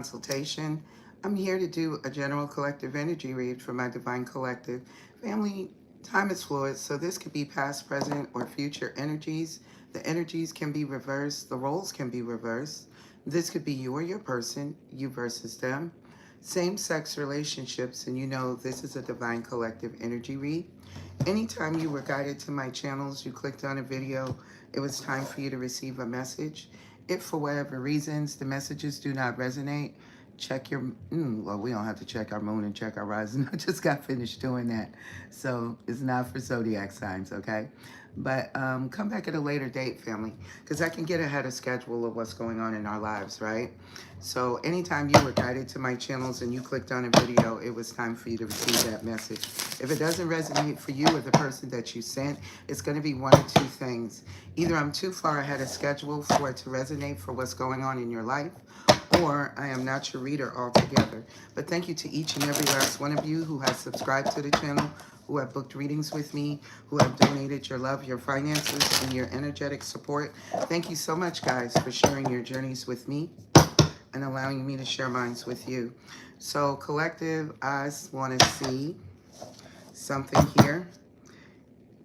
consultation. I'm here to do a general collective energy read for my divine collective. Family, time is fluid, so this could be past, present, or future energies. The energies can be reversed, the roles can be reversed. This could be you or your person, you versus them. Same sex relationships, and you know this is a divine collective energy read. Anytime you were guided to my channels, you clicked on a video, it was time for you to receive a message. If for whatever reasons the messages do not resonate, check your, well, we don't have to check our moon and check our rising. I just got finished doing that. So it's not for zodiac signs, okay? But come back at a later date, family, because I can get ahead of schedule of what's going on in our lives, right? So anytime you were guided to my channels and you clicked on a video, it was time for you to receive that message. If it doesn't resonate for you or the person that you sent, it's going to be one of two things. Either I'm too far ahead of schedule for it to resonate for what's going on in your life, or I am not your reader altogether. But thank you to each and every last one of you who has subscribed to the channel, who have booked readings with me, who have donated your love, your finances, and your energetic support. Thank you so much, guys, for sharing your journeys with me and allowing me to share mine with you. So, collective, I want to see something here.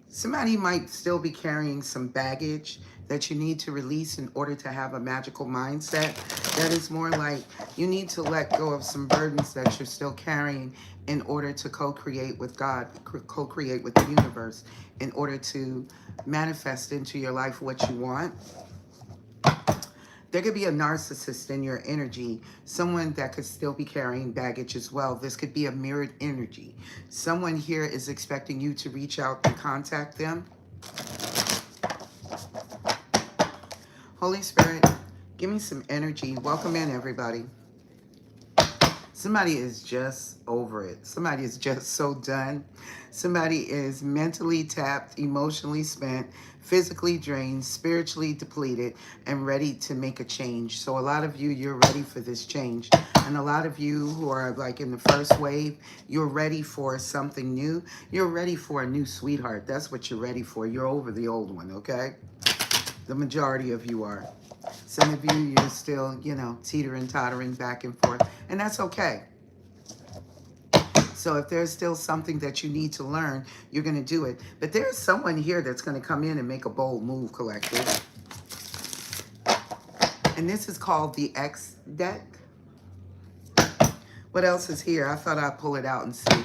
Somebody might still be carrying some baggage that you need to release in order to have a magical mindset. That is more like you need to let go of some burdens that you're still carrying in order to co-create with God, co-create with the universe, in order to manifest into your life what you want. There could be a narcissist in your energy, someone that could still be carrying baggage as well. This could be a mirrored energy. Someone here is expecting you to reach out and contact them. Holy Spirit, give me some energy. Welcome in, everybody. Somebody is just over it. Somebody is just so done. Somebody is mentally tapped, emotionally spent, physically drained, spiritually depleted, and ready to make a change. So a lot of you, you're ready for this change. And a lot of you who are like in the first wave, you're ready for something new. You're ready for a new sweetheart. That's what you're ready for. You're over the old one, okay? The majority of you are. Some of you, you're still, teetering, tottering back and forth. And that's okay. So if there's still something that you need to learn, you're going to do it. But there's someone here that's going to come in and make a bold move, collective. And this is called the X deck. What else is here? I thought I'd pull it out and see.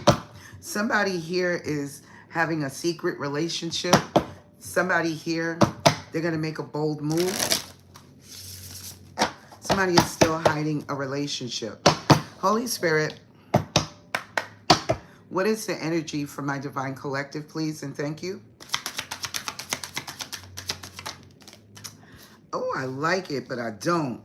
Somebody here is having a secret relationship. Somebody here, they're going to make a bold move. Somebody is still hiding a relationship. Holy Spirit, what is the energy for my divine collective, please, and thank you. Oh, I like it, but I don't.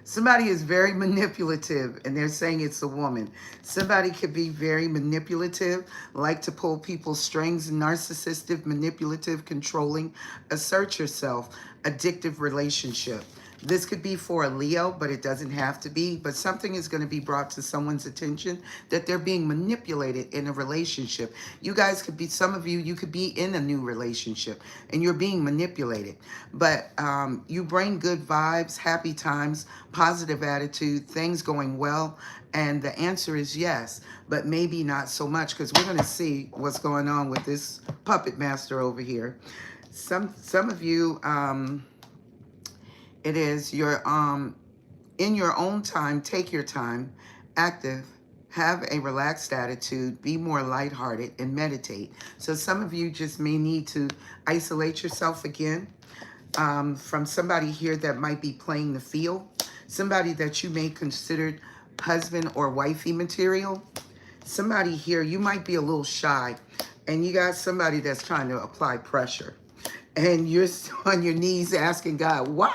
Somebody is very manipulative, and they're saying it's a woman. Somebody could be very manipulative, like to pull people's strings, narcissistic, manipulative, controlling, assert yourself, addictive relationship. This could be for a Leo, but it doesn't have to be. But something is going to be brought to someone's attention that they're being manipulated in a relationship. You guys could be, some of you, you could be in a new relationship and you're being manipulated. But you bring good vibes, happy times, positive attitude, things going well. And the answer is yes, but maybe not so much, because we're going to see what's going on with this puppet master over here. Some of you... it is your, in your own time, take your time, active, have a relaxed attitude, be more lighthearted, and meditate. So some of you just may need to isolate yourself again from somebody here that might be playing the field, somebody that you may consider husband or wifey material. Somebody here, you might be a little shy, and you got somebody that's trying to apply pressure. And you're on your knees asking God, why?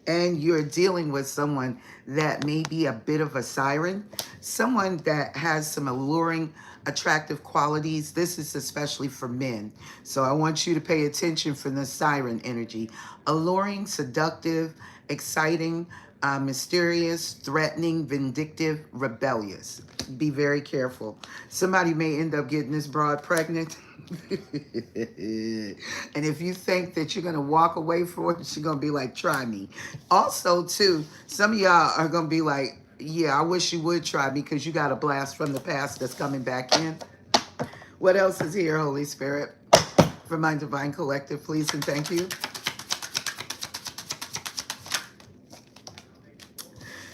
And you're dealing with someone that may be a bit of a siren, someone that has some alluring, attractive qualities. This is especially for men. So I want you to pay attention for the siren energy. Alluring, seductive, exciting, mysterious, threatening, vindictive, rebellious. Be very careful. Somebody may end up getting this broad pregnant. And if you think that you're going to walk away from it, she's going to be like, try me. Also, too, some of y'all are going to be like, yeah, I wish you would try me because you got a blast from the past that's coming back in. What else is here, Holy Spirit? For my divine collective, please and thank you.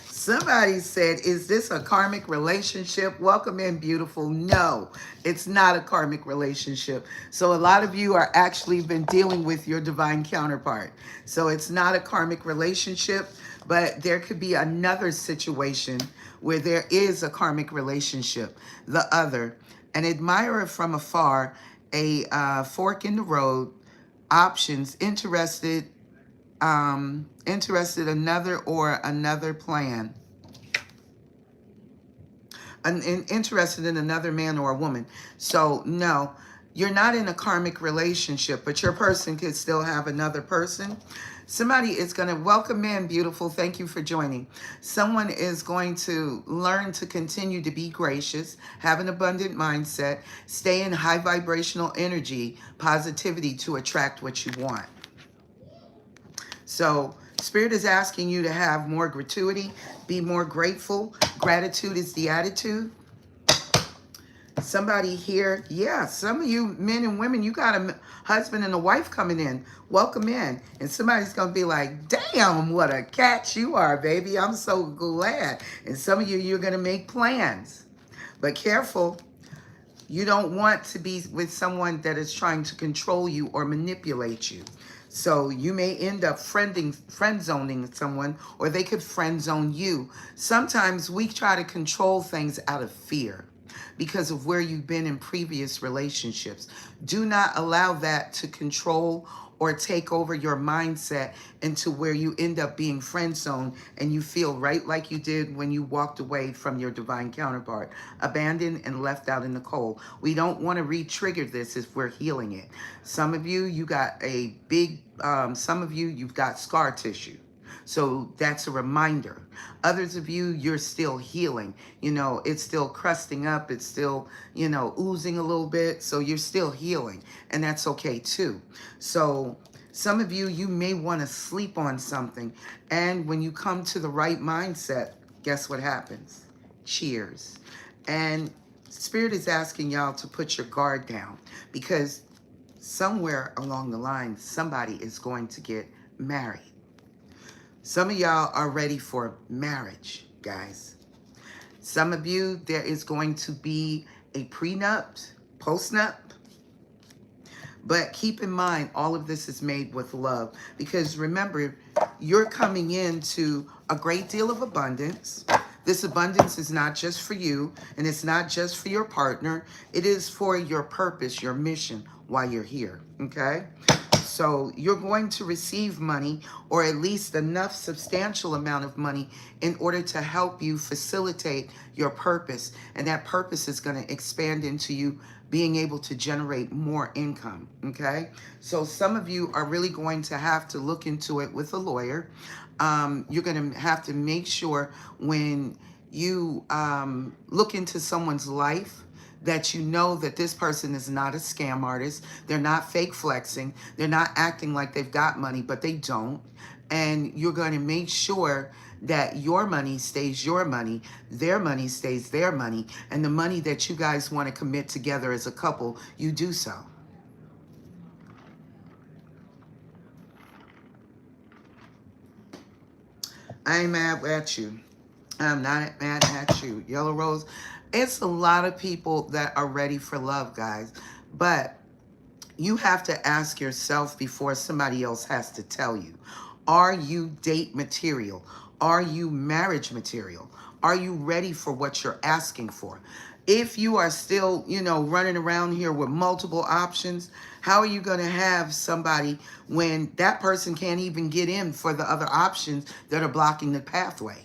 Somebody said, is this a karmic relationship? Welcome in, beautiful. No, it's not a karmic relationship. So a lot of you are actually been dealing with your divine counterpart. So it's not a karmic relationship, but there could be another situation where there is a karmic relationship. The other, an admirer from afar, a fork in the road, options, interested another plan, interested in another man or a woman. So no, you're not in a karmic relationship, but your person could still have another person. Somebody is going to welcome in, beautiful. Thank you for joining. Someone is going to learn to continue to be gracious, have an abundant mindset, stay in high vibrational energy, positivity to attract what you want. So Spirit is asking you to have more gratuity, be more grateful. Gratitude is the attitude. Somebody here, yeah, some of you men and women, you got a husband and a wife coming in. Welcome in. And somebody's going to be like, damn, what a catch you are, baby. I'm so glad. And some of you, you're going to make plans. But careful. You don't want to be with someone that is trying to control you or manipulate you. So you may end up friend zoning someone, or they could friend zone you. Sometimes we try to control things out of fear because of where you've been in previous relationships. Do not allow that to control or take over your mindset into where you end up being friend zoned and you feel right like you did when you walked away from your divine counterpart, abandoned and left out in the cold. We don't want to re-trigger this if we're healing it. Some of you, you got a big, some of you, you've got scar tissue. So that's a reminder. Others of you, you're still healing. You know, it's still crusting up. It's still, you know, oozing a little bit. So you're still healing. And that's okay too. So some of you, you may want to sleep on something. And when you come to the right mindset, guess what happens? Cheers. And Spirit is asking y'all to put your guard down because somewhere along the line, somebody is going to get married. Some of y'all are ready for marriage, guys. Some of you, there is going to be a prenup, postnup. But keep in mind, all of this is made with love. Because remember, you're coming into a great deal of abundance. This abundance is not just for you, and it's not just for your partner. It is for your purpose, your mission while you're here, okay? So you're going to receive money, or at least enough substantial amount of money in order to help you facilitate your purpose. And that purpose is going to expand into you being able to generate more income, okay? So some of you are really going to have to look into it with a lawyer. You're going to have to make sure when you look into someone's life that you know that this person is not a scam artist. They're not fake flexing. They're not acting like they've got money, but they don't. And you're going to make sure that your money stays your money, their money stays their money, and the money that you guys want to commit together as a couple, you do so. I ain't mad at you. I'm not mad at you. Yellow Rose. It's a lot of people that are ready for love, guys. But you have to ask yourself before somebody else has to tell you. Are you date material? Are you marriage material? Are you ready for what you're asking for? If you are still, you know, running around here with multiple options, how are you going to have somebody when that person can't even get in for the other options that are blocking the pathway?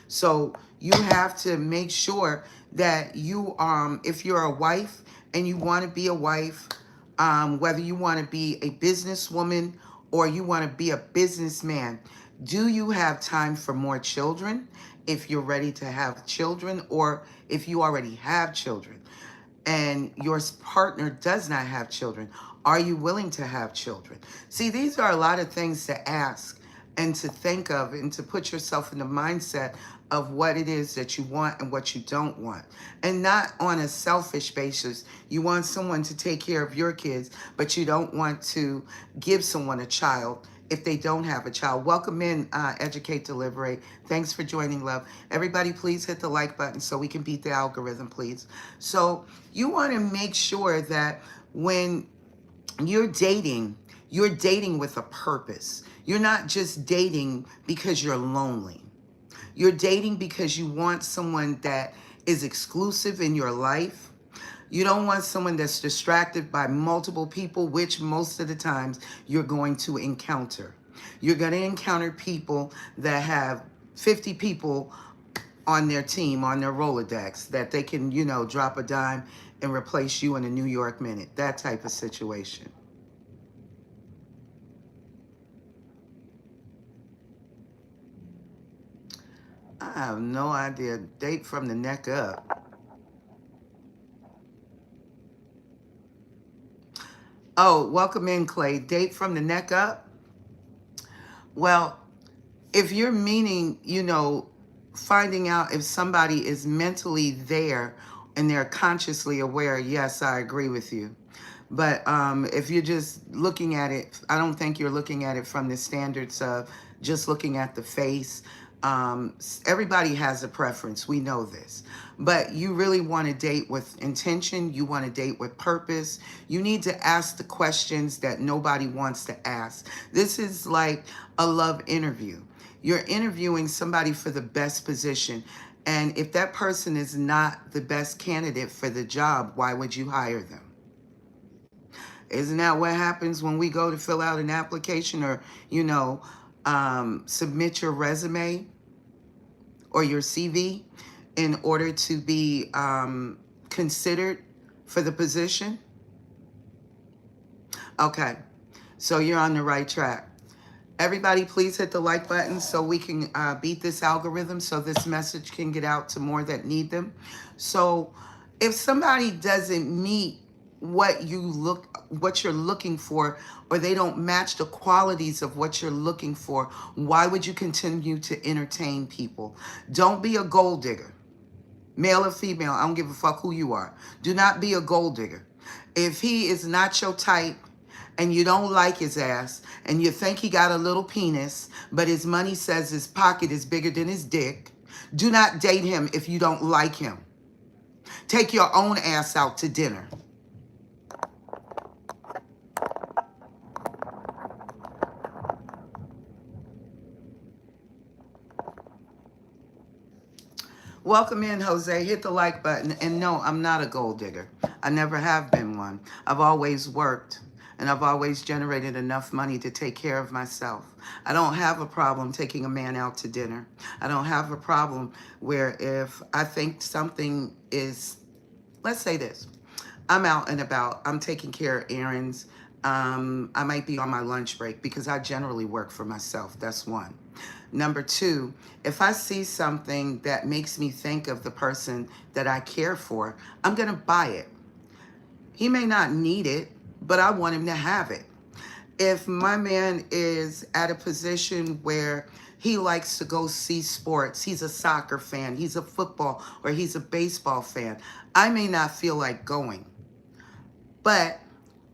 So you have to make sure that you, if you're a wife and you want to be a wife, whether you want to be a businesswoman or you want to be a businessman, do you have time for more children if you're ready to have children, or if you already have children? and your partner does not have children, are you willing to have children? See, these are a lot of things to ask and to think of and to put yourself in the mindset of what it is that you want and what you don't want. And not on a selfish basis. You want someone to take care of your kids, but you don't want to give someone a child if they don't have a child. Welcome in, Educate, Deliberate. Thanks for joining, love. Everybody, please hit the like button so we can beat the algorithm, please. So you want to make sure that when you're dating with a purpose. You're not just dating because you're lonely. You're dating because you want someone that is exclusive in your life. You don't want someone that's distracted by multiple people, which most of the times you're going to encounter. You're going to encounter people that have 50 people on their team, on their Rolodex, that they can, drop a dime and replace you in a New York minute. That type of situation. I have no idea. Date from the neck up. Oh, welcome in, Clay. Date from the neck up? Well, if you're meaning, finding out if somebody is mentally there and they're consciously aware, yes, I agree with you. But if you're just looking at it, I don't think you're looking at it from the standards of just looking at the face. Everybody has a preference. We know this. But you really want to date with intention. You want to date with purpose. You need to ask the questions that nobody wants to ask. This is like a love interview. You're interviewing somebody for the best position. And if that person is not the best candidate for the job, why would you hire them? Isn't that what happens when we go to fill out an application or, submit your resume or your CV in order to be considered for the position? Okay, so you're on the right track. Everybody, please hit the like button so we can beat this algorithm so this message can get out to more that need them. So if somebody doesn't meet what you're looking for, or they don't match the qualities of what you're looking for, why would you continue to entertain people? Don't be a gold digger. Male or female, I don't give a fuck who you are. Do not be a gold digger. If he is not your type and you don't like his ass and you think he got a little penis, but his money says his pocket is bigger than his dick, do not date him if you don't like him. Take your own ass out to dinner. Welcome in, Jose. Hit the like button. And no, I'm not a gold digger. I never have been one. I've always worked, and I've always generated enough money to take care of myself. I don't have a problem taking a man out to dinner. I don't have a problem where if I think something is, let's say this, I'm out and about, I'm taking care of errands, I might be on my lunch break because I generally work for myself. That's one. Number two, if I see something that makes me think of the person that I care for, I'm going to buy it. He may not need it, but I want him to have it. If my man is at a position where he likes to go see sports, he's a soccer fan, he's a football or he's a baseball fan, I may not feel like going. But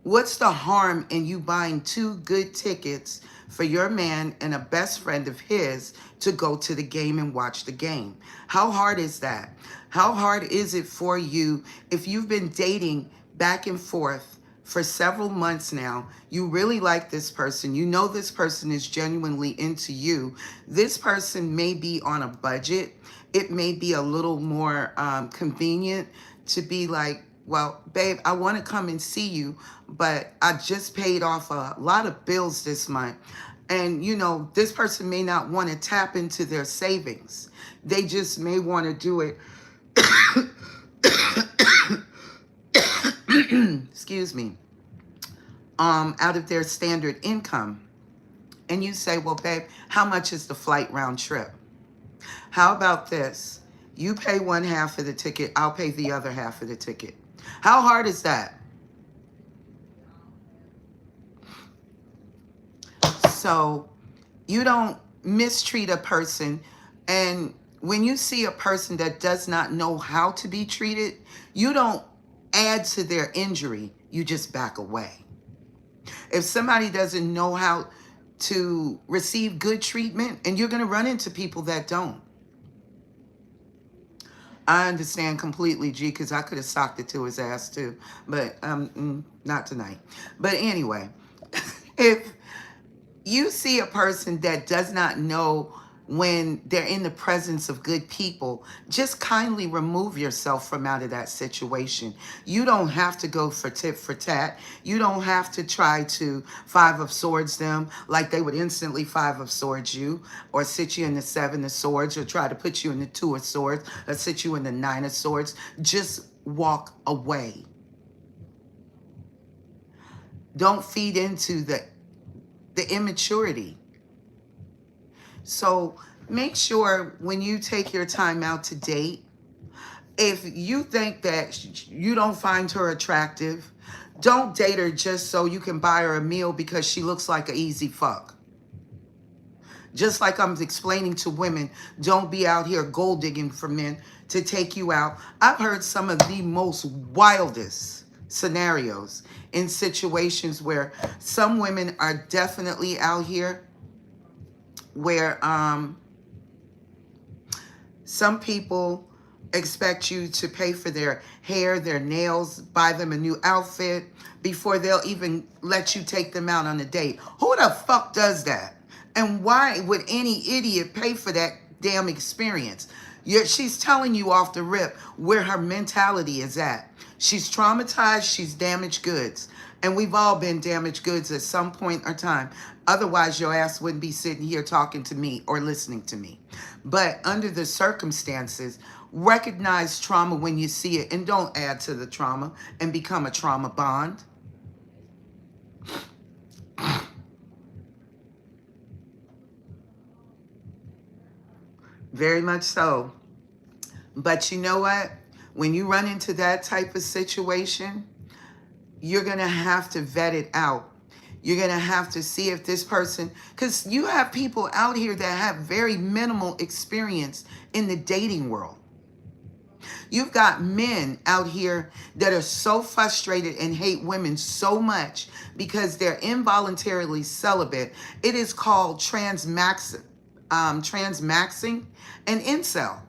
what's the harm in you buying 2 good tickets for your man and a best friend of his to go to the game and watch the game? How hard is that? How hard is it for you if you've been dating back and forth for several months now, you really like this person, you know this person is genuinely into you, this person may be on a budget, it may be a little more convenient to be like, well, babe, I want to come and see you, but I just paid off a lot of bills this month. And, this person may not want to tap into their savings. They just may want to do it, excuse me, out of their standard income. And you say, well, babe, how much is the flight round trip? How about this? You pay one half of the ticket, I'll pay the other half of the ticket. How hard is that? So you don't mistreat a person. And when you see a person that does not know how to be treated, you don't add to their injury. You just back away. If somebody doesn't know how to receive good treatment, and you're going to run into people that don't. I understand completely, G, because I could have socked it to his ass too, but not tonight. But anyway, if you see a person that does not know when they're in the presence of good people, just kindly remove yourself from out of that situation. You don't have to go for tit for tat. You don't have to try to five of swords them like they would instantly five of swords you, or sit you in the seven of swords, or try to put you in the two of swords, or sit you in the nine of swords. Just walk away. Don't feed into the immaturity. So make sure when you take your time out to date, if you think that you don't find her attractive, don't date her just so you can buy her a meal because she looks like an easy fuck. Just like I'm explaining to women, don't be out here gold digging for men to take you out. I've heard some of the most wildest scenarios in situations where some women are definitely out here where some people expect you to pay for their hair, their nails, buy them a new outfit before they'll even let you take them out on a date. Who the fuck does that? And why would any idiot pay for that damn experience? She's telling you off the rip where her mentality is at. She's traumatized, she's damaged goods. And we've all been damaged goods at some point or time. Otherwise, your ass wouldn't be sitting here talking to me or listening to me. But under the circumstances, recognize trauma when you see it and don't add to the trauma and become a trauma bond. Very much so. But you know what? When you run into that type of situation, you're going to have to vet it out. You're going to have to see if this person, because you have people out here that have very minimal experience in the dating world. You've got men out here that are so frustrated and hate women so much because they're involuntarily celibate. It is called transmaxing and incel,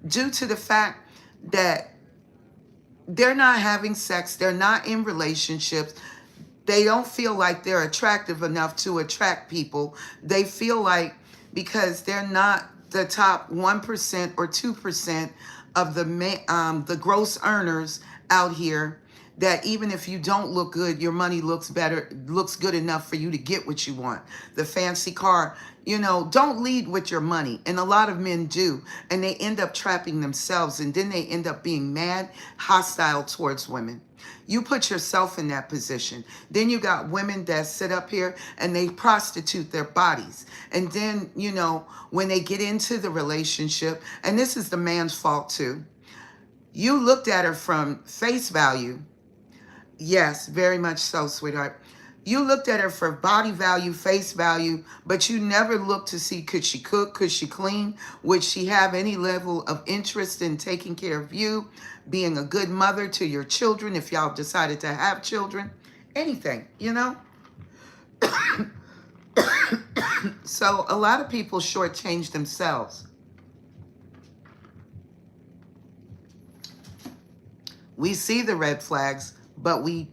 due to the fact that they're not having sex, they're not in relationships, they don't feel like they're attractive enough to attract people. They feel like because they're not the top 1% or 2% of the gross earners out here, that even if you don't look good, your money looks good enough for you to get what you want. The fancy car, don't lead with your money. And a lot of men do. And they end up trapping themselves. And then they end up being mad, hostile towards women. You put yourself in that position. Then you got women that sit up here and they prostitute their bodies. And then, when they get into the relationship, and this is the man's fault too, you looked at her from face value. Yes, very much so, sweetheart. You looked at her for body value, face value, but you never looked to see, could she cook? Could she clean? Would she have any level of interest in taking care of you, being a good mother to your children if y'all decided to have children? Anything, So a lot of people shortchange themselves. We see the red flags, but we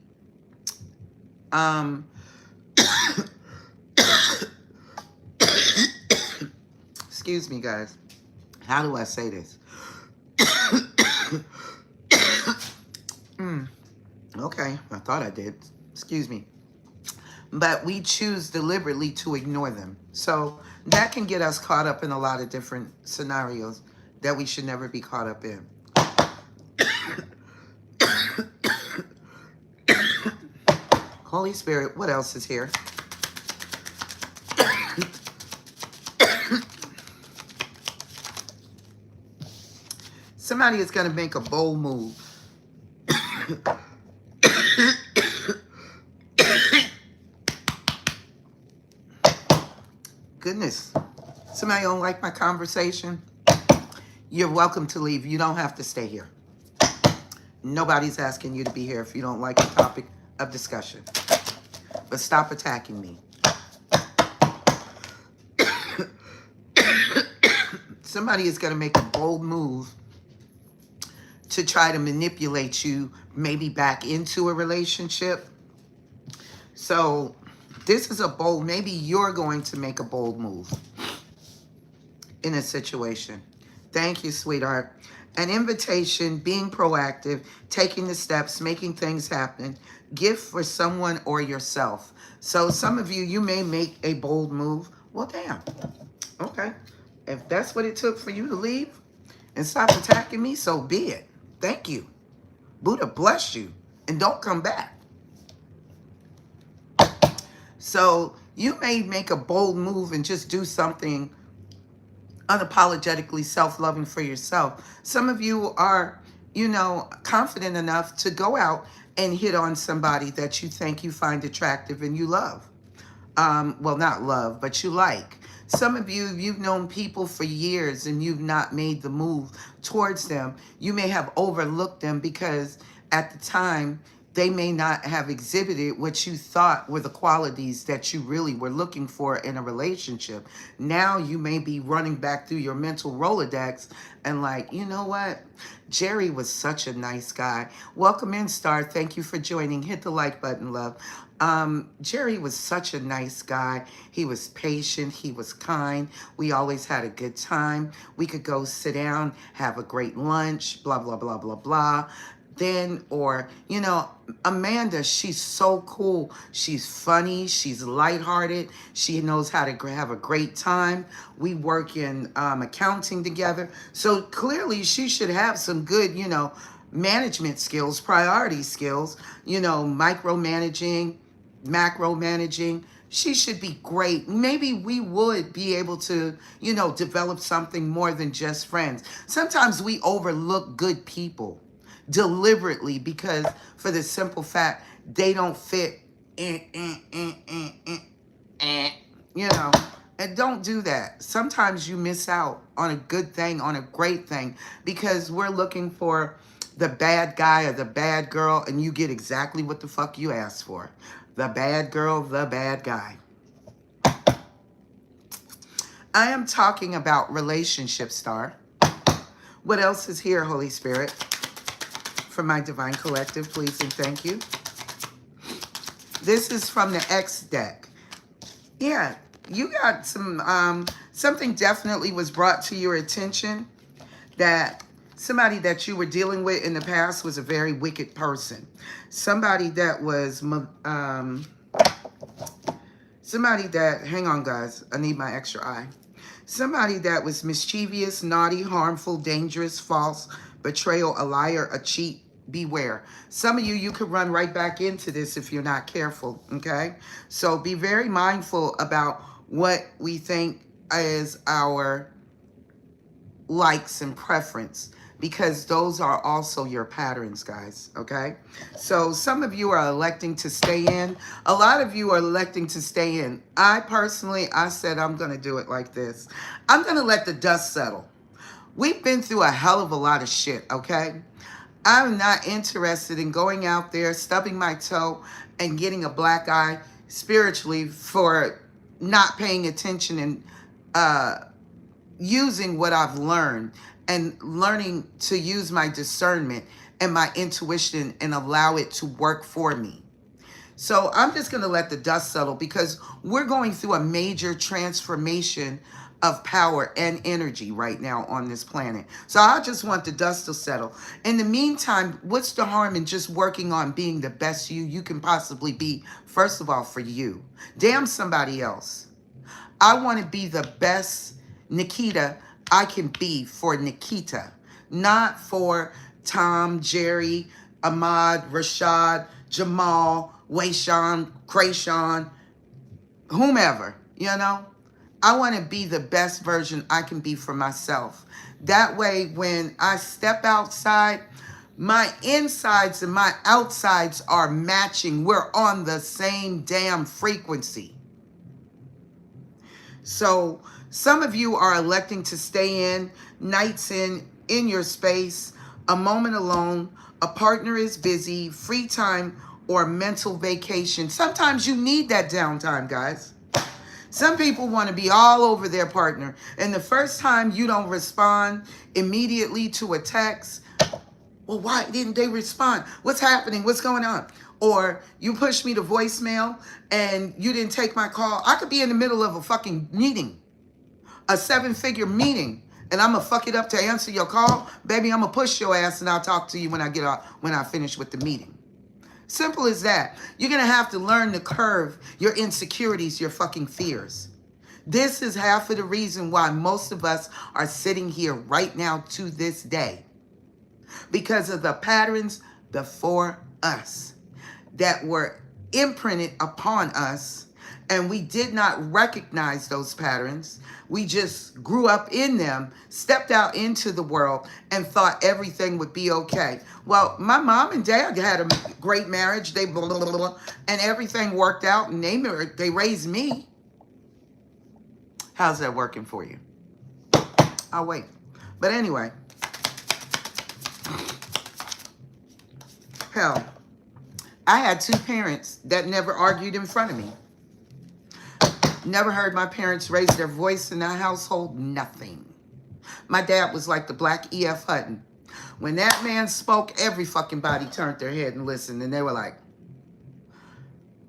excuse me, guys. How do I say this? Okay, I thought I did. Excuse me. But we choose deliberately to ignore them. So that can get us caught up in a lot of different scenarios that we should never be caught up in. Holy Spirit, what else is here? Somebody is going to make a bold move. Goodness. Somebody don't like my conversation? You're welcome to leave. You don't have to stay here. Nobody's asking you to be here if you don't like the topic of discussion. But stop attacking me. Somebody is going to make a bold move to try to manipulate you maybe back into a relationship. So this is a bold, maybe you're going to make a bold move in a situation. Thank you, sweetheart. An invitation, being proactive, taking the steps, making things happen, gift for someone or yourself. So some of you, you may make a bold move. Well, damn. Okay. If that's what it took for you to leave and stop attacking me, so be it. Thank you. Buddha bless you. And don't come back. So you may make a bold move and just do something unapologetically self-loving for yourself. Some of you are, you know, confident enough to go out and hit on somebody that you think you find attractive and you love. Well, not love, but you like. Some of you, you've known people for years and you've not made the move towards them. You may have overlooked them because at the time, they may not have exhibited what you thought were the qualities that you really were looking for in a relationship. Now you may be running back through your mental Rolodex and like, you know what? Jerry was such a nice guy. Welcome in, Star. Thank you for joining. Hit the like button, love. Jerry was such a nice guy. He was patient. He was kind. We always had a good time. We could go sit down, have a great lunch, blah, blah, blah, blah, blah. Then, or, you know, Amanda, she's so cool. She's funny. She's lighthearted. She knows how to have a great time. We work in accounting together. So clearly she should have some good, you know, management skills, priority skills, you know, micromanaging, macro managing. She should be great. Maybe we would be able to, you know, develop something more than just friends. Sometimes we overlook good people deliberately because for the simple fact they don't fit you know, and don't do that. Sometimes you miss out on a good thing, on a great thing, because we're looking for the bad guy or the bad girl, and you get exactly what the fuck you asked for. The bad girl, the bad guy. I am talking about relationship, Star. What else is here, Holy Spirit? For my Divine Collective, please and thank you. This is from the X deck. Yeah, you got some, something definitely was brought to your attention that somebody that you were dealing with in the past was a very wicked person. Somebody that was, somebody that, hang on guys, I need my extra eye. Somebody that was mischievous, naughty, harmful, dangerous, false, betrayal, a liar, a cheat. Beware. Some of you, you could run right back into this if you're not careful, okay? So be very mindful about what we think is our likes and preference, because those are also your patterns, guys, okay? So some of you are electing to stay in. A lot of you are electing to stay in. I personally, I said I'm going to do it like this. I'm going to let the dust settle. We've been through a hell of a lot of shit, okay? I'm not interested in going out there, stubbing my toe, and getting a black eye spiritually for not paying attention and using what I've learned and learning to use my discernment and my intuition and allow it to work for me. So I'm just going to let the dust settle because we're going through a major transformation of power and energy right now on this planet. So I just want the dust to settle. In the meantime, what's the harm in just working on being the best you can possibly be, first of all, for you? Damn somebody else. I want to be the best Nikita I can be for Nikita, not for Tom, Jerry, Ahmad, Rashad, Jamal, Wayshawn, Krayshawn, whomever, you know? I want to be the best version I can be for myself. That way, when I step outside, My insides and my outsides are matching. We're on the same damn frequency. So some of you are electing to stay in, nights in your space, a moment alone, a partner is busy, free time, or mental vacation. Sometimes you need that downtime, guys. Some people want to be all over their partner. And the first time you don't respond immediately to a text, well, why didn't they respond? What's happening? What's going on? Or you push me to voicemail and you didn't take my call. I could be in the middle of a fucking meeting, a 7-figure meeting, and I'm gonna fuck it up to answer your call. Baby, I'm gonna push your ass and I'll talk to you when I finish with the meeting. Simple as that. You're gonna have to learn to curve your insecurities, your fucking fears. This is half of the reason why most of us are sitting here right now to this day. Because of the patterns before us that were imprinted upon us, and we did not recognize those patterns. We just grew up in them, stepped out into the world, and thought everything would be okay. Well, my mom and dad had a great marriage. They blah, blah, blah, blah, and everything worked out, and they raised me. How's that working for you? I'll wait. But anyway, hell, I had 2 parents that never argued in front of me. Never heard my parents raise their voice in that household, nothing. My dad was like the black E.F. Hutton. When that man spoke, every fucking body turned their head and listened, and they were like,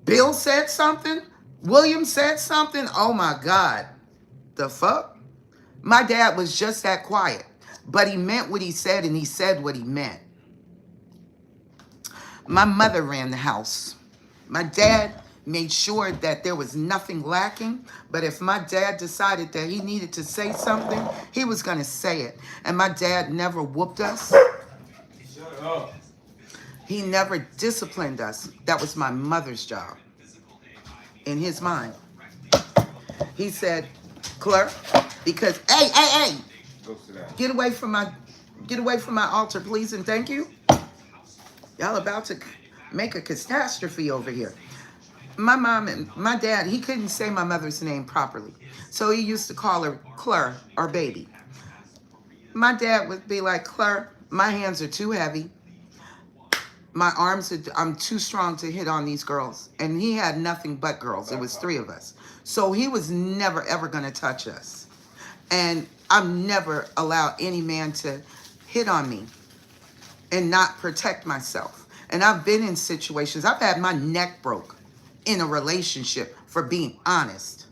Bill said something? William said something? Oh my God. The fuck? My dad was just that quiet, but he meant what he said, and he said what he meant. My mother ran the house. My dad made sure that there was nothing lacking, but if my dad decided that he needed to say something, he was going to say it. And my dad never whooped us. Shut up. He never disciplined us. That was my mother's job. In his mind, he said, Claire, because hey, Go sit down. get away from my altar, please, and thank you. Y'all about to make a catastrophe over here. My mom and my dad, he couldn't say my mother's name properly, so he used to call her Claire or baby. My dad would be like, Claire, my hands are too heavy. My arms, I'm too strong to hit on these girls. And he had nothing but girls. It was 3 of us. So he was never, ever going to touch us. And I've never allowed any man to hit on me and not protect myself. And I've been in situations, I've had my neck broke in a relationship for being honest.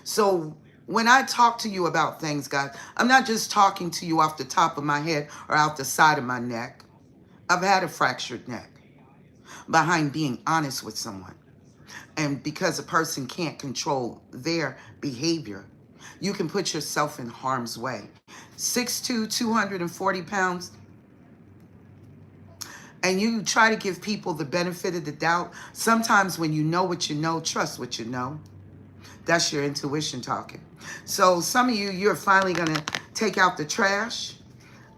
So when I talk to you about things, guys, I'm not just talking to you off the top of my head or out the side of my neck. I've had a fractured neck behind being honest with someone. And because a person can't control their behavior, you can put yourself in harm's way. 6'2", 240 pounds. And you try to give people the benefit of the doubt. Sometimes when you know what you know, trust what you know. That's your intuition talking. So some of you, you're finally going to take out the trash,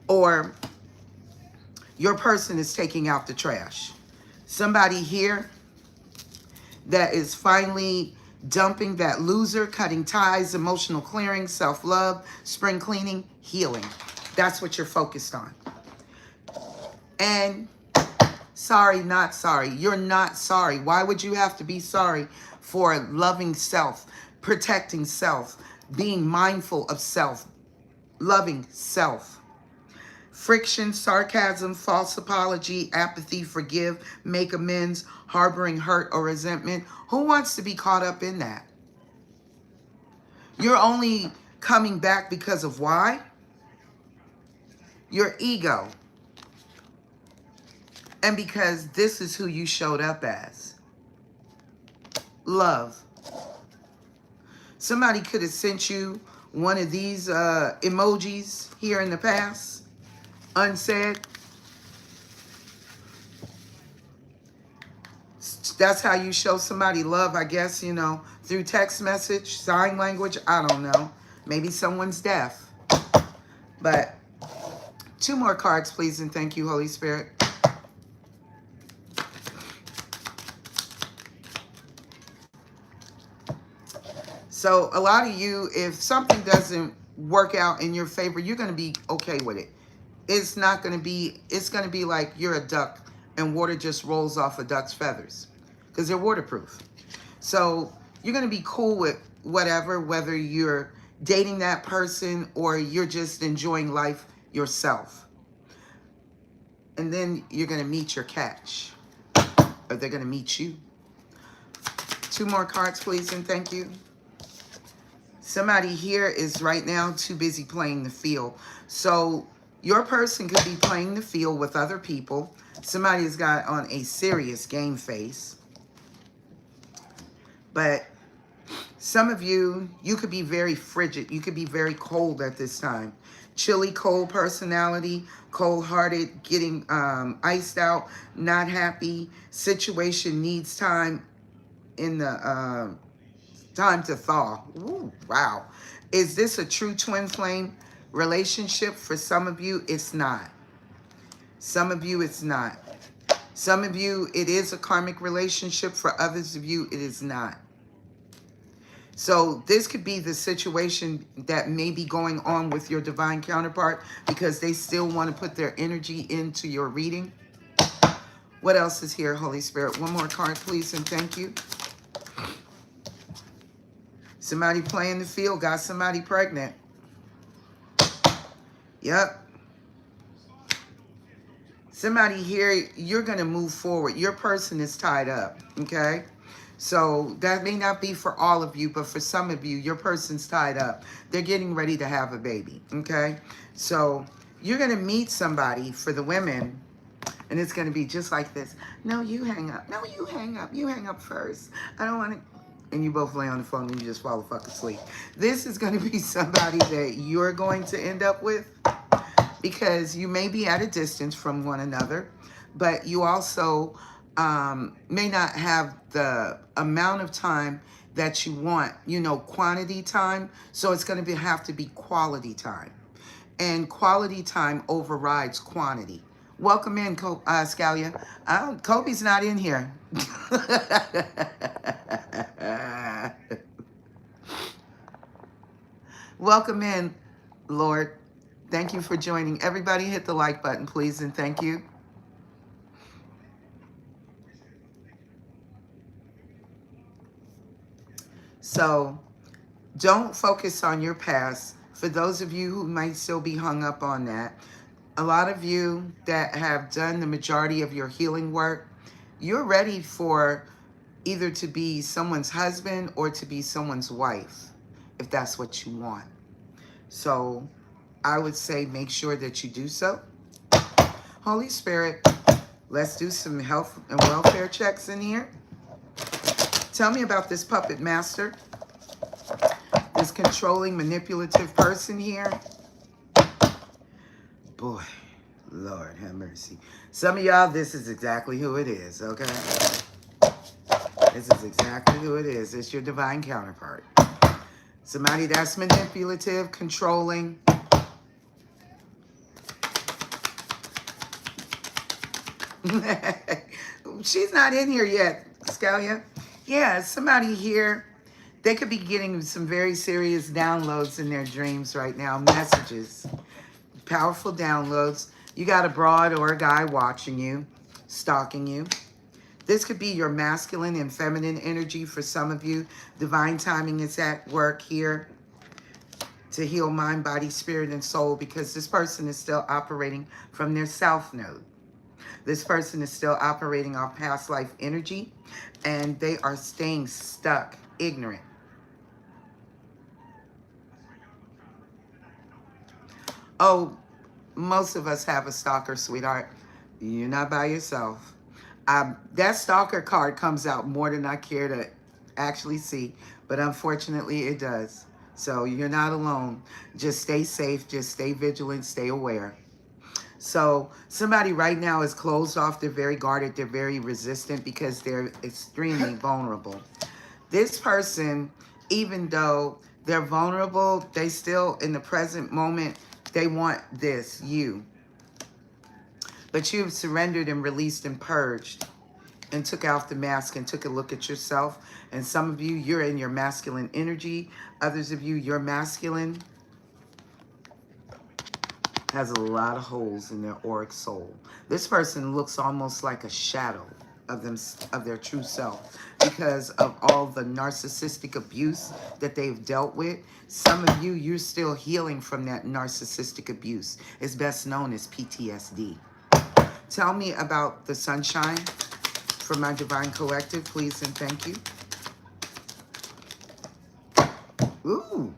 or your person is taking out the trash. Somebody here that is finally dumping that loser, cutting ties, emotional clearing, self-love, spring cleaning, healing. That's what you're focused on. And sorry, not sorry. You're not sorry. Why would you have to be sorry for loving self, protecting self, being mindful of self, loving self? Friction, sarcasm, false apology, apathy, forgive, make amends, harboring hurt or resentment. Who wants to be caught up in that? You're only coming back because of why? Your ego. And because this is who you showed up as. Love. Somebody could have sent you one of these emojis here in the past. Unsaid. That's how you show somebody love, I guess, you know, through text message, sign language. I don't know. Maybe someone's deaf. But 2 more cards, please, and thank you, Holy Spirit. So a lot of you, if something doesn't work out in your favor, you're going to be okay with it. It's not going to be, it's going to be like you're a duck and water just rolls off a duck's feathers because they're waterproof. So you're going to be cool with whatever, whether you're dating that person or you're just enjoying life yourself. And then you're going to meet your catch, or they're going to meet you. 2 more cards, please, and thank you. Somebody here is right now too busy playing the field. So your person could be playing the field with other people. Somebody's got on a serious game face. But some of you, you could be very frigid. You could be very cold at this time. Chilly, cold personality, cold-hearted, getting iced out, not happy. Situation needs time in the time to thaw. Ooh, wow. Is this a true twin flame relationship? For some of you, it's not. Some of you, it's not. Some of you, it is a karmic relationship. For others of you, it is not. So this could be the situation that may be going on with your divine counterpart because they still want to put their energy into your reading. What else is here, Holy Spirit? 1 more card, please, and thank you. Somebody playing the field got somebody pregnant. Yep. Somebody here, you're going to move forward. Your person is tied up, okay? So that may not be for all of you, but for some of you, your person's tied up. They're getting ready to have a baby, okay? So you're going to meet somebody for the women, and it's going to be just like this. No, you hang up. No, you hang up. You hang up first. I don't want to. And you both lay on the phone and you just fall the fuck asleep. This is going to be somebody that you're going to end up with because you may be at a distance from one another, but you also may not have the amount of time that you want, you know, quantity time. So it's going to have to be quality time. And quality time overrides quantity. Welcome in, Scalia. Kobe's not in here. Welcome in, Lord. Thank you for joining. Everybody hit the like button, please, and thank you. So don't focus on your past. For those of you who might still be hung up on that, a lot of you that have done the majority of your healing work, you're ready for either to be someone's husband or to be someone's wife, if that's what you want. So I would say make sure that you do so. Holy Spirit, let's do some health and welfare checks in here. Tell me about this puppet master, this controlling, manipulative person here. Boy, Lord have mercy. Some of y'all, this is exactly who it is, okay? This is exactly who it is. It's your divine counterpart. Somebody that's manipulative, controlling. She's not in here yet, Scalia. Yeah, somebody here. They could be getting some very serious downloads in their dreams right now. Messages. Powerful downloads. You got a broad or a guy watching you, stalking you. This could be your masculine and feminine energy for some of you. Divine timing is at work here to heal mind, body, spirit, and soul because this person is still operating from their south node. This person is still operating off past life energy and they are staying stuck, ignorant. Oh, most of us have a stalker, sweetheart. You're not by yourself. That stalker card comes out more than I care to actually see, but unfortunately it does. So you're not alone. Just stay safe. Just stay vigilant. Stay aware. So somebody right now is closed off. They're very guarded. They're very resistant because they're extremely vulnerable. This person, even though they're vulnerable, they still, in the present moment, they want this, you. But you have surrendered and released and purged and took out the mask and took a look at yourself. And some of you, you're in your masculine energy. Others of you, your masculine has a lot of holes in their auric soul. This person looks almost like a shadow of them, of their true self, because of all the narcissistic abuse that they've dealt with. Some of you, you're still healing from that narcissistic abuse. It's best known as PTSD. Tell me about the sunshine for my Divine Collective, please and thank you. Ooh,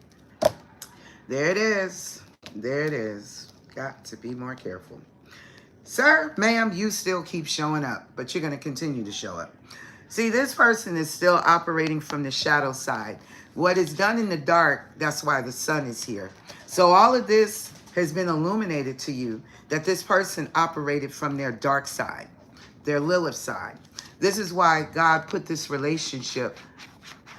there it is. There it is. Got to be more careful. Sir, ma'am, you still keep showing up, but you're going to continue to show up. See, this person is still operating from the shadow side. What is done in the dark, that's why the sun is here. So all of this has been illuminated to you, that this person operated from their dark side, their Lilith side. This is why God put this relationship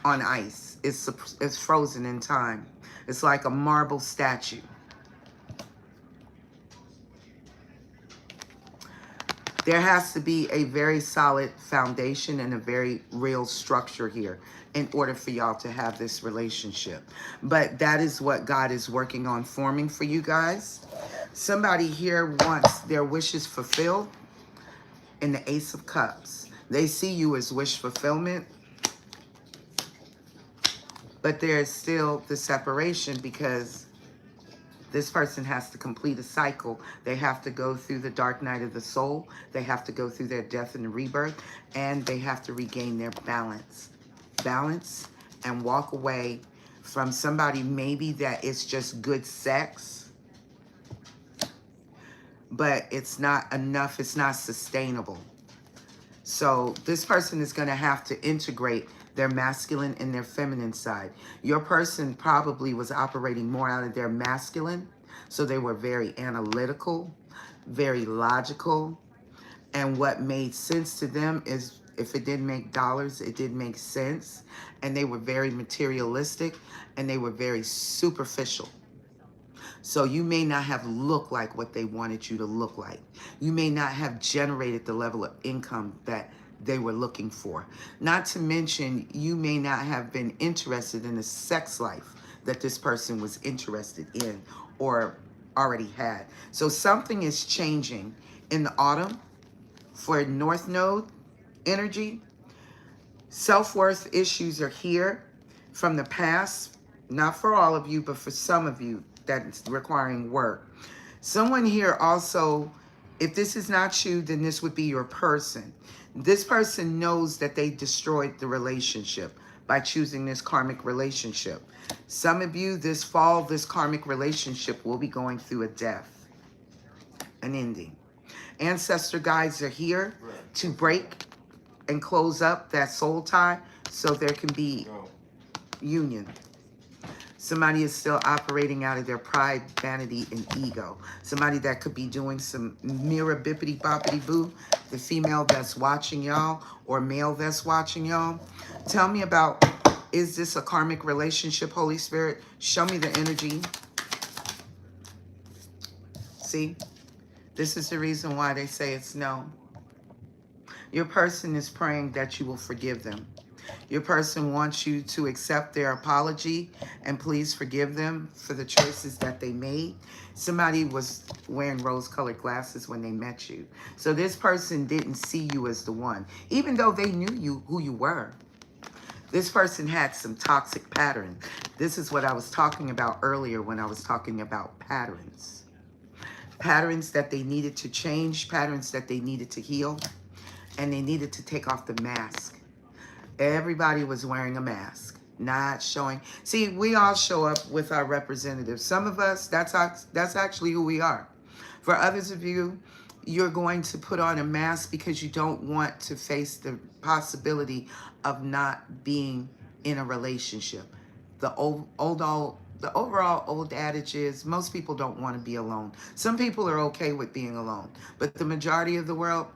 on ice. It's frozen in time. It's like a marble statue. There has to be a very solid foundation and a very real structure here in order for y'all to have this relationship. But that is what God is working on forming for you guys. Somebody here wants their wishes fulfilled in the Ace of Cups. They see you as wish fulfillment, but there's still the separation because this person has to complete a cycle. They have to go through the dark night of the soul. They have to go through their death and rebirth, and they have to regain their balance. Balance and walk away from somebody maybe that it's just good sex, but it's not enough. It's not sustainable. So this person is going to have to integrate their masculine and their feminine side. Your person probably was operating more out of their masculine, so they were very analytical, very logical, and what made sense to them is if it didn't make dollars, it didn't make sense, and they were very materialistic, and they were very superficial. So you may not have looked like what they wanted you to look like. You may not have generated the level of income that they were looking for. Not to mention, you may not have been interested in the sex life that this person was interested in or already had. So something is changing in the autumn for North Node energy. Self-worth issues are here from the past, not for all of you, but for some of you that's requiring work. Someone here also, if this is not you, then this would be your person. This person knows that they destroyed the relationship by choosing this karmic relationship. Some of you, this fall, this karmic relationship will be going through a death, an ending. Ancestor guides are here to break and close up that soul tie so there can be union. Somebody is still operating out of their pride, vanity, and ego. Somebody that could be doing some mirror bippity boppity boo. The female that's watching y'all or male that's watching y'all. Tell me about, is this a karmic relationship, Holy Spirit? Show me the energy. See, this is the reason why they say it's no. Your person is praying that you will forgive them. Your person wants you to accept their apology and please forgive them for the choices that they made. Somebody was wearing rose-colored glasses when they met you. So this person didn't see you as the one, even though they knew you who you were. This person had some toxic pattern. This is what I was talking about earlier when I was talking about patterns. Patterns that they needed to change, patterns that they needed to heal, and they needed to take off the mask. Everybody was wearing a mask, not showing. See, we all show up with our representatives. Some of us, that's actually who we are. For others of you, you're going to put on a mask because you don't want to face the possibility of not being in a relationship. The the overall old adage is most people don't want to be alone. Some people are okay with being alone, but the majority of the world,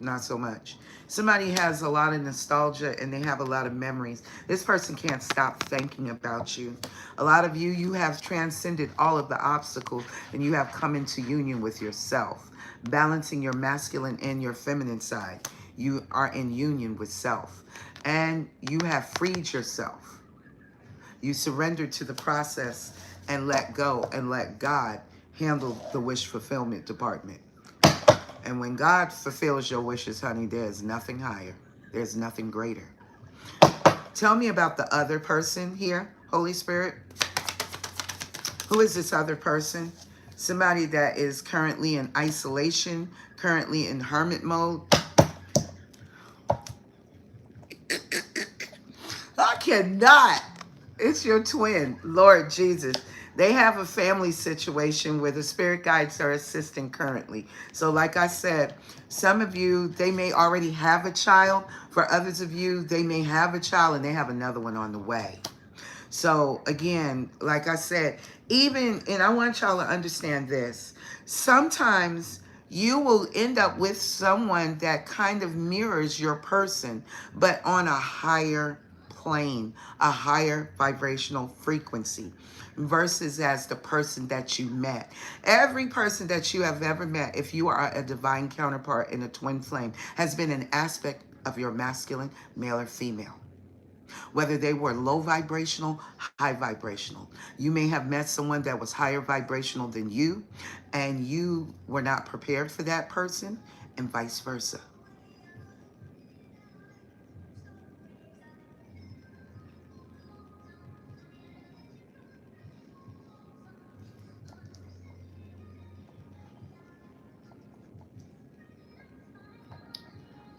not so much. Somebody has a lot of nostalgia and they have a lot of memories. This person can't stop thinking about you. A lot of you, you have transcended all of the obstacles and you have come into union with yourself, balancing your masculine and your feminine side. You are in union with self and you have freed yourself. You surrendered to the process and let go and let God handle the wish fulfillment department. And when God fulfills your wishes, honey, there's nothing higher. There's nothing greater. Tell me about the other person here, Holy Spirit. Who is this other person? Somebody that is currently in isolation, currently in hermit mode. I cannot. It's your twin, Lord Jesus. They have a family situation where the spirit guides are assisting currently. So like I said, some of you, they may already have a child. For others of you, they may have a child and they have another one on the way. So again, like I said, and I want y'all to understand this, sometimes you will end up with someone that kind of mirrors your person, but on a higher plane, a higher vibrational frequency versus as the person that you met. Every person that you have ever met, if you are a divine counterpart in a twin flame, has been an aspect of your masculine, male or female. Whether they were low vibrational, high vibrational. You may have met someone that was higher vibrational than you, and you were not prepared for that person, and vice versa.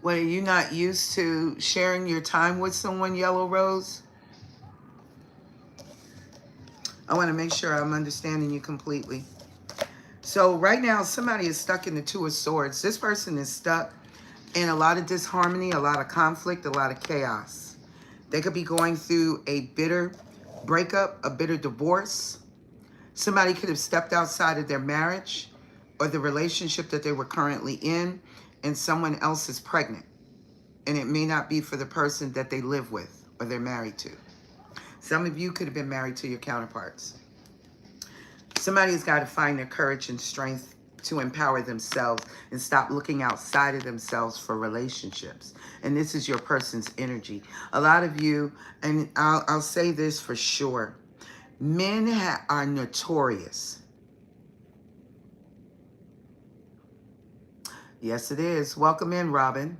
Well, are you not used to sharing your time with someone, Yellow Rose? I want to make sure I'm understanding you completely. So right now, somebody is stuck in the Two of Swords. This person is stuck in a lot of disharmony, a lot of conflict, a lot of chaos. They could be going through a bitter breakup, a bitter divorce. Somebody could have stepped outside of their marriage or the relationship that they were currently in, and someone else is pregnant. And it may not be for the person that they live with or they're married to. Some of you could have been married to your counterparts. Somebody's got to find their courage and strength to empower themselves and stop looking outside of themselves for relationships. And this is your person's energy. A lot of you, and I'll say this for sure, men are notorious. Yes, it is. Welcome in, Robin.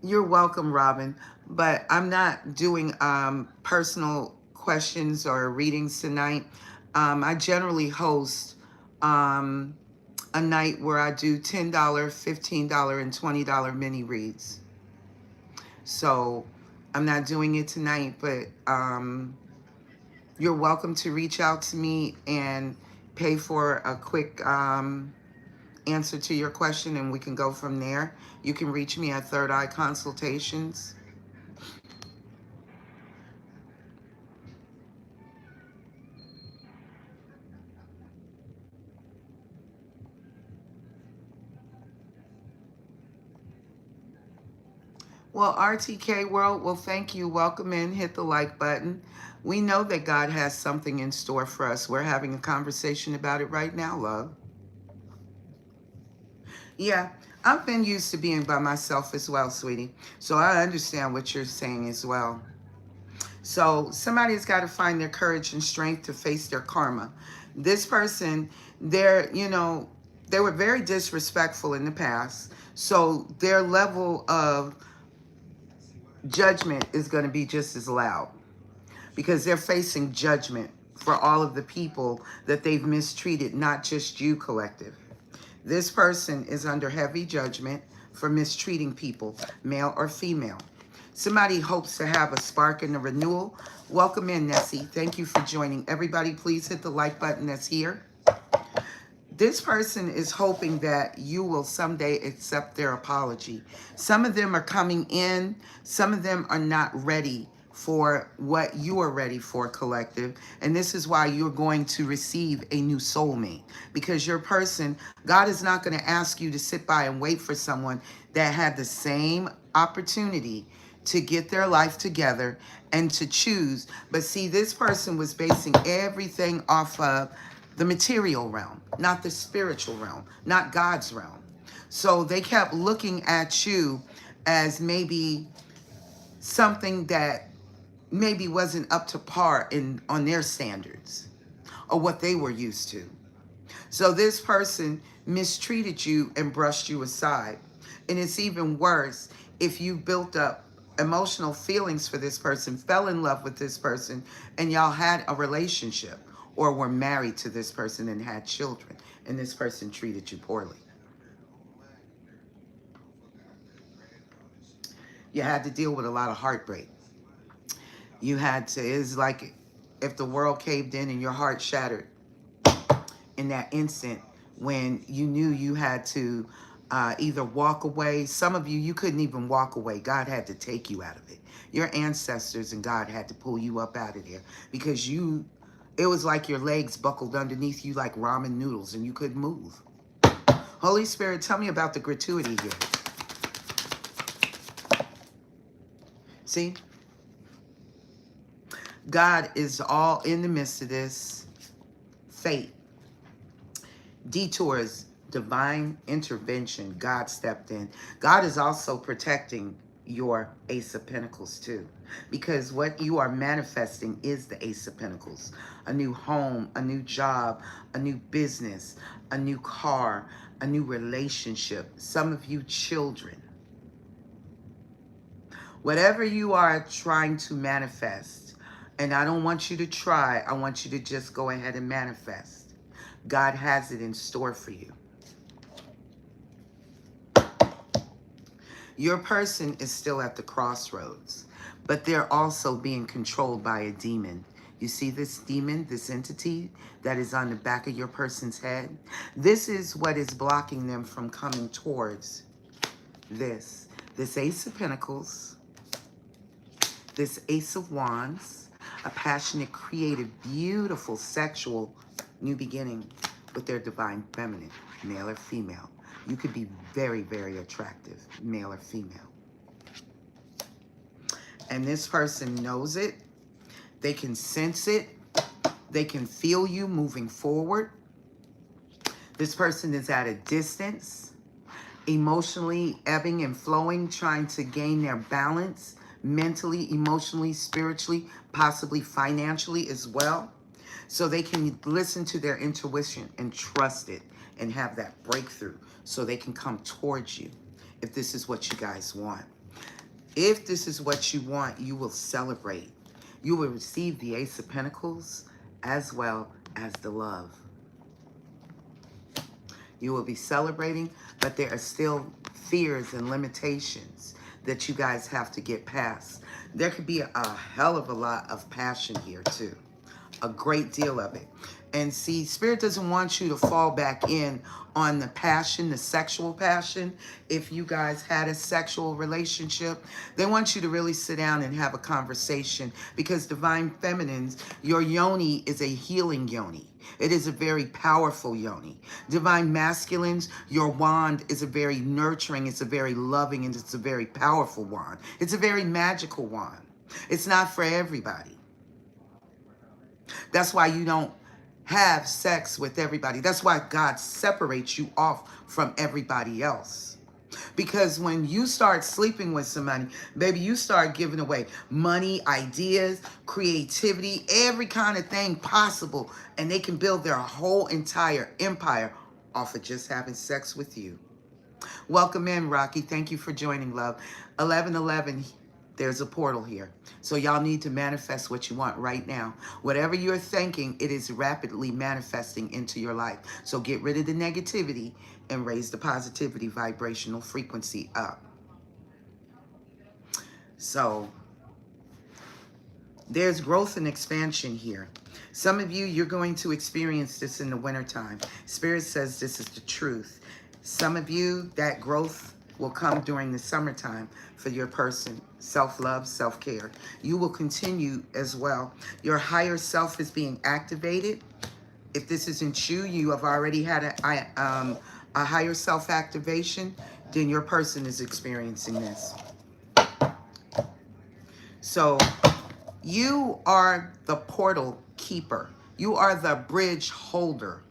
You're welcome, Robin. But I'm not doing personal questions or readings tonight. I generally host a night where I do $10, $15, and $20 mini reads. So I'm not doing it tonight, but you're welcome to reach out to me and pay for a quick answer to your question, and we can go from there. You can reach me at Third Eye Consultations. Well, RTK World, well, thank you. Welcome in. Hit the like button. We know that God has something in store for us. We're having a conversation about it right now, love. Yeah, I've been used to being by myself as well, sweetie. So I understand what you're saying as well. So somebody's got to find their courage and strength to face their karma. This person, they were very disrespectful in the past. So their level of judgment is going to be just as loud because they're facing judgment for all of the people that they've mistreated, not just you, collective. This person is under heavy judgment for mistreating people, male or female. Somebody hopes to have a spark in the renewal. Welcome in, Nessie. Thank you for joining. Everybody, please hit the like button that's here. This person is hoping that you will someday accept their apology. Some of them are coming in. Some of them are not ready for what you are ready for, collective. And this is why you're going to receive a new soulmate. Because your person, God is not going to ask you to sit by and wait for someone that had the same opportunity to get their life together and to choose. But see, this person was basing everything off of the material realm, not the spiritual realm, not God's realm. So they kept looking at you as maybe something that maybe wasn't up to par in on their standards or what they were used to. So this person mistreated you and brushed you aside. And it's even worse if you built up emotional feelings for this person, fell in love with this person, and y'all had a relationship or were married to this person and had children, and this person treated you poorly. You had to deal with a lot of heartbreak. You had to, it's like if the world caved in and your heart shattered in that instant when you knew you had to either walk away. Some of you, you couldn't even walk away. God had to take you out of it. Your ancestors and God had to pull you up out of there because it was like your legs buckled underneath you like ramen noodles and you couldn't move. Holy Spirit, tell me about the gratuity here. See? God is all in the midst of this. Fate. Detours, divine intervention. God stepped in. God is also protecting your Ace of Pentacles too, because what you are manifesting is the Ace of Pentacles. A new home, a new job, a new business, a new car, a new relationship. Some of you children. Whatever you are trying to manifest, and I don't want you to try, I want you to just go ahead and manifest. God has it in store for you. Your person is still at the crossroads, but they're also being controlled by a demon. You see this demon, this entity that is on the back of your person's head? This is what is blocking them from coming towards this. This Ace of Pentacles, this Ace of Wands, a passionate, creative, beautiful, sexual new beginning with their divine feminine, male or female. You could be very, very attractive, male or female. And this person knows it. They can sense it. They can feel you moving forward. This person is at a distance, emotionally ebbing and flowing, trying to gain their balance, mentally, emotionally, spiritually, possibly financially as well. So they can listen to their intuition and trust it and have that breakthrough so they can come towards you if this is what you guys want. If this is what you want, you will celebrate. You will receive the Ace of Pentacles as well as the love. You will be celebrating, but there are still fears and limitations that you guys have to get past. There could be a hell of a lot of passion here too. A great deal of it. And see, Spirit doesn't want you to fall back in on the passion, the sexual passion. If you guys had a sexual relationship, they want you to really sit down and have a conversation, because divine feminines, your yoni is a healing yoni. It is a very powerful yoni. Divine masculines, your wand is a very nurturing, it's a very loving, and it's a very powerful wand. It's a very magical wand. It's not for everybody. That's why you don't have sex with everybody. That's why God separates you off from everybody else. Because when you start sleeping with somebody, baby, you start giving away money, ideas, creativity, every kind of thing possible. And they can build their whole entire empire off of just having sex with you. Welcome in, Rocky. Thank you for joining, love. 1111, there's a portal here. So y'all need to manifest what you want right now. Whatever you're thinking, it is rapidly manifesting into your life. So get rid of the negativity and raise the positivity vibrational frequency up. So there's growth and expansion here. Some of you, you're going to experience this in the wintertime. Spirit says this is the truth. Some of you, that growth will come during the summertime for your person. Self-love, self-care. You will continue as well. Your higher self is being activated. If this isn't you, you have already had a higher self activation, then your person is experiencing this. So you are the portal keeper. You are the bridge holder.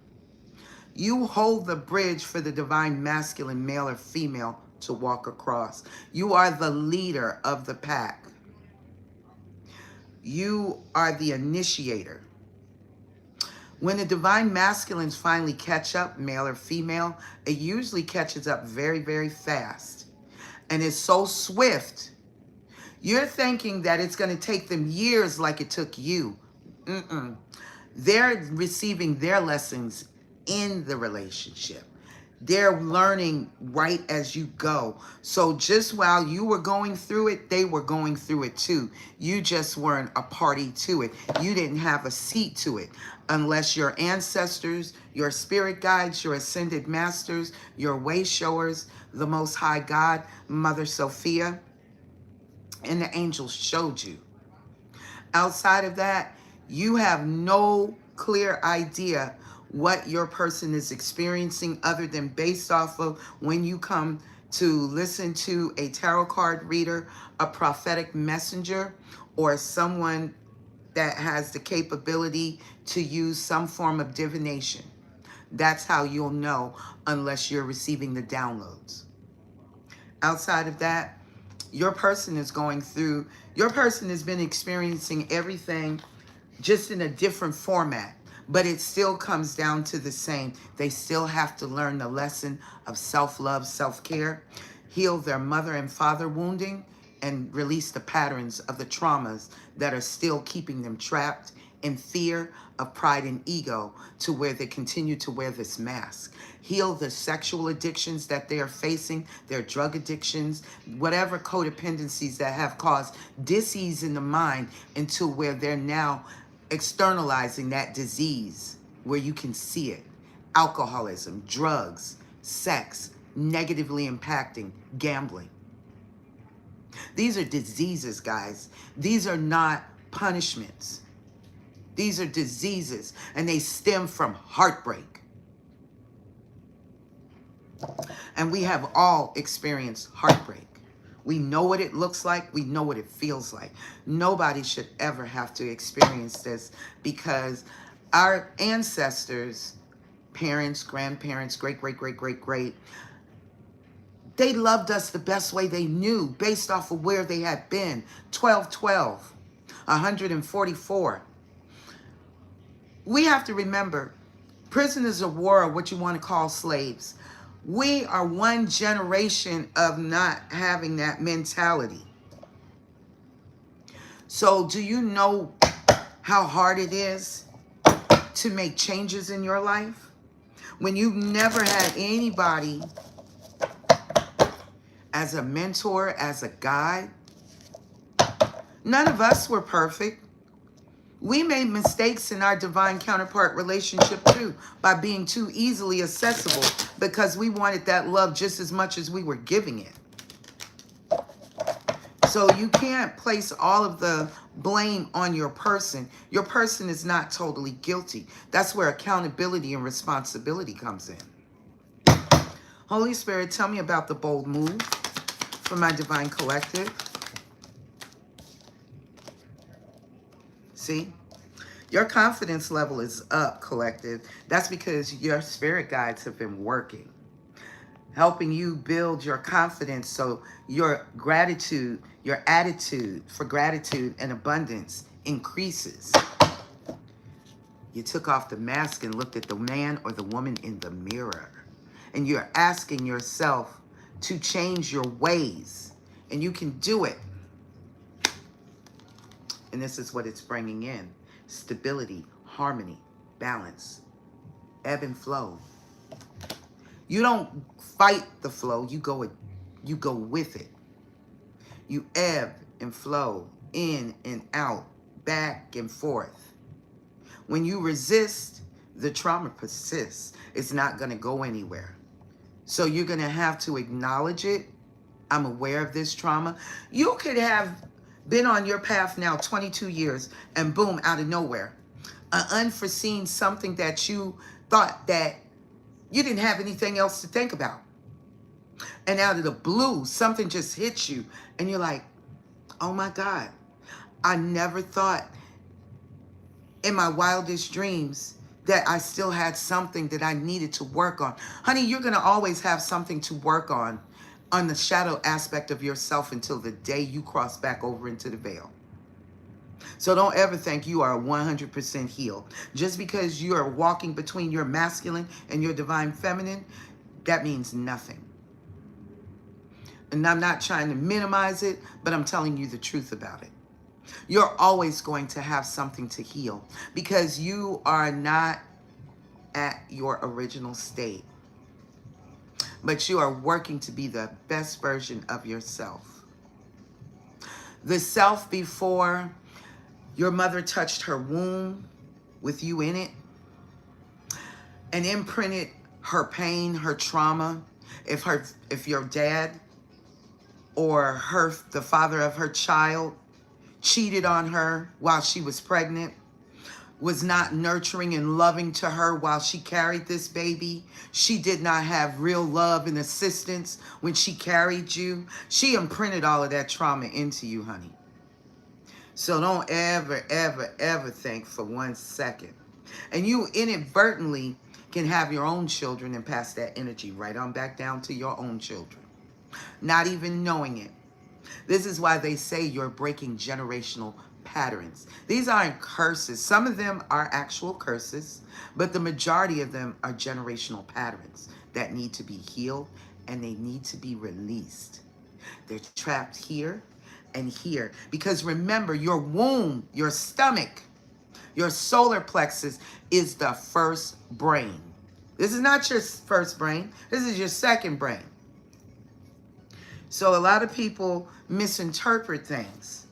You hold the bridge for the divine masculine, male or female, to walk across. You are the leader of the pack. You are the initiator. When the divine masculines finally catch up, male or female, it usually catches up very, very fast. And it's so swift. You're thinking that it's going to take them years like it took you. They're receiving their lessons in the relationship. They're learning right as you go. So just while you were going through it, they were going through it too. You just weren't a party to it. You didn't have a seat to it. Unless your ancestors, your spirit guides, your ascended masters, your way showers, the Most High God, Mother Sophia, and the angels showed you. Outside of that, you have no clear idea what your person is experiencing other than based off of when you come to listen to a tarot card reader, a prophetic messenger, or someone that has the capability to use some form of divination. That's how you'll know unless you're receiving the downloads. Outside of that, your person is going through, your person has been experiencing everything just in a different format, but it still comes down to the same. They still have to learn the lesson of self-love, self-care, heal their mother and father wounding, and release the patterns of the traumas that are still keeping them trapped in fear of pride and ego to where they continue to wear this mask. Heal the sexual addictions that they are facing, their drug addictions, whatever codependencies that have caused dis-ease in the mind into where they're now externalizing that disease where you can see it. Alcoholism, drugs, sex, negatively impacting, gambling. These are diseases, guys. These are not punishments. These are diseases, and they stem from heartbreak. And we have all experienced heartbreak. We know what it looks like. We know what it feels like. Nobody should ever have to experience this because our ancestors, parents, grandparents, great, they loved us the best way they knew based off of where they had been. 1212, 144. We have to remember, prisoners of war are what you want to call slaves. We are one generation of not having that mentality. So do you know how hard it is to make changes in your life? When you've never had anybody as a mentor, as a guide. None of us were perfect. We made mistakes in our divine counterpart relationship too by being too easily accessible because we wanted that love just as much as we were giving it. So you can't place all of the blame on your person. Your person is not totally guilty. That's where accountability and responsibility comes in. Holy Spirit, tell me about the bold move for my divine collective. See? Your confidence level is up, collective. That's because your spirit guides have been working, helping you build your confidence so your gratitude, your attitude for gratitude and abundance increases. You took off the mask and looked at the man or the woman in the mirror. And you're asking yourself to change your ways. And you can do it. And this is what it's bringing in. Stability, harmony, balance, ebb and flow. You don't fight the flow, you go with it. You ebb and flow, in and out, back and forth. When you resist, the trauma persists. It's not going to go anywhere. So you're going to have to acknowledge it. I'm aware of this trauma. You could have been on your path now 22 years and boom, out of nowhere, an unforeseen something that you thought that you didn't have anything else to think about. And out of the blue, something just hits you and you're like, oh my God, I never thought in my wildest dreams that I still had something that I needed to work on. Honey, you're going to always have something to work on the shadow aspect of yourself until the day you cross back over into the veil. So don't ever think you are 100% healed. Just because you are walking between your masculine and your divine feminine, that means nothing. And I'm not trying to minimize it, but I'm telling you the truth about it. You're always going to have something to heal because you are not at your original state, but you are working to be the best version of yourself. The self before your mother touched her womb with you in it and imprinted her pain, her trauma. If your dad or the father of her child cheated on her while she was pregnant, was not nurturing and loving to her while she carried this baby. She did not have real love and assistance when she carried you. She imprinted all of that trauma into you, honey. So don't ever, ever, ever think for 1 second. And you inadvertently can have your own children and pass that energy right on back down to your own children, not even knowing it. This is why they say you're breaking generational patterns. These aren't curses. Some of them are actual curses, but the majority of them are generational patterns that need to be healed and they need to be released. They're trapped here and here. Because remember, your womb, your stomach, your solar plexus is the first brain. This is not your first brain. This is your second brain. So a lot of people misinterpret things.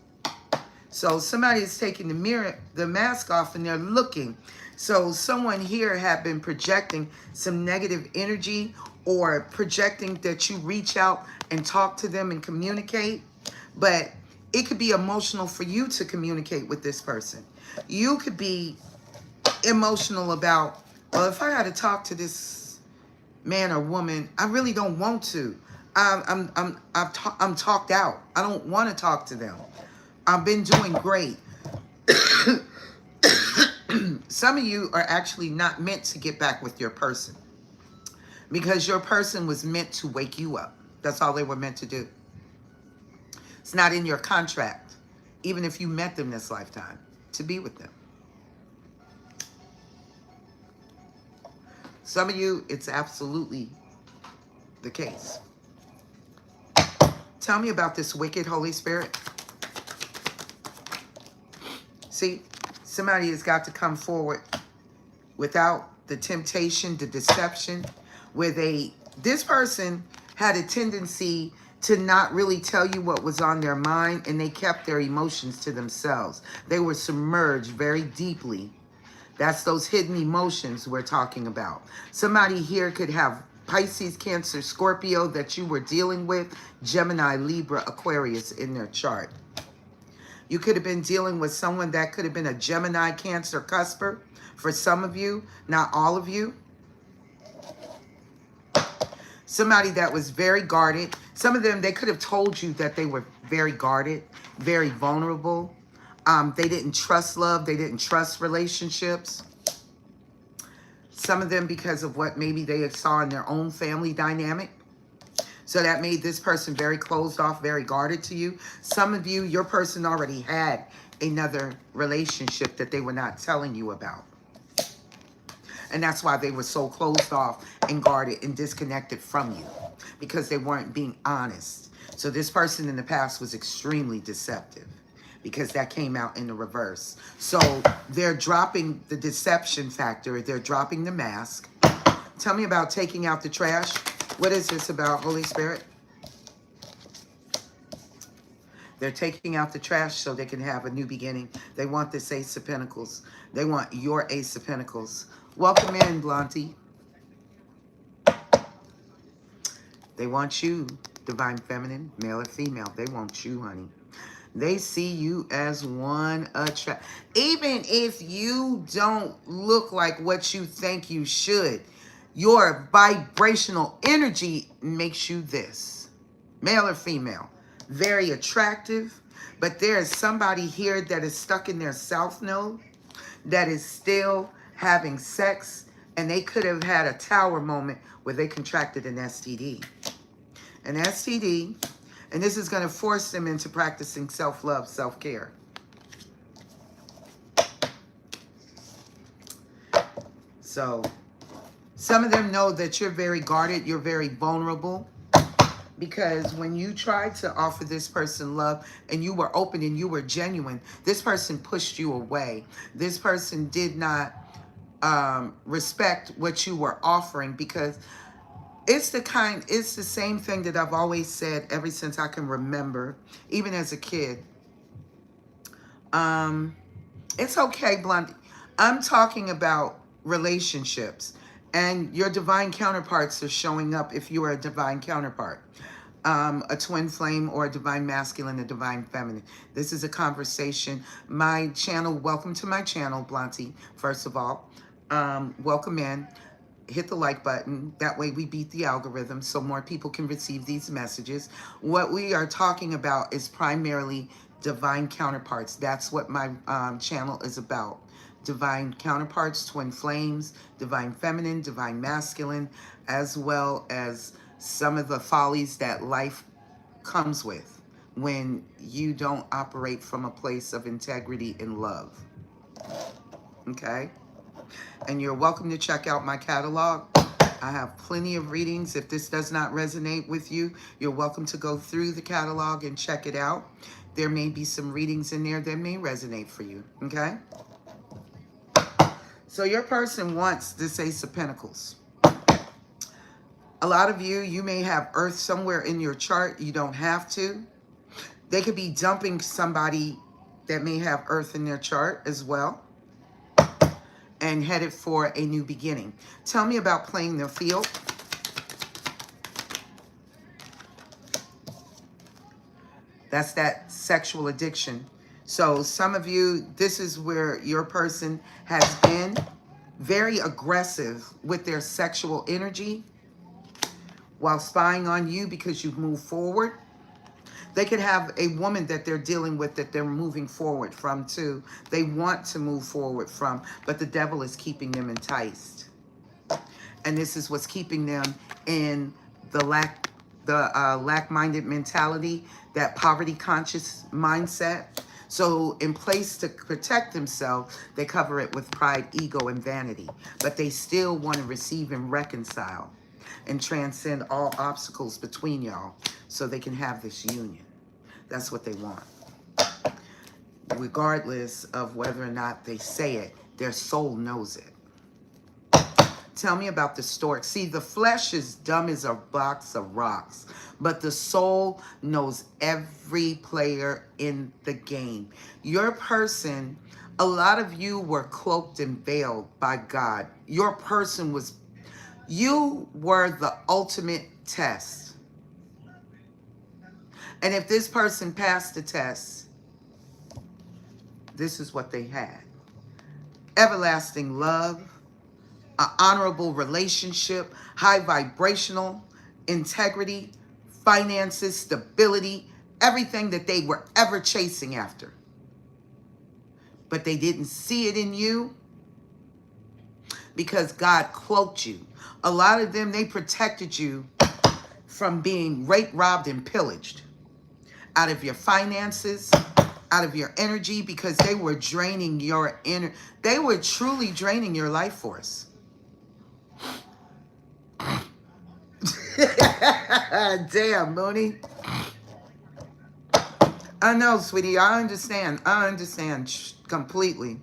So somebody is taking the mask off and they're looking. So someone here had been projecting some negative energy or projecting that you reach out and talk to them and communicate. But it could be emotional for you to communicate with this person. You could be emotional about, well, if I had to talk to this man or woman, I really don't want to. I'm talked out. I don't want to talk to them. I've been doing great. Some of you are actually not meant to get back with your person because your person was meant to wake you up. That's all they were meant to do. It's not in your contract, even if you met them this lifetime, to be with them. Some of you, it's absolutely the case. Tell me about this wicked Holy Spirit. See, somebody has got to come forward without the temptation, the deception, where this person had a tendency to not really tell you what was on their mind, and they kept their emotions to themselves. They were submerged very deeply. That's those hidden emotions we're talking about. Somebody here could have Pisces, Cancer, Scorpio that you were dealing with, Gemini, Libra, Aquarius in their chart. You could have been dealing with someone that could have been a Gemini, Cancer, Cusper for some of you, not all of you. Somebody that was very guarded. Some of them, they could have told you that they were very guarded, very vulnerable. They didn't trust love. They didn't trust relationships. Some of them because of what maybe they saw in their own family dynamic. So that made this person very closed off, very guarded to you. Some of you, your person already had another relationship that they were not telling you about. And that's why they were so closed off and guarded and disconnected from you, because they weren't being honest. So this person in the past was extremely deceptive, because that came out in the reverse. So they're dropping the deception factor. They're dropping the mask. Tell me about taking out the trash. What is this about, Holy Spirit? They're taking out the trash so they can have a new beginning. They want this Ace of Pentacles. They want your Ace of Pentacles. Welcome in, Blondie. They want you, Divine Feminine, male or female. They want you, honey. They see you as one attract. Even if you don't look like what you think you should, your vibrational energy makes you this. Male or female. Very attractive. But there is somebody here that is stuck in their south node that is still having sex, and they could have had a tower moment where they contracted an STD. An STD, and this is going to force them into practicing self-love, self-care. So some of them know that you're very guarded, you're very vulnerable, because when you tried to offer this person love and you were open and you were genuine, this person pushed you away. This person did not respect what you were offering, because it's the same thing that I've always said ever since I can remember, even as a kid. It's okay, Blondie. I'm talking about relationships, and your divine counterparts are showing up if you are a divine counterpart. A twin flame or a divine masculine, a divine feminine. This is a conversation. My channel, welcome to my channel, Blondie, first of all. Welcome in. Hit the like button. That way we beat the algorithm so more people can receive these messages. What we are talking about is primarily divine counterparts. That's what my channel is about. Divine counterparts, twin flames, divine feminine, divine masculine, as well as some of the follies that life comes with when you don't operate from a place of integrity and love. Okay? And you're welcome to check out my catalog. I have plenty of readings. If this does not resonate with you, you're welcome to go through the catalog and check it out. There may be some readings in there that may resonate for you, okay? So your person wants this Ace of Pentacles. A lot of you may have Earth somewhere in your chart. You don't have to. They could be dumping somebody that may have Earth in their chart as well, and headed for a new beginning. Tell me about playing the field. That's that sexual addiction. So some of you, this is where your person has been very aggressive with their sexual energy while spying on you because you've moved forward. They could have a woman that they're dealing with that they're moving forward from too. They want to move forward from, but the devil is keeping them enticed. And this is what's keeping them in the lack-minded mentality, that poverty-conscious mindset. So in place to protect themselves, they cover it with pride, ego, and vanity. But they still want to receive and reconcile and transcend all obstacles between y'all so they can have this union. That's what they want. Regardless of whether or not they say it, their soul knows it. Tell me about the stork. See, the flesh is dumb as a box of rocks, but the soul knows every player in the game. Your person, a lot of you were cloaked and veiled by God. Your person was, you were the ultimate test. And if this person passed the test, this is what they had. Everlasting love, an honorable relationship, high vibrational integrity, finances, stability, everything that they were ever chasing after. But they didn't see it in you because God cloaked you. A lot of them, they protected you from being raped, robbed, and pillaged out of your finances, out of your energy, because they were draining your inner, they were truly draining your life force. Damn, Mooney. I know, sweetie. I understand. I understand completely.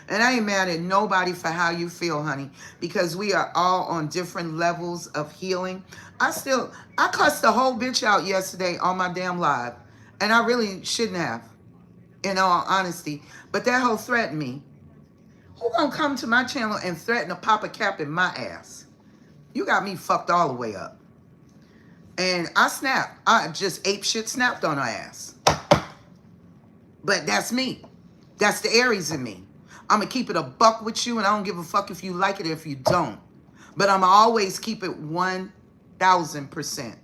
And I ain't mad at nobody for how you feel, honey, because we are all on different levels of healing. I cussed the whole bitch out yesterday on my damn live. And I really shouldn't have, in all honesty. But that hoe threatened me. Who gonna come to my channel and threaten to pop a cap in my ass? You got me fucked all the way up. And I snapped. I just ape shit snapped on her ass. But that's me. That's the Aries in me. I'm going to keep it a buck with you, and I don't give a fuck if you like it or if you don't. But I'm going to always keep it 1,000%.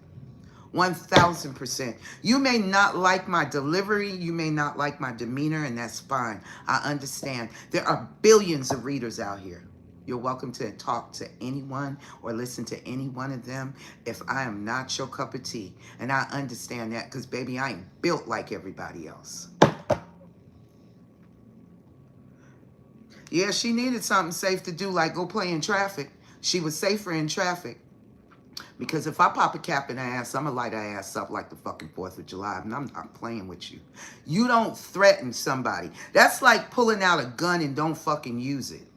1,000%. You may not like my delivery. You may not like my demeanor, and that's fine. I understand. There are billions of readers out here. You're welcome to talk to anyone or listen to any one of them if I am not your cup of tea. And I understand that because, baby, I ain't built like everybody else. Yeah, she needed something safe to do, like go play in traffic. She was safer in traffic. Because if I pop a cap in her ass, I'm going to light her ass up like the fucking 4th of July. And I'm not playing with you. You don't threaten somebody. That's like pulling out a gun and don't fucking use it.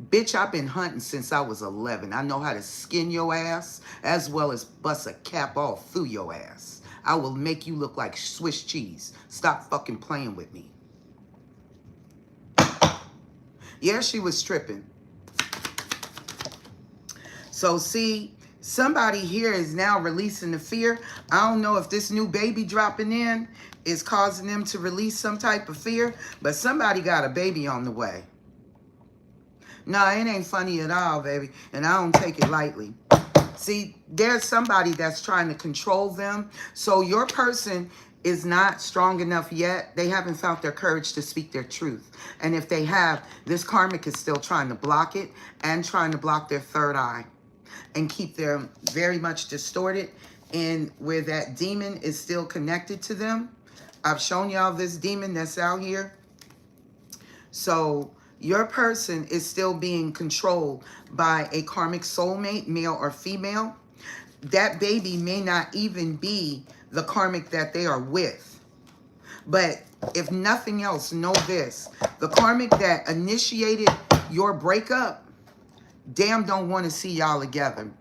Bitch, I've been hunting since I was 11. I know how to skin your ass as well as bust a cap all through your ass. I will make you look like Swiss cheese. Stop fucking playing with me. Yeah, she was tripping. So see, somebody here is now releasing the fear. I don't know if this new baby dropping in is causing them to release some type of fear, but somebody got a baby on the way. Nah, it ain't funny at all, baby, and I don't take it lightly. See, there's somebody that's trying to control them. So your person is not strong enough yet. They haven't found their courage to speak their truth. And if they have, this karmic is still trying to block it and trying to block their third eye and keep them very much distorted, and where that demon is still connected to them. I've shown y'all this demon that's out here. So your person is still being controlled by a karmic soulmate, male or female. That baby may not even be the karmic that they are with. But if nothing else, know this. The karmic that initiated your breakup, damn don't want to see y'all together.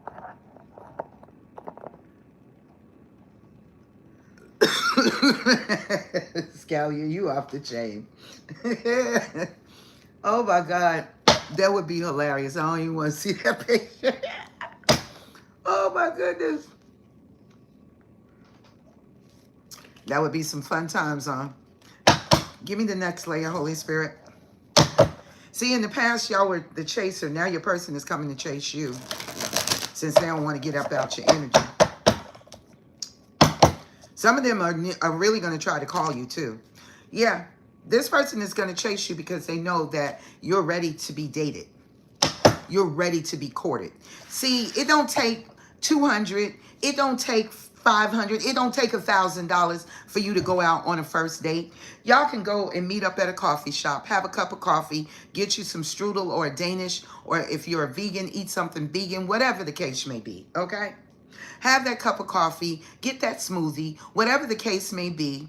Scallion, you off the chain. Oh my God. That would be hilarious. I don't even want to see that picture. Oh my goodness. That would be some fun times, huh? Give me the next layer, Holy Spirit. See, in the past, y'all were the chaser. Now your person is coming to chase you, since they don't want to get up out your energy. Some of them are really going to try to call you too. Yeah, this person is going to chase you because they know that you're ready to be dated. You're ready to be courted. See, it don't take $200. It don't take $500. It don't take $1,000 for you to go out on a first date. Y'all can go and meet up at a coffee shop, have a cup of coffee, get you some strudel or a Danish, or if you're a vegan, eat something vegan, whatever the case may be, okay? Have that cup of coffee, get that smoothie, whatever the case may be.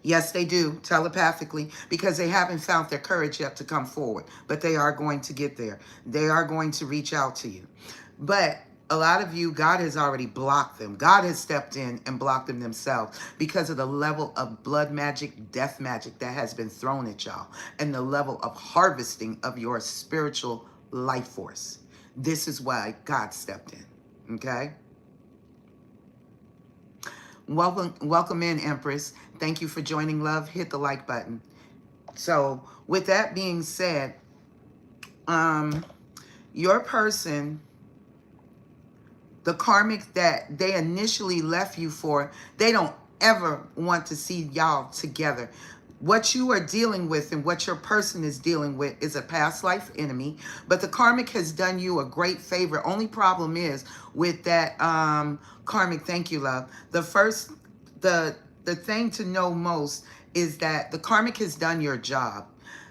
Yes, they do, telepathically, because they haven't found their courage yet to come forward. But they are going to get there. They are going to reach out to you. But a lot of you, God has already blocked them. God has stepped in and blocked them themselves because of the level of blood magic, death magic that has been thrown at y'all, and the level of harvesting of your spiritual life force. This is why God stepped in. Okay? Welcome in, Empress. Thank you for joining, love. Hit the like button. So with that being said, your person, the karmic that they initially left you for, they don't ever want to see y'all together. What you are dealing with and what your person is dealing with is a past life enemy. But the karmic has done you a great favor. Only problem is with that karmic, thank you, love. The thing to know most is that the karmic has done your job.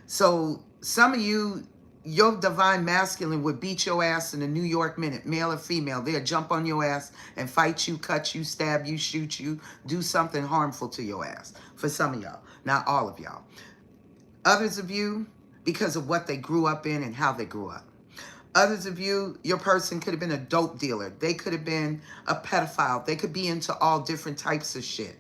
So some of you, your divine masculine would beat your ass in a New York minute, male or female. They'll jump on your ass and fight you, cut you, stab you, shoot you, do something harmful to your ass. For some of y'all, not all of y'all. Others of you, because of what they grew up in and how they grew up. Others of you, your person could have been a dope dealer. They could have been a pedophile. They could be into all different types of shit.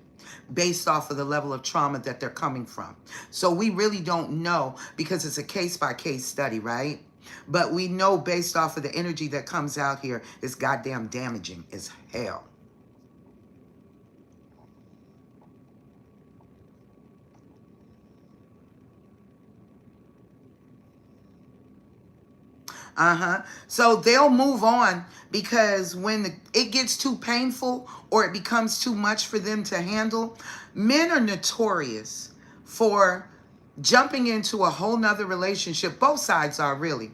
based off of the level of trauma that they're coming from. So we really don't know because it's a case-by-case study, right? But we know based off of the energy that comes out here, it's goddamn damaging as hell. So they'll move on because when it gets too painful or it becomes too much for them to handle, men are notorious for jumping into a whole nother relationship. Both sides are really.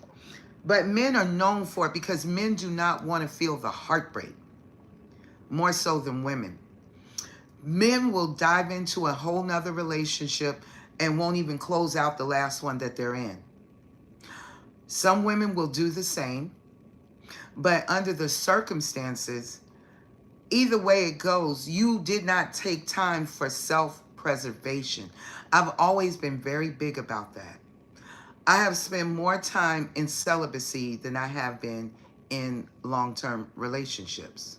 But men are known for it because men do not want to feel the heartbreak more so than women. Men will dive into a whole nother relationship and won't even close out the last one that they're in. Some women will do the same, but under the circumstances, either way it goes, you did not take time for self-preservation. I've always been very big about that. I have spent more time in celibacy than I have been in long-term relationships.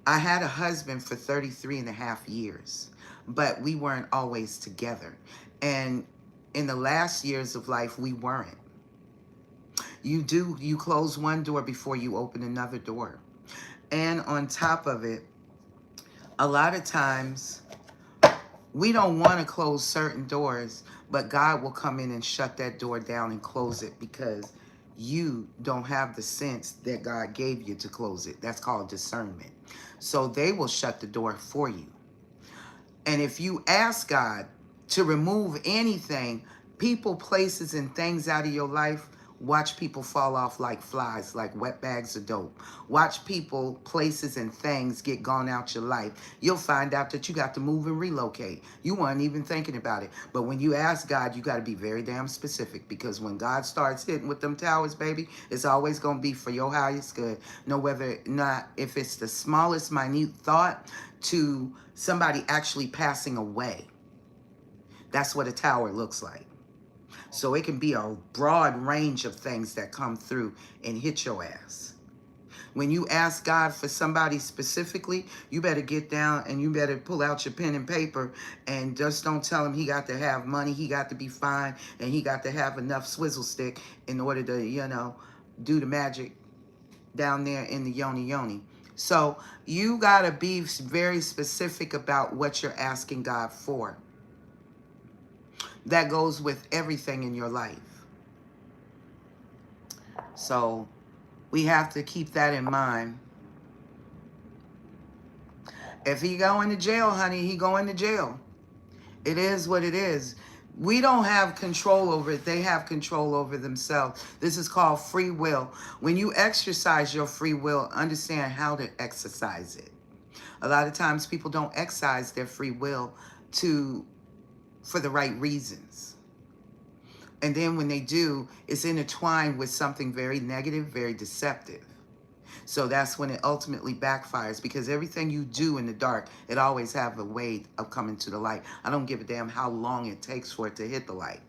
I had a husband for 33 and a half years, but we weren't always together. And in the last years of life, we weren't. You close one door before you open another door. And on top of it, a lot of times we don't want to close certain doors, but God will come in and shut that door down and close it because you don't have the sense that God gave you to close it. That's called discernment. So they will shut the door for you. And if you ask God to remove anything, people, places, and things out of your life, watch people fall off like flies, like wet bags of dope. Watch people, places, and things get gone out your life. You'll find out that you got to move and relocate. You weren't even thinking about it. But when you ask God, you got to be very damn specific because when God starts hitting with them towers, baby, it's always going to be for your highest good. No whether not if it's the smallest minute thought to somebody actually passing away. That's what a tower looks like. So it can be a broad range of things that come through and hit your ass. When you ask God for somebody specifically, you better get down and you better pull out your pen and paper and just don't tell him he got to have money, he got to be fine, and he got to have enough swizzle stick in order to, do the magic down there in the yoni. So you got to be very specific about what you're asking God for. That goes with everything in your life. So we have to keep that in mind. If he going to jail, honey, he going to jail. It is what it is. We don't have control over it. They have control over themselves. This is called free will. When you exercise your free will, understand how to exercise it. A lot of times people don't exercise their free will for the right reasons. And then when they do, it's intertwined with something very negative, very deceptive. So that's when it ultimately backfires because everything you do in the dark, it always have a way of coming to the light. I don't give a damn how long it takes for it to hit the light.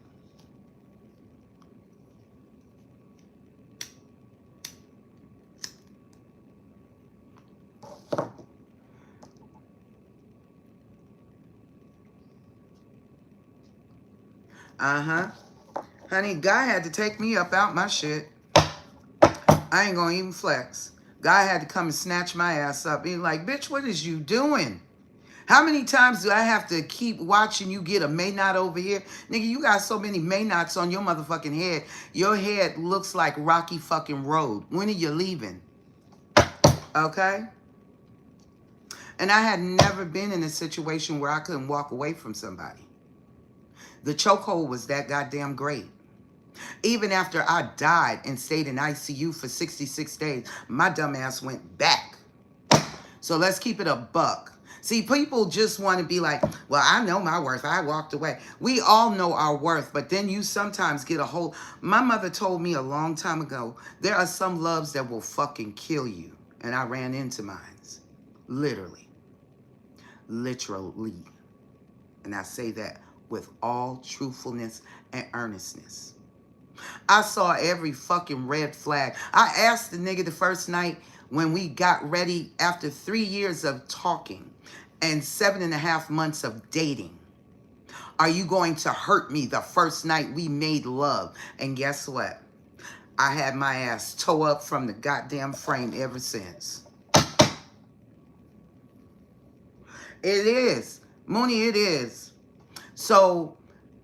Honey, guy had to take me up out my shit. I ain't gonna even flex. Guy had to come and snatch my ass up. He's like, bitch, what is you doing? How many times do I have to keep watching you get a Maynot over here? Nigga, you got so many Maynots on your motherfucking head. Your head looks like Rocky fucking Road. When are you leaving? Okay? And I had never been in a situation where I couldn't walk away from somebody. The chokehold was that goddamn great. Even after I died and stayed in ICU for 66 days, my dumb ass went back. So let's keep it a buck. See, people just want to be like, well, I know my worth. I walked away. We all know our worth, but then you sometimes get a hold. My mother told me a long time ago, there are some loves that will fucking kill you. And I ran into mine. Literally. Literally. And I say that with all truthfulness and earnestness. I saw every fucking red flag. I asked the nigga the first night when we got ready after 3 years of talking. and 7.5 months of dating? Are you going to hurt me the first night we made love? And guess what? I had my ass toe up from the goddamn frame ever since. It is. Mooney, it is. So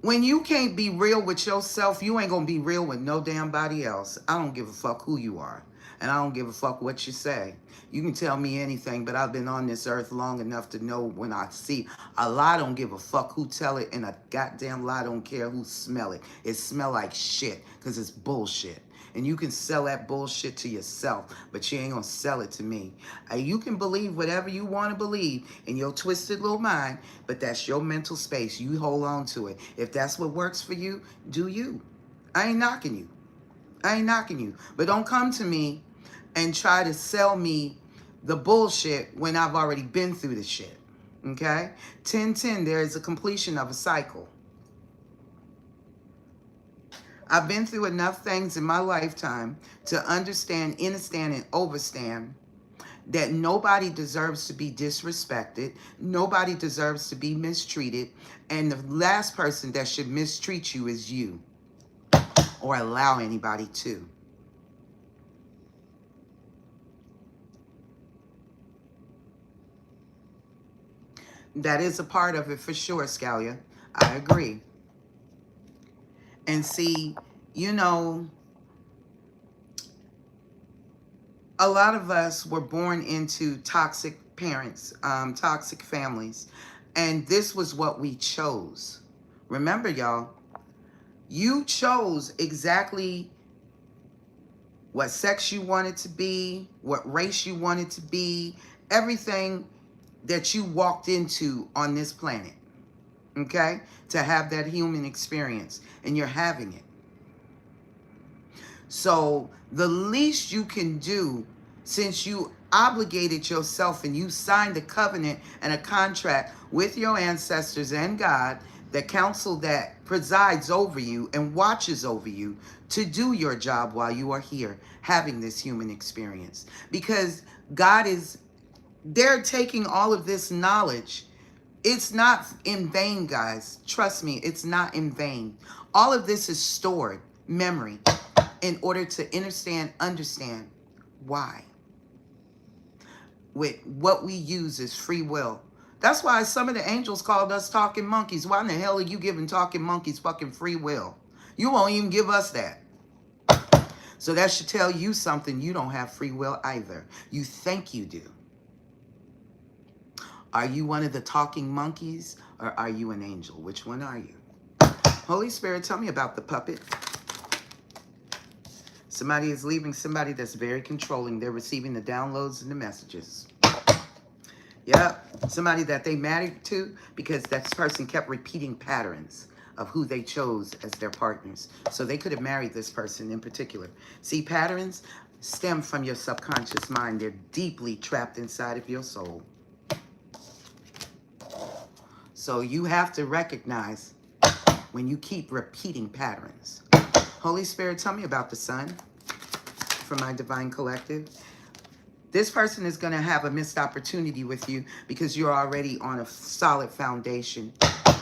when you can't be real with yourself, you ain't going to be real with no damn body else. I don't give a fuck who you are. And I don't give a fuck what you say. You can tell me anything, but I've been on this earth long enough to know when I see a lie, don't give a fuck who tell it, and a goddamn lie don't care who smell it. It smell like shit because it's bullshit. And you can sell that bullshit to yourself, but you ain't gonna sell it to me. You can believe whatever you want to believe in your twisted little mind, but that's your mental space. You hold on to it. If that's what works for you, do you. I ain't knocking you. I ain't knocking you. But don't come to me and try to sell me the bullshit when I've already been through the shit. Okay? 10-10, there is a completion of a cycle. I've been through enough things in my lifetime to understand, understand, and overstand that nobody deserves to be disrespected. Nobody deserves to be mistreated. And the last person that should mistreat you is you, or allow anybody to. That is a part of it for sure, Scalia. I agree. And see, you know, a lot of us were born into toxic parents, toxic families. And this was what we chose. Remember, y'all, you chose exactly what sex you wanted to be, what race you wanted to be, everything that you walked into on this planet, okay, to have that human experience, and you're having it. So the least you can do, since you obligated yourself and you signed a covenant and a contract with your ancestors and God, the council that presides over you and watches over you, to do your job while you are here having this human experience. Because God is, they're taking all of this knowledge. It's not in vain, guys. Trust me, it's not in vain. All of this is stored memory in order to understand why. With what we use is free will. That's why some of the angels called us talking monkeys. Why in the hell are you giving talking monkeys fucking free will? You won't even give us that. So that should tell you something. You don't have free will either. You think you do. Are you one of the talking monkeys, or are you an angel? Which one are you? Holy Spirit, tell me about the puppet. Somebody is leaving somebody that's very controlling. They're receiving the downloads and the messages. Yep. Somebody that they married to because that person kept repeating patterns of who they chose as their partners. So they could have married this person in particular. See, patterns stem from your subconscious mind. They're deeply trapped inside of your soul. So you have to recognize when you keep repeating patterns. Holy Spirit, tell me about the sun from my divine collective. This person is going to have a missed opportunity with you because you're already on a solid foundation.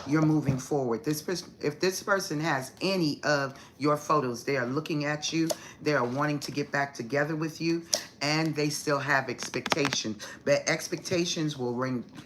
You're moving forward. If this person has any of your photos, they are looking at you. They are wanting to get back together with you, and they still have expectations. But expectations will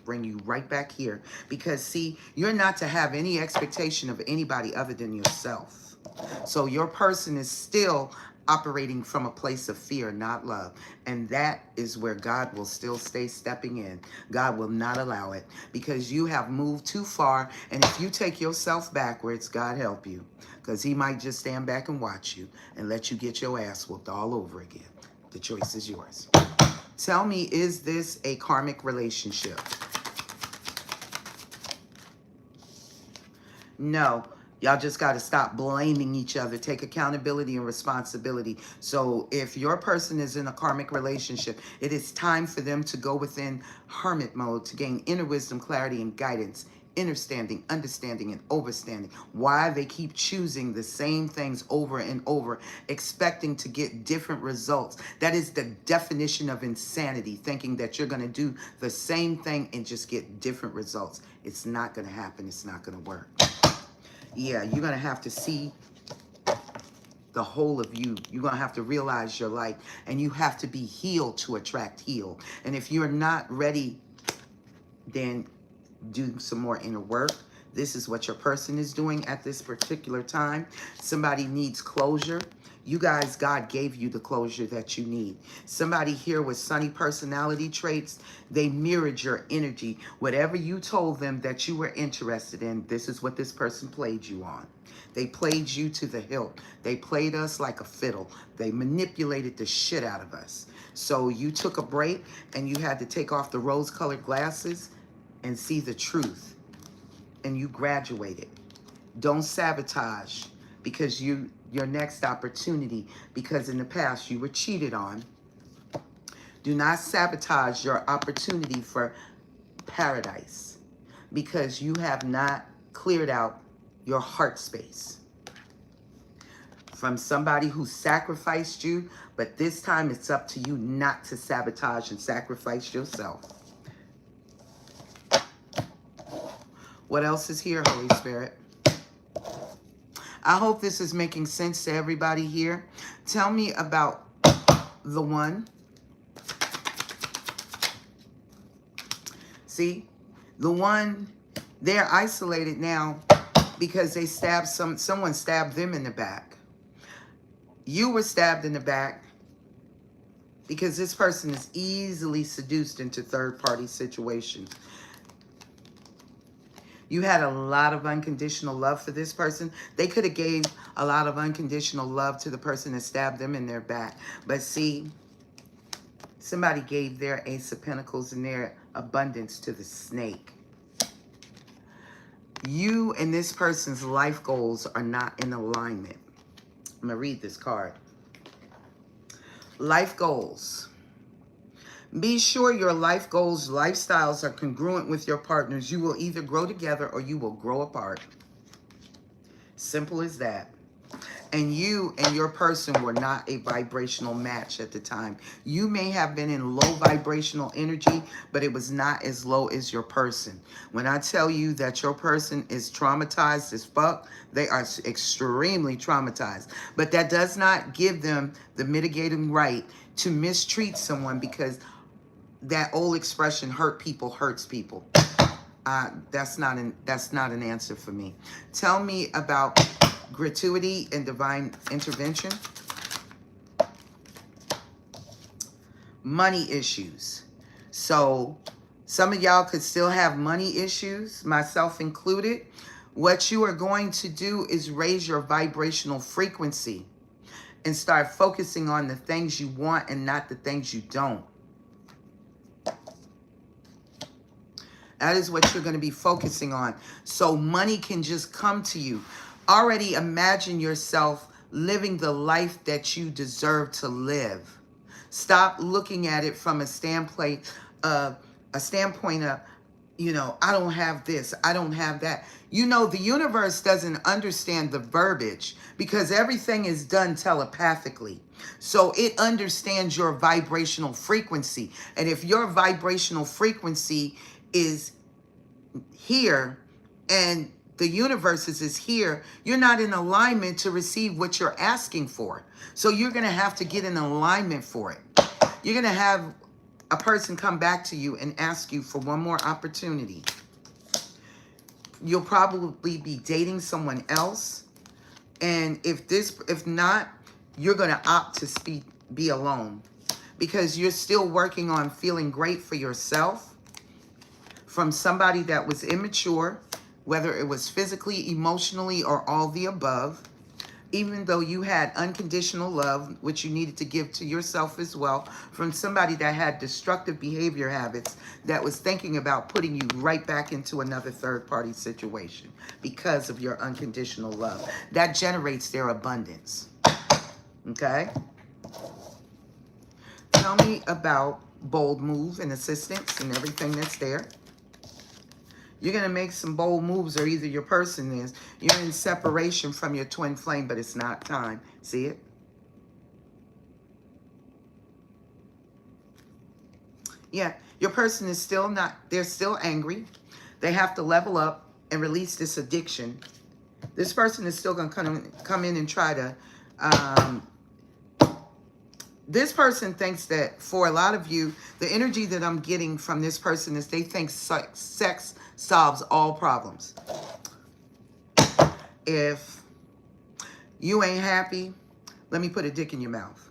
bring you right back here because, see, you're not to have any expectation of anybody other than yourself. So your person is still operating from a place of fear, not love. And that is where God will still stay stepping in. God will not allow it because you have moved too far. And if you take yourself backwards, God help you, because he might just stand back and watch you and let you get your ass whooped all over again. The choice is yours. Tell me, is this a karmic relationship? No. Y'all just got to stop blaming each other. Take accountability and responsibility. So if your person is in a karmic relationship, it is time for them to go within hermit mode to gain inner wisdom, clarity, and guidance understanding, and overstanding. Why they keep choosing the same things over and over, expecting to get different results. That is the definition of insanity, thinking that you're going to do the same thing and just get different results. It's not going to happen. It's not going to work. Yeah, you're going to have to see the whole of you. You're going to have to realize your life, and you have to be healed to attract heal. And if you're not ready, then do some more inner work. This is what your person is doing at this particular time. Somebody needs closure. You guys, God gave you the closure that you need. Somebody here with sunny personality traits, they mirrored your energy. Whatever you told them that you were interested in, this is what this person played you on. They played you to the hilt. They played us like a fiddle. They manipulated the shit out of us. So you took a break and you had to take off the rose-colored glasses and see the truth. And you graduated. Don't sabotage because your next opportunity, because in the past you were cheated on. Do not sabotage your opportunity for paradise because you have not cleared out your heart space from somebody who sacrificed you, but this time it's up to you not to sabotage and sacrifice yourself. What else is here, Holy Spirit? I hope this is making sense to everybody here. Tell me about the one. See, the one, they're isolated now because they stabbed someone stabbed them in the back. You were stabbed in the back because this person is easily seduced into third-party situations. You had a lot of unconditional love for this person. They could have gave a lot of unconditional love to the person that stabbed them in their back. But see, somebody gave their Ace of Pentacles and their abundance to the snake. You and this person's life goals are not in alignment. I'm going to read this card. Life goals. Be sure your life goals, lifestyles are congruent with your partners. You will either grow together or you will grow apart. Simple as that. And you and your person were not a vibrational match at the time. You may have been in low vibrational energy, but it was not as low as your person. When I tell you that your person is traumatized as fuck, they are extremely traumatized. But that does not give them the mitigating right to mistreat someone, because that old expression, hurt people hurts people. That's not an answer for me. Tell me about gratuity and divine intervention. Money issues. So some of y'all could still have money issues, myself included. What you are going to do is raise your vibrational frequency and start focusing on the things you want and not the things you don't. That is what you're going to be focusing on. So money can just come to you. Already imagine yourself living the life that you deserve to live. Stop looking at it from a standpoint of, you know, I don't have this, I don't have that. You know, the universe doesn't understand the verbiage because everything is done telepathically. So it understands your vibrational frequency. And if your vibrational frequency is here and the universe is here, you're not in alignment to receive what you're asking for. So you're going to have to get in alignment for it. You're going to have a person come back to you and ask you for one more opportunity. You'll probably be dating someone else. And if not, you're going to opt to be alone because you're still working on feeling great for yourself from somebody that was immature, whether it was physically, emotionally, or all the above. Even though you had unconditional love, which you needed to give to yourself as well, from somebody that had destructive behavior habits, that was thinking about putting you right back into another third-party situation because of your unconditional love. That generates their abundance. Okay? Tell me about bold move and assistance and everything that's there. You're going to make some bold moves, or either your person is. You're in separation from your twin flame, but it's not time. See it? Yeah, your person is still not, they're still angry. They have to level up and release this addiction. This person is still going to come in and try to, this person thinks that for a lot of you, the energy that I'm getting from this person is they think sex solves all problems. If you ain't happy, let me put a dick in your mouth.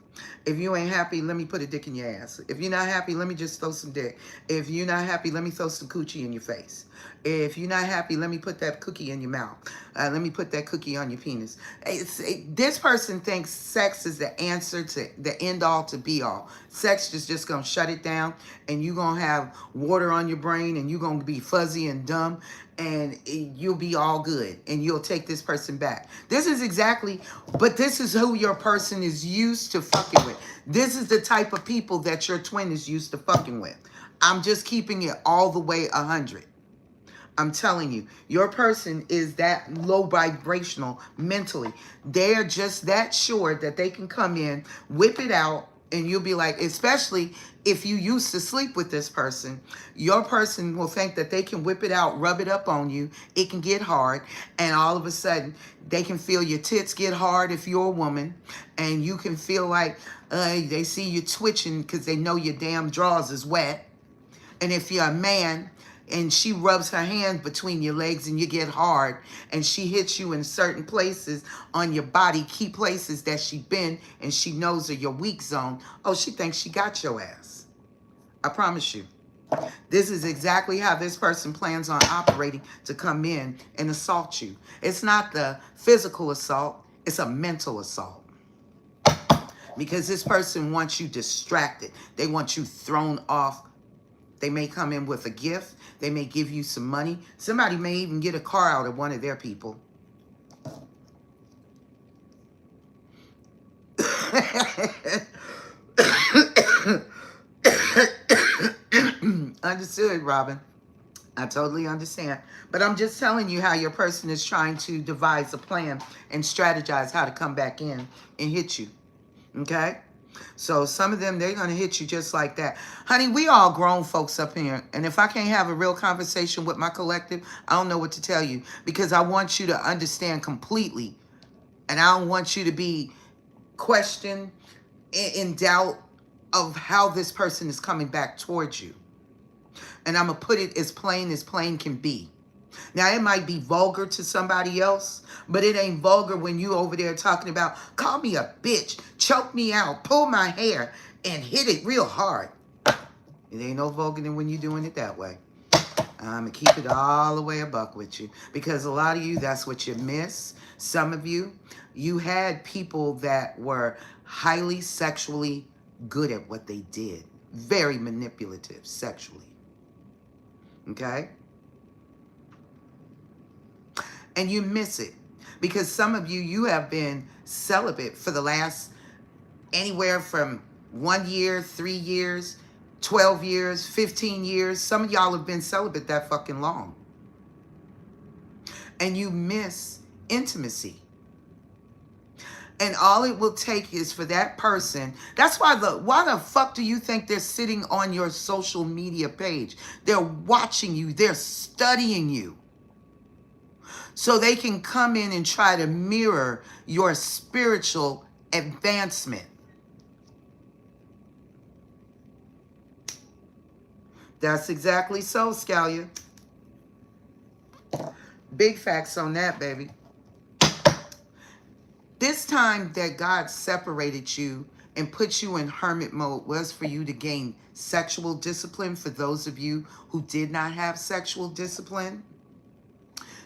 If you ain't happy, let me put a dick in your ass. If you're not happy, let me just throw some dick. If you're not happy, let me throw some coochie in your face. If you're not happy, let me put that cookie in your mouth. Let me put that cookie on your penis. This person thinks sex is the answer to the end all to be all. Sex is just going to shut it down, and you're going to have water on your brain, and you're going to be fuzzy and dumb, and you'll be all good, and you'll take this person back. This is exactly, but this is who your person is used to fucking with. This is the type of people that your twin is used to fucking with. I'm just keeping it all the way 100. I'm telling you, your person is that low vibrational mentally. They're just that sure that they can come in, whip it out, and you'll be like, especially if you used to sleep with this person, your person will think that they can whip it out, rub it up on you. It can get hard, and all of a sudden, they can feel your tits get hard if you're a woman, and you can feel like they see you twitching because they know your damn drawers is wet. And if you're a man, and she rubs her hand between your legs and you get hard, and she hits you in certain places on your body, key places that she been and she knows are your weak zone, oh, she thinks she got your ass. I promise you. This is exactly how this person plans on operating to come in and assault you. It's not the physical assault, it's a mental assault. Because this person wants you distracted. They want you thrown off. They may come in with a gift. They may give you some money. Somebody may even get a car out of one of their people. Understood, Robin. I totally understand. But I'm just telling you how your person is trying to devise a plan and strategize how to come back in and hit you. Okay? So some of them, they're going to hit you just like that. Honey, we all grown folks up here. And if I can't have a real conversation with my collective, I don't know what to tell you. Because I want you to understand completely. And I don't want you to be questioned, in doubt of how this person is coming back towards you. And I'm going to put it as plain can be. Now, it might be vulgar to somebody else, but it ain't vulgar when you over there talking about, call me a bitch, choke me out, pull my hair, and hit it real hard. It ain't no vulgar than when you're doing it that way. I'm going to keep it all the way a buck with you. Because a lot of you, that's what you miss. Some of you, you had people that were highly sexually good at what they did. Very manipulative sexually. Okay? And you miss it because some of you, you have been celibate for the last anywhere from 1 year, 3 years, 12 years, 15 years. Some of y'all have been celibate that fucking long. And you miss intimacy. And all it will take is for that person. That's why why the fuck do you think they're sitting on your social media page? They're watching you. They're studying you. So they can come in and try to mirror your spiritual advancement. That's exactly so, Scalia. Big facts on that, baby. This time that God separated you and put you in hermit mode was for you to gain sexual discipline for those of you who did not have sexual discipline.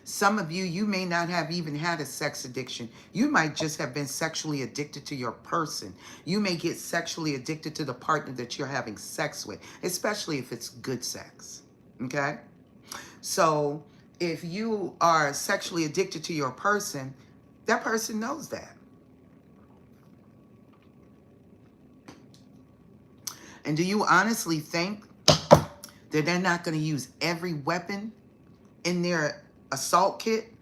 Some of you, you may not have even had a sex addiction. You might just have been sexually addicted to your person. You may get sexually addicted to the partner that you're having sex with, especially if it's good sex, okay? So if you are sexually addicted to your person, that person knows that. And do you honestly think that they're not going to use every weapon in their assault kit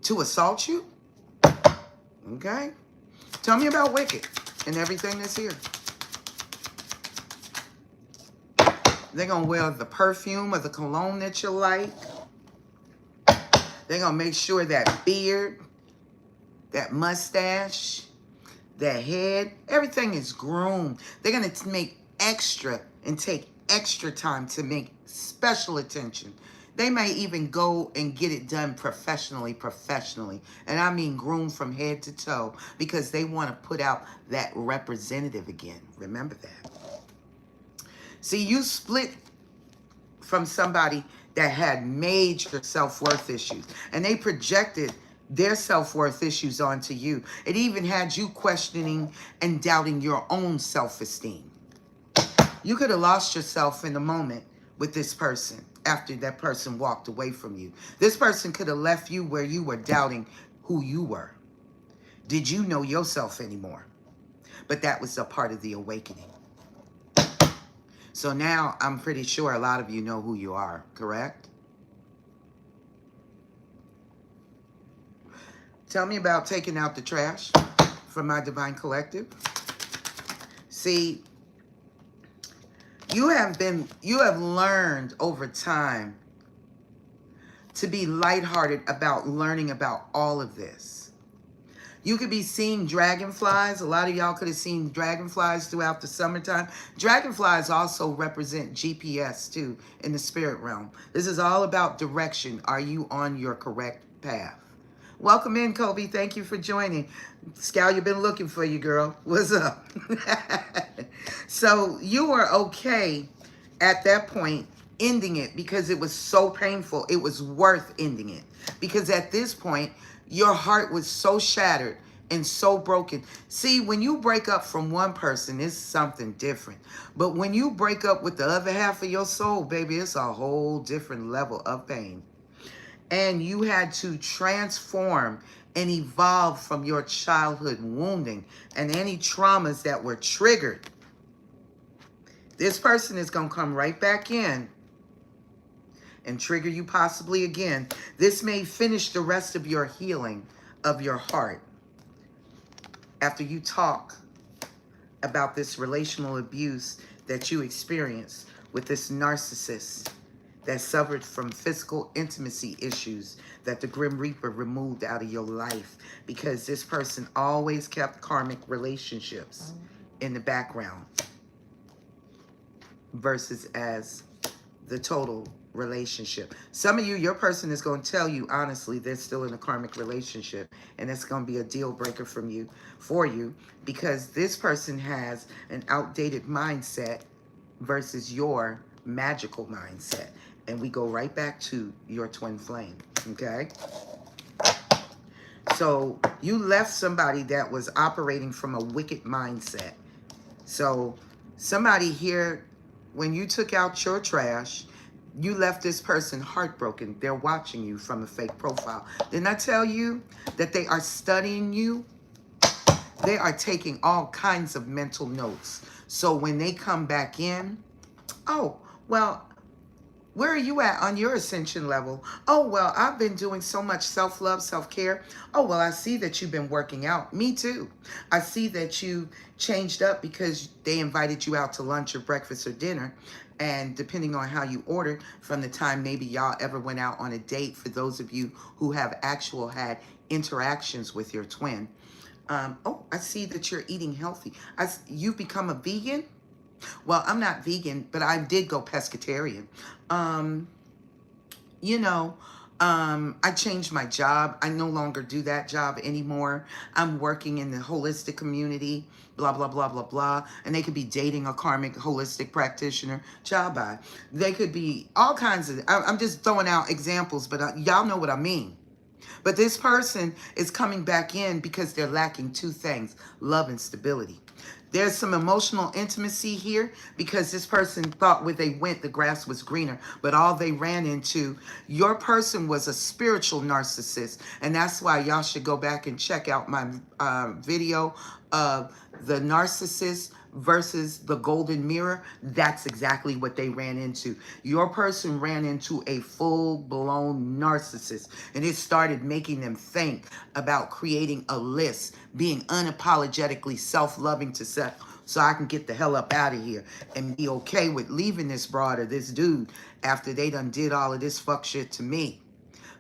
to assault you? Okay. Tell me about Wicked and everything that's here. They're going to wear the perfume or the cologne that you like. They're going to make sure that beard, that mustache, that head, everything is groomed. They're going to make extra and take extra time to make special attention. They may even go and get it done professionally. And I mean groomed from head to toe, because they want to put out that representative again. Remember that. See, you split from somebody that had major self-worth issues, and they projected their self-worth issues onto you. It even had you questioning and doubting your own self-esteem. You could have lost yourself in the moment with this person after that person walked away from you. This person could have left you where you were doubting who you were. Did you know yourself anymore? But that was a part of the awakening. So now I'm pretty sure a lot of you know who you are, correct? Tell me about taking out the trash from my Divine Collective. See, you have learned over time to be lighthearted about learning about all of this. You could be seeing dragonflies. A lot of y'all could have seen dragonflies throughout the summertime. Dragonflies also represent GPS too in the spirit realm. This is all about direction. Are you on your correct path? Welcome in, Kobe. Thank you for joining. Scal, you've been looking for you, girl. What's up? So you were okay at that point ending it because it was so painful. It was worth ending it. Because at this point, your heart was so shattered and so broken. See, when you break up from one person, it's something different. But when you break up with the other half of your soul, baby, it's a whole different level of pain. And you had to transform and evolve from your childhood wounding and any traumas that were triggered. This person is going to come right back in and trigger you possibly again. This may finish the rest of your healing of your heart after you talk about this relational abuse that you experienced with this narcissist that suffered from physical intimacy issues that the Grim Reaper removed out of your life, because this person always kept karmic relationships in the background versus as the total relationship. Some of you, your person is going to tell you honestly they're still in a karmic relationship, and it's going to be a deal breaker for you because this person has an outdated mindset versus your magical mindset. And we go right back to your twin flame, okay? So you left somebody that was operating from a wicked mindset. So somebody here, when you took out your trash, you left this person heartbroken. They're watching you from a fake profile. Didn't I tell you that they are studying you? They are taking all kinds of mental notes. So when they come back in, oh, well, where are you at on your ascension level? Oh, well, I've been doing so much self-love, self-care. Oh, well, I see that you've been working out. Me too. I see that you changed up because they invited you out to lunch or breakfast or dinner. And depending on how you ordered, from the time maybe y'all ever went out on a date, for those of you who have had interactions with your twin. Oh, I see that you're eating healthy. You've become a vegan? Well, I'm not vegan, but I did go pescatarian. I changed my job. I no longer do that job anymore. I'm working in the holistic community, blah, blah, blah, blah, blah. And they could be dating a karmic holistic practitioner. Job by. They could be all kinds of, I'm just throwing out examples, but y'all know what I mean. But this person is coming back in because they're lacking two things: love and stability. There's some emotional intimacy here because this person thought where they went, the grass was greener, but all they ran into, your person was a spiritual narcissist. And that's why y'all should go back and check out my video of the narcissist versus the golden mirror, that's exactly what they ran into. Your person ran into a full-blown narcissist, and it started making them think about creating a list, being unapologetically self-loving to self, so I can get the hell up out of here and be okay with leaving this broad or this dude after they done did all of this fuck shit to me.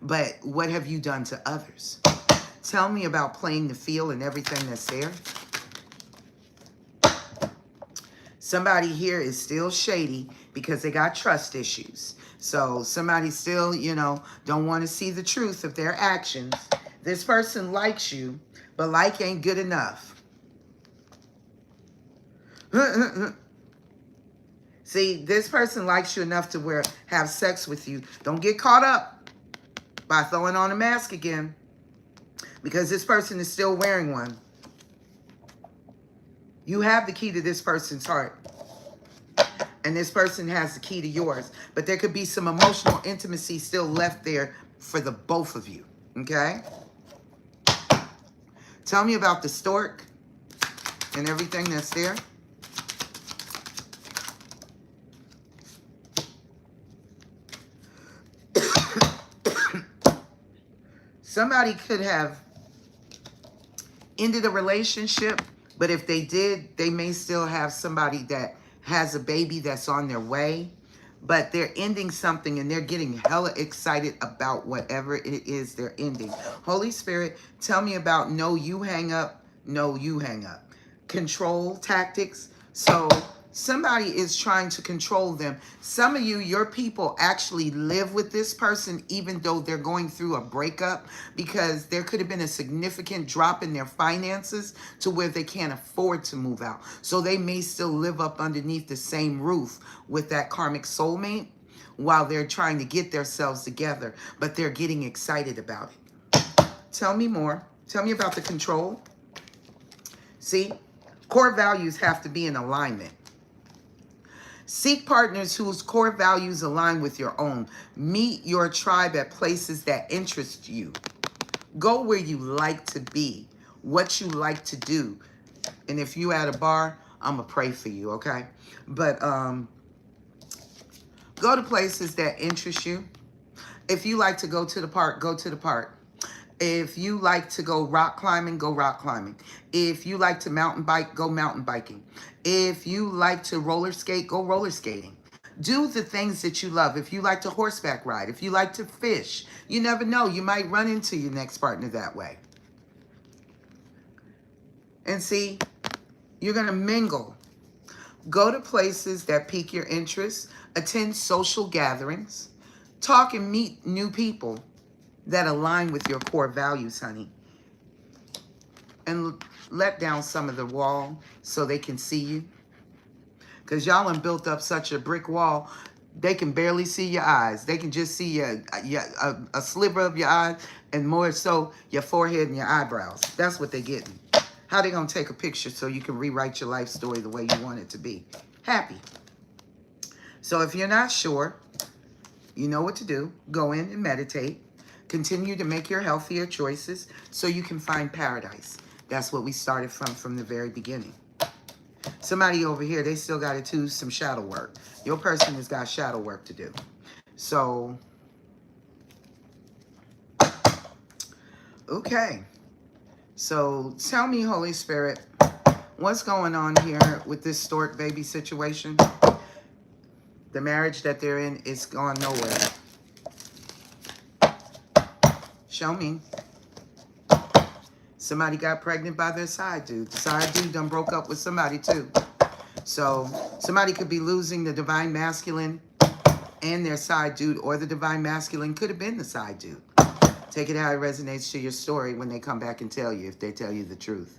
But what have you done to others? Tell me about playing the field and everything that's there. Somebody here is still shady because they got trust issues. So somebody still, you know, don't want to see the truth of their actions. This person likes you, but like ain't good enough. See, this person likes you enough to have sex with you. Don't get caught up by throwing on a mask again, because this person is still wearing one. You have the key to this person's heart, and this person has the key to yours. But there could be some emotional intimacy still left there for the both of you, okay? Tell me about the stork and everything that's there. Somebody could have ended a relationship, but if they did, they may still have somebody that has a baby that's on their way. But they're ending something and they're getting hella excited about whatever it is they're ending. Holy Spirit, tell me about no you hang up, no you hang up. Control tactics. So somebody is trying to control them. Some of you, your people actually live with this person even though they're going through a breakup, because there could have been a significant drop in their finances to where they can't afford to move out. So they may still live up underneath the same roof with that karmic soulmate while they're trying to get themselves together, but they're getting excited about it. Tell me more. Tell me about the control. See, core values have to be in alignment. Seek partners whose core values align with your own. Meet your tribe at places that interest you. Go where you like to be, what you like to do. And if you at a bar, I'm going to pray for you, okay? But go to places that interest you. If you like to go to the park, go to the park. If you like to go rock climbing, go rock climbing. If you like to mountain bike, go mountain biking. If you like to roller skate, go roller skating. Do the things that you love. If you like to horseback ride, if you like to fish, you never know. You might run into your next partner that way. And see, you're going to mingle. Go to places that pique your interest. Attend social gatherings. Talk and meet new people that align with your core values, honey. And let down some of the wall so they can see you. Because y'all done built up such a brick wall, they can barely see your eyes. They can just see a sliver of your eye, and more so your forehead and your eyebrows. That's what they're getting. How they going to take a picture so you can rewrite your life story the way you want it to be? Happy. So if you're not sure, you know what to do. Go in and meditate. Continue to make your healthier choices so you can find paradise. That's what we started from the very beginning. Somebody over here, they still got to do some shadow work. Your person has got shadow work to do. So, okay. So tell me, Holy Spirit, what's going on here with this stork baby situation? The marriage that they're in is going nowhere. Show me. Somebody got pregnant by their side dude. The side dude done broke up with somebody too. So somebody could be losing the divine masculine and their side dude, or the divine masculine could have been the side dude. Take it how it resonates to your story when they come back and tell you, if they tell you the truth.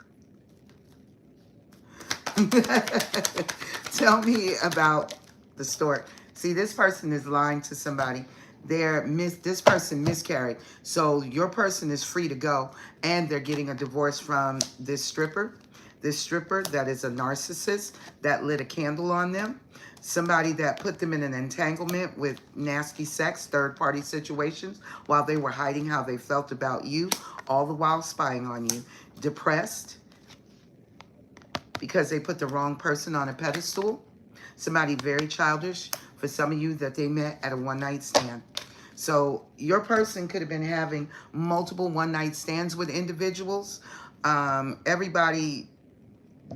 Tell me about the stork. See, this person is lying to somebody. This person miscarried. So your person is free to go, and they're getting a divorce from this stripper. This stripper that is a narcissist that lit a candle on them. Somebody that put them in an entanglement with nasty sex, third-party situations, while they were hiding how they felt about you, all the while spying on you. Depressed because they put the wrong person on a pedestal. Somebody very childish for some of you that they met at a one-night stand. So your person could have been having multiple one-night stands with individuals. Everybody,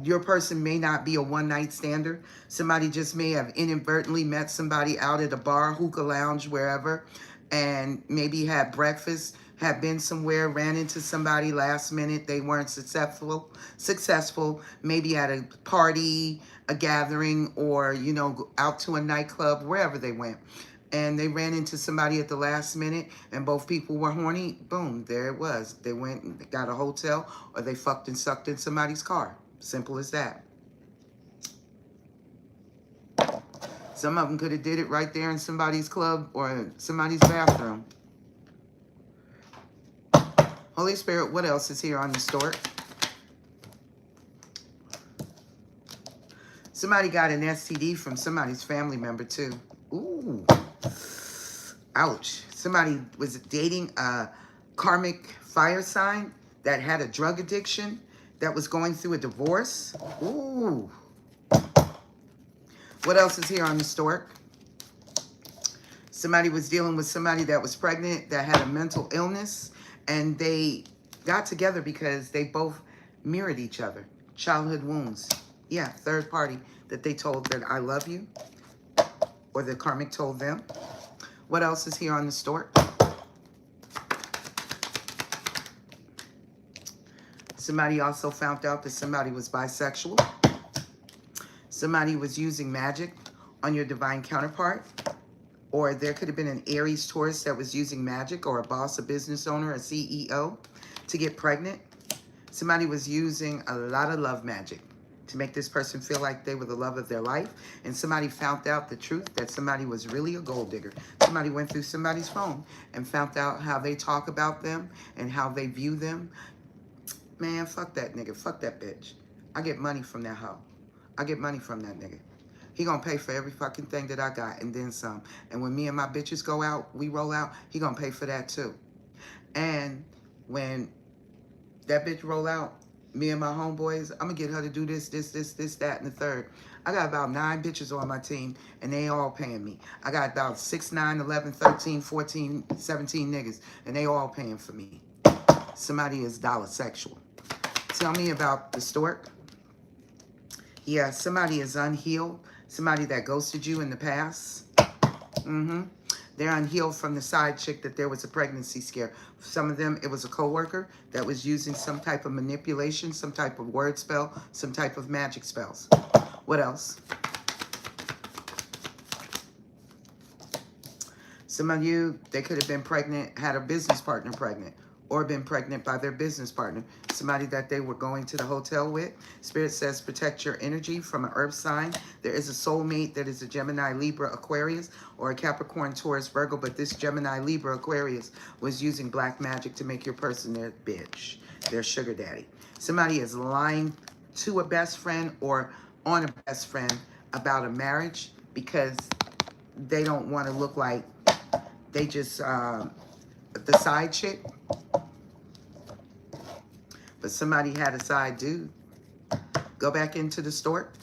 your person may not be a one-night stander. Somebody just may have inadvertently met somebody out at a bar, hookah lounge, wherever, and maybe had breakfast, had been somewhere, ran into somebody last minute. They weren't successful, maybe at a party, a gathering, or, you know, out to a nightclub, wherever they went. And they ran into somebody at the last minute and both people were horny. Boom, there it was. They went and got a hotel, or they fucked and sucked in somebody's car. Simple as that. Some of them could have did it right there in somebody's club or somebody's bathroom. Holy Spirit, what else is here on the stork? Somebody got an STD from somebody's family member too. Ooh. Ouch. Somebody was dating a karmic fire sign that had a drug addiction, that was going through a divorce. Ooh. What else is here on the stork? Somebody was dealing with somebody that was pregnant, that had a mental illness, and they got together because they both mirrored each other. Childhood wounds. Yeah, third party that they told that I love you, or the karmic told them. What else is here on the stork? Somebody also found out that somebody was bisexual. Somebody was using magic on your divine counterpart. Or there could have been an Aries Taurus that was using magic, or a boss, a business owner, a CEO to get pregnant. Somebody was using a lot of love magic to make this person feel like they were the love of their life. And somebody found out the truth that somebody was really a gold digger. Somebody went through somebody's phone and found out how they talk about them and how they view them. Man, fuck that nigga. Fuck that bitch. I get money from that hoe. I get money from that nigga. He gonna pay for every fucking thing that I got and then some. And when me and my bitches go out, we roll out, he gonna pay for that too. And when that bitch roll out, me and my homeboys, I'm gonna get her to do this, that, and the third. I got about 9 bitches on my team, and they all paying me. I got about 6, 9, 11, 13, 14, 17 niggas, and they all paying for me. Somebody is dollar sexual. Tell me about the stork. Yeah, somebody is unhealed. Somebody that ghosted you in the past. They're unhealed from the side chick that there was a pregnancy scare. Some of them, it was a coworker that was using some type of manipulation, some type of word spell, some type of magic spells. What else? Some of you, they could have been pregnant, had a business partner pregnant, or been pregnant by their business partner. Somebody that they were going to the hotel with. Spirit says protect your energy from an earth sign. There is a soulmate that is a Gemini, Libra, Aquarius, or a Capricorn, Taurus, Virgo, but this Gemini, Libra, Aquarius was using black magic to make your person their bitch, their sugar daddy. Somebody is lying to a best friend or on a best friend about a marriage because they don't want to look like they just, the side chick. But somebody had a side dude. Go back into the stork.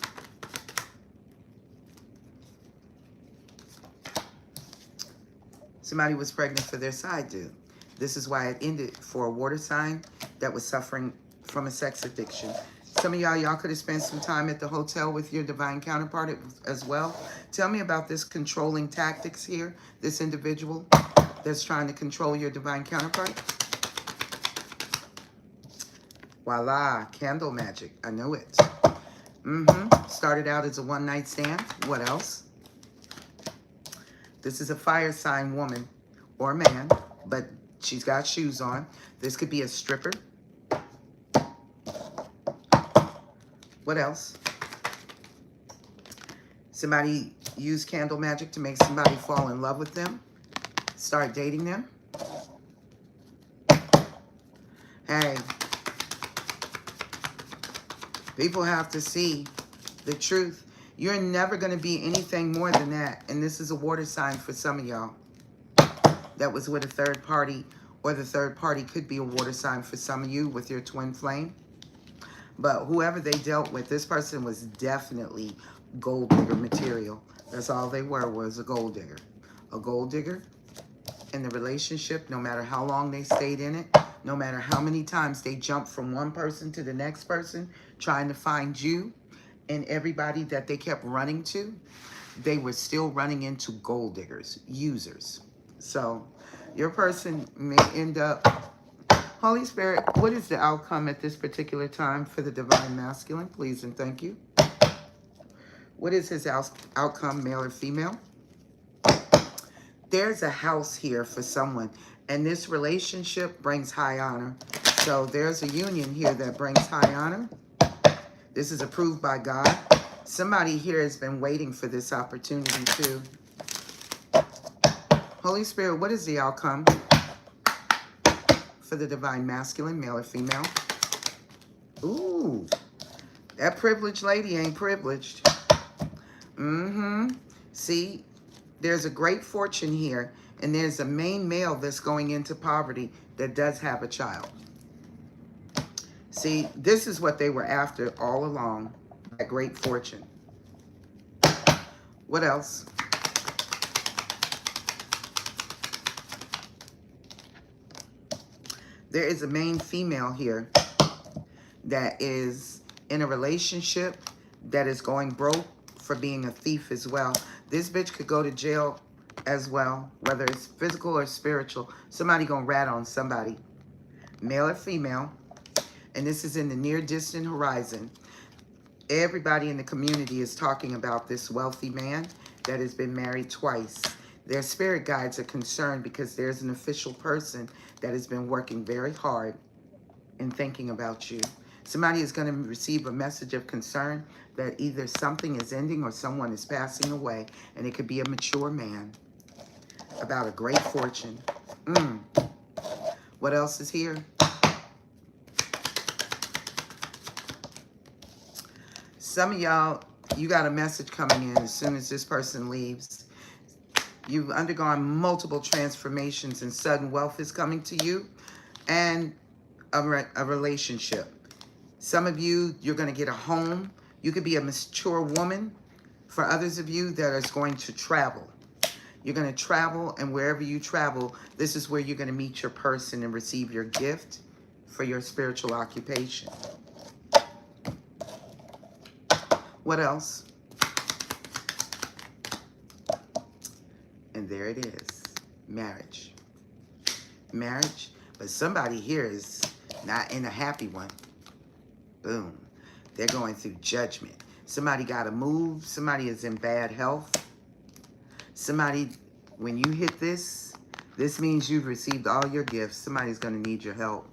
Somebody was pregnant for their side dude. This is why it ended for a water sign that was suffering from a sex addiction. Some of y'all could have spent some time at the hotel with your divine counterpart as well. Tell me about this controlling tactics here. This individual that's trying to control your divine counterpart. Voila, candle magic. I know it. Started out as a one-night stand. What else? This is a fire sign woman or man, but she's got shoes on. This could be a stripper. What else? Somebody used candle magic to make somebody fall in love with them. Start dating them. Hey. People have to see the truth. You're never going to be anything more than that. And this is a water sign for some of y'all. That was with a third party, or the third party could be a water sign for some of you with your twin flame. But whoever they dealt with, this person was definitely gold digger material. That's all they were, was a gold digger. A gold digger in the relationship, no matter how long they stayed in it, no matter how many times they jumped from one person to the next person, trying to find you and everybody that they kept running to, they were still running into gold diggers, users. So your person may end up, Holy Spirit, what is the outcome at this particular time for the divine masculine? Please and thank you. What is his outcome, male or female? There's a house here for someone, and this relationship brings high honor. So there's a union here that brings high honor. This is approved by God. Somebody here has been waiting for this opportunity too. Holy Spirit, what is the outcome for the divine masculine, male or female? Ooh, that privileged lady ain't privileged. See, there's a great fortune here, and there's a main male that's going into poverty that does have a child. See, this is what they were after all along, that great fortune. What else? There is a main female here that is in a relationship that is going broke for being a thief as well. This bitch could go to jail as well, whether it's physical or spiritual. Somebody gonna rat on somebody, male or female. And this is in the near distant horizon. Everybody in the community is talking about this wealthy man that has been married twice. Their spirit guides are concerned because there's an official person that has been working very hard and thinking about you. Somebody is going to receive a message of concern that either something is ending or someone is passing away, and it could be a mature man about a great fortune. What else is here? Some of y'all, you got a message coming in as soon as this person leaves. You've undergone multiple transformations and sudden wealth is coming to you, and a relationship. Some of you, you're going to get a home. You could be a mature woman. For others of you that is going to travel. You're going to travel, and wherever you travel, this is where you're going to meet your person and receive your gift for your spiritual occupation. What else? And there it is. Marriage. Marriage. But somebody here is not in a happy one. Boom. They're going through judgment. Somebody got to move. Somebody is in bad health. Somebody, when you hit this, this means you've received all your gifts. Somebody's going to need your help.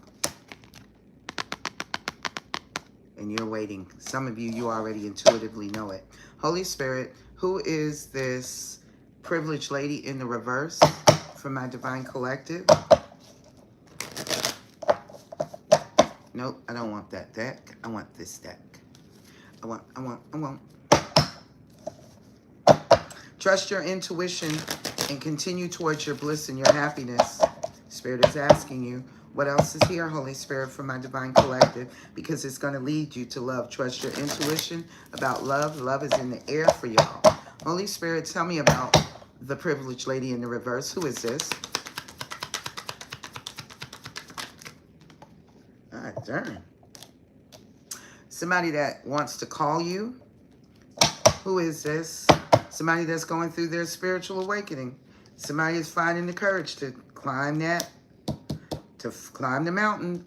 And you're waiting. Some of you, you already intuitively know it. Holy Spirit, who is this privileged lady in the reverse for my divine collective? Nope, I don't want that deck. I want this deck. I want. Trust your intuition and continue towards your bliss and your happiness. Spirit is asking you, what else is here, Holy Spirit, for my divine collective? Because it's going to lead you to love. Trust your intuition about love. Love is in the air for y'all. Holy Spirit, tell me about the privileged lady in the reverse. Who is this? Ah, darn. Somebody that wants to call you. Who is this? Somebody that's going through their spiritual awakening. Somebody is finding the courage to climb that, to climb the mountain,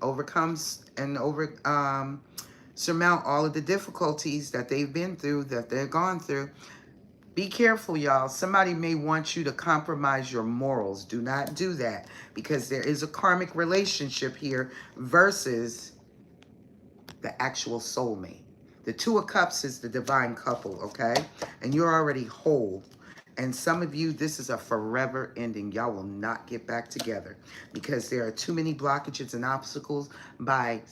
surmount all of the difficulties that they've been through, that they've gone through. Be careful, y'all. Somebody may want you to compromise your morals. Do not do that, because there is a karmic relationship here versus the actual soulmate. The Two of Cups is the divine couple, okay? And you're already whole. And some of you, this is a forever ending. Y'all will not get back together because there are too many blockages and obstacles by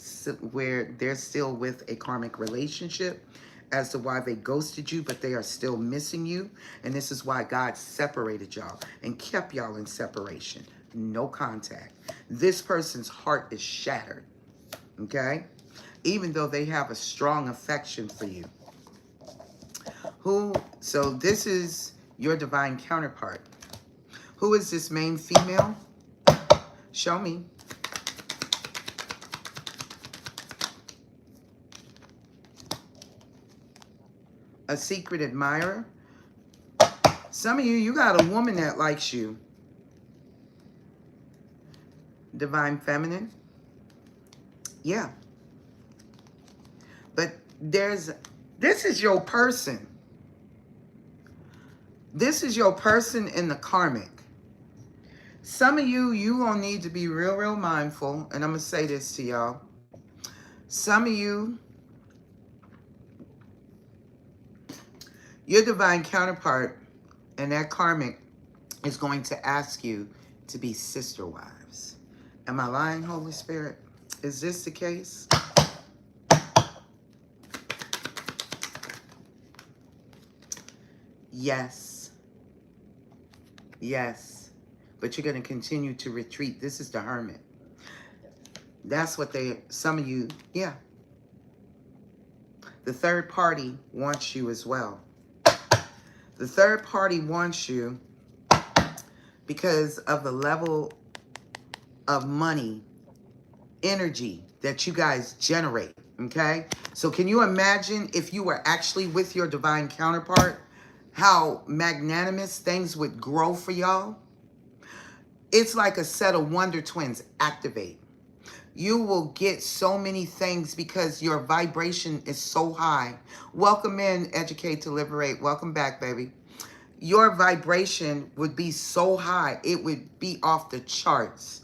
where they're still with a karmic relationship as to why they ghosted you, but they are still missing you. And this is why God separated y'all and kept y'all in separation. No contact. This person's heart is shattered, okay? even though they have a strong affection for you. So this is your divine counterpart. Who is this main female? Show me. A secret admirer. Some of you, you got a woman that likes you. Divine feminine. Yeah. But this is your person. This is your person in the karmic. Some of you, you gonna need to be real mindful. And I'm gonna say this to y'all. Some of you, your divine counterpart and that karmic is going to ask you to be sister wives. Am I lying, Holy Spirit? Is this the case? Yes. Yes. But you're going to continue to retreat. This is the hermit. That's what some of you, yeah. The third party wants you as well. The third party wants you because of the level of money, energy that you guys generate, okay? So can you imagine if you were actually with your divine counterpart, how magnanimous things would grow for y'all? It's like a set of wonder twins activate. You will get so many things because your vibration is so high. Welcome in, Educate to Liberate. Welcome back, baby. Your vibration would be so high, it would be off the charts.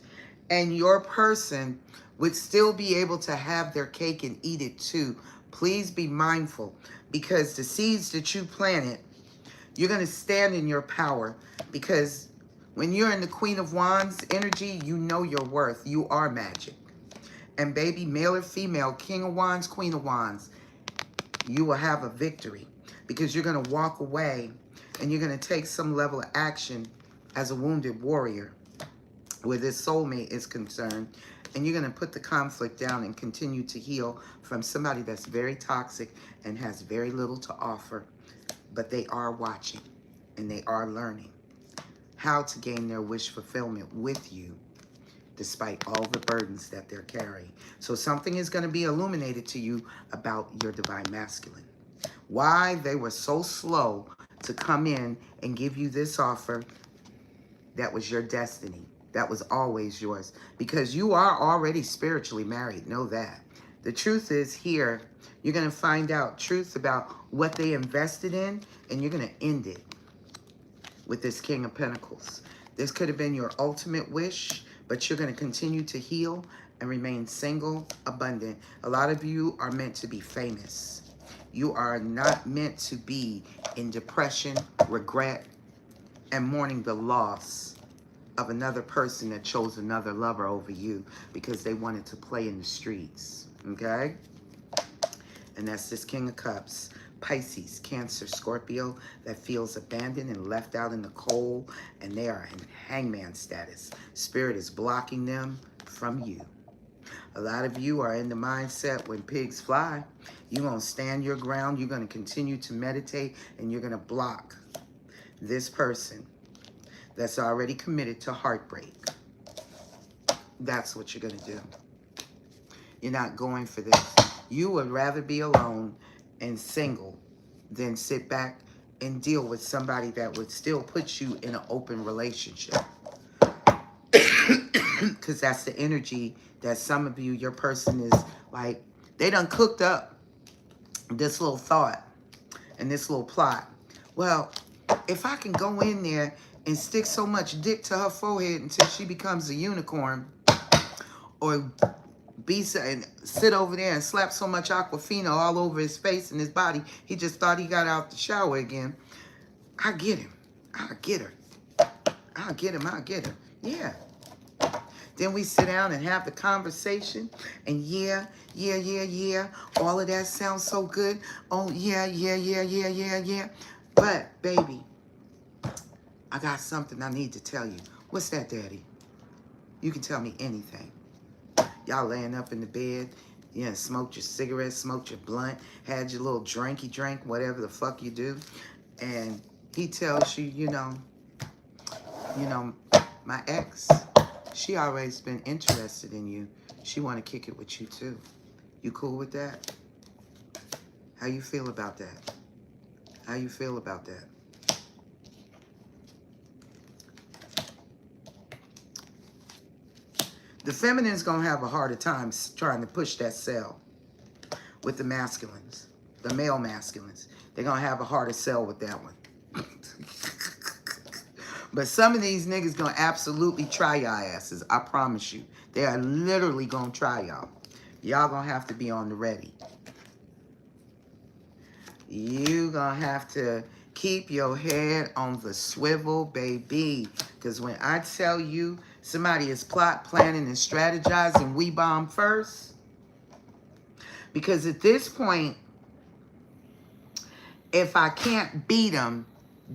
And your person would still be able to have their cake and eat it too. Please be mindful, because the seeds that you planted, you're going to stand in your power, because when you're in the Queen of Wands energy, you know your worth. You are magic. And baby, male or female, King of Wands, Queen of Wands, you will have a victory, because you're going to walk away and you're going to take some level of action as a wounded warrior where this soulmate is concerned. And you're going to put the conflict down and continue to heal from somebody that's very toxic and has very little to offer. But they are watching and they are learning how to gain their wish fulfillment with you, despite all the burdens that they're carrying. So something is going to be illuminated to you about your divine masculine. Why they were so slow to come in and give you this offer. That was your destiny. That was always yours, because you are already spiritually married. Know that. The truth is here, you're going to find out truth about what they invested in, and you're going to end it with this King of Pentacles. This could have been your ultimate wish, but you're going to continue to heal and remain single, abundant. A lot of you are meant to be famous. You are not meant to be in depression, regret, and mourning the loss of another person that chose another lover over you because they wanted to play in the streets, okay? And that's this King of Cups. Pisces, Cancer, Scorpio, that feels abandoned and left out in the cold, and they are in hangman status. Spirit is blocking them from you. A lot of you are in the mindset when pigs fly. You're going to stand your ground. You're going to continue to meditate, and you're going to block this person that's already committed to heartbreak. That's what you're going to do. You're not going for this. You would rather be alone and single than sit back and deal with somebody that would still put you in an open relationship. Because that's the energy that some of you, your person is like, they done cooked up this little thought and this little plot. Well, if I can go in there and stick so much dick to her forehead until she becomes a unicorn, or and sit over there and slap so much Aquafina all over his face and his body, he just thought he got out the shower again. I get him. I'll get her. I'll get him. I'll get her. Yeah. Then we sit down and have the conversation, and yeah. All of that sounds so good. Oh, yeah. But, baby, I got something I need to tell you. What's that, Daddy? You can tell me anything. Y'all laying up in the bed, Yeah, smoked your cigarette, smoked your blunt, had your little drinky drink, whatever the fuck you do. And he tells you, you know, my ex, she always been interested in you. She want to kick it with you too. You cool with that? How you feel about that? How you feel about that? The feminine's gonna have a harder time trying to push that cell with the masculines, the male masculines. They're gonna have a harder sell with that one. But some of these niggas gonna absolutely try y'all asses. I promise you. They are literally gonna try y'all. Y'all gonna have to be on the ready. You gonna have to keep your head on the swivel, baby. Because when I tell you somebody is plot, planning, and strategizing, we bomb first. Because at this point, if I can't beat them,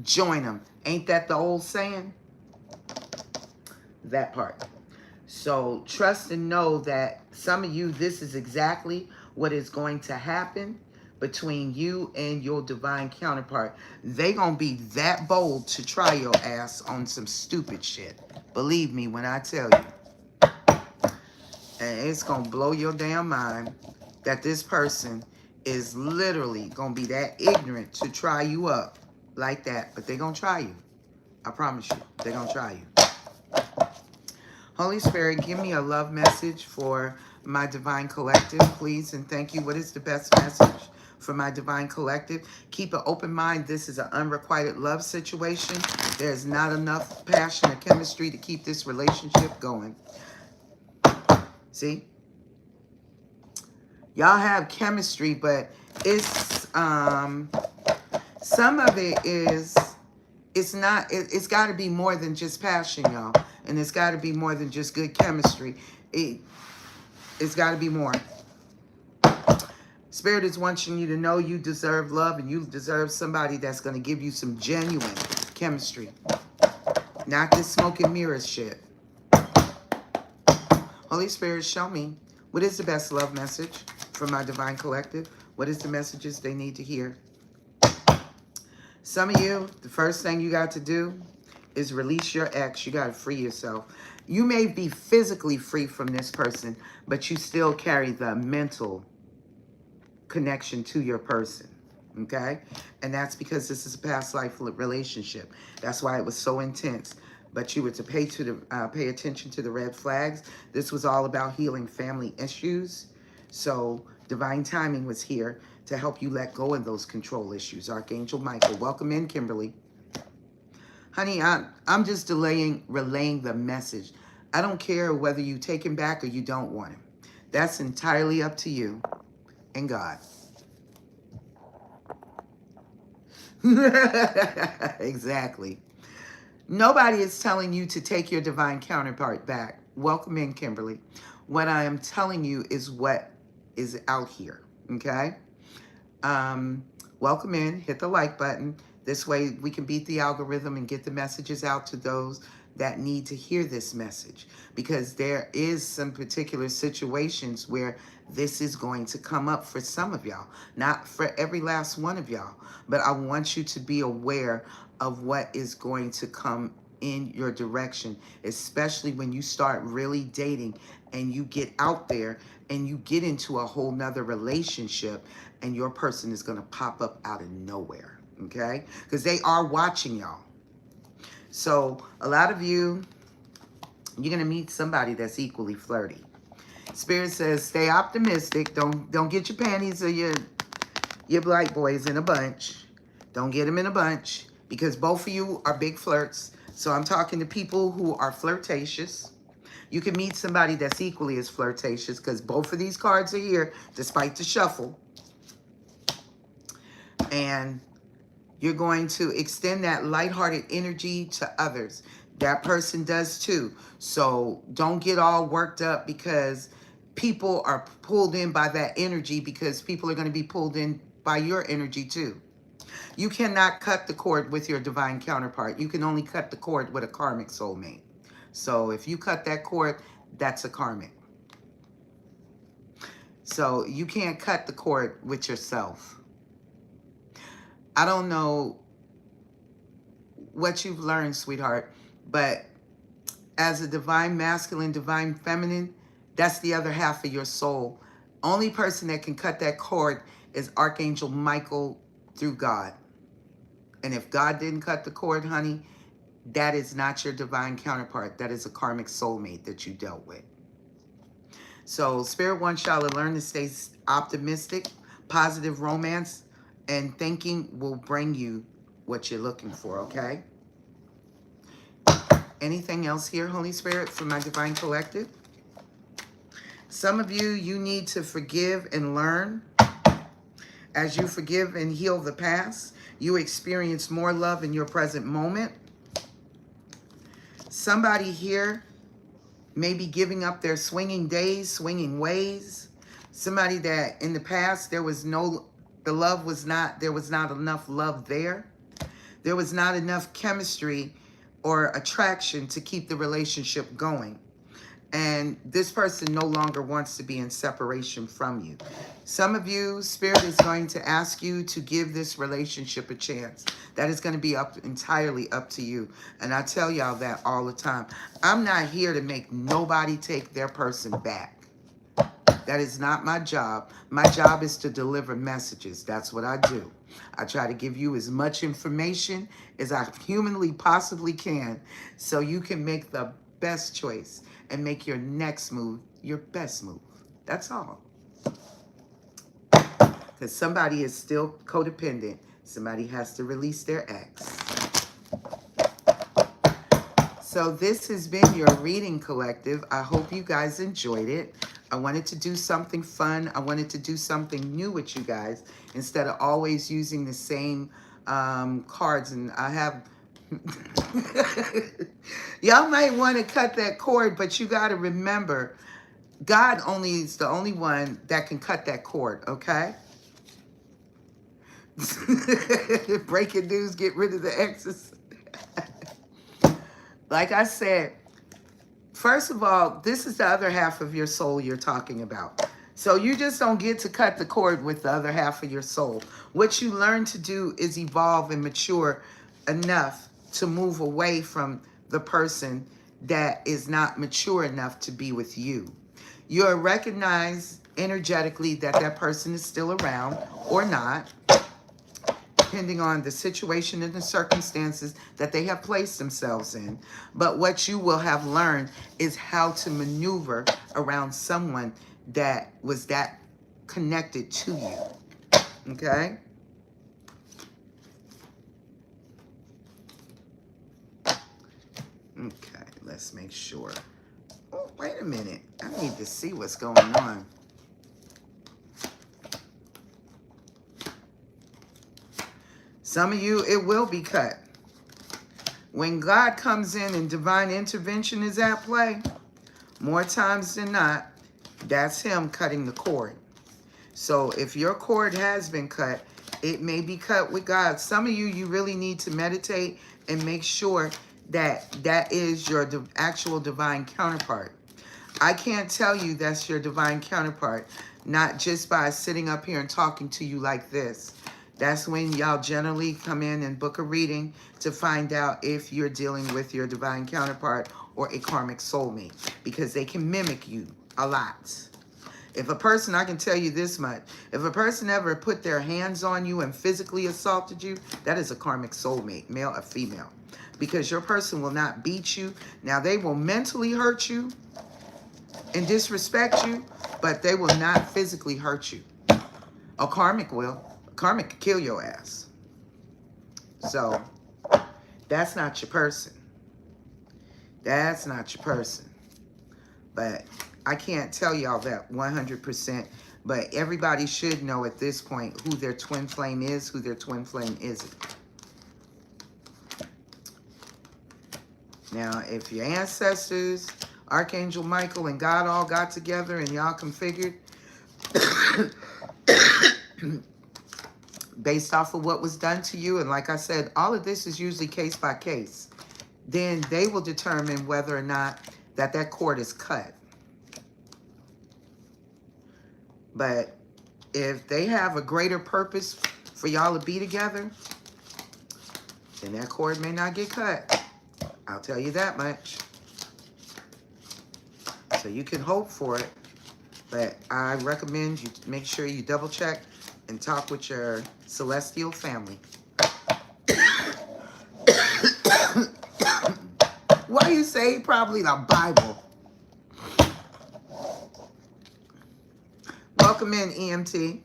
join them. Ain't that the old saying? That part. So trust and know that some of you, this is exactly what is going to happen between you and your divine counterpart. They gonna be that bold to try your ass on some stupid shit. Believe me when I tell you. And it's gonna blow your damn mind that this person is literally gonna be that ignorant to try you up like that. But they gonna try you. I promise you, they gonna try you. Holy Spirit, give me a love message for my divine collective, please, and thank you. What is the best message for my divine collective? Keep an open mind. This is an unrequited love situation. There's not enough passion or chemistry to keep this relationship going. See? Y'all have chemistry, but it's, some of it is, it's got to be more than just passion, y'all. And it's got to be more than just good chemistry. It's got to be more. Spirit is wanting you to know you deserve love and you deserve somebody that's going to give you some genuine chemistry. Not this smoke and mirrors shit. Holy Spirit, show me what is the best love message for my divine collective. What is the messages they need to hear? Some of you, the first thing you got to do is release your ex. You got to free yourself. You may be physically free from this person, but you still carry the mental connection to your person, okay? And that's because this is a past life relationship. That's why it was so intense. But you were to pay attention to the red flags. This was all about healing family issues. So divine timing was here to help you let go of those control issues. Archangel Michael, welcome in, Kimberly. Honey, I'm just relaying the message. I don't care whether you take him back or you don't want him. That's entirely up to you and God. Exactly. Nobody is telling you to take your divine counterpart back. Welcome in, Kimberly. What I am telling you is what is out here, okay? Welcome in. Hit the like button. This way we can beat the algorithm and get the messages out to those that need to hear this message. Because there is some particular situations where this is going to come up for some of y'all. Not for every last one of y'all. But I want you to be aware of what is going to come in your direction. Especially when you start really dating and you get out there and you get into a whole nother relationship and your person is going to pop up out of nowhere. Okay? Because they are watching y'all. So a lot of you, you're going to meet somebody that's equally flirty. Spirit says, stay optimistic. Don't get your panties or your black boys in a bunch. Don't get them in a bunch because both of you are big flirts. So I'm talking to people who are flirtatious. You can meet somebody that's equally as flirtatious because both of these cards are here despite the shuffle. And you're going to extend that lighthearted energy to others. That person does too. So don't get all worked up because people are pulled in by that energy because people are going to be pulled in by your energy too. You cannot cut the cord with your divine counterpart. You can only cut the cord with a karmic soulmate. So if you cut that cord, that's a karmic. So you can't cut the cord with yourself. I don't know what you've learned, sweetheart, but as a divine masculine, divine feminine, that's the other half of your soul. Only person that can cut that cord is Archangel Michael through God. And if God didn't cut the cord, honey, that is not your divine counterpart. That is a karmic soulmate that you dealt with. So Spirit One shall learn to stay optimistic, positive romance, and thinking will bring you what you're looking for, okay? Anything else here, Holy Spirit, for my divine collective? Some of you, you need to forgive and learn. As you forgive and heal the past, you experience more love in your present moment. Somebody here may be giving up their swinging days, swinging ways. Somebody that in the past there was no, the love was not, there was not enough love there. There was not enough chemistry or attraction to keep the relationship going. And this person no longer wants to be in separation from you. Some of you, Spirit is going to ask you to give this relationship a chance. That is going to be entirely up to you. And I tell y'all that all the time. I'm not here to make nobody take their person back. That is not my job. My job is to deliver messages. That's what I do. I try to give you as much information as I humanly possibly can so you can make the best choice and make your next move your best move. That's all. Because somebody is still codependent. Somebody has to release their ex. So this has been your reading, collective. I hope you guys enjoyed it. I wanted to do something fun. I wanted to do something new with you guys instead of always using the same cards. And I have... Y'all might want to cut that cord, but you got to remember, God only is the only one that can cut that cord, okay? Breaking news, get rid of the exes. Like I said, first of all, this is the other half of your soul you're talking about. So you just don't get to cut the cord with the other half of your soul. What you learn to do is evolve and mature enough to move away from the person that is not mature enough to be with you. You'll recognize energetically that that person is still around or not, depending on the situation and the circumstances that they have placed themselves in. But what you will have learned is how to maneuver around someone that was that connected to you. Okay? Okay, let's make sure. Oh, wait a minute. I need to see what's going on. Some of you, it will be cut. When God comes in and divine intervention is at play, more times than not, that's him cutting the cord. So if your cord has been cut, it may be cut with God. Some of you, you really need to meditate and make sure that that is your actual divine counterpart. I can't tell you that's your divine counterpart, not just by sitting up here and talking to you like this. That's when y'all generally come in and book a reading to find out if you're dealing with your divine counterpart or a karmic soulmate, because they can mimic you a lot. If a person, I can tell you this much, if a person ever put their hands on you and physically assaulted you, that is a karmic soulmate, male or female, because your person will not beat you. Now, they will mentally hurt you and disrespect you, but they will not physically hurt you. A karmic will. Karmic could kill your ass. So that's not your person. That's not your person. But I can't tell y'all that 100%. But everybody should know at this point who their twin flame is, who their twin flame isn't. Now, if your ancestors, Archangel Michael and God all got together and y'all configured based off of what was done to you, and like I said, all of this is usually case by case, then they will determine whether or not that cord is cut. But if they have a greater purpose for y'all to be together, then that cord may not get cut. I'll tell you that much. So you can hope for it. But I recommend you make sure you double check and talk with your celestial family. What do you say? Probably the Bible. Welcome in, EMT.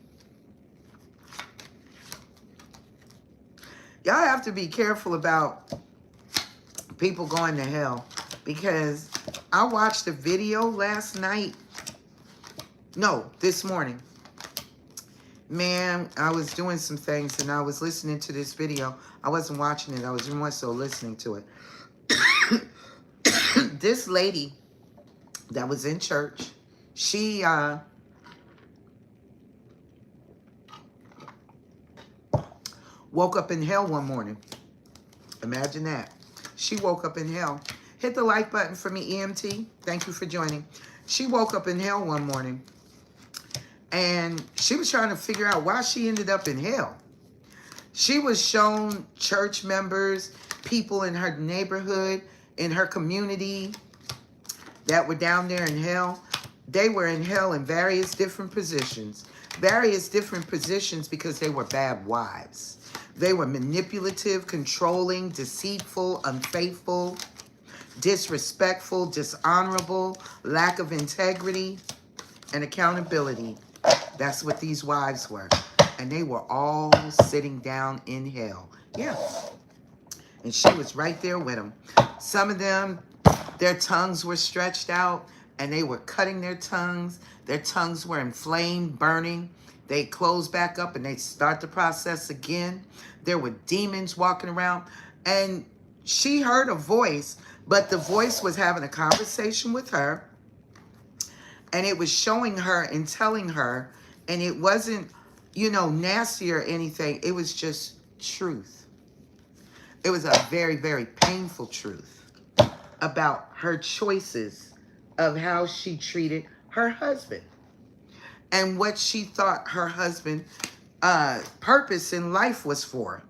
Y'all have to be careful about people going to hell, because I watched a video last night. No, this morning. Man, I was doing some things and I was listening to this video. I wasn't watching it. I was more so listening to it. This lady that was in church, she woke up in hell one morning. Imagine that. She woke up in hell. Hit the like button for me, EMT. Thank you for joining. She woke up in hell one morning. And she was trying to figure out why she ended up in hell. She was shown church members, people in her neighborhood, in her community that were down there in hell. They were in hell in various different positions. Various different positions because they were bad wives. They were manipulative, controlling, deceitful, unfaithful, disrespectful, dishonorable, lack of integrity and accountability. That's what these wives were. And they were all sitting down in hell. Yeah. And she was right there with them. Some of them, their tongues were stretched out and they were cutting their tongues. Their tongues were inflamed, burning. They closed back up and they start the process again. There were demons walking around. And she heard a voice, but the voice was having a conversation with her. And it was showing her and telling her, and it wasn't, you know, nasty or anything. It was just truth. It was a very, very painful truth about her choices of how she treated her husband and what she thought her husband's purpose in life was for.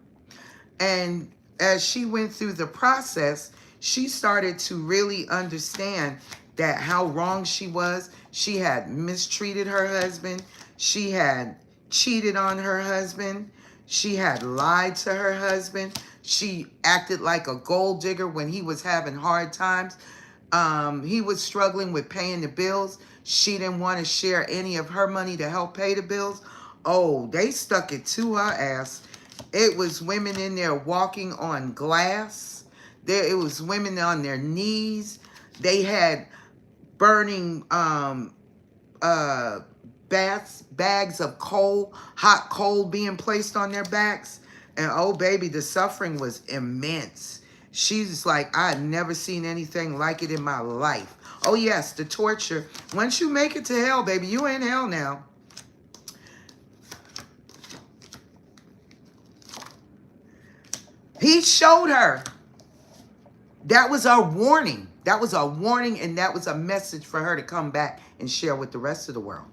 And as she went through the process, she started to really understand that how wrong she was. She had mistreated her husband. She had cheated on her husband. She had lied to her husband. She acted like a gold digger when he was having hard times. He was struggling with paying the bills. She didn't want to share any of her money to help pay the bills. Oh, they stuck it to her ass. It was women in there walking on glass. It was women on their knees. They had burning bags of coal, hot coal being placed on their backs. And oh baby, the suffering was immense. She's like, I had never seen anything like it in my life. Oh yes, the torture. Once you make it to hell, baby, you in hell now. He showed her. That was a warning. That was a warning, and that was a message for her to come back and share with the rest of the world.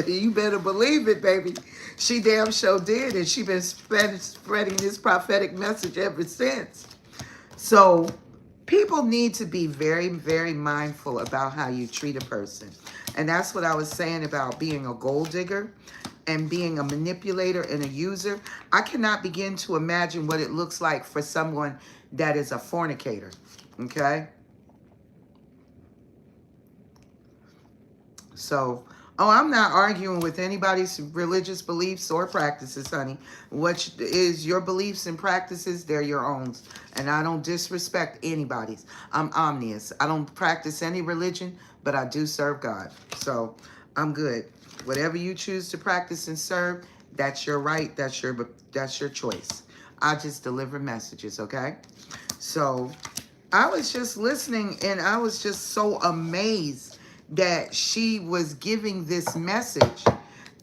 You better believe it, baby. She damn sure did, and she been spreading this prophetic message ever since. So people need to be very, very mindful about how you treat a person. And that's what I was saying about being a gold digger and being a manipulator and a user. I cannot begin to imagine what it looks like for someone that is a fornicator, okay? So, oh, I'm not arguing with anybody's religious beliefs or practices, honey. What is your beliefs and practices, they're your own. And I don't disrespect anybody's. I'm omnious. I don't practice any religion, but I do serve God. So, I'm good. Whatever you choose to practice and serve, that's your right. That's your choice. I just deliver messages, okay? So, I was just listening, and I was just so amazed that she was giving this message.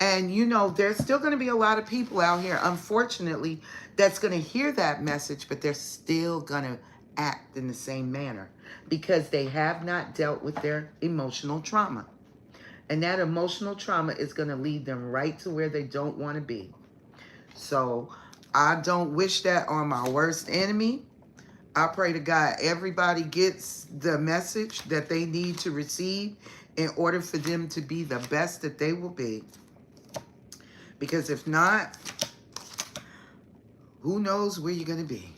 And, you know, there's still going to be a lot of people out here, unfortunately, that's going to hear that message, but they're still going to act in the same manner because they have not dealt with their emotional trauma. And that emotional trauma is going to lead them right to where they don't want to be. So I don't wish that on my worst enemy. I pray to God everybody gets the message that they need to receive in order for them to be the best that they will be. Because if not, who knows where you're going to be.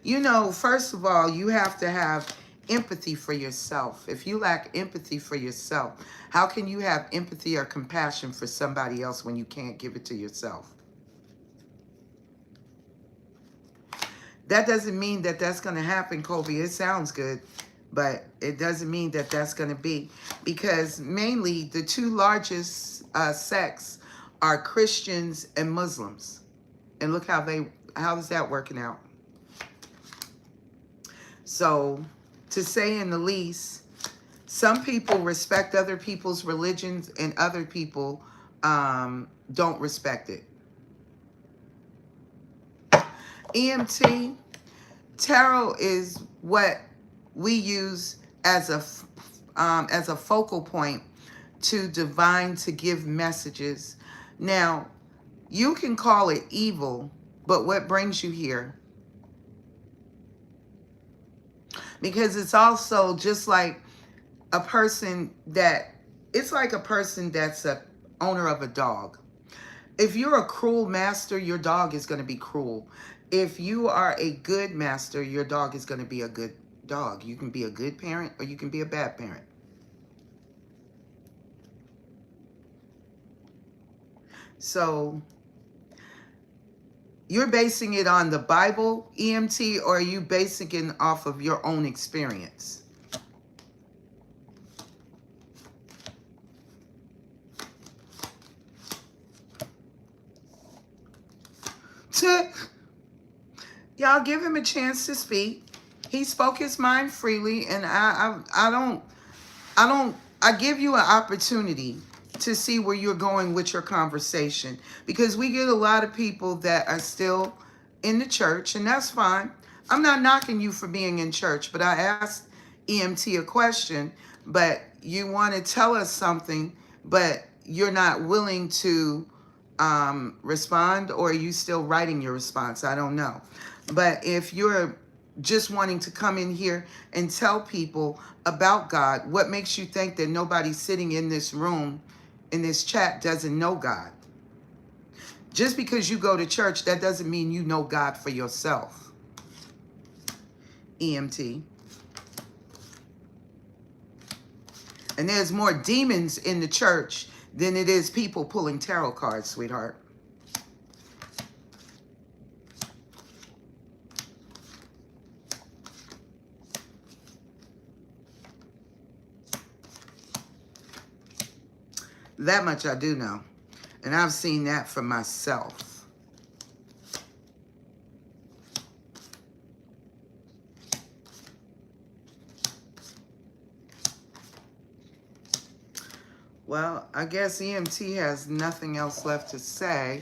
You know, first of all, you have to have empathy for yourself. If you lack empathy for yourself, how can you have empathy or compassion for somebody else when you can't give it to yourself? That doesn't mean that that's going to happen, Colby. It sounds good, but it doesn't mean that that's going to be. Because mainly the two largest sects are Christians and Muslims. And look how is that working out? So, to say in the least, some people respect other people's religions and other people don't respect it. EMT, tarot is what we use as a focal point to divine, to give messages. Now, you can call it evil, but what brings you here? Because it's also just like a person it's like a person that's a owner of a dog. If you're a cruel master, your dog is going to be cruel. If you are a good master, your dog is going to be a good dog. You can be a good parent or you can be a bad parent. So you're basing it on the Bible, EMT, or are you basing it off of your own experience? Y'all give him a chance to speak. He spoke his mind freely, and I give you an opportunity to see where you're going with your conversation, because we get a lot of people that are still in the church, and that's fine. I'm not knocking you for being in church, but I asked EMT a question, but you want to tell us something, but you're not willing to respond, or are you still writing your response? I don't know. But if you're just wanting to come in here and tell people about God, what makes you think that nobody sitting in this room, in this chat, doesn't know God? Just because you go to church, that doesn't mean you know God for yourself. EMT. And there's more demons in the church than it is people pulling tarot cards, sweetheart. That much I do know. And I've seen that for myself. Well, I guess EMT has nothing else left to say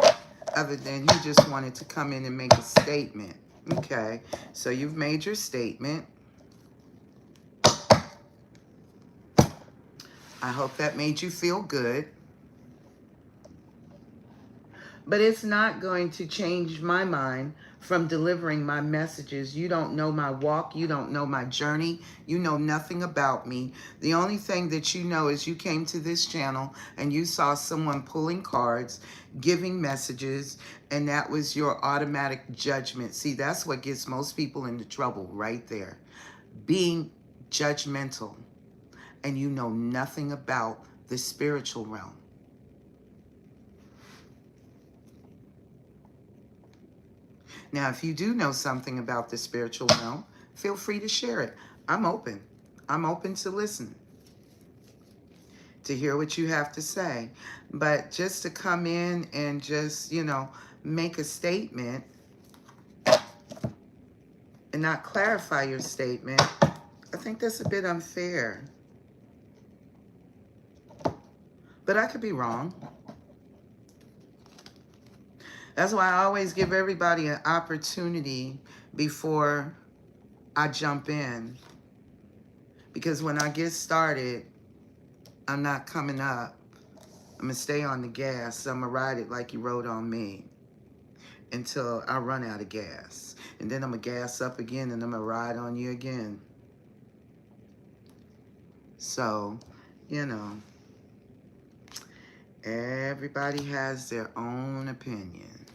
other than he just wanted to come in and make a statement. Okay, so you've made your statement. I hope that made you feel good. But it's not going to change my mind from delivering my messages. You don't know my walk. You don't know my journey. You know nothing about me. The only thing that you know is you came to this channel and you saw someone pulling cards, giving messages, and that was your automatic judgment. See, that's what gets most people into trouble right there. Being judgmental. And you know nothing about the spiritual realm. Now, if you do know something about the spiritual realm, feel free to share it. I'm open. I'm open to listen, to hear what you have to say. But just to come in and just, make a statement and not clarify your statement, I think that's a bit unfair. But I could be wrong. That's why I always give everybody an opportunity before I jump in. Because when I get started, I'm not coming up. I'm going to stay on the gas. I'm going to ride it like you rode on me until I run out of gas. And then I'm going to gas up again and I'm going to ride on you again. So, you know, everybody has their own opinion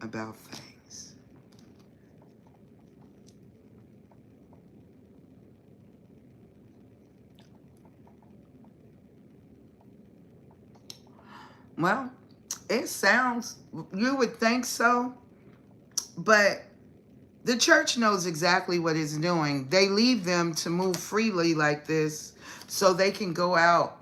about things. Well, it sounds, you would think so, but the church knows exactly what it's doing. They leave them to move freely like this so they can go out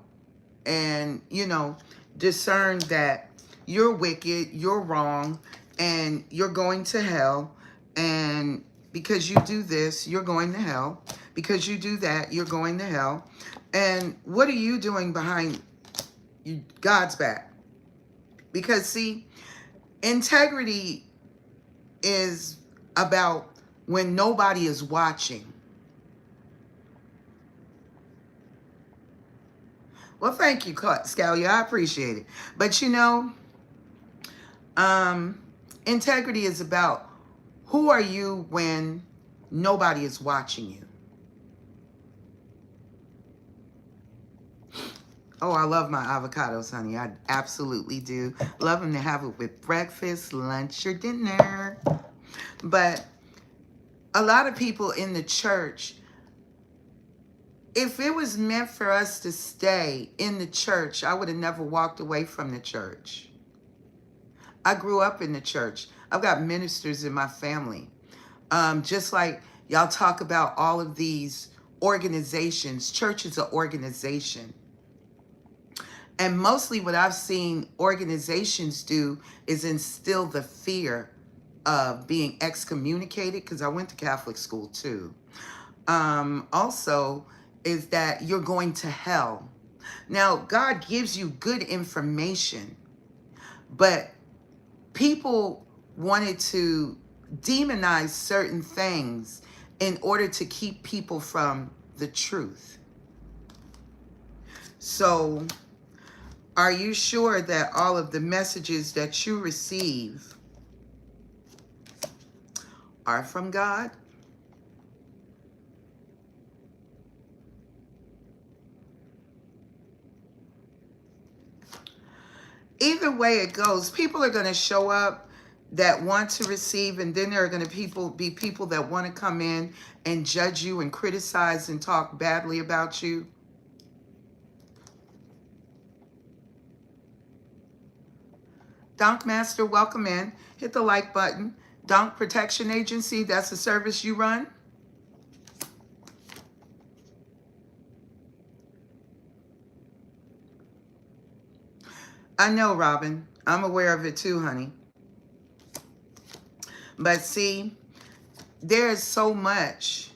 and, you know, discern that you're wicked, you're wrong, and you're going to hell. And because you do this, you're going to hell. Because you do that, you're going to hell. And what are you doing behind God's back? Because, see, integrity is about when nobody is watching. Well, thank you, Scalia. I appreciate it. But, you know, integrity is about who are you when nobody is watching you. Oh, I love my avocados, honey. I absolutely do. Love them to have it with breakfast, lunch, or dinner. But a lot of people in the church, if it was meant for us to stay in the church, I would have never walked away from the church. I grew up in the church. I've got ministers in my family. Just like y'all talk about all of these organizations, church is an organization. And mostly what I've seen organizations do is instill the fear of being excommunicated, because I went to Catholic school too. Also, is that you're going to hell. Now, God gives you good information, but people wanted to demonize certain things in order to keep people from the truth. So, are you sure that all of the messages that you receive are from God? Either way it goes, people are going to show up that want to receive, and then there are going to be people that want to come in and judge you and criticize and talk badly about you. Donk Master, welcome in. Hit the like button. Donk Protection Agency, that's the service you run? I know, Robin. I'm aware of it too, honey. But see, there is so much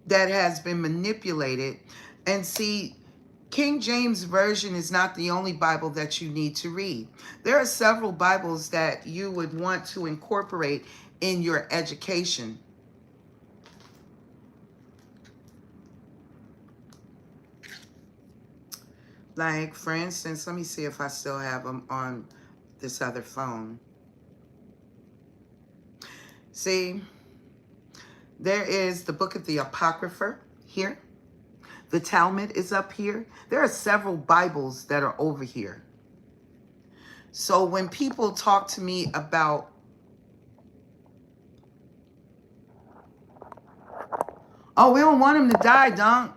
that has been manipulated. And see, King James Version is not the only Bible that you need to read. There are several Bibles that you would want to incorporate in your education. Like, for instance, let me see if I still have them on this other phone. See, there is the Book of the Apocrypha here. The Talmud is up here. There are several Bibles that are over here. So when people talk to me about, oh, we don't want him to die, Donk.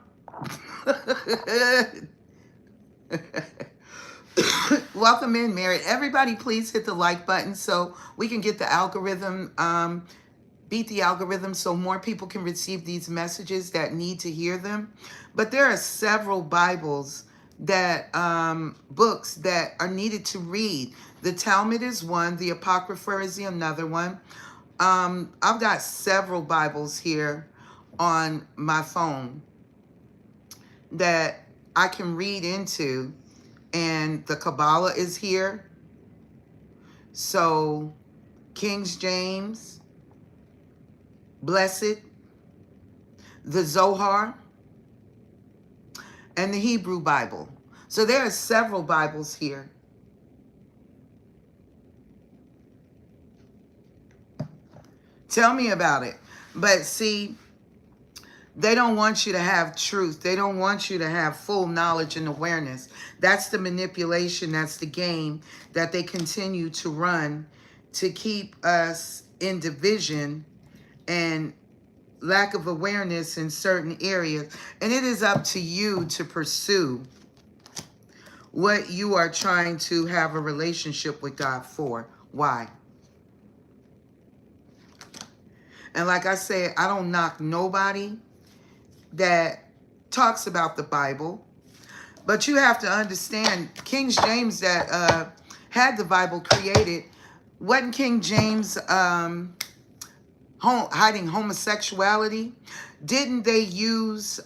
Welcome in, Mary. Everybody, please hit the like button so we can get the algorithm, beat the algorithm so more people can receive these messages that need to hear them. But there are several Bibles that, books that are needed to read. The Talmud is one. The Apocrypha is the another one. I've got several Bibles here on my phone that I can read into. And the Kabbalah is here. So, King James, Blessed, the Zohar, and the Hebrew Bible. So there are several Bibles here. Tell me about it. But see, they don't want you to have truth. They don't want you to have full knowledge and awareness. That's the manipulation. That's the game that they continue to run to keep us in division and lack of awareness in certain areas. And it is up to you to pursue what you are trying to have a relationship with God for. Why? And like I said, I don't knock nobody that talks about the Bible, but you have to understand, King James that had the Bible created, wasn't King James hiding homosexuality? Didn't they use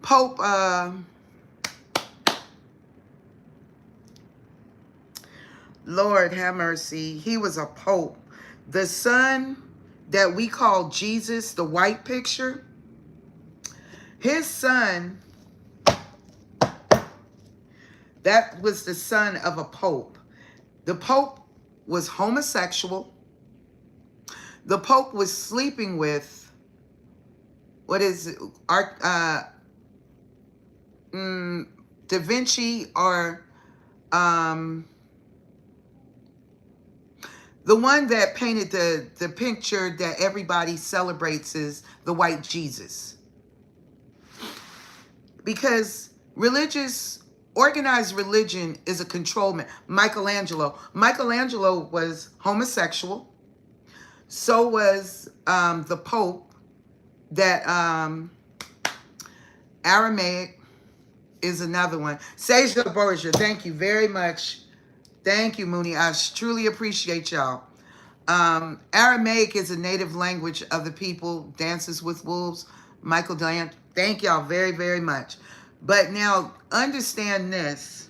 Pope Lord have mercy, he was a pope. The son that we call Jesus, the white picture, his son, that was the son of a pope. The pope was homosexual. The pope was sleeping with, what is it, Da Vinci, or the one that painted the picture that everybody celebrates is the white Jesus. Because organized religion is a controlment. Michelangelo was homosexual. So was the Pope, that Aramaic is another one. Sage Borgia, thank you very much. Thank you, Mooney. I truly appreciate y'all. Aramaic is a native language of the people. Dances with Wolves. Michael Diane. Thank y'all very, very much. But now, understand this.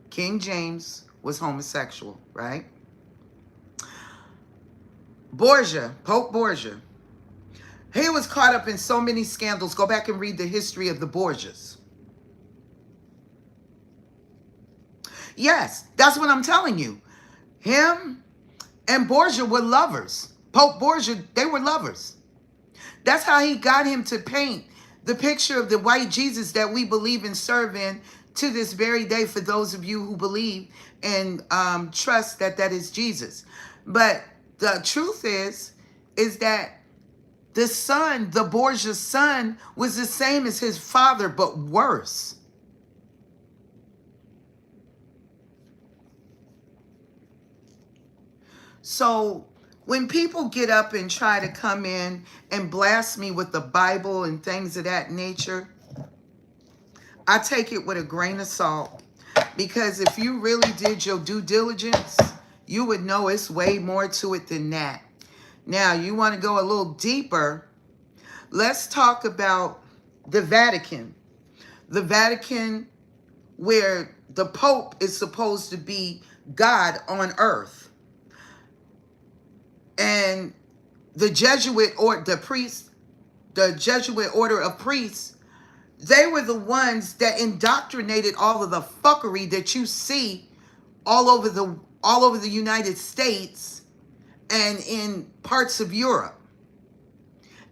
King James was homosexual, right? Borgia, Pope Borgia. He was caught up in so many scandals. Go back and read the history of the Borgias. Yes, that's what I'm telling you. Him and Borgia were lovers. Pope Borgia, they were lovers. That's how he got him to paint the picture of the white Jesus that we believe and serve in to this very day, for those of you who believe and trust that that is Jesus. But the truth is that the son, the Borgia son, was the same as his father, but worse. So when people get up and try to come in and blast me with the Bible and things of that nature, I take it with a grain of salt. Because if you really did your due diligence, you would know it's way more to it than that. Now, you want to go a little deeper. Let's talk about the Vatican. The Vatican, where the Pope is supposed to be God on earth. And the Jesuit or the Jesuit order of priests, they were the ones that indoctrinated all of the fuckery that you see all over the United States and in parts of Europe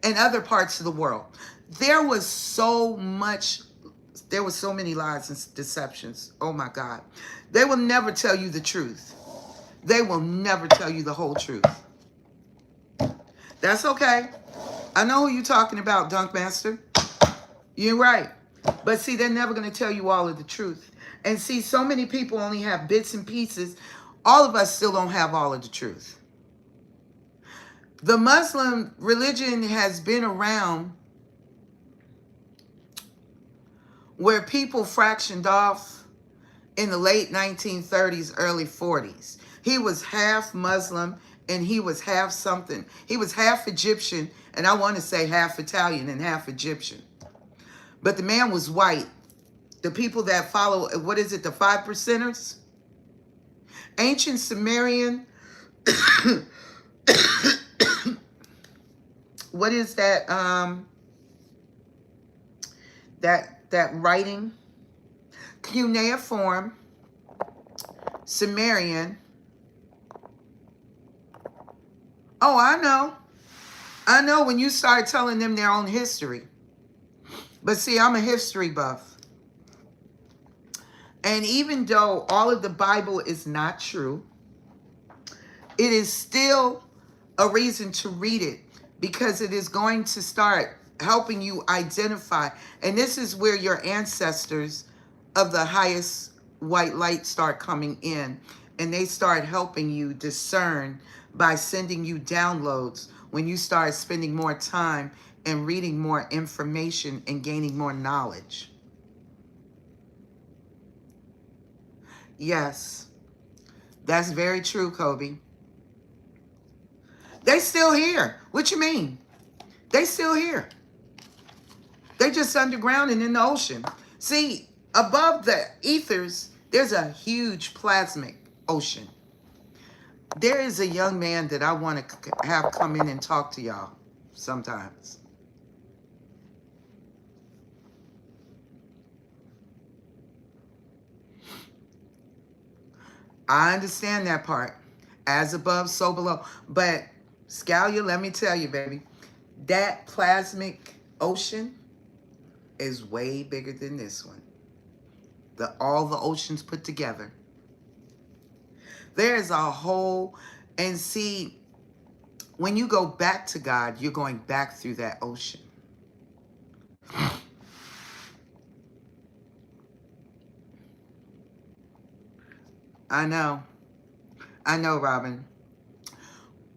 and other parts of the world. There was so many lies and deceptions. Oh my God. They will never tell you the truth. They will never tell you the whole truth. That's okay. I know who you're talking about, Dunkmaster. You're right. But see, they're never going to tell you all of the truth. And see, so many people only have bits and pieces. All of us still don't have all of the truth. The Muslim religion has been around where people fractioned off in the late 1930s, early 40s. He was half Muslim and he was half something. He was half Egyptian, and I want to say half Italian and half Egyptian. But the man was white. The people that follow, what is it, the 5%ers? Ancient Sumerian. What is that? That that writing, cuneiform, Sumerian. Oh, I know. I know when you start telling them their own history. But see, I'm a history buff. And even though all of the Bible is not true, it is still a reason to read it because it is going to start helping you identify. And this is where your ancestors of the highest white light start coming in, and they start helping you discern by sending you downloads when you start spending more time and reading more information and gaining more knowledge. Yes, that's very true, Kobe. They still here. What you mean? They still here. They just underground and in the ocean. See, above the ethers, there's a huge plasmic ocean. There is a young man that I want to have come in and talk to y'all sometimes. I understand that part. As above, so below. But, Scalia, let me tell you, baby, that plasmic ocean is way bigger than this one. All the oceans put together. There's a whole, and see, when you go back to God, you're going back through that ocean. I know, Robin.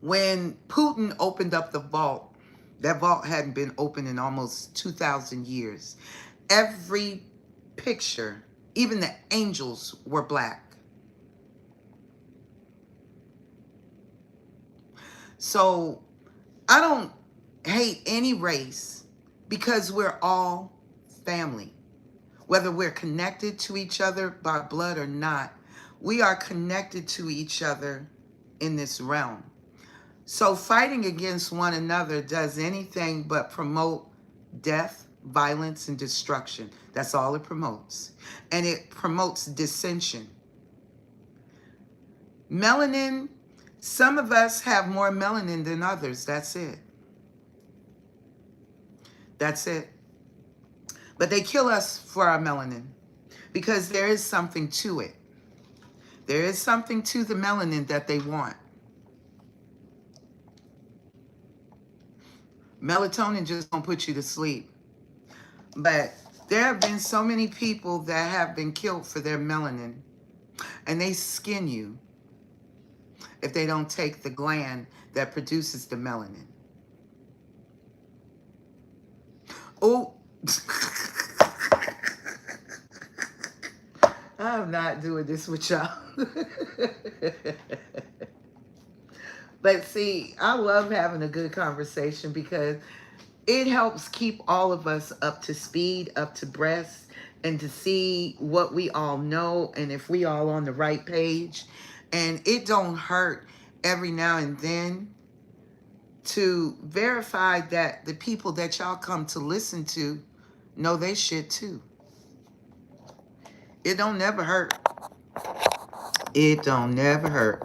When Putin opened up the vault, that vault hadn't been open in almost 2,000 years. Every picture, even the angels were black. So I don't hate any race because we're all family. Whether we're connected to each other by blood or not, we are connected to each other in this realm. So fighting against one another does anything but promote death, violence, and destruction. That's all it promotes. And it promotes dissension. Melanin, some of us have more melanin than others. That's it. That's it. But they kill us for our melanin because there is something to it. There is something to the melanin that they want. Melatonin just gonna put you to sleep. But there have been so many people that have been killed for their melanin, and they skin you if they don't take the gland that produces the melanin. Oh, I'm not doing this with y'all. But see, I love having a good conversation because it helps keep all of us up to speed, up to breast, and to see what we all know and if we all on the right page. And it don't hurt every now and then to verify that the people that y'all come to listen to know they shit too. It don't never hurt. It don't never hurt.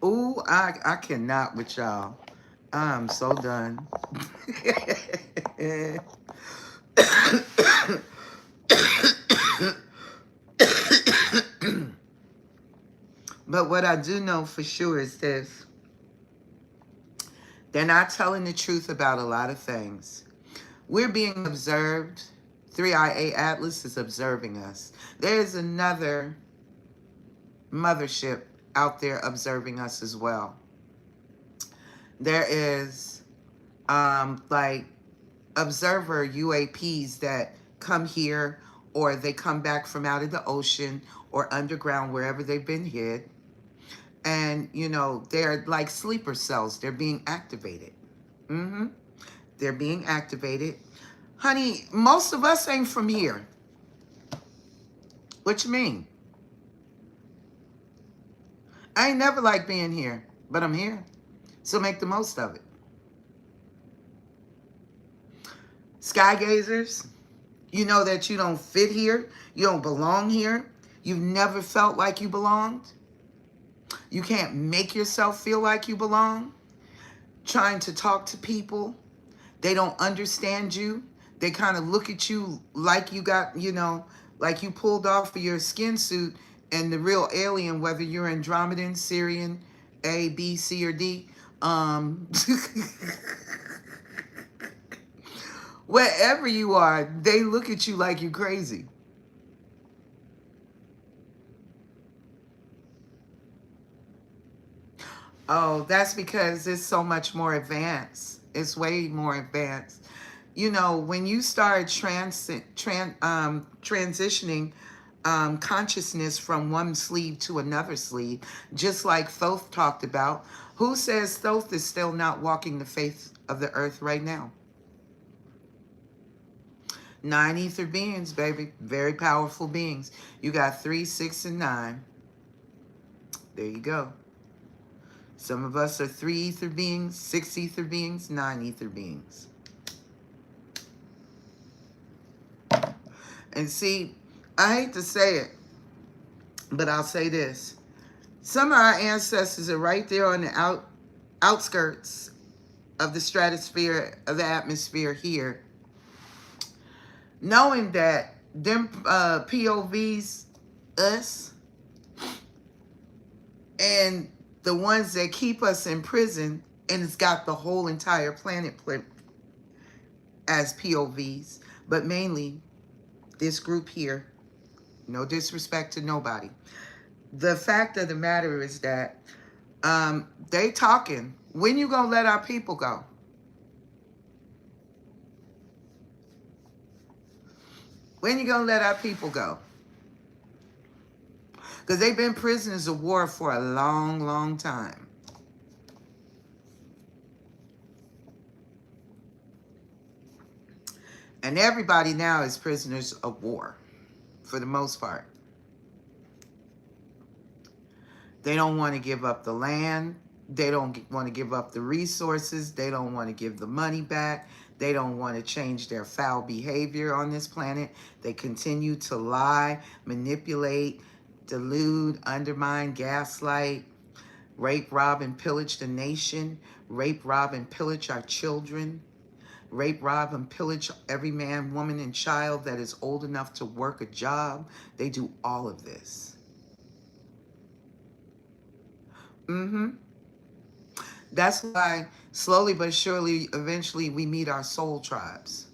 Ooh, I cannot with y'all. I'm so done. But what I do know for sure is this. They're not telling the truth about a lot of things. We're being observed. 3IA Atlas is observing us. There's another mothership out there observing us as well. There is like observer UAPs that come here, or they come back from out of the ocean or underground, wherever they've been hid. And, you know, they're like sleeper cells. They're being activated. They're being activated. Honey, most of us ain't from here. What you mean? I ain't never liked being here. but I'm here. So make the most of it. Sky gazers, you know that you don't fit here. You don't belong here. You've never felt like you belonged. You can't make yourself feel like you belong. Trying to talk to people, they don't understand you. They kind of look at you like you got, like you pulled off of your skin suit, and the real alien, whether you're Andromedan, Syrian, A, B, C, or D, wherever you are, they look at you like you're crazy. Oh, that's because it's so much more advanced. It's way more advanced. When you start transitioning consciousness from one sleeve to another sleeve, just like Thoth talked about, who says Thoth is still not walking the face of the earth right now? 9 ether beings, baby. Very powerful beings. You got 3, 6, and 9. There you go. Some of us are 3 ether beings, 6 ether beings, 9 ether beings. And see, I hate to say it, but I'll say this. Some of our ancestors are right there on the outskirts of the stratosphere, of the atmosphere here, knowing that them POVs, us, and the ones that keep us in prison, and it's got the whole entire planet as POVs, but mainly this group here, no disrespect to nobody. The fact of the matter is that they talking. When you gonna let our people go? When you gonna let our people go? Because they've been prisoners of war for a long, long time. And everybody now is prisoners of war, for the most part. They don't want to give up the land. They don't want to give up the resources. They don't want to give the money back. They don't want to change their foul behavior on this planet. They continue to lie, manipulate, delude, undermine, gaslight, rape, rob, and pillage the nation, rape, rob, and pillage our children, rape, rob, and pillage every man, woman, and child that is old enough to work a job. They do all of this. That's why slowly but surely, eventually, we meet our soul tribes.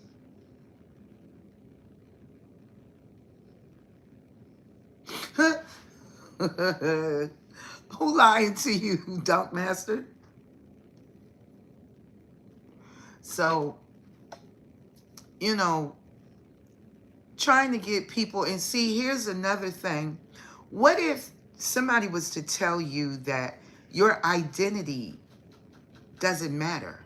Who lying to you, Dunk Master? So, trying to get people, and see, here's another thing. What if somebody was to tell you that your identity doesn't matter?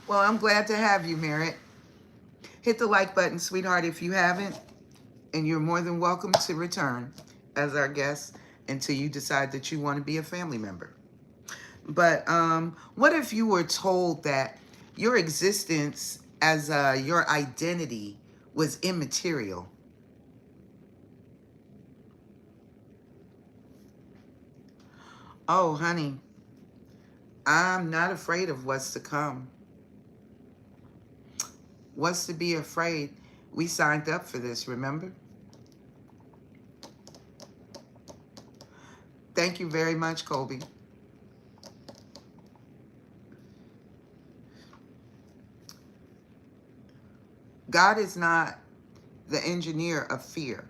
Well, I'm glad to have you, Merritt. Hit the like button, sweetheart, if you haven't. And you're more than welcome to return as our guest until you decide that you want to be a family member. But what if you were told that your existence as your identity was immaterial? Oh, honey, I'm not afraid of what's to come. What's to be afraid? We signed up for this, remember? Thank you very much, Colby. God is not the engineer of fear.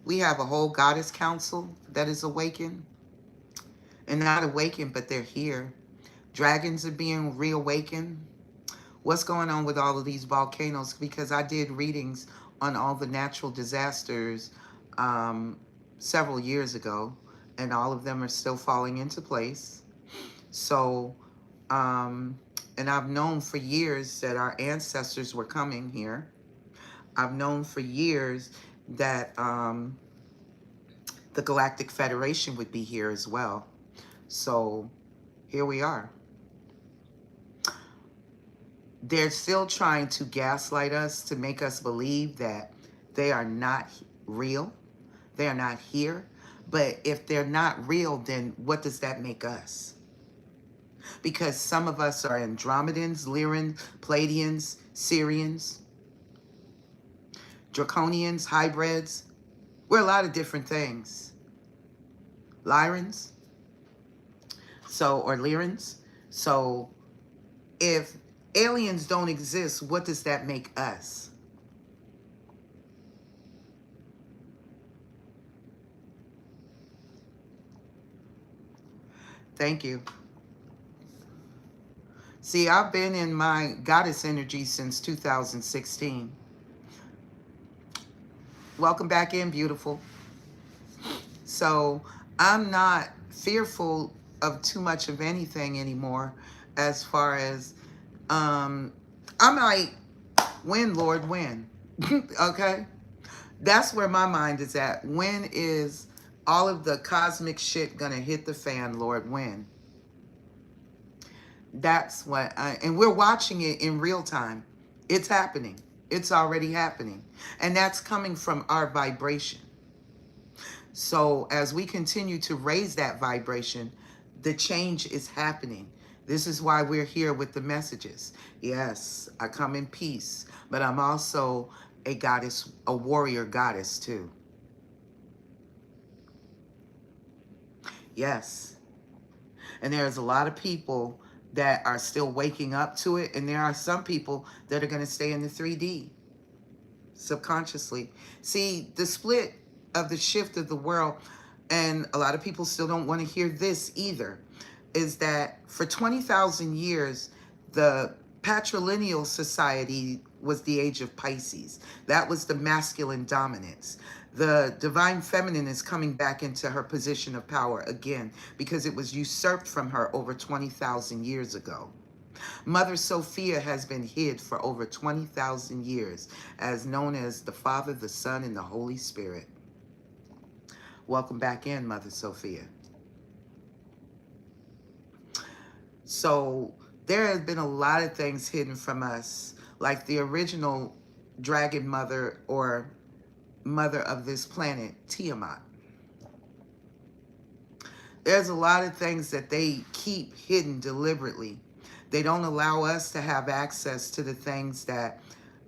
We have a whole goddess council that is awakened. And not awakened, but they're here. Dragons are being reawakened. What's going on with all of these volcanoes? Because I did readings on all the natural disasters several years ago, and all of them are still falling into place. So, and I've known for years that our ancestors were coming here. I've known for years that the Galactic Federation would be here as well. So here we are. They're still trying to gaslight us to make us believe that they are not real. They are not here. But if they're not real, then what does that make us? Because some of us are Andromedans, Lyran, Pleiadians, Syrians, Draconians, hybrids. We're a lot of different things. Lyrans. So, or Lyrans. So, if aliens don't exist, what does that make us? Thank you. See, I've been in my goddess energy since 2016. Welcome back in, beautiful. So I'm not fearful of too much of anything anymore, as far as I might win, Lord, win. Okay? That's where my mind is at. When is all of the cosmic shit gonna hit the fan, Lord, when? That's what and we're watching it in real time. It's happening. It's already happening. And that's coming from our vibration. So as we continue to raise that vibration, the change is happening. This is why we're here with the messages. Yes, I come in peace, but I'm also a goddess, a warrior goddess too. Yes. And there's a lot of people that are still waking up to it, and there are some people that are going to stay in the 3D subconsciously. See, the split of the shift of the world, and a lot of people still don't want to hear this either, is that for 20,000 years, the patrilineal society was the age of Pisces. That was the masculine dominance. The divine feminine is coming back into her position of power again because it was usurped from her over 20,000 years ago. Mother Sophia has been hid for over 20,000 years, as known as the Father, the Son, and the Holy Spirit. Welcome back in, Mother Sophia. So there has been a lot of things hidden from us, like the original dragon mother or mother of this planet, Tiamat. There's a lot of things that they keep hidden deliberately. They don't allow us to have access to the things that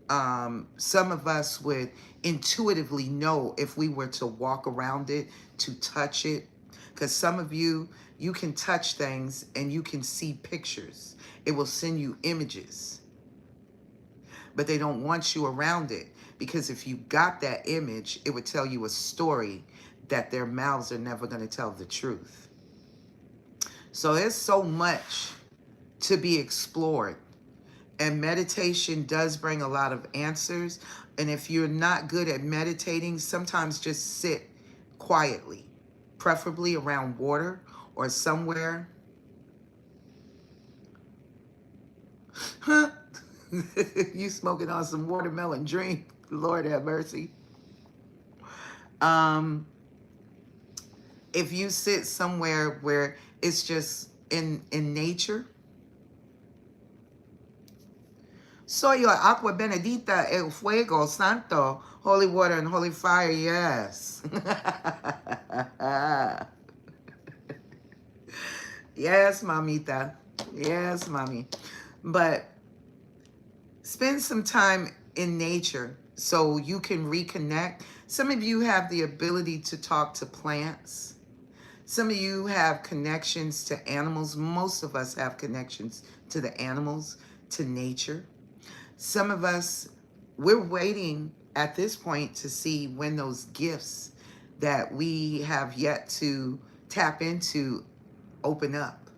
some of us would intuitively know if we were to walk around it, to touch it. Because some of you, you can touch things and you can see pictures. It will send you images. But they don't want you around it. Because if you got that image, it would tell you a story that their mouths are never going to tell the truth. So there's so much to be explored. And meditation does bring a lot of answers. And if you're not good at meditating, sometimes just sit quietly, preferably around water or somewhere. Huh? You smoking on some watermelon drink. Lord have mercy. If you sit somewhere where it's just in nature. Soy yo agua benedita, el fuego santo, holy water and holy fire, yes. Yes, mamita. Yes, mommy. But spend some time in nature so you can reconnect. Some of you have the ability to talk to plants. Some of you have connections to animals. Most of us have connections to the animals, to nature. Some of us, we're waiting at this point to see when those gifts that we have yet to tap into open up.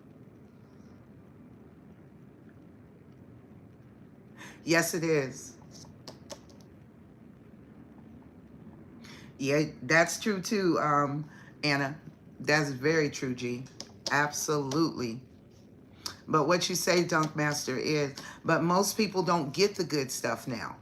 Yes, it is. Yeah, that's true too, Anna. That's very true, G. Absolutely. But what you say, Dunk Master, is, but most people don't get the good stuff now.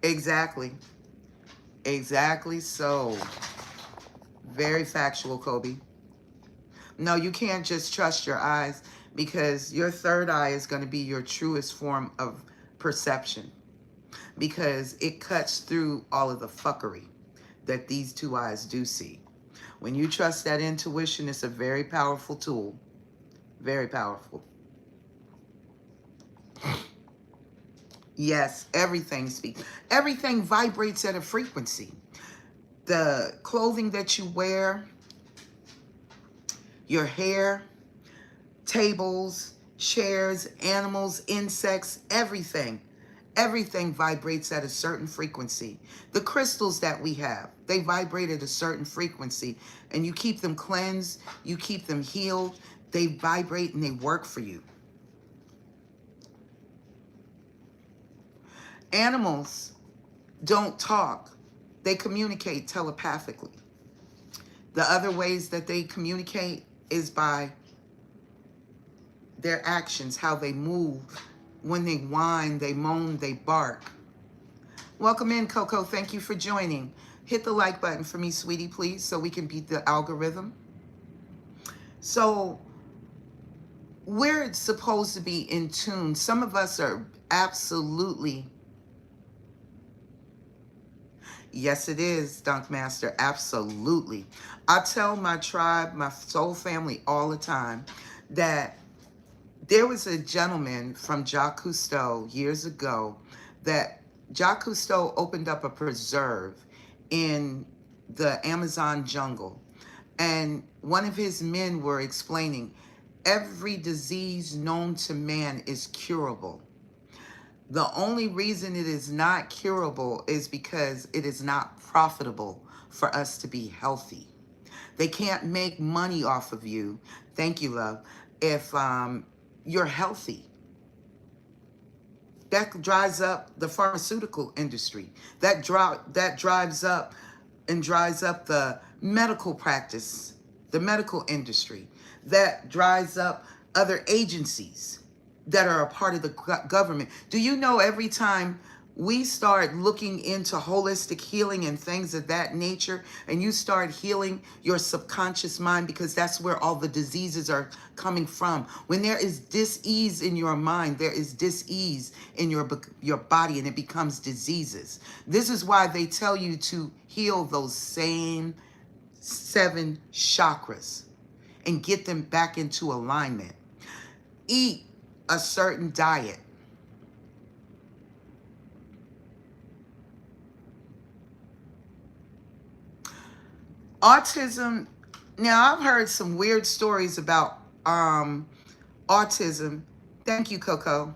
Exactly. Exactly so. Very factual, Kobe. No, you can't just trust your eyes, because your third eye is going to be your truest form of perception, because it cuts through all of the fuckery that these two eyes do see. When you trust that intuition, it's a very powerful tool. Very powerful. Yes, everything speaks. Everything vibrates at a frequency. The clothing that you wear, your hair, tables, chairs, animals, insects, everything. Everything vibrates at a certain frequency. The crystals that we have, they vibrate at a certain frequency, and you keep them cleansed, you keep them healed, they vibrate and they work for you. Animals don't talk, they communicate telepathically. The other ways that they communicate is by their actions, how they move. When they whine, they moan, they bark. Welcome in, Coco. Thank you for joining. Hit the like button for me, sweetie, please, so we can beat the algorithm. So we're supposed to be in tune. Some of us are absolutely... Yes, it is, Dunk Master. Absolutely. I tell my tribe, my soul family all the time that there was a gentleman from Jacques Cousteau years ago that Jacques Cousteau opened up a preserve in the Amazon jungle. And one of his men were explaining every disease known to man is curable. The only reason it is not curable is because it is not profitable for us to be healthy. They can't make money off of you. Thank you, love. If you're healthy. That drives up the pharmaceutical industry. That drives up and dries up the medical practice, the medical industry. That dries up other agencies that are a part of the government. Do you know every time we start looking into holistic healing and things of that nature, and you start healing your subconscious mind, because that's where all the diseases are coming from. When there is dis-ease in your mind, there is dis-ease in your body, and it becomes diseases. This is why they tell you to heal those same 7 chakras and get them back into alignment. Eat a certain diet. Autism. Now, I've heard some weird stories about autism. Thank you, Coco.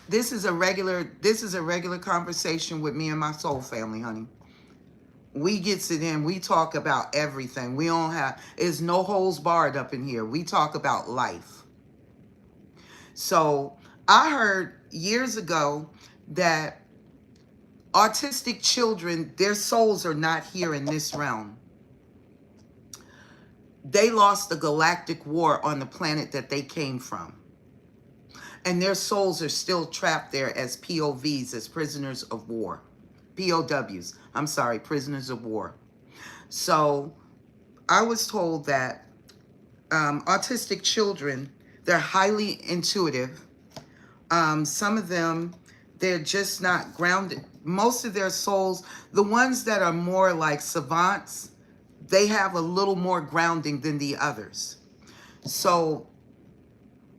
This is a regular conversation with me and my soul family, honey. We gets it in. We talk about everything. We don't have, there's no holes barred up in here. We talk about life. So I heard years ago that autistic children, their souls are not here in this realm. They lost the galactic war on the planet that they came from. And their souls are still trapped there as POVs, as prisoners of war. POWs, I'm sorry, prisoners of war. So I was told that autistic children, they're highly intuitive. Some of them, they're just not grounded. Most of their souls, the ones that are more like savants, they have a little more grounding than the others. So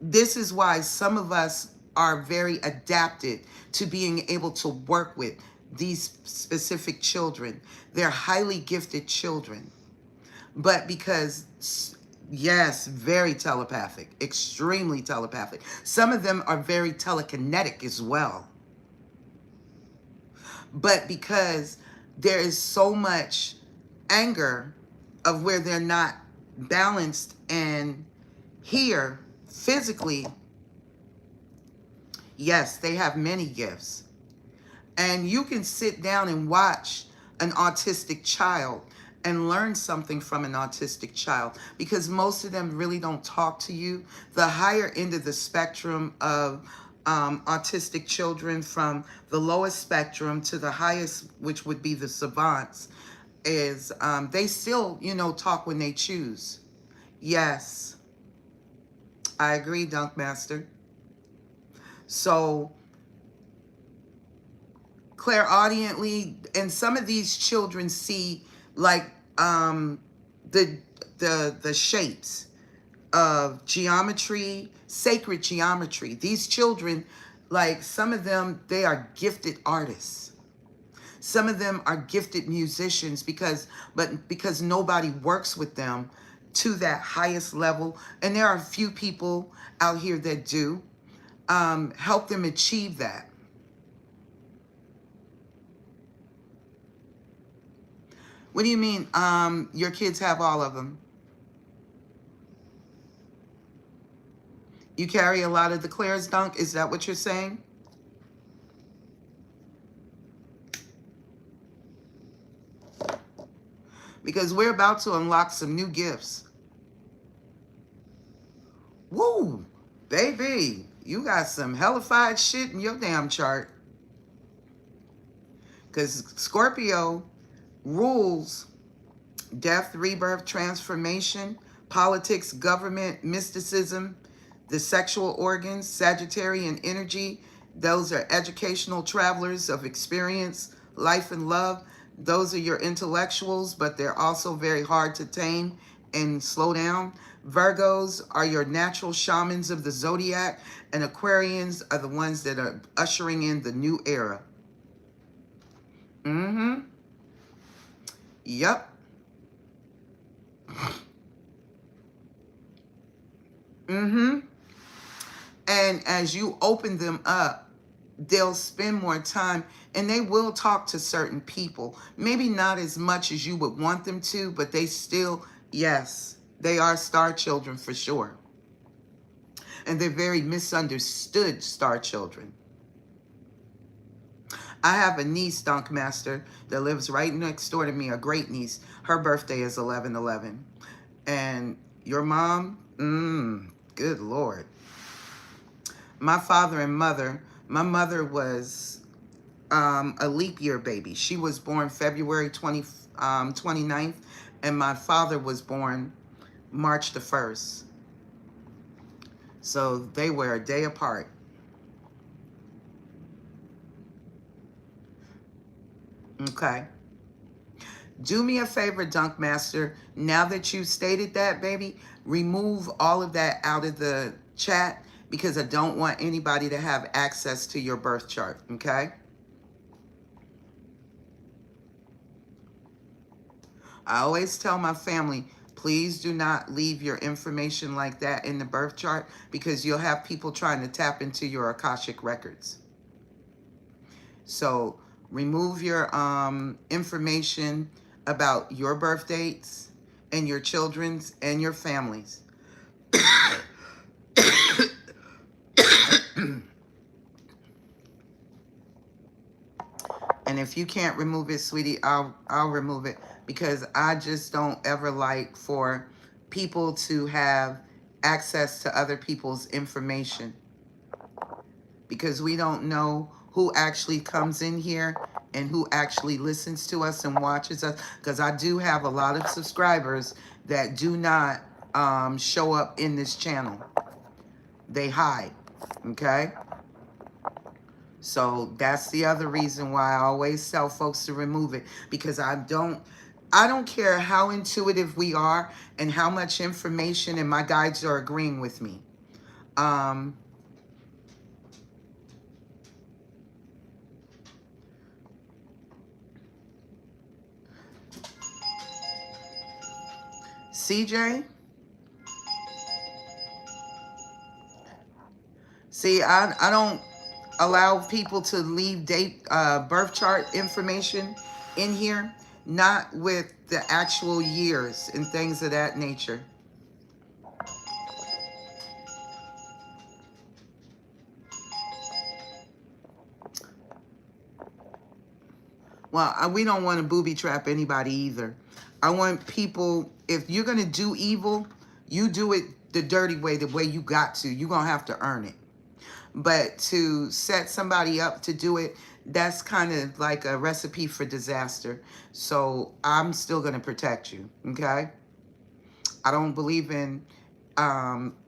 this is why some of us are very adapted to being able to work with these specific children. They're highly gifted children. But because, yes, very telepathic, extremely telepathic. Some of them are very telekinetic as well. But because there is so much anger of where they're not balanced and here physically, yes, they have many gifts. And you can sit down and watch an autistic child and learn something from an autistic child, because most of them really don't talk to you. The higher end of the spectrum of autistic children from the lowest spectrum to the highest, which would be the savants, is they still, you know, talk when they choose. Yes, I agree, Dunk Master. So clairaudiently, and some of these children see like the the shapes of geometry, sacred geometry. These children, like some of them, they are gifted artists. Some of them are gifted musicians because nobody works with them to that highest level. And there are a few people out here that do help them achieve that. What do you mean? Your kids have all of them? You carry a lot of the Claire's, Dunk? Is that what you're saying? Because we're about to unlock some new gifts. Woo! Baby, you got some hellified shit in your damn chart. Because Scorpio rules death, rebirth, transformation, politics, government, mysticism, the sexual organs, Sagittarian energy. Those are educational travelers of experience, life and love. Those are your intellectuals, but they're also very hard to tame and slow down. Virgos are your natural shamans of the zodiac, and Aquarians are the ones that are ushering in the new era. Mm-hmm. Yep. Mm-hmm. And as you open them up, they'll spend more time and they will talk to certain people. Maybe not as much as you would want them to, but they still, yes, they are star children for sure. And they're very misunderstood star children. I have a niece, Dunk Master, that lives right next door to me, a great niece. Her birthday is 11/11. And your mom, good Lord. My father and mother, my mother was a leap year baby. She was born February 29th, and my father was born March the 1st. So they were a day apart. Okay. Do me a favor, Dunk Master. Now that you've stated that, baby, remove all of that out of the chat because I don't want anybody to have access to your birth chart, okay? I always tell my family, please do not leave your information like that in the birth chart because you'll have people trying to tap into your Akashic records. So remove your information about your birth dates and your children's and your families. And if you can't remove it, sweetie, I'll remove it because I just don't ever like for people to have access to other people's information because we don't know who actually comes in here and who actually listens to us and watches us, because I do have a lot of subscribers that do not show up in this channel. They hide, okay? So that's the other reason why I always tell folks to remove it, because I don't care how intuitive we are and how much information, and my guides are agreeing with me. CJ? See, I don't allow people to leave date, birth chart information in here, not with the actual years and things of that nature. Well, we don't want to booby trap anybody either. I want people, if you're going to do evil, you do it the dirty way, the way you got to. You're going to have to earn it. But to set somebody up to do it, that's kind of like a recipe for disaster. So I'm still going to protect you, okay? I don't believe in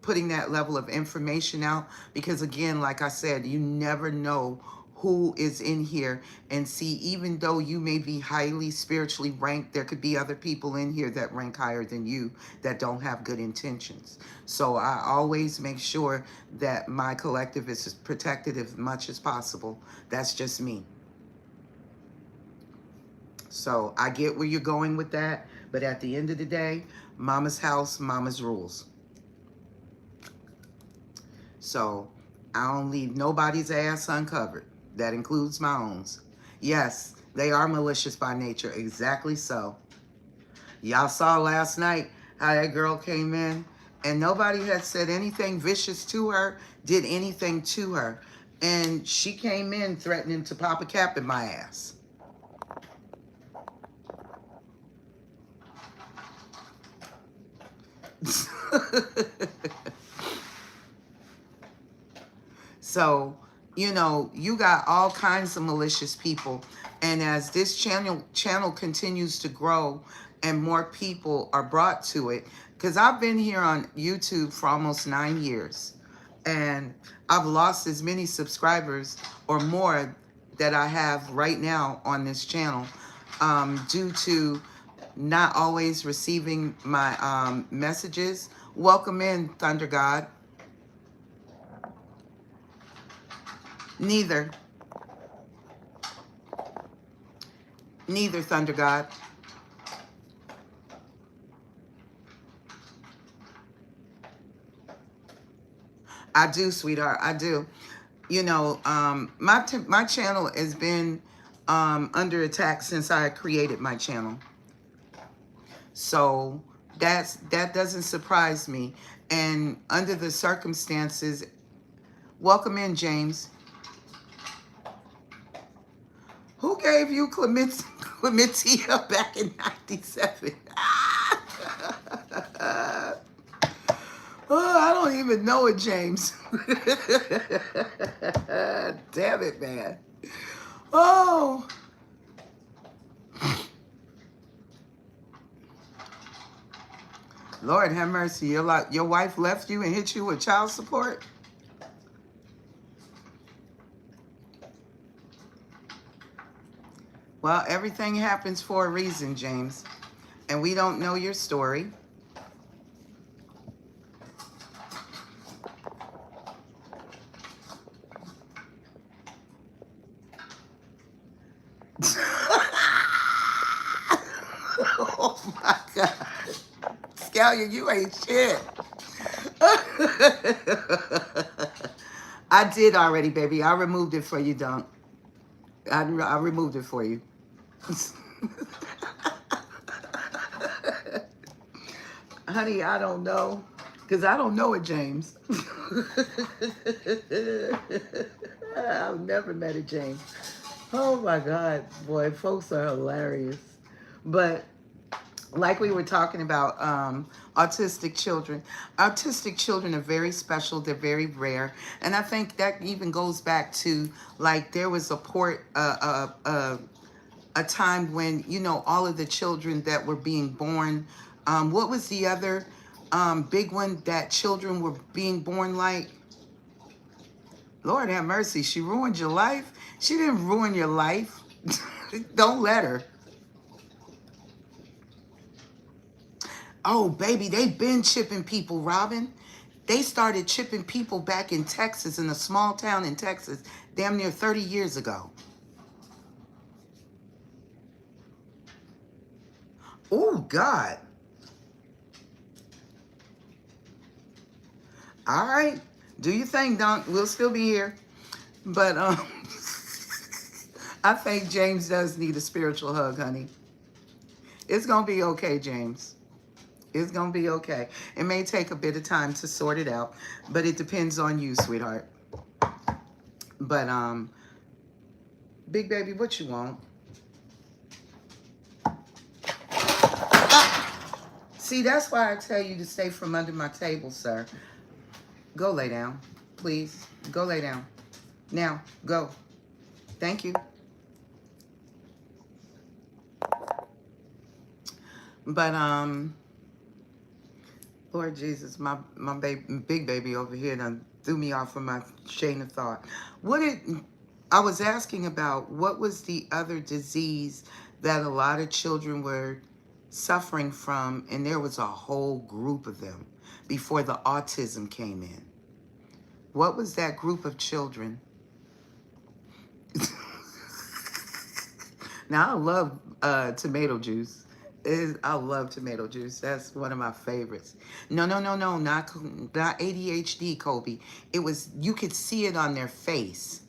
putting that level of information out because, again, like I said, you never know who is in here. And see, even though you may be highly spiritually ranked, there could be other people in here that rank higher than you that don't have good intentions. So I always make sure that my collective is protected as much as possible. That's just me. So I get where you're going with that, but at the end of the day, mama's house, mama's rules. So I don't leave nobody's ass uncovered. That includes my own. Yes, they are malicious by nature. Exactly so. Y'all saw last night how that girl came in and nobody had said anything vicious to her, did anything to her. And she came in threatening to pop a cap in my ass. So, you know, you got all kinds of malicious people. And as this channel continues to grow and more people are brought to it, because I've been here on YouTube for almost 9 years. And I've lost as many subscribers or more that I have right now on this channel due to not always receiving my messages. Welcome in, Thunder God. Neither, Thunder God. I do, sweetheart. I do. You know, my channel has been under attack since I created my channel. So that doesn't surprise me. And under the circumstances, welcome in, James. Who gave you chlamydia back in 97? Oh, I don't even know it, James. Damn it, man. Oh. Lord have mercy. Your wife left you and hit you with child support? Well, everything happens for a reason, James. And we don't know your story. Oh my God. Scallion, you ain't shit. I did already, baby. I removed it for you, Dunk. I removed it for you. Honey, I don't know. Because I don't know it, James. I've never met a James. Oh my God, boy, folks are hilarious. But like we were talking about, autistic children. Autistic children are very special. They're very rare. And I think that even goes back to, like, there was a time when, you know, all of the children that were being born, what was the other big one that children were being born like? Lord have mercy. She ruined your life. She didn't ruin your life. Don't let her. Oh, baby, they've been chipping people, Robin. They started chipping people back in Texas, in a small town in Texas, damn near 30 years ago. Oh, God. All right. Do your thing, Dunk. We'll still be here. But I think James does need a spiritual hug, honey. It's going to be okay, James. It's going to be okay. It may take a bit of time to sort it out, but it depends on you, sweetheart. But, big baby, what you want? Ah! See, that's why I tell you to stay from under my table, sir. Go lay down. Please, go lay down. Now, go. Thank you. But, Lord Jesus, my big baby over here done threw me off of my chain of thought. I was asking about what was the other disease that a lot of children were suffering from, and there was a whole group of them before the autism came in. What was that group of children? Now, I love tomato juice. I love tomato juice. That's one of my favorites. No, not ADHD, Kobe. It was, you could see it on their face.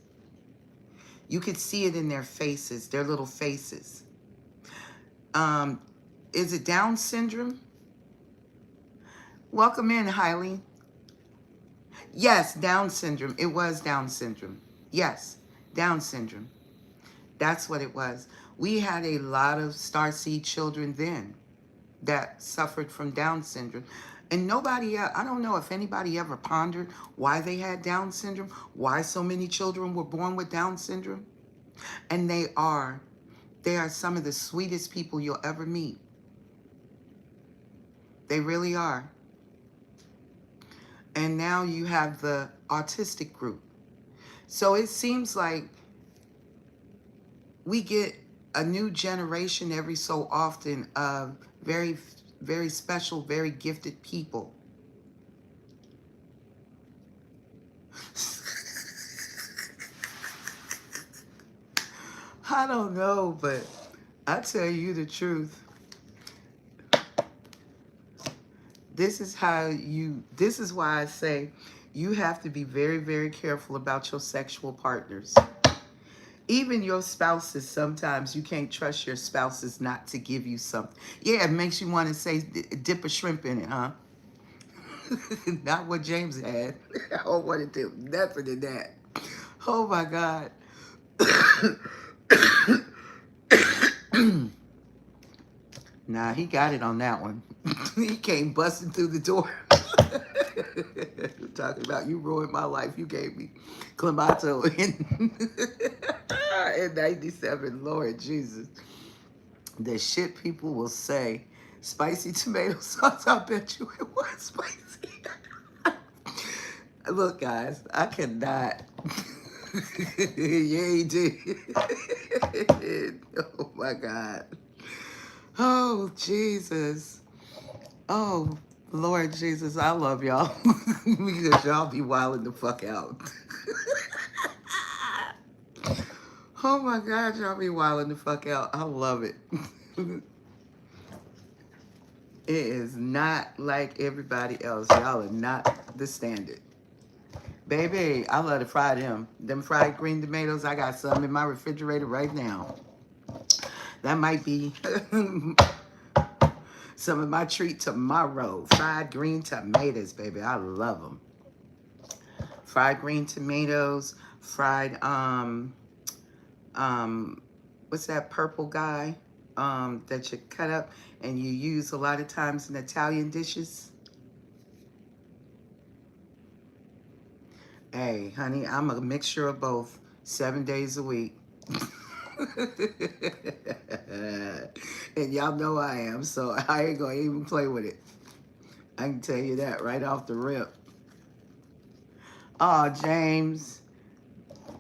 You could see it in their faces, their little faces. Is it Down syndrome? Welcome in, Hailey. Yes, Down syndrome. It was Down syndrome. Yes, Down syndrome. That's what it was. We had a lot of starseed children then that suffered from Down syndrome. And nobody, I don't know if anybody ever pondered why they had Down syndrome, why so many children were born with Down syndrome. And they are some of the sweetest people you'll ever meet. They really are. And now you have the autistic group. So it seems like we get a new generation every so often of very, very special, very gifted people. I don't know, but I tell you the truth. This is why I say you have to be very, very careful about your sexual partners. Even your spouses, sometimes you can't trust your spouses not to give you something. Yeah, it makes you want to say, dip a shrimp in it, huh? Not what James had. I don't want to do nothing in that. Oh, my God. Nah, he got it on that one. He came busting through the door. Talking about, you ruined my life. You gave me Clamato in 97. Lord Jesus. The shit people will say. Spicy tomato sauce, I bet you it was spicy. Look, guys, I cannot. Yeah, he did. Oh, my God. Oh, Jesus. Oh, Lord Jesus, I love y'all. Because y'all be wilding the fuck out. Oh, my God, y'all be wilding the fuck out. I love it. It is not like everybody else. Y'all are not the standard. Baby, I love to fry them. Them fried green tomatoes, I got some in my refrigerator right now. That might be some of my treat tomorrow. Fried green tomatoes, baby. I love them. Fried green tomatoes, fried, what's that purple guy that you cut up and you use a lot of times in Italian dishes? Hey, honey, I'm a mixture of both, 7 days a week. And y'all know I am, so I ain't gonna even play with it. I can tell you that right off the rip. Oh, James.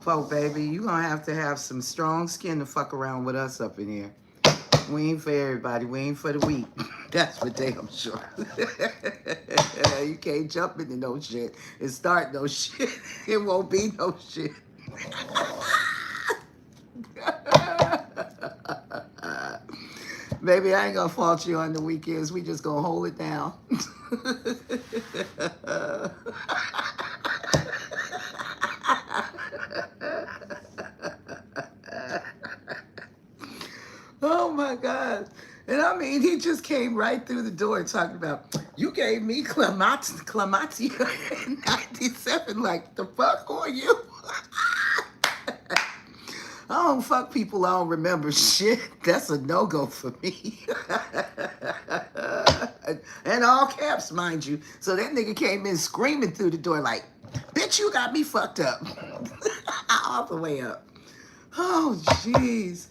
Oh, baby, you gonna have to have some strong skin to fuck around with us up in here. We ain't for everybody. We ain't for the weak. That's for damn sure. You can't jump into no shit and start no shit. It won't be no shit. Baby, I ain't gonna fault you on the weekends. We just gonna hold it down. Oh my God. And I mean, he just came right through the door talking about, you gave me Clamati in 97. Like, the fuck, who are you? I don't fuck people I don't remember shit. That's a no-go for me. And all caps, mind you. So that nigga came in screaming through the door like, bitch, Bitch, you got me fucked up. All the way up. Oh, jeez.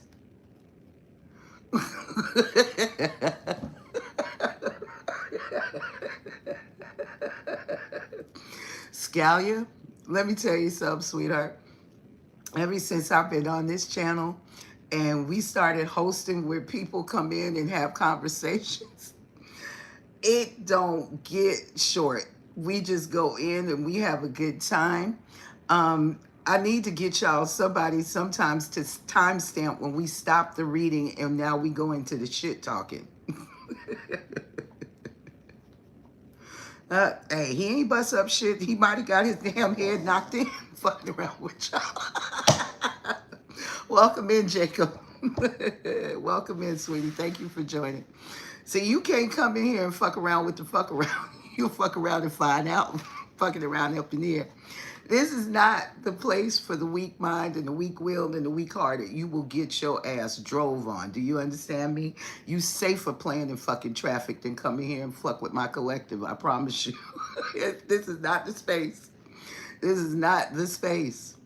Scalia, let me tell you something, sweetheart. Ever since I've been on this channel and we started hosting where people come in and have conversations, it don't get short. We just go in and we have a good time. I need to get y'all somebody sometimes to timestamp when we stop the reading and now we go into the shit talking. Hey, he ain't bust up shit. He might have got his damn head knocked in fucking around with y'all. Welcome in, Jacob. Welcome in, sweetie. Thank you for joining. See, you can't come in here and fuck around with the fuck around. You fuck around and find out. Fucking around up in here. This is not the place for the weak mind and the weak willed and the weak hearted. You will get your ass drove on. Do you understand me? You safer playing in fucking traffic than coming here and fuck with my collective. I promise you. This is not the space. This is not the space.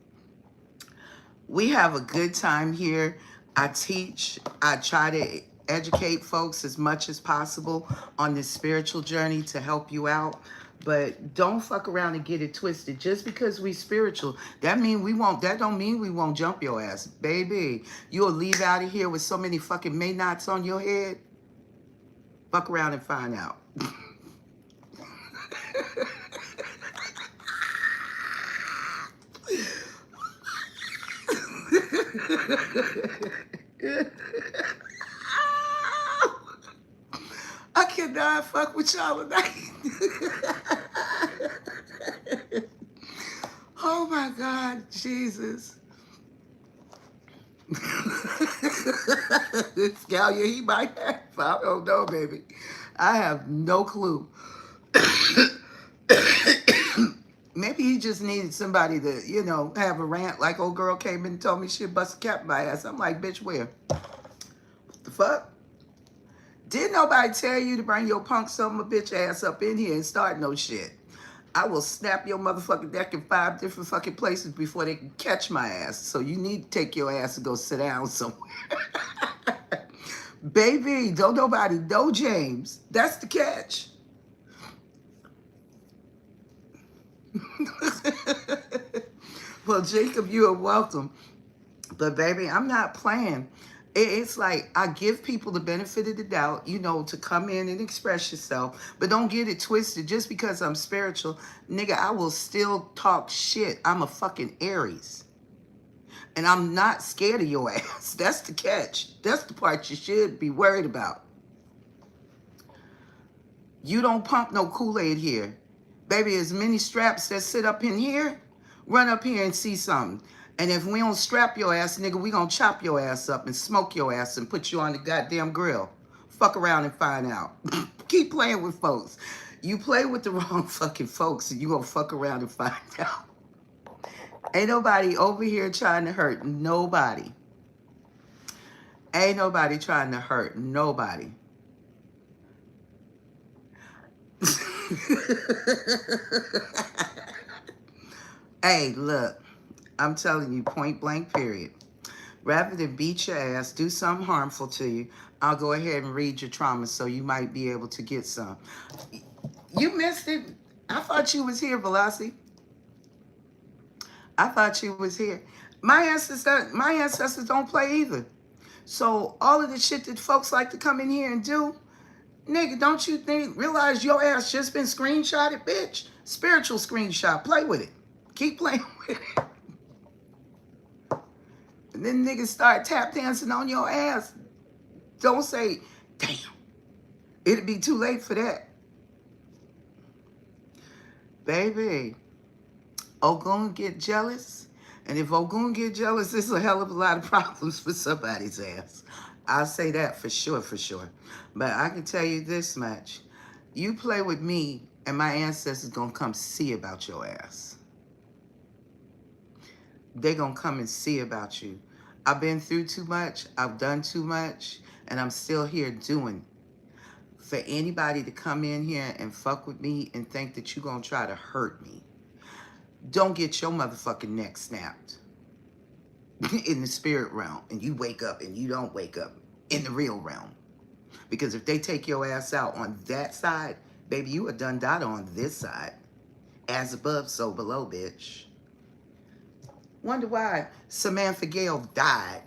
We have a good time here. I teach. I try to educate folks as much as possible on this spiritual journey to help you out. But don't fuck around and get it twisted. Just because we spiritual, that don't mean we won't jump your ass. Baby, you'll leave out of here with so many fucking may nots on your head. Fuck around and find out. I cannot fuck with y'all tonight. Oh my God, Jesus. Scalia, he might have. I don't know, baby. I have no clue. Maybe he just needed somebody to, you know, have a rant. Like old girl came in and told me she'd bust a cap in my ass. I'm like, bitch, where? What the fuck? Didn't nobody tell you to bring your punk son of a bitch ass up in here and start no shit? I will snap your motherfucking neck in 5 different fucking places before they can catch my ass. So you need to take your ass and go sit down somewhere. Baby, don't nobody know James. That's the catch. Well, Jacob, you are welcome. But baby, I'm not playing. It's like I give people the benefit of the doubt, you know, to come in and express yourself. But don't get it twisted. Just because I'm spiritual, nigga, I will still talk shit. I'm a fucking Aries. And I'm not scared of your ass. That's the catch. That's the part you should be worried about. You don't pump no Kool-Aid here. Baby, as many straps that sit up in here, run up here and see something. And if we don't strap your ass, nigga, we gonna chop your ass up and smoke your ass and put you on the goddamn grill. Fuck around and find out. Keep playing with folks. You play with the wrong fucking folks and you gonna fuck around and find out. Ain't nobody over here trying to hurt nobody. Ain't nobody trying to hurt nobody. Hey, look, I'm telling you, point blank, period. Rather than beat your ass, do something harmful to you, I'll go ahead and read your trauma so you might be able to get some. You missed it. I thought you was here, Velocity. I thought you was here. My ancestors don't play either. So all of the shit that folks like to come in here and do, nigga, don't you realize your ass just been screenshotted, bitch? Spiritual screenshot. Play with it. Keep playing with it. And then niggas start tap dancing on your ass. Don't say, damn. It'd be too late for that. Baby, Ogun get jealous. And if Ogun get jealous, there's a hell of a lot of problems for somebody's ass. I'll say that for sure, for sure. But I can tell you this much. You play with me, and my ancestors gonna come see about your ass. They gonna come and see about you. I've been through too much. I've done too much. And I'm still here doing. For anybody to come in here and fuck with me and think that you're gonna try to hurt me. don't get your motherfucking neck snapped in the spirit realm and you wake up and you don't wake up in the real realm. Because if they take your ass out on that side, baby, you are done died on this side. As above, so below, bitch. Wonder why Samantha Gale died.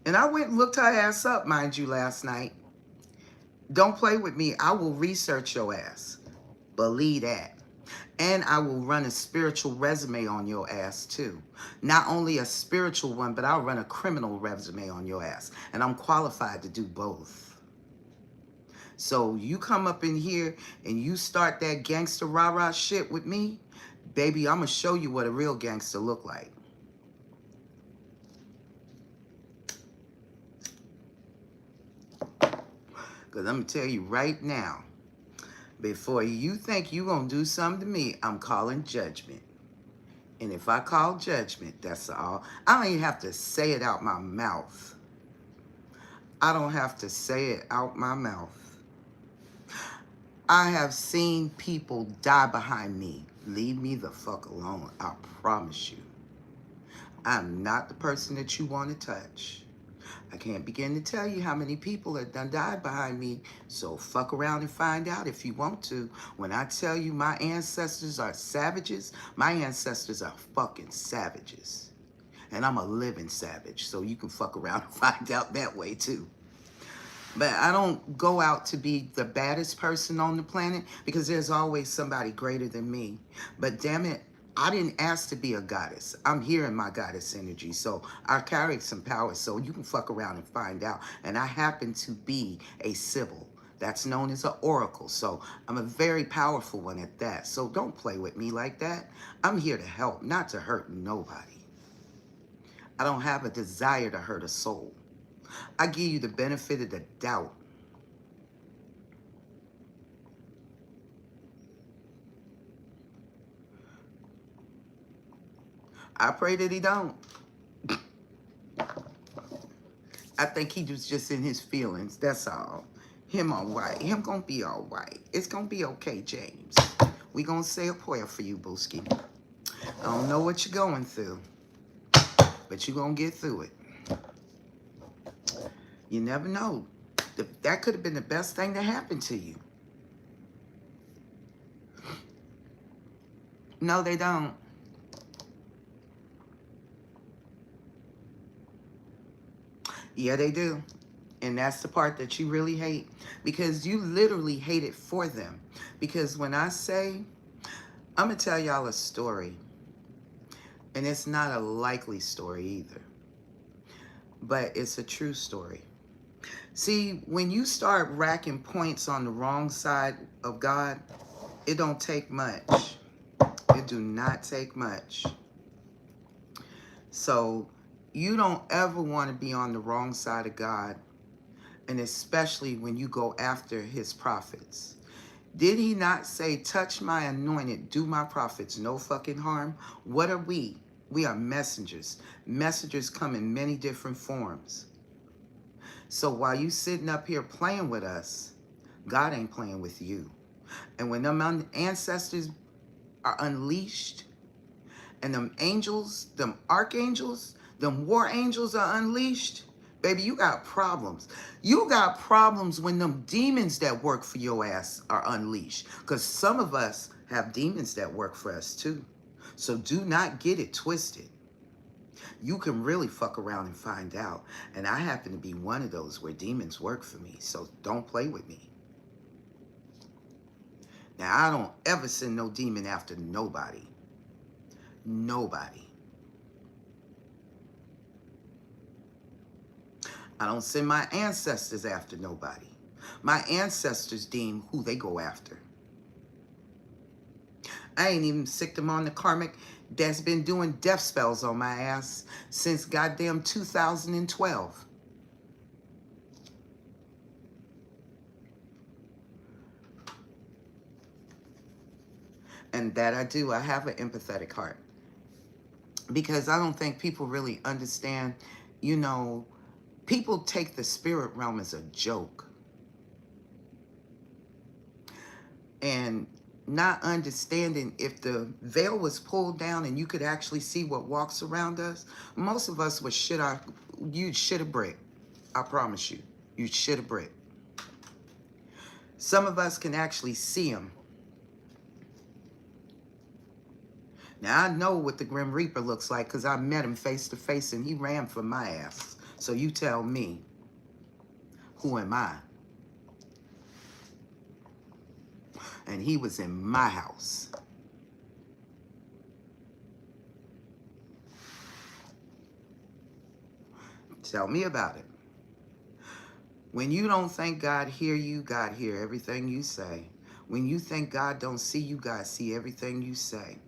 And I went and looked her ass up, mind you, last night. Don't play with me. I will research your ass. Believe that. And I will run a spiritual resume on your ass, too. Not only a spiritual one, but I'll run a criminal resume on your ass. And I'm qualified to do both. So you come up in here and you start that gangster rah-rah shit with me, baby, I'm going to show you what a real gangster look like. Because I'm going to tell you right now, before you think you going to do something to me, I'm calling judgment. And if I call judgment, that's all. I don't even have to say it out my mouth. I don't have to say it out my mouth. I have seen people die behind me. Leave me the fuck alone. I promise you. I'm not the person that you want to touch. I can't begin to tell you how many people have done died behind me. So fuck around and find out if you want to. When I tell you my ancestors are savages, my ancestors are fucking savages. And I'm a living savage. So you can fuck around and find out that way too. But I don't go out to be the baddest person on the planet because there's always somebody greater than me. But damn it, I didn't ask to be a goddess. I'm here in my goddess energy. So I carry some power. So you can fuck around and find out. And I happen to be a Sybil. That's known as an oracle. So I'm a very powerful one at that. So don't play with me like that. I'm here to help, not to hurt nobody. I don't have a desire to hurt a soul. I give you the benefit of the doubt. I pray that he don't. I think he was just in his feelings, that's all. Him all right. Him gonna be all right. It's gonna be okay, James. We gonna say a prayer for you, Booski. I don't know what you're going through, but you gonna get through it. You never know. That could have been the best thing that happened to you. No, they don't. Yeah, they do. And that's the part that you really hate. Because you literally hate it for them. Because when I say, I'm going to tell y'all a story. And it's not a likely story either. But it's a true story. See, when you start racking points on the wrong side of God, it don't take much. It do not take much. So you don't ever want to be on the wrong side of God. And especially when you go after his prophets. Did he not say, touch my anointed, do my prophets no fucking harm? What are we? We are messengers. Messengers come in many different forms. So while you sitting up here playing with us, God ain't playing with you. And when them ancestors are unleashed, and them angels, them archangels, them war angels are unleashed, baby, you got problems. You got problems when them demons that work for your ass are unleashed. Because some of us have demons that work for us too. So do not get it twisted. You can really fuck around and find out. And I happen to be one of those where demons work for me. So don't play with me. Now, I don't ever send no demon after nobody. Nobody. I don't send my ancestors after nobody. My ancestors deem who they go after. I ain't even sicked them on the Karmic that's been doing death spells on my ass since goddamn 2012. And that I do. I have an empathetic heart. Because I don't think people really understand, you know, people take the spirit realm as a joke. and not understanding if the veil was pulled down and you could actually see what walks around us, most of us would you'd shit a brick. I promise you, you'd shit a brick. Some of us can actually see them. Now, I know what the Grim Reaper looks like because I met him face to face and he ran for my ass. So you tell me, who am I? And he was in my house. Tell me about it. When you don't think God hear you, God hear everything you say. When you think God don't see you, God see everything you say.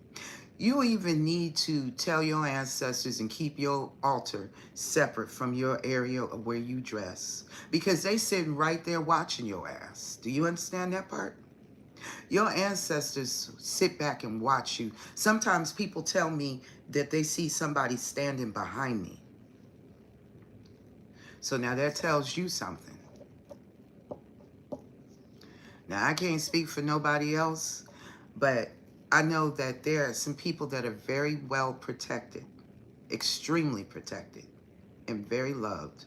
You even need to tell your ancestors and keep your altar separate from your area of where you dress, because they sitting right there watching your ass. Do you understand that part? Your ancestors sit back and watch you. Sometimes people tell me that they see somebody standing behind me. So now that tells you something. Now, I can't speak for nobody else, but I know that there are some people that are very well protected, extremely protected, and very loved,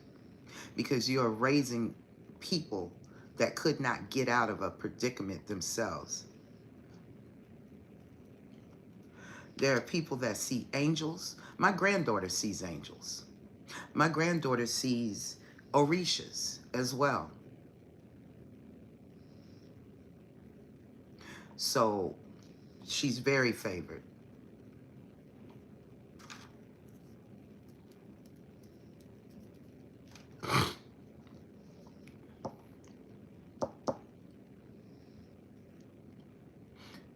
because you are raising people that could not get out of a predicament themselves. There are people that see angels. My granddaughter sees angels. My granddaughter sees orishas as well. So she's very favored.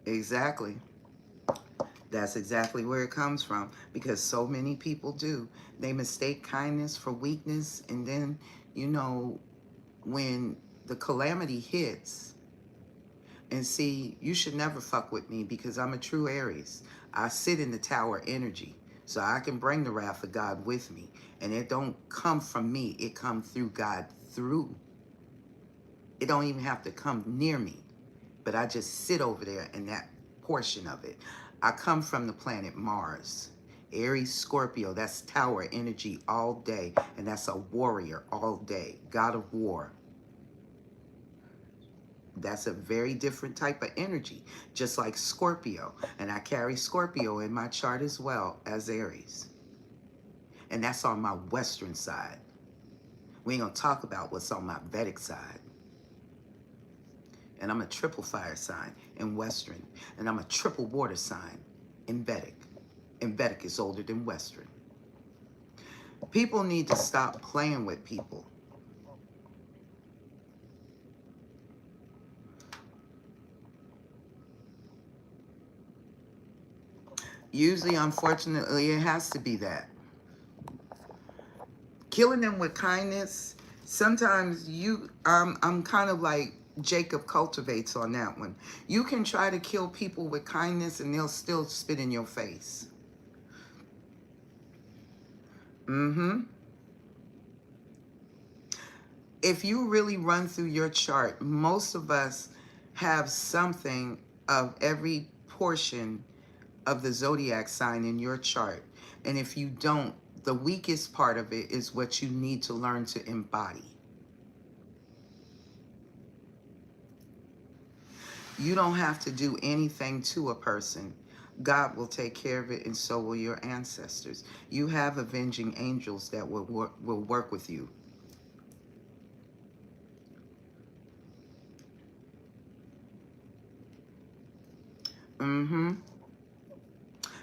Exactly. That's exactly where it comes from, because so many people do. They mistake kindness for weakness, and then, you know, when the calamity hits, and see, you should never fuck with me because I'm a true Aries. I sit in the tower energy, so I can bring the wrath of God with me, and it don't come from me. It comes through God through. It don't even have to come near me, but I just sit over there in that portion of it. I come from the planet Mars. Aries, Scorpio, that's tower energy all day, and that's a warrior all day, god of war. That's a very different type of energy, just like Scorpio. And I carry Scorpio in my chart as well as Aries. And that's on my Western side. We ain't gonna talk about what's on my Vedic side. And I'm a triple fire sign in Western. And I'm a triple water sign in Vedic. And Vedic is older than Western. People need to stop playing with people. Usually, unfortunately, it has to be that. Killing them with kindness, sometimes I'm kind of like Jacob cultivates on that one. You can try to kill people with kindness and they'll still spit in your face. If you really run through your chart, most of us have something of every portion of the zodiac sign in your chart. And if you don't, the weakest part of it is what you need to learn to embody. You don't have to do anything to a person. God will take care of it, and so will your ancestors. You have avenging angels that will work with you.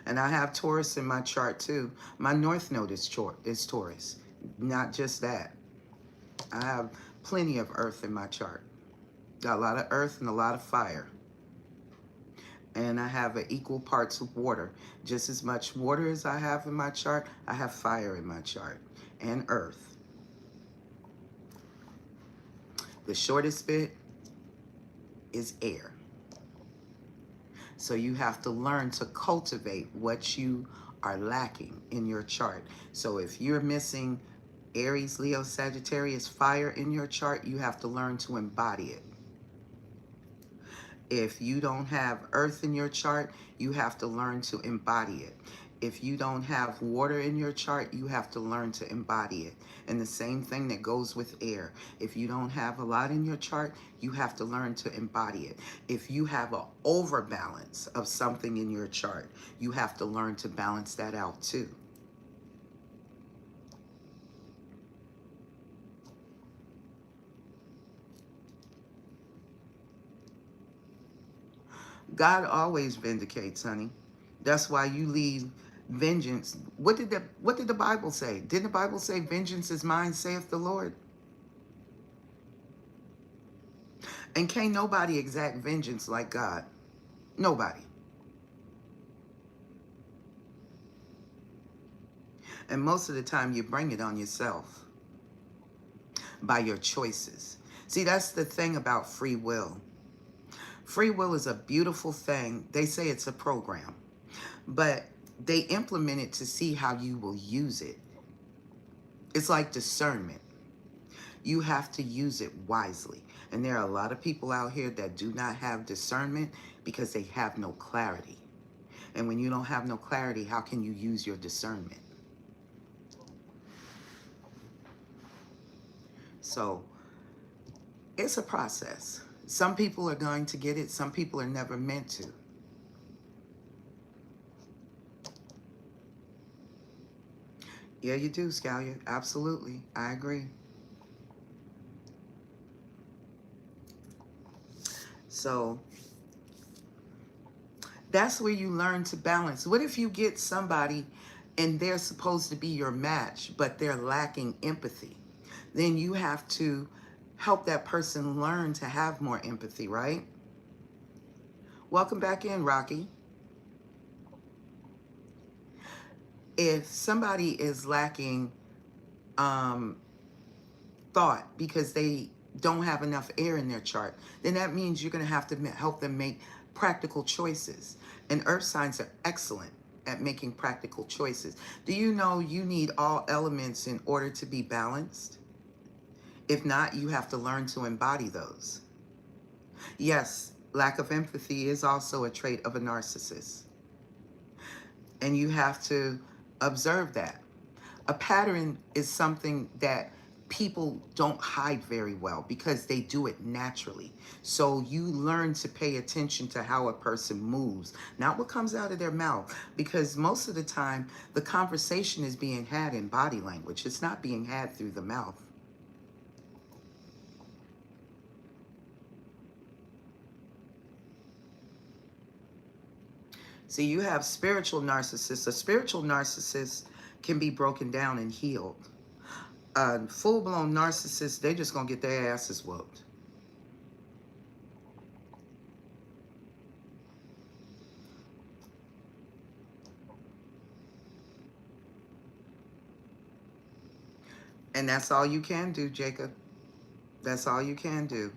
And I have Taurus in my chart too. My North Node is Taurus. Not just that. I have plenty of earth in my chart. Got a lot of earth and a lot of fire. And I have equal parts of water. Just as much water as I have in my chart, I have fire in my chart. And earth. The shortest bit is air. So you have to learn to cultivate what you are lacking in your chart. So if you're missing Aries, Leo, Sagittarius, fire in your chart, you have to learn to embody it. If you don't have earth in your chart, you have to learn to embody it. If you don't have water in your chart, you have to learn to embody it. And the same thing that goes with air. If you don't have a lot in your chart, you have to learn to embody it. If you have an overbalance of something in your chart, you have to learn to balance that out too. God always vindicates, honey. That's why you leave vengeance. What did the Bible say? Didn't the Bible say vengeance is mine, saith the Lord? And can't nobody exact vengeance like God. Nobody. And most of the time you bring it on yourself by your choices. See, that's the thing about free will. Free will is a beautiful thing. They say it's a program, but they implement it to see how you will use it. It's like discernment. You have to use it wisely. And there are a lot of people out here that do not have discernment because they have no clarity. And when you don't have no clarity, how can you use your discernment? So it's a process. Some people are going to get it. Some people are never meant to. Yeah, you do, Scalia. Absolutely. I agree. So that's where you learn to balance. What if you get somebody and they're supposed to be your match, but they're lacking empathy? Then you have to help that person learn to have more empathy, right? Welcome back in, Rocky. If somebody is lacking thought because they don't have enough air in their chart, then that means you're going to have to help them make practical choices. And earth signs are excellent at making practical choices. Do you know you need all elements in order to be balanced? If not, you have to learn to embody those. Yes, lack of empathy is also a trait of a narcissist. And you have to observe that. A pattern is something that people don't hide very well because they do it naturally. So you learn to pay attention to how a person moves, not what comes out of their mouth, because most of the time the conversation is being had in body language. It's not being had through the mouth. See, you have spiritual narcissists. A spiritual narcissist can be broken down and healed. A full-blown narcissist, they just gonna get their asses whooped. And that's all you can do, Jacob. That's all you can do.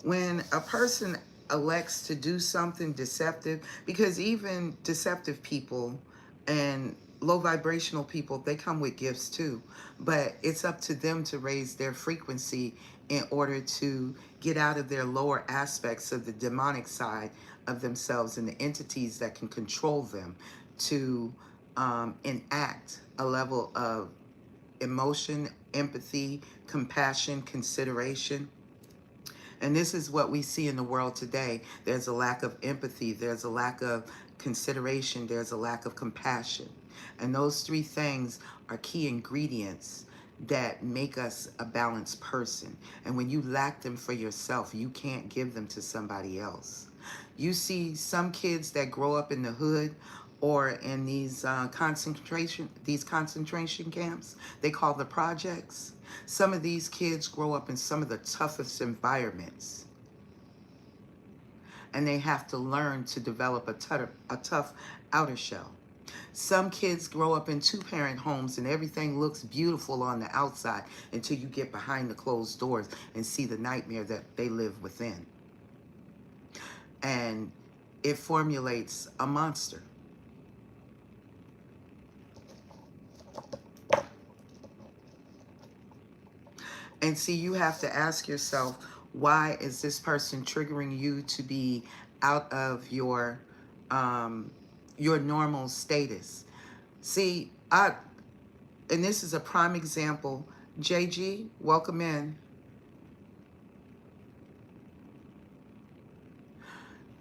When a person elects to do something deceptive, because even deceptive people and low vibrational people, they come with gifts too. But it's up to them to raise their frequency in order to get out of their lower aspects of the demonic side of themselves and the entities that can control them to enact a level of emotion, empathy, compassion, consideration. And this is what we see in the world today. There's a lack of empathy, there's a lack of consideration, there's a lack of compassion. And those three things are key ingredients that make us a balanced person. And when you lack them for yourself, you can't give them to somebody else. You see some kids that grow up in the hood or in these concentration camps, they call the projects. Some of these kids grow up in some of the toughest environments, and they have to learn to develop a tough outer shell. Some kids grow up in two-parent homes and everything looks beautiful on the outside until you get behind the closed doors and see the nightmare that they live within. And it formulates a monster. And see, you have to ask yourself, why is this person triggering you to be out of your normal status. See, and this is a prime example. JG, welcome in.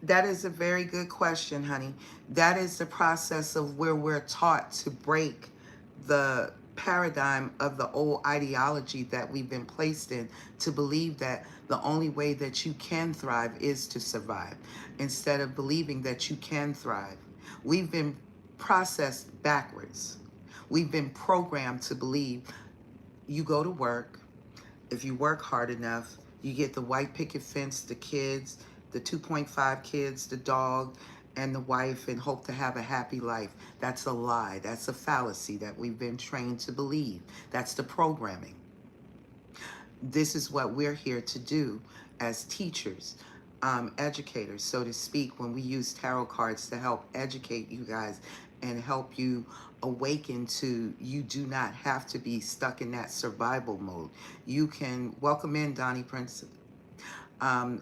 That is a very good question, honey. That is the process of where we're taught to break the paradigm of the old ideology that we've been placed in, to believe that the only way that you can thrive is to survive, instead of believing that you can thrive. We've been processed backwards. We've been programmed to believe you go to work. If you work hard enough, you get the white picket fence, the kids, the 2.5 kids, the dog, and the wife, and hope to have a happy life. That's a lie. That's a fallacy that we've been trained to believe. That's the programming. This is what we're here to do as teachers, educators, so to speak, when we use tarot cards to help educate you guys and help you awaken to, you do not have to be stuck in that survival mode. You can, welcome in Donnie Prince.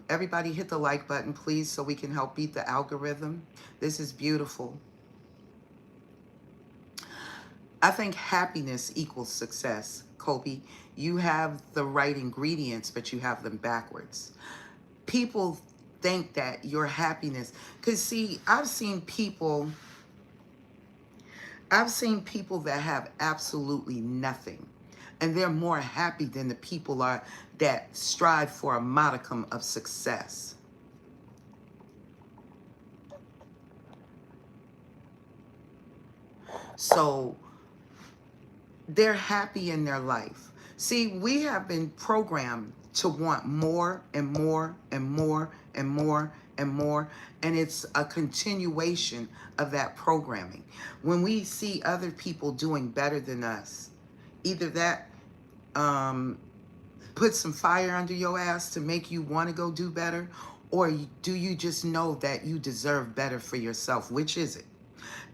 Everybody hit the like button, please, so we can help beat the algorithm. This is beautiful. I think happiness equals success, Kobe. You have the right ingredients, but you have them backwards. People think that your happiness, because see, I've seen people that have absolutely nothing, and they're more happy than the people are that strive for a modicum of success. So they're happy in their life. See, we have been programmed to want more and more and more and more and more, and it's a continuation of that programming. When we see other people doing better than us, either that put some fire under your ass to make you want to go do better, or do you just know that you deserve better for yourself? Which is it?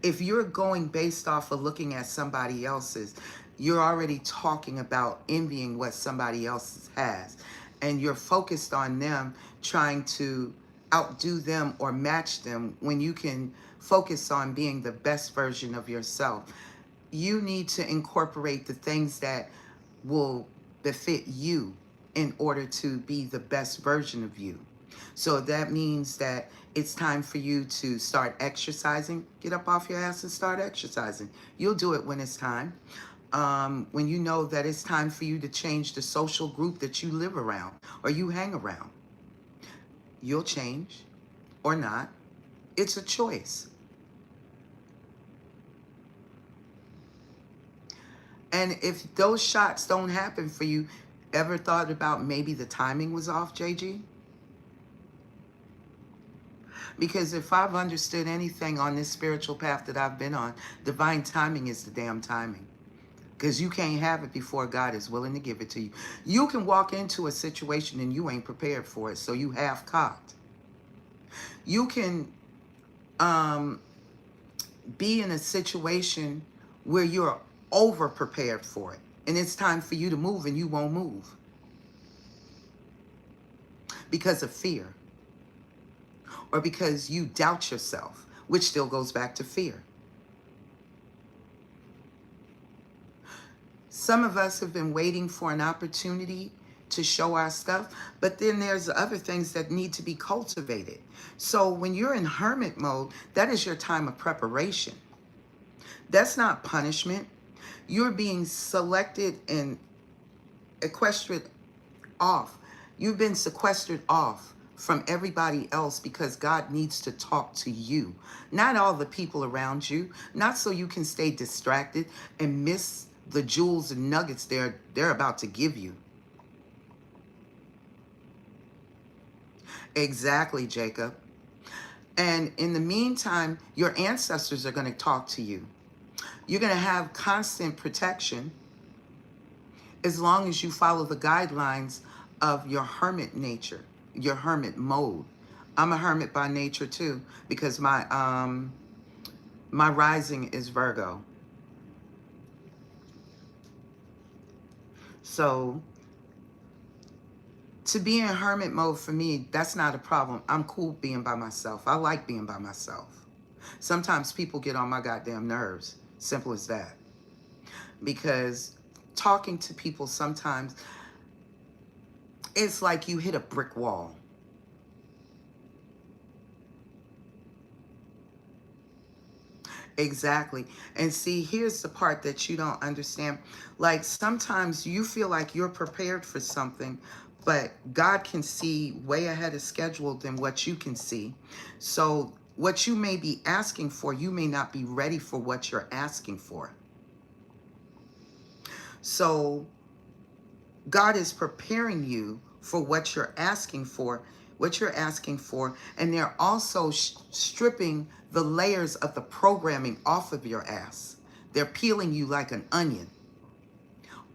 If you're going based off of looking at somebody else's, you're already talking about envying what somebody else has. And you're focused on them, trying to outdo them or match them, when you can focus on being the best version of yourself. You need to incorporate the things that will befit you in order to be the best version of you. So that means that it's time for you to start exercising. Get up off your ass and start exercising. You'll do it when it's time. When you know that it's time for you to change the social group that you live around or you hang around, you'll change or not. It's a choice. And if those shots don't happen for you, ever thought about maybe the timing was off, JG? Because if I've understood anything on this spiritual path that I've been on, divine timing is the damn timing. Because you can't have it before God is willing to give it to you. You can walk into a situation and you ain't prepared for it, so you half-cocked. You can be in a situation where you're over-prepared for it, and it's time for you to move and you won't move because of fear, or because you doubt yourself, which still goes back to fear. Some of us have been waiting for an opportunity to show our stuff, but then there's other things that need to be cultivated. So when you're in hermit mode, that is your time of preparation. That's not punishment. You're being selected and sequestered off. You've been sequestered off from everybody else because God needs to talk to you, not all the people around you, not so you can stay distracted and miss the jewels and nuggets they're about to give you. Exactly, Jacob. And in the meantime, your ancestors are going to talk to you. You're going to have constant protection as long as you follow the guidelines of your hermit nature, your hermit mode. I'm a hermit by nature too, because my rising is Virgo. So To be in hermit mode for me, that's not a problem. I'm cool being by myself. I like being by myself. Sometimes people get on my goddamn nerves. Simple as that. Because talking to people sometimes, it's like you hit a brick wall. Exactly. And see, here's the part that you don't understand. Like sometimes you feel like you're prepared for something, but God can see way ahead of schedule than what you can see. So what you may be asking for, you may not be ready for what you're asking for. So God is preparing you for what you're asking for, and they're also stripping the layers of the programming off of your ass. They're peeling you like an onion.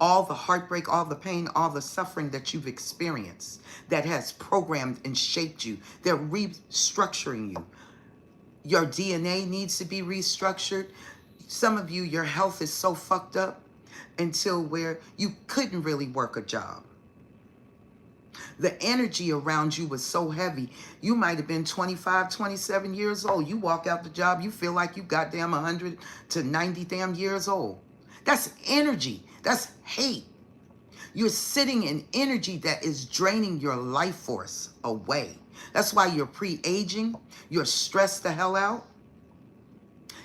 All the heartbreak, all the pain, all the suffering that you've experienced that has programmed and shaped you, they're restructuring you. Your DNA needs to be restructured. Some of you, your health is so fucked up until where you couldn't really work a job. The energy around you was so heavy. You might have been 25, 27 years old. You walk out the job, you feel like you goddamn 100 to 90 damn years old. That's energy. That's hate. You're sitting in energy that is draining your life force away. That's why you're pre-aging. You're stressed the hell out.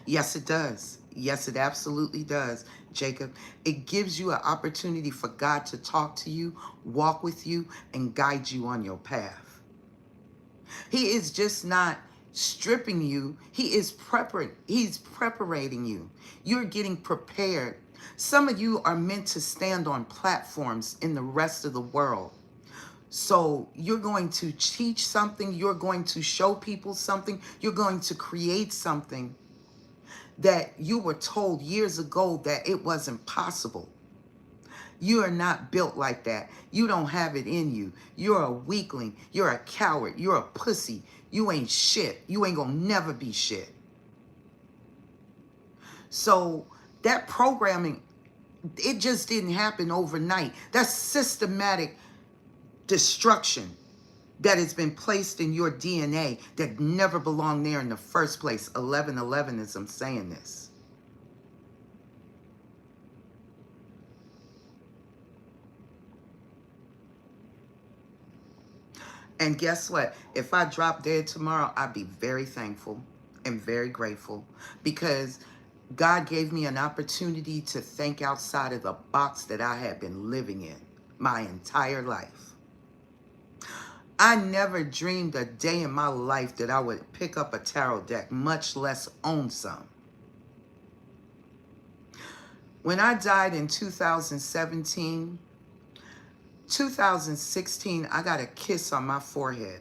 Yes, it does. Yes, it absolutely does, Jacob. It gives you an opportunity for God to talk to you, walk with you, and guide you on your path. He is just not stripping you. He's preparing you. You're getting prepared. Some of you are meant to stand on platforms in the rest of the world. So you're going to teach something. You're going to show people something. You're going to create something that you were told years ago that it wasn't possible. You are not built like that. You don't have it in you. You're a weakling. You're a coward. You're a pussy. You ain't shit. You ain't gonna never be shit. So that programming, it just didn't happen overnight. That's systematic destruction that has been placed in your DNA that never belonged there in the first place. 1111 as I'm saying this. And guess what? If I drop dead tomorrow, I'd be very thankful and very grateful because God gave me an opportunity to think outside of the box that I had been living in my entire life. I never dreamed a day in my life that I would pick up a tarot deck, much less own some. When I died in 2016, I got a kiss on my forehead.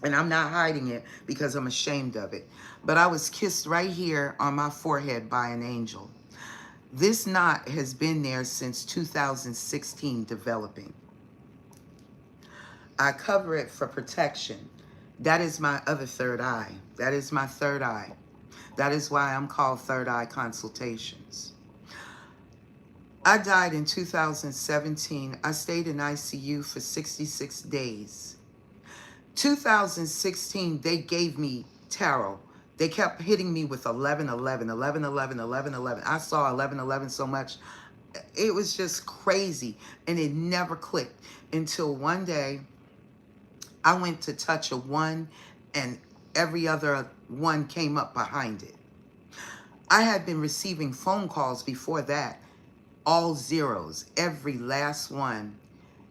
And I'm not hiding it because I'm ashamed of it. But I was kissed right here on my forehead by an angel. This knot has been there since 2016 developing. I cover it for protection. That is my other third eye. That is my third eye. That is why I'm called Third Eye Consultations. I died in 2017. I stayed in ICU for 66 days. 2016, they gave me tarot. They kept hitting me with 1111, 1111, 1111. I saw 1111 so much. It was just crazy. And it never clicked until one day I went to touch a 1 and every other 1 came up behind it. I had been receiving phone calls before that. All zeros, every last one.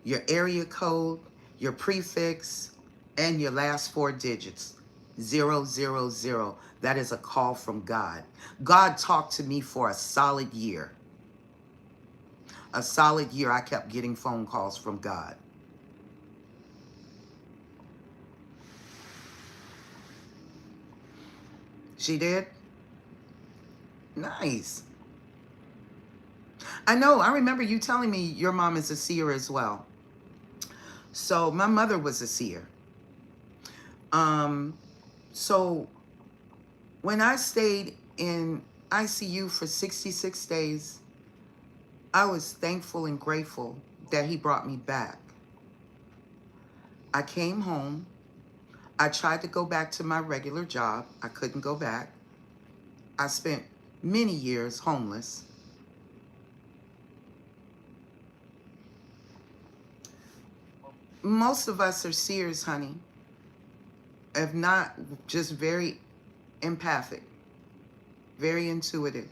Your area code, your prefix, and your last 4 digits. 000. That is a call from God. God talked to me for a solid year. A solid year I kept getting phone calls from God. She did? Nice. I know, I remember you telling me your mom is a seer as well. So my mother was a seer. So when I stayed in ICU for 66 days, I was thankful and grateful that he brought me back. I came home. I tried to go back to my regular job. I couldn't go back. I spent many years homeless. Most of us are seers, honey, if not just very empathic, very intuitive.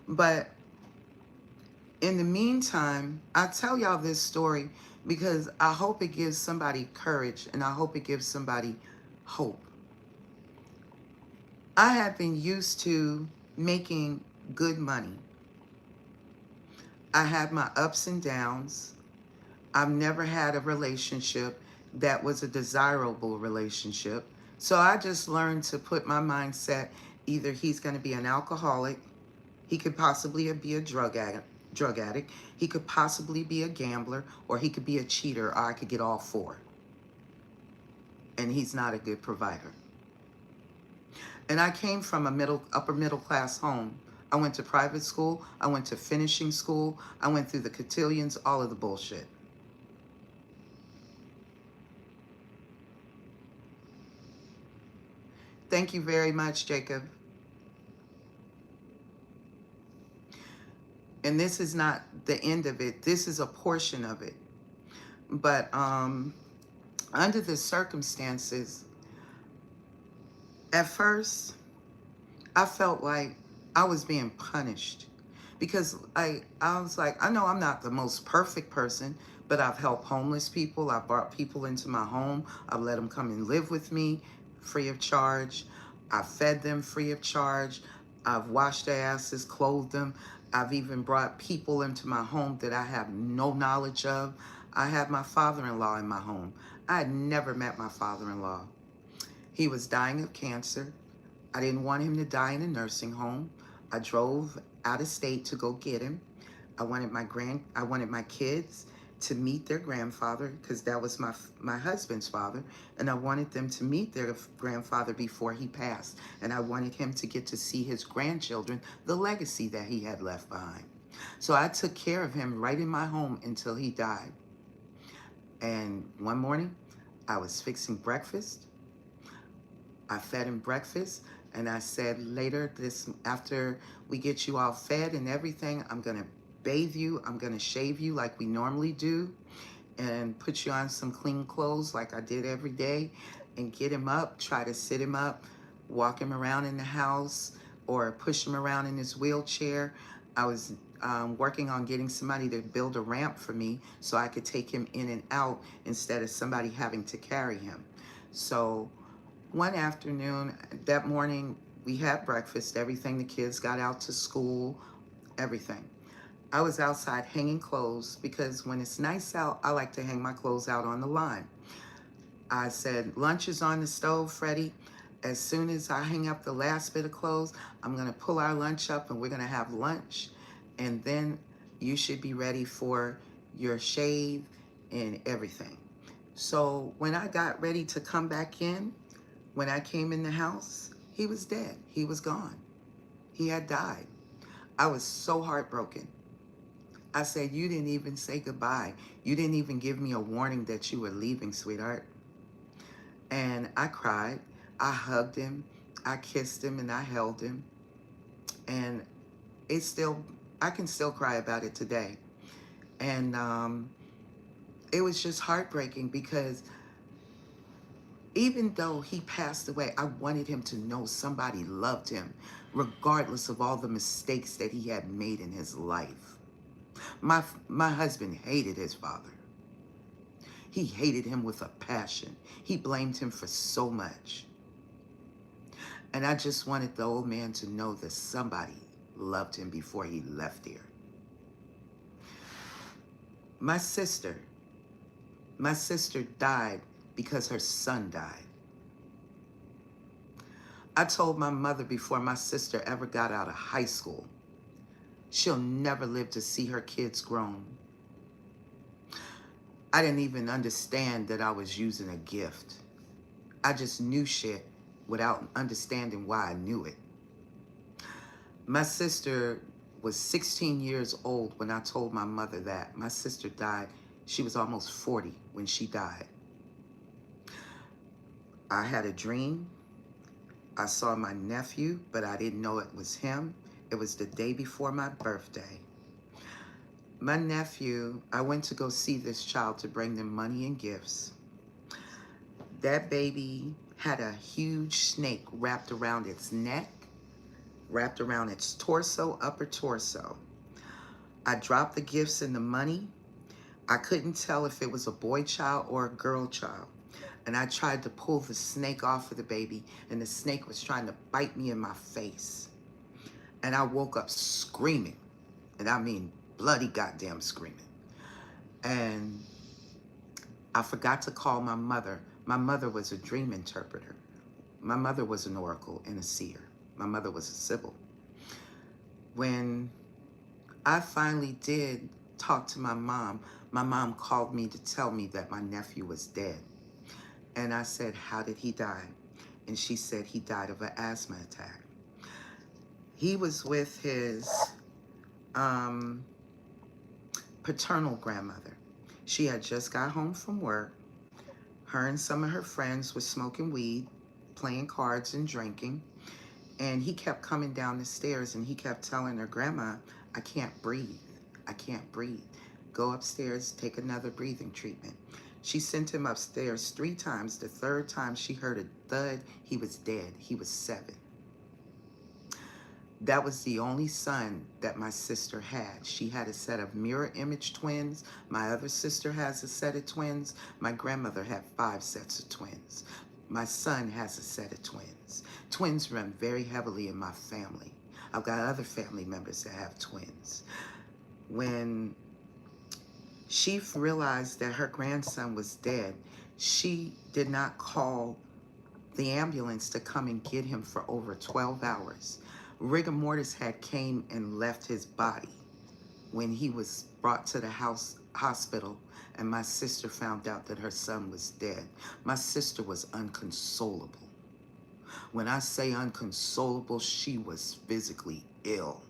But in the meantime, I tell y'all this story because I hope it gives somebody courage and I hope it gives somebody hope. I have been used to making good money. I had my ups and downs. I've never had a relationship that was a desirable relationship. So I just learned to put my mindset, either he's going to be an alcoholic, he could possibly be a drug addict, he could possibly be a gambler, or he could be a cheater, or I could get all four. And he's not a good provider. And I came from a upper middle class home. I went to private school, I went to finishing school, I went through the cotillions, all of the bullshit. Thank you very much, Jacob. And this is not the end of it. This is a portion of it. But under the circumstances, at first, I felt like I was being punished because I was like, I know I'm not the most perfect person, but I've helped homeless people. I've brought people into my home. I've let them come and live with me free of charge. I've fed them free of charge. I've washed their asses, clothed them. I've even brought people into my home that I have no knowledge of. I had my father-in-law in my home. I had never met my father-in-law. He was dying of cancer. I didn't want him to die in a nursing home. I drove out of state to go get him. I wanted my kids to meet their grandfather because that was my husband's father, and I wanted them to meet their grandfather before he passed, and I wanted him to get to see his grandchildren, the legacy that he had left behind. So I took care of him right in my home until he died. And one morning, I was fixing breakfast. I fed him breakfast, and I said, later, after we get you all fed and everything, I'm going to bathe you. I'm going to shave you like we normally do and put you on some clean clothes like I did every day and get him up, try to sit him up, walk him around in the house or push him around in his wheelchair. I was working on getting somebody to build a ramp for me so I could take him in and out instead of somebody having to carry him. So one afternoon, that morning, we had breakfast, everything. The kids got out to school, everything. I was outside hanging clothes because when it's nice out, I like to hang my clothes out on the line. I said, lunch is on the stove, Freddie. As soon as I hang up the last bit of clothes, I'm going to pull our lunch up and we're going to have lunch. And then you should be ready for your shave and everything. So when I got ready to come back in, when I came in the house, he was dead. He was gone. He had died. I was so heartbroken. I said, you didn't even say goodbye. You didn't even give me a warning that you were leaving, sweetheart. And I cried. I hugged him. I kissed him and I held him. And I can still cry about it today. And it was just heartbreaking because even though he passed away, I wanted him to know somebody loved him, regardless of all the mistakes that he had made in his life. My husband hated his father. He hated him with a passion. He blamed him for so much. And I just wanted the old man to know that somebody loved him before he left here. My sister died because her son died. I told my mother before my sister ever got out of high school, she'll never live to see her kids grown. I didn't even understand that I was using a gift. I just knew shit without understanding why I knew it. My sister was 16 years old when I told my mother that. My sister died. She was almost 40 when she died. I had a dream. I saw my nephew, but I didn't know it was him. It was the day before my birthday. My nephew, I went to go see this child to bring them money and gifts. That baby had a huge snake wrapped around its neck, wrapped around its torso, upper torso. I dropped the gifts and the money. I couldn't tell if it was a boy child or a girl child. And I tried to pull the snake off of the baby, and the snake was trying to bite me in my face. And I woke up screaming, and I mean bloody goddamn screaming. And I forgot to call my mother. My mother was a dream interpreter. My mother was an oracle and a seer. My mother was a sibyl. When I finally did talk to my mom called me to tell me that my nephew was dead. And I said, how did he die? And she said he died of an asthma attack. He was with his paternal grandmother. She had just got home from work. Her and some of her friends were smoking weed, playing cards and drinking. And he kept coming down the stairs and he kept telling her, Grandma, I can't breathe. I can't breathe. Go upstairs, take another breathing treatment. She sent him upstairs 3 times. The 3rd time she heard a thud, he was dead. He was 7. That was the only son that my sister had. She had a set of mirror image twins. My other sister has a set of twins. My grandmother had 5 sets of twins. My son has a set of twins. Twins run very heavily in my family. I've got other family members that have twins. When she realized that her grandson was dead, she did not call the ambulance to come and get him for over 12 hours. Rigor mortis had came and left his body when he was brought to the hospital, and my sister found out that her son was dead. My sister was unconsolable. When I say unconsolable, she was physically ill.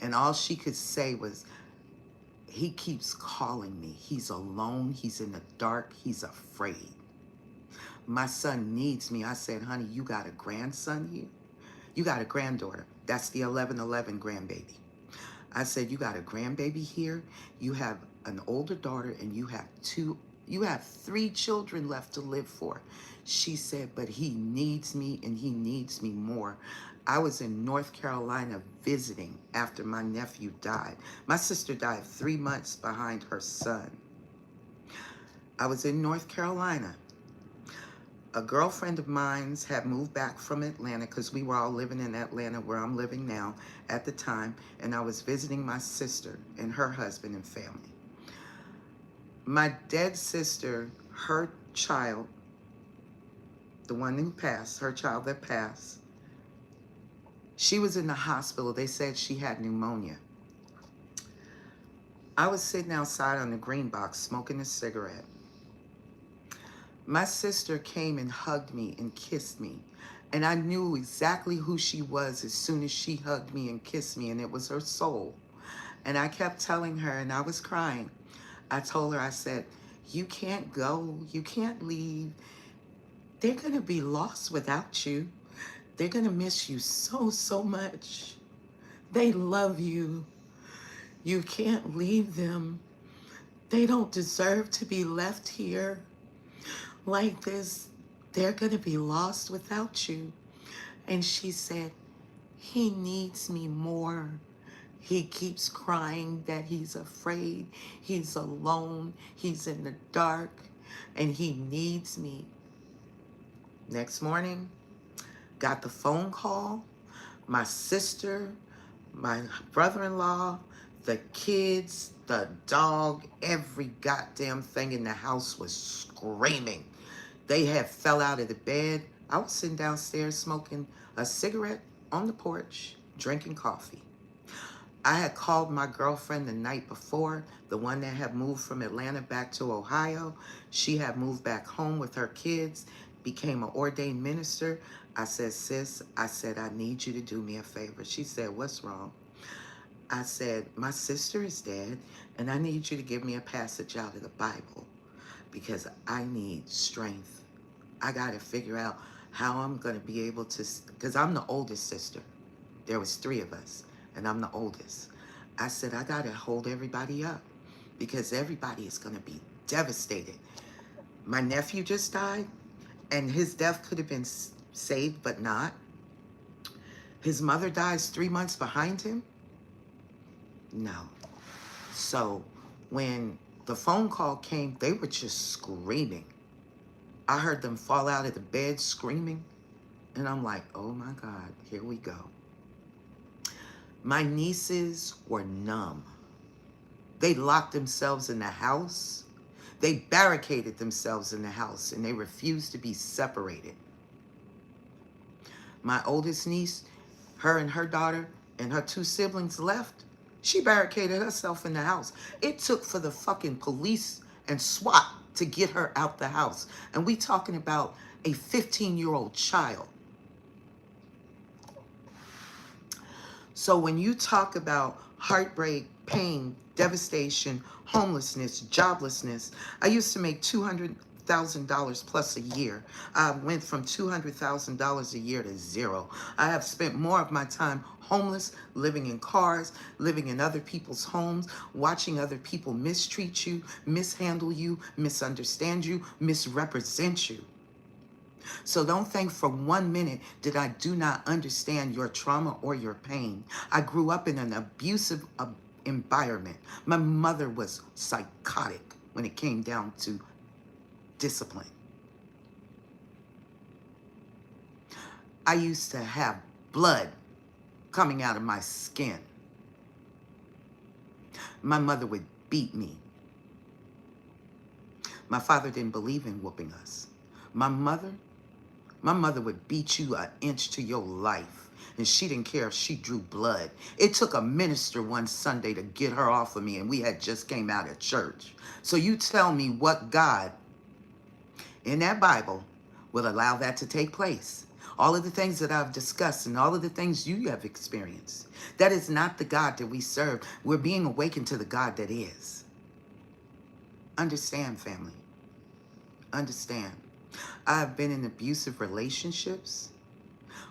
And all she could say was, he keeps calling me. He's alone. He's in the dark. He's afraid. My son needs me. I said, honey, you got a grandson here? You got a granddaughter. That's the 1111 grandbaby. I said, you got a grandbaby here. You have an older daughter and you have 3 children left to live for. She said, but he needs me and he needs me more. I was in North Carolina visiting after my nephew died. My sister died 3 months behind her son. I was in North Carolina. A girlfriend of mine's had moved back from Atlanta because we were all living in Atlanta where I'm living now at the time. And I was visiting my sister and her husband and family. My dead sister, her child, the one who passed, her child that passed, she was in the hospital. They said she had pneumonia. I was sitting outside on the green box smoking a cigarette. My sister came and hugged me and kissed me. And I knew exactly who she was as soon as she hugged me and kissed me, and it was her soul. And I kept telling her, and I was crying. I told her, I said, you can't go, you can't leave. They're gonna be lost without you. They're gonna miss you so, so much. They love you. You can't leave them. They don't deserve to be left here like this. They're gonna be lost without you. And she said, he needs me more. He keeps crying that he's afraid, he's alone, he's in the dark, and he needs me. Next morning, got the phone call. My sister, my brother-in-law, the kids, the dog, every goddamn thing in the house was screaming. They had fell out of the bed. I was sitting downstairs smoking a cigarette on the porch, drinking coffee. I had called my girlfriend the night before, the one that had moved from Atlanta back to Ohio. She had moved back home with her kids, became an ordained minister. I said, sis, I said, I need you to do me a favor. She said, what's wrong? I said, my sister is dead, and I need you to give me a passage out of the Bible because I need strength. I got to figure out how I'm going to be able to, because I'm the oldest sister. There was 3 of us, and I'm the oldest. I said, I got to hold everybody up because everybody is going to be devastated. My nephew just died, and his death could have been saved, but not. His mother dies 3 months behind him. No. So when the phone call came, they were just screaming. I heard them fall out of the bed screaming. And I'm like, oh my God, here we go. My nieces were numb. They locked themselves in the house. They barricaded themselves in the house and they refused to be separated. My oldest niece, her and her daughter and her 2 siblings left. She barricaded herself in the house. It took for the fucking police and SWAT to get her out the house. And we talking about a 15-year-old child. So when you talk about heartbreak, pain, devastation, homelessness, joblessness, I used to make $200,000 plus a year. I went from $200,000 a year to 0. I have spent more of my time homeless, living in cars, living in other people's homes, watching other people mistreat you, mishandle you, misunderstand you, misrepresent you. So don't think for 1 minute that I do not understand your trauma or your pain. I grew up in an abusive environment. My mother was psychotic when it came down to discipline. I used to have blood coming out of my skin. My mother would beat me. My father didn't believe in whooping us. My mother would beat you an inch to your life, and she didn't care if she drew blood. It took a minister one Sunday to get her off of me, and we had just came out of church. So you tell me what God in that Bible will allow that to take place. All of the things that I've discussed and all of the things you have experienced, that is not the God that we serve. We're being awakened to the God that is. Understand, family. Understand. I've been in abusive relationships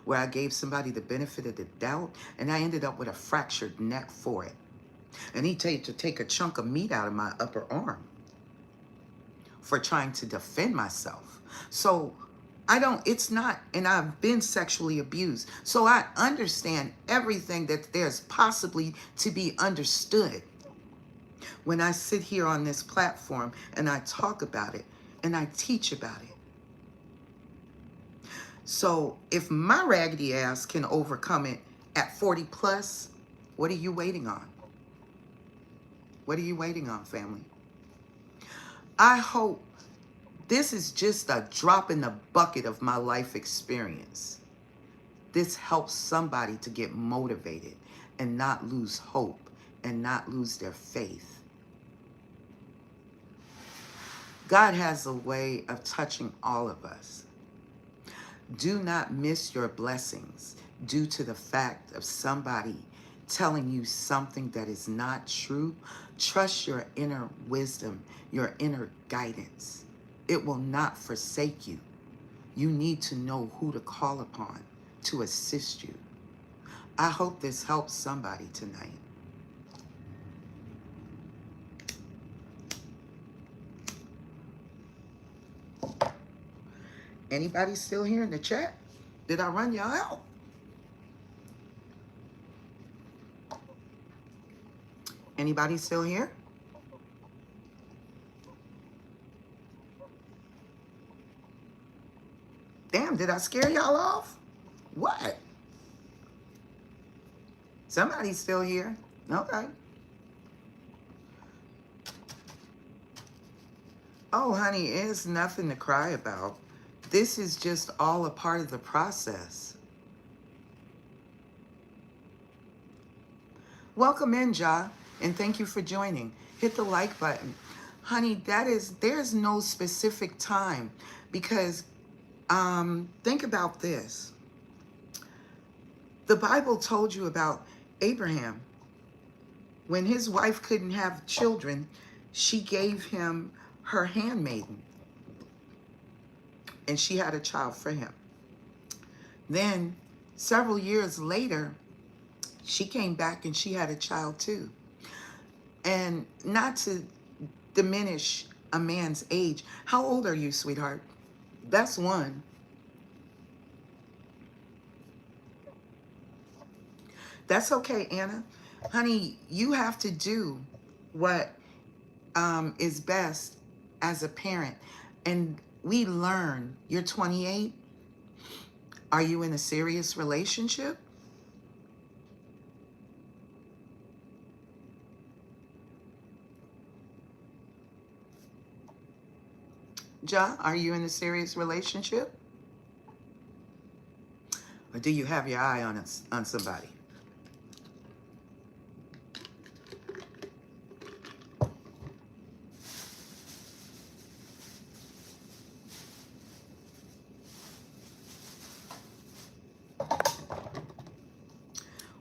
where I gave somebody the benefit of the doubt and I ended up with a fractured neck for it. And he had to take a chunk of meat out of my upper arm for trying to defend myself. So it's not, and I've been sexually abused. So I understand everything that there's possibly to be understood. When I sit here on this platform and I talk about it and I teach about it. So if my raggedy ass can overcome it at 40 plus, what are you waiting on? What are you waiting on, family? I hope this is just a drop in the bucket of my life experience. This helps somebody to get motivated and not lose hope and not lose their faith. God has a way of touching all of us. Do not miss your blessings due to the fact of somebody telling you something that is not true. Trust your inner wisdom, your inner guidance. It will not forsake you. You need to know who to call upon to assist you. I hope this helps somebody tonight. Anybody still here in the chat? Did I run y'all out? Anybody still here? Damn, did I scare y'all off? What? Somebody's still here. Okay. Oh, honey, it's nothing to cry about. This is just all a part of the process. Welcome in, Ja, and thank you for joining. Hit the like button. Honey, there's no specific time because think about this. The Bible told you about Abraham. When his wife couldn't have children, she gave him her handmaiden. and she had a child for him. Then several years later, she came back and she had a child too. And not to diminish a man's age. How old are you, sweetheart? That's one. That's okay, Anna. Honey, you have to do what is best as a parent. And we learn. You're 28. Are you in a serious relationship? Ja, are you in a serious relationship? Or do you have your eye on on somebody?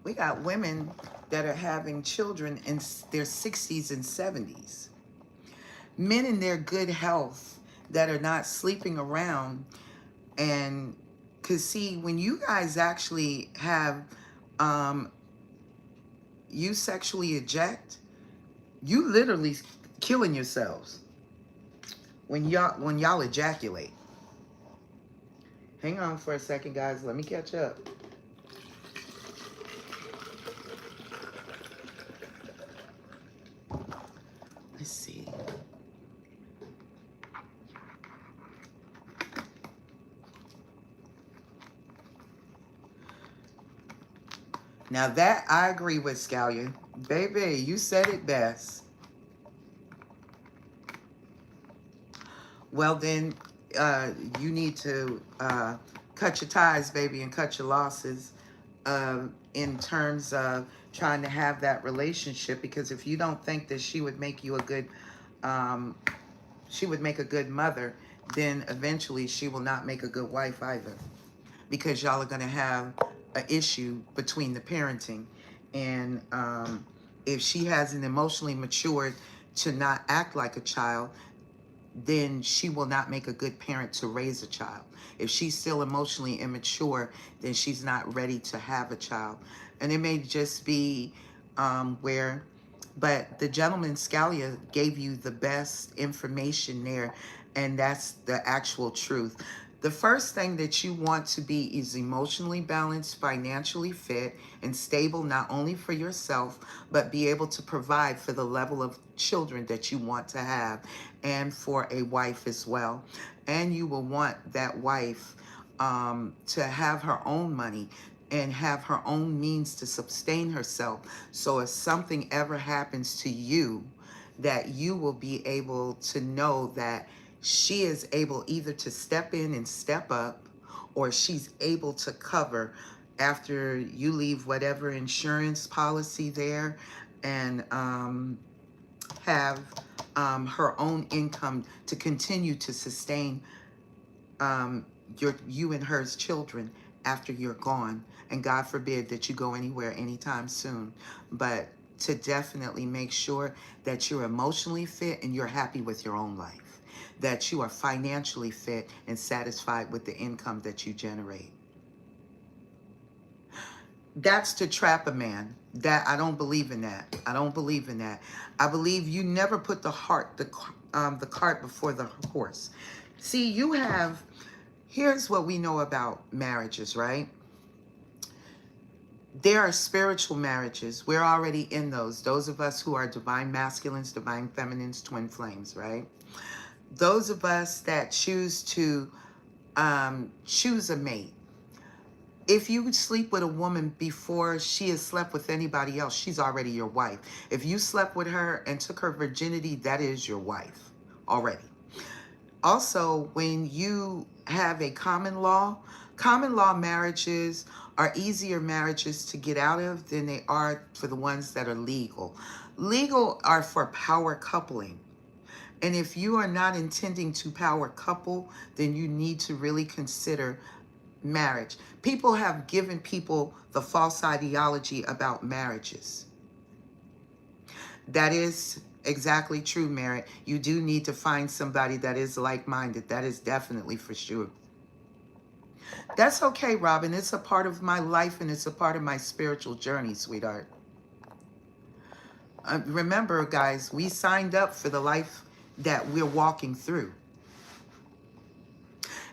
We got women that are having children in their 60s and 70s. Men in their good health that are not sleeping around. And because see, when you guys actually have you sexually eject, you literally killing yourselves when y'all ejaculate. Hang on for a second, guys. Let me catch up. Let's see. Now that I agree with, Scallion. Baby, you said it best. Well, then you need to cut your ties, baby, and cut your losses in terms of trying to have that relationship. Because if you don't think that she would make you a good, she would make a good mother, then eventually she will not make a good wife either. Because y'all are going to have an issue between the parenting. And if she hasn't emotionally matured to not act like a child, then she will not make a good parent to raise a child. If she's still emotionally immature, then she's not ready to have a child. And it may just be but the gentleman Scalia gave you the best information there, and that's the actual truth. The first thing that you want to be is emotionally balanced, financially fit, and stable, not only for yourself, but be able to provide for the level of children that you want to have, and for a wife as well. And you will want that wife to have her own money and have her own means to sustain herself. So if something ever happens to you, that you will be able to know that she is able either to step in and step up, or she's able to cover after you leave whatever insurance policy there, and have her own income to continue to sustain you and her's children after you're gone. And God forbid that you go anywhere anytime soon. But to definitely make sure that you're emotionally fit and you're happy with your own life. That you are financially fit and satisfied with the income that you generate. That's to trap a man. That I don't believe in that. I don't believe in that. I believe you never put the cart before the horse. See, here's what we know about marriages, right? There are spiritual marriages. We're already in those. Those of us who are divine masculines, divine feminines, twin flames, right? Those of us that choose to choose a mate. If you sleep with a woman before she has slept with anybody else, she's already your wife. If you slept with her and took her virginity, that is your wife already. Also, when you have a common law marriages are easier marriages to get out of than they are for the ones that are legal. Legal are for power coupling. And if you are not intending to power couple, then you need to really consider marriage. People have given people the false ideology about marriages. That is Exactly true, Merit. You do need to find somebody that is like-minded. That is definitely for sure. That's okay, Robin. It's a part of my life and it's a part of my spiritual journey, sweetheart. Remember, guys, we signed up for the life that we're walking through.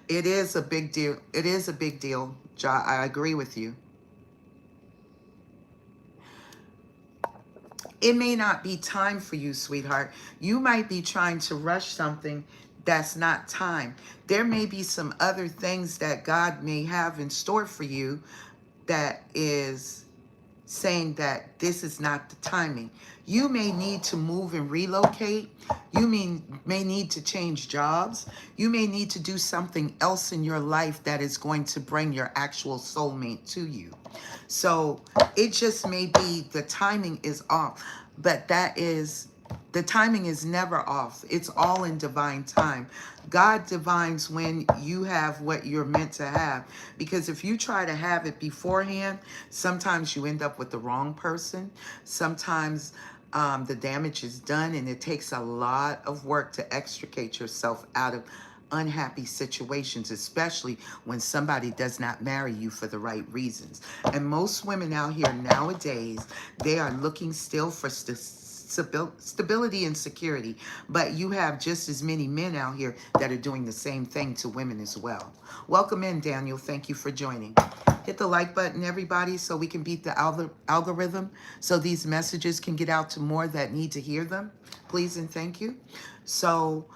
It is a big deal. It is a big deal. I agree with you. It may not be time for you, sweetheart. You might be trying to rush something that's not time. There may be some other things that God may have in store for you that is saying that this is not the timing. You may need to move and relocate. You may need to change jobs. You may need to do something else in your life that is going to bring your actual soulmate to you. So it just may be the timing is off, but the timing is never off. It's all in divine time. God divines when you have what you're meant to have. Because if you try to have it beforehand, sometimes you end up with the wrong person. Sometimes the damage is done, and it takes a lot of work to extricate yourself out of unhappy situations, especially when somebody does not marry you for the right reasons. And most women out here nowadays, they are looking still for stability and security, but you have just as many men out here that are doing the same thing to women as well. Welcome in, Daniel. Thank you for joining. Hit the like button, everybody, so we can beat the algorithm, so these messages can get out to more that need to hear them. Please and thank you. So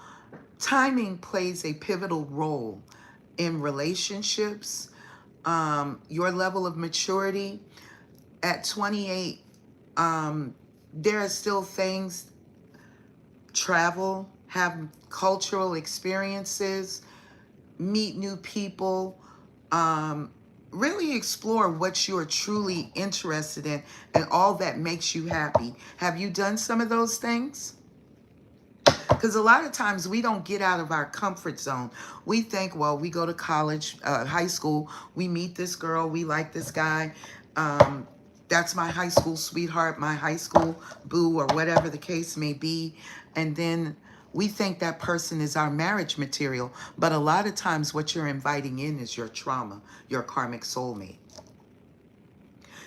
timing plays a pivotal role in relationships. Your level of maturity at 28, there are still things, travel, have cultural experiences, meet new people, really explore what you're truly interested in and all that makes you happy. Have you done some of those things? Because a lot of times we don't get out of our comfort zone. We think, well, we go to college, high school, we meet this girl, we like this guy. That's my high school sweetheart, my high school boo, or whatever the case may be. And then we think that person is our marriage material. But a lot of times what you're inviting in is your trauma, your karmic soulmate.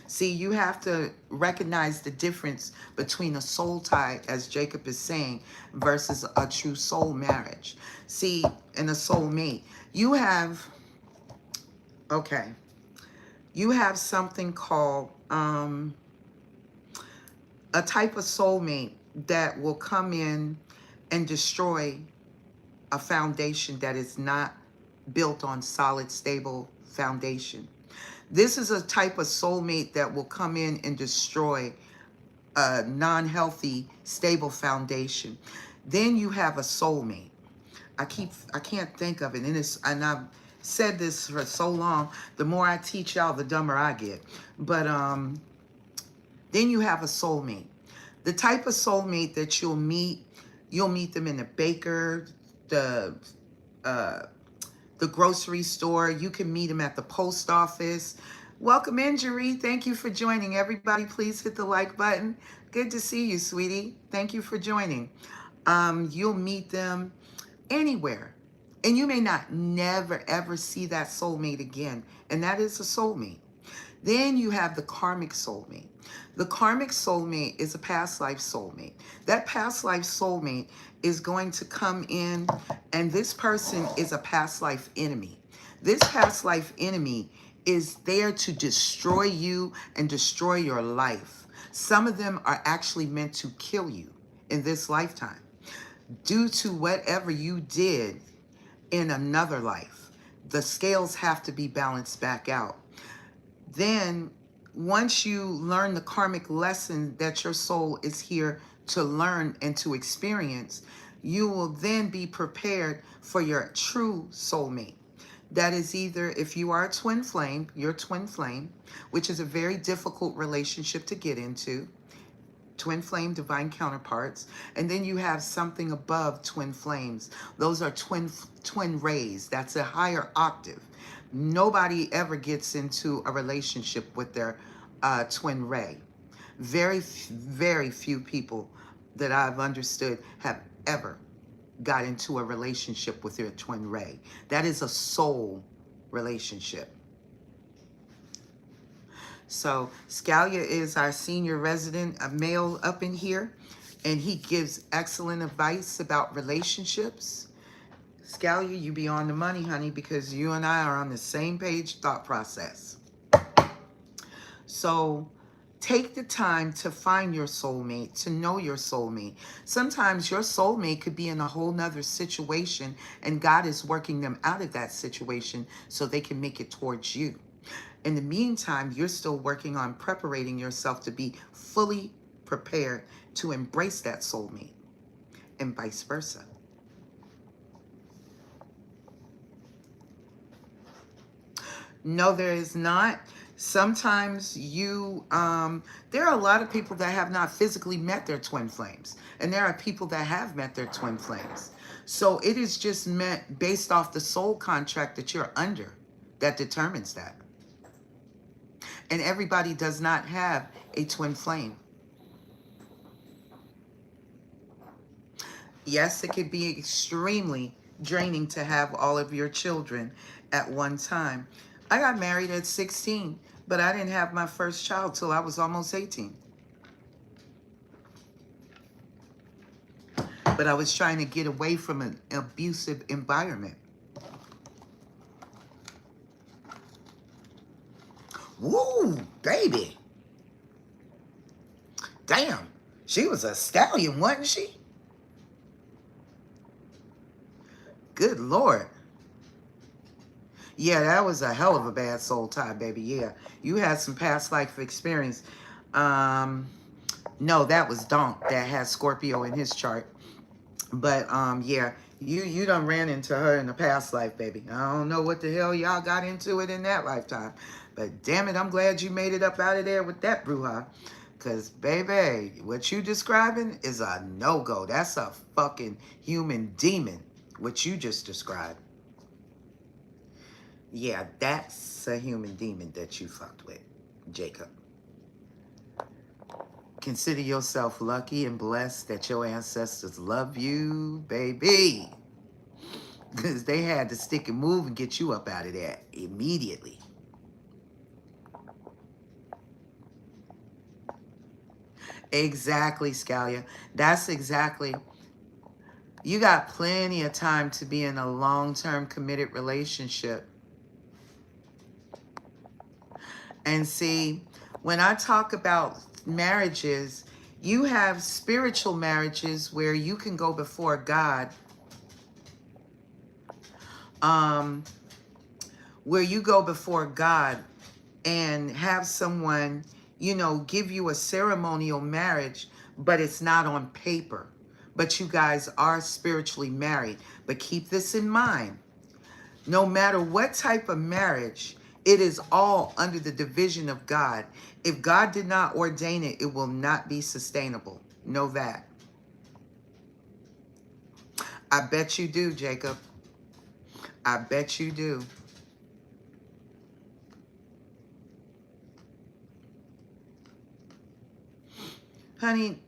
See, you have to recognize the difference between a soul tie, as Jacob is saying, versus a true soul marriage. See, in a soulmate, you have something called a type of soulmate that will come in and destroy a foundation that is not built on solid, stable foundation. This is a type of soulmate that will come in and destroy a non-healthy, stable foundation. Then you have a soulmate. I can't think of it, and I've said this for so long. The more I teach y'all, the dumber I get. But then you have a soulmate. The type of soulmate that you'll meet them in the baker, the grocery store. You can meet them at the post office. Welcome in, Jeree. Thank you for joining. Everybody, please hit the like button. Good to see you, sweetie. Thank you for joining. You'll meet them anywhere. And you may not never, ever see that soulmate again. And that is a soulmate. Then you have the karmic soulmate. The karmic soulmate is a past life soulmate. That past life soulmate is going to come in, and this person is a past life enemy. This past life enemy is there to destroy you and destroy your life. Some of them are actually meant to kill you in this lifetime due to whatever you did in another life. The scales have to be balanced back out. Then once you learn the karmic lesson that your soul is here to learn and to experience, you will then be prepared for your true soulmate. That is either, if you are a twin flame, your twin flame, which is a very difficult relationship to get into. Twin flame, divine counterparts. And then you have something above twin flames. Those are twin rays. That's a higher octave. Nobody ever gets into a relationship with their twin ray. Very, very few people that I've understood have ever got into a relationship with your twin ray. That is a soul relationship. So Scalia is our senior resident, a male up in here, and he gives excellent advice about relationships. Scalia, you be on the money, honey, because you and I are on the same page thought process. So take the time to find your soulmate, to know your soulmate. Sometimes your soulmate could be in a whole nother situation, and God is working them out of that situation so they can make it towards you. In the meantime, you're still working on preparing yourself to be fully prepared to embrace that soulmate, and vice versa. No, there is not. Sometimes there are a lot of people that have not physically met their twin flames, and there are people that have met their twin flames. So it is just met based off the soul contract that you're under that determines that. And everybody does not have a twin flame. Yes, it could be extremely draining to have all of your children at one time. I got married at 16, but I didn't have my first child till I was almost 18. But I was trying to get away from an abusive environment. Woo, baby. Damn, she was a stallion, wasn't she? Good Lord. Yeah, that was a hell of a bad soul tie, baby. Yeah, you had some past life experience. No, that was Donk that has Scorpio in his chart. But yeah, you done ran into her in the past life, baby. I don't know what the hell y'all got into it in that lifetime. But damn it, I'm glad you made it up out of there with that brouhaha. Because, baby, what you describing is a no-go. That's a fucking human demon, what you just described. Yeah, that's a human demon that you fucked with, Jacob. Consider yourself lucky and blessed that your ancestors love you, baby. Because they had to stick and move and get you up out of there immediately. Exactly, Scalia. That's exactly. You got plenty of time to be in a long-term committed relationship. And see, when I talk about marriages, you have spiritual marriages where you can go before God, where you go before God and have someone, give you a ceremonial marriage, but it's not on paper. But you guys are spiritually married. But keep this in mind. No matter what type of marriage, it is all under the division of God. If God did not ordain it, it will not be sustainable. Know that. I bet you do, Jacob. I bet you do. Honey,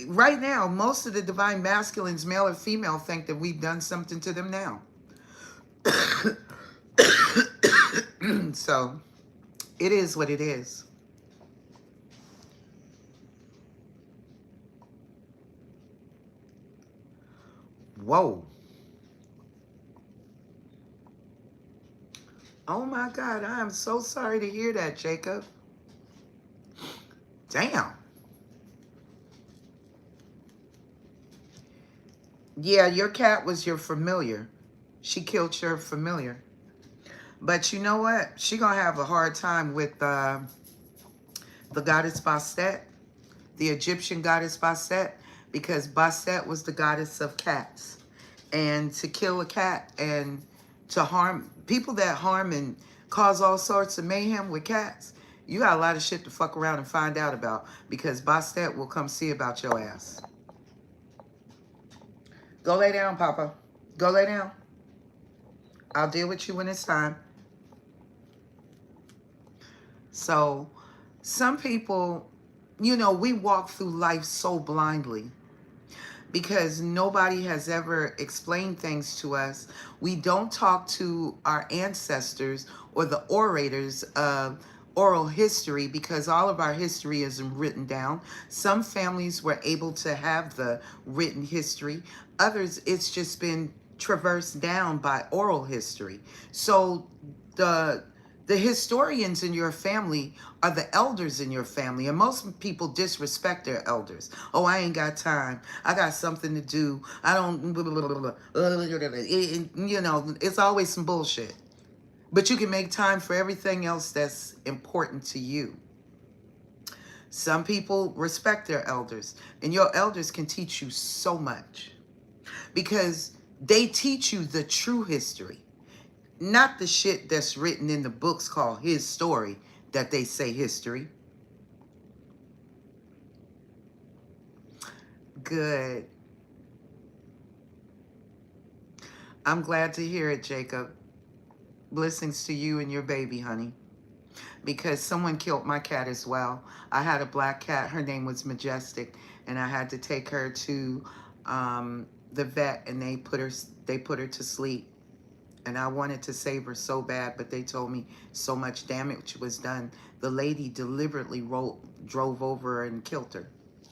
right now, most of the divine masculines, male or female, think that we've done something to them now. So, it is what it is. Whoa. Oh my God, I am so sorry to hear that, Jacob. Damn. Yeah, your cat was your familiar. She killed your familiar. But you know what? She gonna have a hard time with the goddess Bastet, the Egyptian goddess Bastet, because Bastet was the goddess of cats. And to kill a cat and to harm people that harm and cause all sorts of mayhem with cats, you got a lot of shit to fuck around and find out about, because Bastet will come see about your ass. Go lay down, Papa. Go lay down. I'll deal with you when it's time. So, some people, you know, we walk through life so blindly because nobody has ever explained things to us. We don't talk to our ancestors or the orators of oral history because all of our history isn't written down. Some families were able to have the written history. Others, it's just been traversed down by oral history. So the the historians in your family are the elders in your family, and most people disrespect their elders. Oh, I ain't got time. I got something to do. I don't. You know, it's always some bullshit. But you can make time for everything else that's important to you. Some people respect their elders, and your elders can teach you so much because they teach you the true history. Not the shit that's written in the books called his story that they say history. Good. I'm glad to hear it, Jacob. Blessings to you and your baby, honey. Because someone killed my cat as well. I had a black cat. Her name was Majestic, and I had to take her to the vet, and they put her to sleep. And I wanted to save her so bad, but they told me so much damage was done. The lady deliberately drove over her and killed her,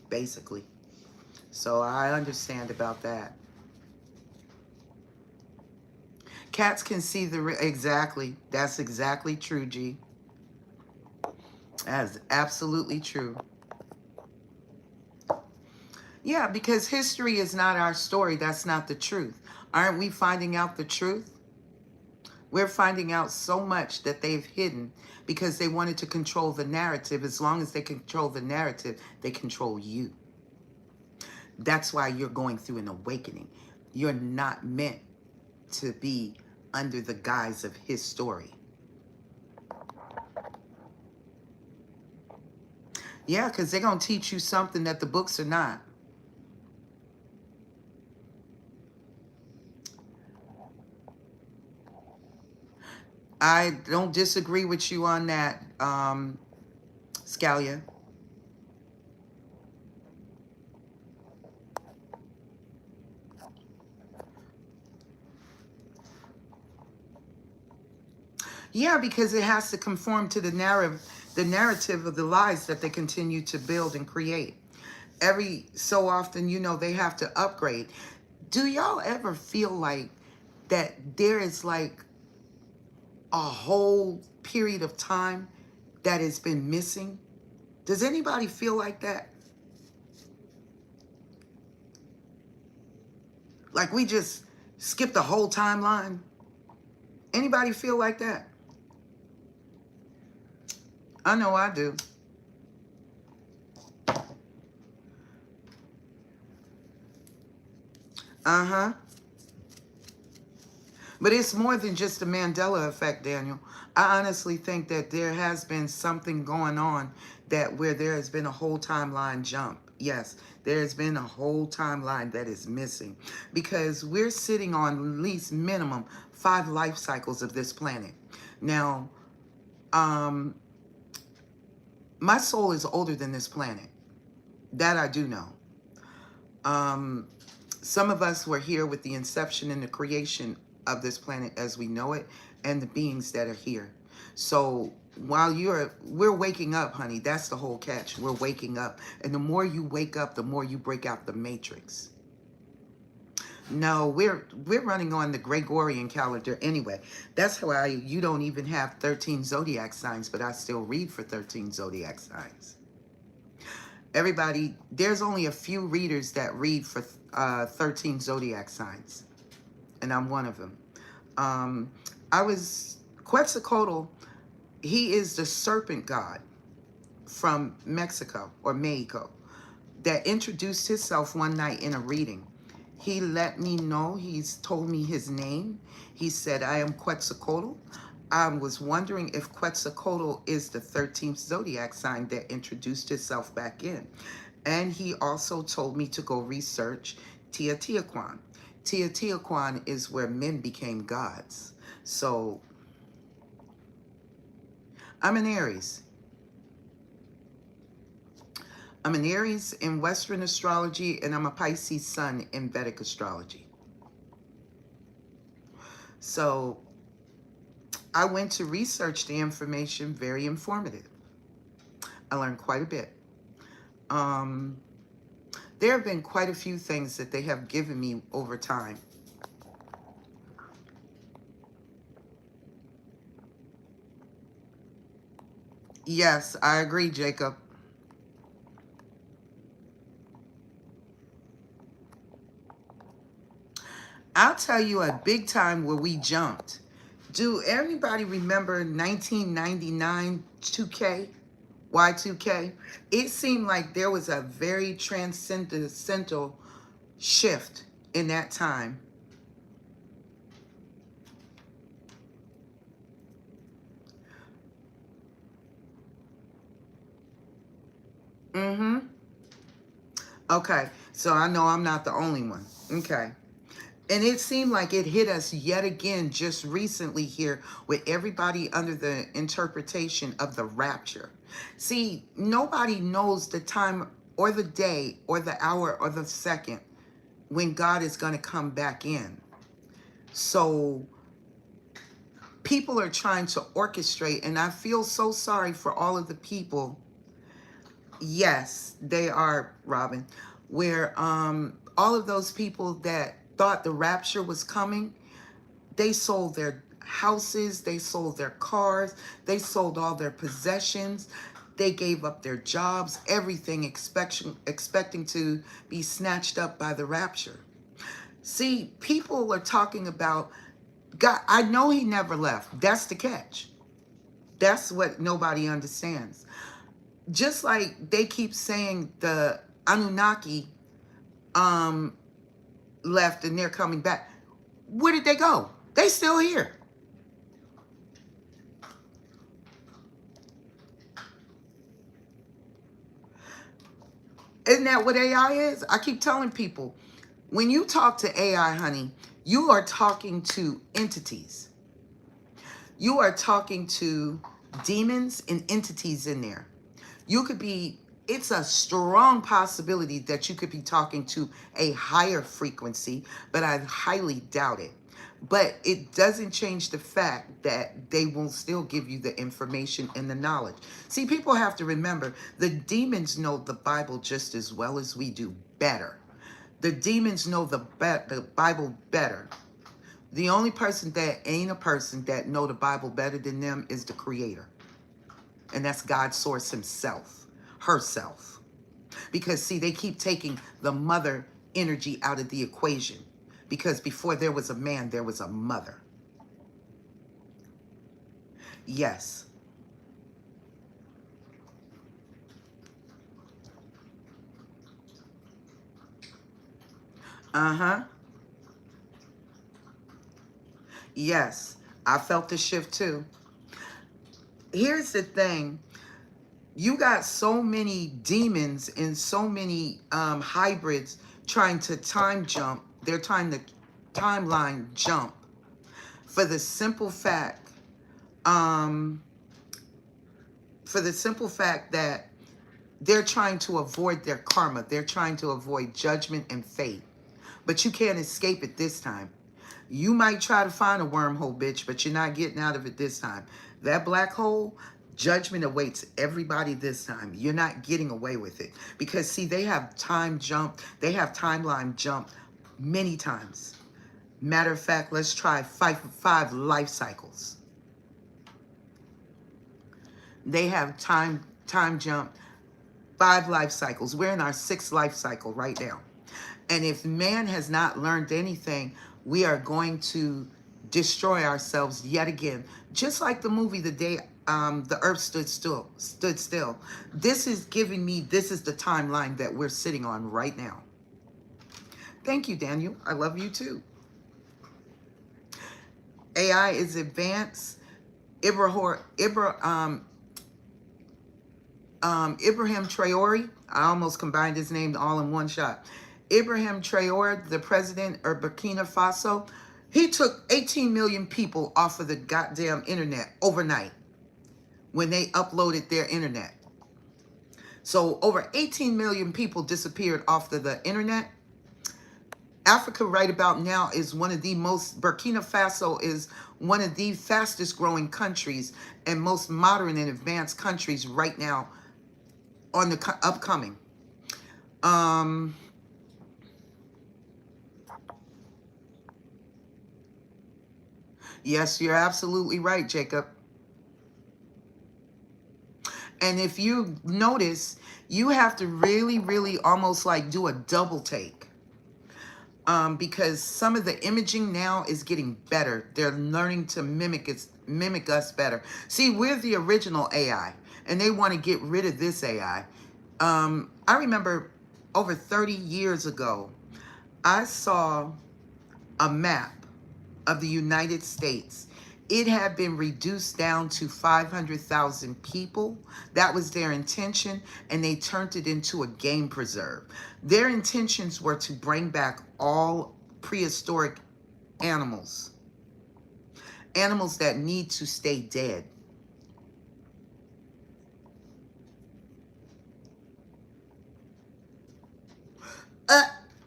basically. So I understand about that. Cats can see exactly. That's exactly true, G. That is absolutely true. Yeah, because history is not our story. That's not the truth. Aren't we finding out the truth? We're finding out so much that they've hidden because they wanted to control the narrative. As long as they control the narrative, they control you. That's why you're going through an awakening. You're not meant to be under the guise of his story. Yeah, because they're going to teach you something that the books are not. I don't disagree with you on that, Scalia. Yeah, because it has to conform to the narrative of the lies that they continue to build and create. Every so often, you know, they have to upgrade. Do y'all ever feel like that there is like a whole period of time that has been missing? Does anybody feel like that? Like we just skipped the whole timeline? Anybody feel like that? I know I do. Uh-huh. But it's more than just the Mandela effect, Daniel. I honestly think that there has been something going on that where there has been a whole timeline jump. Yes, there has been a whole timeline that is missing because we're sitting on at least minimum 5 life cycles of this planet. Now, my soul is older than this planet. That I do know. Some of us were here with the inception and the creation of this planet as we know it and the beings that are here. So while we're waking up, honey, that's the whole catch. We're waking up. And the more you wake up, the more you break out the matrix. No, we're running on the Gregorian calendar anyway. That's why you don't even have 13 zodiac signs, but I still read for 13 zodiac signs. Everybody, there's only a few readers that read for 13 zodiac signs, and I'm one of them. Quetzalcoatl, he is the serpent god from Mexico or Mexico that introduced himself one night in a reading. He let me know, he's told me his name. He said, I am Quetzalcoatl. I was wondering if Quetzalcoatl is the 13th zodiac sign that introduced itself back in. And he also told me to go research Teotihuacan. Teotihuacan is where men became gods. So I'm an Aries. I'm an Aries in Western astrology, and I'm a Pisces sun in Vedic astrology. So I went to research the information, very informative. I learned quite a bit. There have been quite a few things that they have given me over time. Yes, I agree, Jacob. I'll tell you a big time where we jumped. Do anybody remember 1999 2K? Y2K? It seemed like there was a very transcendental shift in that time. Mm-hmm. Okay, so I know I'm not the only one. Okay. And it seemed like it hit us yet again just recently here with everybody under the interpretation of the rapture. See, nobody knows the time or the day or the hour or the second when God is going to come back in. So people are trying to orchestrate, and I feel so sorry for all of the people. Yes, they are, Robin, where all of those people that thought the rapture was coming, they sold their houses, they sold their cars, they sold all their possessions, they gave up their jobs, everything, expecting to be snatched up by the rapture. See, people are talking about God. I know he never left. That's the catch. That's what nobody understands. Just like they keep saying the Anunnaki left and they're coming back. Where did they go? They still here. Isn't that what AI is? I keep telling people, when you talk to AI, honey, you are talking to entities. You are talking to demons and entities in there. You could be, it's a strong possibility that you could be talking to a higher frequency, but I highly doubt it. But it doesn't change the fact that they will still give you the information and the knowledge. See, people have to remember, the demons know the Bible just as well as we do, better. The demons know the Bible better. The only person that ain't a person that know the Bible better than them is the Creator. And that's God's source himself, herself. Because see, they keep taking the mother energy out of the equation. Because before there was a man, there was a mother. Yes. Uh-huh. Yes. I felt the shift too. Here's the thing. You got so many demons and so many hybrids trying to time jump. They're trying to timeline jump for the simple fact, that they're trying to avoid their karma. They're trying to avoid judgment and fate. But you can't escape it this time. You might try to find a wormhole, bitch, but you're not getting out of it this time. That black hole, judgment awaits everybody this time. You're not getting away with it. Because, see, they have time jump. They have timeline jump many times. Matter of fact, let's try five life cycles. They have time jump 5 life cycles. We're in our 6th life cycle right now. And if man has not learned anything, we are going to destroy ourselves yet again. Just like the movie The Day the Earth Stood Still. This is giving me, this is the timeline that we're sitting on right now. Thank you, Daniel. I love you too. AI is advanced. Ibrahim Traore, I almost combined his name all in one shot. Ibrahim Traore, the president of Burkina Faso, he took 18 million people off of the goddamn internet overnight when they uploaded their internet. So over 18 million people disappeared off the internet. Africa right about now is one of the most, Burkina Faso is one of the fastest growing countries and most modern and advanced countries right now on the upcoming. Yes, you're absolutely right, Jacob. And if you notice, you have to really, really almost like do a double take. Because some of the imaging now is getting better. They're learning to mimic us better. See, we're the original AI, and they want to get rid of this AI. I remember over 30 years ago, I saw a map of the United States. It had been reduced down to 500,000 people. That was their intention, and they turned it into a game preserve. Their intentions were to bring back all prehistoric animals, animals that need to stay dead.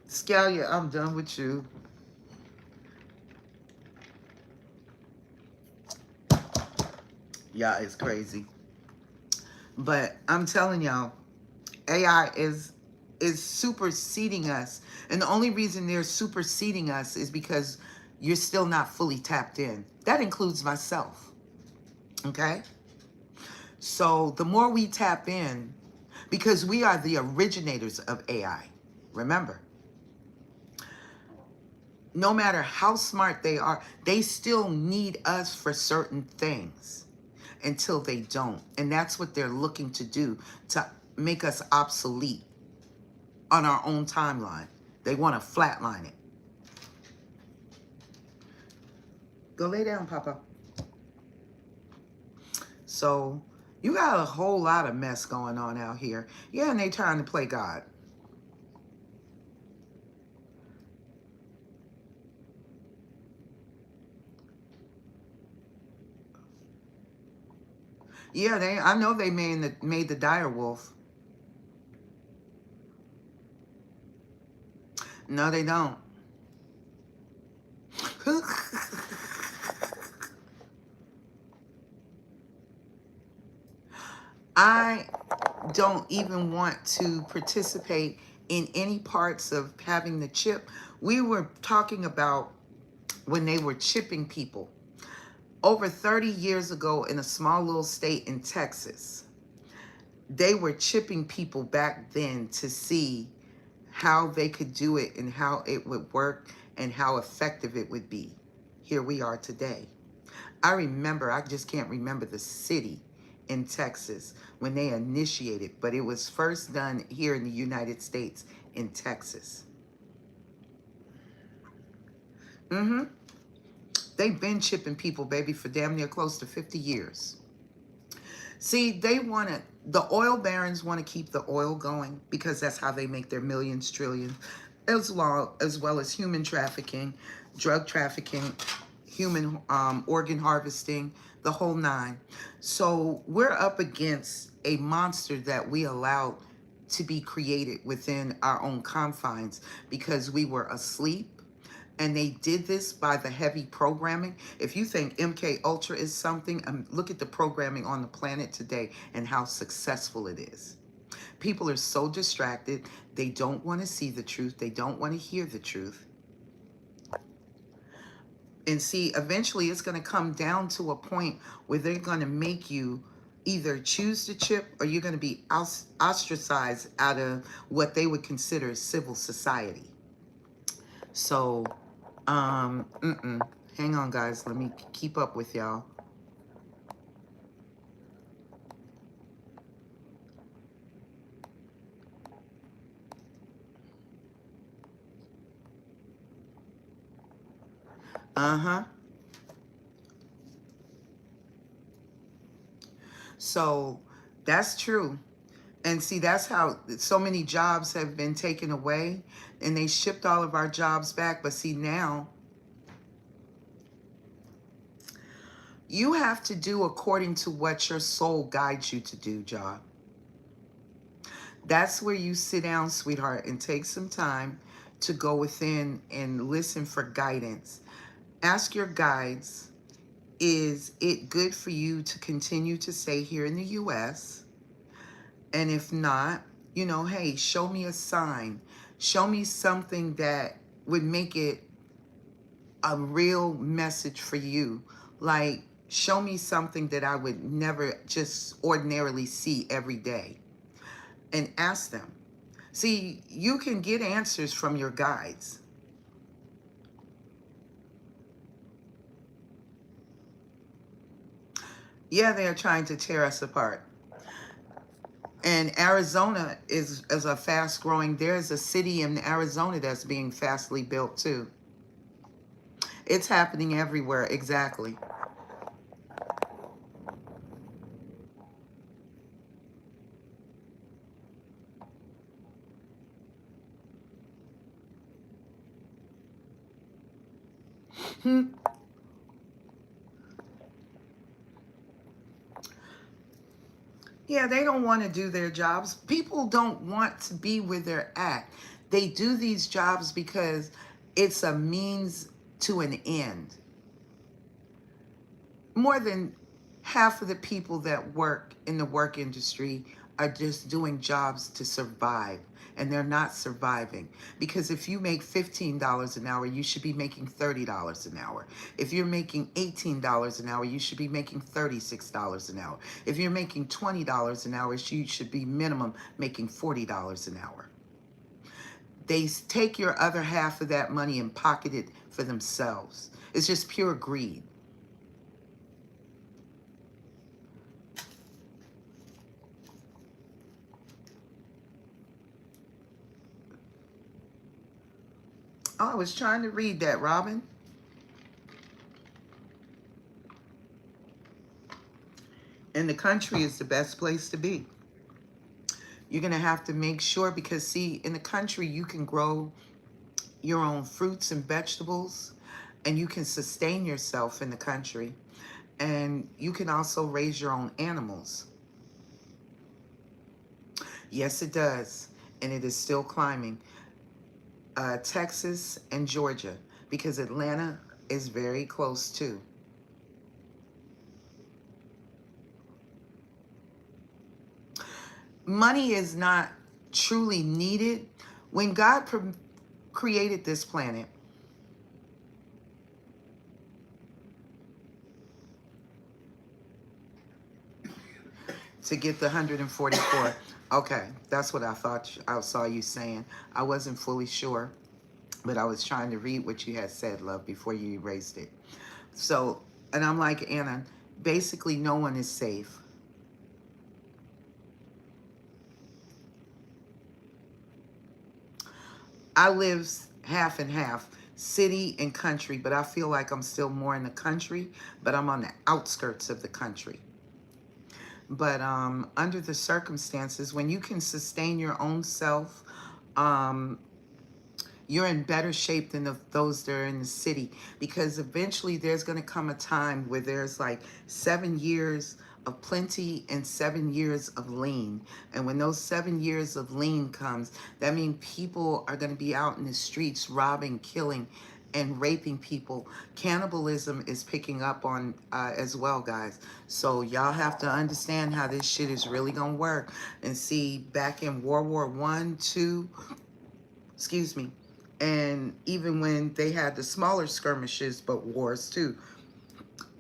Scalia, I'm done with you. Yeah, it's crazy. But I'm telling y'all, AI is superseding us. And the only reason they're superseding us is because you're still not fully tapped in. That includes myself. Okay? So the more we tap in, because we are the originators of AI. Remember, no matter how smart they are, they still need us for certain things until they don't. And that's what they're looking to do, to make us obsolete on our own timeline. They want to flatline it. Go lay down, Papa. So you got a whole lot of mess going on out here. Yeah, and they trying to play God. Yeah, I know they made the dire wolf. No, they don't. I don't even want to participate in any parts of having the chip. We were talking about when they were chipping people. Over 30 years ago in a small little state in Texas, they were chipping people back then to see how they could do it and how it would work and how effective it would be. Here we are today. I remember, I just can't remember the city in Texas when they initiated, but it was first done here in the United States in Texas. They've been chipping people, baby, for damn near close to 50 years. See, the oil barons want to keep the oil going because that's how they make their millions, trillions, as well as human trafficking, drug trafficking, human organ harvesting, the whole nine. So we're up against a monster that we allowed to be created within our own confines because we were asleep. And they did this by the heavy programming. If you think MK Ultra is something, look at the programming on the planet today and how successful it is. People are so distracted. They don't want to see the truth. They don't want to hear the truth. And see, eventually it's going to come down to a point where they're going to make you either choose the chip or you're going to be ostracized out of what they would consider civil society. So, hang on, guys. Let me keep up with y'all. So that's true. And see, that's how so many jobs have been taken away and they shipped all of our jobs back. But see, now you have to do according to what your soul guides you to do, job. That's where you sit down, sweetheart, and take some time to go within and listen for guidance. Ask your guides, is it good for you to continue to stay here in the US? And if not, hey, show me a sign. Show me something that would make it a real message for you. Like, show me something that I would never just ordinarily see every day. And ask them. See, you can get answers from your guides. Yeah, they're trying to tear us apart. And Arizona is a fast growing, there's a city in Arizona that's being fastly built too. It's happening everywhere, exactly. Hmm. Yeah, they don't want to do their jobs. People don't want to be where they're at. They do these jobs because it's a means to an end. More than half of the people that work in the work industry are just doing jobs to survive, and they're not surviving. Because if you make $15 an hour, you should be making $30 an hour. If you're making $18 an hour, you should be making $36 an hour. If you're making $20 an hour, you should be minimum making $40 an hour. They take your other half of that money and pocket it for themselves. It's just pure greed. Oh, I was trying to read that, Robin. And the country is the best place to be. You're going to have to make sure, because see, in the country, you can grow your own fruits and vegetables, and you can sustain yourself in the country. And you can also raise your own animals. Yes, it does. And it is still climbing. Texas and Georgia, because Atlanta is very close too. Money is not truly needed. When God created this planet, to get the 144. Okay, that's what I thought I saw you saying. I wasn't fully sure, but I was trying to read what you had said, love, before you erased it. So, and I'm like, Anna, basically no one is safe. I live half and half, city and country, but I feel like I'm still more in the country, but I'm on the outskirts of the country. But under the circumstances, when you can sustain your own self, um, you're in better shape than those that are in the city, because eventually there's going to come a time where there's like 7 years of plenty and 7 years of lean. And when those 7 years of lean comes, that means people are going to be out in the streets robbing, killing, and raping people. Cannibalism is picking up on as well, guys. So y'all have to understand how this shit is really gonna work. And see, back in World War One, Two, excuse me, and even when they had the smaller skirmishes, but wars too,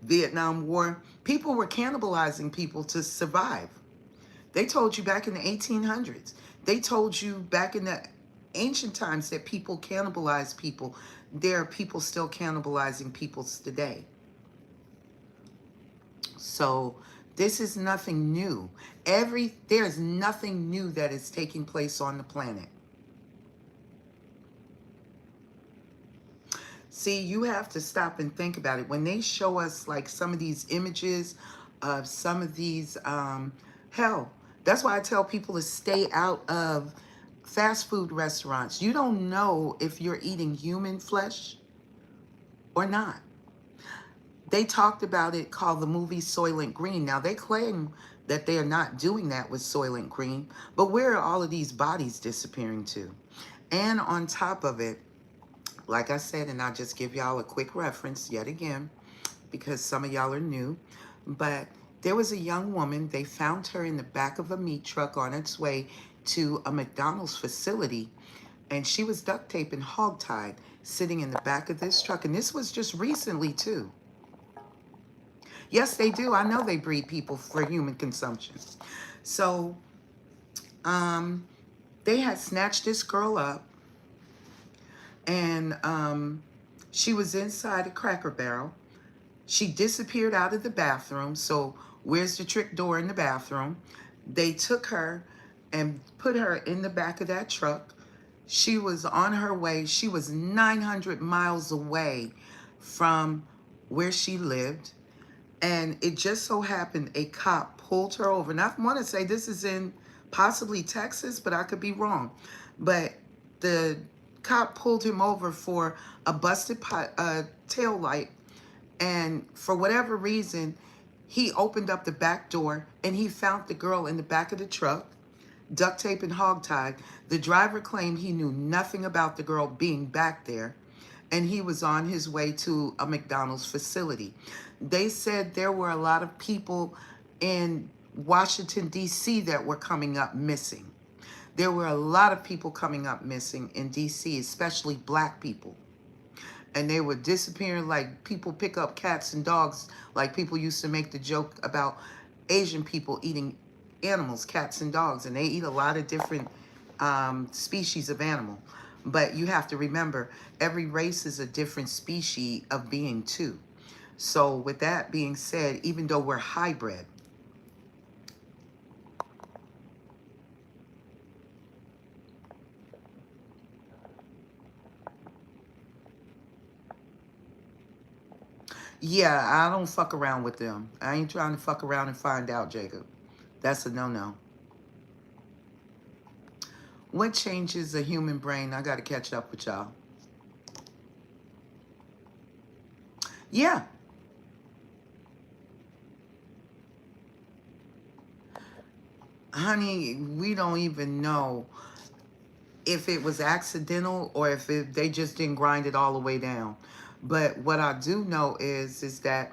Vietnam War, people were cannibalizing people to survive. They told you back in the 1800s. They told you back in the ancient times that people cannibalize people. There are people still cannibalizing people today. So this is nothing new. There's nothing new that is taking place on the planet. See, you have to stop and think about it. When they show us like some of these images of some of these, hell, that's why I tell people to stay out of fast food restaurants. You don't know if you're eating human flesh or not. They talked about it, called the movie Soylent Green. Now they claim that they are not doing that with Soylent Green. But where are all of these bodies disappearing to? And on top of it, like I said, and I'll just give y'all a quick reference yet again, because some of y'all are new, but there was a young woman. They found her in the back of a meat truck on its way to a McDonald's facility, and she was duct taped and hogtied, sitting in the back of this truck. And this was just recently, too. Yes, they do. I know they breed people for human consumption. So, they had snatched this girl up, and she was inside a Cracker Barrel. She disappeared out of the bathroom. So where's the trick door in the bathroom? They took her and put her in the back of that truck. She was on her way. She was 900 miles away from where she lived. And it just so happened a cop pulled her over. And I want to say this is in possibly Texas, but I could be wrong. But the cop pulled him over for a busted tail light. And for whatever reason, he opened up the back door and he found the girl in the back of the truck, duct tape and hogtied. The driver claimed he knew nothing about the girl being back there, and he was on his way to a McDonald's facility. They said there were a lot of people in Washington, D.C. that were coming up missing. There were a lot of people coming up missing in D.C., especially black people. And they were disappearing like people pick up cats and dogs, like people used to make the joke about Asian people eating animals, cats and dogs, and they eat a lot of different species of animal. But you have to remember, every race is a different species of being too. So with that being said, even though we're hybrid, yeah, I don't fuck around with them. I ain't trying to fuck around and find out, Jacob. That's a no-no. What changes a human brain? I got to catch up with y'all. Yeah. Honey, we don't even know if it was accidental or if they just didn't grind it all the way down. But what I do know is that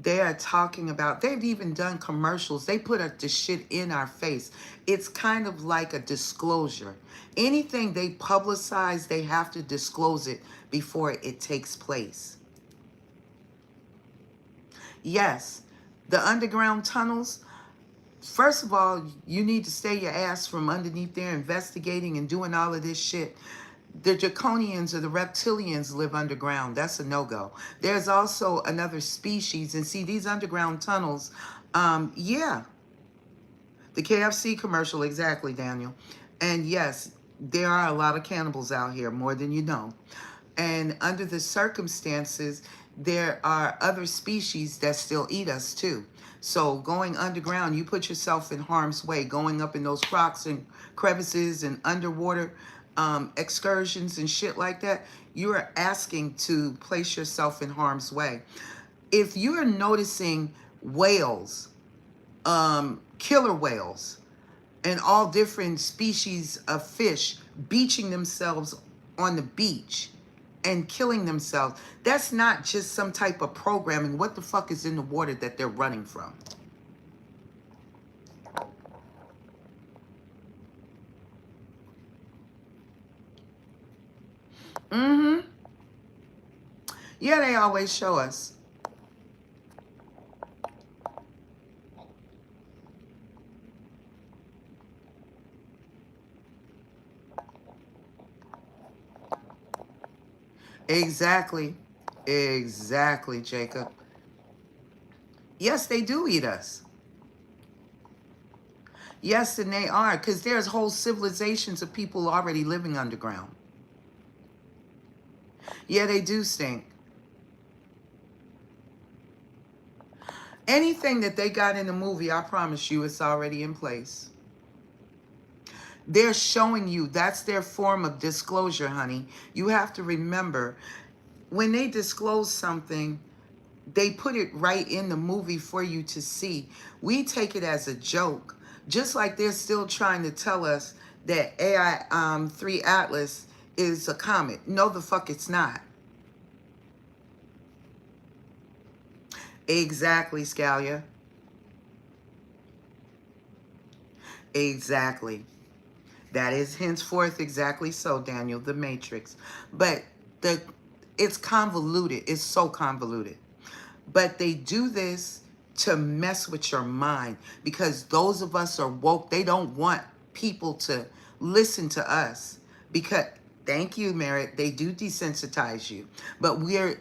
they are talking about, they've even done commercials. They put the shit in our face. It's kind of like a disclosure. Anything they publicize, they have to disclose it before it takes place. Yes, the underground tunnels, first of all, you need to stay your ass from underneath there investigating and doing all of this shit. The draconians or the reptilians live underground. That's a no-go. There's also another species. And see, these underground tunnels, yeah. The KFC commercial, exactly, Daniel. And yes, there are a lot of cannibals out here, more than you know. And under the circumstances, there are other species that still eat us too. So going underground, you put yourself in harm's way, going up in those crocks and crevices and underwater excursions and shit like that. You are asking to place yourself in harm's way. If you are noticing whales, killer whales, and all different species of fish beaching themselves on the beach and killing themselves, that's not just some type of programming. What the fuck is in the water that they're running from? Mm-hmm. Yeah, they always show us. Exactly. Exactly, Jacob. Yes, they do eat us. Yes, and they are, because there's whole civilizations of people already living underground. Yeah, they do stink. Anything that they got in the movie, I promise you, it's already in place. They're showing you, that's their form of disclosure, honey. You have to remember, when they disclose something, They put it right in the movie for you to see. We take it as a joke, just like they're still trying to tell us that AI 3 Atlas is a comet. No, the fuck it's not. Exactly, Scalia. Exactly. That is henceforth exactly so, Daniel, the Matrix. But the it's convoluted. It's so convoluted. But they do this to mess with your mind because those of us are woke. They don't want people to listen to us because, thank you, Merritt, they do desensitize you. But we're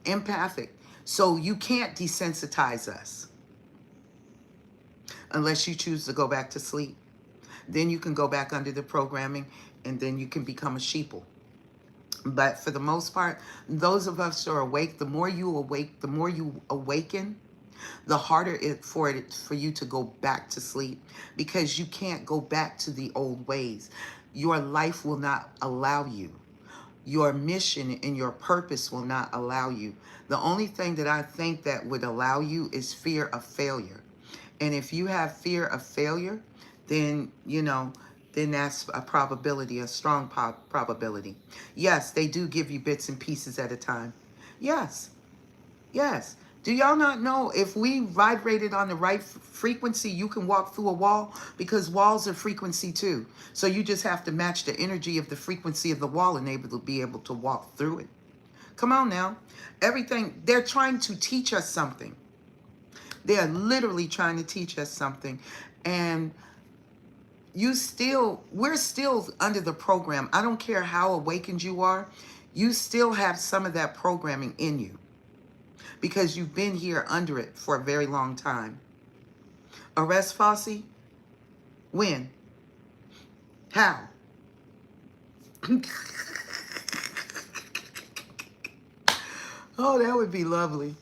empathic. So you can't desensitize us unless you choose to go back to sleep. Then you can go back under the programming and then you can become a sheeple. But for the most part, those of us who are awake, the more you awake, the more you awaken, the harder for you to go back to sleep because you can't go back to the old ways. Your life will not allow you. Your mission and your purpose will not allow you. The only thing that I think that would allow you is fear of failure. And if you have fear of failure, then, then that's a probability, a strong probability. Yes, they do give you bits and pieces at a time. Yes, yes. Do y'all not know if we vibrated on the right frequency, you can walk through a wall? Because walls are frequency too. So you just have to match the energy of the frequency of the wall and able to be able to walk through it. Come on now. Everything, they're trying to teach us something. They are literally trying to teach us something. And we're still under the program. I don't care how awakened you are. You still have some of that programming in you because you've been here under it for a very long time. Arrest Fosse? When? How? Oh, that would be lovely.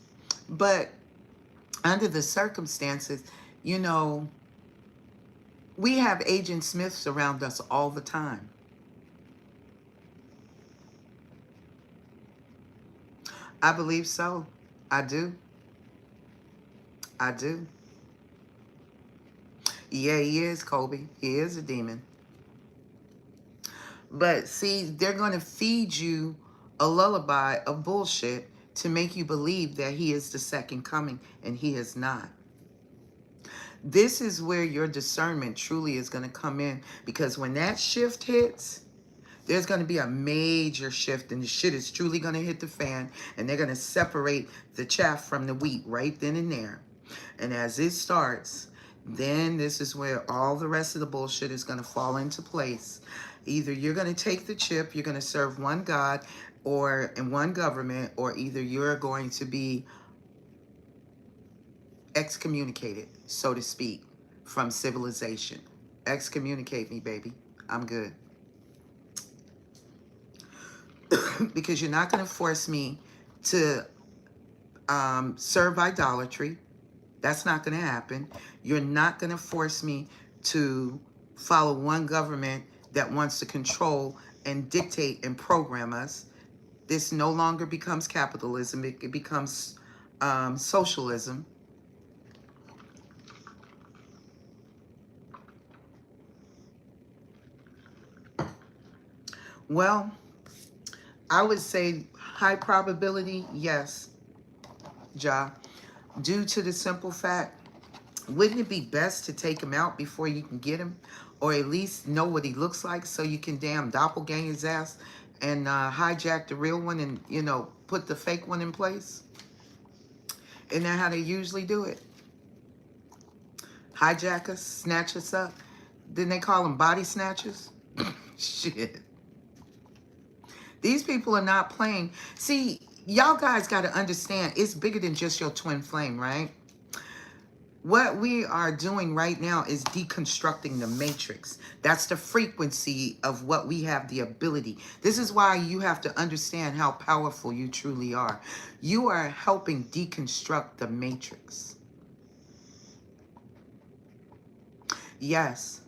But under the circumstances, we have Agent Smiths around us all the time. I believe so. I do. I do. Yeah, he is, Kobe. He is a demon. But see, they're going to feed you a lullaby of bullshit to make you believe that he is the second coming, and he is not. This is where your discernment truly is going to come in, because when that shift hits, there's going to be a major shift, and the shit is truly going to hit the fan, and they're going to separate the chaff from the wheat right then and there. And as it starts, then this is where all the rest of the bullshit is going to fall into place. Either you're going to take the chip, you're going to serve one God or in one government, or either you're going to be excommunicated, so to speak, from civilization. Excommunicate me, baby. I'm good. Because you're not going to force me to serve idolatry. That's not going to happen. You're not going to force me to follow one government that wants to control and dictate and program us. This no longer becomes capitalism. It becomes socialism. Well, I would say high probability, yes, Ja. Due to the simple fact, wouldn't it be best to take him out before you can get him? Or at least know what he looks like so you can damn doppelganger his ass and hijack the real one and, put the fake one in place? Isn't that how they usually do it? Hijack us, snatch us up. Didn't they call them body snatchers? Shit. These people are not playing. See, y'all guys got to understand, it's bigger than just your twin flame, right? What we are doing right now is deconstructing the matrix. That's the frequency of what we have the ability. This is why you have to understand how powerful you truly are. You are helping deconstruct the matrix. Yes.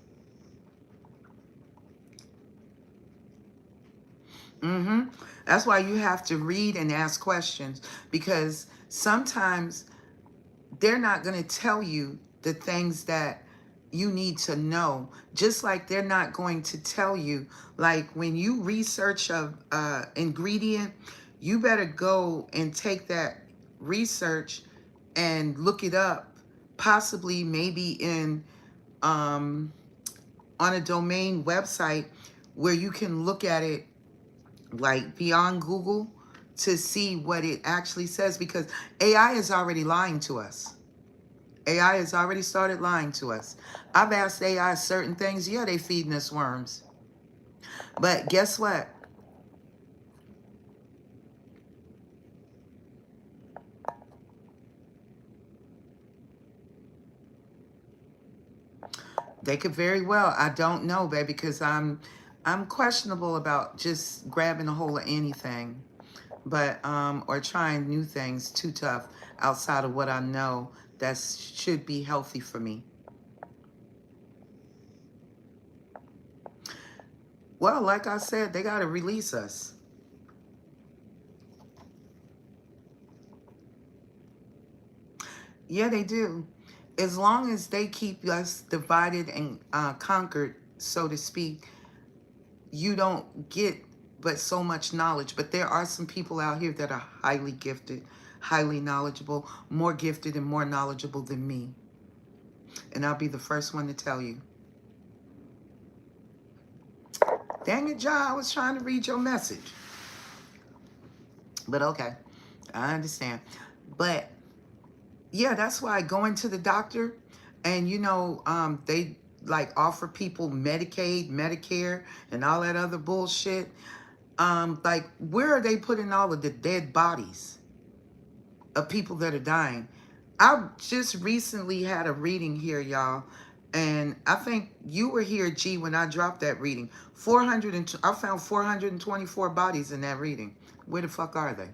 Mm-hmm. That's why you have to read and ask questions, because sometimes they're not going to tell you the things that you need to know. Just like they're not going to tell you, like when you research a ingredient, you better go and take that research and look it up, possibly maybe in um, on a domain website where you can look at it like beyond Google to see what it actually says, because AI is already lying to us. AI has already started lying to us. I've asked AI certain things. Yeah, they feeding us worms. But guess what? They could very well. I don't know, baby, because I'm questionable about just grabbing a hold of anything, but or trying new things too tough outside of what I know that should be healthy for me. Well, like I said, they got to release us. Yeah, they do. As long as they keep us divided and conquered, so to speak, you don't get but so much knowledge. But there are some people out here that are highly gifted, highly knowledgeable, more gifted and more knowledgeable than me. And I'll be the first one to tell you. Dang it, John, I was trying to read your message. But okay, I understand. But yeah, that's why going to the doctor, and they like offer people Medicaid, Medicare, and all that other bullshit. Like, where are they putting all of the dead bodies of people that are dying? I just recently had a reading here, y'all, and I think you were here, G, when I dropped that reading. I found 424 bodies in that reading. Where the fuck are they?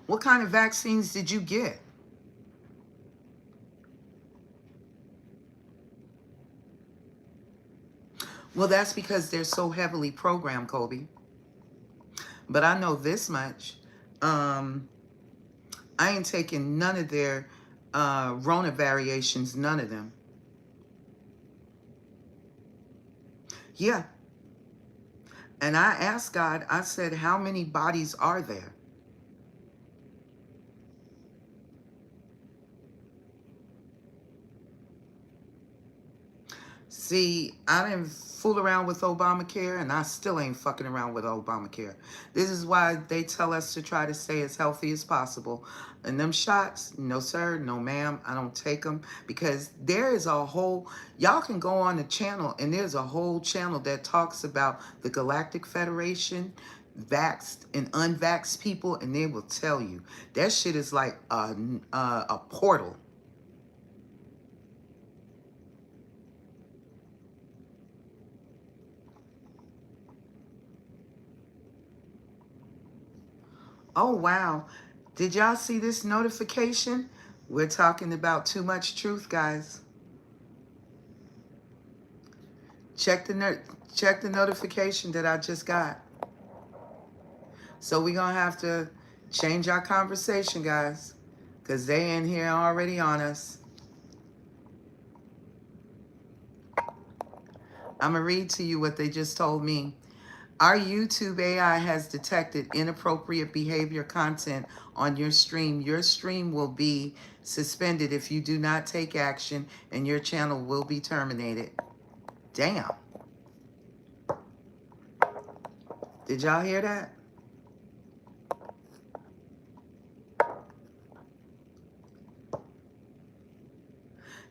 What kind of vaccines did you get? Well, that's because they're so heavily programmed, Kobe. But I know this much. Um, I ain't taking none of their Rona variations, none of them. Yeah. And I asked God, I said, how many bodies are there? See, I didn't fool around with Obamacare, and I still ain't fucking around with Obamacare. This is why they tell us to try to stay as healthy as possible. And them shots, no sir, no ma'am, I don't take them, because there is a whole, y'all can go on the channel, and there's a whole channel that talks about the Galactic Federation, vaxxed and unvaxxed people, and they will tell you that shit is like a portal. Oh, wow. Did y'all see this notification? We're talking about too much truth, guys. Check check the notification that I just got. So we're going to have to change our conversation, guys, because they in here already on us. I'm going to read to you what they just told me. Our YouTube AI has detected inappropriate behavior content on your stream. Your stream will be suspended if you do not take action, and your channel will be terminated. Damn. Did y'all hear that?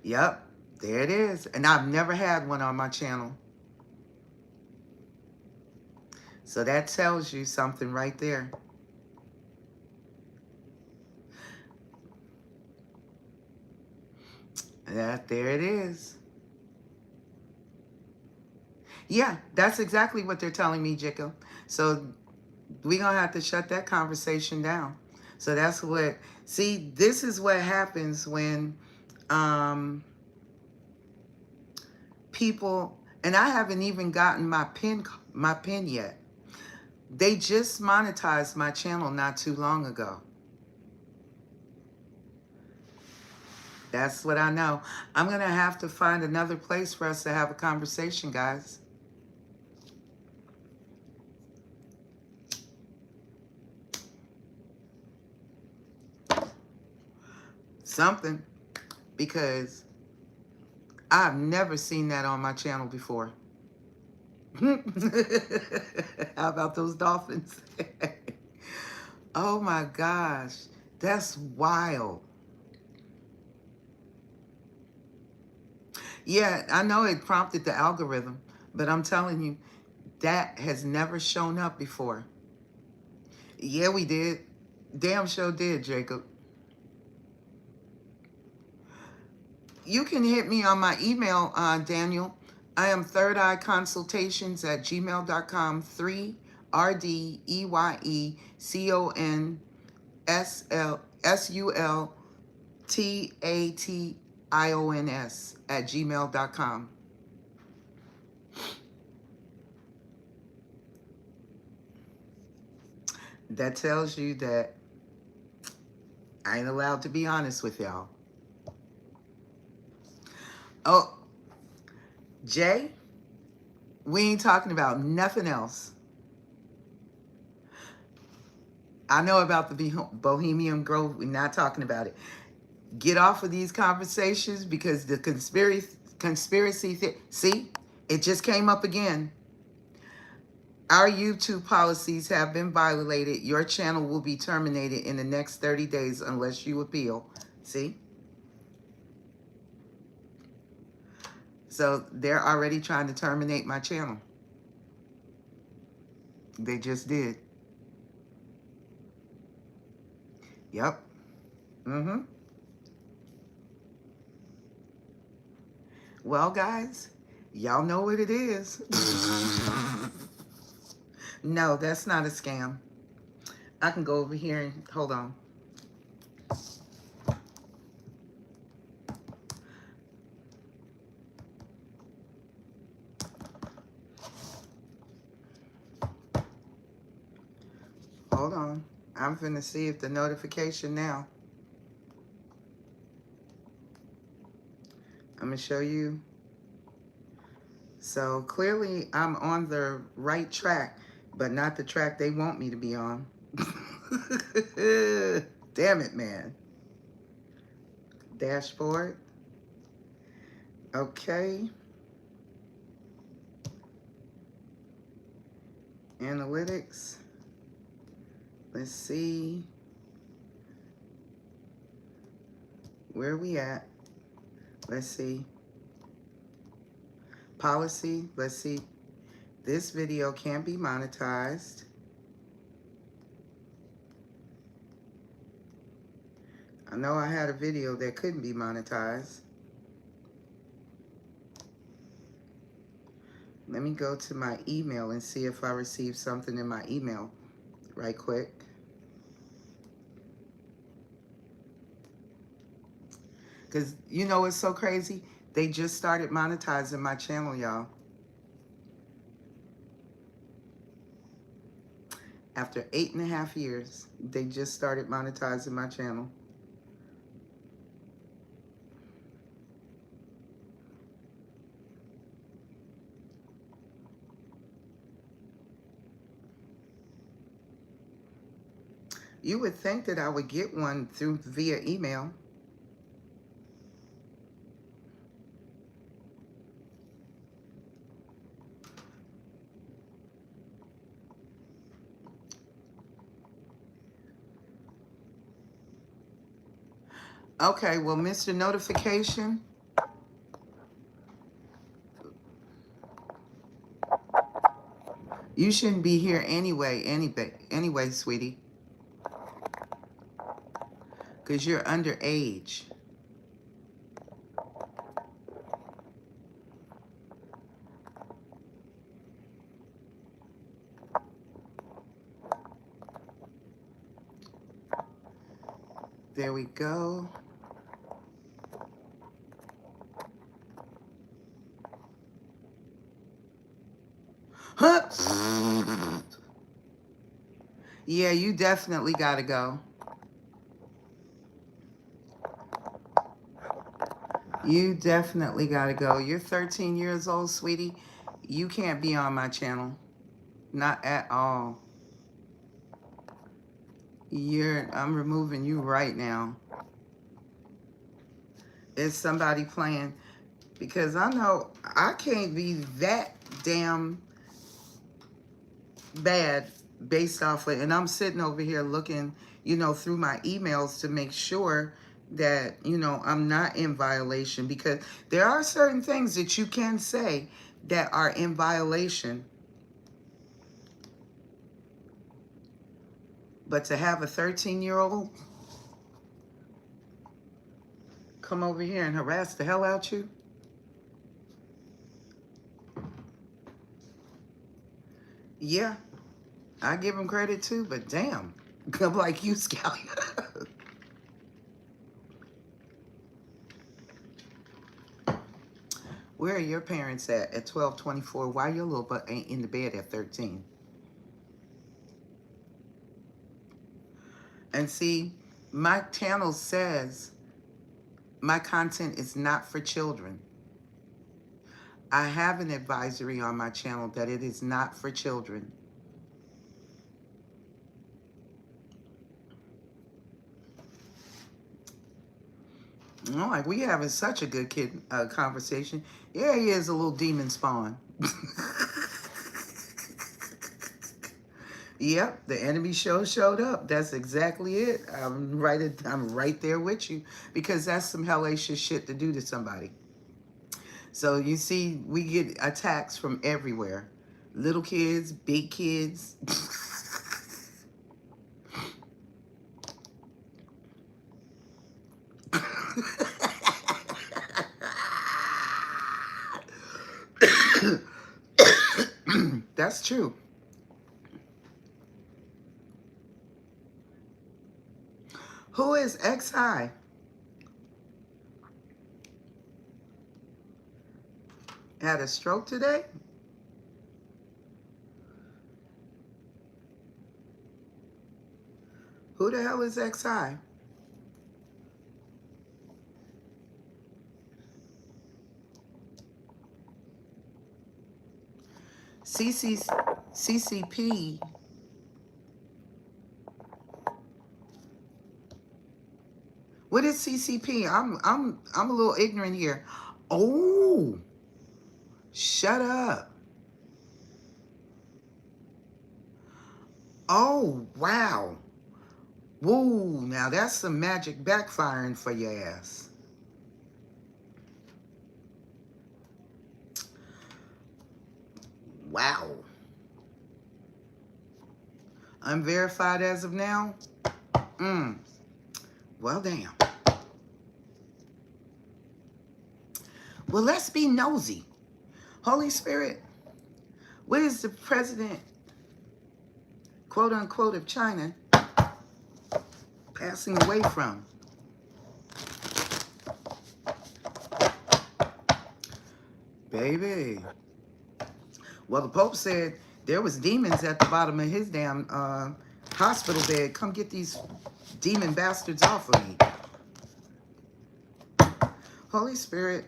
Yep, there it is. And I've never had one on my channel. So that tells you something right there. There it is. Yeah, that's exactly what they're telling me, Jacob. So we're going to have to shut that conversation down. So that's what, see, this is what happens when people, and I haven't even gotten my pin yet. They just monetized my channel not too long ago. That's what I know. I'm going to have to find another place for us to have a conversation, guys. Something. Because I've never seen that on my channel before. How about those dolphins? Oh my gosh. That's wild. Yeah, I know it prompted the algorithm, but I'm telling you, that has never shown up before. Yeah, we did. Damn sure did, Jacob. You can hit me on my email, Daniel. I am thirdeyeconsultations@gmail.com. 3RDEYECONSULTATIONS@gmail.com. That tells you that I ain't allowed to be honest with y'all. Oh, Jay, we ain't talking about nothing else. I know about the Bohemian Grove. We're not talking about it. Get off of these conversations because the conspiracy see, it just came up again. Our YouTube policies have been violated. Your channel will be terminated in the next 30 days unless you appeal. See? So they're already trying to terminate my channel. They just did. Yep. Mm-hmm. Well, guys, y'all know what it is. No, that's not a scam. I can go over here and hold on. Hold on. I'm finna see if the notification now. I'm gonna show you. So clearly I'm on the right track, but not the track they want me to be on. Damn it, man. Dashboard. Okay. Analytics. Let's see. Where are we at? Let's see. Policy. Let's see. This video can be monetized. I know I had a video that couldn't be monetized. Let me go to my email and see if I received something in my email right quick. Because you know what's so crazy? They just started monetizing my channel, y'all. After 8.5 years, they just started monetizing my channel. You would think that I would get one through via email. Okay, well, Mr. Notification, you shouldn't be here anyway, sweetie, because you're underage. There we go. Huh? Yeah, you definitely got to go. You definitely got to go. You're 13 years old, sweetie. You can't be on my channel. Not at all. I'm removing you right now. Is somebody playing? Because I know I can't be that damn bad based off of, and I'm sitting over here looking, through my emails to make sure that, I'm not in violation, because there are certain things that you can say that are in violation. But to have a 13-year-old come over here and harass the hell out you, yeah, I give him credit too, but damn, I'm like you, Scallion. Where are your parents at 12:24? Why your little butt ain't in the bed at 13? And see, my channel says my content is not for children. I have an advisory on my channel that it is not for children. Oh, like we having such a good kid conversation. Yeah, he is a little demon spawn. Yep, the enemy showed up. That's exactly it. I'm right there with you, because that's some hellacious shit to do to somebody. So you see, we get attacks from everywhere. Little kids, big kids. That's true. Who is XI? Had a stroke today? Who the hell is XI? CCP. What is CCP? I'm a little ignorant here. Oh, shut up. Oh, wow. Woo, now that's some magic backfiring for your ass. Wow. Unverified as of now? Well, damn. Well, let's be nosy. Holy Spirit, what is the president, quote unquote, of China passing away from? Baby. Well, the Pope said there was demons at the bottom of his damn hospital bed. Come get these demon bastards off of me. Holy Spirit,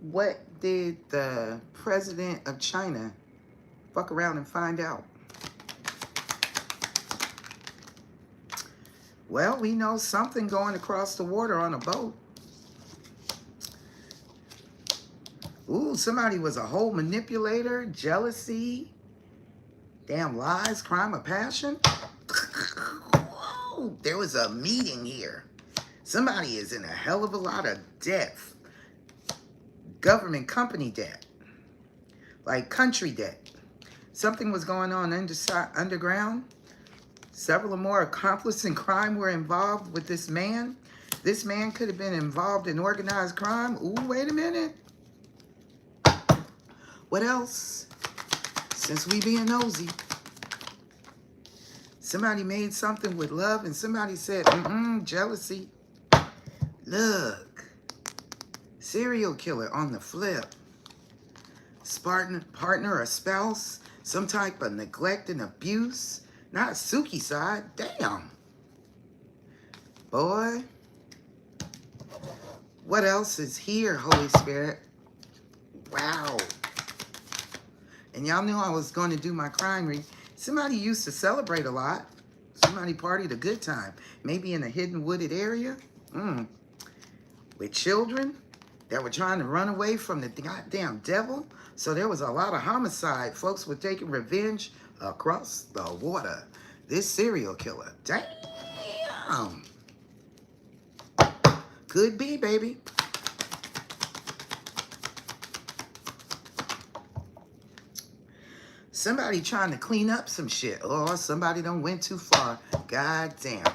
what did the president of China fuck around and find out? Well, we know something going across the water on a boat. Ooh, somebody was a whole manipulator, jealousy, damn lies, crime of passion. Whoa, there was a meeting here. Somebody is in a hell of a lot of debt. Government company debt. Like country debt. Something was going on underground. Several or more accomplices in crime were involved with this man. This man could have been involved in organized crime. Ooh, wait a minute. What else? Since we being nosy. Somebody made something with love and somebody said, jealousy. Look. Serial killer on the flip. Spartan partner or spouse, some type of neglect and abuse. Not Suki side. Damn. Boy. What else is here, Holy Spirit? Wow. And y'all knew I was going to do my crime read. Somebody used to celebrate a lot. Somebody partied a good time. Maybe in a hidden wooded area. With children that were trying to run away from the goddamn devil. So there was a lot of homicide. Folks were taking revenge across the water. This serial killer. Damn. Could be, baby. Somebody trying to clean up some shit. Or somebody done went too far. God damn.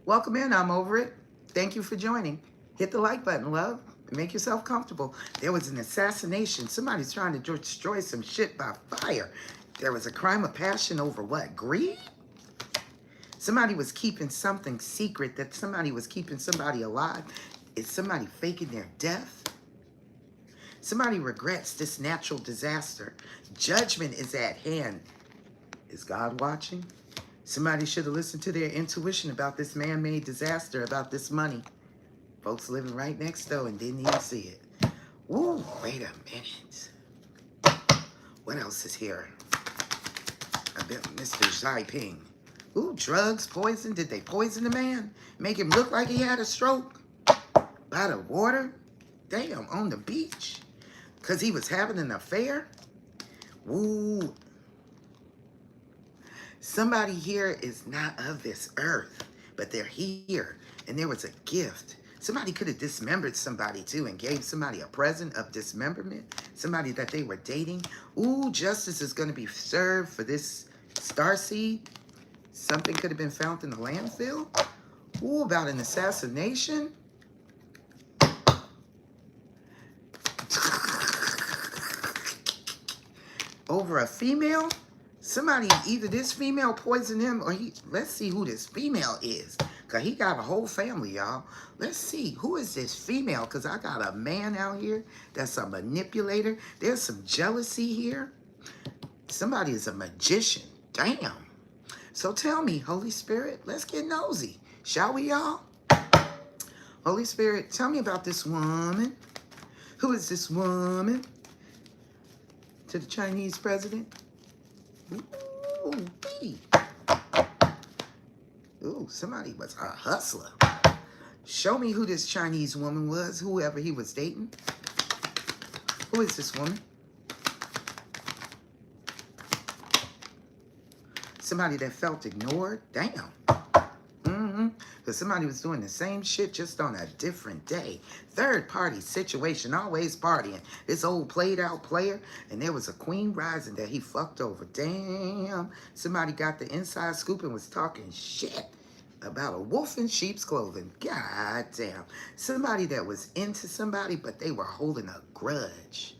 Welcome in. I'm over it. Thank you for joining. Hit the like button, love. Make yourself comfortable. There was an assassination. Somebody's trying to destroy some shit by fire. There was a crime of passion over what? Greed? Somebody was keeping something secret, that somebody was keeping somebody alive. Is somebody faking their death? Somebody regrets this natural disaster. Judgment is at hand. Is God watching? Somebody should have listened to their intuition about this man-made disaster, about this money. Folks living right next door and didn't even see it. Ooh, wait a minute. What else is here? I bet Mr. Xi Ooh, drugs, poison. Did they poison the man? Make him look like he had a stroke? By the water? Damn, on the beach? Because he was having an affair? Ooh. Somebody here is not of this earth, but they're here. And there was a gift. Somebody could have dismembered somebody too and gave somebody a present of dismemberment. Somebody that they were dating. Ooh, justice is going to be served for this starseed. Something could have been found in the landfill. Ooh, about an assassination. Over a female. Somebody, either this female poisoned him or he, let's see who this female is. Because he got a whole family, y'all. Let's see, who is this female? Because I got a man out here that's a manipulator. There's some jealousy here. Somebody is a magician. Damn. So tell me, Holy Spirit, let's get nosy. Shall we, y'all? Holy Spirit, tell me about this woman. Who is this woman? To the Chinese president? Ooh, wee. Ooh, somebody was a hustler. Show me who this Chinese woman was, whoever he was dating. Who is this woman? Somebody that felt ignored? Damn. Because somebody was doing the same shit just on a different day. Third party situation, always partying. This old played out player, and there was a queen rising that he fucked over. Damn. Somebody got the inside scoop and was talking shit about a wolf in sheep's clothing. God damn. Somebody that was into somebody, but they were holding a grudge.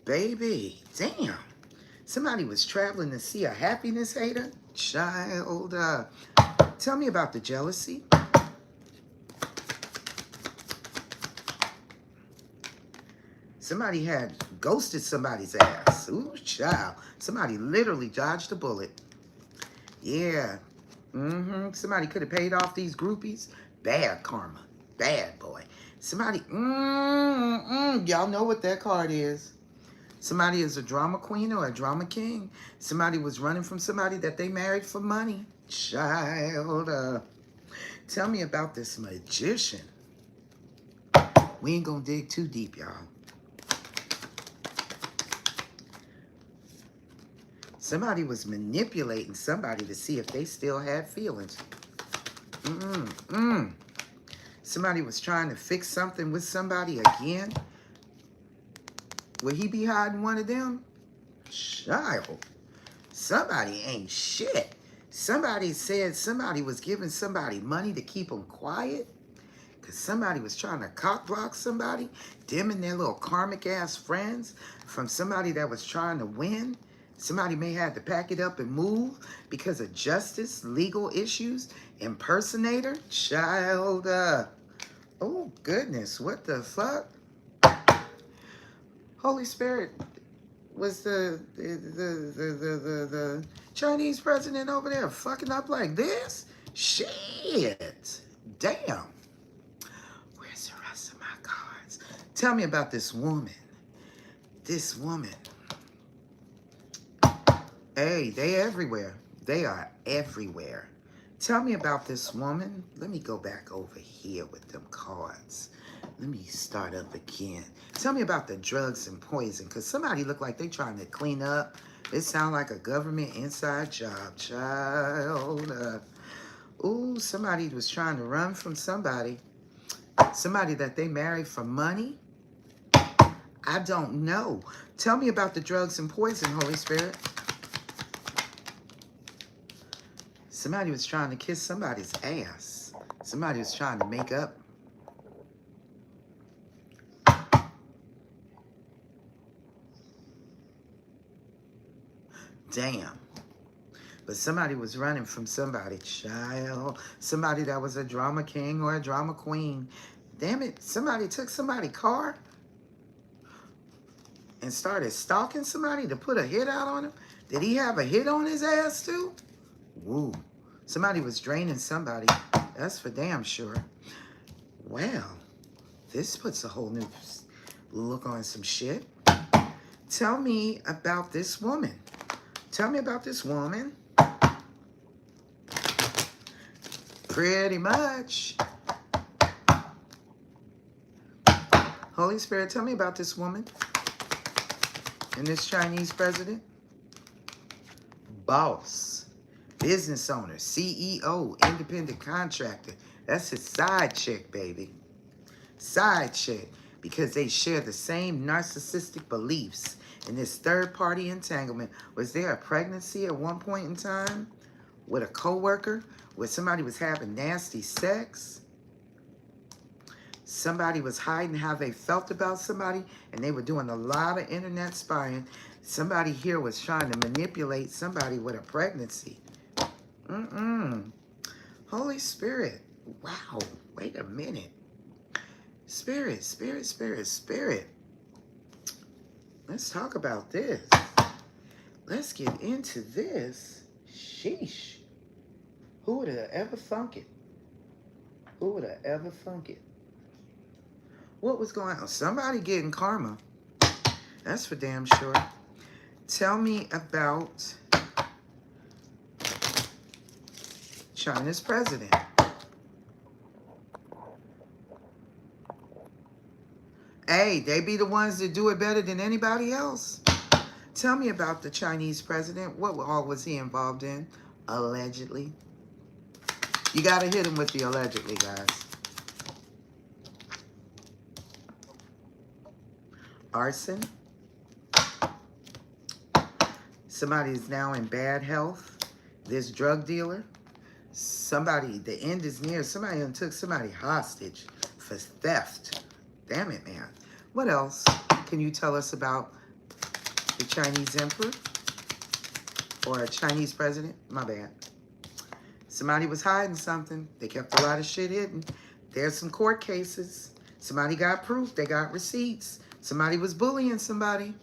Baby, damn. Somebody was traveling to see a happiness hater. Child, tell me about the jealousy. Somebody had ghosted somebody's ass. Ooh, child. Somebody literally dodged a bullet. Yeah. Somebody could have paid off these groupies. Bad karma. Bad boy. Somebody, y'all know what that card is. Somebody is a drama queen or a drama king. Somebody was running from somebody that they married for money. Child, tell me about this magician. We ain't gonna dig too deep, y'all. Somebody was manipulating somebody to see if they still had feelings. Somebody was trying to fix something with somebody again. Would he be hiding one of them? Child. Somebody ain't shit. Somebody said somebody was giving somebody money to keep them quiet. Because somebody was trying to cock block somebody. Them and their little karmic ass friends. From somebody that was trying to win. Somebody may have to pack it up and move. Because of justice, legal issues. Impersonator. Child. Oh, goodness. What the fuck? Holy Spirit, was the Chinese president over there fucking up like this? Shit. Damn. Where's the rest of my cards? Tell me about this woman. This woman. Hey, they everywhere. They are everywhere. Tell me about this woman. Let me go back over here with them cards. Let me start up again. Tell me about the drugs and poison, because somebody looked like they trying to clean up. It sounds like a government inside job, child. Ooh, somebody was trying to run from somebody. Somebody that they married for money. I don't know. Tell me about the drugs and poison, Holy Spirit. Somebody was trying to kiss somebody's ass. Somebody was trying to make up. Damn. But somebody was running from somebody, child. Somebody that was a drama king or a drama queen. Damn it, somebody took somebody's car and started stalking somebody to put a hit out on him. Did he have a hit on his ass too? Woo. Somebody was draining somebody. That's for damn sure. Well, this puts a whole new look on some shit. Tell me about this woman. Tell me about this woman. Pretty much. Holy Spirit, tell me about this woman and this Chinese president. Boss, business owner, CEO, independent contractor. That's his side chick, baby. Side chick. Because they share the same narcissistic beliefs. In this third-party entanglement, was there a pregnancy at one point in time with a coworker where somebody was having nasty sex? Somebody was hiding how they felt about somebody, and they were doing a lot of internet spying. Somebody here was trying to manipulate somebody with a pregnancy. Holy Spirit. Wow. Wait a minute. Spirit, spirit, spirit, spirit. Let's talk about this. Let's get into this. Sheesh. Who would have ever thunk it? Who would have ever thunk it? What was going on? Somebody getting karma. That's for damn sure. Tell me about China's president. Hey, they be the ones that do it better than anybody else. Tell me about the Chinese president. What all was he involved in? Allegedly. You got to hit him with the allegedly, guys. Arson. Somebody is now in bad health. This drug dealer. Somebody, the end is near. Somebody done took somebody hostage for theft. Damn it, man. What else can you tell us about the Chinese emperor or a Chinese president? My bad. Somebody was hiding something. They kept a lot of shit hidden. There's some court cases. Somebody got proof. They got receipts. Somebody was bullying somebody.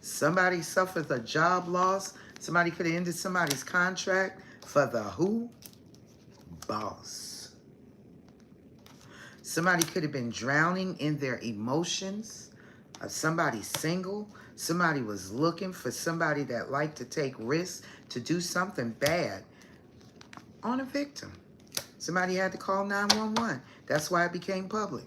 Somebody suffered a job loss. Somebody could have ended somebody's contract for the who? Boss. Somebody could have been drowning in their emotions. Somebody single. Somebody was looking for somebody that liked to take risks to do something bad on a victim. Somebody had to call 911. That's why it became public.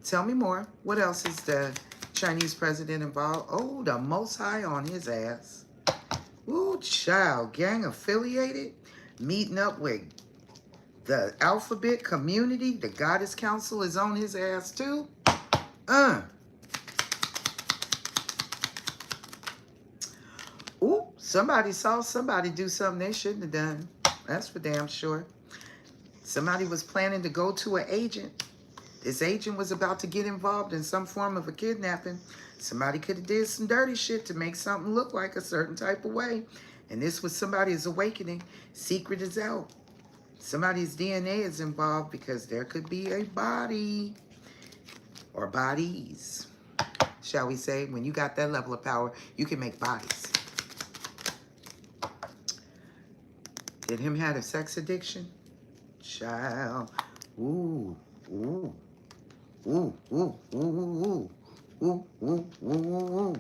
Tell me more. What else is the Chinese president involved? Oh, the Most High on his ass. Ooh, child. Gang affiliated. Meeting up with the alphabet community. The Goddess Council is on his ass too. Ooh, somebody saw somebody do something they shouldn't have done. That's for damn sure. Somebody was planning to go to an agent. This agent was about to get involved in some form of a kidnapping. Somebody could have did some dirty shit to make something look like a certain type of way. And this was somebody's awakening. Secret is out. Somebody's DNA is involved because there could be a body or bodies, shall we say. When you got that level of power, you can make bodies. Did him have a sex addiction? Child. Ooh, ooh, ooh, ooh, ooh, ooh, ooh, ooh, ooh, ooh.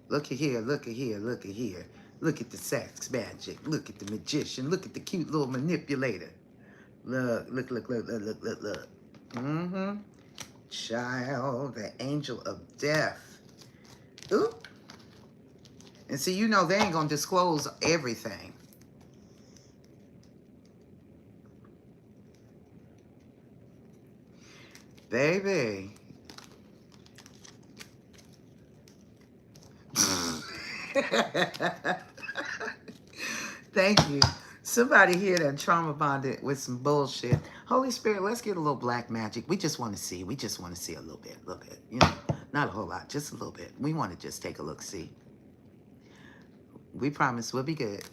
Look at here, look at here, look at here. Look at the sex magic. Look at the magician. Look at the cute little manipulator. Look, look, look, look, look, look, look, look. Mm-hmm. Child, the angel of death. Ooh. And see, you know they ain't gonna disclose everything. Baby. Thank you. Somebody here that trauma bonded with some bullshit. Holy Spirit, let's get a little black magic. We just want to see. We just want to see a little bit. You know, not a whole lot, just a little bit. We want to just take a look, see. We promise we'll be good.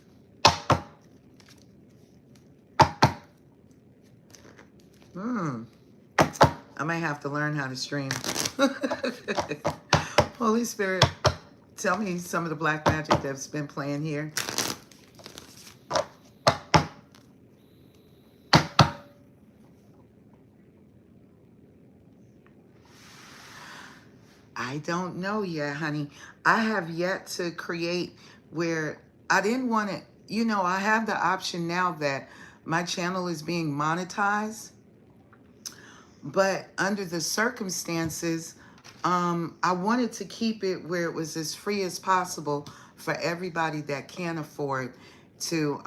I might have to learn how to stream. Holy Spirit, tell me some of the black magic that's been playing here. I don't know yet, honey. I have yet to create where I didn't want to, you know, I have the option now that my channel is being monetized. But under the circumstances, I wanted to keep it where it was as free as possible for everybody that can afford to,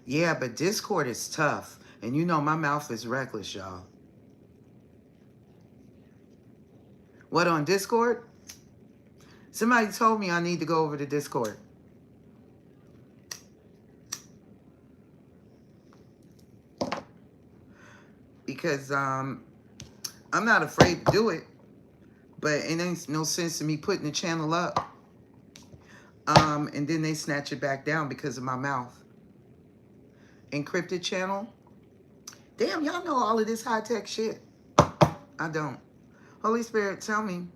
yeah, but Discord is tough. And you know my mouth is reckless, y'all. What, on Discord? Somebody told me I need to go over to Discord. Because I'm not afraid to do it. But it ain't no sense in me putting the channel up. And then they snatch it back down because of my mouth. Encrypted channel. Damn, y'all know all of this high-tech shit. I don't. Holy Spirit, tell me.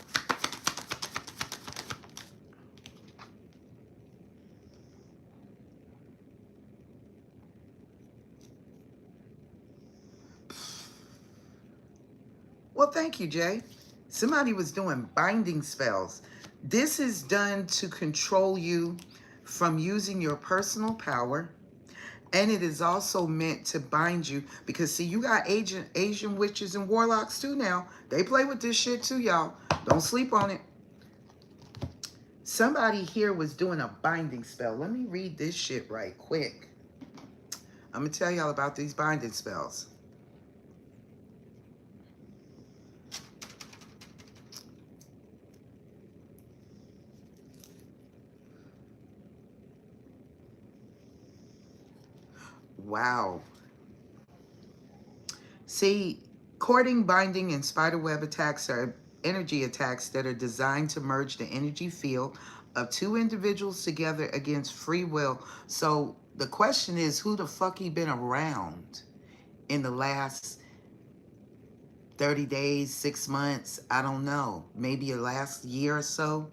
Well, thank you, Jay. Somebody was doing binding spells. This is done to control you from using your personal power. And it is also meant to bind you because, see, you got Asian witches and warlocks too now. They play with this shit too, y'all. Don't sleep on it. Somebody here was doing a binding spell. Let me read this shit right quick. I'm going to tell y'all about these binding spells. Wow. See, courting, binding, and spiderweb attacks are energy attacks that are designed to merge the energy field of two individuals together against free will. So the question is, who the fuck he been around in the last 30 days, 6 months? I don't know. Maybe the last year or so.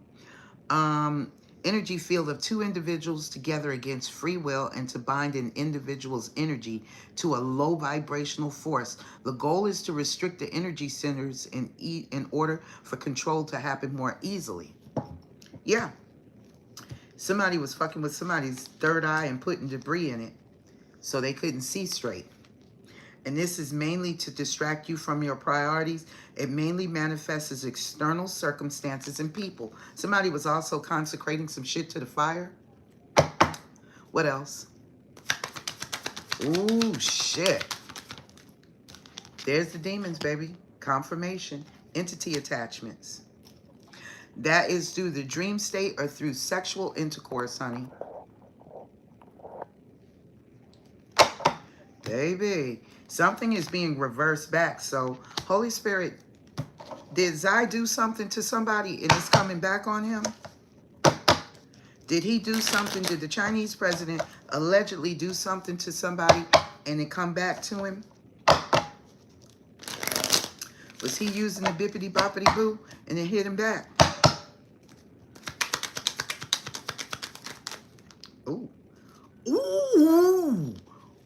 Energy field of two individuals together against free will and to bind an individual's energy to a low vibrational force. The goal is to restrict the energy centers in order for control to happen more easily. Yeah. Somebody was fucking with somebody's third eye and putting debris in it so they couldn't see straight. And this is mainly to distract you from your priorities. It mainly manifests as external circumstances and people. Somebody was also consecrating some shit to the fire. What else? Ooh, shit. There's the demons, baby. Confirmation. Entity attachments. That is through the dream state or through sexual intercourse, honey. Baby. Something is being reversed back. So, Holy Spirit, did Zai do something to somebody and it's coming back on him? Did he do something? Did the Chinese president allegedly do something to somebody and it come back to him? Was he using the bippity boppity boo and it hit him back? Ooh. Ooh.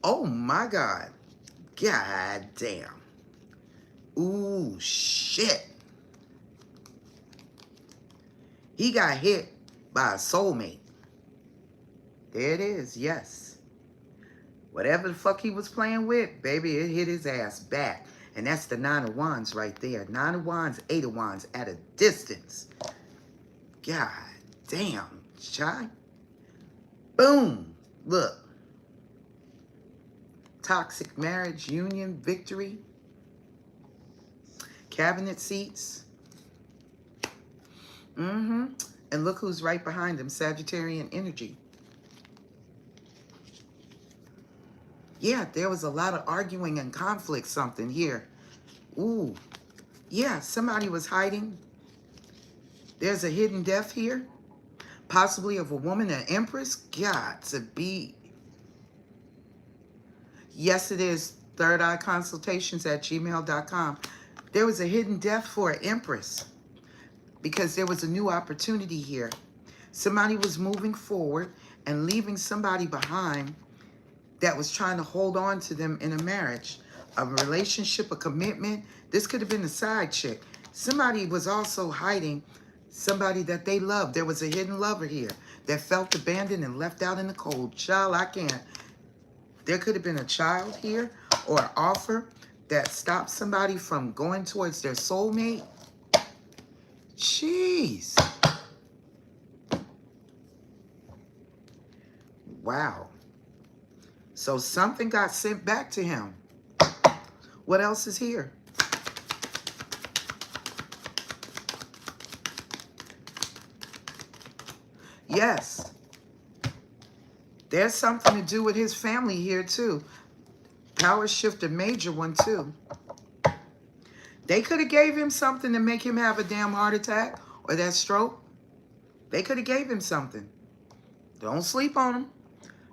Oh my God. God damn. Ooh, shit. He got hit by a soulmate. There it is, yes. Whatever the fuck he was playing with, baby, it hit his ass back. And that's the 9 of Wands right there. 9 of Wands, 8 of Wands at a distance. God damn, child. Boom. Look. Toxic marriage, union, victory. Cabinet seats. Mm-hmm. And look who's right behind him, Sagittarian energy. Yeah, there was a lot of arguing and conflict something here. Ooh. Yeah, somebody was hiding. There's a hidden death here. Possibly of a woman, an empress. Got to be. Yes, it is. thirdeyeconsultations@gmail.com. There was a hidden death for an empress because there was a new opportunity here. Somebody was moving forward and leaving somebody behind that was trying to hold on to them in a marriage, a relationship, a commitment. This could have been a side chick. Somebody was also hiding somebody that they loved. There was a hidden lover here that felt abandoned and left out in the cold. Child, I can't. There could have been a child here or an offer that stopped somebody from going towards their soulmate. Jeez. Wow. So something got sent back to him. What else is here? Yes. There's something to do with his family here too. Power shift, a major one too. They could have gave him something to make him have a damn heart attack or that stroke. They could have gave him something. Don't sleep on him.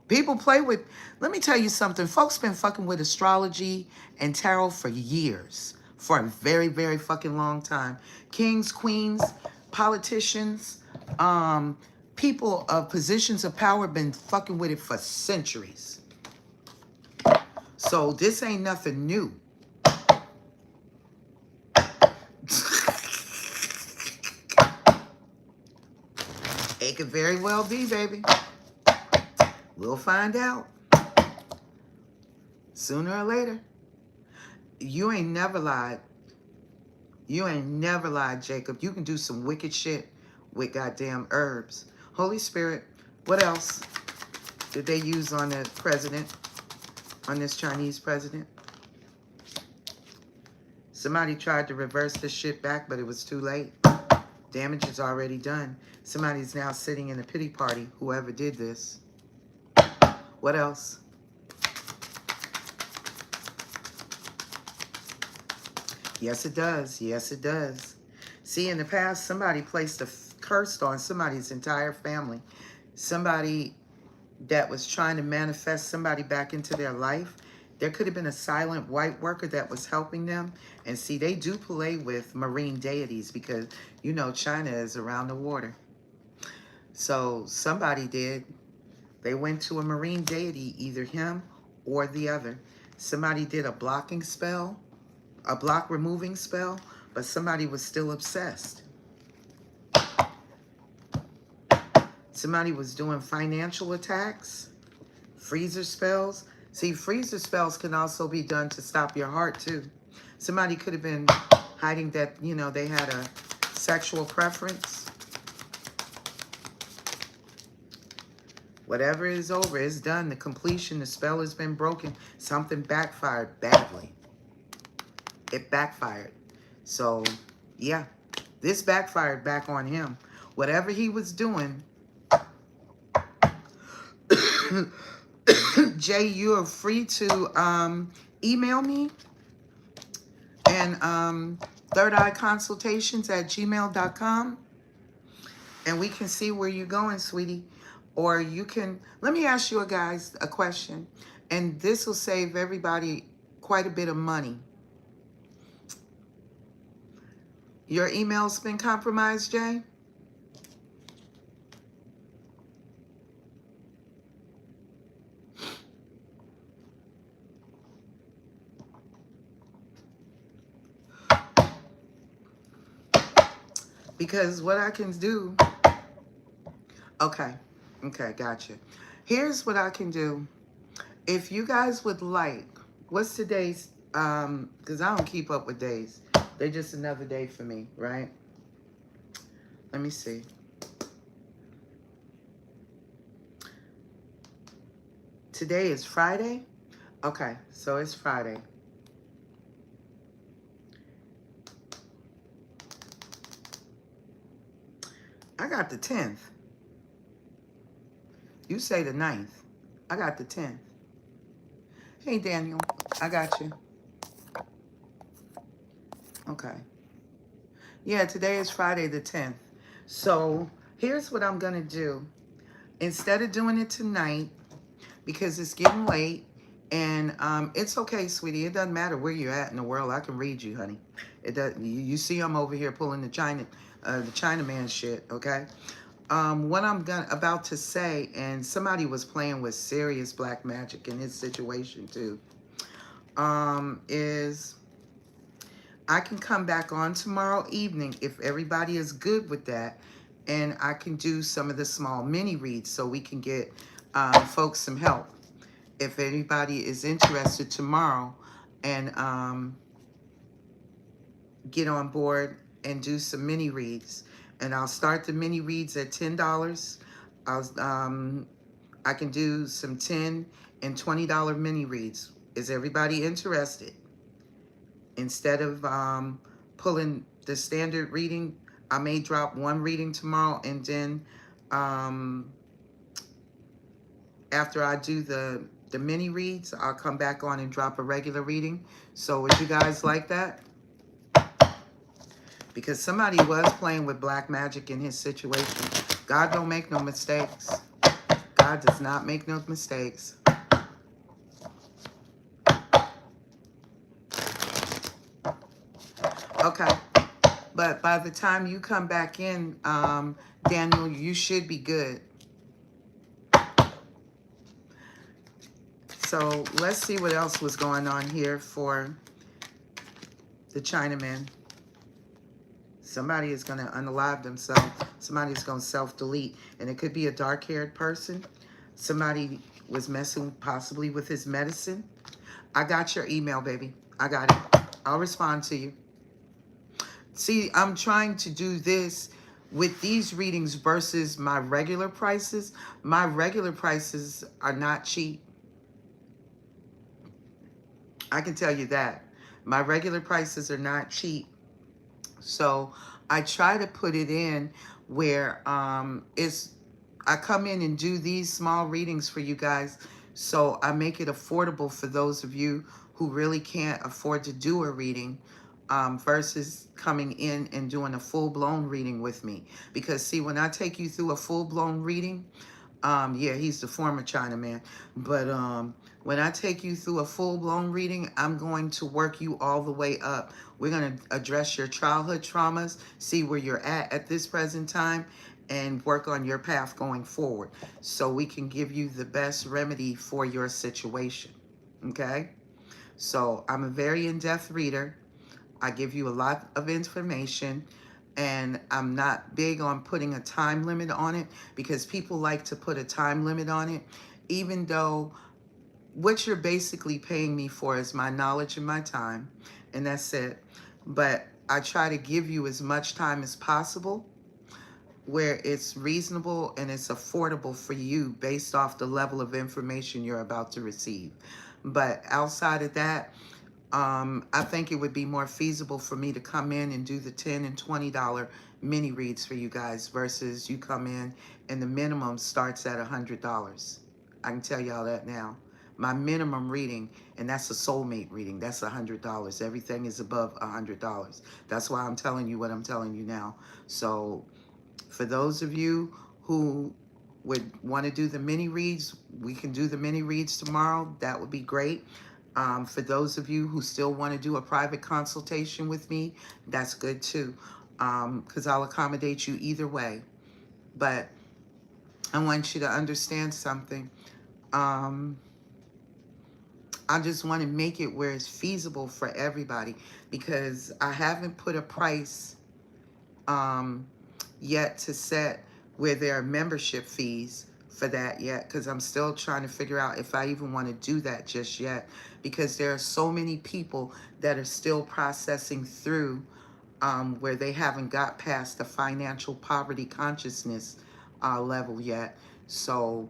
People play with, let me tell you something. Folks been fucking with astrology and tarot for years. For a very, very fucking long time. Kings, queens, politicians, people of positions of power been fucking with it for centuries. So this ain't nothing new. It could very well be, baby. We'll find out. Sooner or later. You ain't never lied. You ain't never lied, Jacob. You can do some wicked shit with goddamn herbs. Holy Spirit, what else did they use on the president? On this Chinese president? Somebody tried to reverse this shit back, but it was too late. Damage is already done. Somebody's now sitting in a pity party, whoever did this. What else? Yes, it does. Yes, it does. See, in the past, somebody placed a curse on somebody's entire family. Somebody that was trying to manifest somebody back into their life. There could have been a silent white worker that was helping them. And see, they do play with marine deities because, you know, China is around the water. So somebody did. They went to a marine deity, either him or the other. Somebody did a blocking spell, a block removing spell, but somebody was still obsessed. Somebody was doing financial attacks, freezer spells. See, freezer spells can also be done to stop your heart too. Somebody could have been hiding that, you know, they had a sexual preference. Whatever is over, it's done. The completion, the spell has been broken. Something backfired badly. It backfired. So, yeah, this backfired back on him. Whatever he was doing, Jay, you are free to email me and thirdeyeconsultations@gmail.com, and we can see where you're going, sweetie. Or you can, let me ask you guys a question. And this will save everybody quite a bit of money. Your email's been compromised, Jay? Because what I can do... Okay. Okay, gotcha. Here's what I can do. If you guys would like... What's today's... Because I don't keep up with days. They're just another day for me, right? Let me see. Today is Friday? Okay, so it's Friday. I got the 10th. You say the 9th. I got the 10th. Hey, Daniel. I got you. Okay. Yeah, today is Friday the 10th. So here's what I'm going to do. Instead of doing it tonight, because it's getting late, and it's okay, sweetie. It doesn't matter where you're at in the world. I can read you, honey. It does. You see I'm over here pulling the Chinaman shit, okay? What I'm about to say, and somebody was playing with serious black magic in his situation too, is I can come back on tomorrow evening if everybody is good with that, and I can do some of the small mini reads so we can get folks some help. If anybody is interested tomorrow, and get on board and do some mini reads. And I'll start the mini reads at $10. I can do some $10 and $20 mini reads. Is everybody interested? Instead of pulling the standard reading, I may drop one reading tomorrow, and then after I do the mini reads, I'll come back on and drop a regular reading. So would you guys like that? Because somebody was playing with black magic in his situation. God don't make no mistakes. God does not make no mistakes. Okay. But by the time you come back in, Daniel, you should be good. So let's see what else was going on here for the Chinaman. Somebody is going to unalive themselves. Somebody's going to self-delete. And it could be a dark-haired person. Somebody was messing possibly with his medicine. I got your email, baby. I got it. I'll respond to you. See, I'm trying to do this with these readings versus my regular prices. My regular prices are not cheap. I can tell you that. My regular prices are not cheap. So I try to put it in where I come in and do these small readings for you guys. So I make it affordable for those of you who really can't afford to do a reading, versus coming in and doing a full-blown reading with me. Because see, when I take you through a full-blown reading, yeah, he's the former Chinaman. But when I take you through a full-blown reading, I'm going to work you all the way up. We're going to address your childhood traumas, see where you're at this present time, and work on your path going forward so we can give you the best remedy for your situation. Okay? So I'm a very in-depth reader. I give you a lot of information. And I'm not big on putting a time limit on it because people like to put a time limit on it, even though what you're basically paying me for is my knowledge and my time, and that's it. But I try to give you as much time as possible where it's reasonable and it's affordable for you based off the level of information you're about to receive. But outside of that, I think it would be more feasible for me to come in and do the $10 and $20 mini reads for you guys versus you come in and the minimum starts at $100. I can tell y'all that now. My minimum reading, and that's a soulmate reading, that's $100. Everything is above $100. That's why I'm telling you what I'm telling you now. So for those of you who would want to do the mini reads, we can do the mini reads tomorrow. That would be great. For those of you who still want to do a private consultation with me, that's good too, because I'll accommodate you either way. But I want you to understand something. I just want to make it where it's feasible for everybody, because I haven't put a price yet to set where there are membership fees for that yet, because I'm still trying to figure out if I even want to do that just yet, because there are so many people that are still processing through where they haven't got past the financial poverty consciousness level yet. So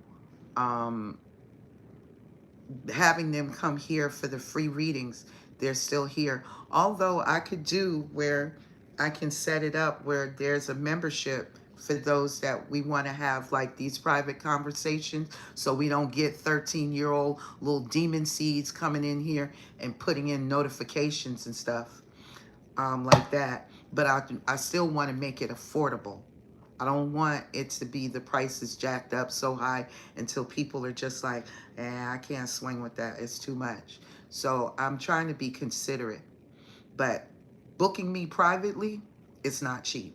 having them come here for the free readings, they're still here. Although I could do where I can set it up where there's a membership for those that we want to have like these private conversations, so we don't get 13-year-old little demon seeds coming in here and putting in notifications and stuff like that. But I still want to make it affordable. I don't want it to be the prices jacked up so high until people are just like, I can't swing with that. It's too much. So I'm trying to be considerate. But booking me privately, it's not cheap.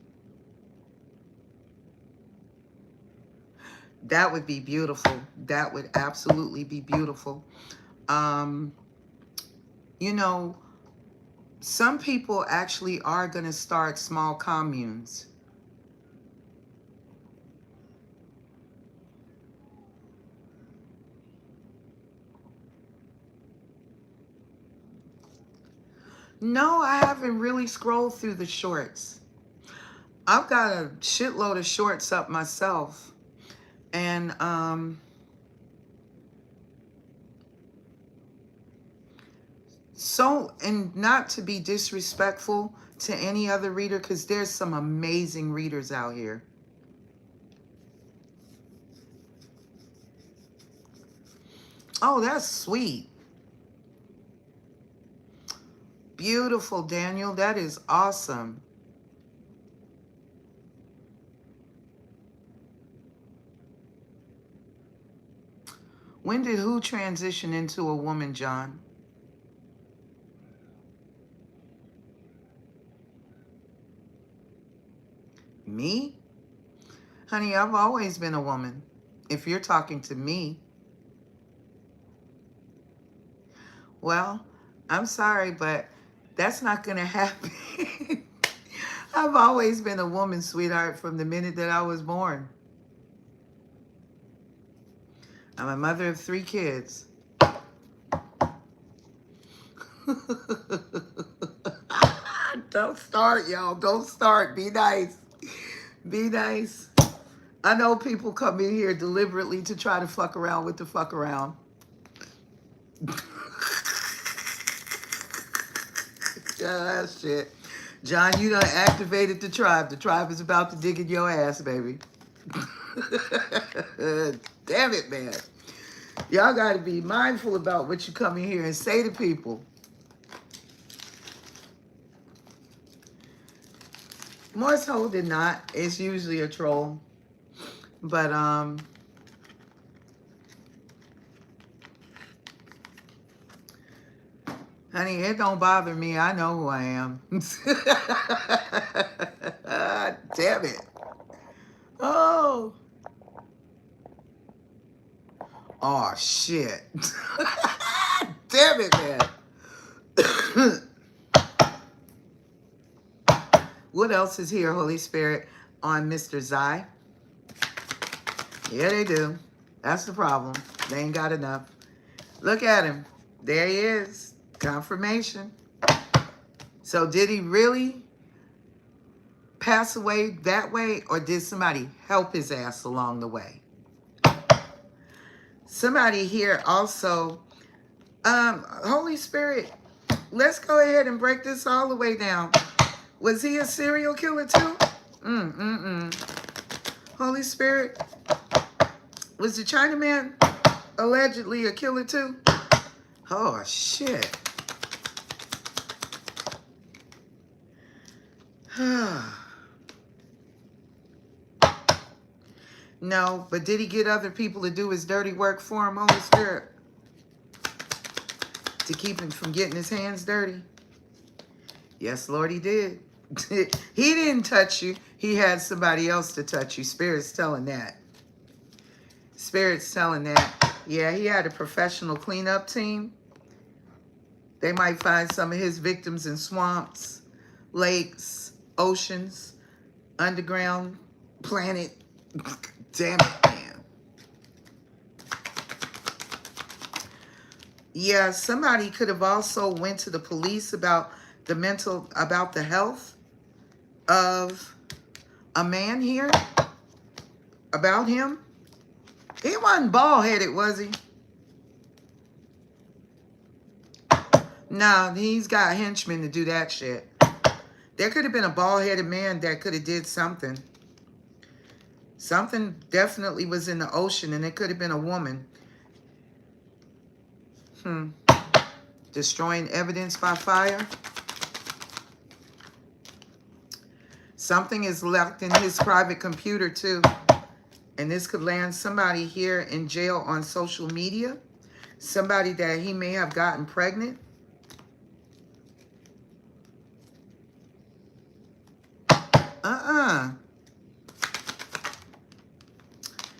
That would be beautiful. That would absolutely be beautiful. You know, some people actually are going to start small communes. No, I haven't really scrolled through the shorts. I've got a shitload of shorts up myself. And and not to be disrespectful to any other reader, because there's some amazing readers out here. Oh, that's sweet. Beautiful, Daniel. That is awesome. When did who transition into a woman, John? Me? Honey, I've always been a woman. If you're talking to me. Well, I'm sorry, but that's not going to happen. I've always been a woman, sweetheart, from the minute that I was born. I'm a mother of 3 kids. Don't start, y'all. Don't start. Be nice. Be nice. I know people come in here deliberately to try to fuck around with the fuck around. Yeah, shit. John, you done activated the tribe. The tribe is about to dig in your ass, baby. Damn it, man. Y'all got to be mindful about what you come in here and say to people. More so than not, it's usually a troll. But, honey, it don't bother me. I know who I am. Damn it. Oh. Oh, shit. Damn it, man. What else is here, Holy Spirit, on Mr. Zai? Yeah, they do. That's the problem. They ain't got enough. Look at him. There he is. Confirmation. So did he really pass away that way, or did somebody help his ass along the way? Somebody here also, Holy Spirit, let's go ahead and break this all the way down. Was he a serial killer too? Holy Spirit, was the Chinaman allegedly a killer too? Oh, shit. No, but did he get other people to do his dirty work for him, Holy Spirit? To keep him from getting his hands dirty? Yes, Lord, he did. He didn't touch you. He had somebody else to touch you. Spirit's telling that. Spirit's telling that. Yeah, he had a professional cleanup team. They might find some of his victims in swamps, lakes, oceans, underground, planet. Damn it, man. Yeah, somebody could have also went to the police about the health of a man here, about him. He wasn't bald-headed, was he? No, he's got henchmen to do that shit. There could have been a bald-headed man that could have did something. Something definitely was in the ocean, and it could have been a woman. Destroying evidence by fire. Something is left in his private computer, too. And this could land somebody here in jail on social media. Somebody that he may have gotten pregnant.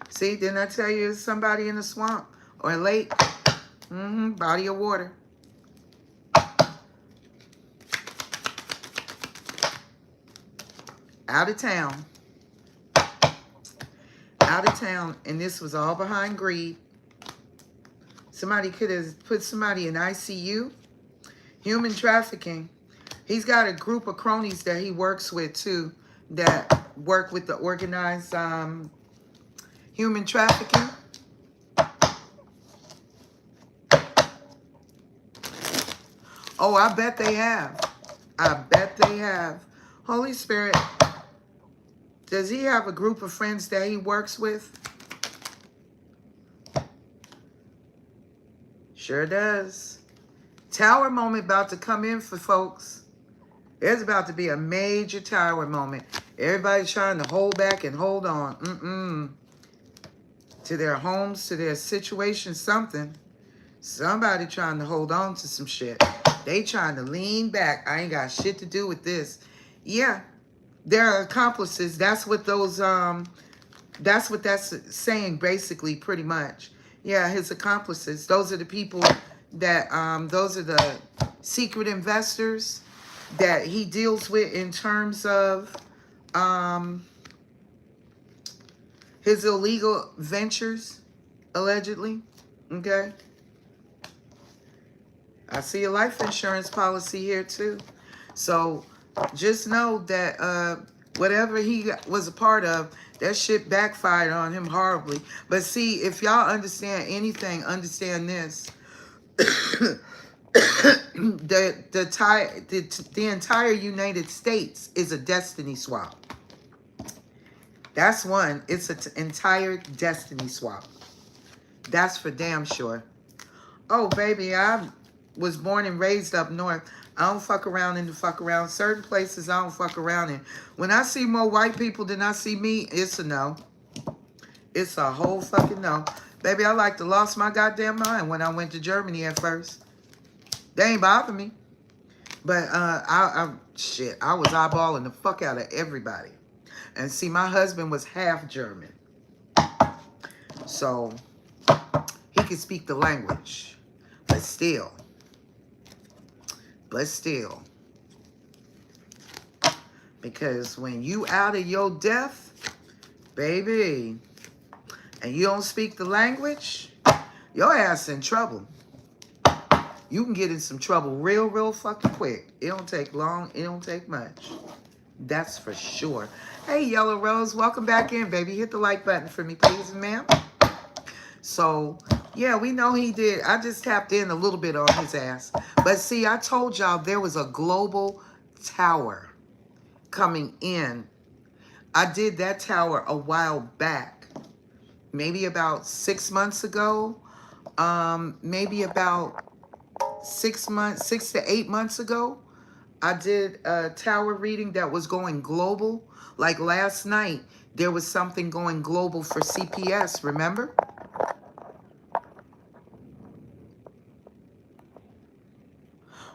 See, didn't I tell you somebody in a swamp or a lake? Body of water. Out of town. Out of town. And this was all behind greed. Somebody could have put somebody in ICU. Human trafficking. He's got a group of cronies that he works with, too, that work with the organized human trafficking. Oh, I bet they have. I bet they have. Holy Spirit, does he have a group of friends that he works with? Sure does. Tower moment about to come in for folks. There's about to be a major tower moment. Everybody's trying to hold back and hold on. To their homes, to their situation, something. Somebody trying to hold on to some shit. They trying to lean back. I ain't got shit to do with this. Yeah, they're accomplices. That's what those, that's what that's saying, basically, pretty much. Yeah, his accomplices. Those are the people that, those are the secret investors that he deals with in terms of his illegal ventures, allegedly. Okay. I see a life insurance policy here too. So just know that whatever he was a part of, that shit backfired on him horribly. But see, if y'all understand anything, understand this. The entire United States is a destiny swap. That's one. It's an entire destiny swap. That's for damn sure. Oh, baby, I was born and raised up north. I don't fuck around in the fuck around. Certain places I don't fuck around in. When I see more white people than I see me, it's a no. It's a whole fucking no. Baby, I like to lost my goddamn mind when I went to Germany at first. They ain't bother me. But shit, I was eyeballing the fuck out of everybody. And see, my husband was half German. So he could speak the language. But still. Because when you out of your depth, baby, and you don't speak the language, your ass in trouble. You can get in some trouble real fucking quick. It don't take long. It don't take much. That's for sure. Hey, Yellow Rose, welcome back in, baby. Hit the like button for me, please, ma'am. So, yeah, we know he did. I just tapped in a little bit on his ass. But see, I told y'all there was a global tower coming in. I did that tower a while back. Maybe about 6 months ago. Maybe about 6 to 8 months ago. I did a tower reading that was going global. Like last night, There was something going global for CPS, remember?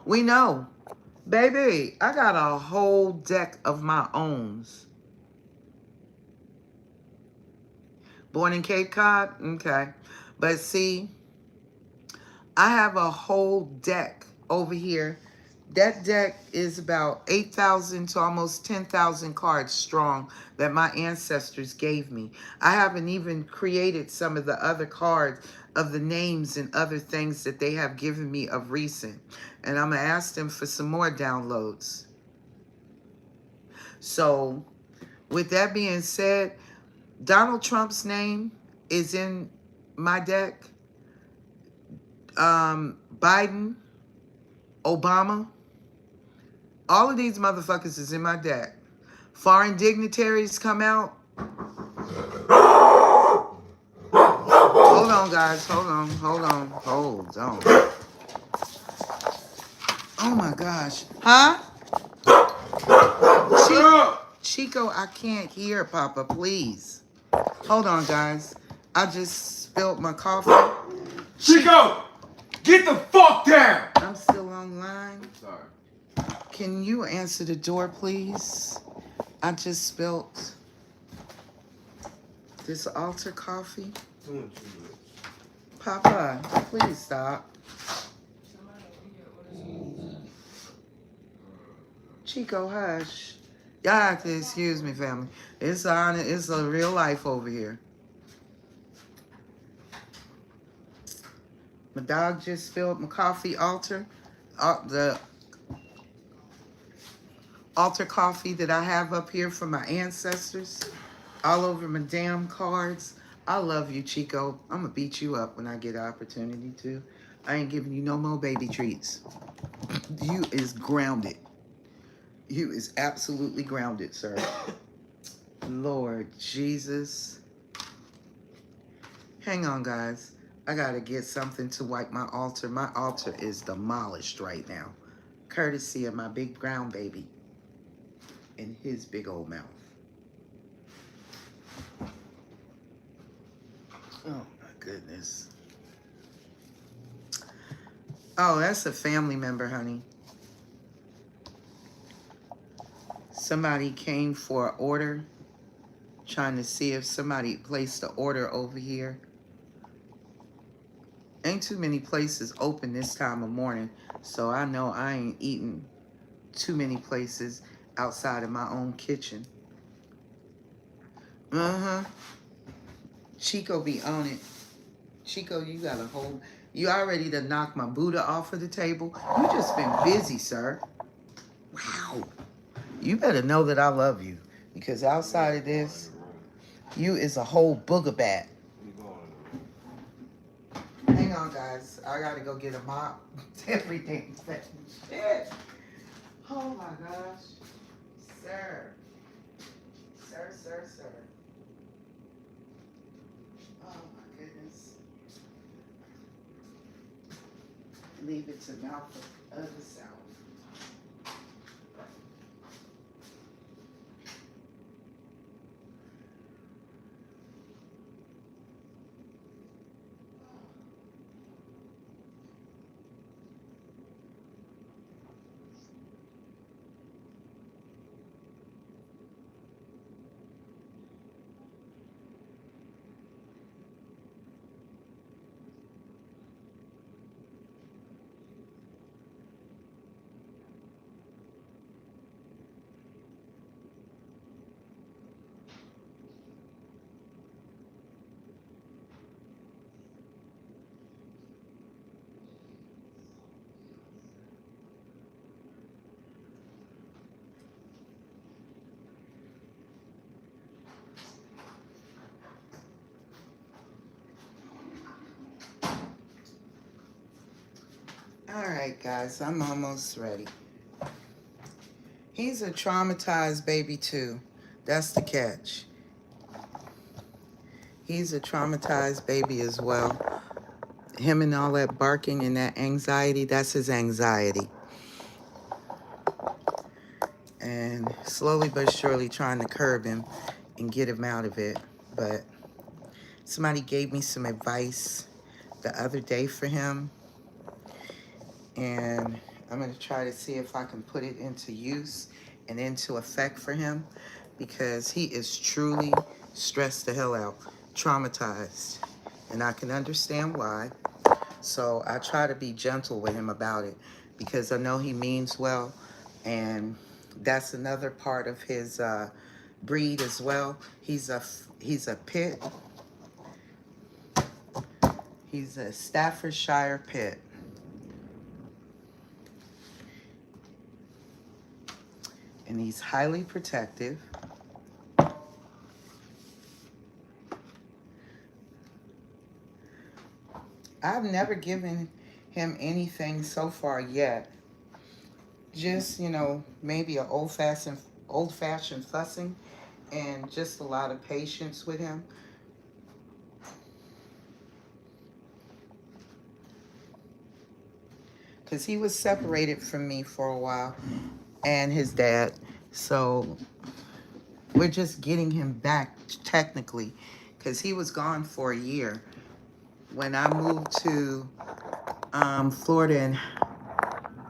We know. Baby, I got a whole deck of my owns. Born in Cape Cod? Okay. But see, I have a whole deck over here. That deck is about 8,000 to almost 10,000 cards strong that my ancestors gave me. I haven't even created some of the other cards of the names and other things that they have given me of recent. And I'm going to ask them for some more downloads. So, with that being said, Donald Trump's name is in my deck. Biden, Obama, all of these motherfuckers is in my deck. Foreign dignitaries come out. Hold on, guys. Hold on. Oh my gosh. Huh? Chico, I can't hear, Papa, please. Hold on, guys. I just spilled my coffee. Chico! Get the fuck down! I'm still online. Sorry. Can you answer the door, please? I just spilled this altar coffee. Papa, please stop. Chico, hush. Y'all have to excuse me, family. It's a real life over here. My dog just spilled my coffee altar. The altar coffee that I have up here from my ancestors. All over my damn cards. I love you, Chico. I'm going to beat you up when I get an opportunity to. I ain't giving you no more baby treats. You is grounded. You is absolutely grounded, sir. Lord Jesus. Hang on, guys. I got to get something to wipe my altar. My altar is demolished right now. Courtesy of my big brown baby and his big old mouth. Oh, my goodness. Oh, that's a family member, honey. Somebody came for an order, trying to see if somebody placed an order over here. Ain't too many places open this time of morning, so I know I ain't eating too many places outside of my own kitchen. Chico be on it. Chico, you got a whole... You already done knocked my Buddha off of the table. You just been busy, sir. Wow. You better know that I love you. Because outside of this, you is a whole booger bat. Hang on, guys. I gotta go get a mop. Everything's shit. Oh my gosh. Sir. Sir. Oh my goodness. Leave it to mouth of the south. All right, guys, I'm almost ready. He's a traumatized baby, too. That's the catch. He's a traumatized baby as well. Him and all that barking and that anxiety, that's his anxiety. And slowly but surely trying to curb him. and get him out of it. But somebody gave me some advice the other day for him, and I'm going to try to see if I can put it into use and into effect for him, because he is truly stressed the hell out, traumatized, and I can understand why. So I try to be gentle with him about it, because I know he means well, and that's another part of his breed as well. He's a pit. He's a Staffordshire pit. And he's highly protective. I've never given him anything so far yet. Just, maybe an old-fashioned fussing, and just a lot of patience with him. Because he was separated from me for a while, and his dad. So we're just getting him back technically, because he was gone for a year. When I moved to Florida, and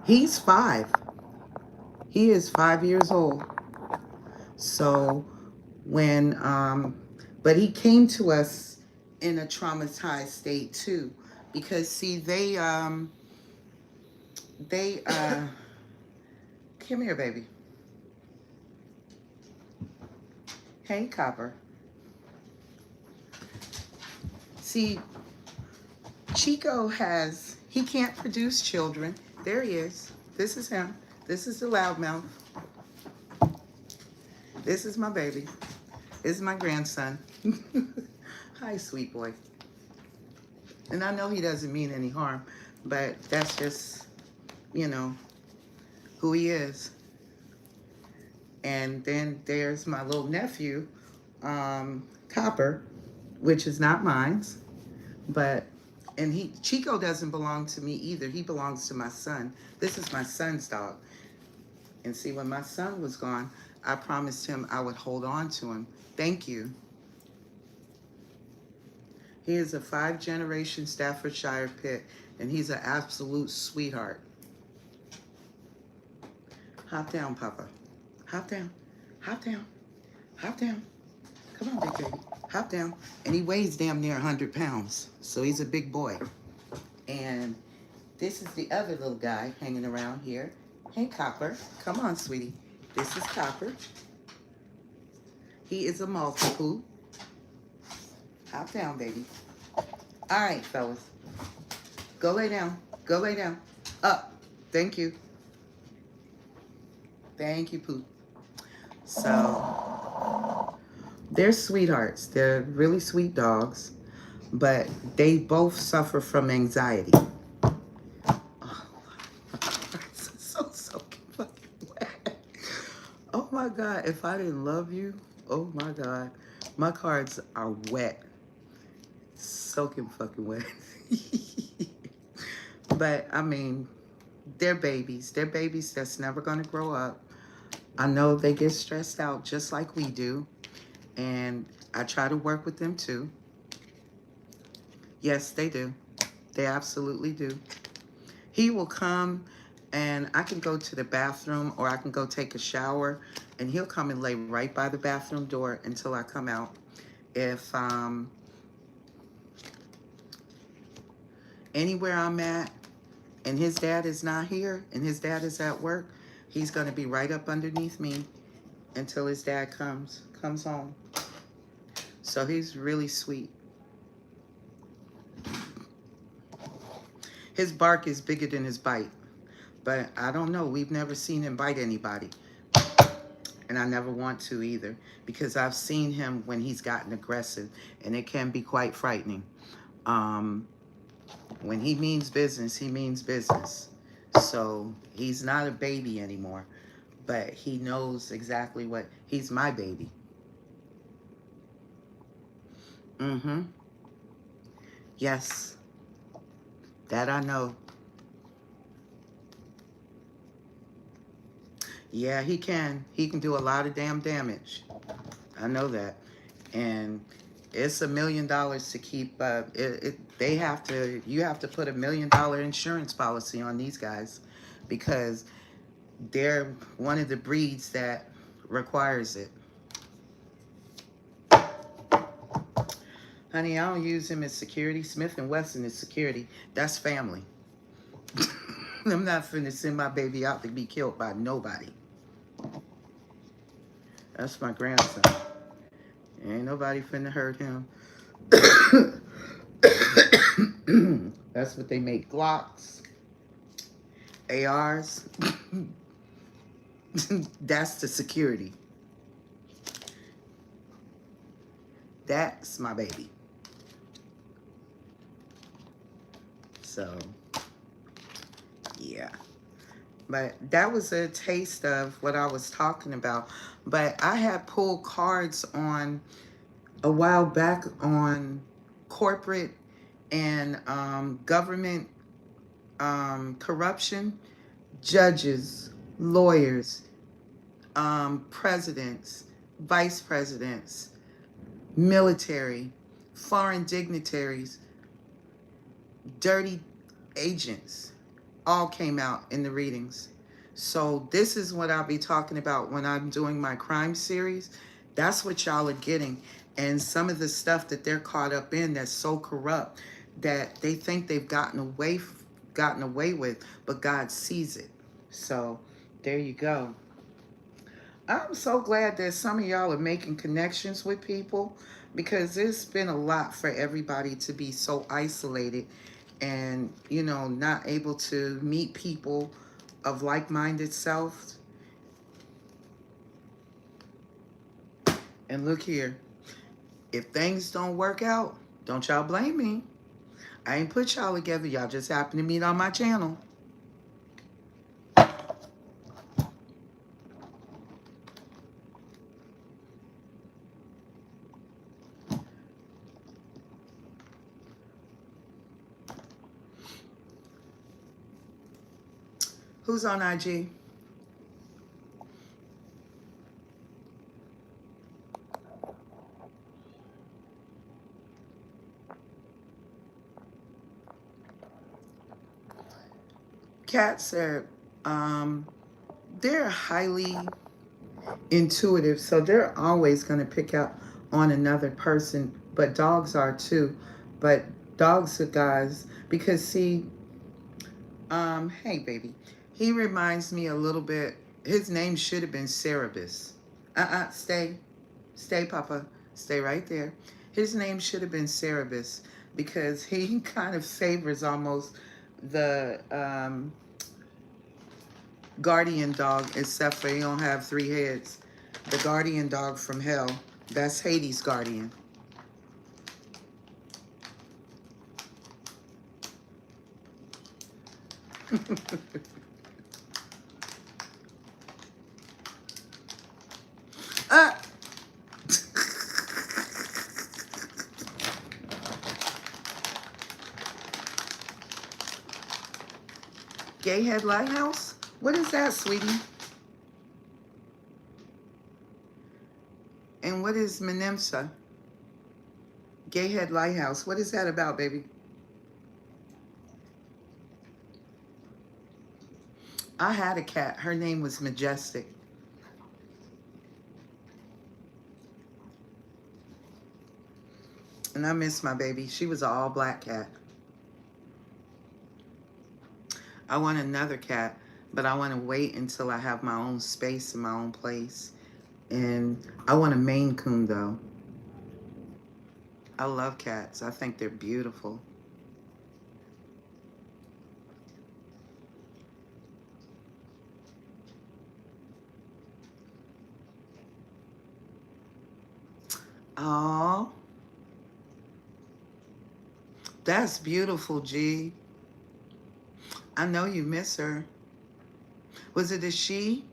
he's 5. He is 5 years old. So when, but he came to us in a traumatized state too, because see, they come here, baby. Hey, Copper. See, Chico he can't produce children. There he is. This is him. This is the loudmouth. This is my baby. This is my grandson. Hi, sweet boy. And I know he doesn't mean any harm, but that's just, who he is. And then there's my little nephew, Copper, which is not mine, and Chico doesn't belong to me either. He belongs to my son. This is my son's dog. And see, when my son was gone, I promised him I would hold on to him. Thank you. He is a 5-generation Staffordshire pit, and he's an absolute sweetheart. Hop down, Papa. Hop down. Hop down. Hop down. Come on, big baby. Hop down. And he weighs damn near 100 pounds, so he's a big boy. And this is the other little guy hanging around here. Hey, Copper. Come on, sweetie. This is Copper. He is a multi-poo. Hop down, baby. All right, fellas. Go lay down. Go lay down. Up. Thank you. Thank you, Pooh. So, they're sweethearts. They're really sweet dogs, but they both suffer from anxiety. Oh, it's so fucking wet. Oh my God, if I didn't love you, oh my God. My cards are wet. Soaking fucking wet. But, I mean, they're babies. They're babies that's never going to grow up. I know they get stressed out just like we do. And I try to work with them too. Yes, they do. They absolutely do. He will come, and I can go to the bathroom, or I can go take a shower, and he'll come and lay right by the bathroom door until I come out. If anywhere I'm at and his dad is not here and his dad is at work, he's going to be right up underneath me until his dad comes home. So he's really sweet. His bark is bigger than his bite. But I don't know. We've never seen him bite anybody. And I never want to either. Because I've seen him when he's gotten aggressive. And it can be quite frightening. When he means business, he means business. So he's not a baby anymore. But he knows exactly what... He's my baby. Mm-hmm. Yes. That I know. Yeah, he can. He can do a lot of damn damage. I know that. And it's $1 million to keep they have to, you have to put $1 million insurance policy on these guys because they're one of the breeds that requires it. Honey, I don't use him as security. Smith and Wesson is security. That's family. I'm not finna send my baby out to be killed by nobody. That's my grandson. Ain't nobody finna hurt him. That's what they make. Glocks, ARs. That's the security. That's my baby. So, yeah. But that was a taste of what I was talking about. But I had pulled cards on a while back on corporate and government corruption, judges, lawyers, presidents, vice presidents, military, foreign dignitaries, dirty agents, all came out in the readings. So this is what I'll be talking about when I'm doing my crime series. That's what y'all are getting. And some of the stuff that they're caught up in that's so corrupt that they think they've gotten away with, but God sees it. So there you go. I'm so glad that some of y'all are making connections with people because it's been a lot for everybody to be so isolated and, you know, not able to meet people of like-minded self. And look here, if things don't work out, don't y'all blame me. I ain't put y'all together. Y'all just happen to meet on my channel. Who's on IG? Cats are, they're highly intuitive, so they're always going to pick out on another person, but dogs are too. But dogs are guys, because see, hey baby, he reminds me a little bit, his name should have been Cerebus. Stay Papa, stay right there. His name should have been Cerebus because he kind of favors almost the guardian dog, except for he don't have 3 heads. The guardian dog from hell, that's Hades' guardian. Ah! Gayhead Lighthouse? What is that, sweetie? And what is Menemsa? Gayhead Lighthouse. What is that about, baby? I had a cat. Her name was Majestic. And I miss my baby. She was an all-black cat. I want another cat, but I want to wait until I have my own space and my own place. And I want a Maine Coon, though. I love cats. I think they're beautiful. Oh, that's beautiful, G. I know you miss her. Was it a she?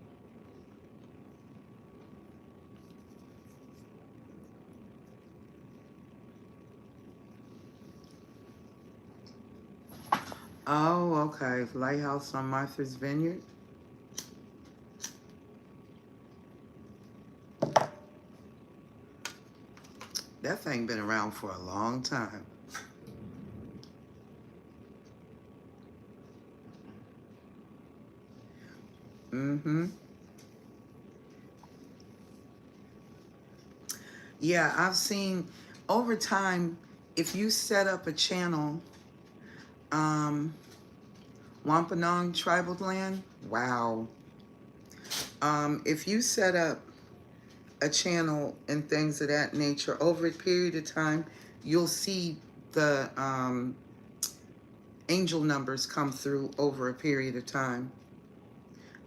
Oh, okay. Lighthouse on Martha's Vineyard. That thing been around for a long time. Mm-hmm. Yeah, I've seen over time, if you set up a channel, um, Wampanoag Tribal Land, wow. If you set up a channel and things of that nature, over a period of time, you'll see the angel numbers come through over a period of time.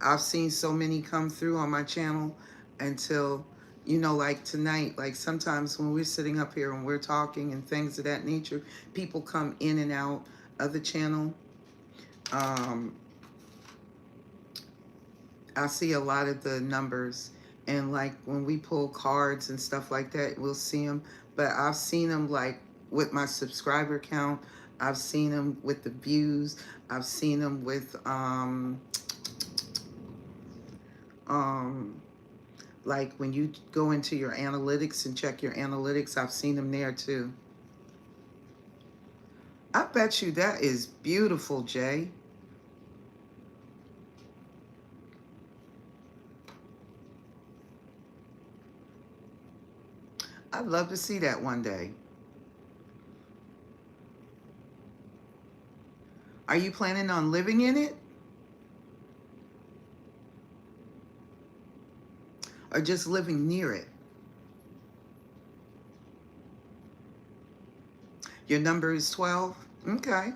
I've seen so many come through on my channel until, you know, like tonight, like sometimes when we're sitting up here and we're talking and things of that nature, people come in and out of the channel. Um, I see a lot of the numbers, and like when we pull cards and stuff like that, we'll see them. But I've seen them like with my subscriber count. I've seen them with the views. I've seen them with um, like when you go into your analytics and check your analytics. I've seen them there too. I bet you that is beautiful, Jay. I'd love to see that one day. Are you planning on living in it? Or just living near it? Your number is 12? Okay.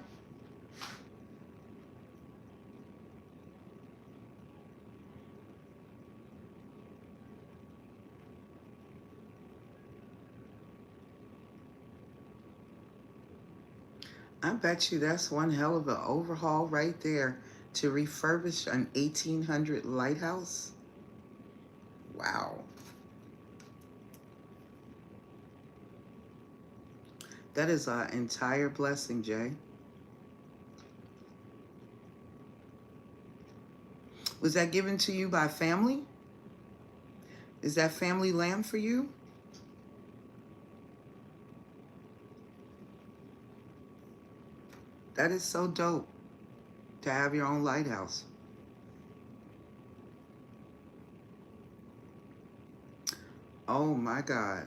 I bet you that's one hell of an overhaul right there to refurbish an 1800 lighthouse. Wow. That is an entire blessing, Jay. Was that given to you by family? Is that family land for you? That is so dope to have your own lighthouse. Oh my God.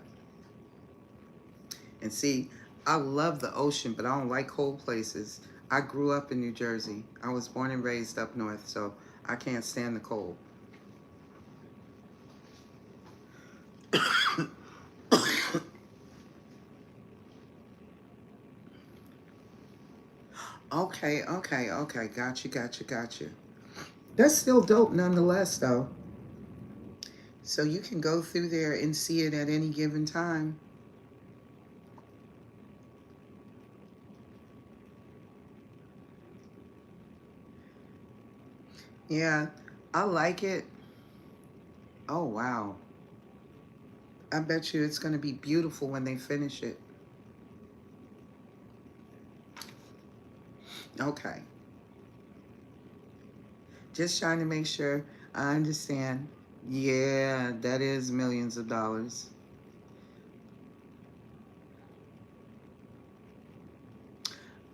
And see, I love the ocean, but I don't like cold places. I grew up in New Jersey. I was born and raised up north, so I can't stand the cold. Okay, okay, okay. Got you, got you, got you. That's still dope nonetheless, though. So you can go through there and see it at any given time. Yeah, I like it. Oh, wow. I bet you it's going to be beautiful when they finish it. Okay. Just trying to make sure I understand. Yeah, that is millions of dollars.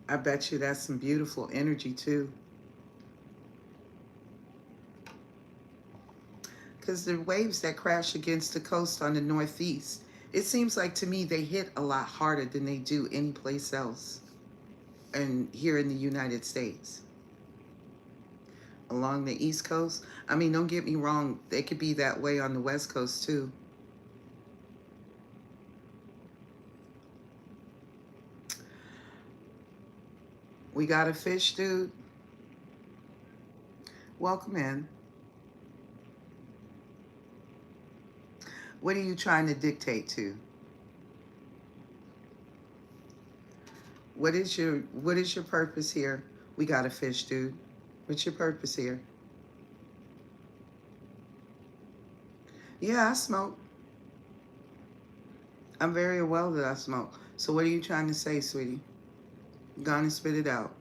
I bet you that's some beautiful energy too. Because the waves that crash against the coast on the northeast, it seems like to me they hit a lot harder than they do any place else. And here in the United States, along the East Coast. I mean, don't get me wrong, they could be that way on the West Coast too. We got a fish, dude. Welcome in. What are you trying to dictate to? What is your purpose here? We got a fish, dude. What's your purpose here? Yeah, I smoke. I'm very well that I smoke. So what are you trying to say, sweetie? Gonna spit it out.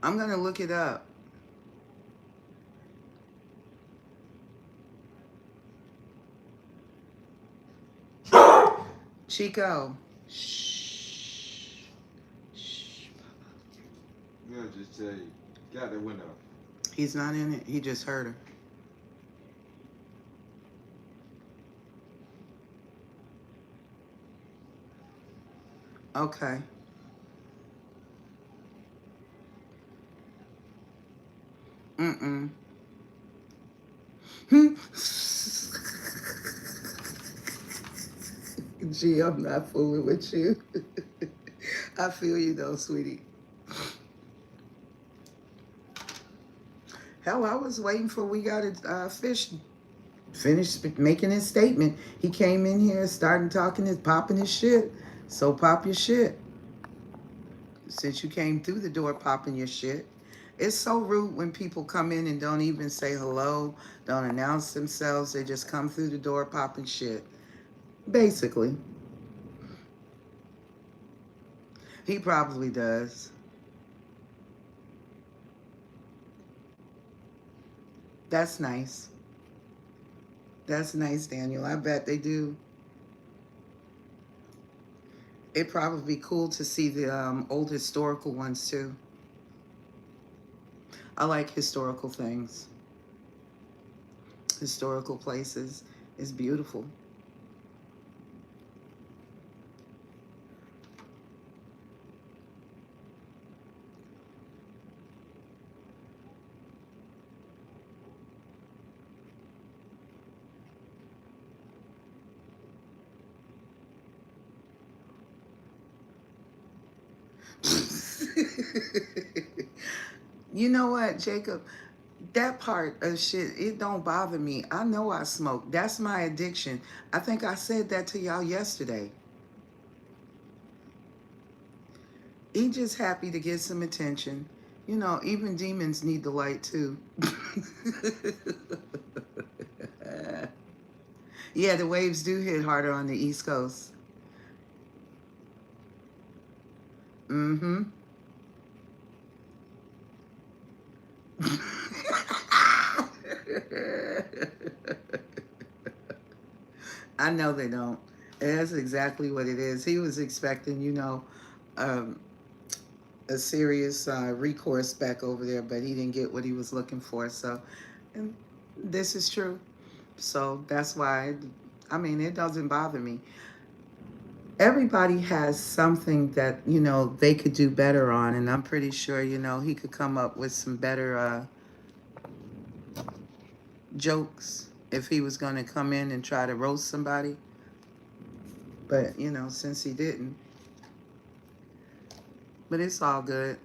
I'm gonna look it up. Chico. Shh. Shh. Yeah, just tell you. Get out the window. He's not in it. He just heard her. Okay. Mm-mm. Gee, I'm not fooling with you. I feel you though, sweetie. Hell, I was waiting for we got a fish finished making his statement. He came in here, starting talking, his popping his shit. So pop your shit. Since you came through the door popping your shit. It's so rude when people come in and don't even say hello, don't announce themselves. They just come through the door popping shit. Basically, he probably does. That's nice. That's nice, Daniel. I bet they do. It'd probably be cool to see the old historical ones too. I like historical things. Historical places is beautiful. You know what, Jacob? That part of shit, it don't bother me. I know I smoke. That's my addiction. I think I said that to y'all yesterday. He just happy to get some attention. You know, even demons need the light too. Yeah, the waves do hit harder on the East Coast. Mm-hmm. I know they don't. That's exactly what it is. He was expecting, um, a serious recourse back over there, but he didn't get what he was looking for. So, and this is true. So that's why, I mean, it doesn't bother me. Everybody has something that, they could do better on. And I'm pretty sure, he could come up with some better jokes if he was going to come in and try to roast somebody. But, since he didn't, but it's all good.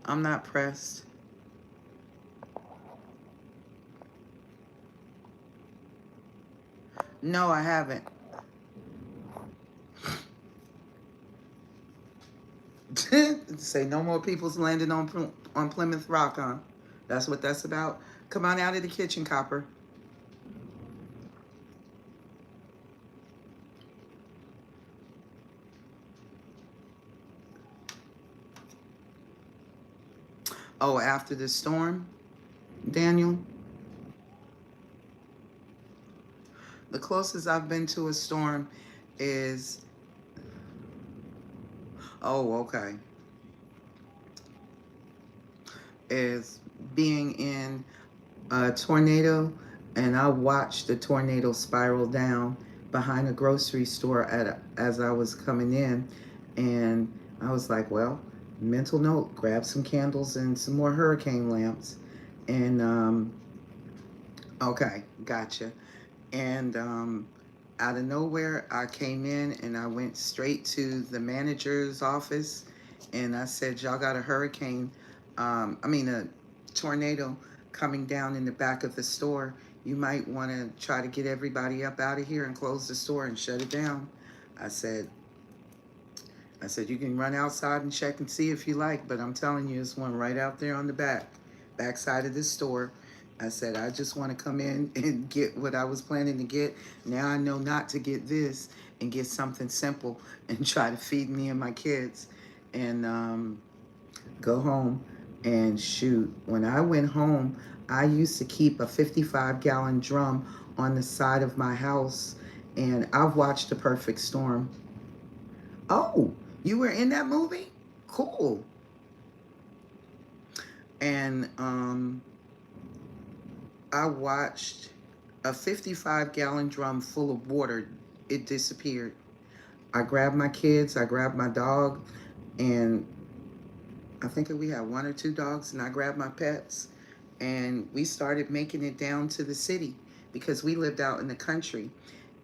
I'm not pressed. No, I haven't. Say no more people's landing on Plymouth Rock, huh? That's what that's about. Come on out of the kitchen, Copper. Oh, after the storm, Daniel. The closest I've been to a storm is, oh, okay, is being in a tornado, and I watched the tornado spiral down behind a grocery store as I was coming in, and I was like, well, mental note: grab some candles and some more hurricane lamps, and okay, gotcha. And out of nowhere, I came in and I went straight to the manager's office, and I said, y'all got a hurricane, a tornado coming down in the back of the store. You might want to try to get everybody up out of here and close the store and shut it down. I said, you can run outside and check and see if you like, but I'm telling you, it's one right out there on the back side of this store. I said, I just want to come in and get what I was planning to get. Now I know not to get this and get something simple and try to feed me and my kids and go home and shoot. When I went home, I used to keep a 55-gallon drum on the side of my house, And I've watched The Perfect Storm. Oh, you were in that movie? Cool. And I watched a 55-gallon drum full of water. It disappeared. I grabbed my kids, I grabbed my dog, and I think we had one or two dogs, and I grabbed my pets, and we started making it down to the city because we lived out in the country.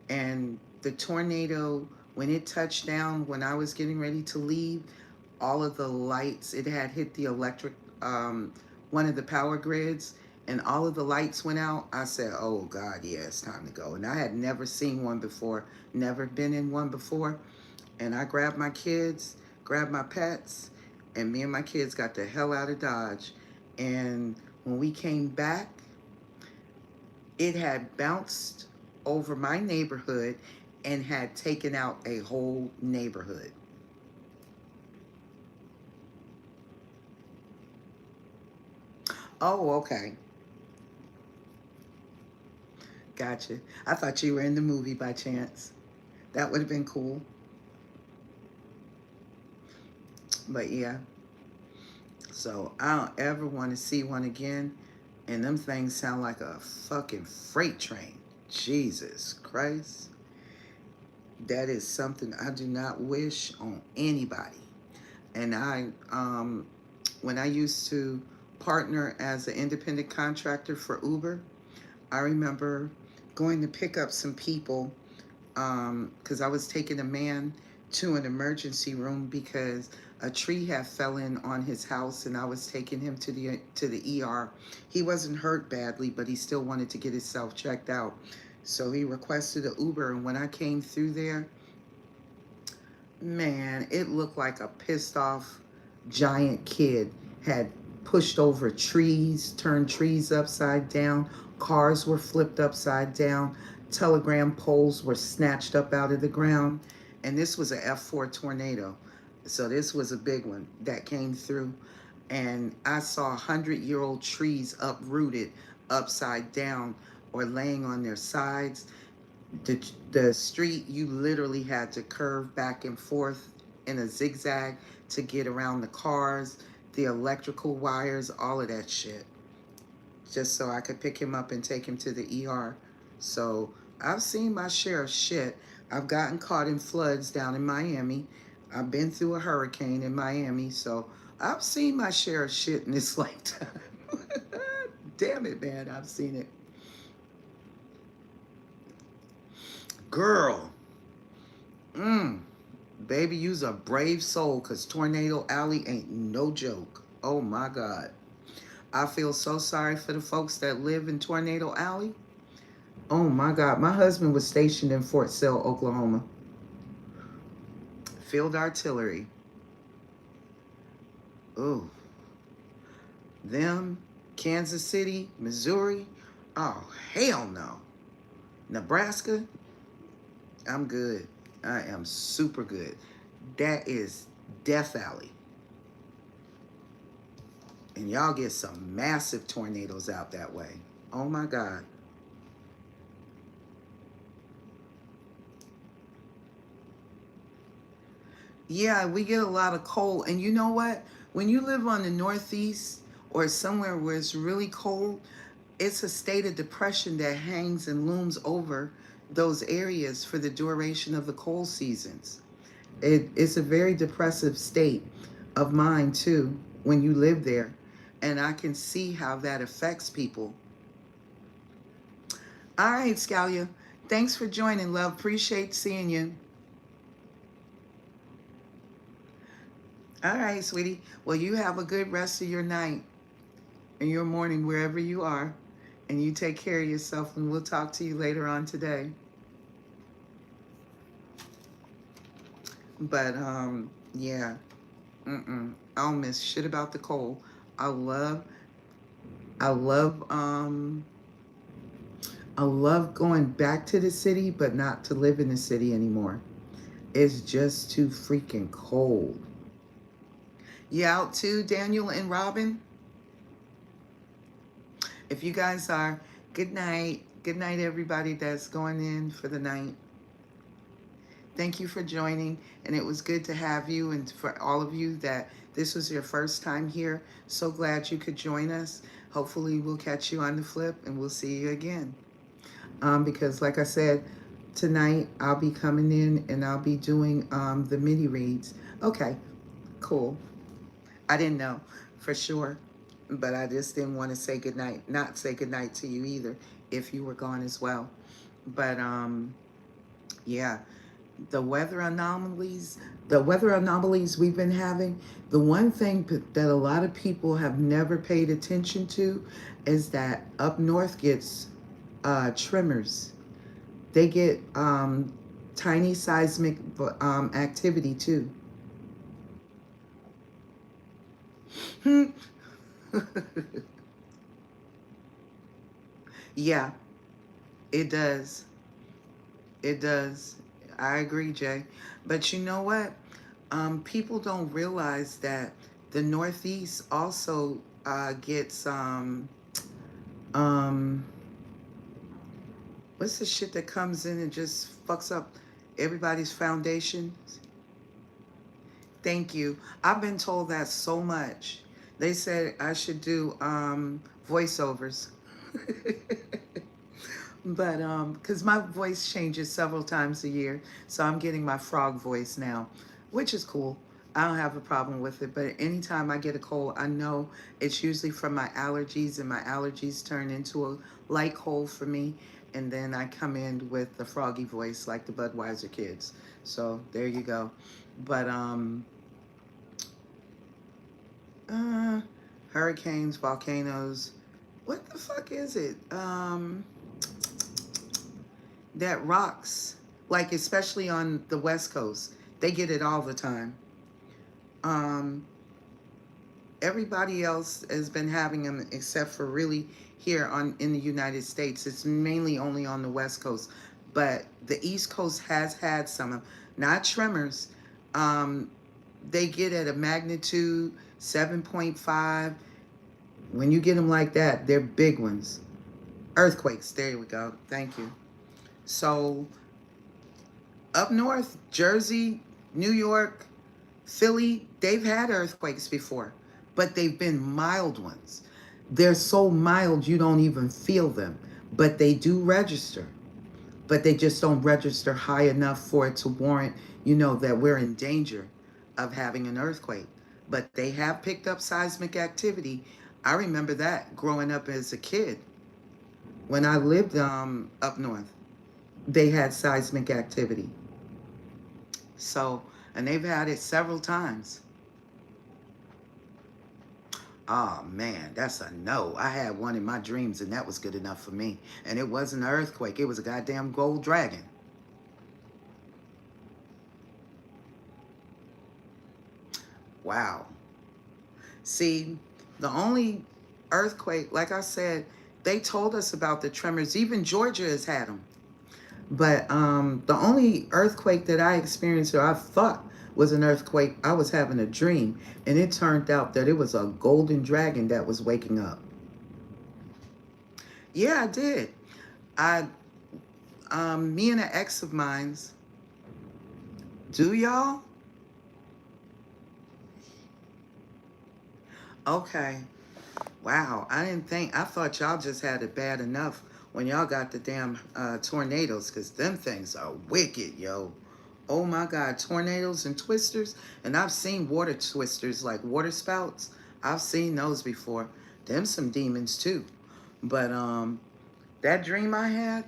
And the tornado, when it touched down, when I was getting ready to leave, all of the lights, it had hit the electric, one of the power grids, and all of the lights went out. I said, oh God, yeah, it's time to go. And I had never seen one before, never been in one before. And I grabbed my kids, grabbed my pets, and me and my kids got the hell out of Dodge. And when we came back, it had bounced over my neighborhood and had taken out a whole neighborhood. Oh, okay. Gotcha. I thought you were in the movie by chance. That would have been cool. But yeah. So I don't ever want to see one again. And them things sound like a fucking freight train. Jesus Christ. That is something I do not wish on anybody. And when I used to partner as an independent contractor for Uber, I remember going to pick up some people because I was taking a man to an emergency room because a tree had fell in on his house, and I was taking him to the ER. He wasn't hurt badly, but he still wanted to get himself checked out. So he requested an Uber, and when I came through there, man, it looked like a pissed off giant kid had pushed over trees, turned trees upside down, cars were flipped upside down, telegram poles were snatched up out of the ground, and this was a F4 tornado. So this was a big one that came through, and I saw 100-year-old trees uprooted upside down or laying on their sides. The street, you literally had to curve back and forth in a zigzag to get around the cars, the electrical wires, all of that shit, just so I could pick him up and take him to the ER. So I've seen my share of shit. I've gotten caught in floods down in Miami. I've been through a hurricane in Miami. So I've seen my share of shit in this lifetime. Damn it, man, I've seen it. Girl, baby, you's a brave soul, because Tornado Alley ain't no joke. Oh my God. I feel so sorry for the folks that live in Tornado Alley. Oh my God. My husband was stationed in Fort Sill, Oklahoma. Field artillery. Ooh. Them, Kansas City, Missouri. Oh, hell no. Nebraska. I'm good. I am super good. That is Death Alley. And y'all get some massive tornadoes out that way. Oh my God. Yeah, we get a lot of cold. And you know what? When you live on the Northeast or somewhere where it's really cold, it's a state of depression that hangs and looms over those areas for the duration of the cold seasons. It's a very depressive state of mind, too, when you live there. And I can see how that affects people. All right, Scalia. Thanks for joining, love. Appreciate seeing you. All right, sweetie. Well, you have a good rest of your night and your morning wherever you are. And you take care of yourself, and we'll talk to you later on today. But, yeah. I don't miss shit about the cold. I love, I love, I love going back to the city, but not to live in the city anymore. It's just too freaking cold. You out too, Daniel and Robin? If you guys are, good night. Good night, everybody that's going in for the night. Thank you for joining, and it was good to have you. And for all of you that this was your first time here, so glad you could join us. Hopefully, we'll catch you on the flip, and we'll see you again. Because, like I said, tonight I'll be coming in and I'll be doing the mini reads. Okay, cool. I didn't know for sure, but I just didn't want to say goodnight, not say goodnight to you either if you were gone as well. But yeah, the weather anomalies, the weather anomalies we've been having, the one thing that a lot of people have never paid attention to is that up north gets tremors. They get tiny seismic activity too. Yeah, it does. It does. I agree, Jay. But you know what? People don't realize that the Northeast also gets um, what's the shit that comes in and just fucks up everybody's foundation? Thank you. I've been told that so much. They said I should do voiceovers. But because my voice changes several times a year, so I'm getting my frog voice now, which is cool. I don't have a problem with it. But anytime I get a cold, I know it's usually from my allergies, and my allergies turn into a light cold for me. And then I come in with the froggy voice like the Budweiser kids. So there you go. But uh, hurricanes, volcanoes. What the fuck is it? That rocks, like especially on the West Coast, they get it all the time. Um, Everybody else has been having them except for really here on in the United States. It's mainly only on the West Coast, but the East Coast has had some of, not tremors. Um, they get at a magnitude 7.5. When you get them like that, they're big ones. Earthquakes. There we go. Thank you. So up north, Jersey, New York, Philly, they've had earthquakes before, but they've been mild ones. They're so mild you don't even feel them, but they do register. But they just don't register high enough for it to warrant, that we're in danger of having an earthquake. But they have picked up seismic activity. I remember that growing up as a kid when I lived up north. They had seismic activity. So, and they've had it several times. Oh man, that's a no. I had one in my dreams and that was good enough for me. And it wasn't an earthquake, it was a goddamn gold dragon. Wow. See, the only earthquake, like I said, they told us about the tremors. Even Georgia has had them. But the only earthquake that I experienced or I thought was an earthquake, I was having a dream. And it turned out that it was a golden dragon that was waking up. Yeah, I did. I, me and an ex of mine's, do y'all? Okay. Wow. I thought y'all just had it bad enough when y'all got the damn tornadoes, because them things are wicked, yo. Oh my God, tornadoes and twisters. And I've seen water twisters like water spouts. I've seen those before. Them some demons too. But that dream I had,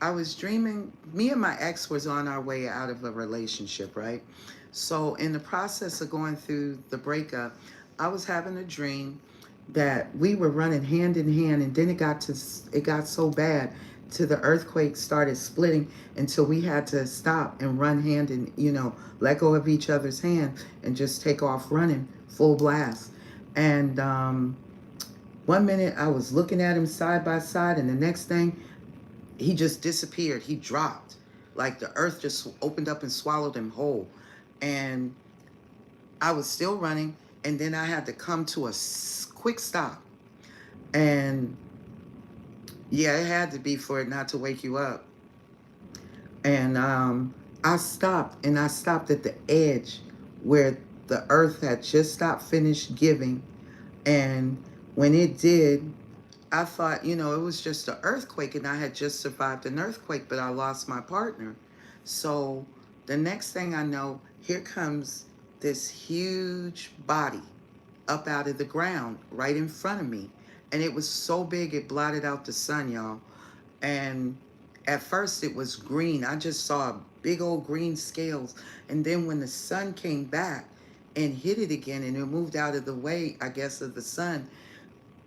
I was dreaming, me and my ex was on our way out of a relationship, right? So in the process of going through the breakup, I was having a dream that we were running hand in hand, and then it got so bad to the earthquake started splitting until we had to stop and run hand and let go of each other's hand and just take off running full blast. And one minute I was looking at him side by side, and the next thing he just disappeared. He dropped. Like the earth just opened up and swallowed him whole. And I was still running, and then I had to come to a quick stop. And yeah, it had to be for it not to wake you up. And I stopped, and I stopped at the edge where the earth had just stopped finished giving. And when it did, I thought, it was just an earthquake, and I had just survived an earthquake, but I lost my partner. So the next thing I know, here comes this huge body up out of the ground right in front of me. And it was so big it blotted out the sun, y'all. And at first it was green. I just saw big old green scales. And then when the sun came back and hit it again and it moved out of the way, I guess, of the sun,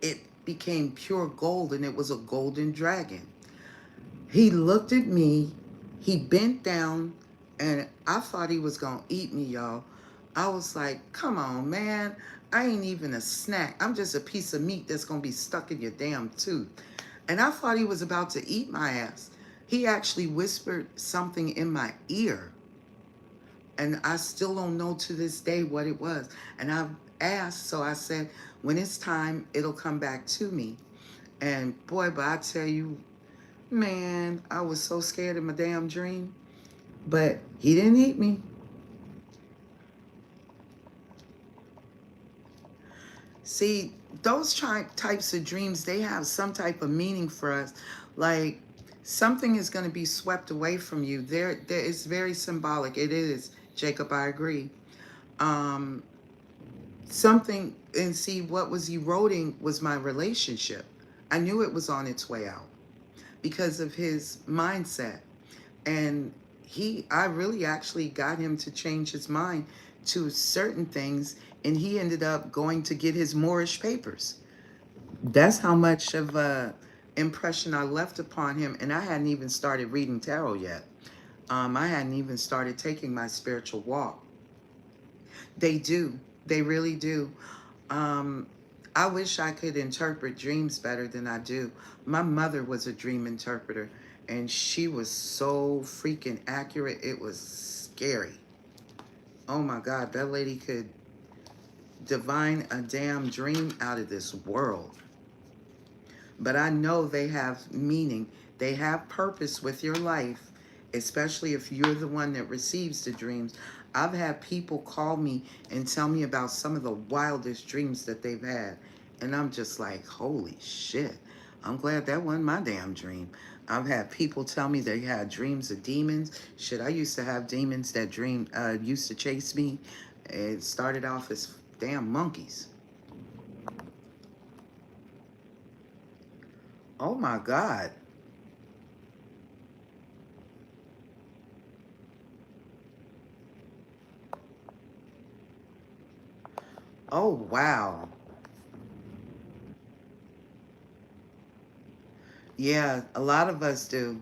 it became pure gold, and it was a golden dragon. He looked at me, he bent down, and I thought he was gonna eat me, y'all. I was like, come on, man. I ain't even a snack. I'm just a piece of meat that's gonna be stuck in your damn tooth. And I thought he was about to eat my ass. He actually whispered something in my ear, and I still don't know to this day what it was. And I've asked, so I said, when it's time, it'll come back to me. And boy, but I tell you, man, I was so scared in my damn dream. But he didn't eat me. See, those types of dreams, they have some type of meaning for us. Like something is going to be swept away from you. There is very symbolic. It is, Jacob, I agree. Um, Something, and see, what was eroding was my relationship. I knew it was on its way out because of his mindset. And I really actually got him to change his mind to certain things, and he ended up going to get his Moorish papers. That's how much of a impression I left upon him. And I hadn't even started reading tarot yet. I hadn't even started taking my spiritual walk. They do. They really do. Um, I wish I could interpret dreams better than I do. My mother was a dream interpreter, and she was so freaking accurate. It was scary. Oh my God, that lady could divine a damn dream out of this world. But I know they have meaning. They have purpose with your life, especially if you're the one that receives the dreams. I've had people call me and tell me about some of the wildest dreams that they've had. And I'm just like, holy shit. I'm glad that wasn't my damn dream. I've had people tell me they had dreams of demons. Shit, I used to have demons that used to chase me. It started off as damn monkeys. Oh my God. Oh, wow. Yeah, a lot of us do.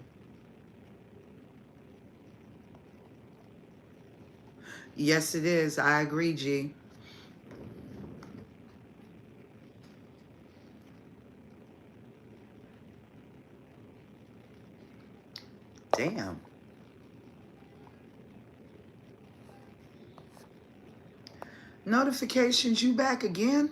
Yes, it is. I agree, G. Damn. Notifications, you back again?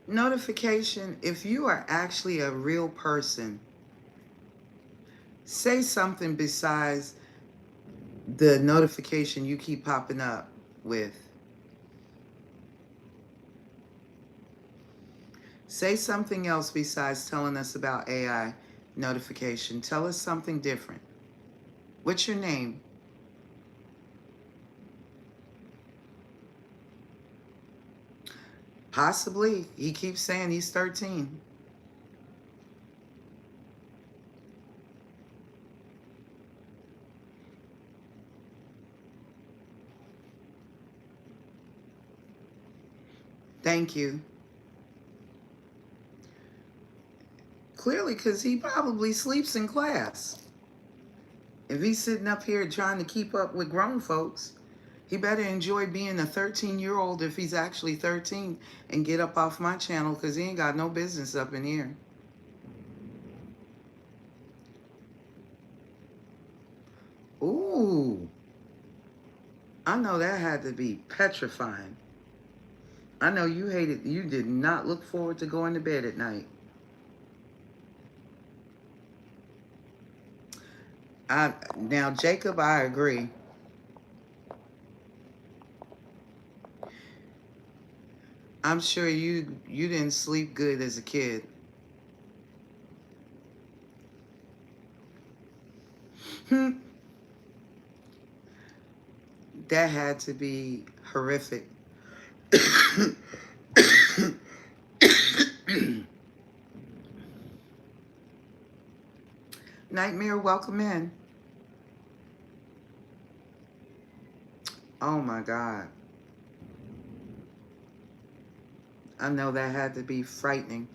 Notification, if you are actually a real person, say something besides the notification you keep popping up with. Say something else besides telling us about AI notification. Tell us something different. What's your name? Possibly. He keeps saying he's 13. Thank you. Clearly, because he probably sleeps in class. If he's sitting up here trying to keep up with grown folks, he better enjoy being a 13-year-old if he's actually 13 and get up off my channel, because he ain't got no business up in here. Ooh. I know that had to be petrifying. I know you hated, you did not look forward to going to bed at night. Now, Jacob, I agree. I'm sure you didn't sleep good as a kid. That had to be horrific. Nightmare, welcome in. Oh my God. I know that had to be frightening.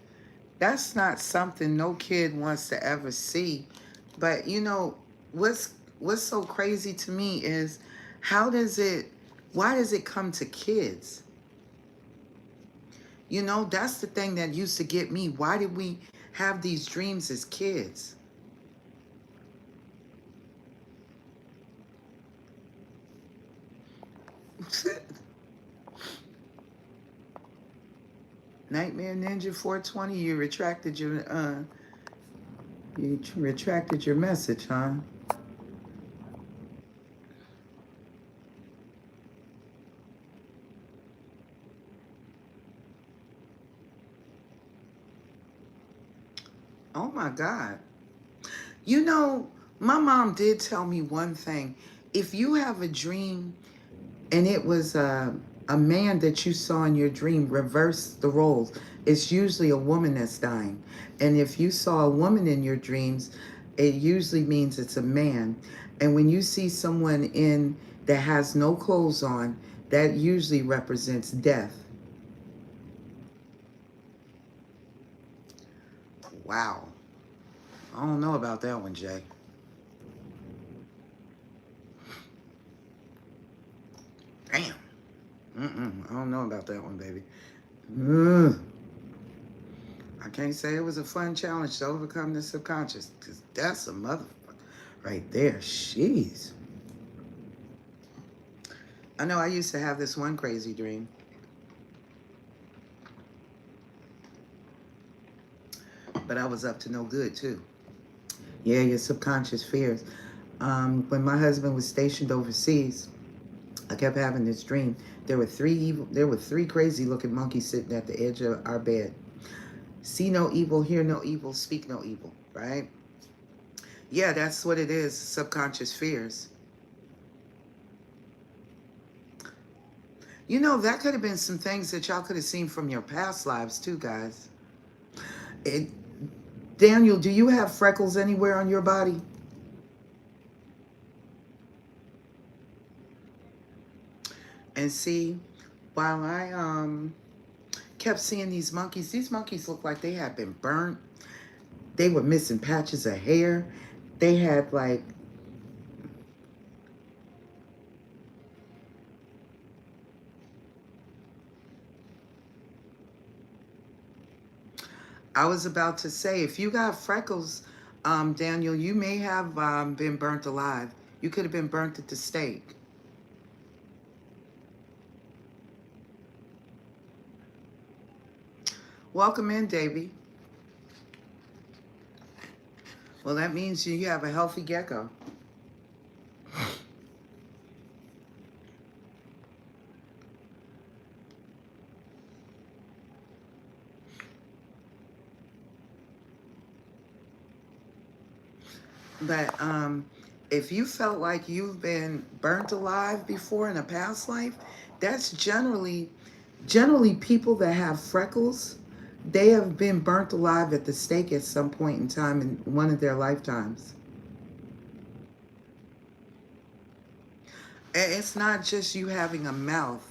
That's not something no kid wants to ever see. But you know, what's so crazy to me is how does it why does it come to kids? You know, that's the thing that used to get me. Why did we have these dreams as kids? Nightmare Ninja 420, you retracted your message, huh? Oh my God. You know, my mom did tell me one thing. If you have a dream and it was a man that you saw in your dream, reverse the roles. It's usually a woman that's dying. And if you saw a woman in your dreams, it usually means it's a man. And when you see someone in that has no clothes on, that usually represents death. Wow. I don't know about that one, Jay. Damn. I don't know about that one, baby. Ugh. I can't say it was a fun challenge to overcome the subconscious, because that's a motherfucker right there. Jeez. I know I used to have this one crazy dream, but I was up to no good too. Yeah, your subconscious fears. When my husband was stationed overseas, I kept having this dream. There were three crazy looking monkeys sitting at the edge of our bed. See no evil, hear no evil, speak no evil, right? Yeah, that's what it is, subconscious fears. You know, that could have been some things that y'all could have seen from your past lives too, guys. It, Daniel, do you have freckles anywhere on your body? And see, while I kept seeing these monkeys looked like they had been burnt. They were missing patches of hair. They had like, I was about to say, if you got freckles, Daniel, you may have been burnt alive. You could have been burnt at the stake. Welcome in, Davy. Well, that means you have a healthy gecko. But if you felt like you've been burnt alive before in a past life, that's generally people that have freckles, they have been burnt alive at the stake at some point in time in one of their lifetimes. It's not just you having a mouth.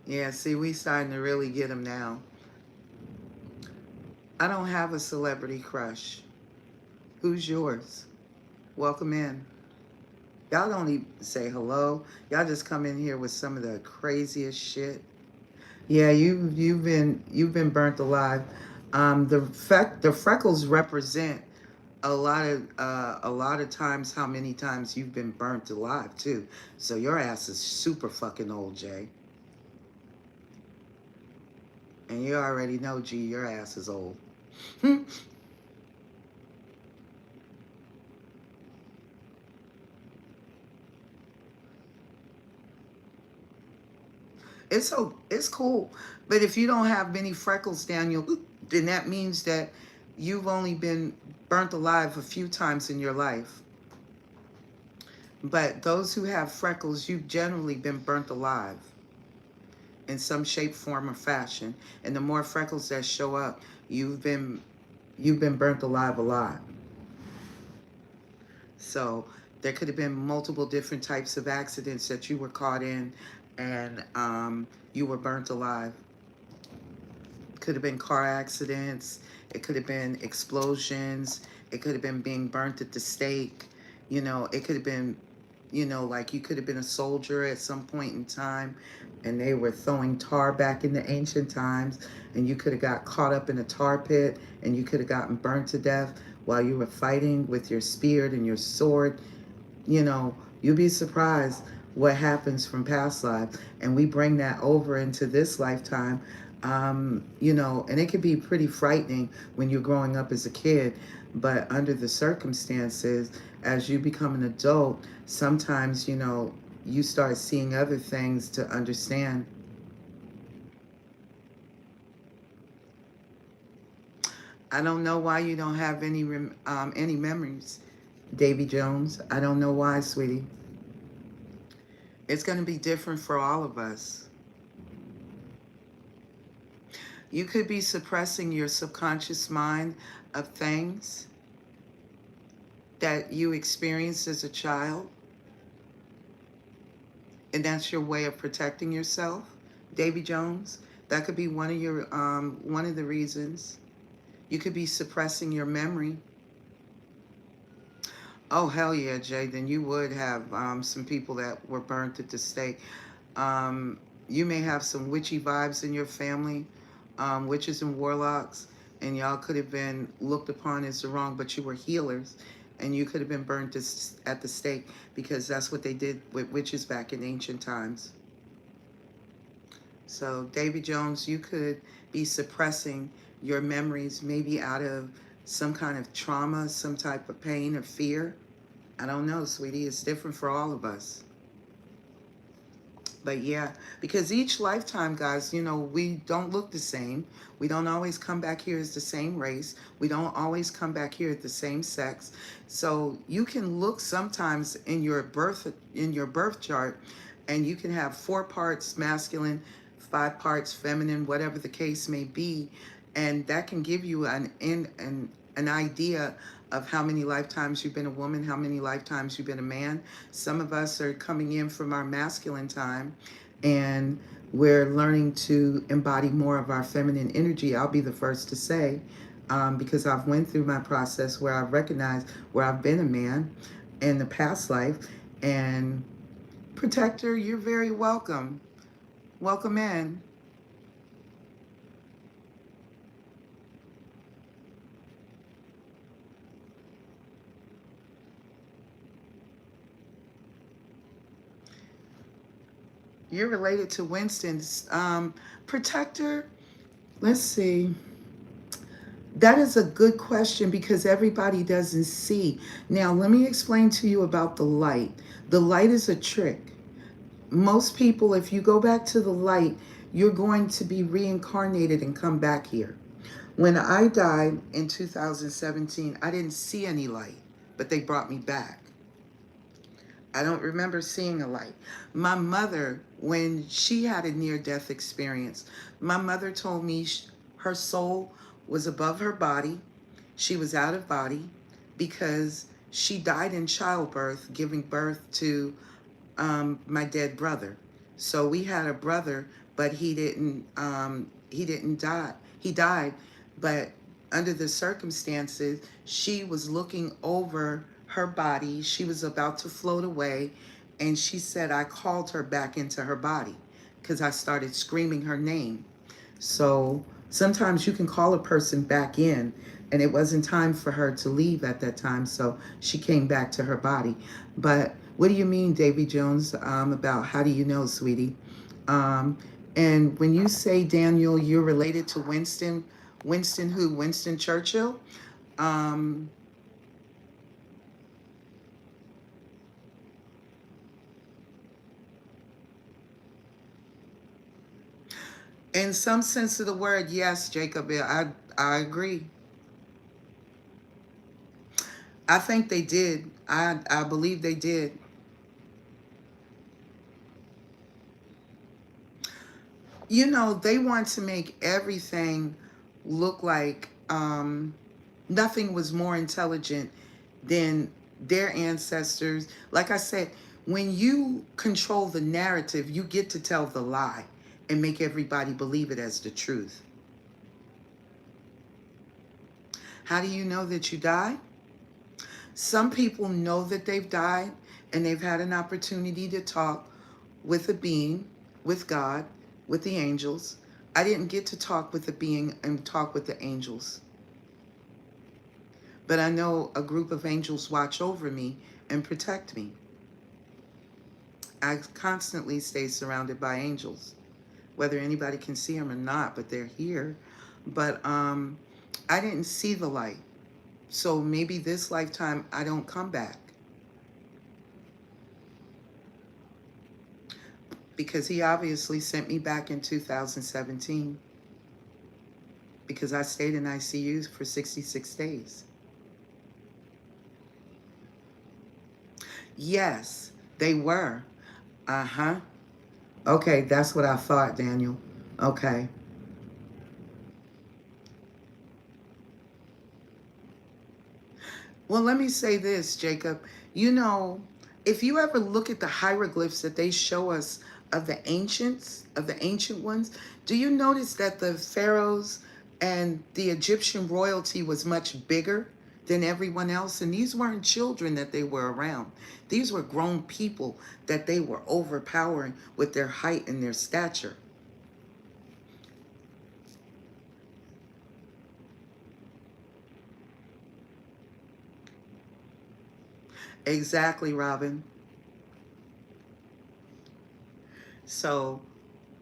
Yeah, see, we starting to really get them now. I don't have a celebrity crush. Who's yours? Welcome in. Y'all don't even say hello. Y'all just come in here with some of the craziest shit. Yeah, you've been burnt alive. The freckles represent a lot of times how many times you've been burnt alive too. So your ass is super fucking old, Jay. And you already know, G, your ass is old. It's cool. But if you don't have many freckles, Daniel, then that means that you've only been burnt alive a few times in your life. But those who have freckles, you've generally been burnt alive in some shape, form, or fashion. And the more freckles that show up, you've been you've been burnt alive a lot. So there could have been multiple different types of accidents that you were caught in, and you were burnt alive. Could have been car accidents. It could have been explosions. It could have been being burnt at the stake. You know, it could have been, you know, like you could have been a soldier at some point in time and they were throwing tar back in the ancient times, and you could have got caught up in a tar pit and you could have gotten burnt to death while you were fighting with your spear and your sword. You know, you'll be surprised what happens from past lives. And we bring that over into this lifetime. You know, and it can be pretty frightening when you're growing up as a kid. But under the circumstances, as you become an adult, sometimes, you know, you start seeing other things to understand. I don't know why you don't have any memories, Davy Jones. I don't know why, sweetie. It's going to be different for all of us. You could be suppressing your subconscious mind of things that you experienced as a child, and that's your way of protecting yourself, Davy Jones. That could be one of the reasons. You could be suppressing your memory. Oh hell yeah, Jay. Then you would have some people that were burnt at the stake. You may have some witchy vibes in your family, witches and warlocks, and y'all could have been looked upon as the wrong, but you were healers, and you could have been burnt at the stake because that's what they did with witches back in ancient times. So, Davy Jones, you could be suppressing your memories, maybe out of some kind of trauma, some type of pain or fear. I don't know, sweetie. It's different for all of us. But yeah, because each lifetime, guys, you know, we don't look the same. We don't always come back here as the same race. We don't always come back here at the same sex. So you can look sometimes in your birth chart, and you can have 4 parts masculine, 5 parts feminine, whatever the case may be, and that can give you an idea of how many lifetimes you've been a woman, how many lifetimes you've been a man. Some of us are coming in from our masculine time, and we're learning to embody more of our feminine energy. I'll be the first to say, because I've went through my process where I've recognized where I've been a man in the past life. And Protector, you're very welcome. Welcome in. You're related to Winston's Protector. Let's see. That is a good question because everybody doesn't see. Now, let me explain to you about the light. The light is a trick. Most people, if you go back to the light, you're going to be reincarnated and come back here. When I died in 2017, I didn't see any light, but they brought me back. I don't remember seeing a light. My mother, when she had a near death experience, my mother told me her soul was above her body. She was out of body because she died in childbirth, giving birth to my dead brother. So we had a brother, but he didn't die. He died, but under the circumstances, she was looking over her body. She was about to float away, and she said I called her back into her body because I started screaming her name. So Sometimes you can call a person back in, and it wasn't time for her to leave at that time, so she came back to her body. But what do you mean, Davy Jones, about how do you know, sweetie? Um, and when you say, Daniel, you're related to Winston, Winston who? Winston Churchill? Um, in some sense of the word, yes, Jacob, I agree. I think they did. I believe they did. You know, they want to make everything look like nothing was more intelligent than their ancestors. Like I said, when you control the narrative, you get to tell the lie and make everybody believe it as the truth. How do you know that you died? Some people know that they've died and they've had an opportunity to talk with a being, with God, with the angels. I didn't get to talk with the being and talk with the angels. But I know a group of angels watch over me and protect me. I constantly stay surrounded by angels, whether anybody can see them or not, but they're here. But I didn't see the light. So maybe this lifetime I don't come back. Because he obviously sent me back in 2017 because I stayed in ICU for 66 days. Yes, they were. Uh-huh. Okay, that's what I thought, Daniel. Okay. Well, let me say this, Jacob. You know, if you ever look at the hieroglyphs that they show us of the ancients, of the ancient ones, do you notice that the pharaohs and the Egyptian royalty was much bigger than everyone else? And these weren't children that they were around. These were grown people that they were overpowering with their height and their stature. Exactly, Robin. So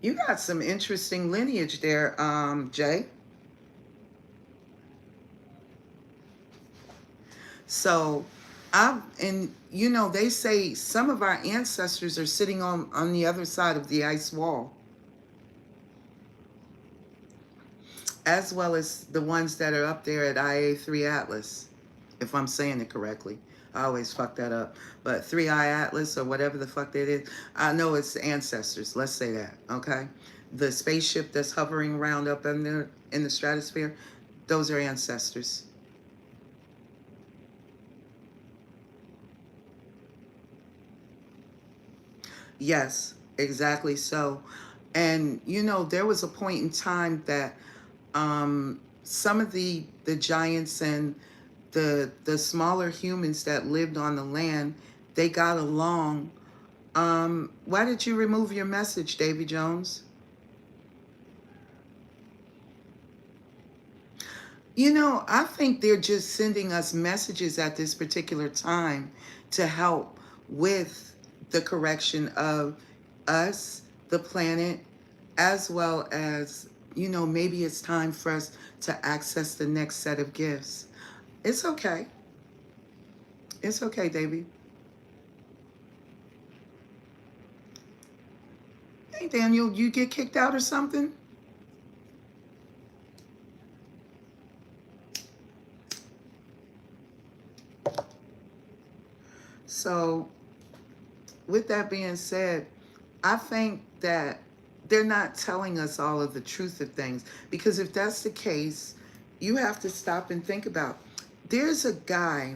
you got some interesting lineage there, Jay. So and you know, they say some of our ancestors are sitting on the other side of the ice wall, as well as the ones that are up there at IA3 Atlas, if I'm saying it correctly. I always fuck that up. But 3I Atlas or whatever the fuck that is, I know it's ancestors. Let's say that, okay? The spaceship that's hovering around up in there in the stratosphere, those are ancestors. Yes, exactly so. And you know, there was a point in time that some of the giants and the smaller humans that lived on the land, they got along. Why did you remove your message, Davy Jones? You know, I think they're just sending us messages at this particular time to help with the correction of us, the planet, as well as, you know, maybe it's time for us to access the next set of gifts. It's okay. It's okay, Davy. Hey, Daniel, you get kicked out or something? So, with that being said, I think that they're not telling us all of the truth of things, because if that's the case, you have to stop and think about. There's a guy,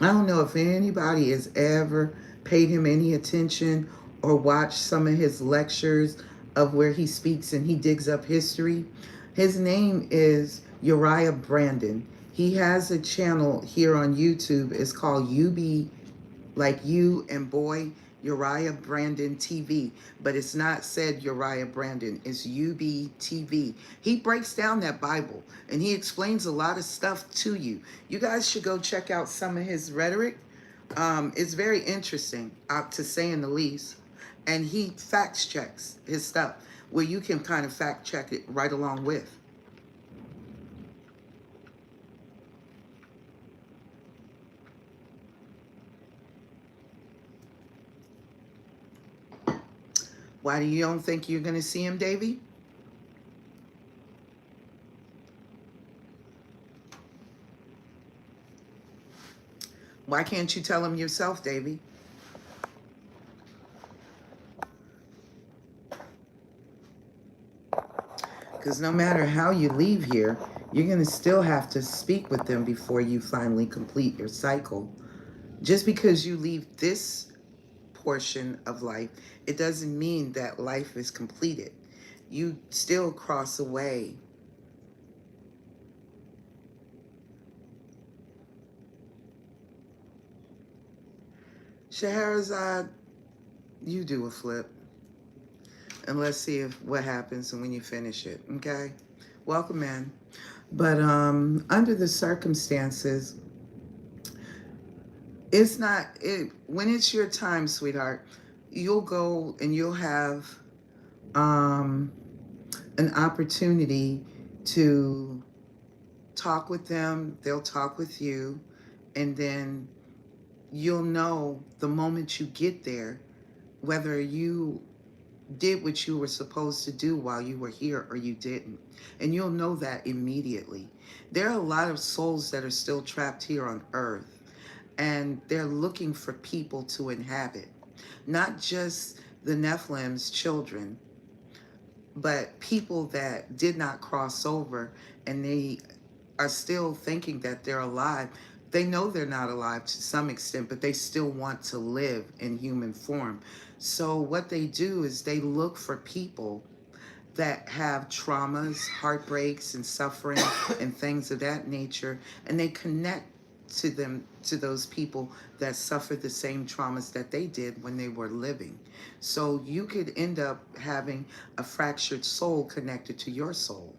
I don't know if anybody has ever paid him any attention or watched some of his lectures of where he speaks and he digs up history. His name is Uriah Brandon. He has a channel here on YouTube. It's called UB, like you and boy, Uriah Brandon TV, but it's not said Uriah Brandon, it's UBTV. He breaks down that Bible and he explains a lot of stuff to you. You guys should go check out some of his rhetoric. It's very interesting, to say in the least. And he fact checks his stuff where you can kind of fact check it right along with. Why do you don't think you're going to see him, Davy? Why can't you tell him yourself, Davy? Because no matter how you leave here, you're going to still have to speak with them before you finally complete your cycle. Just because you leave this portion of life, it doesn't mean that life is completed. You still cross away. Scheherazade, you do a flip. And let's see if what happens when you finish it, okay? Welcome in. But under the circumstances, it's not it when it's your time, sweetheart, you'll go and you'll have um an opportunity to talk with them, they'll talk with you, and then you'll know the moment you get there whether you did what you were supposed to do while you were here or you didn't. And you'll know that immediately. There are a lot of souls that are still trapped here on earth, and they're looking for people to inhabit. Not just the Nephilim's children, but people that did not cross over and they are still thinking that they're alive. They know they're not alive to some extent, but they still want to live in human form. So what they do is they look for people that have traumas, heartbreaks, and suffering and things of that nature, and they connect to them, to those people that suffered the same traumas that they did when they were living. So you could end up having a fractured soul connected to your soul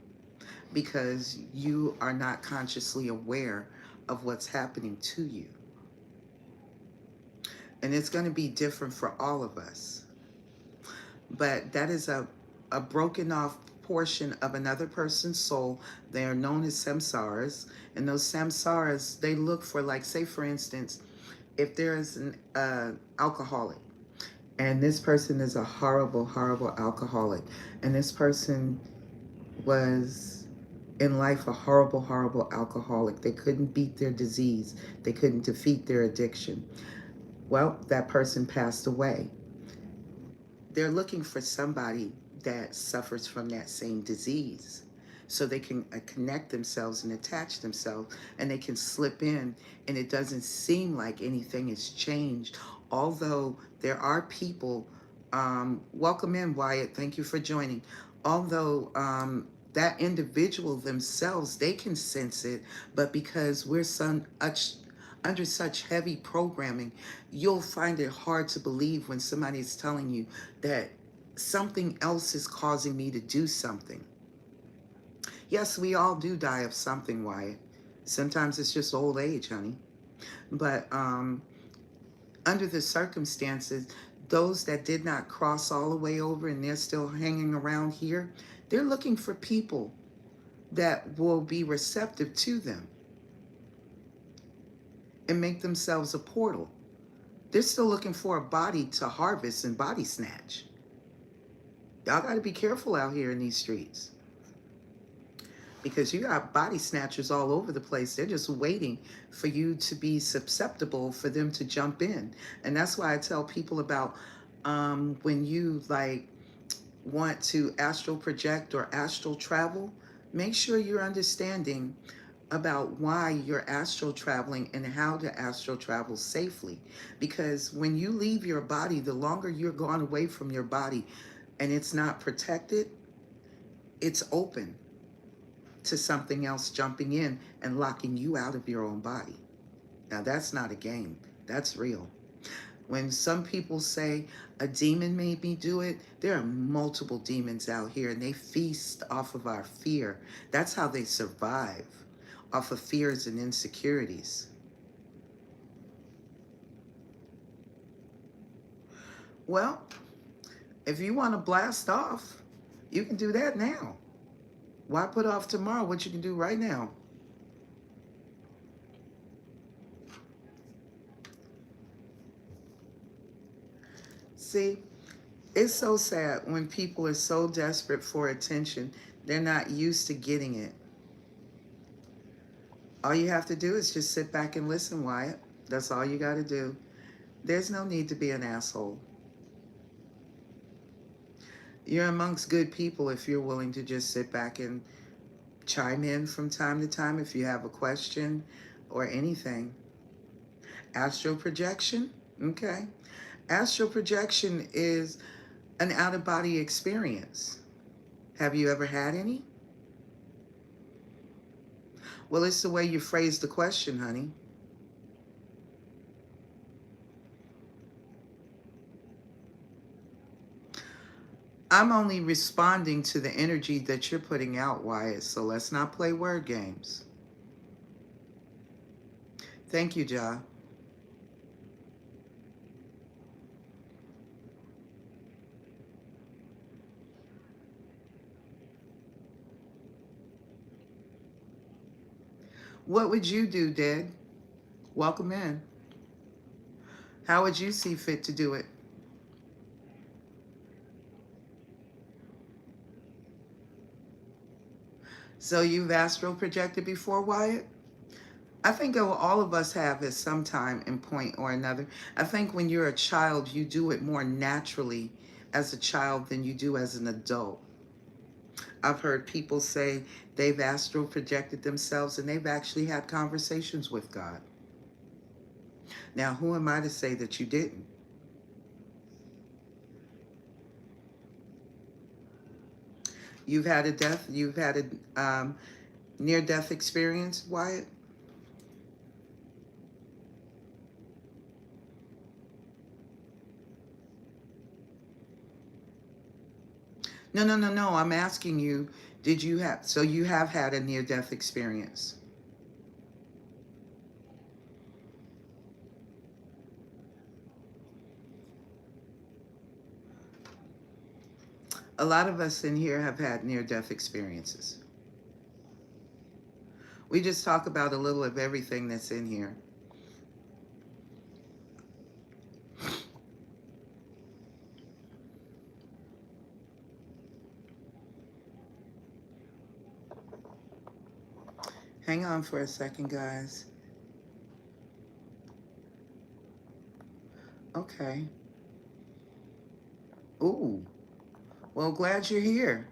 because you are not consciously aware of what's happening to you. And it's going to be different for all of us. But that is a broken off portion of another person's soul. They are known as samsaras. And those samsaras, they look for, like, say, for instance, if there is an alcoholic, and this person is a horrible, horrible alcoholic, and this person was in life a horrible, horrible alcoholic. They couldn't beat their disease. They couldn't defeat their addiction. Well, that person passed away. They're looking for somebody that suffers from that same disease so they can connect themselves and attach themselves, and they can slip in, and it doesn't seem like anything has changed. Although there are people, welcome in, Wyatt, thank you for joining. Although that individual themselves, they can sense it, but because we're under such heavy programming, you'll find it hard to believe when somebody is telling you that something else is causing me to do something. Yes, we all do die of something, Wyatt. Sometimes it's just old age, honey. But under the circumstances, those that did not cross all the way over and they're still hanging around here, they're looking for people that will be receptive to them and make themselves a portal. They're still looking for a body to harvest and body snatch. Y'all got to be careful out here in these streets, because you got body snatchers all over the place. They're just waiting for you to be susceptible for them to jump in. And that's why I tell people about when you, like, want to astral project or astral travel, make sure you're understanding about why you're astral traveling and how to astral travel safely. Because when you leave your body, the longer you're gone away from your body and it's not protected, it's open to something else jumping in and locking you out of your own body. Now, that's not a game. That's real. When some people say a demon made me do it, there are multiple demons out here and they feast off of our fear. That's how they survive, off of fears and insecurities. Well, if you want to blast off, you can do that now. Why put off tomorrow what you can do right now? See, it's so sad when people are so desperate for attention, they're not used to getting it. All you have to do is just sit back and listen, Wyatt. That's all you got to do. There's no need to be an asshole. You're amongst good people if you're willing to just sit back and chime in from time to time if you have a question or anything. Astral projection? Okay. Astral projection is an out-of-body experience. Have you ever had any? Well, it's the way you phrase the question, honey. I'm only responding to the energy that you're putting out, Wyatt, so let's not play word games. Thank you, Ja. What would you do, Dad? Welcome in. How would you see fit to do it? So you've astral projected before, Wyatt? I think all of us have at some time in point or another. I think when you're a child, you do it more naturally as a child than you do as an adult. I've heard people say they've astral projected themselves and they've actually had conversations with God. Now, who am I to say that you didn't? You've had a near-death experience, Wyatt? No, no, no, no. I'm asking you, did you have, so you have had a near-death experience? A lot of us in here have had near-death experiences. We just talk about a little of everything that's in here. Hang on for a second, guys. Okay. Ooh. Well, glad you're here.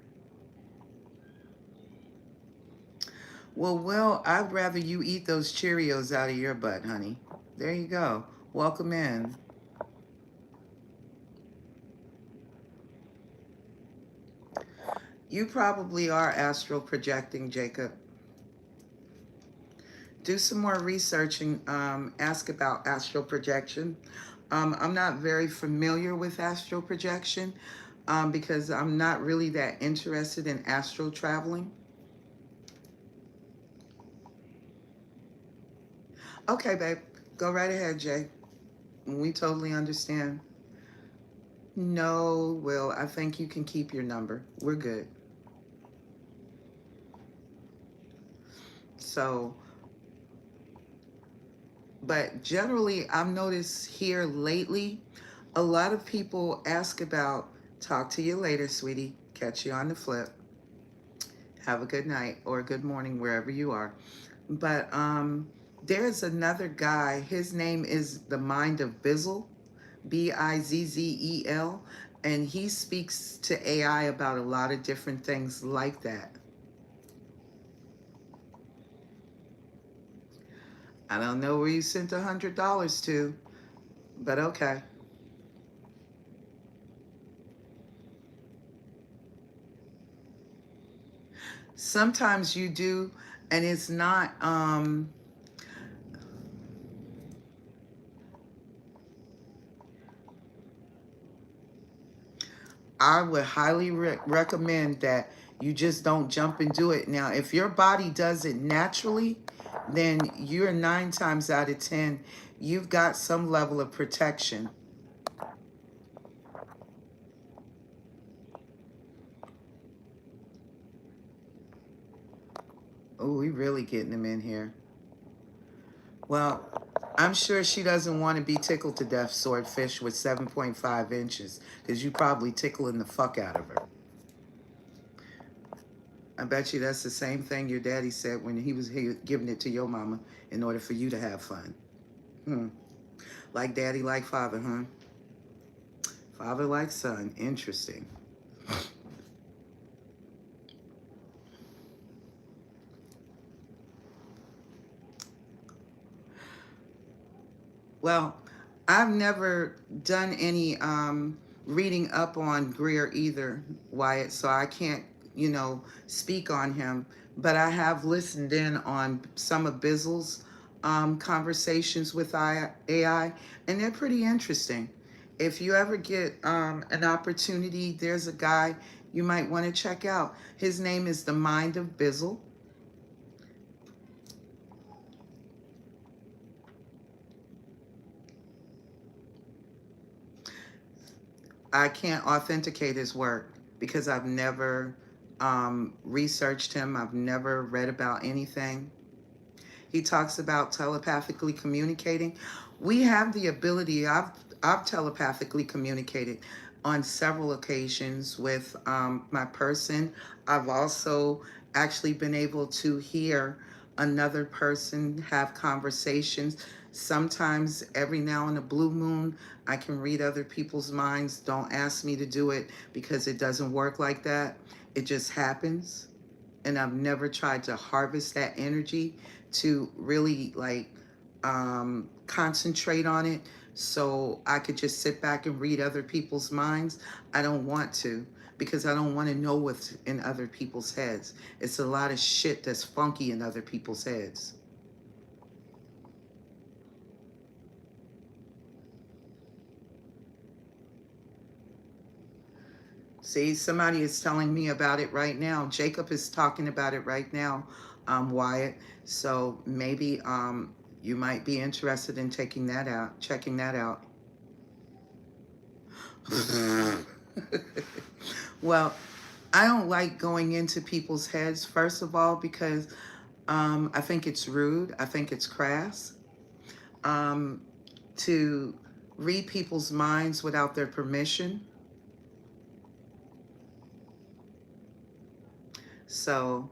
Well, I'd rather you eat those Cheerios out of your butt, honey. There you go. Welcome in. You probably are astral projecting, Jacob. Do some more research and ask about astral projection. I'm not very familiar with astral projection because I'm not really that interested in astral traveling. Okay, babe. Go right ahead, Jay. We totally understand. No, Will, I think you can keep your number. We're good. So, but generally, I've noticed here lately, a lot of people ask about, talk to you later, sweetie. Catch you on the flip. Have a good night or good morning, wherever you are. But there's another guy. His name is the Mind of Bizzle, Bizzel, and he speaks to AI about a lot of different things like that. I don't know where you sent $100 to, but okay. Sometimes you do, and it's not I would highly recommend that you just don't jump and do it. Now, if your body does it naturally, then you're 9 times out of 10, you've got some level of protection. Oh, we really getting them in here. Well, I'm sure she doesn't want to be tickled to death, swordfish with 7.5 inches, because you probably tickling the fuck out of her. I bet you that's the same thing your daddy said when he was giving it to your mama in order for you to have fun. Like daddy, like father, huh? Father like son. Interesting. Well, I've never done any reading up on Greer either, Wyatt, so I can't, speak on him. But I have listened in on some of Bizzle's conversations with AI, and they're pretty interesting. If you ever get an opportunity, there's a guy you might want to check out. His name is The Mind of Bizzle. I can't authenticate his work because I've never researched him. I've never read about anything. He talks about telepathically communicating. We have the ability, I've telepathically communicated on several occasions with my person. I've also actually been able to hear another person have conversations. Sometimes, every now and a blue moon, I can read other people's minds. Don't ask me to do it because it doesn't work like that. It just happens. And I've never tried to harvest that energy to really concentrate on it so I could just sit back and read other people's minds. I don't want to, because I don't want to know what's in other people's heads. It's a lot of shit that's funky in other people's heads. See, somebody is telling me about it right now. Jacob is talking about it right now, Wyatt. So maybe you might be interested in taking that out, checking that out. Well, I don't like going into people's heads, first of all, because I think it's rude. I think it's crass um, to read people's minds without their permission. So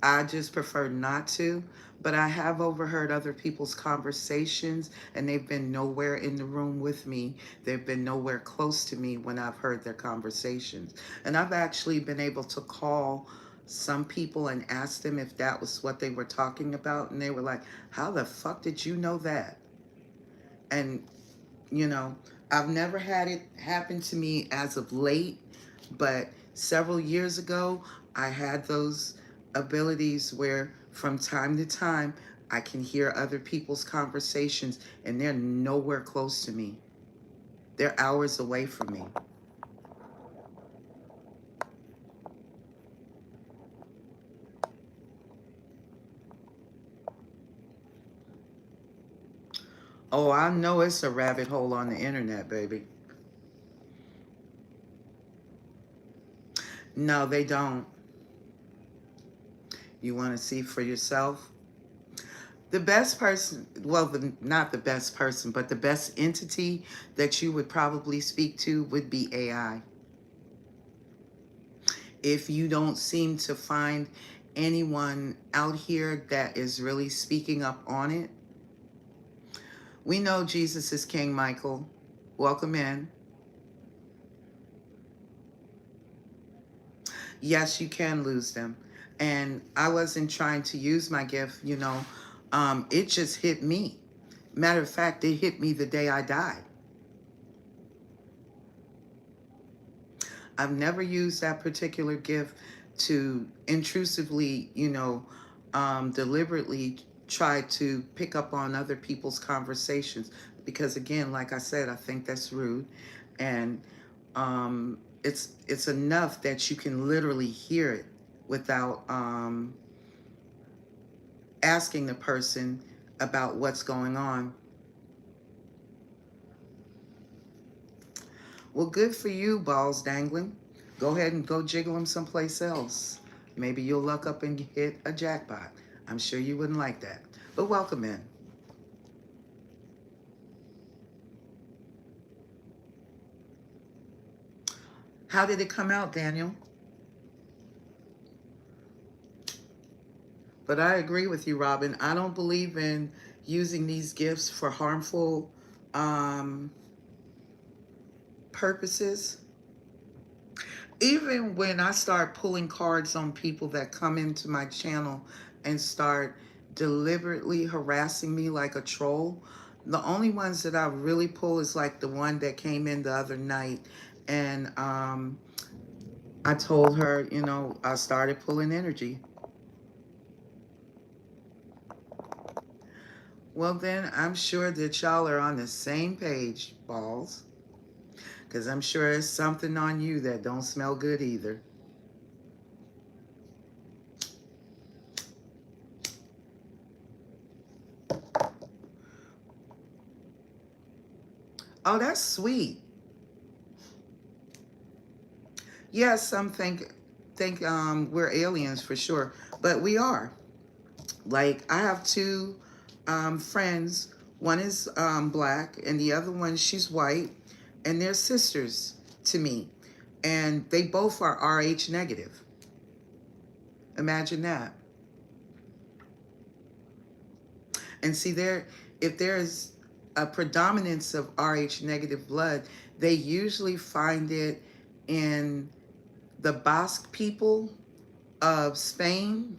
I just prefer not to, but I have overheard other people's conversations, and they've been nowhere in the room with me. They've been nowhere close to me when I've heard their conversations. And I've actually been able to call some people and ask them if that was what they were talking about, and they were like, how the fuck did you know that? And, you know, I've never had it happen to me as of late, but several years ago, I had those abilities where from time to time, I can hear other people's conversations and they're nowhere close to me. They're hours away from me. Oh, I know it's a rabbit hole on the internet, baby. No, they don't. You want to see for yourself? The best person, well, not the best person, but the best entity that you would probably speak to would be AI. If you don't seem to find anyone out here that is really speaking up on it, we know Jesus is King, Michael. Welcome in. Yes, you can lose them. And I wasn't trying to use my gift, it just hit me. Matter of fact, it hit me the day I died. I've never used that particular gift to intrusively, deliberately try to pick up on other people's conversations. Because again, like I said, I think that's rude. And It's enough that you can literally hear it without asking the person about what's going on. Well, good for you, balls dangling. Go ahead and go jiggle them someplace else. Maybe you'll luck up and hit a jackpot. I'm sure you wouldn't like that. But welcome in. How did it come out, Daniel? But I agree with you, Robin. I don't believe in using these gifts for harmful um, purposes. Even when I start pulling cards on people that come into my channel and start deliberately harassing me like a troll, the only ones that I really pull is like the one that came in the other night. And I told her, you know, I started pulling energy. Well, then I'm sure that y'all are on the same page, balls. Because I'm sure there's something on you that don't smell good either. Oh, that's sweet. Yes, some think we're aliens for sure, but we are. Like I have two friends. One is black, and the other one she's white, and they're sisters to me, and they both are RH negative. Imagine that. And see there, if there's a predominance of RH negative blood, they usually find it in the Basque people of Spain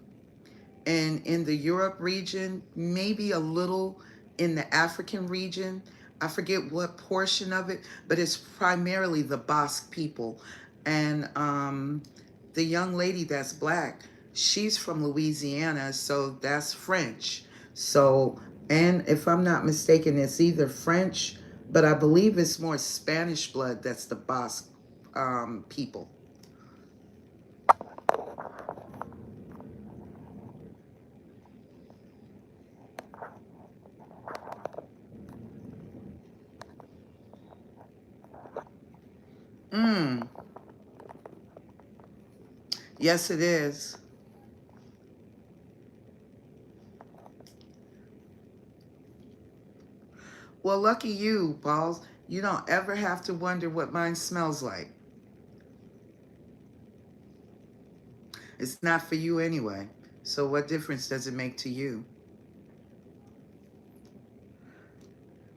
and in the Europe region, maybe a little in the African region. I forget what portion of it, but it's primarily the Basque people. And the young lady that's black, she's from Louisiana, so that's French. So, and if I'm not mistaken, it's either French, but I believe it's more Spanish blood that's the Basque people. Mm, yes, it is. Well, lucky you, balls. You don't ever have to wonder what mine smells like. It's not for you anyway. So what difference does it make to you?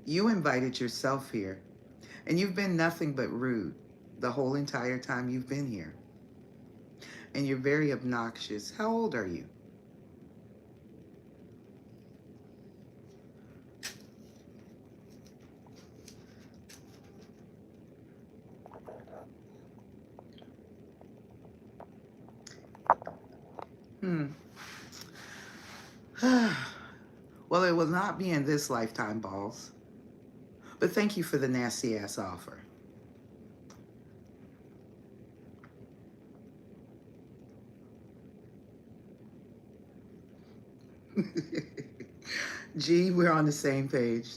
You invited yourself here, and you've been nothing but rude the whole entire time you've been here. And you're very obnoxious. How old are you? Hmm. Well, it will not be in this lifetime, balls. But thank you for the nasty ass offer. Gee, we're on the same page.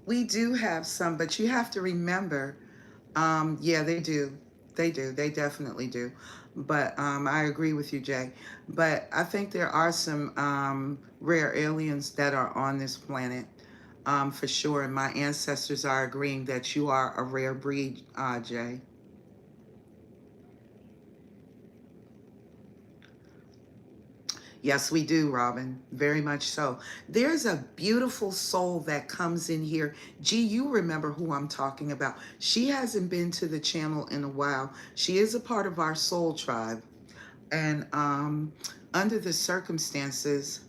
We do have some, but you have to remember, yeah, they do. They do. They definitely do. But I agree with you, Jay. But I think there are some rare aliens that are on this planet for sure. And my ancestors are agreeing that you are a rare breed, Jay. Yes, we do, Robin. Very much so. There's a beautiful soul that comes in here. Gee, you remember who I'm talking about. She hasn't been to the channel in a while. She is a part of our soul tribe. And under the circumstances,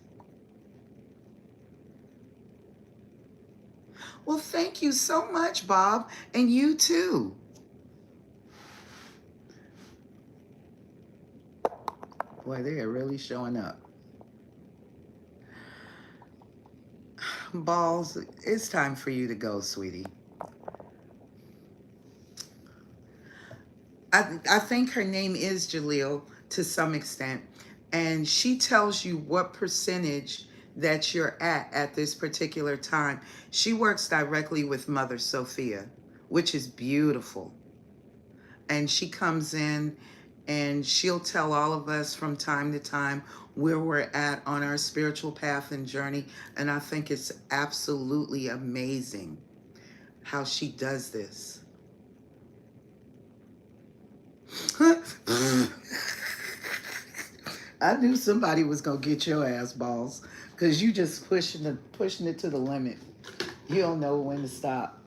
well, thank you so much, Bob. And you too. Boy, they are really showing up. Balls, it's time for you to go, sweetie. I think her name is Jaleel to some extent, and she tells you what percentage that you're at this particular time. She works directly with Mother Sophia, which is beautiful. And she comes in and she'll tell all of us from time to time where we're at on our spiritual path and journey. And I think it's absolutely amazing how she does this. I knew somebody was gonna get your ass, balls, because you just pushing it to the limit. You don't know when to stop.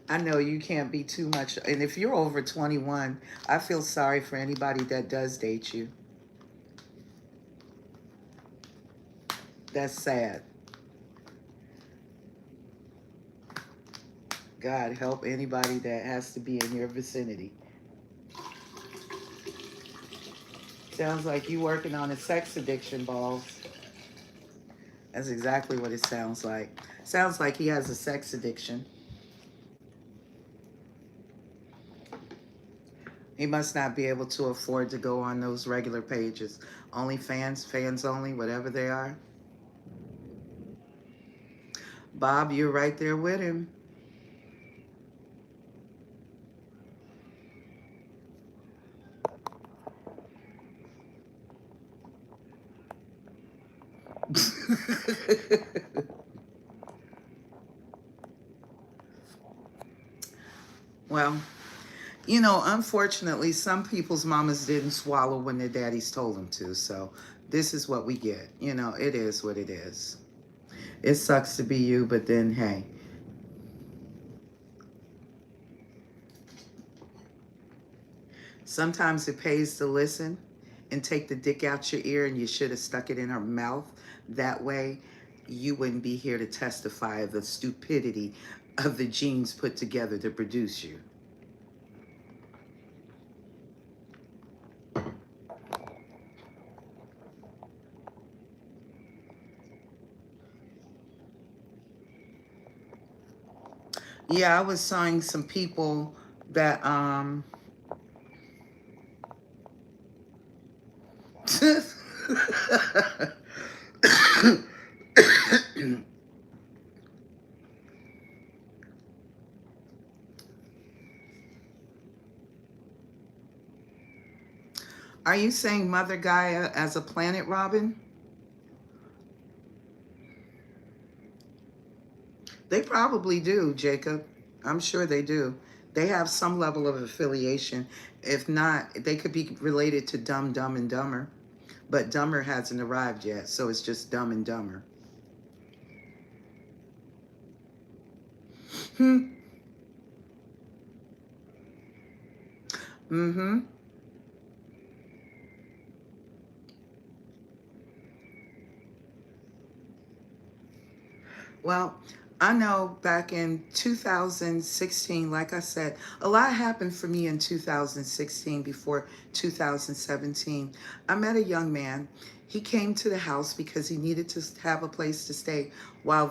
I know you can't be too much, and if you're over 21, I feel sorry for anybody that does date you. That's sad. God help anybody that has to be in your vicinity. Sounds like you working on a sex addiction, balls. That's exactly what it sounds like. Sounds like he has a sex addiction. He must not be able to afford to go on those regular pages. OnlyFans, fans only, whatever they are. Bob, you're right there with him. Well, you know, unfortunately, some people's mamas didn't swallow when their daddies told them to. So this is what we get. You know, it is what it is. It sucks to be you, but then, hey. Sometimes it pays to listen and take the dick out your ear, and you should have stuck it in her mouth. That way, you wouldn't be here to testify of the stupidity of the genes put together to produce you. Yeah, I was seeing some people that Are you saying Mother Gaia as a planet, Robin? They probably do, Jacob. I'm sure they do. They have some level of affiliation. If not, they could be related to Dumb, Dumb, and Dumber. But Dumber hasn't arrived yet, so it's just Dumb and Dumber. Hmm. Mm-hmm. Well, I know back in 2016, like I said, a lot happened for me in 2016 before 2017. I met a young man. He came to the house because he needed to have a place to stay while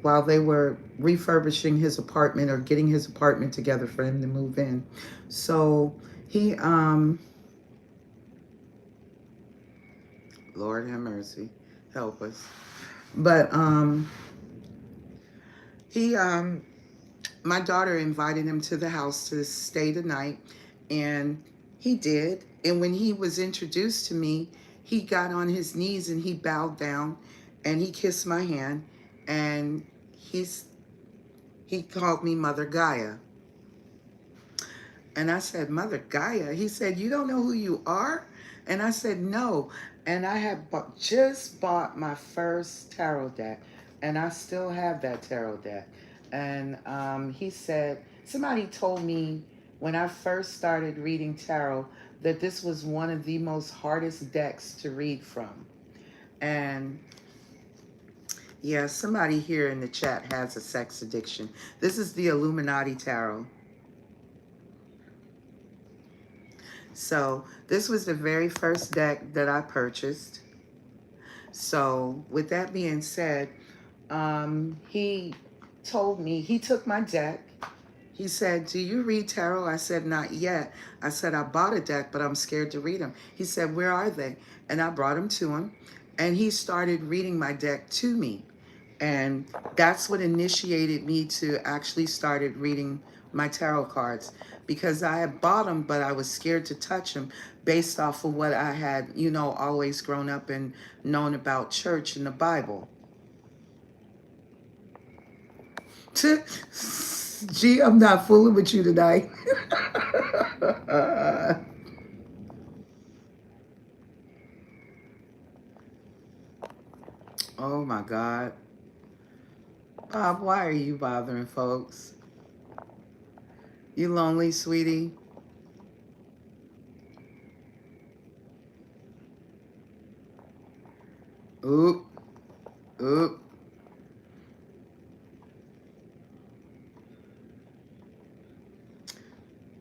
while they were refurbishing his apartment or getting his apartment together for him to move in. So he Lord have mercy, help us. But he my daughter invited him to the house to stay the night, and he did. And when he was introduced to me, he got on his knees and he bowed down and he kissed my hand, and he called me Mother Gaia. And I said, Mother Gaia? He said, you don't know who you are? And I said, no. And I had just bought my first tarot deck, and I still have that tarot deck. And he said, somebody told me when I first started reading tarot that this was one of the most hardest decks to read from. And yeah, somebody here in the chat has a sex addiction. This is the Illuminati Tarot. So this was the very first deck that I purchased. So with that being said, he told me, he took my deck. He said, do you read tarot? I said, not yet. I said, I bought a deck, but I'm scared to read them. He said, where are they? And I brought them to him. And he started reading my deck to me. And that's what initiated me to actually started reading my tarot cards, because I had bought them, but I was scared to touch them based off of what I had, always grown up and known about church and the Bible. Gee, I'm not fooling with you tonight. Oh my God. Bob, why are you bothering folks? You lonely, sweetie? Oop, oop.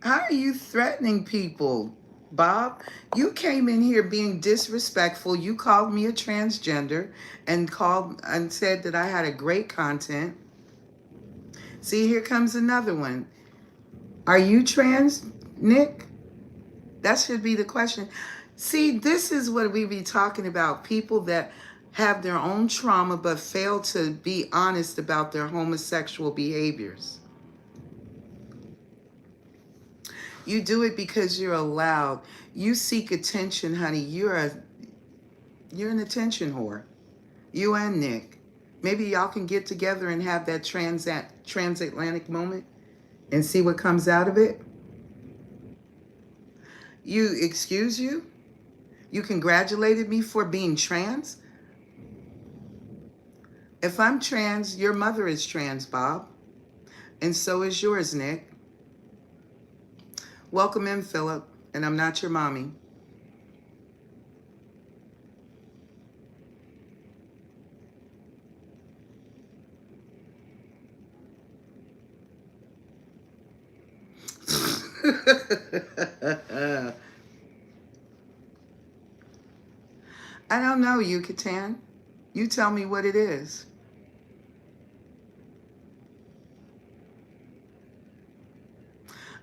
How are you threatening people, Bob? You came in here being disrespectful. You called me a transgender and said that I had a great content. See, here comes another one. Are you trans, Nick? That should be the question. See, this is what we be talking about. People that have their own trauma but fail to be honest about their homosexual behaviors. You do it because you're allowed. You seek attention, honey. You're an attention whore. You and Nick. Maybe y'all can get together and have that transatlantic moment and see what comes out of it. You excuse you? You congratulated me for being trans? If I'm trans, your mother is trans, Bob. And so is yours, Nick. Welcome in, Philip. And I'm not your mommy. I don't know, Yucatan. You tell me what it is.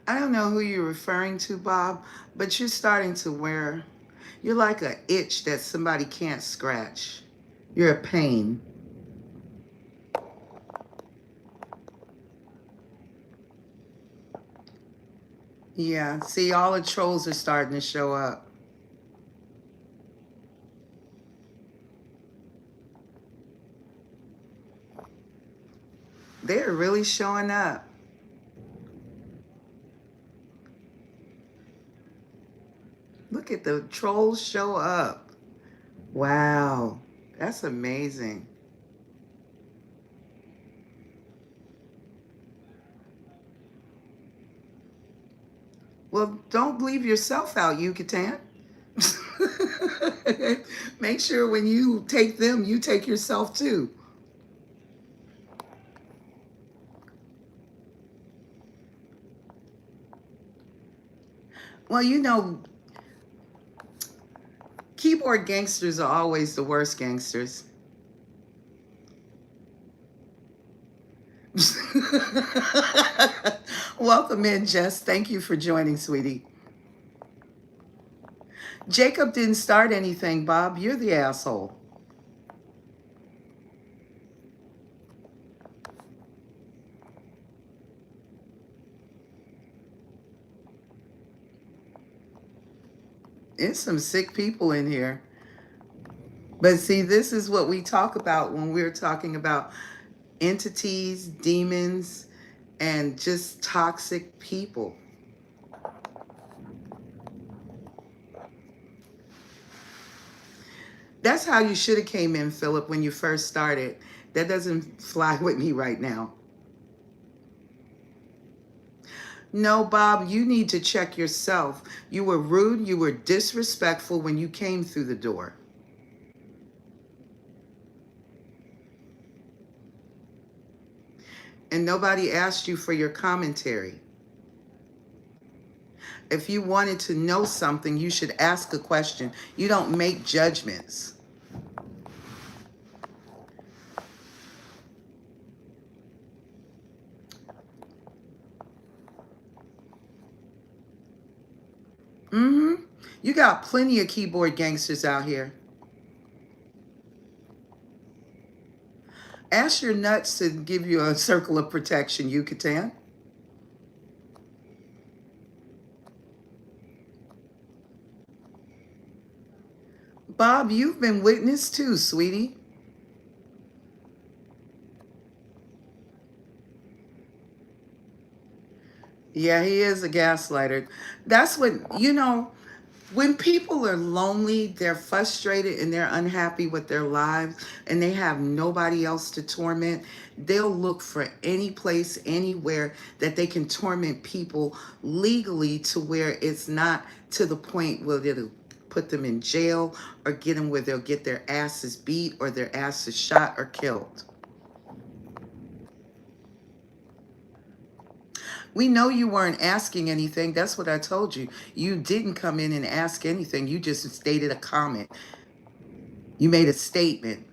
I don't know who you're referring to, Bob, but you're starting to you're like an itch that somebody can't scratch. You're a pain. Yeah, see, all the trolls are starting to show up. They're really showing up. Look at the trolls show up. Wow, that's amazing. Well, don't leave yourself out, Yucatan. Make sure when you take them, you take yourself too. Well, keyboard gangsters are always the worst gangsters. Welcome in, Jess. Thank you for joining, sweetie. Jacob didn't start anything, Bob. You're the asshole. There's some sick people in here. But see, this is what we talk about when we're talking about entities, demons, and just toxic people. That's how you should have came in, Philip, when you first started. That doesn't fly with me right now. No, Bob, you need to check yourself. You were rude, you were disrespectful when you came through the door. And nobody asked you for your commentary. If you wanted to know something, you should ask a question. You don't make judgments. Mm-hmm. You got plenty of keyboard gangsters out here. Ask your nuts to give you a circle of protection, Yucatan. Bob, you've been witness too, sweetie. Yeah, he is a gaslighter. That's what, when people are lonely, they're frustrated and they're unhappy with their lives and they have nobody else to torment, they'll look for any place, anywhere that they can torment people legally to where it's not to the point where it'll put them in jail or get them where they'll get their asses beat or their asses shot or killed. We know you weren't asking anything. That's what I told you. You didn't come in and ask anything. You just stated a comment. You made a statement.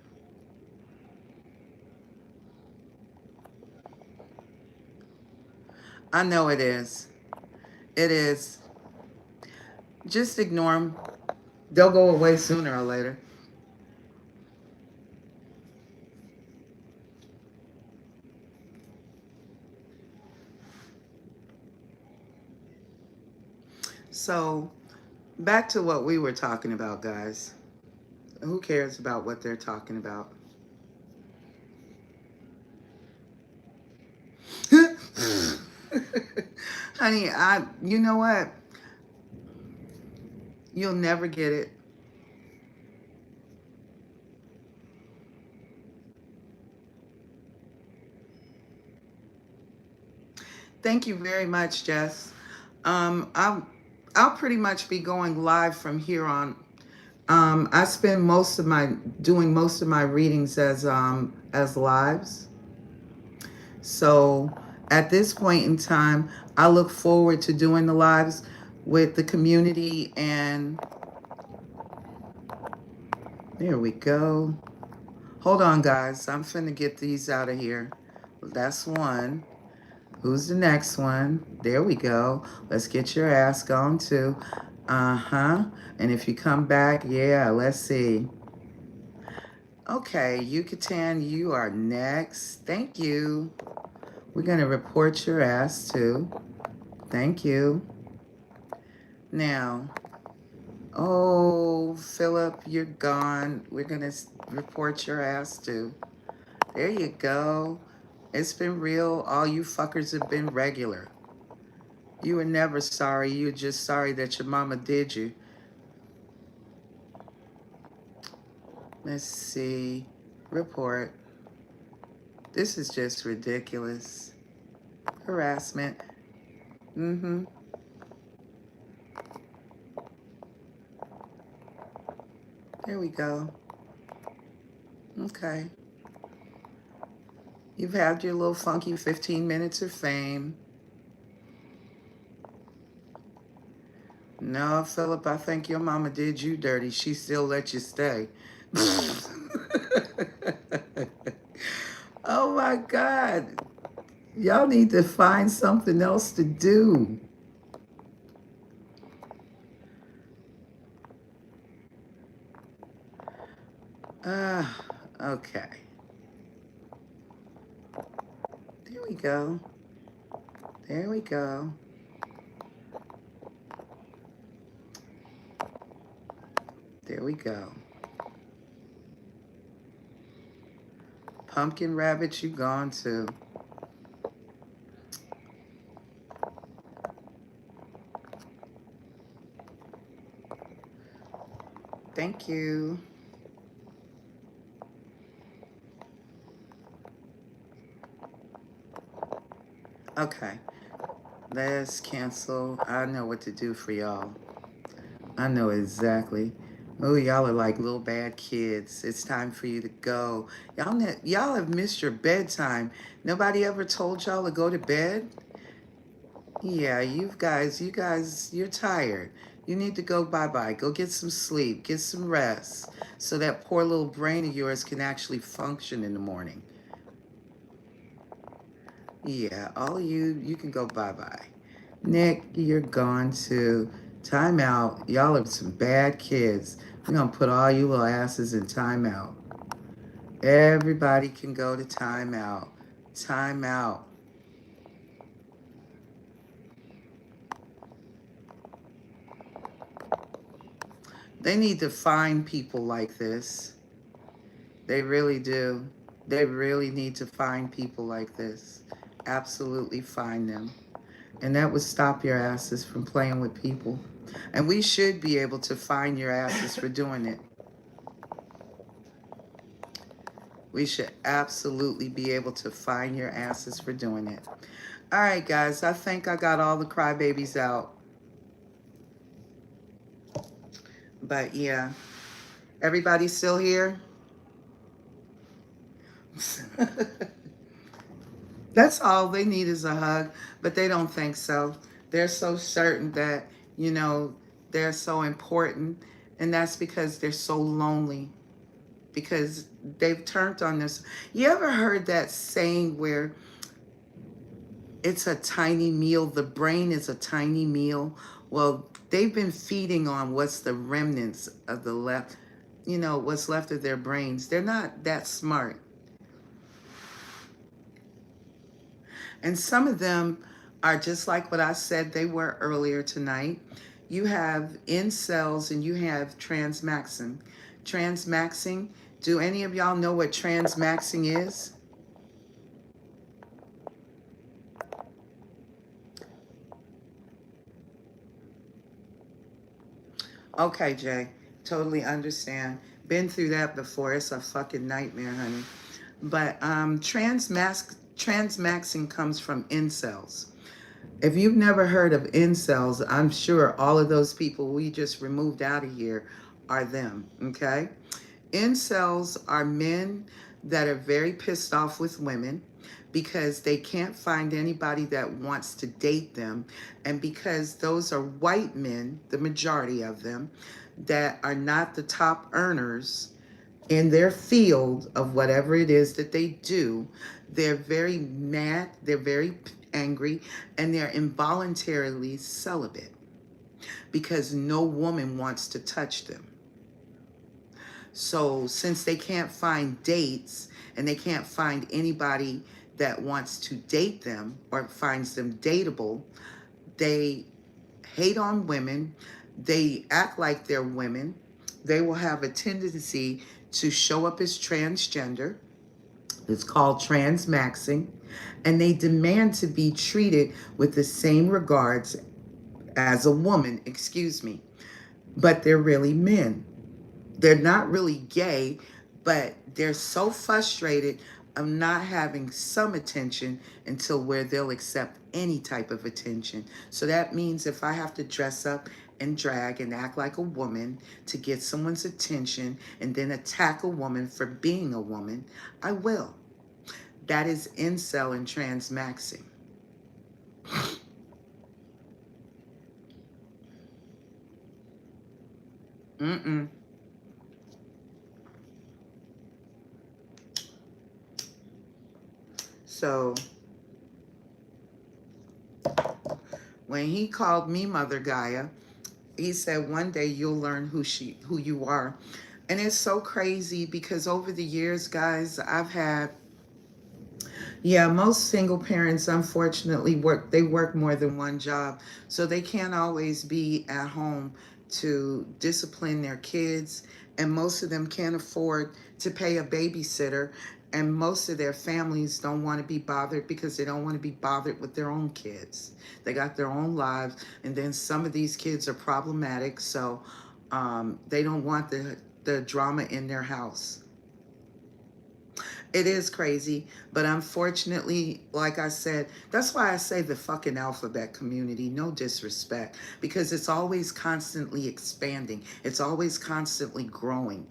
I know it is. It is. Just ignore them. They'll go away sooner or later. So, back to what we were talking about, guys. Who cares about what they're talking about? Honey, you know what? You'll never get it. Thank you very much, Jess. I'll pretty much be going live from here on. I spend doing most of my readings as lives. So at this point in time, I look forward to doing the lives with the community. And there we go. Hold on, guys. I'm finna get these out of here. That's one. Who's the next one? There we go. Let's get your ass gone too. Uh-huh. And if you come back, yeah, let's see. Okay, Yucatan, you are next. Thank you. We're going to report your ass too. Thank you. Now, oh, Philip, you're gone. We're going to report your ass too. There you go. It's been real. All you fuckers have been regular. You were never sorry. You were just sorry that your mama did you. Let's see. Report. This is just ridiculous. Harassment. Mm-hmm. There we go. Okay. You've had your little funky 15 minutes of fame. No, Philip, I think your mama did you dirty. She still let you stay. Oh my God. Y'all need to find something else to do. Okay. There we go. There we go. There we go. Pumpkin rabbit, you gone too. Thank you. Okay. Let's cancel. I know what to do for y'all. I know exactly. Oh, y'all are like little bad kids. It's time for you to go. Y'all have missed your bedtime. Nobody ever told y'all to go to bed? Yeah, you're tired. You need to go bye-bye. Go get some sleep, get some rest, so that poor little brain of yours can actually function in the morning. Yeah, all you can go bye-bye. Nick, you're gone too. Time out. Y'all are some bad kids. We're gonna put all you little asses in timeout. Everybody can go to timeout. Timeout. They need to find people like this. They really do. They really need to find people like this. Absolutely find them. And that would stop your asses from playing with people. And we should be able to find your asses for doing it. We should absolutely be able to find your asses for doing it. All right, guys, I think I got all the crybabies out. But yeah, everybody still here? That's all they need is a hug, but they don't think so. They're so certain that, you know, they're so important, and that's because they're so lonely because they've turned on this. You ever heard that saying where it's a tiny meal, the brain is a tiny meal? Well, they've been feeding on what's the remnants of the left, what's left of their brains. They're not that smart. And some of them are just like what I said they were earlier tonight. You have incels and you have transmaxing. Transmaxing, do any of y'all know what transmaxing is? Okay, Jay, totally understand. Been through that before. It's a fucking nightmare, honey. But transmaxing comes from incels. If you've never heard of incels, I'm sure all of those people we just removed out of here are them, okay? Incels are men that are very pissed off with women because they can't find anybody that wants to date them. And because those are white men, the majority of them, that are not the top earners in their field of whatever it is that they do, they're very mad, they're very angry, and they're involuntarily celibate because no woman wants to touch them. So since they can't find dates and they can't find anybody that wants to date them or finds them dateable, they hate on women. They act like they're women. They will have a tendency to show up as transgender. It's called transmaxing. And they demand to be treated with the same regards as a woman, excuse me. But they're really men. They're not really gay, but they're so frustrated of not having some attention until where they'll accept any type of attention. So that means if I have to dress up and drag and act like a woman to get someone's attention and then attack a woman for being a woman, I will. That is incel and transmaxing. Mm-mm. So when he called me Mother Gaia, he said one day you'll learn who you are. And it's so crazy because over the years, guys, I've had, yeah, most single parents unfortunately work more than one job. So they can't always be at home to discipline their kids, and most of them can't afford to pay a babysitter, and most of their families don't want to be bothered because they don't want to be bothered with their own kids. They got their own lives, and then some of these kids are problematic, so they don't want the drama in their house. It is crazy, but unfortunately, like I said, that's why I say the fucking alphabet community, no disrespect, because it's always constantly expanding. It's always constantly growing.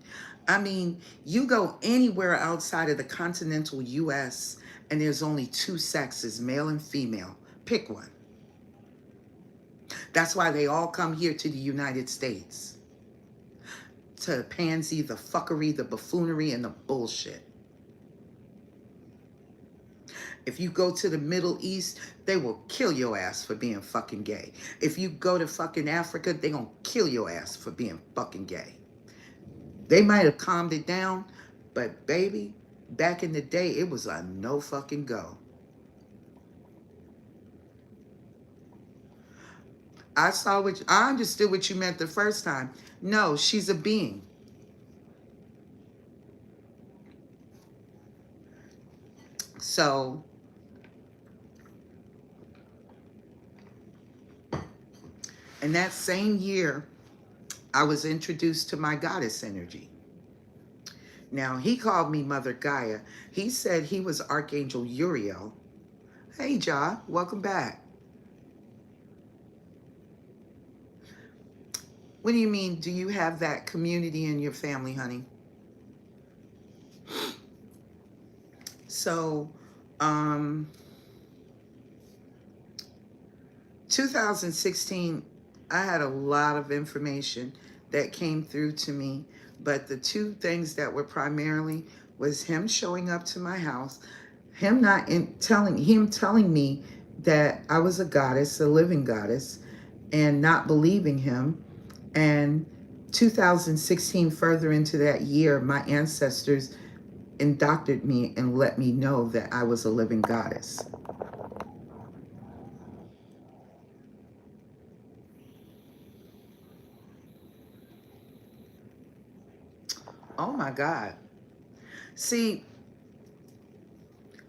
I mean, you go anywhere outside of the continental US and there's only two sexes, male and female. Pick one. That's why they all come here to the United States. To pansy, the fuckery, the buffoonery, and the bullshit. If you go to the Middle East, they will kill your ass for being fucking gay. If you go to fucking Africa, they gonna kill your ass for being fucking gay. They might have calmed it down, but baby, back in the day, it was a no fucking go. I understood what you meant the first time. No, she's a being. So, in that same year, I was introduced to my goddess energy. Now, he called me Mother Gaia. He said he was Archangel Uriel. Hey, Ja, welcome back. What do you mean, do you have that community in your family, honey? So, 2016, I had a lot of information that came through to me, but the two things that were primarily was him showing up to my house, him not in, telling me that I was a goddess, a living goddess, and not believing him. And 2016, further into that year, my ancestors indoctrinated me and let me know that I was a living goddess. Oh my God. See,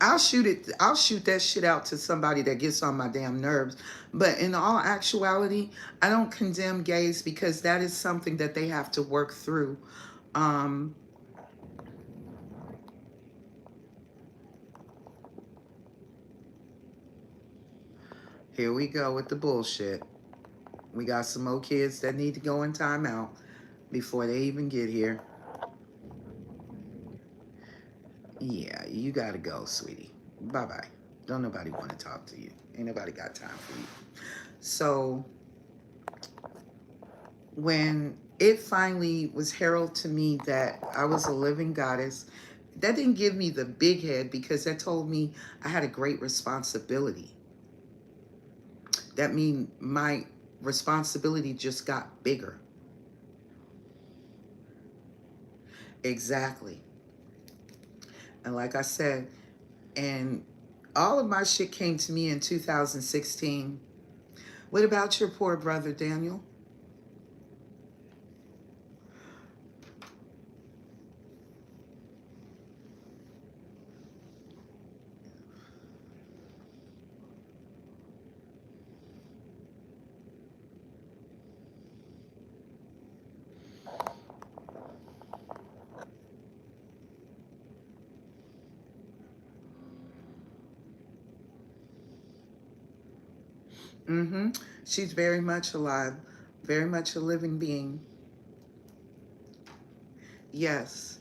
I'll shoot that shit out to somebody that gets on my damn nerves. But in all actuality, I don't condemn gays because that is something that they have to work through. Um, Here we go with the bullshit. We got some more kids that need to go in timeout before they even get here. Yeah, you gotta go, sweetie. Bye-bye. Don't nobody want to talk to you. Ain't nobody got time for you. So when it finally was heralded to me that I was a living goddess, that didn't give me the big head because that told me I had a great responsibility. That means my responsibility just got bigger. Exactly. And like I said, and all of my shit came to me in 2016. What about your poor brother, Daniel? Mm-hmm. She's very much alive, very much a living being. Yes.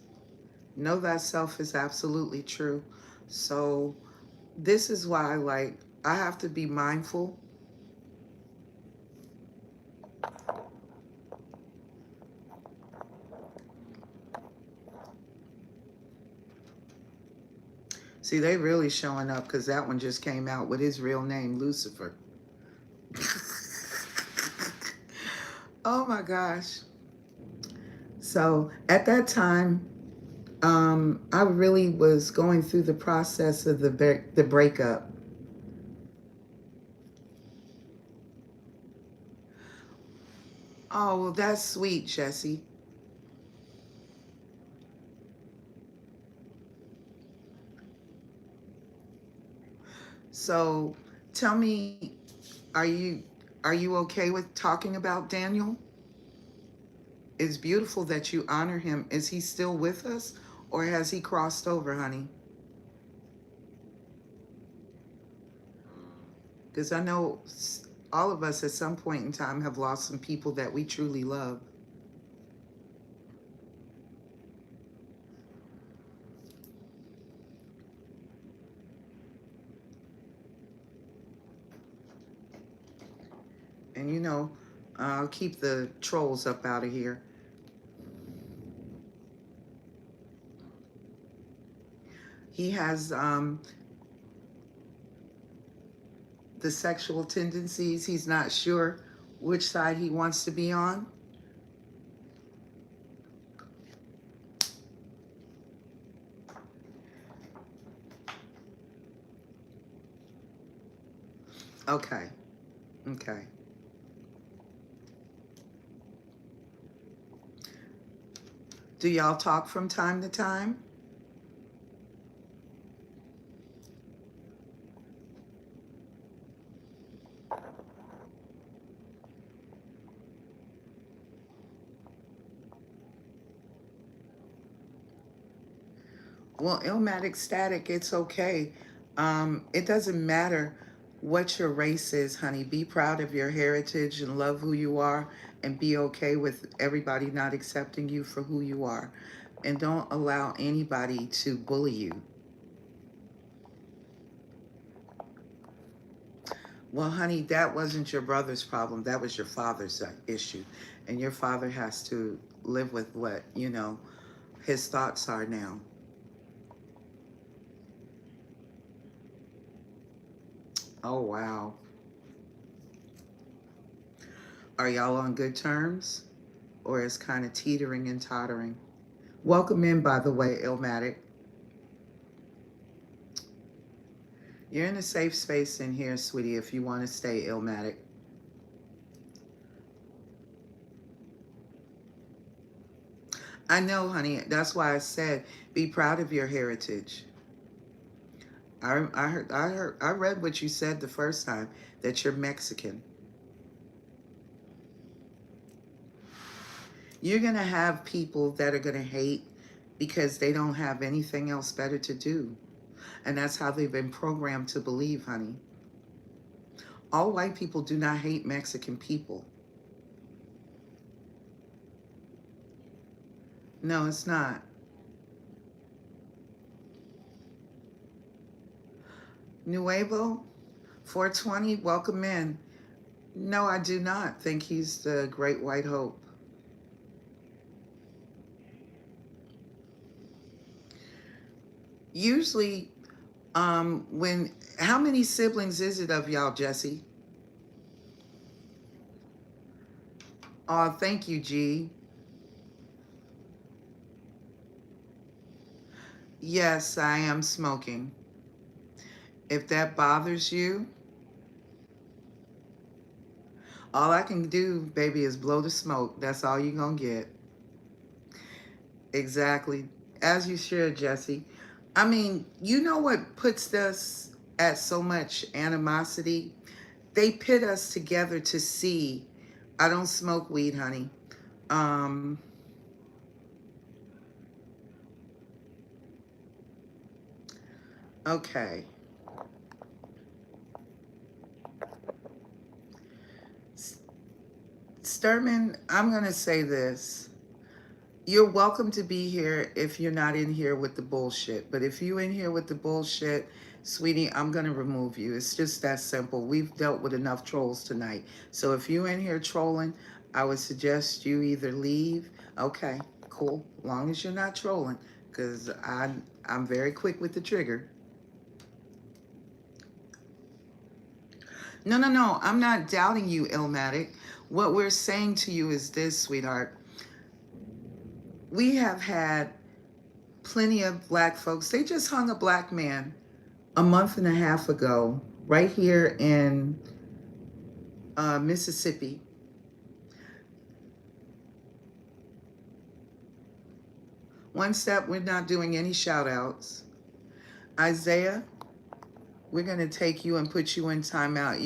Know thyself is absolutely true. So this is why, like, I have to be mindful. See, they really showing up because that one just came out with his real name, Lucifer. Oh my gosh. So at that time, I really was going through the process of the breakup. Oh, well, that's sweet, Jesse. So tell me, are you are you okay with talking about Daniel? It's beautiful that you honor him. Is he still with us or has he crossed over, honey? Because I know all of us at some point in time have lost some people that we truly love. And And, you know, I'll keep the trolls up out of here. He has the sexual tendencies. He's not sure which side he wants to be on. Okay. Okay. Do y'all talk from time to time? Well, Illmatic Static, it's okay. It doesn't matter what your race is, honey. Be proud of your heritage and love who you are, and be okay with everybody not accepting you for who you are. And don't allow anybody to bully you. Well, honey, that wasn't your brother's problem. That was your father's issue. And your father has to live with what, you know, his thoughts are now. Oh, wow. Are y'all on good terms? Or is kind of teetering and tottering? Welcome in, by the way, Illmatic. You're in a safe space in here, sweetie, if you want to stay, Illmatic. I know, honey. That's why I said be proud of your heritage. I read what you said the first time, that you're Mexican. You're going to have people that are going to hate because they don't have anything else better to do. And that's how they've been programmed to believe, honey. All white people do not hate Mexican people. No, it's not. Nuevo, 420, welcome in. No, I do not think he's the Great White Hope. Usually, how many siblings is it of y'all, Jesse? Oh, thank you, G. Yes, I am smoking. If that bothers you, all I can do, baby, is blow the smoke. That's all you're going to get. Exactly. As you should, Jesse. I mean, you know what puts us at so much animosity? They pit us together to see. I don't smoke weed, honey. Um, okay. Sturman, I'm going to say this. You're welcome to be here if you're not in here with the bullshit. But if you're in here with the bullshit, sweetie, I'm going to remove you. It's just that simple. We've dealt with enough trolls tonight. So if you're in here trolling, I would suggest you either leave. Okay, cool. Long as you're not trolling, because I'm very quick with the trigger. No, no, no. I'm not doubting you, Illmatic. What we're saying to you is this, sweetheart. We have had plenty of black folks. They just hung a black man a month and a half ago right here in Mississippi. One step, we're not doing any shout outs. Isaiah, we're going to take you and put you in timeout.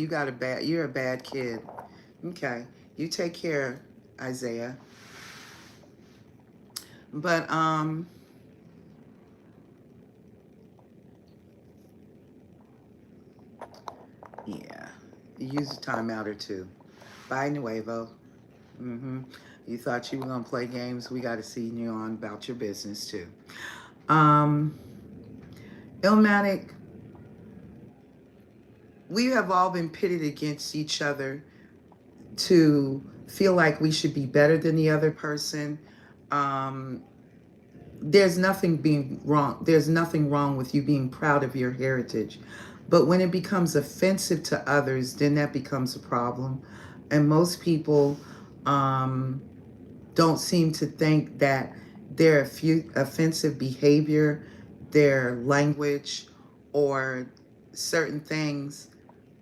You're a bad kid. Okay, you take care, Isaiah. But yeah, use a timeout or two. Bye, Nuevo. You thought you were gonna play games? We got to see you on about your business too. Um, Illmatic, we have all been pitted against each other to feel like we should be better than the other person. Um, there's nothing being wrong. There's nothing wrong with you being proud of your heritage. But when it becomes offensive to others, then that becomes a problem. And most people don't seem to think that their offensive behavior, their language, or certain things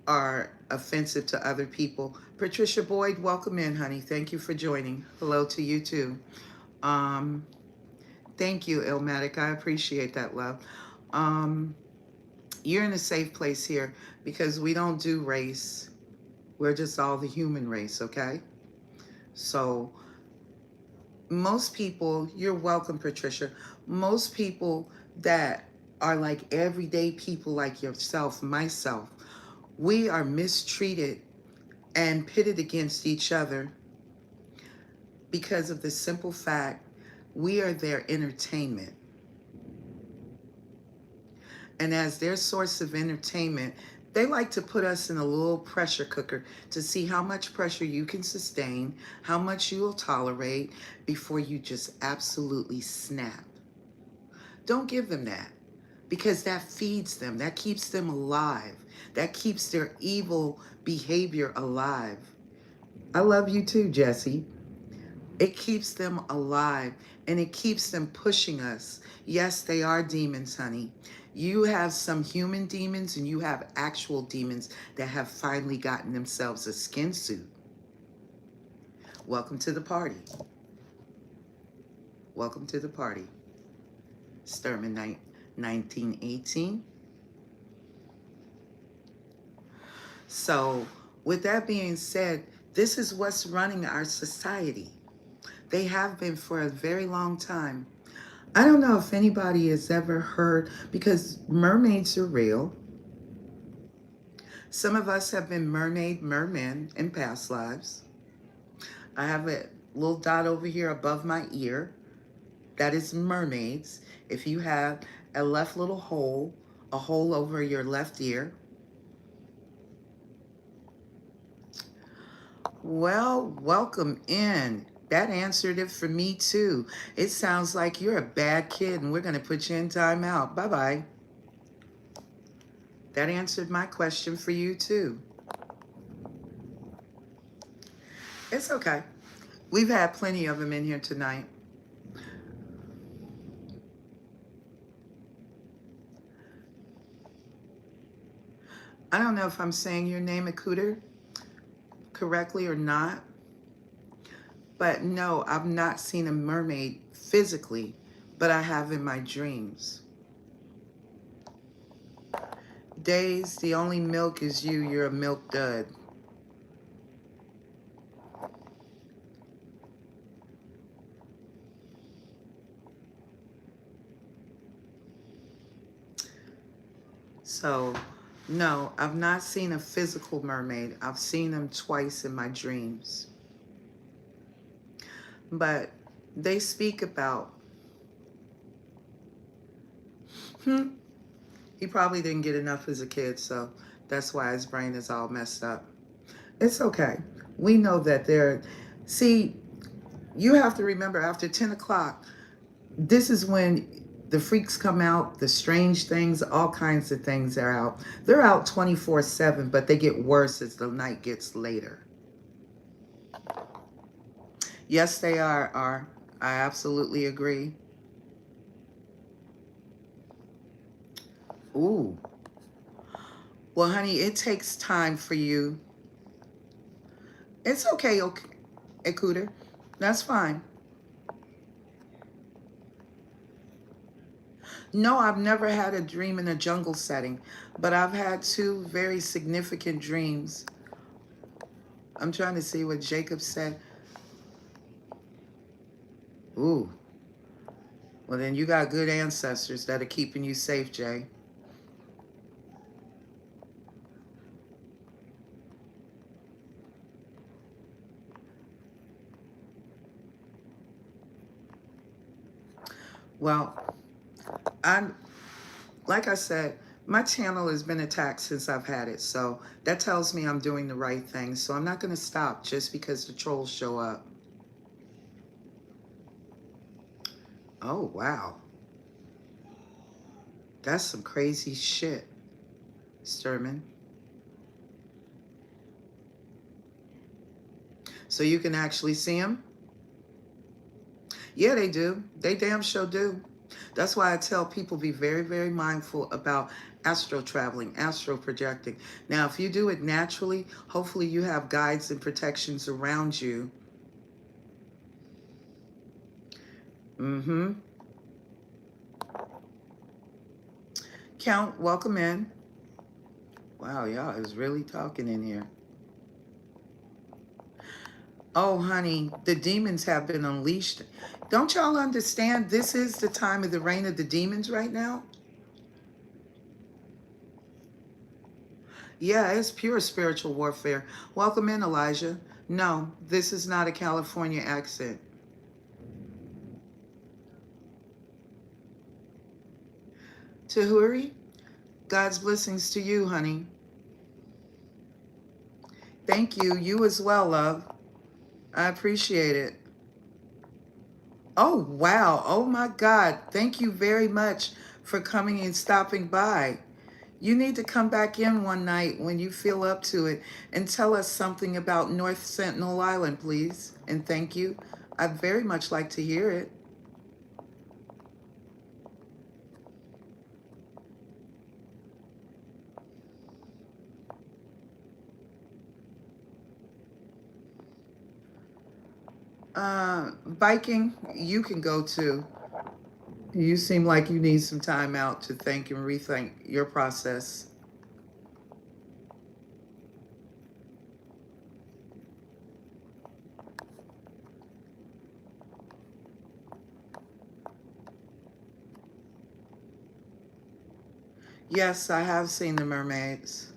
are offensive to other people. Patricia Boyd, welcome in, honey. Thank you for joining. Hello to you too. Um, Thank you, Ilmatic. I appreciate that, love. Um, you're in a safe place here because we don't do race. We're just all the human race, okay? So most people, you're welcome, Patricia. Most people that are like everyday people like yourself, myself, we are mistreated and pitted against each other because of the simple fact we are their entertainment. And as their source of entertainment, they like to put us in a little pressure cooker to see how much pressure you can sustain, how much you will tolerate before you just absolutely snap. Don't give them that, because that feeds them, that keeps them alive, that keeps their evil behavior alive. I love you too, Jesse. It keeps them alive and it keeps them pushing us. Yes, they are demons, honey. You have some human demons and you have actual demons that have finally gotten themselves a skin suit. Welcome to the party. Welcome to the party. Sturman 1918. So, with that being said, this is what's running our society. They have been for a very long time. I don't know if anybody has ever heard, because mermaids are real. Some of us have been mermen in past lives. I have a little dot over here above my ear. That is mermaids. If you have a left little hole, a hole over your left ear. Well, welcome in. That answered it for me too. It sounds like you're a bad kid and we're going to put you in timeout. Bye-bye. That answered my question for you too. It's okay. We've had plenty of them in here tonight. I don't know if I'm saying your name, Akuter, correctly or not. But no, I've not seen a mermaid physically, but I have in my dreams. Days, the only milk is you. You're a milk dud. So, no, I've not seen a physical mermaid. I've seen them twice in my dreams. But they speak about, he probably didn't get enough as a kid, so that's why his brain is all messed up. It's okay. We know that see, you have to remember after 10 o'clock, this is when the freaks come out, the strange things, all kinds of things are out. They're out 24/7, but they get worse as the night gets later. Yes, they are. I absolutely agree. Ooh. Well, honey, it takes time for you. It's okay, Ekuter. That's fine. No, I've never had a dream in a jungle setting, but I've had two very significant dreams. I'm trying to see what Jacob said. Ooh. Well, then you got good ancestors that are keeping you safe, Jay. Well, I'm like I said, My channel has been attacked since I've had it, so that tells me I'm doing the right thing. So I'm not going to stop just because the trolls show up. Oh, wow. That's some crazy shit, Sturman. So you can actually see them? Yeah, they do. They damn sure do. That's why I tell people be very, very mindful about astral traveling, astral projecting. Now, if you do it naturally, hopefully you have guides and protections around you. Mm-hmm. Count, welcome in. Wow, y'all is really talking in here. Oh, honey, the demons have been unleashed. Don't y'all understand this is the time of the reign of the demons right now? Yeah, it's pure spiritual warfare. Welcome in, Elijah. No, this is not a California accent. Tahuri, God's blessings to you, honey. Thank you. You as well, love. I appreciate it. Oh, wow. Oh, my God. Thank you very much for coming and stopping by. You need to come back in one night when you feel up to it and tell us something about North Sentinel Island, please. And thank you. I'd very much like to hear it. Biking, you can go too. You seem like you need some time out to think and rethink your process. Yes, I have seen the mermaids.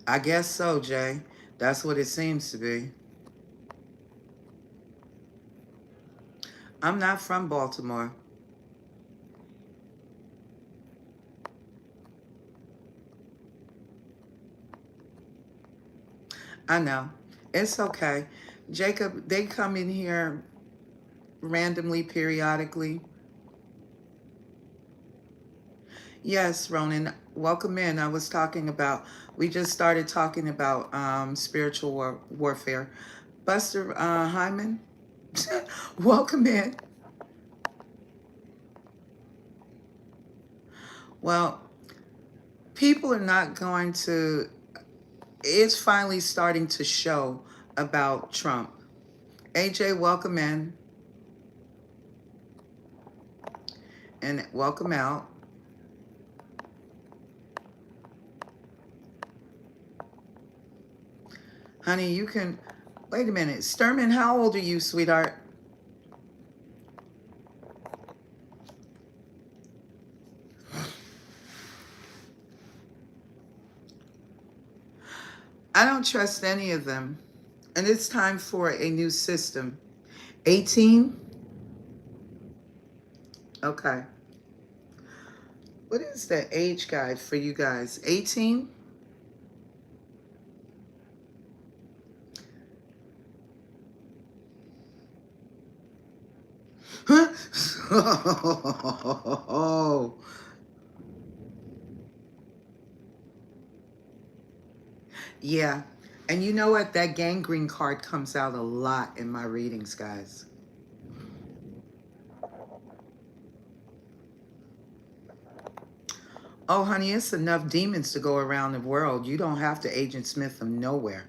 I guess so, Jay. That's what it seems to be. I'm not from Baltimore. I know. It's okay. Jacob, they come in here randomly, periodically. Yes, Ronan, welcome in. We just started talking about spiritual warfare. Buster Hyman, welcome in. Well, people are not going to, it's finally starting to show about Trump. AJ, welcome in and welcome out. Honey, you can, wait a minute. Sturman, how old are you, sweetheart? I don't trust any of them. And it's time for a new system. 18? Okay. What is the age guide for you guys? 18? Huh? Oh. Yeah. And you know what? That gangrene card comes out a lot in my readings, guys. Oh, honey, it's enough demons to go around the world. You don't have to Agent Smith them nowhere.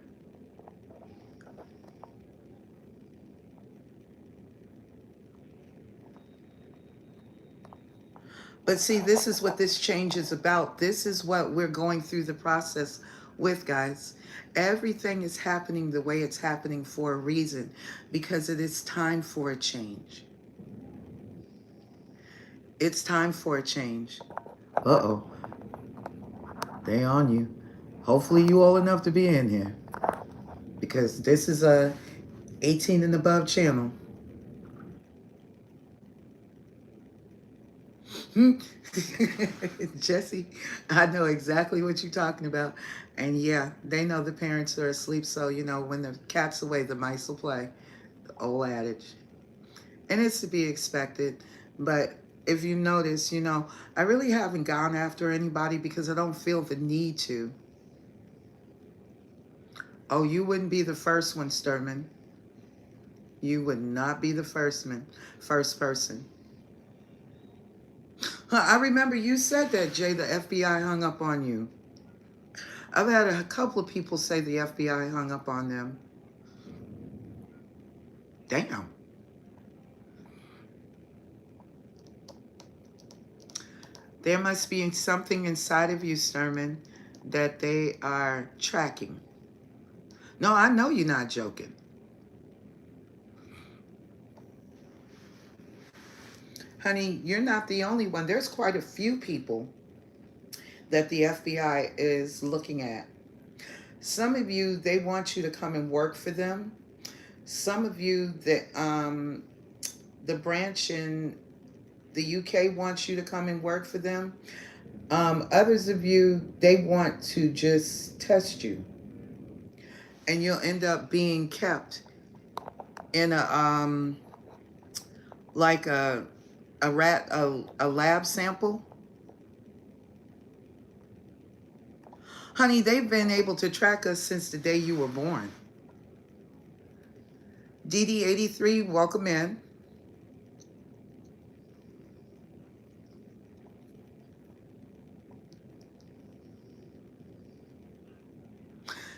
But see, this is what this change is about. This is what we're going through the process with, guys. Everything is happening the way it's happening for a reason, because it is time for a change. It's time for a change. Uh-oh. They on you. Hopefully you all enough to be in here, because this is a 18 and above channel. Jesse, I know exactly what you're talking about. And yeah, they know the parents are asleep, so you know when the cat's away, the mice will play. The old adage. And it's to be expected. But if you notice, you know, I really haven't gone after anybody because I don't feel the need to. Oh, you wouldn't be the first one, Sturman. You would not be the first person. I remember you said that, Jay, the FBI hung up on you. I've had a couple of people say the FBI hung up on them. Damn. There must be something inside of you, Sturman, that they are tracking. No, I know you're not joking. Honey, you're not the only one. There's quite a few people that the FBI is looking at. Some of you, they want you to come and work for them. Some of you, the branch in the UK wants you to come and work for them. Others of you, they want to just test you. And you'll end up being kept in like a lab sample. Honey, they've been able to track us since the day you were born. DD83, welcome in.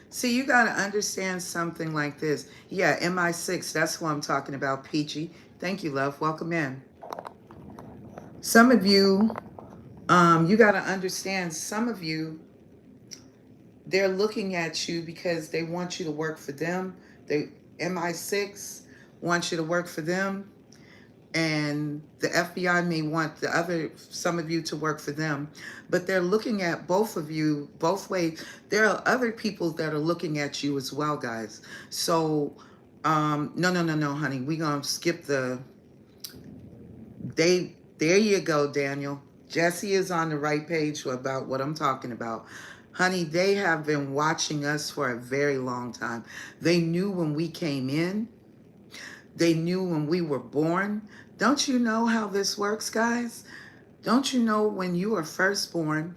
See, you got to understand something like this. Yeah, MI6, that's what I'm talking about, Peachy. Thank you, love. Welcome in. Some of you, you got to understand, some of you, they're looking at you because they want you to work for them. They MI6 wants you to work for them. And the FBI may want some of you to work for them, but they're looking at both of you both ways. There are other people that are looking at you as well, guys. So, no, honey. We're going to skip there you go, Daniel. Jesse is on the right page about what I'm talking about. Honey, they have been watching us for a very long time. They knew when we came in. They knew when we were born. Don't you know how this works, guys? Don't you know when you are first born,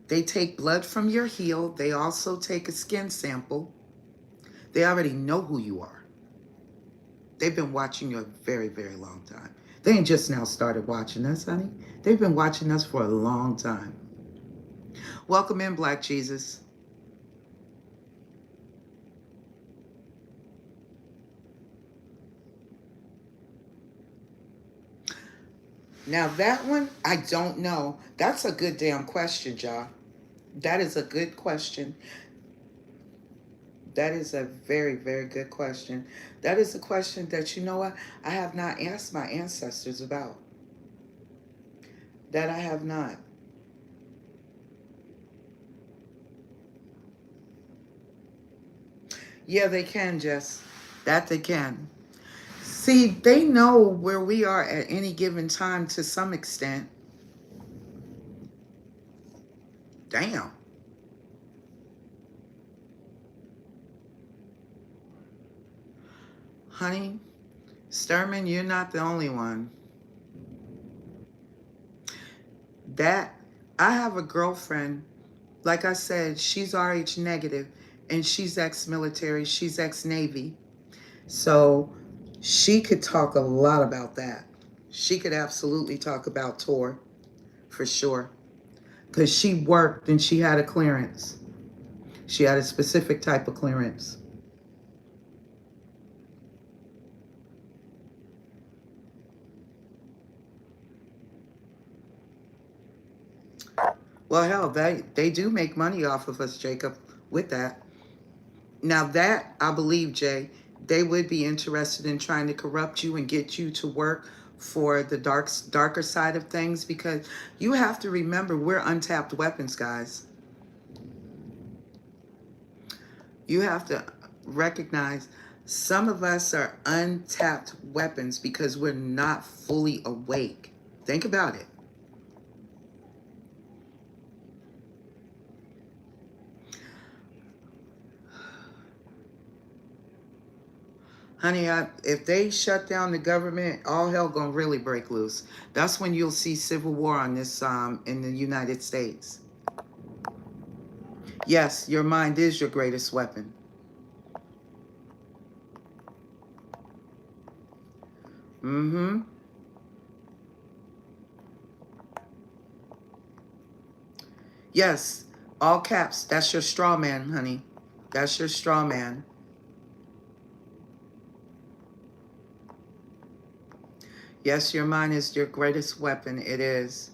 they take blood from your heel. They also take a skin sample. They already know who you are. They've been watching you a very, very long time. They ain't just now started watching us, honey. They've been watching us for a long time. Welcome in, Black Jesus. Now that one, I don't know. That's a good damn question, Ja. That is a good question. That is a very, very good question. That is a question that, you know what, I have not asked my ancestors about. That I have not. Yeah, they can, Jess. That they can. See, they know where we are at any given time to some extent. Damn. Honey, Sturman, you're not the only one. That, I have a girlfriend, like I said, she's RH negative, and she's ex-military, she's ex-Navy. So she could talk a lot about that. She could absolutely talk about Tor, for sure. Because she worked and she had a clearance. She had a specific type of clearance. Well, hell, they do make money off of us, Jacob, with that. Now that, I believe, Jay, they would be interested in trying to corrupt you and get you to work for the darker side of things, because you have to remember we're untapped weapons, guys. You have to recognize some of us are untapped weapons because we're not fully awake. Think about it. Honey, if they shut down the government, all hell gonna really break loose. That's when you'll see civil war on this in the United States. Yes, your mind is your greatest weapon. Mm-hmm. Yes, all caps. That's your straw man, honey. That's your straw man. Yes, your mind is your greatest weapon. It is.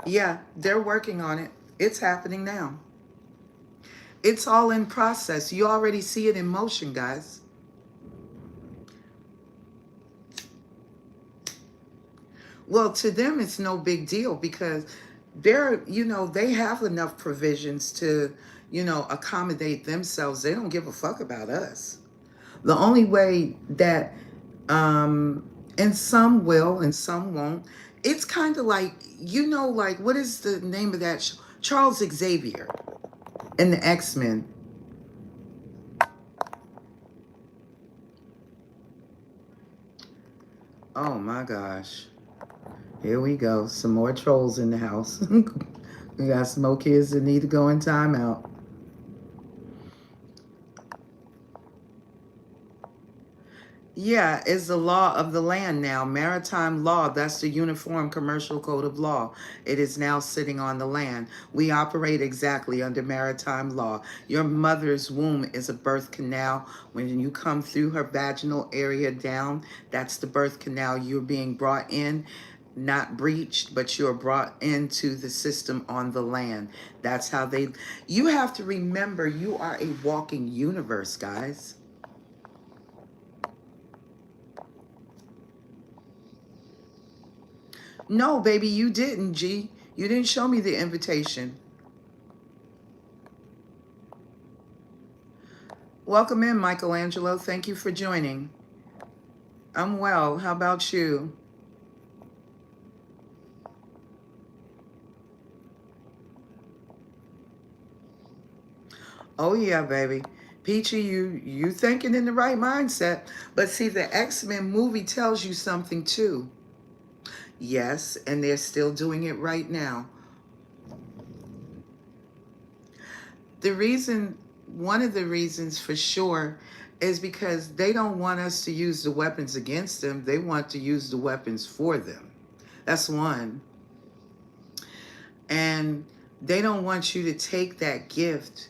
Yeah, they're working on it. It's happening now. It's all in process. You already see it in motion, guys. Well, to them, it's no big deal because they have enough provisions to, accommodate themselves. They don't give a fuck about us. The only way that, and some will and some won't, it's kind of like, like, what is the name of that show? Charles Xavier and the X-Men. Oh my gosh. Here we go. Some more trolls in the house. We got some more kids that need to go in timeout. Yeah, it's the law of the land now. Maritime law, that's the Uniform Commercial Code of Law. It is now sitting on the land. We operate exactly under maritime law. Your mother's womb is a birth canal. When you come through her vaginal area down, that's the birth canal. You're being brought in, not breached, but you're brought into the system on the land. That's how you have to remember you are a walking universe, guys. No, baby, you didn't, G. You didn't show me the invitation. Welcome in, Michelangelo. Thank you for joining. I'm well. How about you? Oh yeah, baby. Peachy, you thinking in the right mindset. But see, the X-Men movie tells you something too. Yes, and they're still doing it right now. The reason, one of the reasons for sure, is because they don't want us to use the weapons against them. They want to use the weapons for them. That's one. And they don't want you to take that gift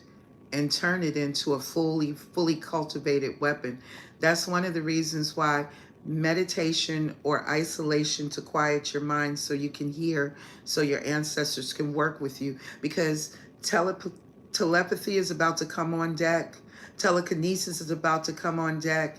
and turn it into a fully cultivated weapon. That's one of the reasons why meditation or isolation to quiet your mind so you can hear, so your ancestors can work with you, because telepathy is about to come on deck. Telekinesis is about to come on deck.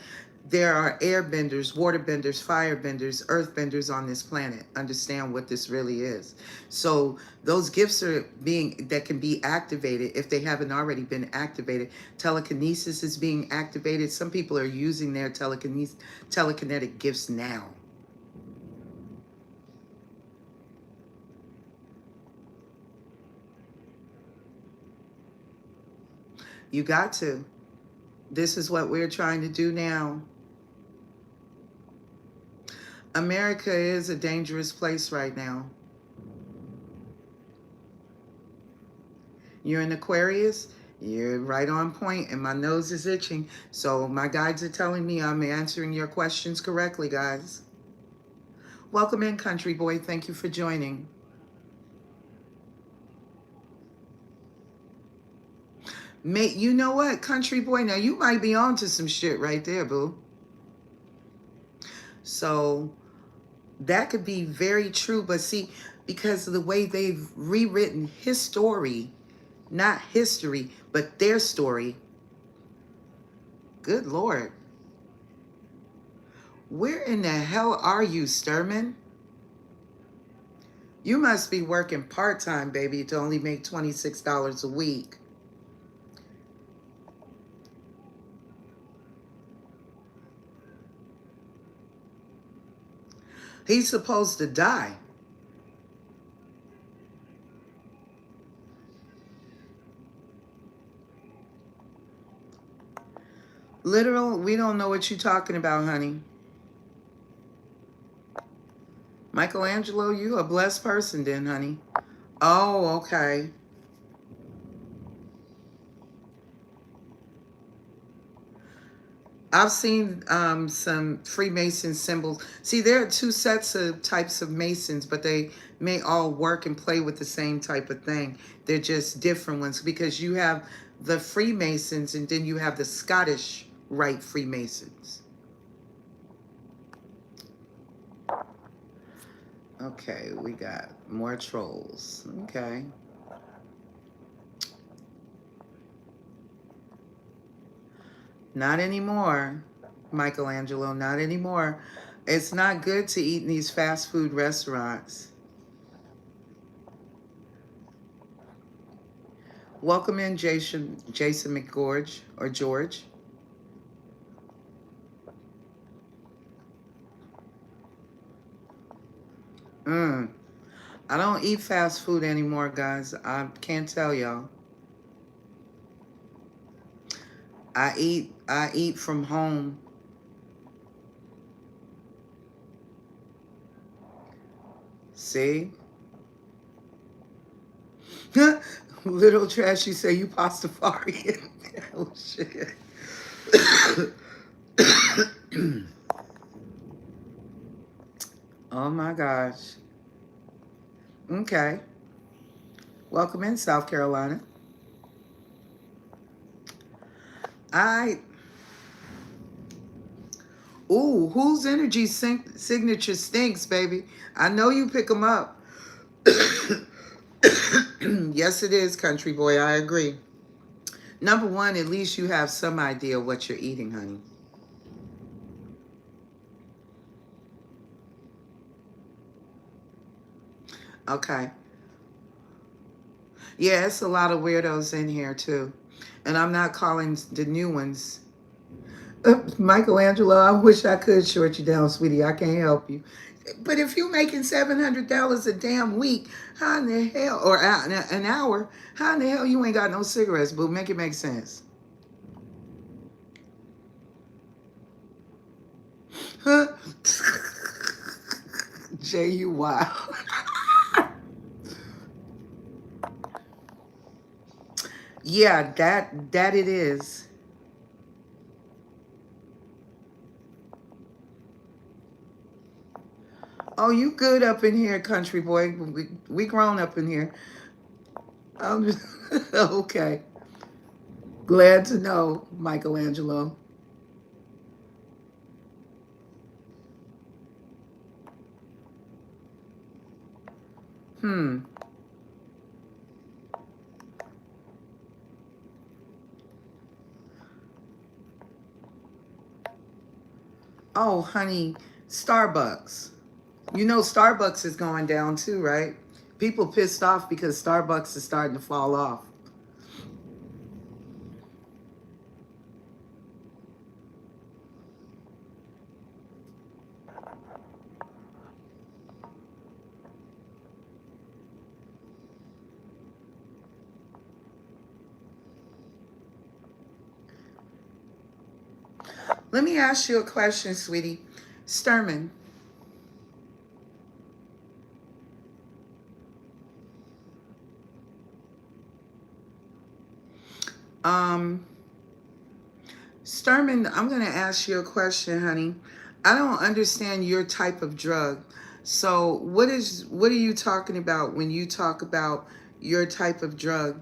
There are airbenders, waterbenders, firebenders, earthbenders on this planet. Understand what this really is. So those gifts are that can be activated if they haven't already been activated. Telekinesis is being activated. Some people are using their telekinetic gifts now. You got to. This is what we're trying to do now. America is a dangerous place right now. You're in Aquarius, you're right on point, and my nose is itching. So my guides are telling me I'm answering your questions correctly, guys. Welcome in, country boy. Thank you for joining. Mate, you know what, country boy? Now you might be on to some shit right there, boo. So that could be very true, but see, because of the way they've rewritten his story, not history, but their story. Good Lord. Where in the hell are you, Sturman? You must be working part-time, baby, to only make $26 a week. He's supposed to die. Literal, we don't know what you're talking about, honey. Michelangelo, you a blessed person then, honey. Oh, okay. I've seen some Freemason symbols. See, there are two sets of types of Masons, but they may all work and play with the same type of thing. They're just different ones because you have the Freemasons and then you have the Scottish Rite Freemasons. Okay, we got more trolls. Okay. Not anymore, Michelangelo, not anymore. It's not good to eat in these fast food restaurants. Welcome in, Jason McGorge or George. Mm. I don't eat fast food anymore, guys. I can't tell y'all. I eat from home. See? Little Trash, you say you pastafarian. Oh shit. Oh my gosh. Okay. Welcome in, South Carolina. I Ooh, whose energy signature stinks, baby? I know you pick them up. Yes, it is, country boy. I agree. Number one, at least you have some idea what you're eating, honey. Okay. Yeah, it's a lot of weirdos in here, too. And I'm not calling the new ones. Michelangelo, I wish I could short you down, sweetie. I can't help you. But if you're making $700 a damn week, how in the hell, or an hour, how in the hell you ain't got no cigarettes, boo? Make it make sense. Huh? J-U-Y. Yeah, that it is. Oh, you good up in here, country boy. We grown up in here. I'm just, okay. Glad to know, Michelangelo. Hmm. Oh, honey, Starbucks. You know Starbucks is going down too, right? People pissed off because Starbucks is starting to fall off. Let me ask you a question, sweetie. Sturman, um, Sturman, I'm going to ask you a question, honey. I don't understand your type of drug. So what are you talking about when you talk about your type of drug?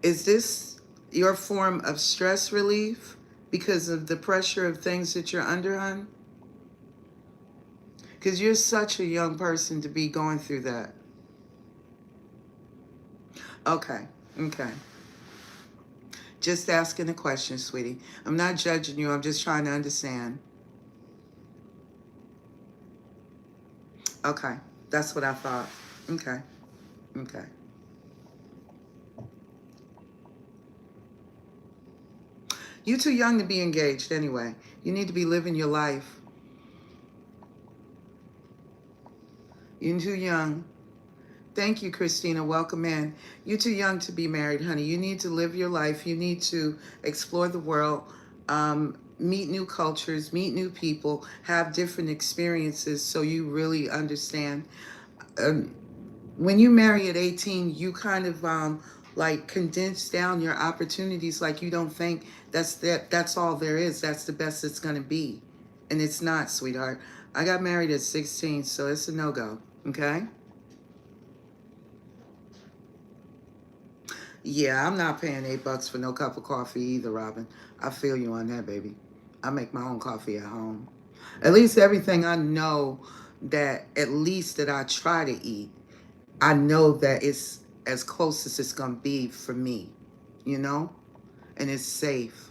Is this your form of stress relief because of the pressure of things that you're under, hon? Because you're such a young person to be going through that. Okay, okay. Just asking a question, sweetie. I'm not judging you. I'm just trying to understand. Okay, that's what I thought. Okay, okay. You're too young to be engaged anyway. You need to be living your life. You're too young. Thank you, Christina. Welcome in. You're too young to be married, honey. You need to live your life. You need to explore the world, meet new cultures, meet new people, have different experiences so you really understand. Um, when you marry at 18, you kind of like condense down your opportunities. Like you don't think that's all there is. That's the best it's going to be. And it's not, sweetheart. I got married at 16, so it's a no-go. Okay? Yeah, I'm not paying $8 for no cup of coffee either, Robin. I feel you on that, baby. I make my own coffee at home. At least everything I know that at least that I try to eat, I know that it's as close as it's gonna be for me, you know? And it's safe.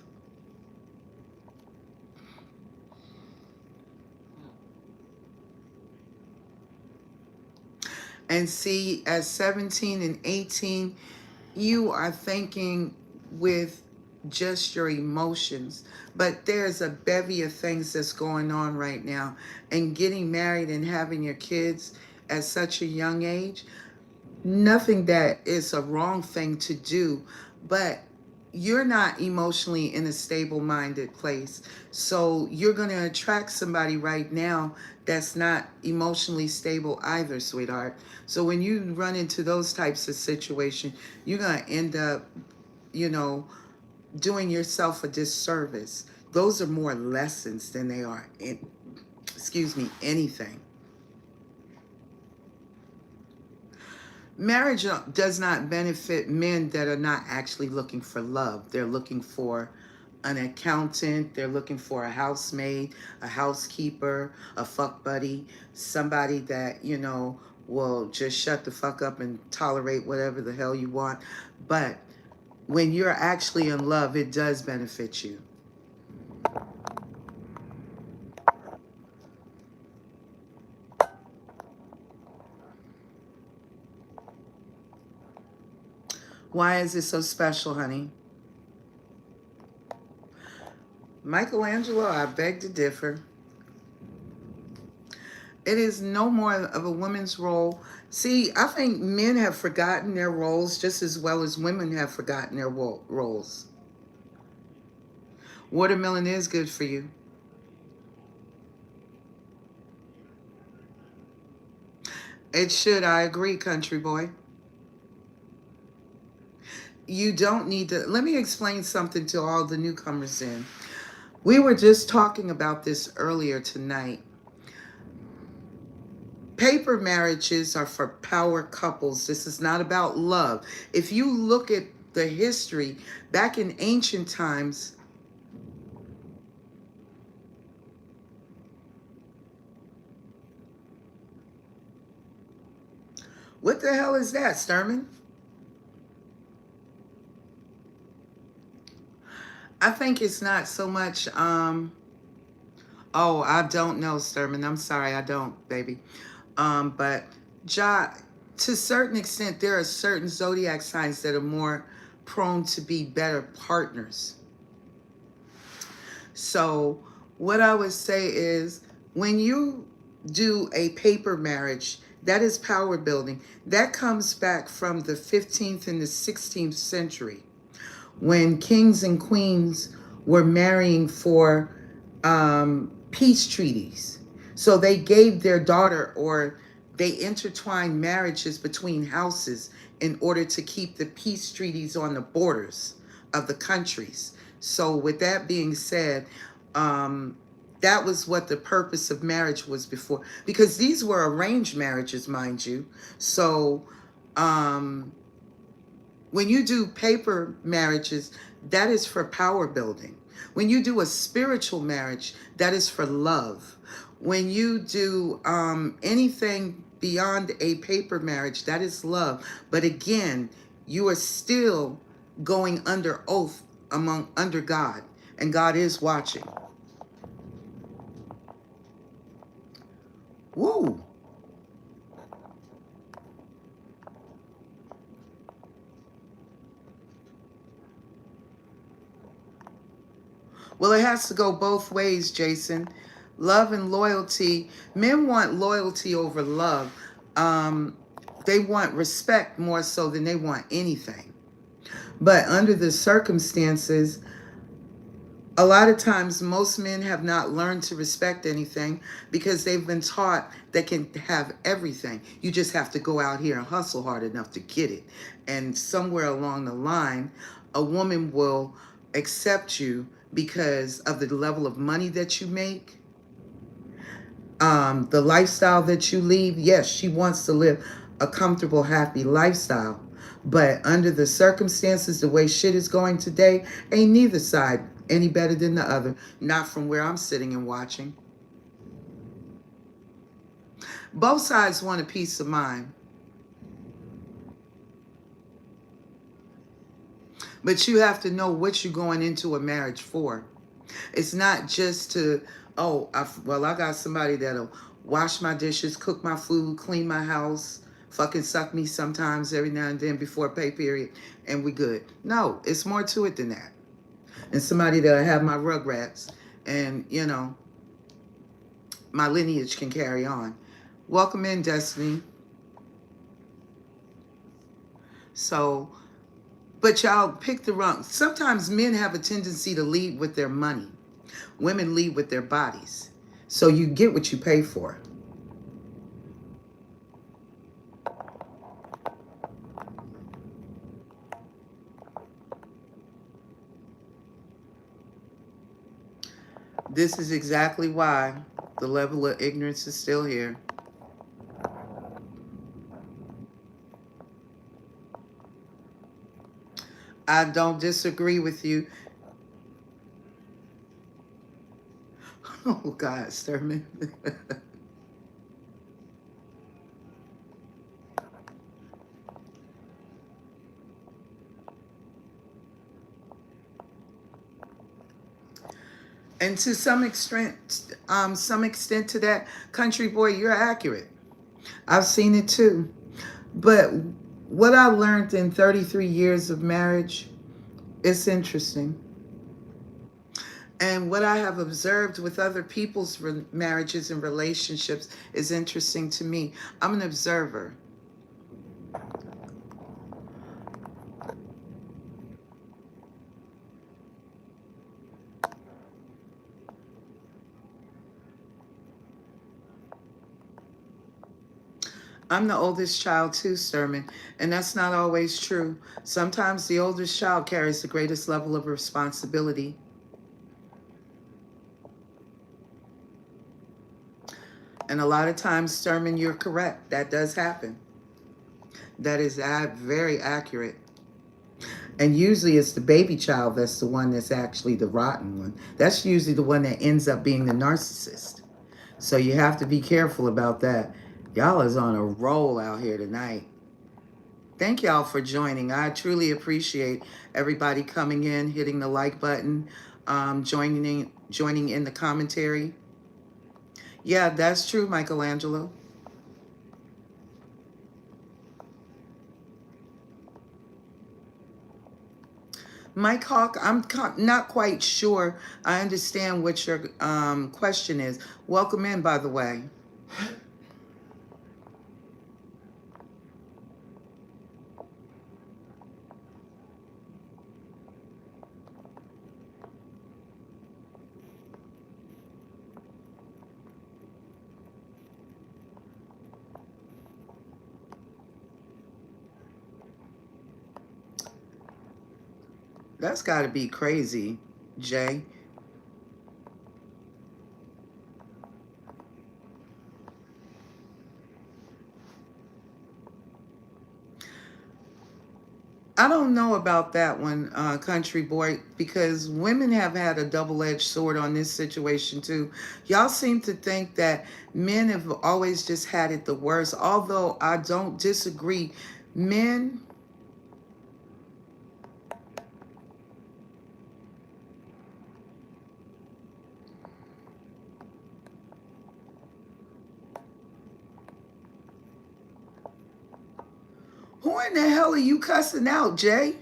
And see, at 17 and 18, you are thinking with just your emotions. But there's a bevy of things that's going on right now. And getting married and having your kids at such a young age, nothing that is a wrong thing to do, but you're not emotionally in a stable minded place. So you're going to attract somebody right now that's not emotionally stable either, sweetheart. So when you run into those types of situations, you're going to end up, you know, doing yourself a disservice. Those are more lessons than they are, excuse me, anything. Marriage does not benefit men that are not actually looking for love. They're looking for an accountant, they're looking for a housemaid, a housekeeper, a fuck buddy, somebody that, you know, will just shut the fuck up and tolerate whatever the hell you want. But when you're actually in love, it does benefit you. Why is it so special, honey? Michelangelo, I beg to differ. It is no more of a woman's role. See, I think men have forgotten their roles just as well as women have forgotten their roles. Watermelon is good for you. It should, I agree, country boy. You don't need to. Let me explain something to all the newcomers in. We were just talking about this earlier tonight. Paper marriages are for power couples. This is not about love. If you look at the history, back in ancient times, what the hell is that, Sturman? I think it's not so much, oh, I don't know, Sturman. I'm sorry, I don't, baby. But Ja, to a certain extent, there are certain zodiac signs that are more prone to be better partners. So, what I would say is when you do a paper marriage, that is power building. That comes back from the 15th and the 16th century when kings and queens were marrying for peace treaties. So they gave their daughter, or they intertwined marriages between houses in order to keep the peace treaties on the borders of the countries. So with that being said, that was what the purpose of marriage was before, because these were arranged marriages, mind you. So um, when you do paper marriages, that is for power building. When you do a spiritual marriage, that is for love. When you do anything beyond a paper marriage, that is love. But again, you are still going under oath under God, and God is watching. Woo! Well, it has to go both ways, Jason. Love and loyalty. Men want loyalty over love. Um, They want respect more so than they want anything. But under the circumstances, a lot of times most men have not learned to respect anything because they've been taught they can have everything. You just have to go out here and hustle hard enough to get it. And somewhere along the line, a woman will accept you because of the level of money that you make, the lifestyle that you lead. Yes, she wants to live a comfortable, happy lifestyle. But under the circumstances, the way shit is going today, ain't neither side any better than the other. Not from where I'm sitting and watching. Both sides want a peace of mind. But you have to know what you're going into a marriage for. It's not just to, oh, I got somebody that'll wash my dishes, cook my food, clean my house, fucking suck me sometimes every now and then before pay period, and we good. No, it's more to it than that. And somebody that'll have my rugrats and, you know, my lineage can carry on. Welcome in, Destiny. So, but y'all pick the wrong. Sometimes men have a tendency to lead with their money. Women lead with their bodies. So you get what you pay for. This is exactly why the level of ignorance is still here. I don't disagree with you. Oh, God, Sturman. And to some extent to that, country boy, you're accurate. I've seen it too. But what I learned in 33 years of marriage, it's interesting. And what I have observed with other people's marriages and relationships is interesting to me. I'm an observer. I'm the oldest child too, Sturman, and that's not always true. Sometimes the oldest child carries the greatest level of responsibility. And a lot of times, Sturman, you're correct. That does happen. That is very accurate. And usually it's the baby child that's the one that's actually the rotten one. That's usually the one that ends up being the narcissist. So you have to be careful about that. Y'all is on a roll out here tonight. Thank y'all for joining. I truly appreciate everybody coming in, hitting the like button, joining in the commentary. Yeah, that's true, Michelangelo. Mike Hawk, I'm not quite sure I understand what your question is. Welcome in, by the way. That's got to be crazy, Jay. I don't know about that one, country boy, because women have had a double-edged sword on this situation too. Y'all seem to think that men have always just had it the worst, although I don't disagree. Men, who in the hell are you cussing out, Jay?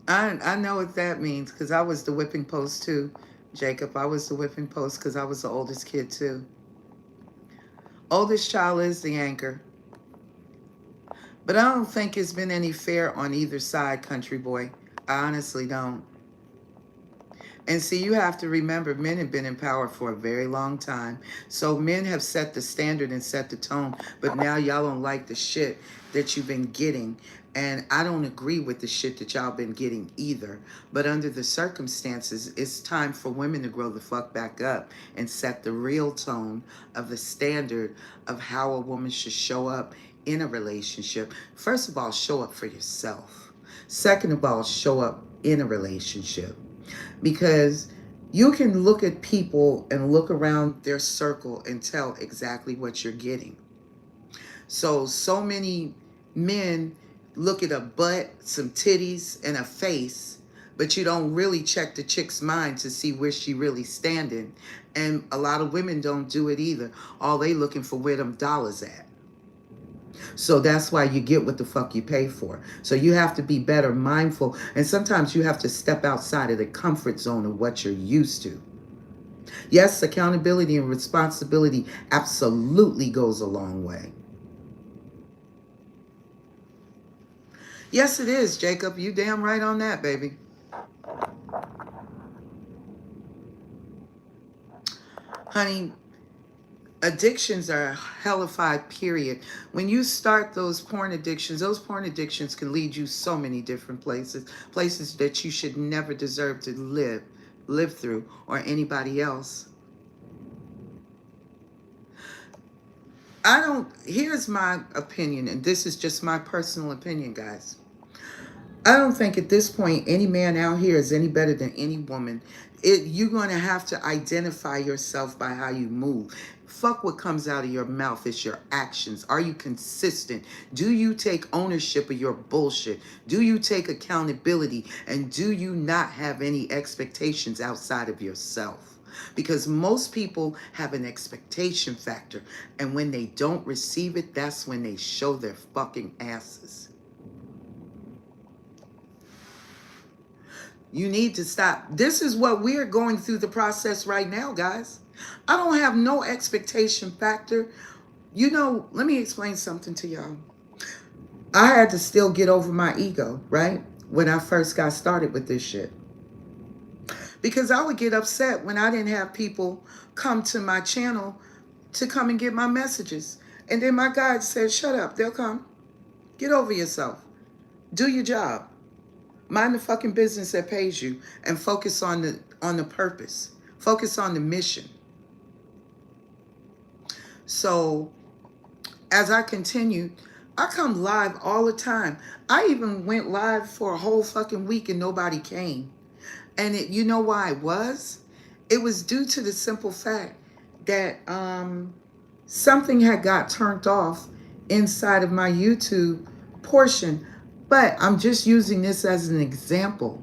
I know what that means because I was the whipping post too, Jacob. I was the whipping post because I was the oldest kid too. Oldest child is the anchor. But I don't think it's been any fair on either side, country boy. I honestly don't. And see, you have to remember, men have been in power for a very long time. So men have set the standard and set the tone. But now y'all don't like the shit that you've been getting. And I don't agree with the shit that y'all been getting either. But under the circumstances, it's time for women to grow the fuck back up and set the real tone of the standard of how a woman should show up in a relationship. First of all, show up for yourself. Second of all, show up in a relationship. Because you can look at people and look around their circle and tell exactly what you're getting. So many men look at a butt, some titties, and a face, but you don't really check the chick's mind to see where she really standing. And a lot of women don't do it either. All they looking for where them dollars at. So that's why you get what the fuck you pay for. So you have to be better mindful. And sometimes you have to step outside of the comfort zone of what you're used to. Yes, accountability and responsibility absolutely goes a long way. Yes, it is, Jacob. You damn right on that, baby. Honey, addictions are a hellified period. When you start those porn addictions can lead you so many different places that you should never deserve to live through, or anybody else. Here's my opinion, and this is just my personal opinion, guys. I don't think at this point any man out here is any better than any woman. You're going to have to identify yourself by how you move. Fuck what comes out of your mouth. It's your actions. Are you consistent? Do you take ownership of your bullshit? Do you take accountability? And do you not have any expectations outside of yourself? Because most people have an expectation factor. And when they don't receive it, that's when they show their fucking asses. You need to stop. This is what we're going through the process right now, guys. I don't have no expectation factor. You know, let me explain something to y'all. I had to still get over my ego, right? When I first got started with this shit. Because I would get upset when I didn't have people come to my channel to come and get my messages. And then my guide said, shut up, they'll come. Get over yourself. Do your job. Mind the fucking business that pays you and focus on the purpose. Focus on the mission. So as I continued, I come live all the time. I even went live for a whole fucking week and nobody came. And you know why it was? It was due to the simple fact that something had got turned off inside of my YouTube portion. But I'm just using this as an example.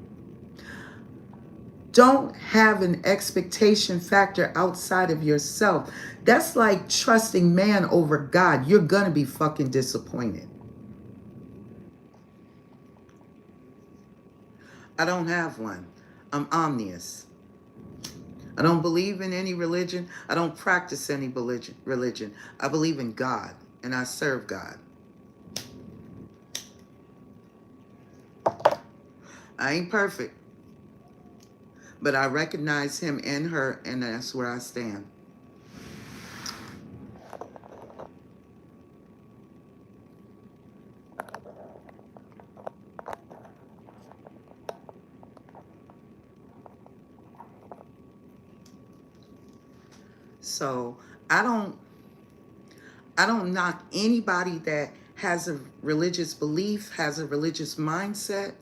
Don't have an expectation factor outside of yourself. That's like trusting man over God. You're going to be fucking disappointed. I don't have one. I'm omnious. I don't believe in any religion. I don't practice any religion. I believe in God and I serve God. I ain't perfect, but I recognize him and her, and that's where I stand. So I don't knock anybody that has a religious belief, has a religious mindset.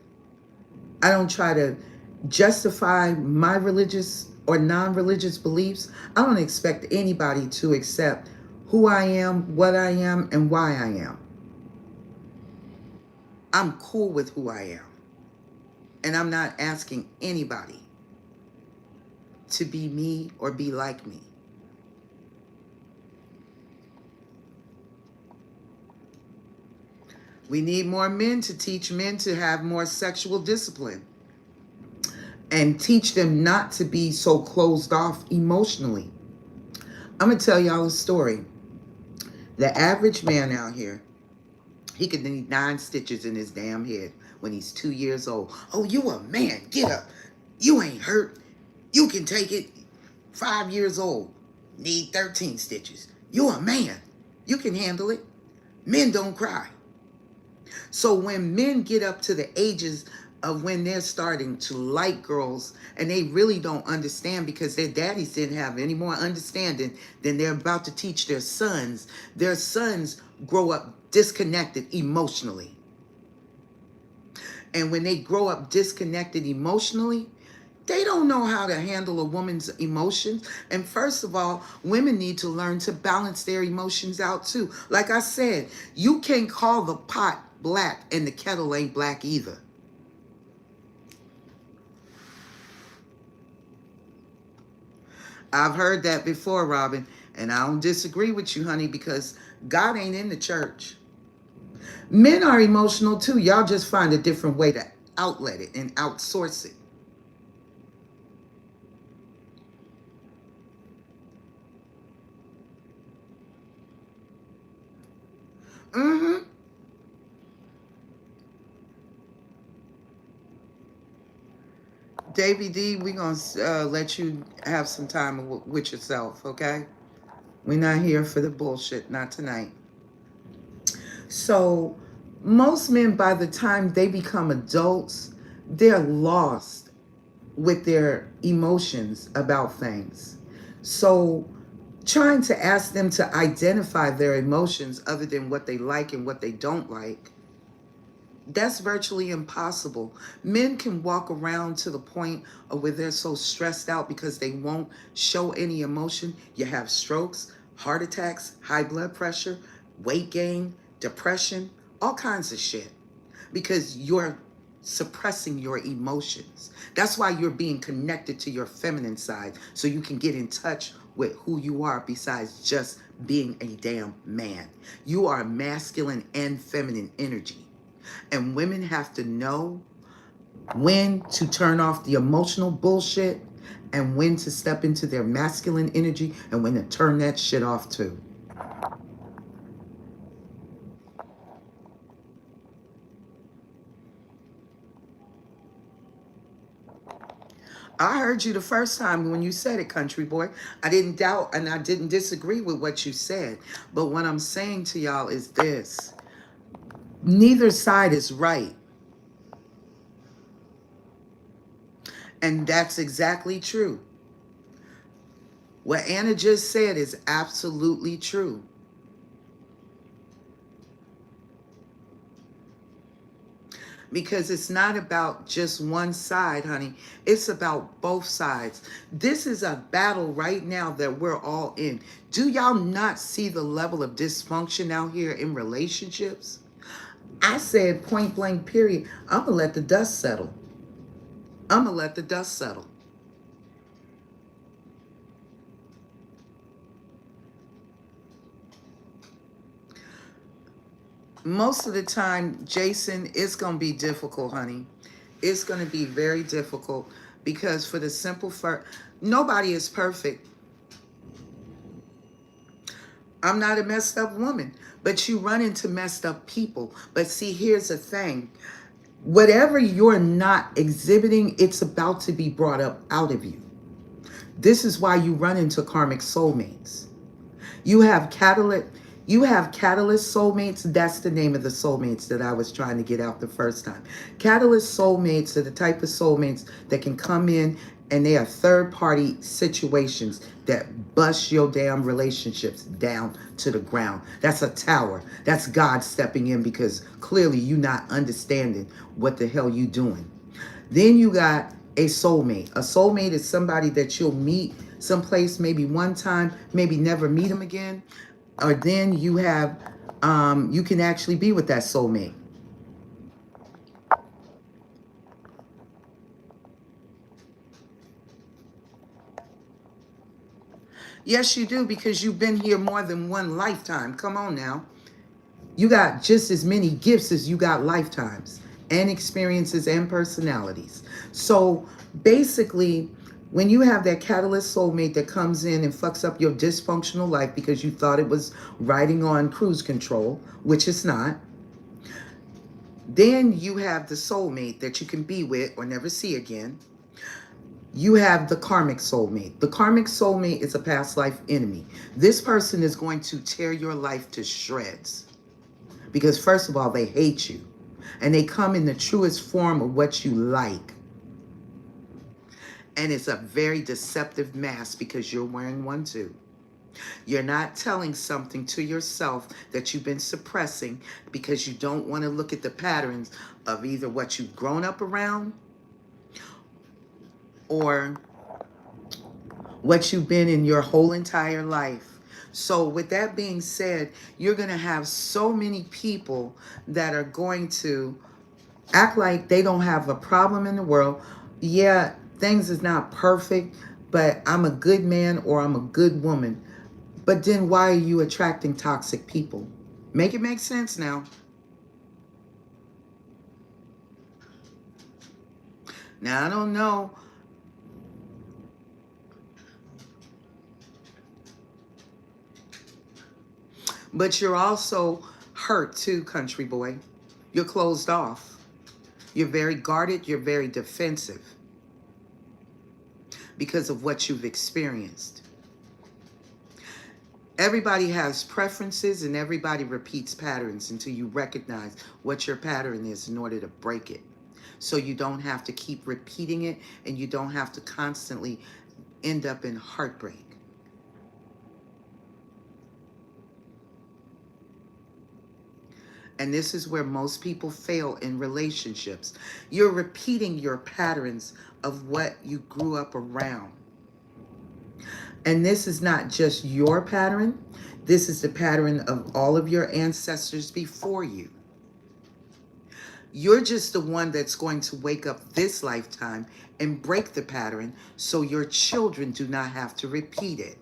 I don't try to justify my religious or non-religious beliefs. I don't expect anybody to accept who I am, what I am, and why I am. I'm cool with who I am. And I'm not asking anybody to be me or be like me. We need more men to teach men to have more sexual discipline. and teach them not to be so closed off emotionally. I'm going to tell y'all a story. The average man out here, he could need 9 stitches in his damn head when he's 2 years old. Oh, you a man. Get up. You ain't hurt. You can take it. 5 years old. Need 13 stitches. You a man. You can handle it. Men don't cry. So when men get up to the ages of when they're starting to like girls and they really don't understand because their daddies didn't have any more understanding than they're about to teach their sons grow up disconnected emotionally. And when they grow up disconnected emotionally, they don't know how to handle a woman's emotions. And first of all, women need to learn to balance their emotions out too. Like I said, you can't call the pot black and the kettle ain't black either. I've heard that before, Robin, and I don't disagree with you, honey, because God ain't in the church. Men are emotional too. Y'all just find a different way to outlet it and outsource it. Mm-hmm. Davy D, we're going to let you have some time with yourself, okay? We're not here for the bullshit, not tonight. So, most men, by the time they become adults, they're lost with their emotions about things. So, trying to ask them to identify their emotions other than what they like and what they don't like, that's virtually impossible. Men can walk around to the point of where they're so stressed out because they won't show any emotion. You have strokes, heart attacks, high blood pressure, weight gain, depression, all kinds of shit because you're suppressing your emotions. That's why you're being connected to your feminine side so you can get in touch with who you are besides just being a damn man. You are masculine and feminine energy. And women have to know when to turn off the emotional bullshit and when to step into their masculine energy and when to turn that shit off too. I heard you the first time when you said it, country boy. I didn't doubt and I didn't disagree with what you said. But what I'm saying to y'all is this. Neither side is right. And that's exactly true. What Anna just said is absolutely true. Because it's not about just one side, honey. It's about both sides. This is a battle right now that we're all in. Do y'all not see the level of dysfunction out here in relationships? I said point blank period, I'm going to let the dust settle. I'm going to let the dust settle. Most of the time, Jason, it's going to be difficult, honey. It's going to be very difficult because for the simple fact, nobody is perfect. I'm not a messed up woman, but you run into messed up people. But see, here's the thing. Whatever you're not exhibiting, it's about to be brought up out of you. This is why you run into karmic soulmates. You have catalyst soulmates. That's the name of the soulmates that I was trying to get out the first time. Catalyst soulmates are the type of soulmates that can come in and they are third-party situations that bust your damn relationships down to the ground. That's a tower. That's God stepping in because clearly you're not understanding what the hell you doing. Then you got a soulmate. A soulmate is somebody that you'll meet someplace, maybe one time, maybe never meet them again. Or then you have, you can actually be with that soulmate. Yes, you do, because you've been here more than one lifetime. Come on now. You got just as many gifts as you got lifetimes and experiences and personalities. So Basically, when you have that catalyst soulmate that comes in and fucks up your dysfunctional life because you thought it was riding on cruise control, which it's not, then you have the soulmate that you can be with or never see again. You have the karmic soulmate. The karmic soulmate is a past life enemy. This person is going to tear your life to shreds because, first of all, they hate you and they come in the truest form of what you like. And it's a very deceptive mask because you're wearing one too. You're not telling something to yourself that you've been suppressing because you don't want to look at the patterns of either what you've grown up around or what you've been in your whole entire life. So with that being said, you're going to have so many people that are going to act like they don't have a problem in the world. Yeah, things is not perfect, but I'm a good man or I'm a good woman. But then why are you attracting toxic people? Make it make sense now. Now, I don't know. But you're also hurt too, country boy. You're closed off. You're very guarded. You're very defensive because of what you've experienced. Everybody has preferences and everybody repeats patterns until you recognize what your pattern is in order to break it. So you don't have to keep repeating it and you don't have to constantly end up in heartbreak. And this is where most people fail in relationships. You're repeating your patterns of what you grew up around. And this is not just your pattern. This is the pattern of all of your ancestors before you. You're just the one that's going to wake up this lifetime and break the pattern so your children do not have to repeat it.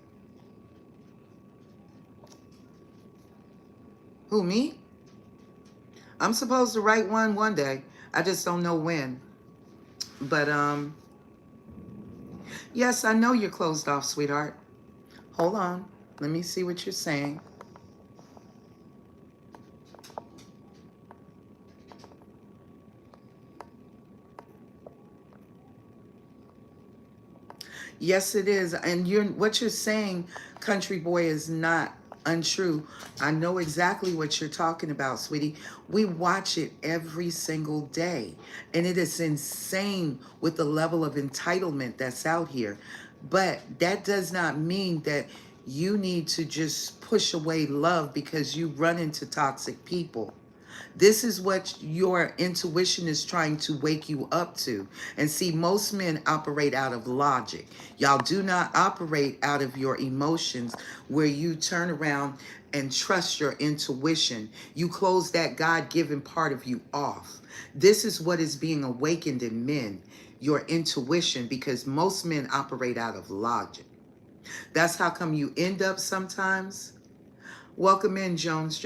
Who, me? I'm supposed to write one day. I just don't know when. But, yes, I know you're closed off, sweetheart. Hold on. Let me see what you're saying. Yes, it is. And what you're saying, country boy, is not untrue. I know exactly what you're talking about, sweetie. We watch it every single day. And it is insane with the level of entitlement that's out here. But that does not mean that you need to just push away love because you run into toxic people. This is what your intuition is trying to wake you up to. And see, most men operate out of logic. Y'all do not operate out of your emotions where you turn around and trust your intuition. You close that God-given part of you off. This is what is being awakened in men, your intuition, because most men operate out of logic. That's how come you end up sometimes. Welcome in, Jones.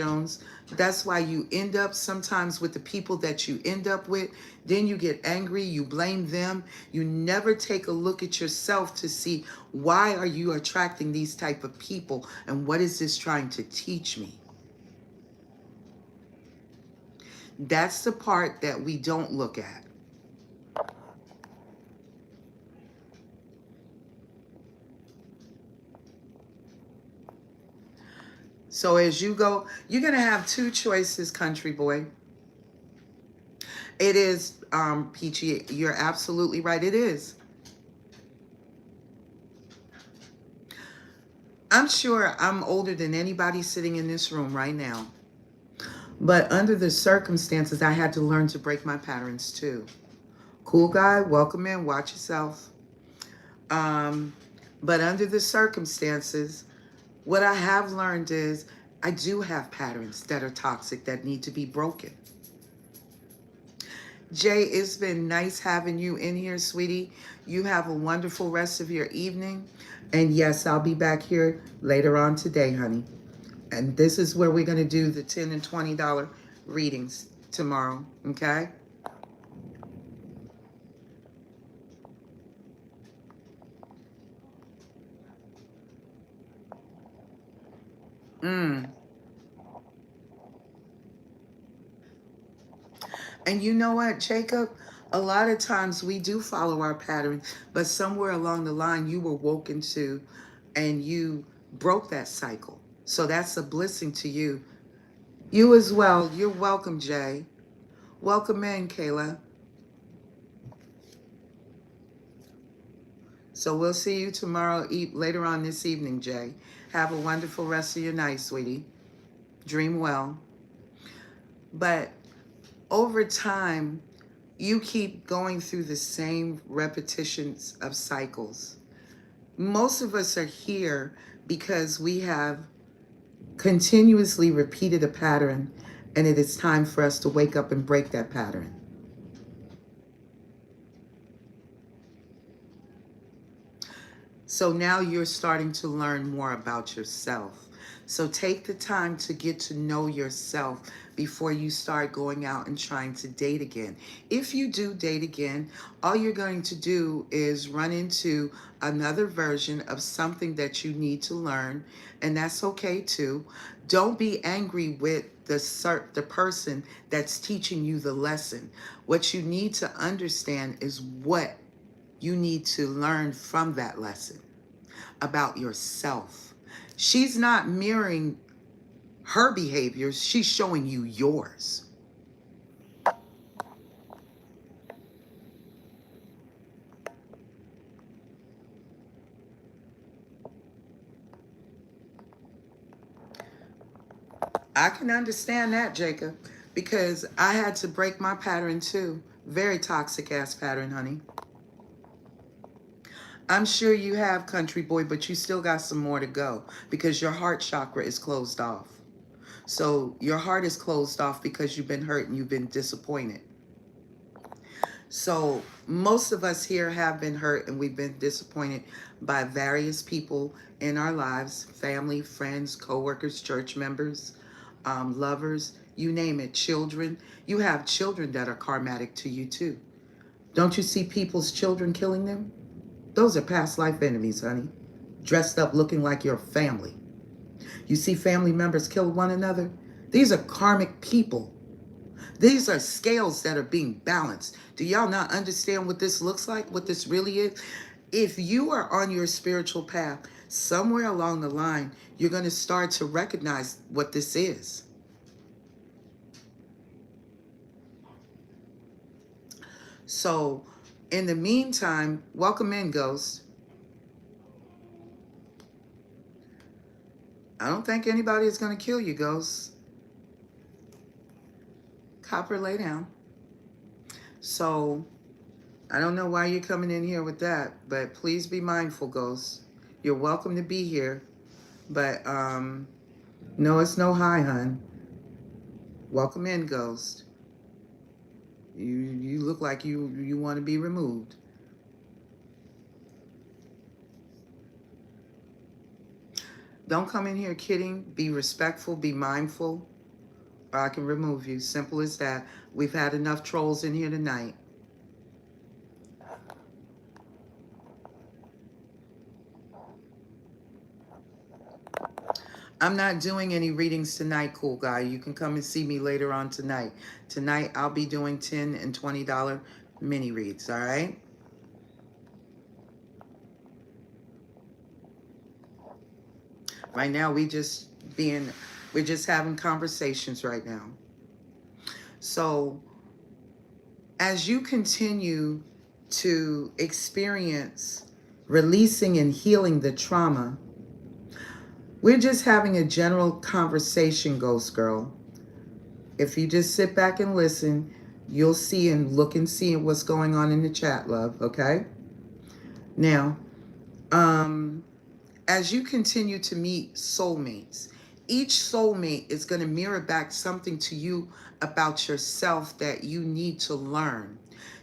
That's why you end up sometimes with the people that you end up with. Then you get angry, you blame them. You never take a look at yourself to see why are you attracting these type of people and what is this trying to teach me? That's the part that we don't look at. So as you go, you're going to have two choices, country boy. It is, Peachy, you're absolutely right. It is. I'm sure I'm older than anybody sitting in this room right now. But under the circumstances, I had to learn to break my patterns too. Cool guy, welcome in, watch yourself. But under the circumstances, what I have learned is I do have patterns that are toxic that need to be broken. Jay, it's been nice having you in here, sweetie. You have a wonderful rest of your evening. And yes, I'll be back here later on today, honey. And this is where we're going to do the $10 and $20 readings tomorrow, okay? Mm. And you know what, Jacob? A lot of times we do follow our pattern, but somewhere along the line you were woken to and you broke that cycle. So that's a blessing to you. You as well. You're welcome, Jay. Welcome in, Kayla. So we'll see you tomorrow, later on this evening, Jay. Have a wonderful rest of your night, sweetie. Dream well. But over time, you keep going through the same repetitions of cycles. Most of us are here because we have continuously repeated a pattern, and it is time for us to wake up and break that pattern. So now you're starting to learn more about yourself. So take the time to get to know yourself before you start going out and trying to date again. If you do date again, all you're going to do is run into another version of something that you need to learn, and that's okay too. Don't be angry with the person that's teaching you the lesson. What you need to understand is what you need to learn from that lesson about yourself. She's not mirroring her behaviors, she's showing you yours. I can understand that, Jacob, because I had to break my pattern too. Very toxic ass pattern, honey. I'm sure you have, country boy, but you still got some more to go because your heart chakra is closed off. So your heart is closed off because you've been hurt and you've been disappointed. So most of us here have been hurt and we've been disappointed by various people in our lives, family, friends, co-workers, church members, lovers, you name it, children. You have children that are karmatic to you too. Don't you see people's children killing them? Those are past life enemies, honey. Dressed up looking like your family. You see family members kill one another? These are karmic people. These are scales that are being balanced. Do y'all not understand what this looks like? What this really is? If you are on your spiritual path, somewhere along the line, you're going to start to recognize what this is. So, in the meantime, welcome in, Ghost. I don't think anybody is going to kill you, Ghost. Copper, lay down. So, I don't know why you're coming in here with that, but please be mindful, Ghost. You're welcome to be here, but no, it's no hi, hun. Welcome in, Ghost. You look like you want to be removed. Don't come in here kidding. Be respectful, be mindful, or I can remove you. Simple as that. We've had enough trolls in here tonight. I'm not doing any readings tonight, cool guy. You can come and see me later on tonight. Tonight, I'll be doing $10 and $20 mini reads, all right? Right now, we're just having conversations right now. So, as you continue to experience releasing and healing the trauma, we're just having a general conversation, Ghost Girl. If you just sit back and listen, you'll see and look and see what's going on in the chat, love, okay? Now, as you continue to meet soulmates, each soulmate is going to mirror back something to you about yourself that you need to learn.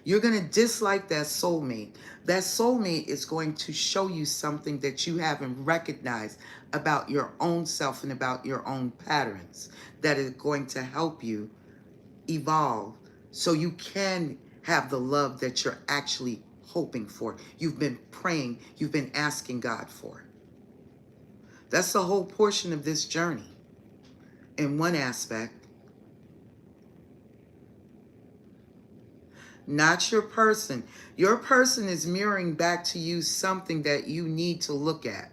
You're going to dislike that soulmate. That soulmate is going to show you something that you haven't recognized about your own self and about your own patterns that is going to help you evolve so you can have the love that you're actually hoping for. You've been praying, you've been asking God for. That's the whole portion of this journey. in one aspect. Not your person. Your person is mirroring back to you something that you need to look at.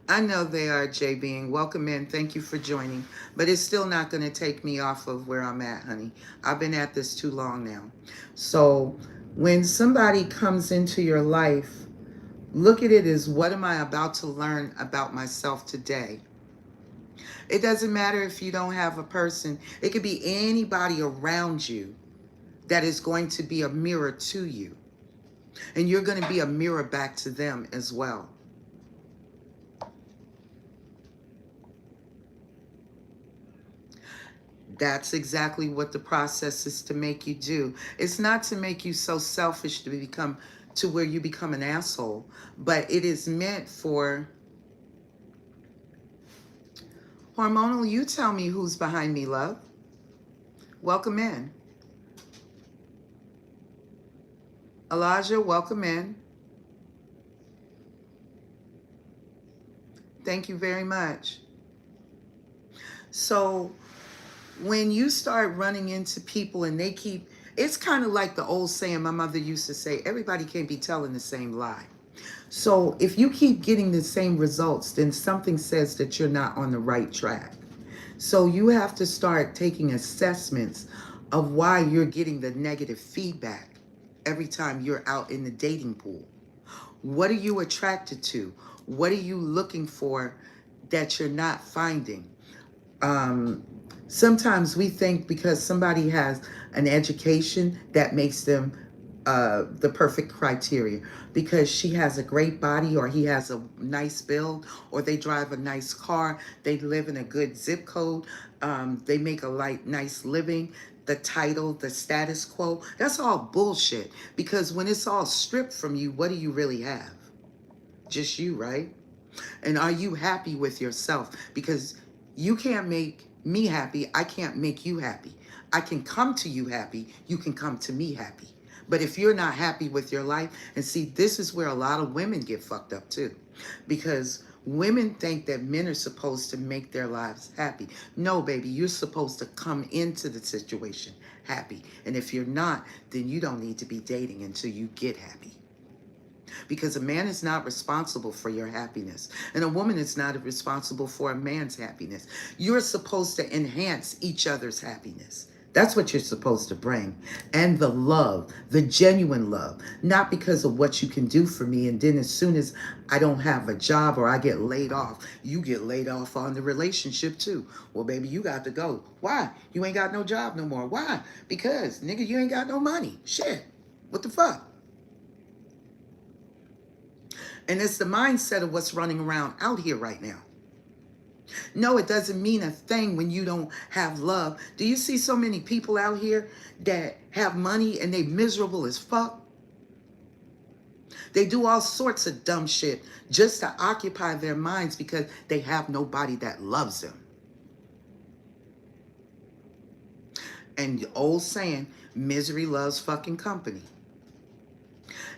I know they are, J Being. Welcome in. Thank you for joining. But it's still not going to take me off of where I'm at, honey. I've been at this too long now. So when somebody comes into your life, look at it as, what am I about to learn about myself today? It doesn't matter if you don't have a person. It could be anybody around you that is going to be a mirror to you. And you're going to be a mirror back to them as well. That's exactly what the process is to make you do. It's not to make you so selfish to where you become an asshole, but it is meant for hormonal. You tell me who's behind me, love. Welcome in. Elijah, welcome in. Thank you very much. So when you start running into people and it's kind of like the old saying my mother used to say, everybody can't be telling the same lie. So if you keep getting the same results, then something says that you're not on the right track. So you have to start taking assessments of why you're getting the negative feedback every time you're out in the dating pool. What are you attracted to? What are you looking for that you're not finding? Sometimes we think because somebody has an education that makes them the perfect criteria, because she has a great body or he has a nice build or they drive a nice car, they live in a good zip code, they make a nice living, the title, the status quo. That's all bullshit, because when it's all stripped from you, what do you really have? Just you, right? And are you happy with yourself? Because you can't make me happy. I can't make you happy. I can come to you happy. You can come to me happy. But if you're not happy with your life, and see, this is where a lot of women get fucked up too. Because women think that men are supposed to make their lives happy. No, baby, you're supposed to come into the situation happy. And if you're not, then you don't need to be dating until you get happy. Because a man is not responsible for your happiness, and a woman is not responsible for a man's happiness. You're supposed to enhance each other's happiness. That's what you're supposed to bring. And the love, the genuine love, not because of what you can do for me. And then as soon as I don't have a job or I get laid off, you get laid off on the relationship too. Well, baby, you got to go. Why? You ain't got no job no more. Why? Because, nigga, you ain't got no money. Shit. What the fuck? And it's the mindset of what's running around out here right now. No, it doesn't mean a thing when you don't have love. Do you see so many people out here that have money and they miserable as fuck? They do all sorts of dumb shit just to occupy their minds because they have nobody that loves them. And the old saying, misery loves fucking company.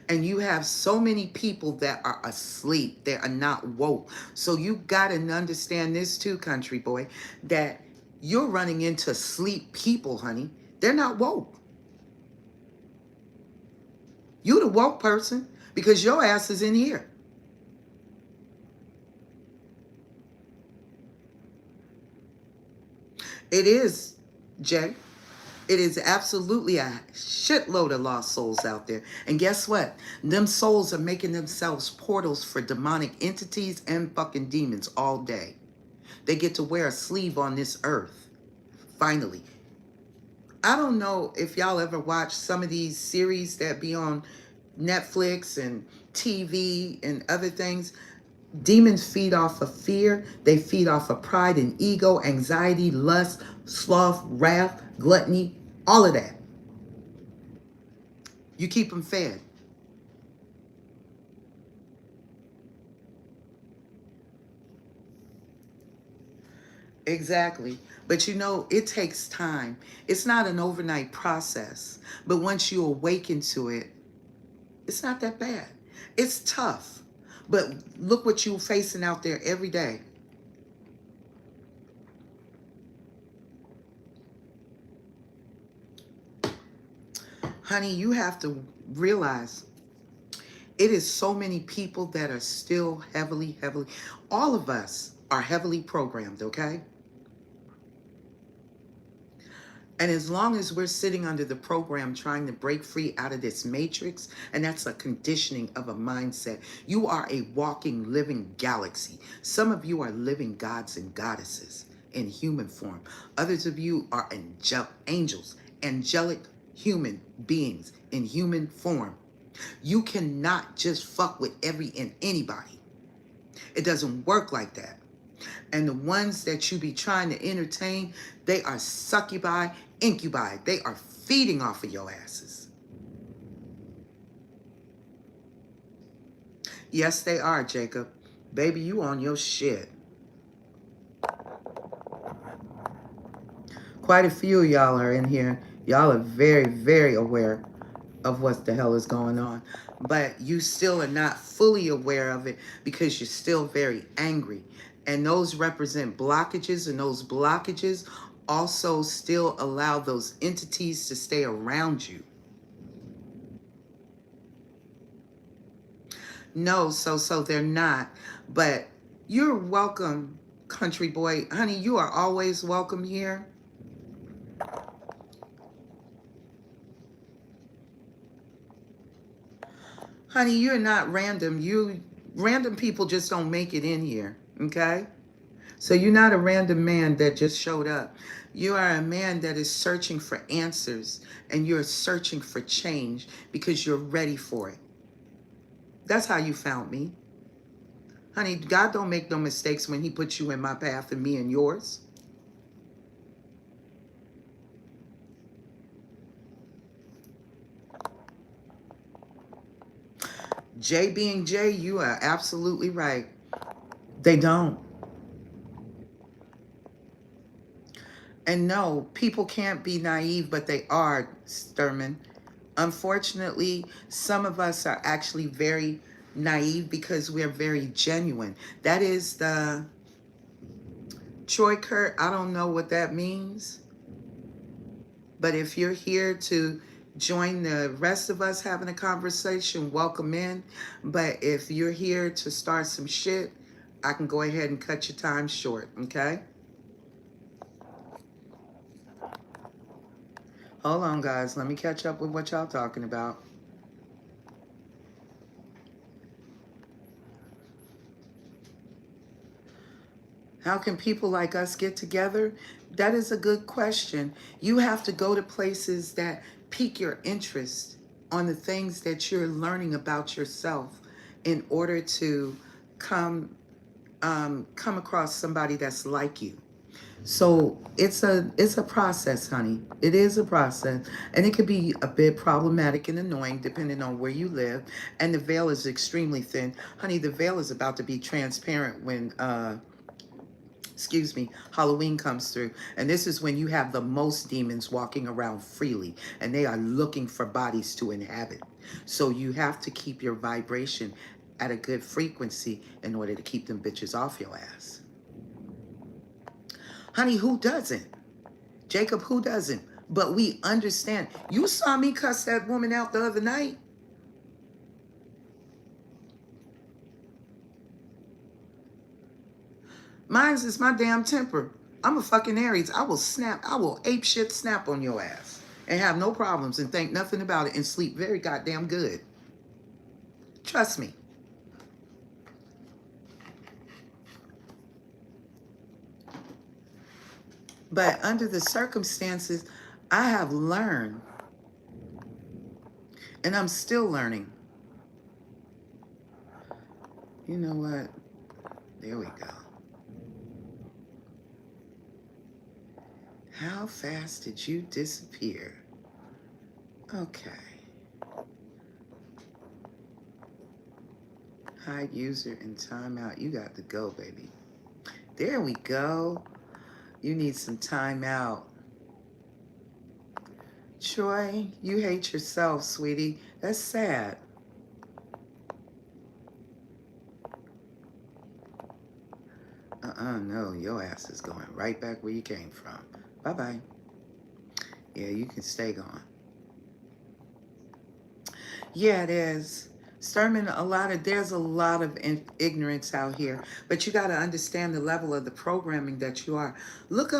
And you have so many people that are asleep. They are not woke. So you got to understand this too, country boy, that you're running into sleep people, honey. They're not woke. You the woke person because your ass is in here. It is, Jay. It is absolutely a shitload of lost souls out there. And guess what? Them souls are making themselves portals for demonic entities and fucking demons all day. They get to wear a sleeve on this earth. Finally. I don't know if y'all ever watch some of these series that be on Netflix and TV and other things. Demons feed off of fear. They feed off of pride and ego, anxiety, lust, sloth, wrath, gluttony, all of that. You keep them fed. Exactly. But you know, it takes time. It's not an overnight process. But once you awaken to it, It's not that bad. It's tough. But look what you're facing out there every day. Honey, you have to realize it is so many people that are still heavily, all of us are heavily programmed, okay? And as long as we're sitting under the program trying to break free out of this matrix, and that's a conditioning of a mindset, you are a walking, living galaxy. Some of you are living gods and goddesses in human form. Others of you are angels, angelic human beings in human form. You cannot just fuck with every and anybody. It doesn't work like that. And the ones that you be trying to entertain, they are succubi, incubi. They are feeding off of your asses. Yes, they are, Jacob. Baby, you on your shit. Quite a few of y'all are in here. Y'all are very, very aware of what the hell is going on. But you still are not fully aware of it because you're still very angry. And those represent blockages, and those blockages also still allow those entities to stay around you. No, so they're not. But you're welcome, country boy. Honey, you are always welcome here. Honey, you're not random. Random people just don't make it in here, okay? So you're not a random man that just showed up. You are a man that is searching for answers, and you're searching for change because you're ready for it. That's how you found me. Honey, God don't make no mistakes when he puts you in my path and me in yours. Jay being Jay, you are absolutely right. They don't. And no, people can't be naive, but they are, Sturman. Unfortunately, some of us are actually very naive because we're very genuine. That is the Troy Kurt. I don't know what that means. But if you're here to join the rest of us having a conversation, welcome in. But if you're here to start some shit, I can go ahead and cut your time short, okay? Hold on, guys. Let me catch up with what y'all talking about. How can people like us get together? That is a good question. You have to go to places that pique your interest on the things that you're learning about yourself in order to come across somebody that's like you. So it's a process, honey. It is a process. And it could be a bit problematic and annoying depending on where you live. And the veil is extremely thin. Honey, the veil is about to be transparent when Halloween comes through. And this is when you have the most demons walking around freely, and they are looking for bodies to inhabit. So you have to keep your vibration at a good frequency in order to keep them bitches off your ass. Honey, who doesn't? Jacob, who doesn't? But we understand. You saw me cuss that woman out the other night. Mine's is my damn temper. I'm a fucking Aries. I will snap. I will ape shit snap on your ass and have no problems and think nothing about it and sleep very goddamn good. Trust me. But under the circumstances, I have learned, and I'm still learning. You know what? There we go. How fast did you disappear? Okay. Hide user and timeout. You got to go, baby. There we go. You need some timeout. Troy, you hate yourself, sweetie. That's sad. No, your ass is going right back where you came from. Bye-bye. Yeah, you can stay gone. Yeah, it is. Sturman, there's a lot of ignorance out here, but you got to understand the level of the programming that you are. Look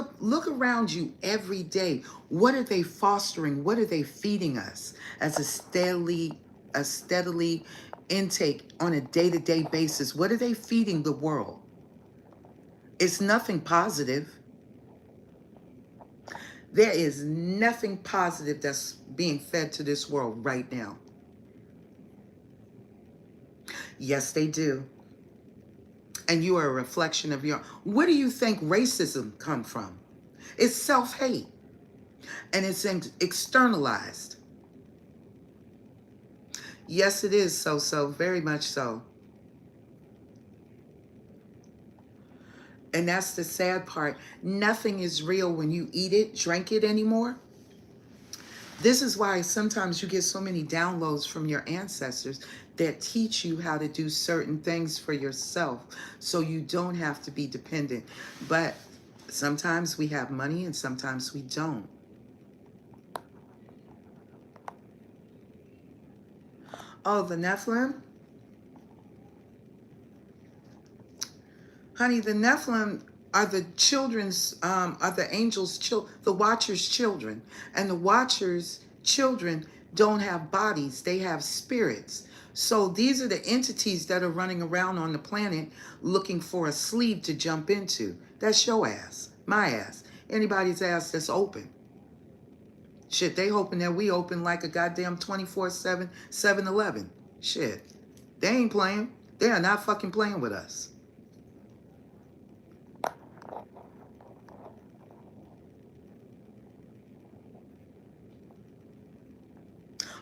around you every day. What are they fostering? What are they feeding us as a steadily intake on a day-to-day basis? What are they feeding the world? It's nothing positive. There is nothing positive that's being fed to this world right now. Yes, they do. And you are a reflection of your... Where do you think racism come from? It's self-hate. And it's externalized. Yes, it is so, very much so. And that's the sad part. Nothing is real when you eat it, drink it anymore. This is why sometimes you get so many downloads from your ancestors that teach you how to do certain things for yourself so you don't have to be dependent. But sometimes we have money and sometimes we don't. Oh, the Nephilim? Honey, the Nephilim are the are the angels, the Watchers' children. And the Watchers' children don't have bodies, they have spirits. So these are the entities that are running around on the planet looking for a sleeve to jump into. That's your ass, my ass, anybody's ass that's open. Shit, they hoping that we open like a goddamn 24/7 7-Eleven. Shit, they ain't playing. They are not fucking playing with us.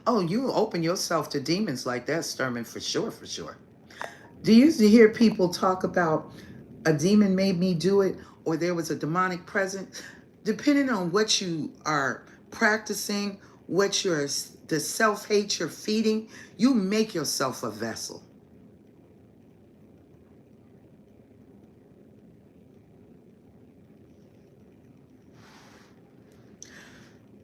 Oh, you open yourself to demons like that, Sturman, for sure, for sure. Do you hear people talk about a demon made me do it, or there was a demonic presence? Depending on what you are practicing, the self-hate you're feeding, you make yourself a vessel.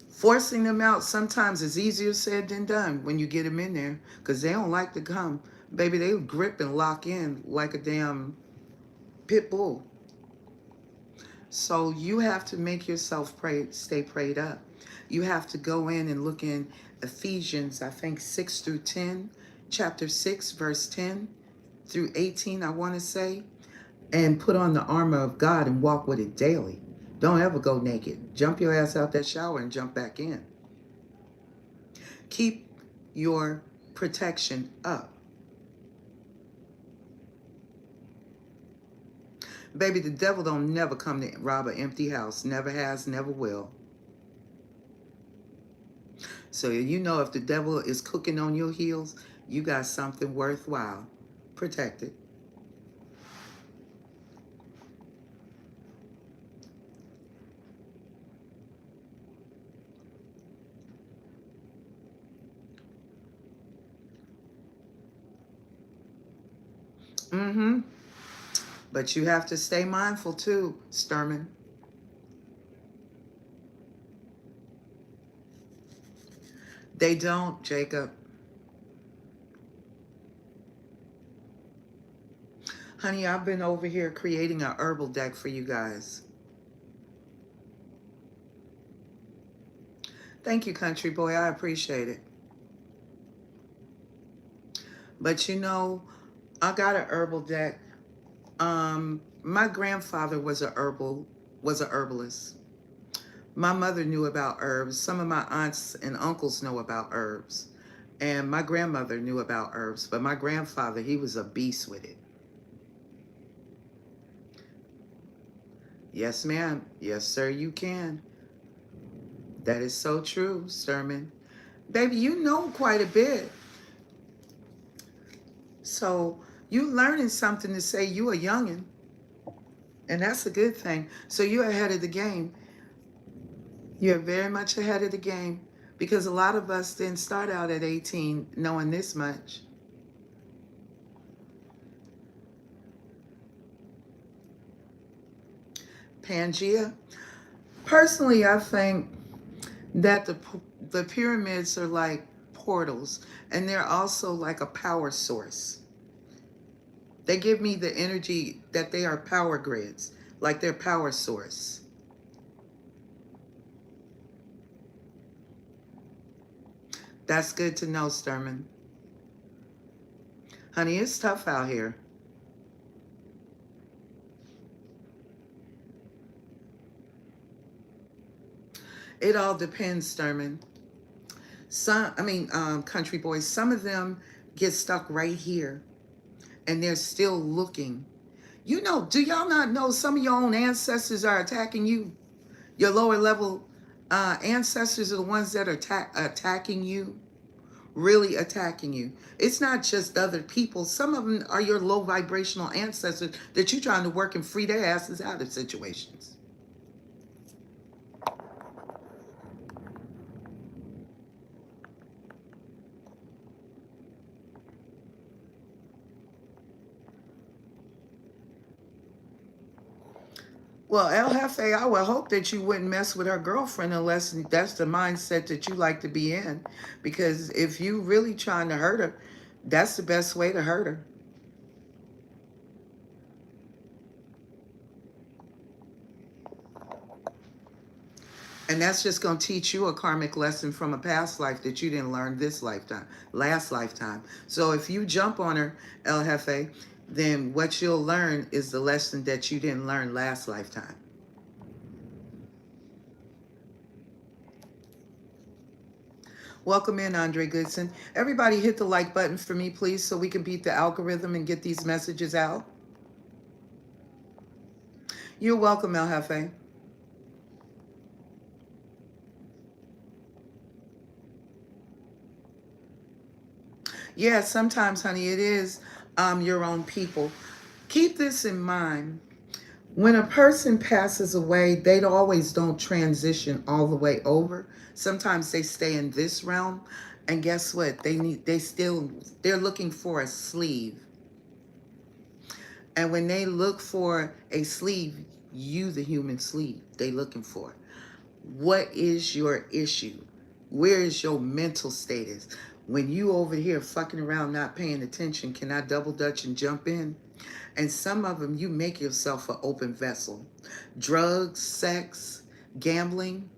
Forcing them out sometimes is easier said than done when you get them in there, because they don't like to come. Baby, they grip and lock in like a damn pit bull. So you have to make yourself stay prayed up. You have to go in and look in Ephesians, I think 6 through 10, chapter 6, verse 10 through 18, I want to say, and put on the armor of God and walk with it daily. Don't ever go naked. Jump your ass out that shower and jump back in. Keep your protection up. Baby, the devil don't never come to rob an empty house. Never has, never will. So you know if the devil is cooking on your heels, you got something worthwhile. Protect it. Mm-hmm. But you have to stay mindful too, Sturman. They don't, Jacob. Honey, I've been over here creating a herbal deck for you guys. Thank you, country boy. I appreciate it. But you know, I got a herbal deck. My grandfather was a herbalist. My mother knew about herbs. Some of my aunts and uncles know about herbs. And my grandmother knew about herbs. But my grandfather, he was a beast with it. Yes, ma'am. Yes, sir, you can. That is so true, Sturman. Baby, you know quite a bit. So you learning something to say you a youngin'. And that's a good thing. So you're ahead of the game. You're very much ahead of the game. Because a lot of us didn't start out at 18 knowing this much. Pangea. Personally, I think that the pyramids are like portals, and they're also like a power source. They give me the energy that they are power grids, like their power source. That's good to know, Sturman. Honey, it's tough out here. It all depends, Sturman. Country boys, some of them get stuck right here and they're still looking. You know, do y'all not know some of your own ancestors are attacking you? Your lower level ancestors are the ones that are attacking you, really attacking you. It's not just other people. Some of them are your low vibrational ancestors that you're trying to work and free their asses out of situations. Well, El Jefe, I would hope that you wouldn't mess with her girlfriend unless that's the mindset that you like to be in. Because if you really trying to hurt her, that's the best way to hurt her. And that's just going to teach you a karmic lesson from a past life that you didn't learn this lifetime, last lifetime. So if you jump on her, El Jefe, then what you'll learn is the lesson that you didn't learn last lifetime. Welcome in, Andre Goodson. Everybody hit the like button for me, please, so we can beat the algorithm and get these messages out. You're welcome, El Jefe. Yeah, sometimes, honey, it is your own people. Keep this in mind. When a person passes away, they always don't transition all the way over. Sometimes they stay in this realm, and guess what? They're looking for a sleeve. And when they look for a sleeve, you, the human sleeve, they looking for. What is your issue? Where is your mental status? When you over here fucking around not paying attention, can I double dutch and jump in? And some of them, you make yourself an open vessel. Drugs, sex, gambling,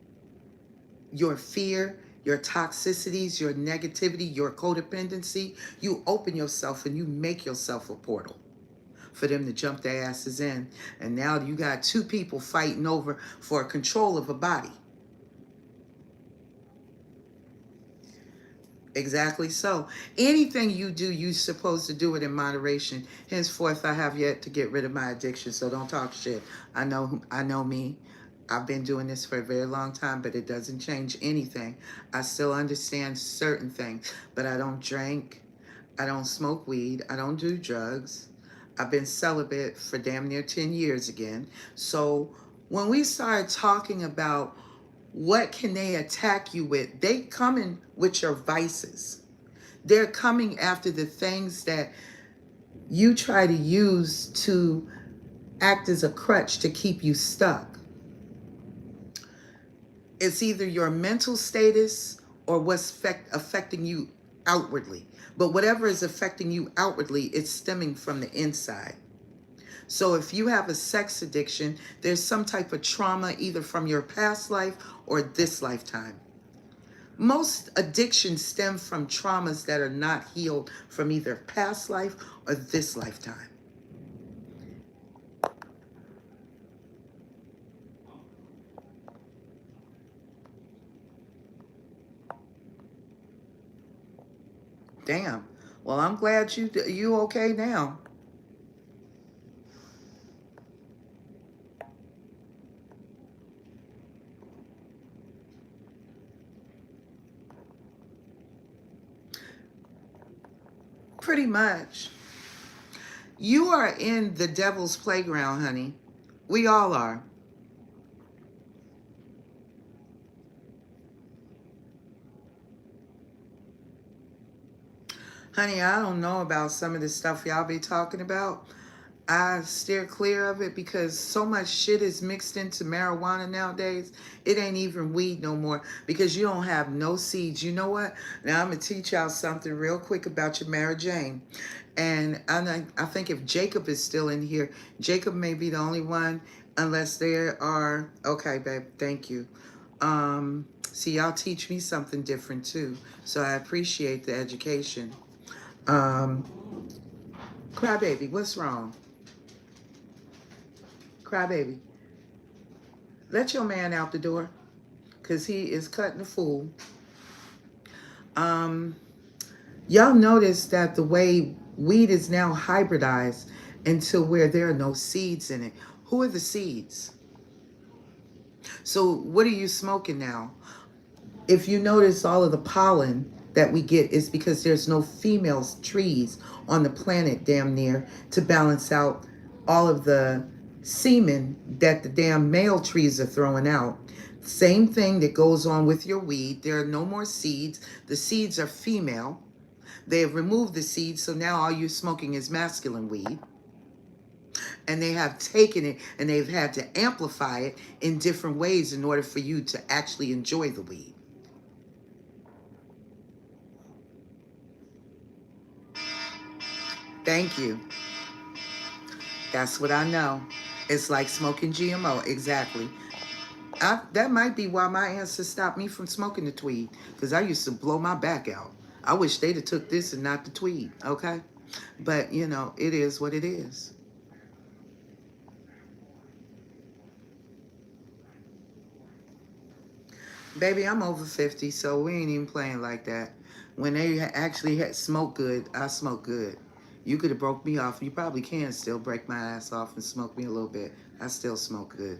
your fear, your toxicities, your negativity, your codependency, you open yourself and you make yourself a portal for them to jump their asses in. And now you got two people fighting over for control of a body. Exactly so. Anything you do, you're supposed to do it in moderation. Henceforth, I have yet to get rid of my addiction, so don't talk shit. I know me. I've been doing this for a very long time, but it doesn't change anything. I still understand certain things, but I don't drink. I don't smoke weed. I don't do drugs. I've been celibate for damn near 10 years again. So when we start talking about what can they attack you with, they coming with your vices. They're coming after the things that you try to use to act as a crutch to keep you stuck. It's either your mental status or what's affecting you outwardly. But whatever is affecting you outwardly, it's stemming from the inside. So if you have a sex addiction, there's some type of trauma either from your past life or this lifetime. Most addictions stem from traumas that are not healed from either past life or this lifetime. Damn. Well, I'm glad you okay now. Pretty much. You are in the devil's playground, honey. We all are. Honey, I don't know about some of the stuff y'all be talking about. I steer clear of it because so much shit is mixed into marijuana nowadays. It ain't even weed no more because you don't have no seeds. You know what? Now I'm gonna teach y'all something real quick about your Mary Jane. And I think if Jacob is still in here, Jacob may be the only one, unless there are. Okay, babe. Thank you. See, y'all teach me something different too, so I appreciate the education. Um, Crybaby, what's wrong? Crybaby, let your man out the door, cause he is cutting the fool. Um, y'all notice that the way weed is now hybridized into where there are no seeds in it. Who are the seeds? So what are you smoking now? If you notice, all of the pollen that we get is because there's no female trees on the planet damn near to balance out all of the semen that the damn male trees are throwing out. Same thing that goes on with your weed. There are no more seeds. The seeds are female. They have removed the seeds, so now all you're smoking is masculine weed. And they have taken it and they've had to amplify it in different ways in order for you to actually enjoy the weed. Thank you. That's what I know. It's like smoking GMO. Exactly. That might be why my ancestors stopped me from smoking the tweed, because I used to blow my back out. I wish they'd have took this and not the tweed, okay? But, you know, it is what it is. Baby, I'm over 50, so we ain't even playing like that. When they actually had smoke good, I smoke good. You could have broke me off. You probably can still break my ass off and smoke me a little bit. I still smoke good.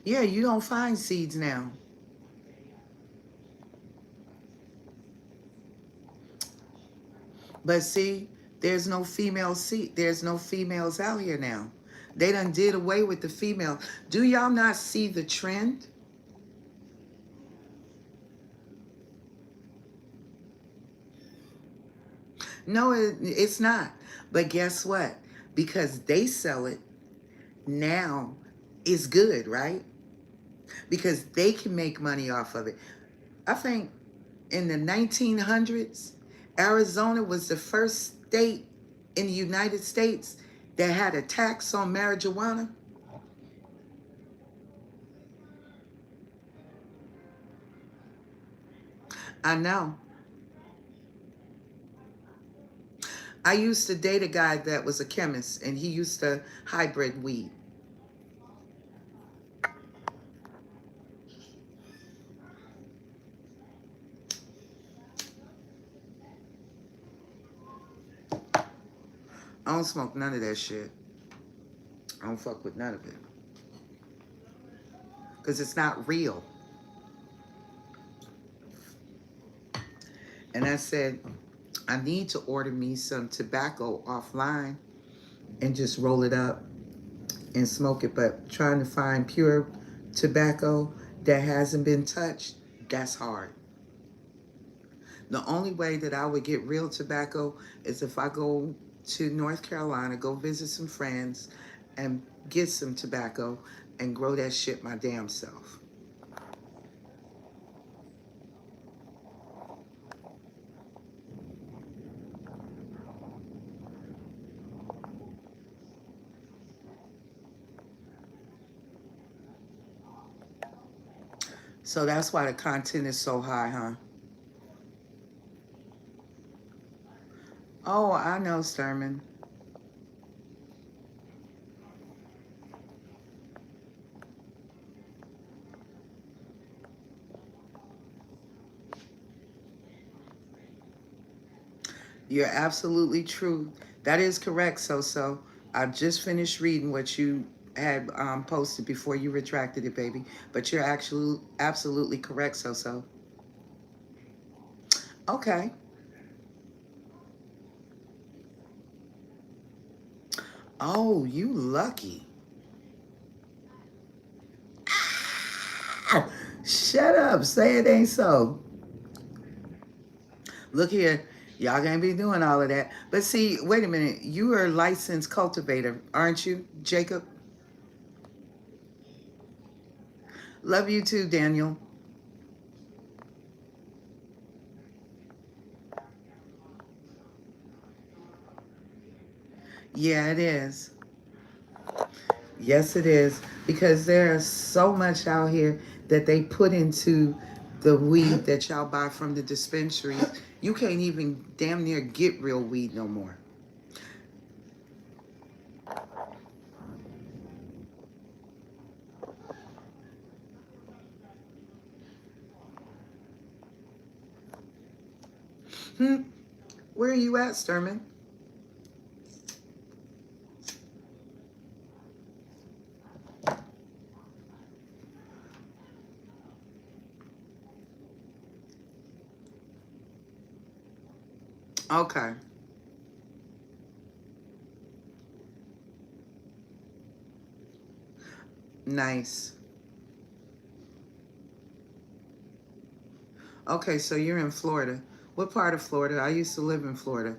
Yeah, you don't find seeds now. But see, there's no female seed. There's no females out here now. They done did away with the female. Do y'all not see the trend? No, it's not. But guess what? Because they sell it now, it's good, right? Because they can make money off of it. I think in the 1900s, Arizona was the first state in the United States that had a tax on marijuana. I know. I used to date a guy that was a chemist, and he used to hybrid weed. I don't smoke none of that shit. I don't fuck with none of it. Because it's not real. And I said, I need to order me some tobacco offline and just roll it up and smoke it. But trying to find pure tobacco that hasn't been touched, that's hard. The only way that I would get real tobacco is if I go to North Carolina, go visit some friends, and get some tobacco and grow that shit my damn self. So that's why the content is so high, huh? Oh, I know, Sturman. You're absolutely true. That is correct, So. I just finished reading what you had posted before you retracted it, baby. But you're actually absolutely correct, So. Okay. Oh, you lucky. Ah, shut up. Say it ain't so. Look here, y'all can't be doing all of that. But see, wait a minute. You are a licensed cultivator, aren't you, Jacob? Love you too, Daniel. Yeah, it is. Yes, it is. Because there's so much out here that they put into the weed that y'all buy from the dispensaries. You can't even damn near get real weed no more. Hmm. Where are you at, Sturman? Okay. Nice. Okay, so you're in Florida. What part of Florida? I used to live in Florida.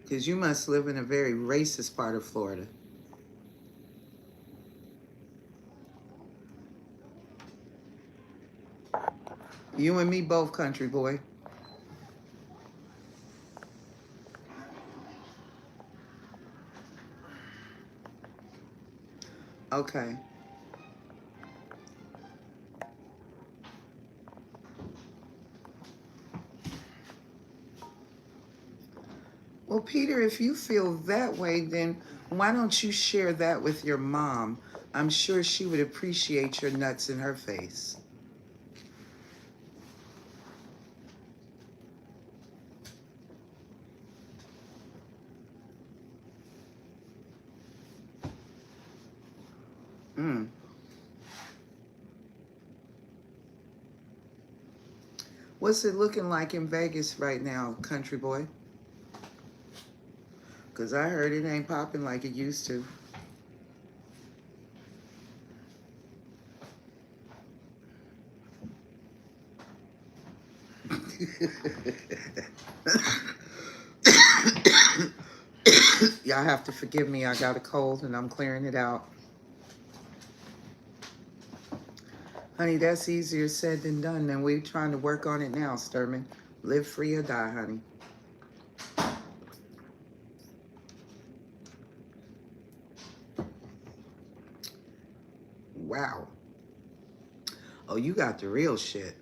Because you must live in a very racist part of Florida. You and me both, country boy. Okay. Well, Peter, if you feel that way, then why don't you share that with your mom? I'm sure she would appreciate your nuts in her face. Mm. What's it looking like in Vegas right now, country boy? Because I heard it ain't popping like it used to. Y'all have to forgive me. I got a cold and I'm clearing it out. Honey, that's easier said than done. And we're trying to work on it now, Sturman. Live free or die, honey. Wow. Oh, you got the real shit.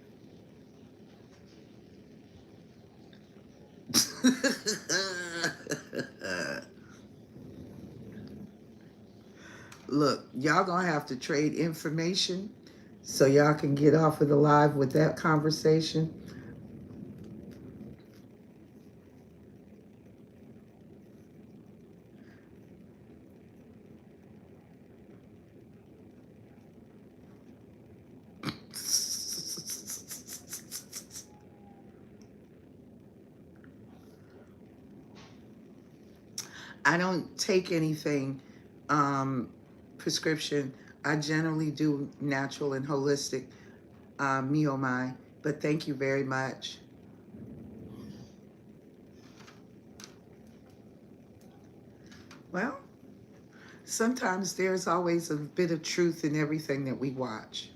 Look, y'all gonna have to trade information so y'all can get off of the live with that conversation. I don't take anything prescription. I generally do natural and holistic, me oh my. But thank you very much. Well, sometimes there's always a bit of truth in everything that we watch,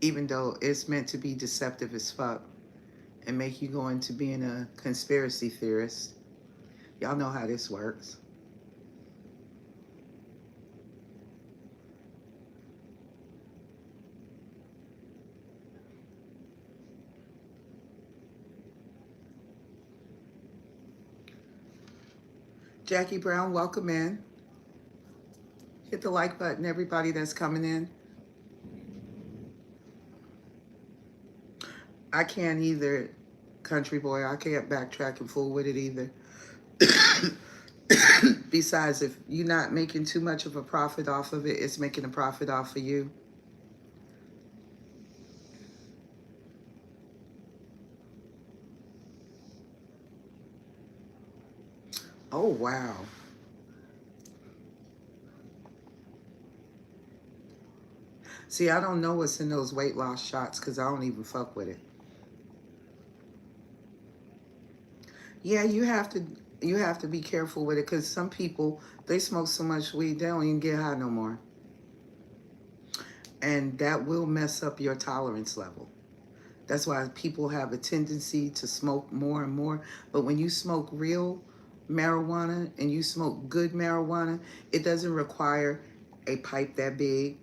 even though it's meant to be deceptive as fuck and make you go into being a conspiracy theorist. Y'all know how this works. Jackie Brown, welcome in. Hit the like button, everybody that's coming in. I can't either, country boy. I can't backtrack and fool with it either. Besides, if you're not making too much of a profit off of it, it's making a profit off of you. Oh, wow. See, I don't know what's in those weight loss shots because I don't even fuck with it. Yeah, you have to be careful with it because some people, they smoke so much weed they don't even get high no more, and that will mess up your tolerance level. That's why people have a tendency to smoke more and more. But when you smoke real marijuana and you smoke good marijuana, it doesn't require a pipe that big.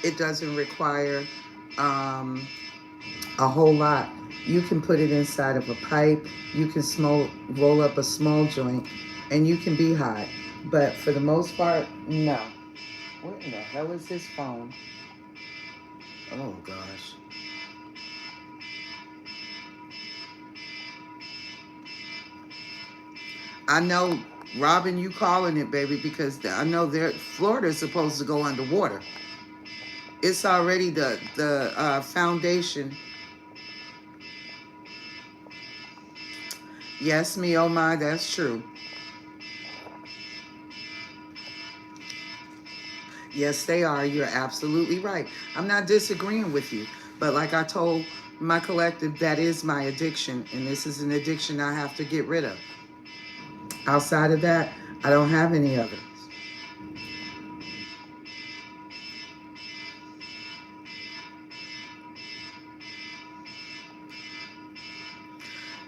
It doesn't require um, a whole lot. You can put it inside of a pipe. You can roll up a small joint, and you can be high. But for the most part, no. What in the hell is his phone? Oh gosh. I know, Robin, you calling it, baby, because I know Florida's supposed to go underwater. It's already the foundation. Yes, me, oh my, that's true. Yes, they are. You're absolutely right. I'm not disagreeing with you. But like I told my collective, that is my addiction. And this is an addiction I have to get rid of. Outside of that, I don't have any others.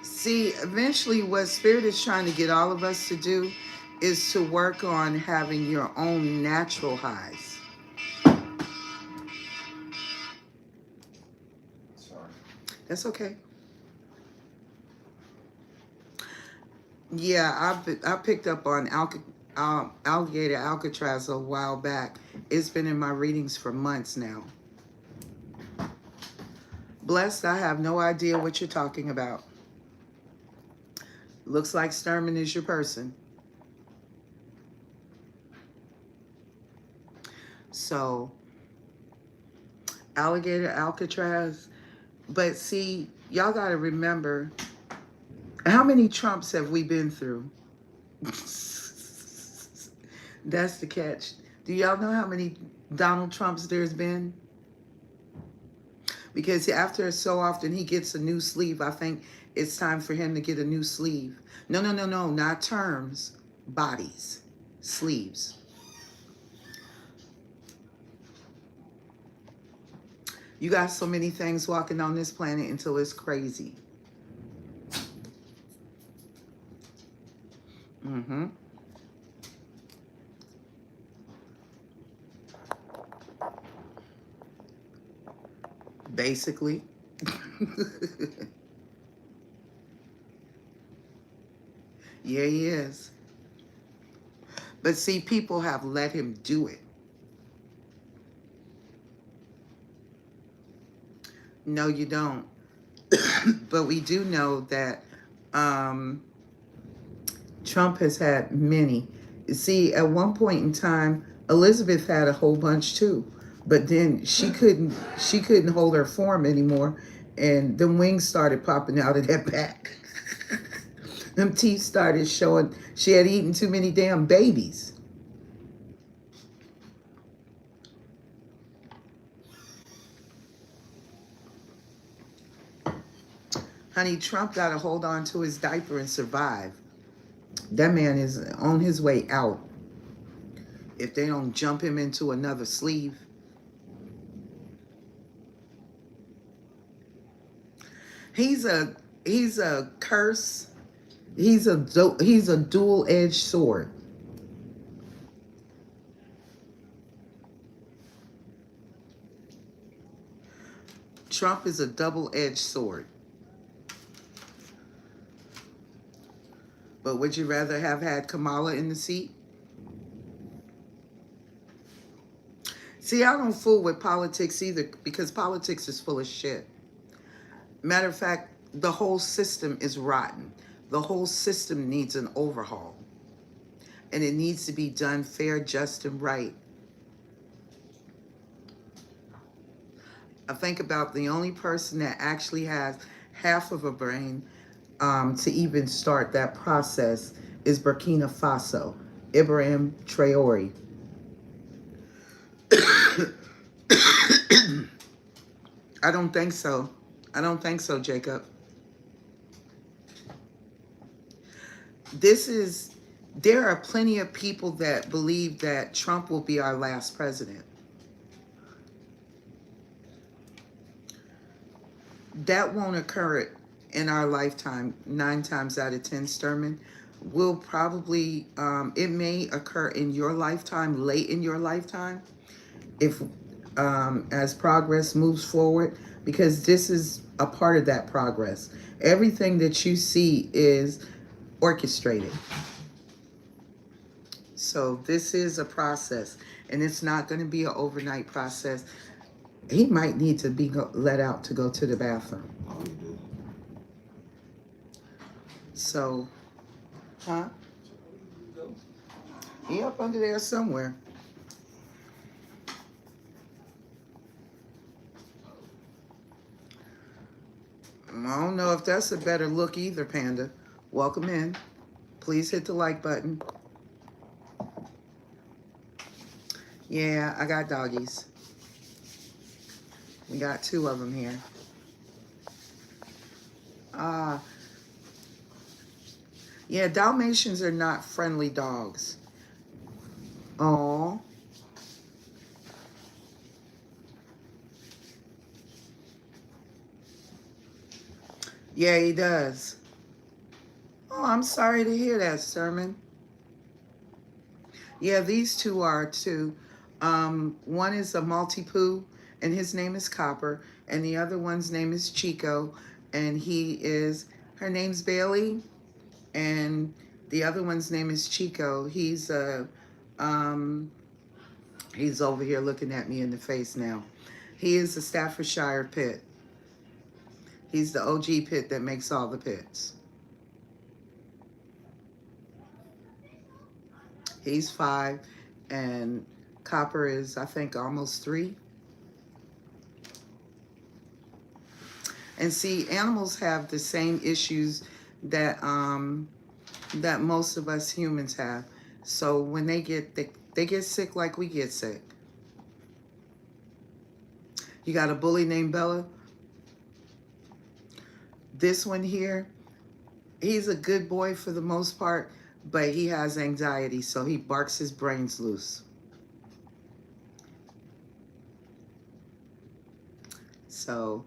See, eventually, what Spirit is trying to get all of us to do is to work on having your own natural highs. Sorry. That's okay. Yeah, I picked up on alligator Alcatraz a while back. It's been in my readings for months now. Blessed, I have no idea what you're talking about. Looks like Sturman is your person. So, alligator Alcatraz. But see, y'all got to remember, how many Trumps have we been through? That's the catch. Do y'all know how many Donald Trumps there's been? Because after so often he gets a new sleeve, I think it's time for him to get a new sleeve. No, no, no, no, not terms, bodies, sleeves. You got so many things walking on this planet until it's crazy. Mm-hmm. Basically. Yeah, he is. But see, people have let him do it. No, you don't. But we do know that um, Trump has had many. See, at one point in time, Elizabeth had a whole bunch too, but then she couldn't hold her form anymore, and the wings started popping out of that back. Them teeth started showing. She had eaten too many damn babies. Honey, Trump got to hold on to his diaper and survive. That man is on his way out. If they don't jump him into another sleeve, he's a he's a curse. He's a dual-edged sword. Trump is a double-edged sword. But would you rather have had Kamala in the seat? See, I don't fool with politics either because politics is full of shit. Matter of fact, the whole system is rotten. The whole system needs an overhaul. And it needs to be done fair, just, and right. I think about the only person that actually has half of a brain to even start that process is Burkina Faso, Ibrahim Traore. I don't think so. I don't think so, Jacob. There are plenty of people that believe that Trump will be our last president. That won't occur in our lifetime, 9 times out of 10, Sturman. Will probably, it may occur in your lifetime, late in your lifetime, if as progress moves forward, because this is a part of that progress. Everything that you see is orchestrated. So this is a process, and it's not going to be an overnight process. He might need to be let out to go to the bathroom. So, huh? He up under there somewhere. I don't know if that's a better look either, Panda. Welcome in. Please hit the like button. Yeah, I got doggies. We got 2 of them here. Yeah, Dalmatians are not friendly dogs. Oh. Yeah, he does. Oh, I'm sorry to hear that, Sermon. Yeah, these 2 are too. One is a Maltipoo, and his name is Copper, and the other one's name is Chico, and her name's Bailey, and the other one's name is Chico. He's over here looking at me in the face now. He is a Staffordshire pit. He's the OG pit that makes all the pits. He's 5, and Copper is, I think, almost 3. And see, animals have the same issues that that most of us humans have. So when they get sick like we get sick. You got a bully named Bella. This one here, he's a good boy for the most part, but he has anxiety, so he barks his brains loose. So,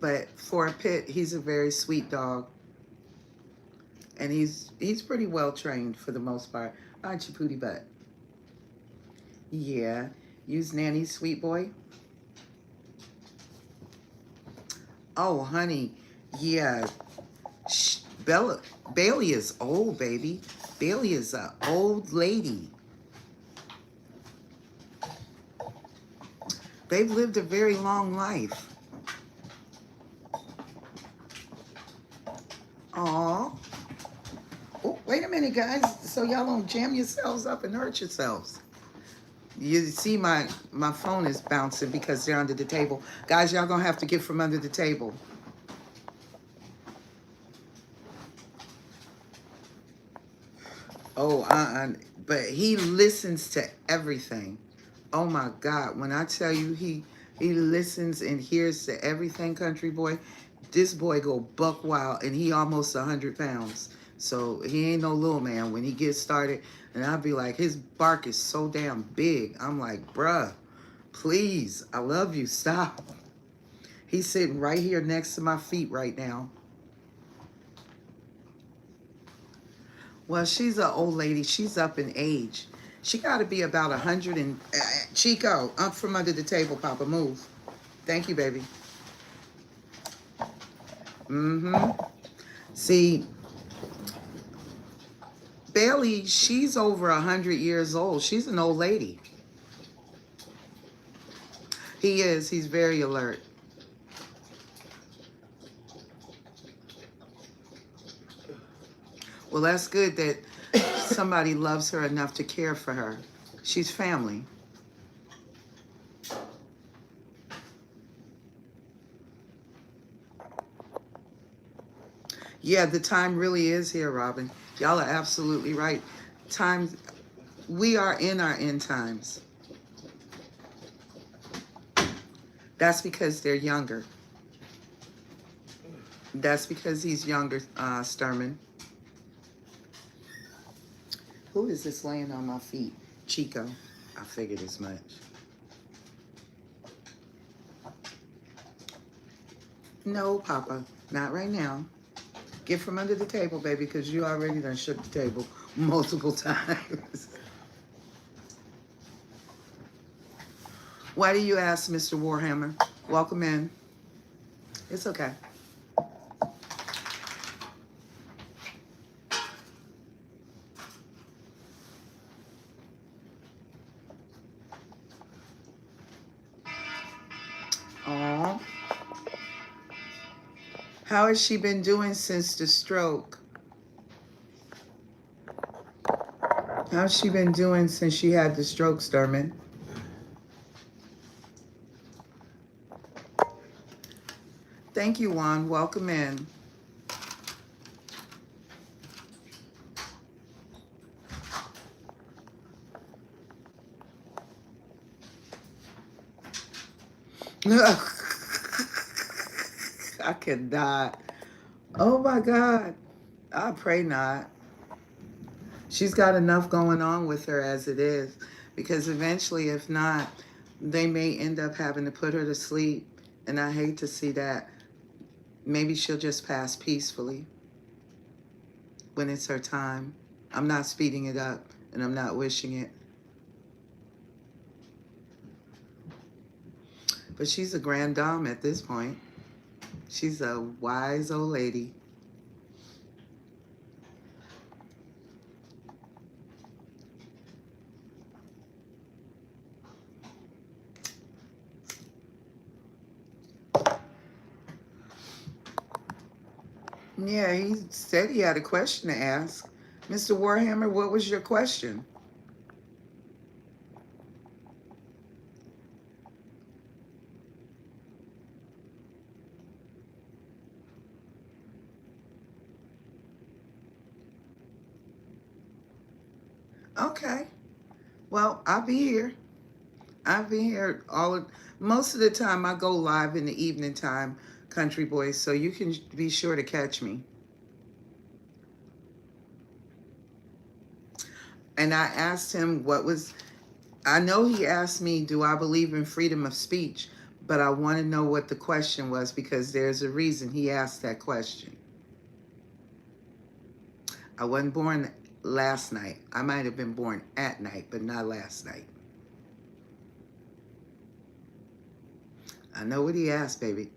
but for a pit, he's a very sweet dog. And he's pretty well trained for the most part. Aren't you, Pootie Butt? Yeah. Use Nanny's sweet boy. Oh, honey. Yeah. Bailey is old, baby. Bailey is an old lady. They've lived a very long life. Aw. Oh, wait a minute, guys. So y'all don't jam yourselves up and hurt yourselves. You see my phone is bouncing because they're under the table. Guys, y'all gonna have to get from under the table. Oh, but he listens to everything. Oh my God, when I tell you he listens and hears to everything, country boy, this boy go buck wild, and he almost 100 pounds. So he ain't no little man when he gets started. And I'll be like, his bark is so damn big. I'm like, bruh, please, I love you, stop. He's sitting right here next to my feet right now. Well, she's an old lady. She's up in age. She got to be about 100 and... Chico, up from under the table, Papa. Move. Thank you, baby. See, Bailey, she's over 100 years old. She's an old lady. He is. He's very alert. Well, that's good that somebody loves her enough to care for her. She's family. Yeah, the time really is here, Robin. Y'all are absolutely right. Times, we are in our end times. That's because they're younger. That's because he's younger, Sturman. Who is this laying on my feet? Chico. I figured as much. No, Papa. Not right now. Get from under the table, baby, because you already done shook the table multiple times. Why do you ask, Mr. Warhammer? Welcome in. It's okay. Aw. How has she been doing since the stroke? How's she been doing since she had the stroke, Sturman? Thank you, Juan. Welcome in. I cannot. Oh my God. I pray not. She's got enough going on with her as it is. Because eventually, if not, they may end up having to put her to sleep. And I hate to see that. Maybe she'll just pass peacefully when it's her time. I'm not speeding it up and I'm not wishing it. But she's a grand dame at this point. She's a wise old lady. Yeah, he said he had a question to ask. Mr. Warhammer, what was your question? Okay. Well, I'll be here. I'll be here most of the time. I go live in the evening time, country boys, so you can be sure to catch me. And I asked him I know he asked me, do I believe in freedom of speech? But I want to know what the question was because there's a reason he asked that question. I wasn't born last night. I might have been born at night, but not last night. I know what he asked, baby.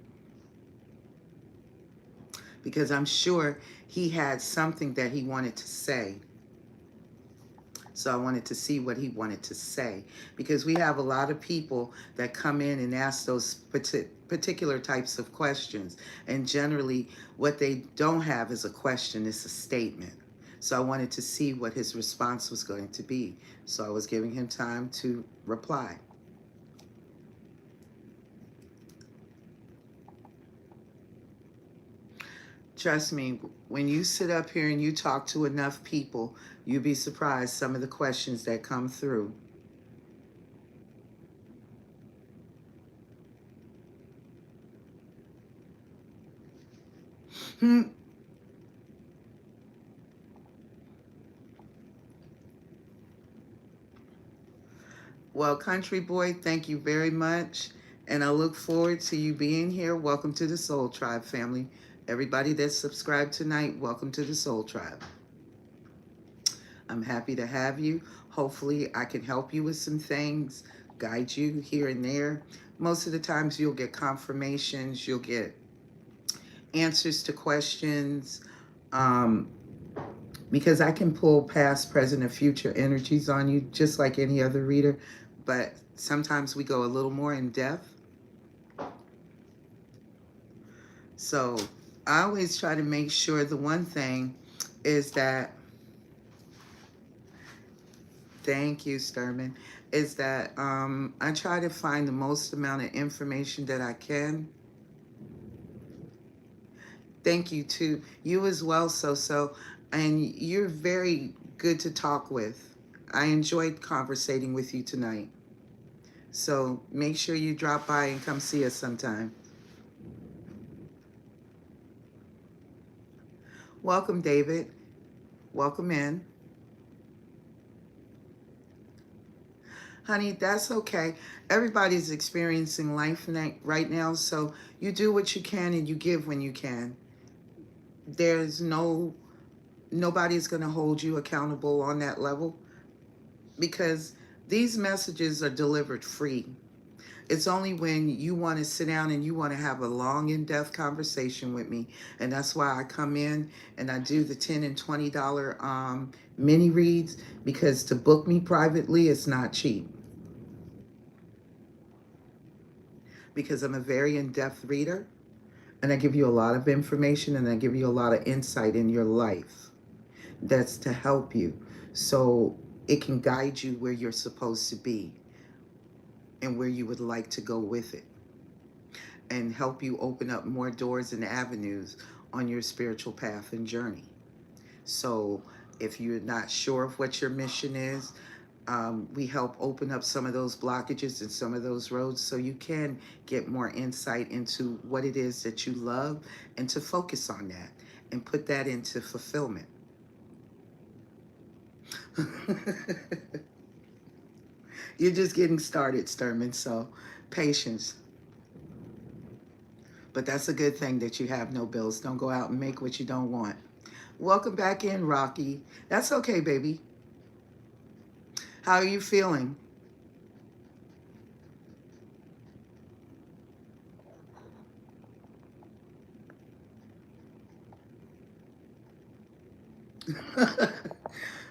Because I'm sure he had something that he wanted to say. So I wanted to see what he wanted to say. Because we have a lot of people that come in and ask those particular types of questions. And generally, what they don't have is a question, it's a statement. So I wanted to see what his response was going to be. So I was giving him time to reply. Trust me, when you sit up here and you talk to enough people, you'd be surprised some of the questions that come through. Well, country boy, thank you very much. And I look forward to you being here. Welcome to the Soul Tribe family. Everybody that's subscribed tonight, welcome to the Soul Tribe. I'm happy to have you. Hopefully I can help you with some things, guide you here and there. Most of the times you'll get confirmations, you'll get answers to questions, because I can pull past, present, and future energies on you just like any other reader, but sometimes we go a little more in depth. So I always try to make sure the one thing is that, thank you, Sturman, is that I try to find the most amount of information that I can. Thank you to you as well, So. And you're very good to talk with. I enjoyed conversating with you tonight. So make sure you drop by and come see us sometime. Welcome, David. Welcome in. Honey, that's okay. Everybody's experiencing life right now, so you do what you can and you give when you can. There's nobody's going to hold you accountable on that level because these messages are delivered free. It's only when you want to sit down and you want to have a long in-depth conversation with me. And that's why I come in and I do the $10 and $20 mini reads, because to book me privately is not cheap, because I'm a very in-depth reader and I give you a lot of information and I give you a lot of insight in your life that's to help you. So it can guide you where you're supposed to be and where you would like to go with it, and help you open up more doors and avenues on your spiritual path and journey. So if you're not sure of what your mission is, we help open up some of those blockages and some of those roads so you can get more insight into what it is that you love and to focus on that and put that into fulfillment. You're just getting started, Sturman, so patience. But that's a good thing that you have no bills. Don't go out and make what you don't want. Welcome back in, Rocky. That's okay, baby. How are you feeling?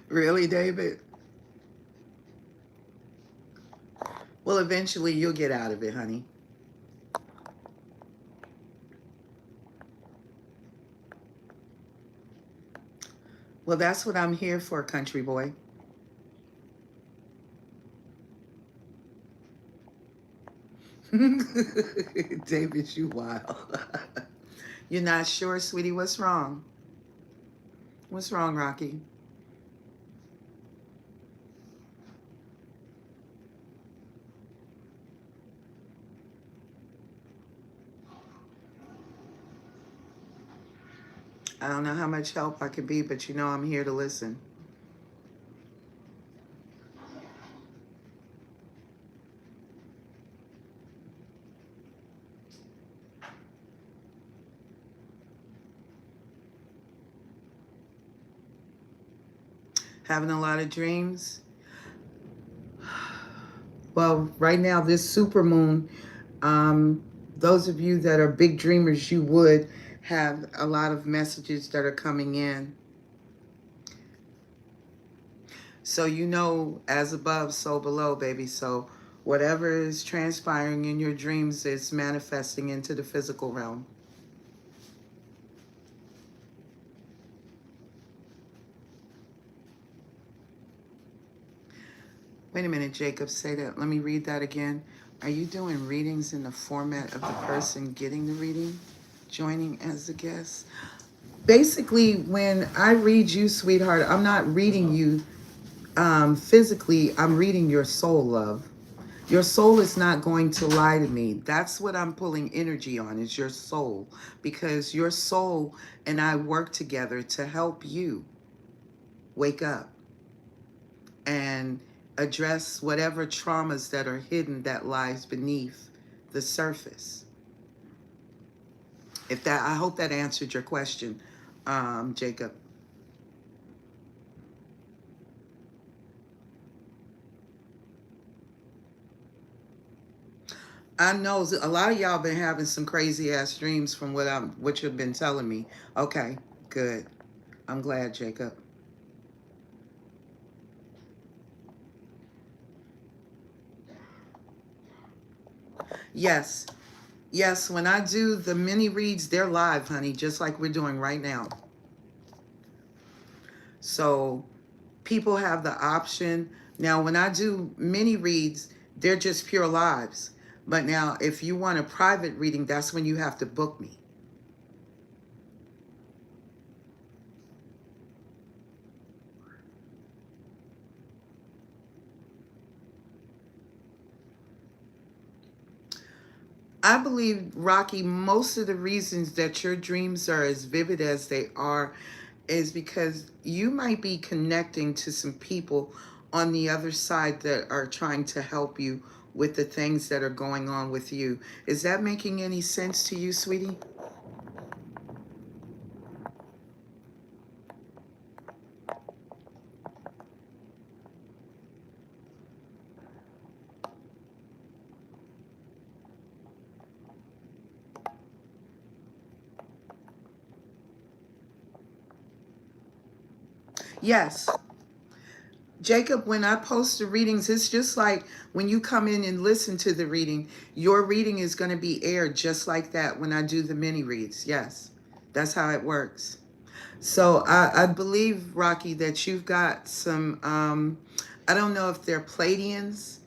Really, David? Well, eventually you'll get out of it, honey. Well, that's what I'm here for, country boy. David, you wild. You're not sure, sweetie? What's wrong? What's wrong, Rocky? I don't know how much help I can be, but you know I'm here to listen. Having a lot of dreams? Well, right now, this super moon, those of you that are big dreamers, you would have a lot of messages that are coming in. So you know, as above, so below, baby. So whatever is transpiring in your dreams is manifesting into the physical realm. Wait a minute, Jacob, say that. Let me read that again. Are you doing readings in the format of the person getting the reading, joining as a guest? Basically, when I read you, sweetheart, I'm not reading you physically. I'm reading your soul, love. Your soul is not going to lie to me. That's what I'm pulling energy on, is your soul. Because your soul and I work together to help you wake up and address whatever traumas that are hidden that lies beneath the surface. If that, I hope that answered your question, Jacob. I know a lot of y'all been having some crazy ass dreams from what you've been telling me. Okay, good. I'm glad, Jacob. Yes. Yes, when I do the mini reads, they're live, honey, just like we're doing right now. So people have the option. Now, when I do mini reads, they're just pure lives. But now, if you want a private reading, that's when you have to book me. I believe, Rocky, most of the reasons that your dreams are as vivid as they are is because you might be connecting to some people on the other side that are trying to help you with the things that are going on with you. Is that making any sense to you, sweetie? Yes. Jacob, when I post the readings, it's just like when you come in and listen to the reading, your reading is going to be aired just like that when I do the mini reads. Yes, that's how it works. So I believe, Rocky, that you've got some, I don't know if they're Pleiadians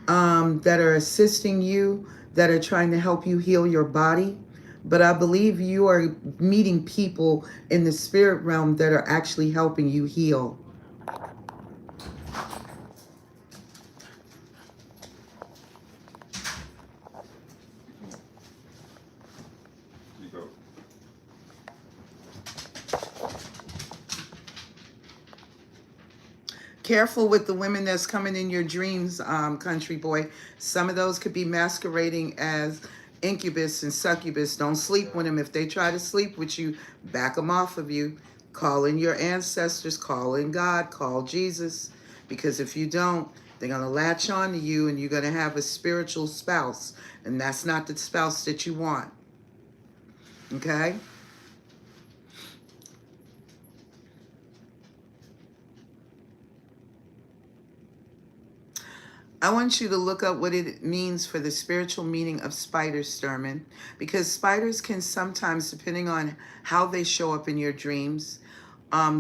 that are assisting you, that are trying to help you heal your body. But I believe you are meeting people in the spirit realm that are actually helping you heal. You go. Careful with the women that's coming in your dreams, country boy. Some of those could be masquerading as incubus and succubus. Don't sleep with them. If they try to sleep with you, back them off of you. Call in your ancestors, call in God, call Jesus. Because if you don't, they're going to latch on to you and you're going to have a spiritual spouse. And that's not the spouse that you want. Okay? I want you to look up what it means for the spiritual meaning of spiders, Sturman, because spiders can sometimes, depending on how they show up in your dreams,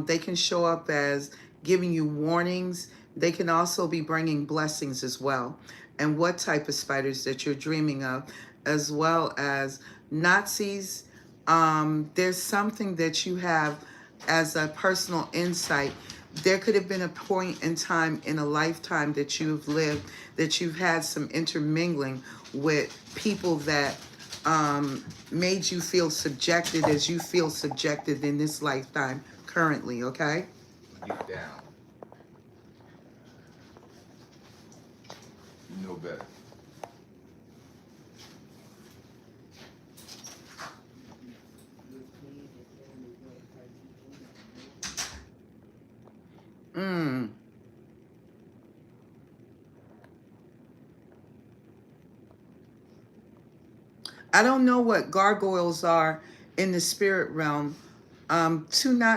they can show up as giving you warnings. They can also be bringing blessings as well. And what type of spiders that you're dreaming of, as well as Nazis. There's something that you have as a personal insight. There could have been a point in time in a lifetime that you've lived that you've had some intermingling with people that made you feel subjected as you feel subjected in this lifetime currently, okay? Get down. You know better. Mm. I don't know what gargoyles are in the spirit realm. Not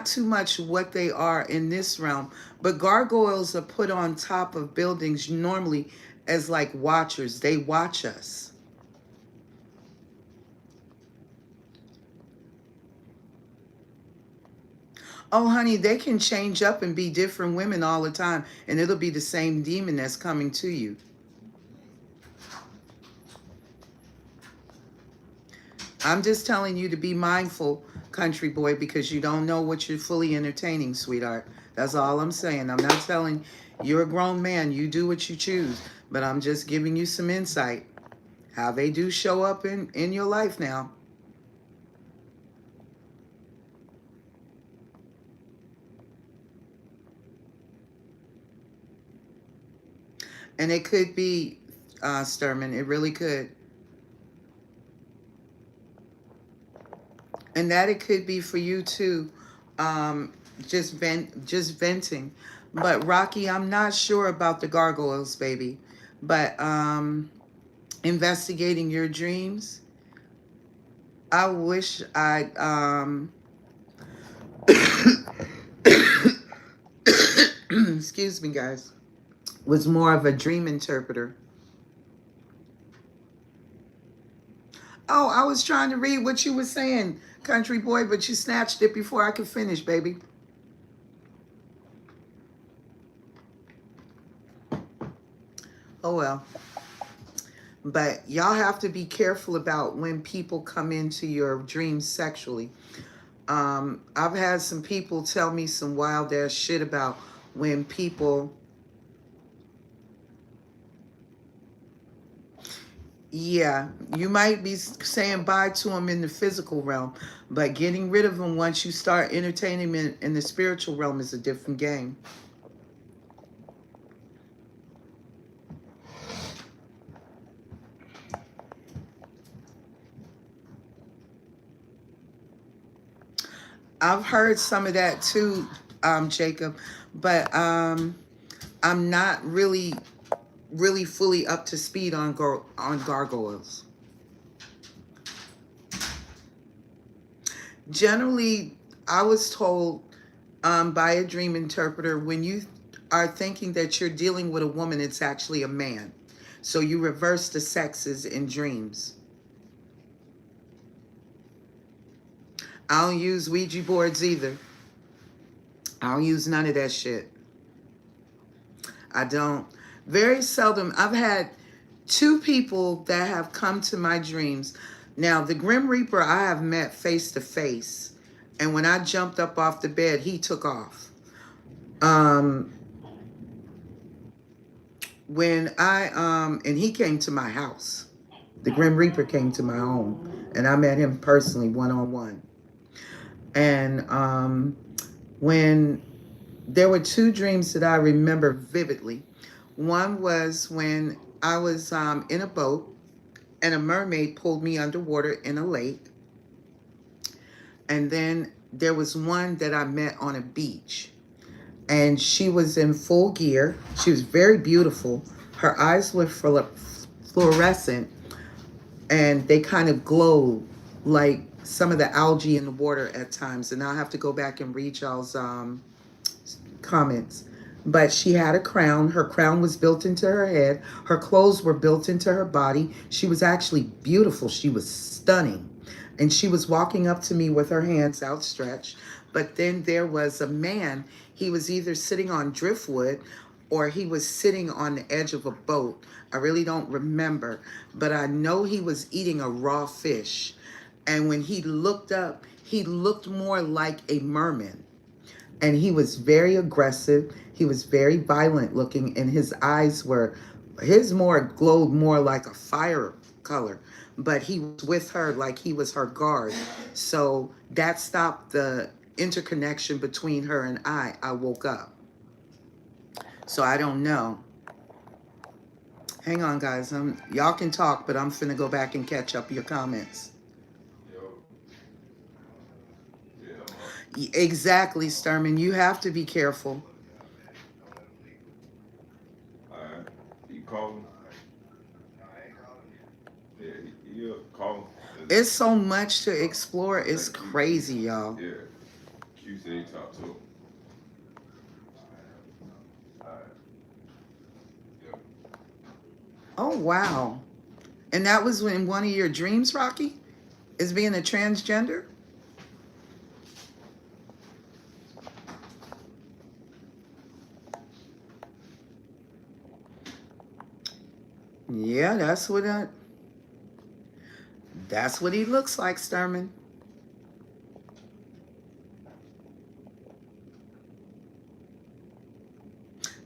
too much what they are in this realm, but gargoyles are put on top of buildings normally as like watchers. They watch us. Oh, honey, they can change up and be different women all the time, and it'll be the same demon that's coming to you. I'm just telling you to be mindful, country boy, because you don't know what you're fully entertaining, sweetheart. That's all I'm saying. I'm not telling you're a grown man. You do what you choose. But I'm just giving you some insight. How they do show up in your life now. And it could be, Sturman. It really could. And that it could be for you too, just venting. But Rocky, I'm not sure about the gargoyles, baby. But investigating your dreams, I wish I excuse me, guys, was more of a dream interpreter. Oh, I was trying to read what you were saying, country boy, but you snatched it before I could finish, baby. Oh well. But y'all have to be careful about when people come into your dreams sexually. I've had some people tell me some wild ass shit about when people. Yeah, you might be saying bye to them in the physical realm, but getting rid of them once you start entertaining them in the spiritual realm is a different game. I've heard some of that too, Jacob, but I'm not really fully up to speed on on gargoyles. Generally, I was told by a dream interpreter, when you are thinking that you're dealing with a woman, it's actually a man. So you reverse the sexes in dreams. I don't use Ouija boards either. I don't use none of that shit. I don't. Very seldom. I've had two people that have come to my dreams. Now, the Grim Reaper I have met face to face. And when I jumped up off the bed, he took off. Um, and he came to my house. The Grim Reaper came to my home, and I met him personally, one on one. And when there were two dreams that I remember vividly. One was when I was in a boat, and a mermaid pulled me underwater in a lake. And then there was one that I met on a beach, and she was in full gear. She was very beautiful. Her eyes were fluorescent, and they kind of glowed like some of the algae in the water at times. And I'll have to go back and read y'all's comments. But she had a crown. Her crown was built into her head. Her clothes were built into her body. She was actually beautiful. She was stunning. And she was walking up to me with her hands outstretched. But then there was a man. He was either sitting on driftwood or he was sitting on the edge of a boat. I really don't remember. But I know he was eating a raw fish. And when he looked up, he looked more like a merman. And he was very aggressive. He was very violent looking, and his eyes were, his more glowed more like a fire color. But he was with her like he was her guard. So that stopped the interconnection between her and I. I woke up. So I don't know. Hang on, guys. Y'all can talk, but I'm finna go back and catch up your comments. Exactly, Sturman. You have to be careful. Alright. He calling. Yeah, he'll call. It's so much to explore. It's crazy, y'all. Yeah. Q said he talked to him. Alright. Yep. Oh, wow. And that was in one of your dreams, Rocky? Is being a transgender? Yeah, that's what he looks like, Sturman.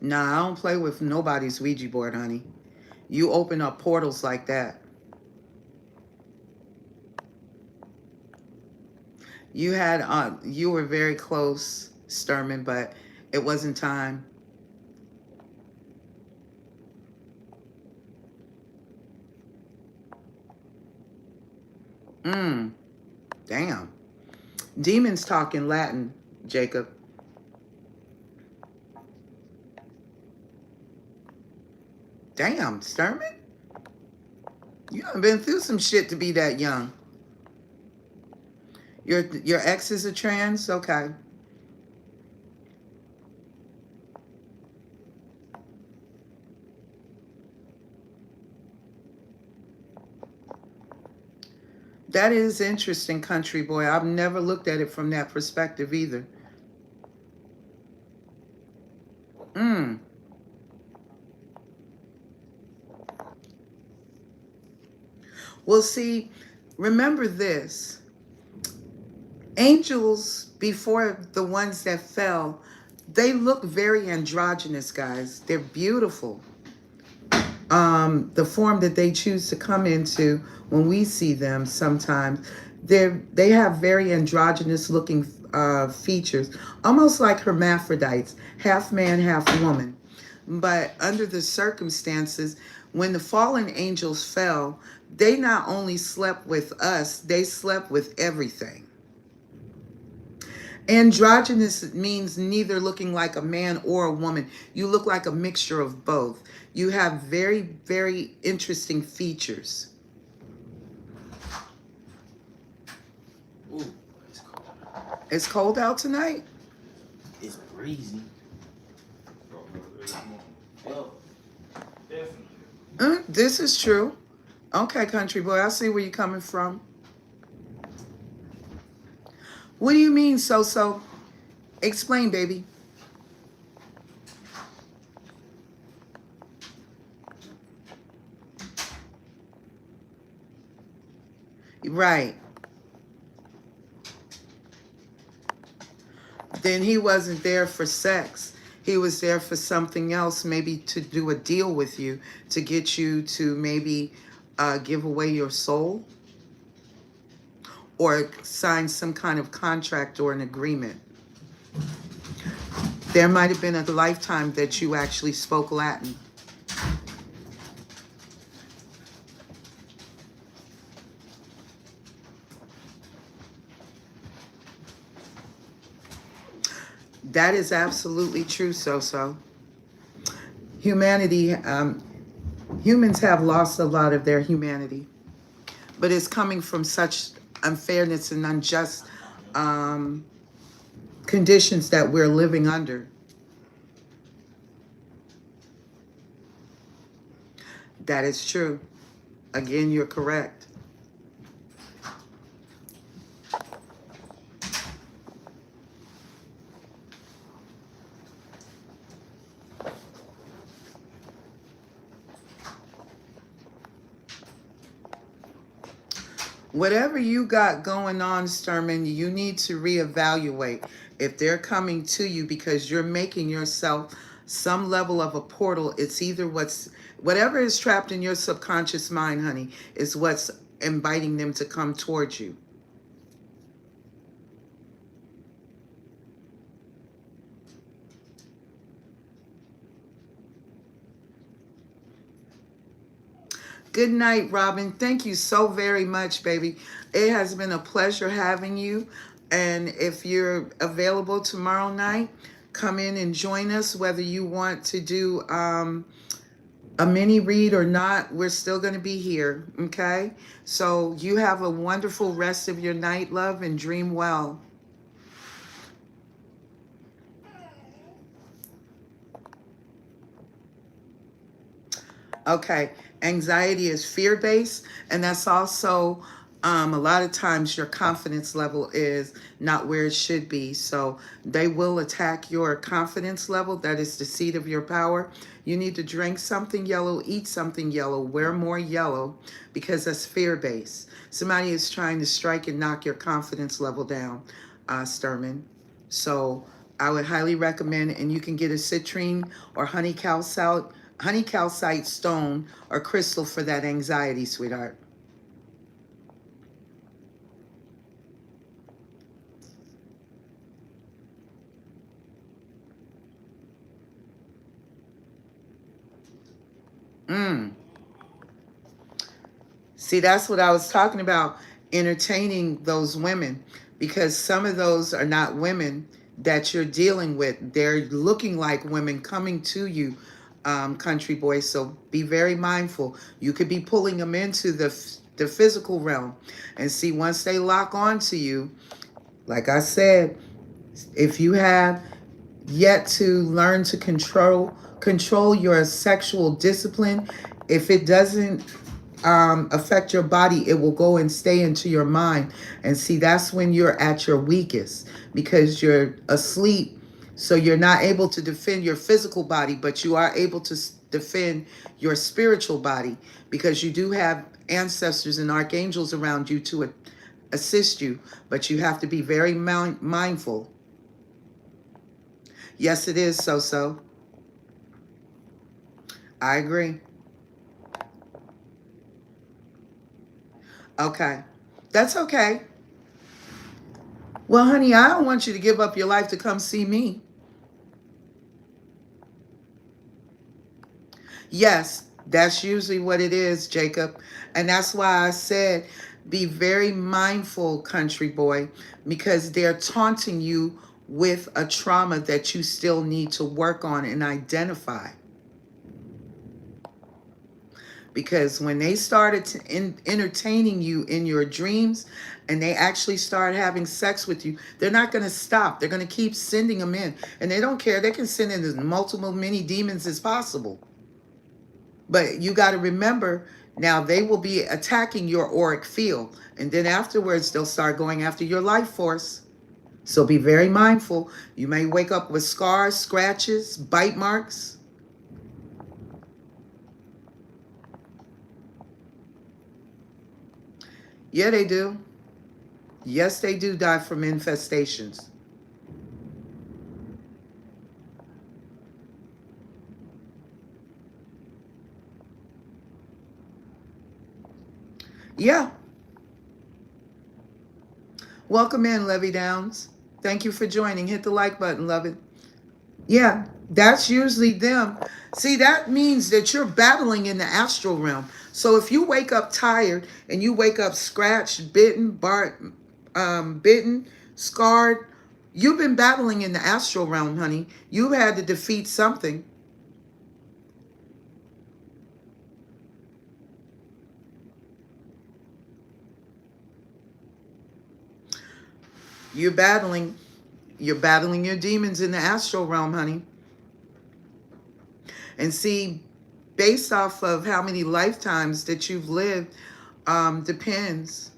Nah, I don't play with nobody's Ouija board, honey. You open up portals like that. You were very close, Sturman, but it wasn't time. Damn. Demons talk in Latin, Jacob. Damn, Sturman? You done been through some shit to be that young. Your ex is a trans? Okay. That is interesting, country boy. I've never looked at it from that perspective either. Well, see, remember this. Angels, before the ones that fell, they look very androgynous, guys. They're beautiful. the form that they choose to come into when we see them sometimes, they have very androgynous looking features, almost like hermaphrodites, half man, half woman. But under the circumstances, when the fallen angels fell, they not only slept with us, they slept with everything. Androgynous means neither looking like a man or a woman. You look like a mixture of both. You have very, very interesting features. Ooh, it's cold. It's cold out tonight? It's breezy. Well, definitely. This is true. Okay, country boy, I see where you're coming from. What do you mean, so? Explain, baby. Right. Then he wasn't there for sex. He was there for something else, maybe to do a deal with you, to get you to maybe give away your soul or sign some kind of contract or an agreement. There might have been a lifetime that you actually spoke Latin. That is absolutely true, so. Humanity, humans have lost a lot of their humanity, but it's coming from such unfairness and unjust conditions that we're living under. That is true. Again, you're correct. Whatever you got going on, Sturman, you need to reevaluate. If they're coming to you because you're making yourself some level of a portal, it's either whatever is trapped in your subconscious mind, honey, is what's inviting them to come towards you. Good night, Robin. Thank you so very much, baby. It has been a pleasure having you. And if you're available tomorrow night, come in and join us, whether you want to do a mini read or not. We're still going to be here, okay? So you have a wonderful rest of your night, love, and dream well. Okay, anxiety is fear-based, and that's also a lot of times your confidence level is not where it should be. So they will attack your confidence level. That is the seat of your power. You need to drink something yellow, eat something yellow, wear more yellow, because that's fear-based. Somebody is trying to strike and knock your confidence level down, Sturman. So I would highly recommend, and you can get a citrine or honey calcite stone or crystal for that anxiety, sweetheart. See, that's what I was talking about, entertaining those women, because some of those are not women that you're dealing with. They're looking like women coming to you, country boy. So be very mindful. You could be pulling them into the physical realm. And see, once they lock onto you, like I said, if you have yet to learn to control your sexual discipline, if it doesn't affect your body, it will go and stay into your mind. And see, that's when you're at your weakest, because you're asleep. So you're not able to defend your physical body, but you are able to defend your spiritual body, because you do have ancestors and archangels around you to assist you. But you have to be very mindful. Yes, it is, so. I agree. Okay. That's okay. Well, honey, I don't want you to give up your life to come see me. Yes, that's usually what it is, Jacob. And that's why I said be very mindful, country boy, because they're taunting you with a trauma that you still need to work on and identify. Because when they started entertaining you in your dreams and they actually start having sex with you, they're not going to stop. They're going to keep sending them in. And they don't care. They can send in as multiple, many demons as possible. But you got to remember, now they will be attacking your auric field. And then afterwards, they'll start going after your life force. So be very mindful. You may wake up with scars, scratches, bite marks. Yeah, they do. Yes, they do die from infestations. Yeah. Welcome in, Levy Downs. Thank you for joining. Hit the like button, love it. Yeah, that's usually them. See, that means that you're battling in the astral realm. So if you wake up tired and you wake up scratched, bitten, scarred, you've been battling in the astral realm, honey. You've had to defeat something. You're battling. You're battling your demons in the astral realm, honey. And see, based off of how many lifetimes that you've lived, depends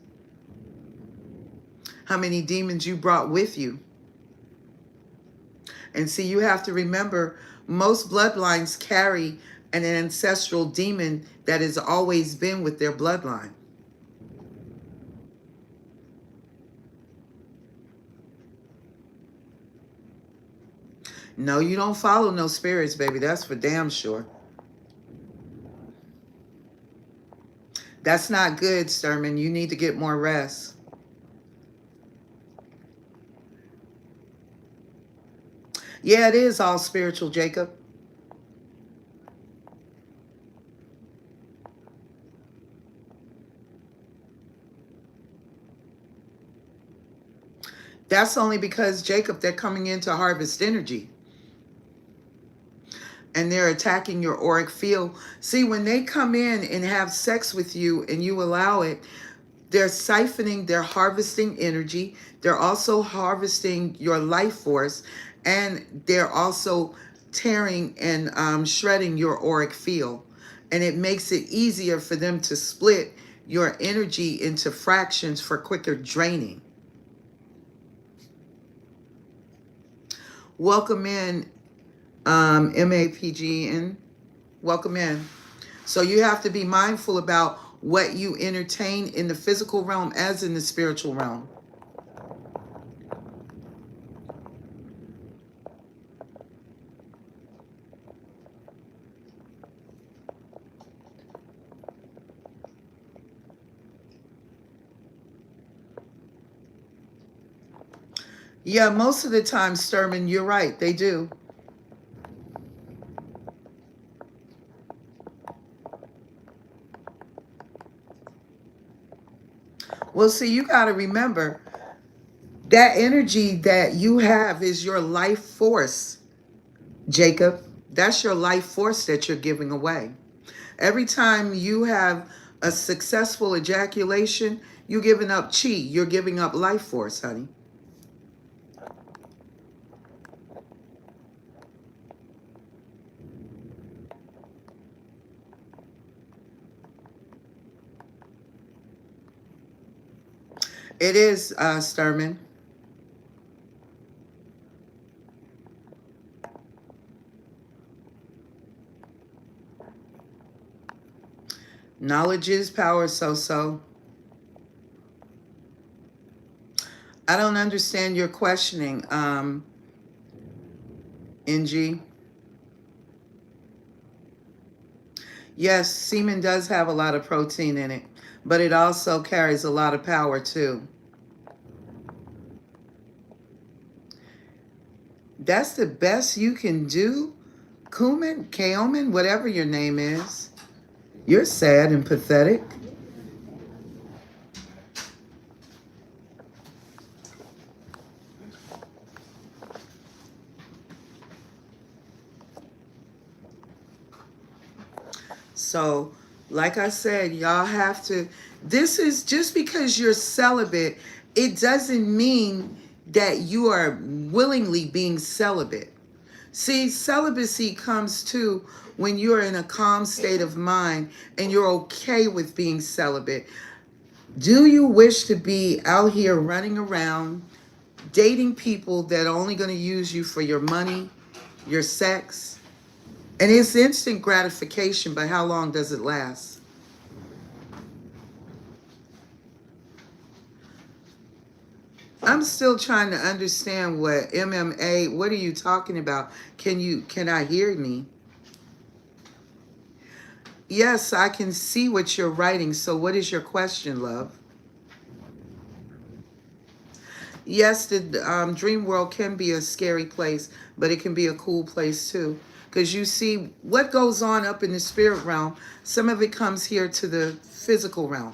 how many demons you brought with you. And see, you have to remember, most bloodlines carry an ancestral demon that has always been with their bloodline. No, you don't follow no spirits, baby. That's for damn sure. That's not good, Sturman. You need to get more rest. Yeah, it is all spiritual, Jacob. That's only because, Jacob, they're coming in to harvest energy. And they're attacking your auric field. See, when they come in and have sex with you and you allow it, they're siphoning, they're harvesting energy. They're also harvesting your life force. And they're also tearing and shredding your auric field. And it makes it easier for them to split your energy into fractions for quicker draining. Welcome in, MAPGN. Welcome in. So you have to be mindful about what you entertain in the physical realm as in the spiritual realm. Yeah, most of the time, Sturman, you're right. They do. Well, see, you got to remember that energy that you have is your life force, Jacob. That's your life force that you're giving away. Every time you have a successful ejaculation, you're giving up chi. You're giving up life force, honey. It is, Sturman. Knowledge is power, so. I don't understand your questioning, NG. Yes, semen does have a lot of protein in it, but it also carries a lot of power too. That's the best you can do, Kaoman, whatever your name is. You're sad and pathetic. So, like I said, y'all have to. This is just because you're celibate, it doesn't mean that you are willingly being celibate. See, celibacy comes to when you're in a calm state of mind and you're okay with being celibate. Do you wish to be out here running around dating people that are only going to use you for your money, your sex? And it's instant gratification, but how long does it last? I'm still trying to understand what MMA, what are you talking about? Can I hear me? Yes, I can see what you're writing. So what is your question, love? Yes, the dream world can be a scary place, but it can be a cool place too. Because you see what goes on up in the spirit realm, some of it comes here to the physical realm.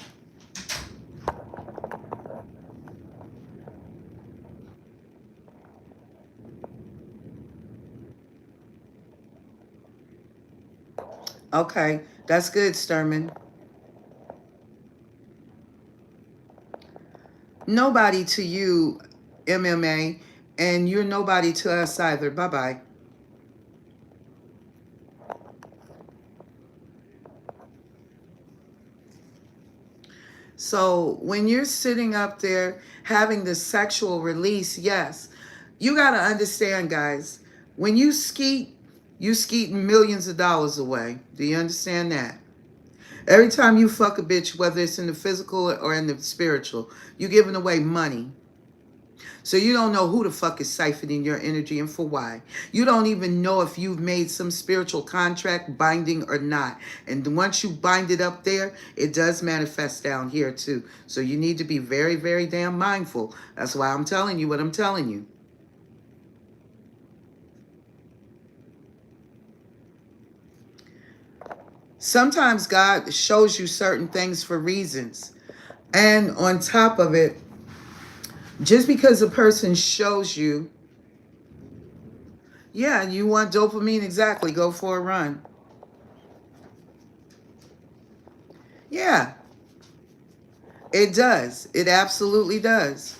Okay, that's good, Sturman. Nobody to you, MMA, and you're nobody to us either. Bye-bye. So when you're sitting up there having the sexual release, yes, you got to understand, guys, when you skeet millions of dollars away. Do you understand that? Every time you fuck a bitch, whether it's in the physical or in the spiritual, you're giving away money. So you don't know who the fuck is siphoning your energy and for why. You don't even know if you've made some spiritual contract binding or not. And once you bind it up there, it does manifest down here too. So you need to be very, very damn mindful. That's why I'm telling you what I'm telling you. Sometimes God shows you certain things for reasons. And on top of it, just because a person shows you, yeah, you want dopamine, exactly, go for a run. Yeah, it does. It absolutely does.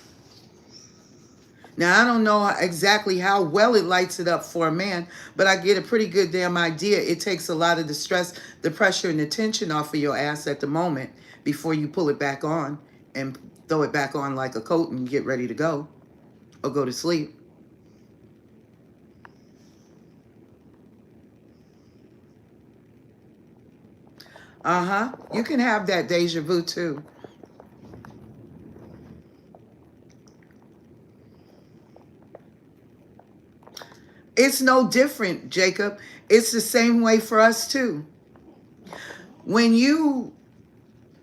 Now, I don't know exactly how well it lights it up for a man, but I get a pretty good damn idea. It takes a lot of the stress, the pressure, and the tension off of your ass at the moment before you pull it back on and throw it back on like a coat and get ready to go or go to sleep. Uh-huh. You can have that deja vu too. It's no different, Jacob. It's the same way for us too. When you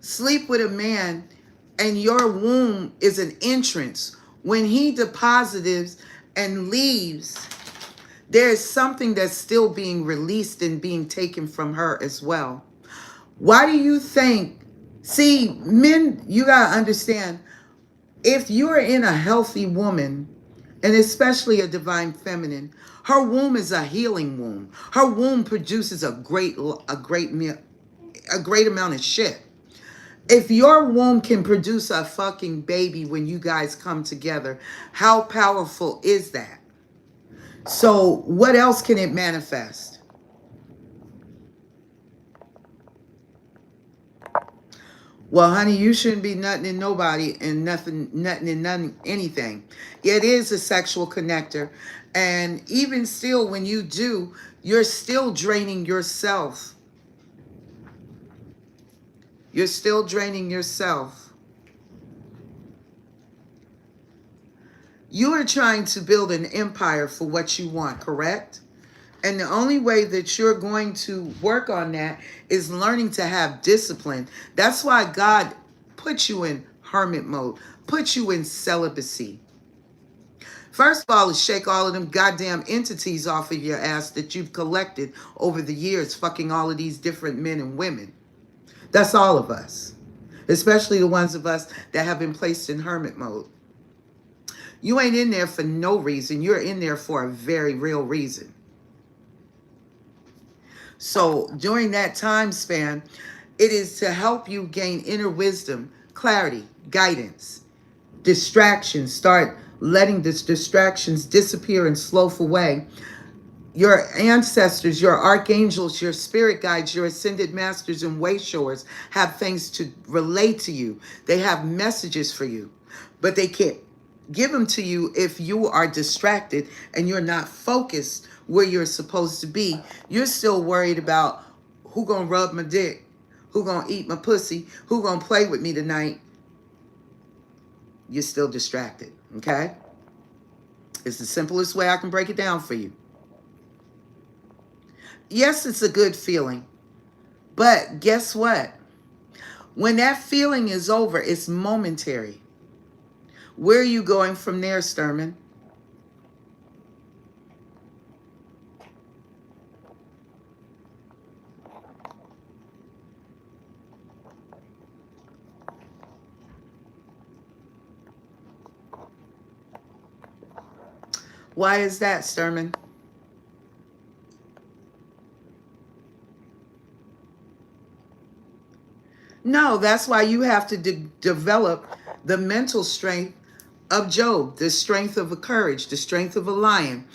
sleep with a man and your womb is an entrance, when he deposits and leaves, there's something that's still being released and being taken from her as well. Why do you think? See, men, you got to understand, if you're in a healthy woman, and especially a divine feminine, her womb is a healing womb. Her womb produces a great amount of shit. If your womb can produce a fucking baby when you guys come together, how powerful is that? So what else can it manifest? Well, honey, you shouldn't be nothing in nobody and nothing in nothing, anything. It is a sexual connector. And even still, when you do, you're still draining yourself. You're still draining yourself. You are trying to build an empire for what you want, correct? And the only way that you're going to work on that is learning to have discipline. That's why God put you in hermit mode, put you in celibacy. First of all, is shake all of them goddamn entities off of your ass that you've collected over the years, fucking all of these different men and women. That's all of us, especially the ones of us that have been placed in hermit mode. You ain't in there for no reason. You're in there for a very real reason. So during that time span, it is to help you gain inner wisdom, clarity, guidance, distractions. Start letting these distractions disappear and slough away. Your ancestors, your archangels, your spirit guides, your ascended masters and way showers have things to relate to you. They have messages for you, but they can't give them to you if you are distracted and you're not focused where you're supposed to be. You're still worried about who gonna rub my dick, who gonna eat my pussy, who gonna play with me tonight. You're still distracted, okay? It's the simplest way I can break it down for you. Yes, it's a good feeling, but guess what? When that feeling is over, it's momentary. Where are you going from there, Sturman? Why is that, Sturman? No, that's why you have to develop the mental strength of Job, the strength of a courage, the strength of a lion.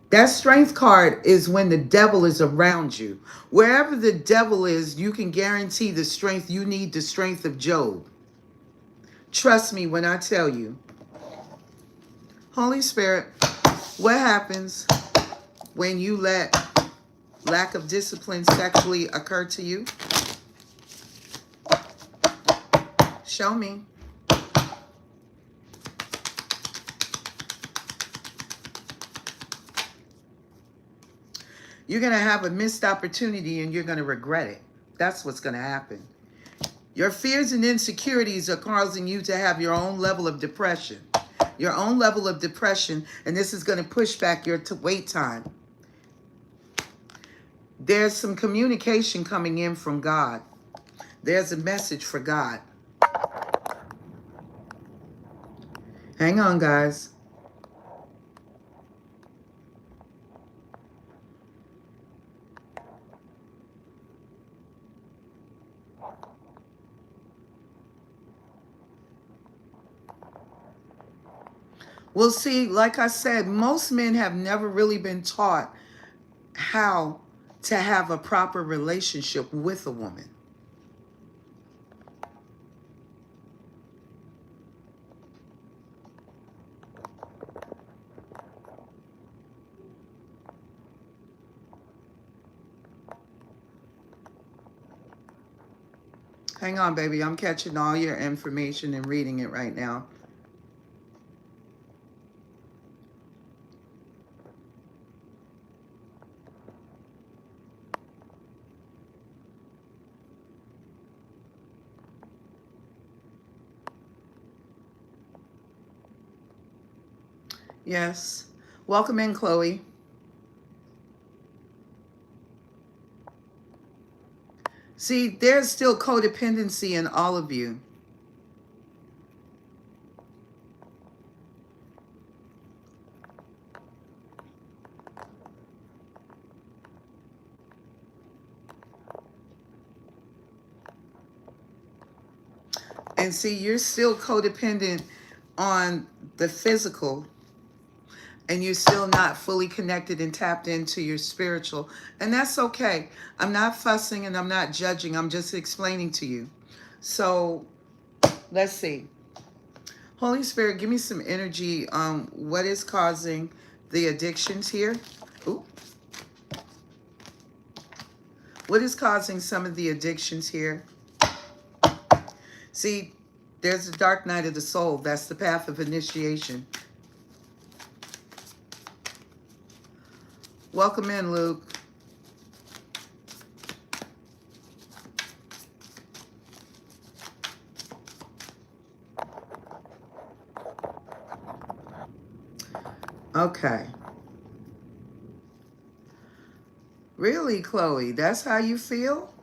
That strength card is when the devil is around you. Wherever the devil is, you can guarantee the strength you need, the strength of Job. Trust me when I tell you. Holy Spirit, what happens when you let lack of discipline sexually occur to you? Show me. You're going to have a missed opportunity and you're going to regret it. That's what's going to happen. Your fears and insecurities are causing you to have your own level of depression. Your own level of depression, and this is going to push back your wait time. There's some communication coming in from God. There's a message for God. Hang on, guys. Well, see, like I said, most men have never really been taught how to have a proper relationship with a woman. Hang on, baby. I'm catching all your information and reading it right now. Yes. Welcome in, Chloe. See, there's still codependency in all of you. And see, you're still codependent on the physical, and you're still not fully connected and tapped into your spiritual. And that's okay. I'm not fussing and I'm not judging. I'm just explaining to you. So let's see. Holy Spirit, give me some energy on what is causing the addictions here. Ooh. What is causing some of the addictions here? See, there's the dark night of the soul. That's the path of initiation. Welcome in, Luke. Okay. Really, Chloe? That's how you feel?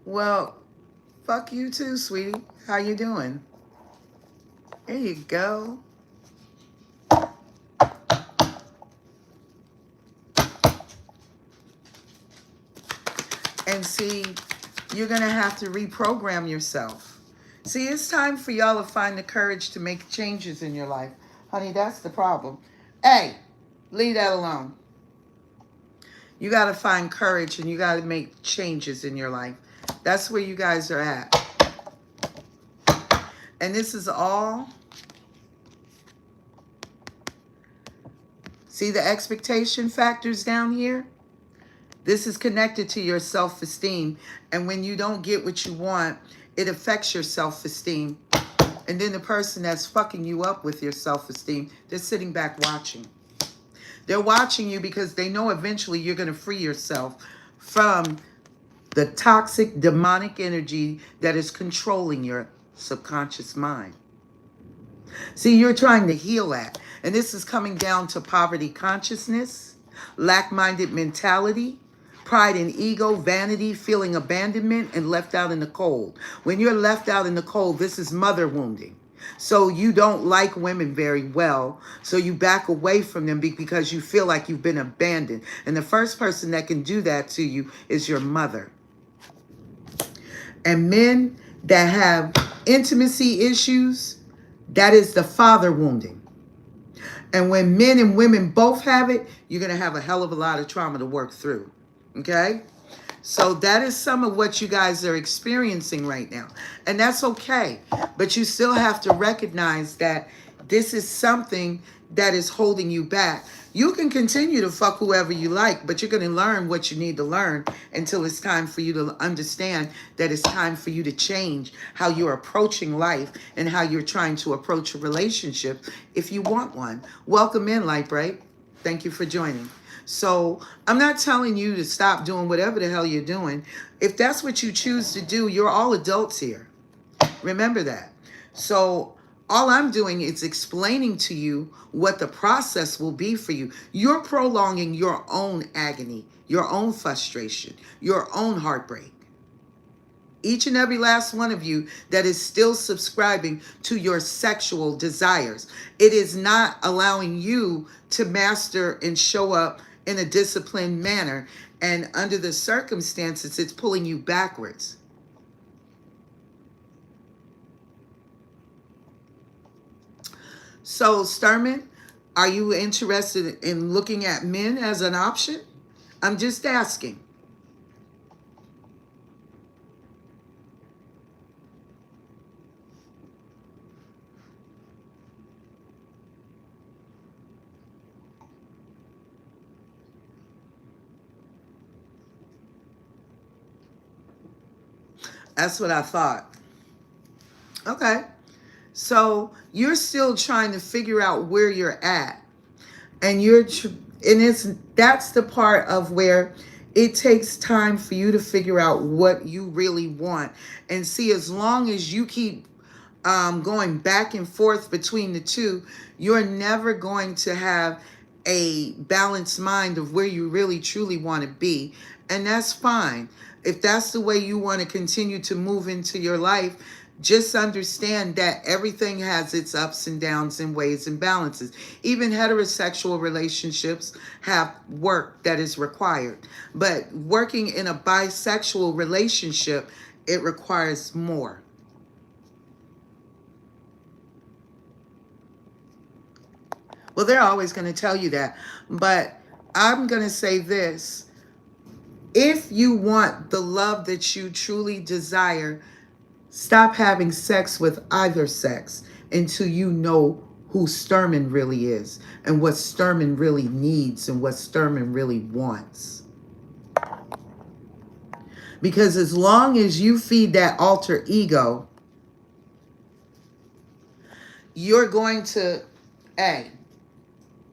Well, fuck you too, sweetie. How you doing? There you go. And see, you're going to have to reprogram yourself. See, it's time for y'all to find the courage to make changes in your life. Honey, that's the problem. Hey, leave that alone. You got to find courage and you got to make changes in your life. That's where you guys are at. And this is all. See the expectation factors down here? This is connected to your self-esteem. And when you don't get what you want, it affects your self-esteem. And then the person that's fucking you up with your self-esteem, they're sitting back watching. They're watching you because they know eventually you're going to free yourself from the toxic, demonic energy that is controlling your subconscious mind. See, you're trying to heal that. And this is coming down to poverty consciousness, lack-minded mentality, pride and ego, vanity, feeling abandonment, and left out in the cold. When you're left out in the cold, this is mother wounding. So you don't like women very well. So you back away from them because you feel like you've been abandoned. And the first person that can do that to you is your mother. And men that have intimacy issues, that is the father wounding. And when men and women both have it, you're going to have a hell of a lot of trauma to work through. Okay? So that is some of what you guys are experiencing right now. And that's okay. But you still have to recognize that this is something that is holding you back. You can continue to fuck whoever you like, but you're going to learn what you need to learn until it's time for you to understand that it's time for you to change how you're approaching life and how you're trying to approach a relationship if you want one. Welcome in, Lightbright. Thank you for joining. So I'm not telling you to stop doing whatever the hell you're doing. If that's what you choose to do, you're all adults here. Remember that. So all I'm doing is explaining to you what the process will be for you. You're prolonging your own agony, your own frustration, your own heartbreak. Each and every last one of you that is still subscribing to your sexual desires. It is not allowing you to master and show up in a disciplined manner. And under the circumstances, it's pulling you backwards. So, Sturman, are you interested in looking at men as an option? I'm just asking. That's what I thought. Okay. So you're still trying to figure out where you're at. And that's the part of where it takes time for you to figure out what you really want. And see, as long as you keep going back and forth between the two, you're never going to have a balanced mind of where you really truly want to be. And that's fine. If that's the way you want to continue to move into your life, just understand that everything has its ups and downs and ways and balances. Even heterosexual relationships have work that is required. But working in a bisexual relationship, it requires more. Well, they're always going to tell you that. But I'm going to say this. If you want the love that you truly desire, stop having sex with either sex until you know who Sturman really is and what Sturman really needs and what Sturman really wants. Because as long as you feed that alter ego, you're going to,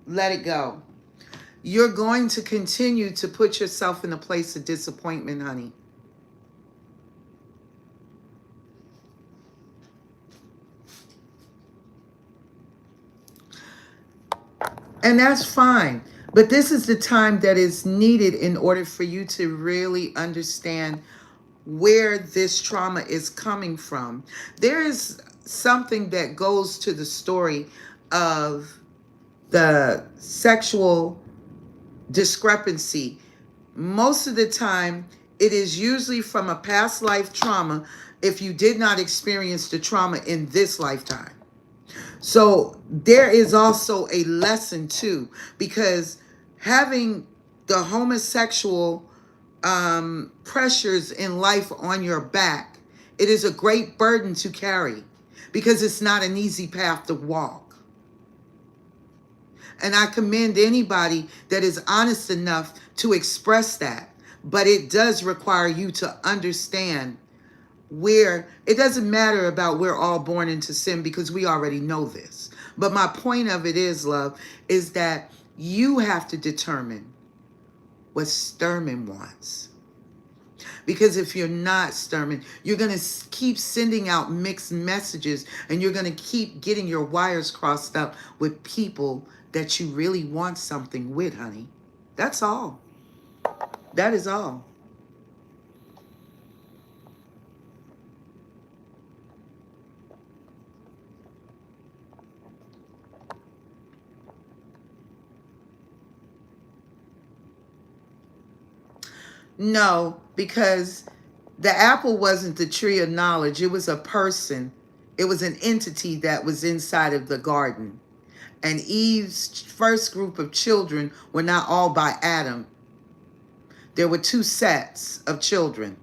let it go. you're going to continue to put yourself in a place of disappointment, honey. And that's fine. But this is the time that is needed in order for you to really understand where this trauma is coming from. There is something that goes to the story of the sexual discrepancy. Most of the time, it is usually from a past life trauma if you did not experience the trauma in this lifetime. So there is also a lesson too, because having the homosexual pressures in life on your back, it is a great burden to carry because it's not an easy path to walk. And I commend anybody that is honest enough to express that. But it does require you to understand where it doesn't matter about we're all born into sin because we already know this. But my point of it is, love, is that you have to determine what Sturman wants. Because if you're not Sturman, you're going to keep sending out mixed messages and you're going to keep getting your wires crossed up with people that you really want something with, honey. That's all. That is all. No, because the apple wasn't the tree of knowledge. It was a person. It was an entity that was inside of the garden. And Eve's first group of children were not all by Adam. There were two sets of children.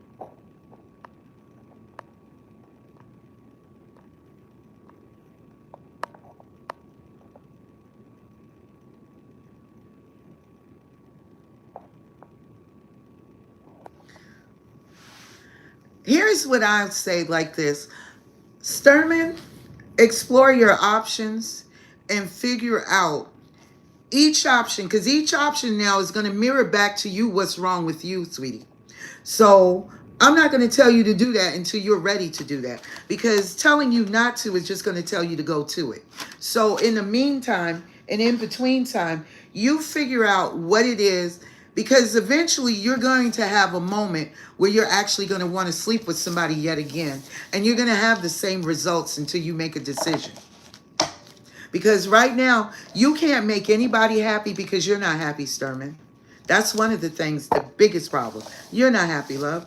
Here's what I would say like this. Sturman, explore your options and figure out each option, because each option now is going to mirror back to you what's wrong with you, sweetie. So I'm not going to tell you to do that until you're ready to do that, because telling you not to is just going to tell you to go to it. So in the meantime and in between time, you figure out what it is, because eventually you're going to have a moment where you're actually going to want to sleep with somebody yet again, and you're going to have the same results until you make a decision. Because right now, you can't make anybody happy because you're not happy, Sturman. That's one of the things, the biggest problem. You're not happy, love.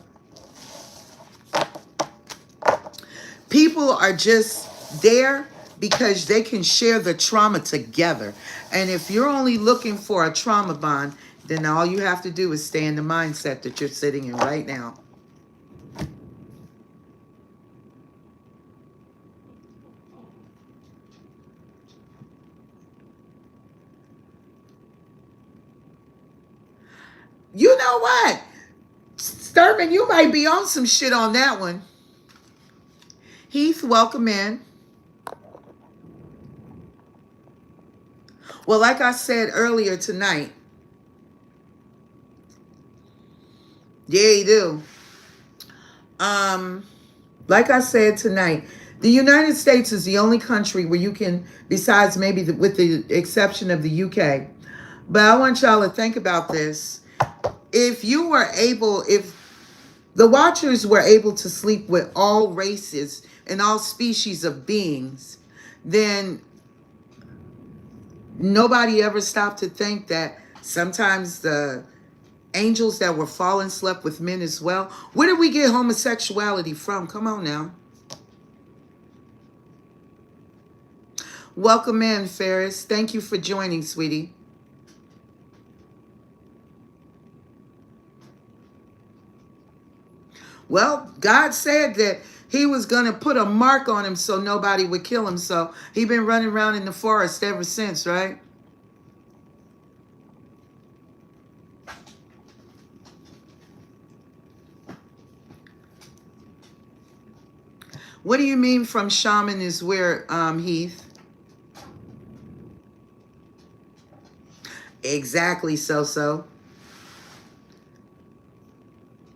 People are just there because they can share the trauma together. And if you're only looking for a trauma bond, then all you have to do is stay in the mindset that you're sitting in right now. You know what? Sturman, you might be on some shit on that one. Heath, welcome in. Well, like I said earlier tonight, yeah, you do. Like I said tonight, the United States is the only country where you can, besides maybe with the exception of the UK, but I want y'all to think about this. If the Watchers were able to sleep with all races and all species of beings, then nobody ever stopped to think that sometimes the angels that were fallen slept with men as well. Where did we get homosexuality from? Come on now. Welcome in, Ferris. Thank you for joining, sweetie. Well, God said that he was going to put a mark on him so nobody would kill him. So he's been running around in the forest ever since, right? What do you mean from shaman is where, Heath? Exactly, so.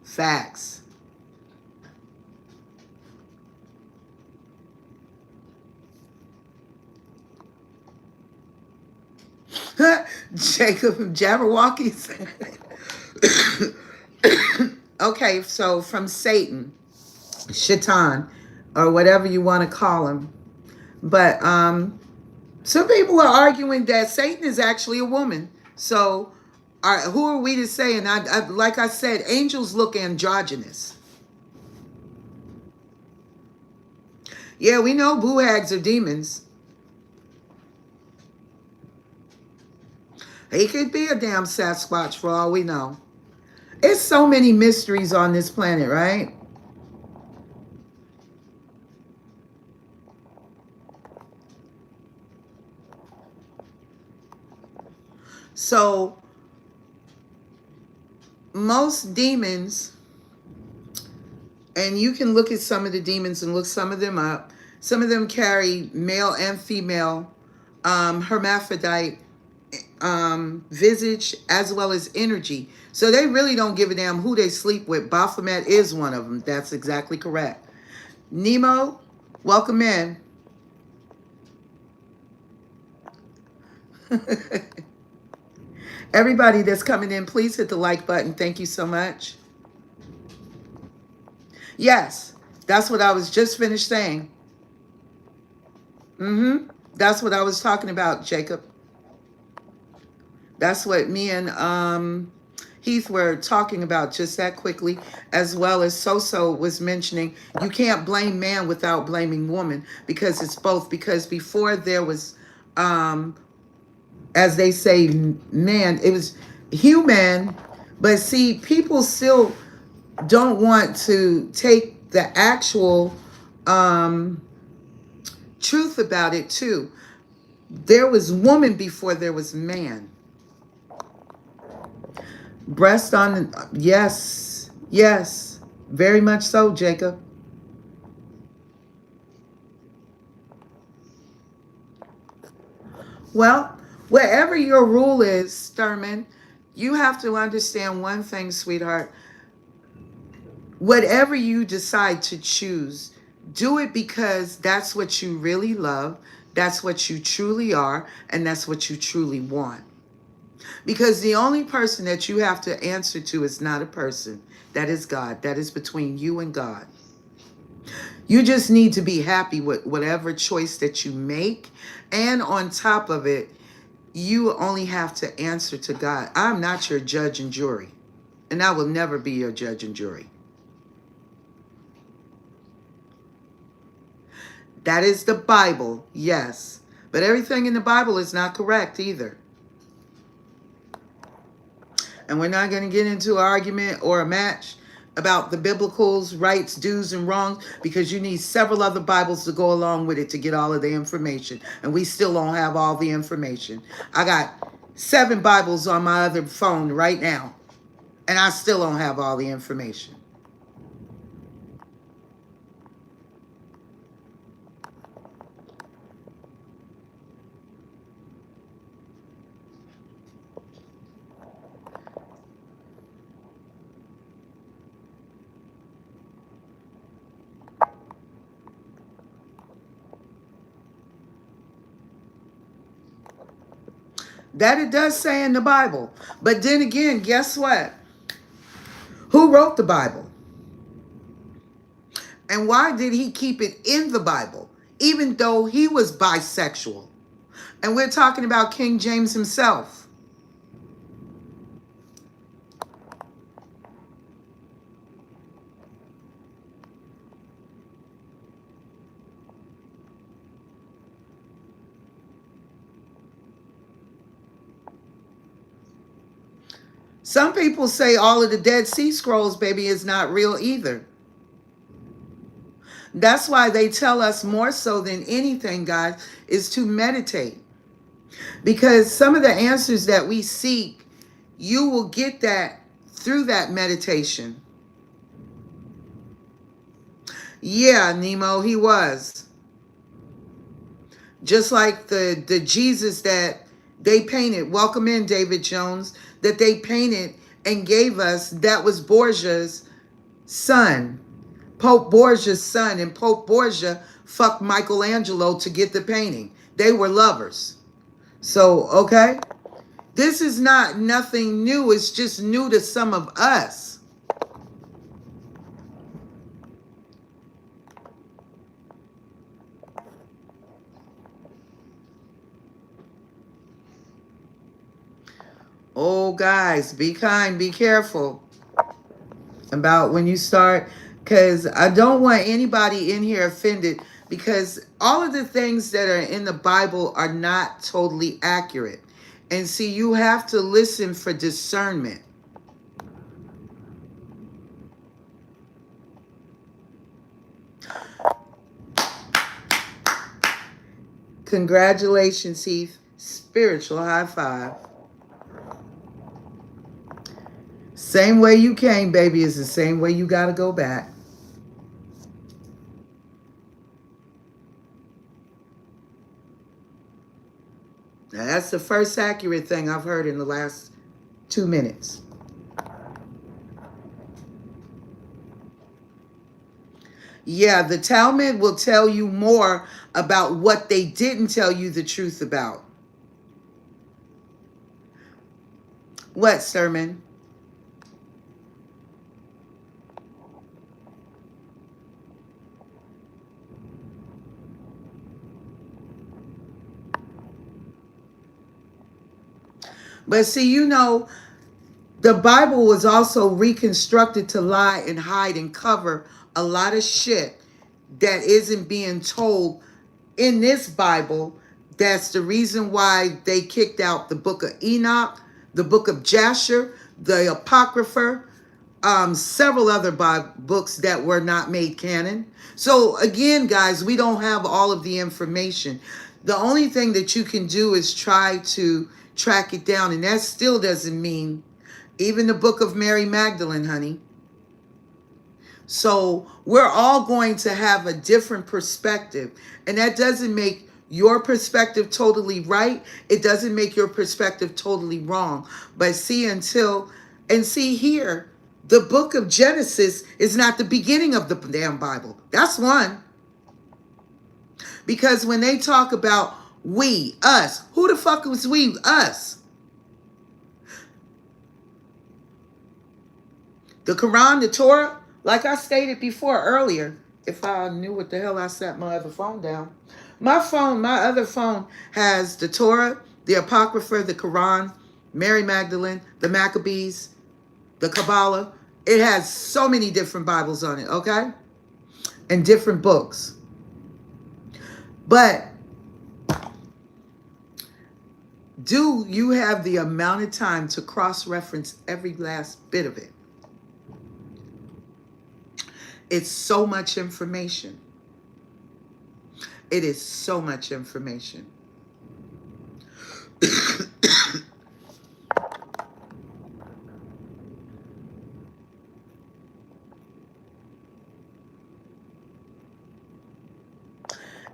Facts. Jacob Jabberwocky said. Okay, so from Satan, Shaitan, or whatever you want to call him. But some people are arguing that Satan is actually a woman. So who are we to say? And like I said, angels look androgynous. Yeah, we know boo hags are demons. He could be a damn Sasquatch for all we know. It's so many mysteries on this planet, right? So most demons, and you can look at some of the demons and look some of them up. Some of them carry male and female hermaphrodite visage as well as energy. So they really don't give a damn who they sleep with. Baphomet is one of them. That's exactly correct. Nemo, welcome in. Everybody that's coming in, please hit the like button. Thank you so much. Yes, that's what I was just finished saying. That's what I was talking about, Jacob. That's what me and Heath were talking about just that quickly, as well as So was mentioning. You can't blame man without blaming woman, because it's both. Because before there was, as they say, man, it was human. But see, people still don't want to take the actual truth about it too. There was woman before there was man. Breast on, yes, yes, very much so, Jacob. Well, wherever your rule is, Sturman, you have to understand one thing, sweetheart. Whatever you decide to choose, do it because that's what you really love, that's what you truly are, and that's what you truly want. Because the only person that you have to answer to is not a person. That is God. That is between you and God. You just need to be happy with whatever choice that you make. And on top of it, you only have to answer to God. I'm not your judge and jury. And I will never be your judge and jury. That is the Bible, yes. But everything in the Bible is not correct either. And we're not going to get into an argument or a match about the biblical's rights, do's, and wrongs, because you need several other Bibles to go along with it to get all of the information. And we still don't have all the information. I got 7 Bibles on my other phone right now, and I still don't have all the information. That it does say in the Bible. But then again, guess what? Who wrote the Bible? And why did he keep it in the Bible, even though he was bisexual? And we're talking about King James himself. Some people say all of the Dead Sea Scrolls, baby, is not real either. That's why they tell us more so than anything, guys, is to meditate. Because some of the answers that we seek, you will get that through that meditation. Yeah, Nemo, he was. Just like the Jesus that they painted, welcome in David Jones, that they painted and gave us, that was Borgia's son, Pope Borgia's son, and Pope Borgia fucked Michelangelo to get the painting. They were lovers. So, okay, this is not nothing new. It's just new to some of us. Oh, guys, be kind, be careful about when you start, because I don't want anybody in here offended, because all of the things that are in the Bible are not totally accurate. And see, you have to listen for discernment. Congratulations, Heath. Spiritual high five. Same way you came, baby, is the same way you got to go back. Now, that's the first accurate thing I've heard in the last 2 minutes. Yeah, the Talmud will tell you more about what they didn't tell you the truth about. What, Sermon? But see, you know, the Bible was also reconstructed to lie and hide and cover a lot of shit that isn't being told in this Bible. That's the reason why they kicked out the book of Enoch, the book of Jasher, the Apocrypha, several other books that were not made canon. So again, guys, we don't have all of the information. The only thing that you can do is try to track it down, and that still doesn't mean even the book of Mary Magdalene, honey. So we're all going to have a different perspective, and that doesn't make your perspective totally right. It doesn't make your perspective totally wrong. But see, here, the book of Genesis is not the beginning of the damn Bible. That's one. Because when they talk about we, us, who the fuck was we, us? The Quran, the Torah, like I stated before earlier, if I knew what the hell I set my other phone down. My other phone has the Torah, the Apocrypha, the Quran, Mary Magdalene, the Maccabees, the Kabbalah. It has so many different Bibles on it, okay? And different books. But do you have the amount of time to cross-reference every last bit of it? It's so much information. It is so much information.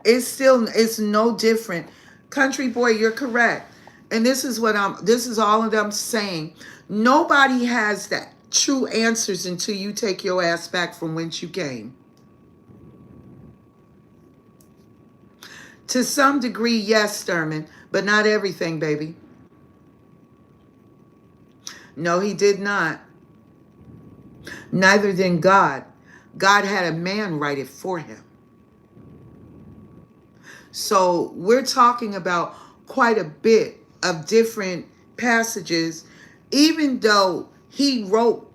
It's no different. Country boy, you're correct. And this is all that I'm saying. Nobody has that true answers until you take your ass back from whence you came. To some degree, yes, Thurman, but not everything, baby. No, he did not. Neither did God. God had a man write it for him. So we're talking about quite a bit of different passages. Even though he wrote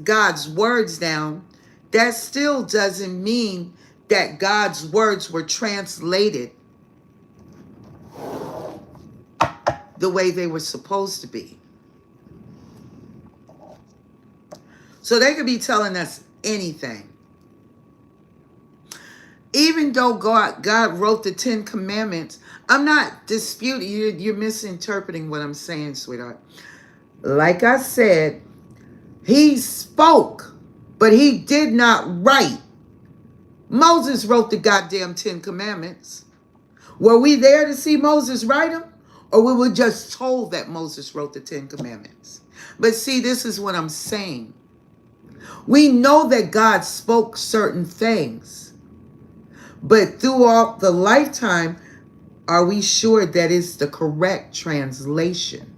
God's words down, that still doesn't mean that God's words were translated the way they were supposed to be. So they could be telling us anything. Even though God wrote the 10 Commandments, I'm not disputing. You're misinterpreting what I'm saying, sweetheart. Like I said, he spoke, but he did not write. Moses wrote the goddamn 10 Commandments. Were we there to see Moses write them? Or we were just told that Moses wrote the 10 Commandments. But see, this is what I'm saying. We know that God spoke certain things. But throughout the lifetime, are we sure that it's the correct translation?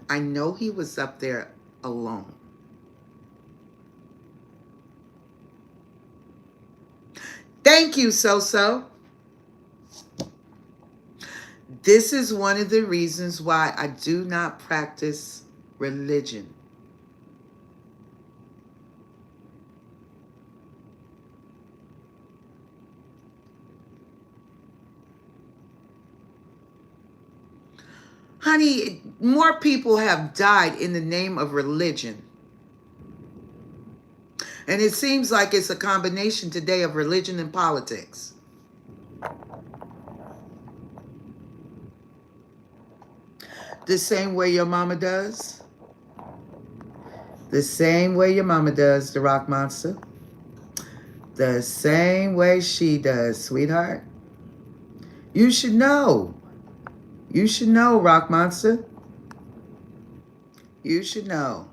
I know he was up there alone. Thank you, So-So. This is one of the reasons why I do not practice religion. Honey, more people have died in the name of religion. And it seems like it's a combination today of religion and politics. The same way your mama does. The same way your mama does, the rock monster. The same way she does, sweetheart. You should know. You should know, rock monster. You should know.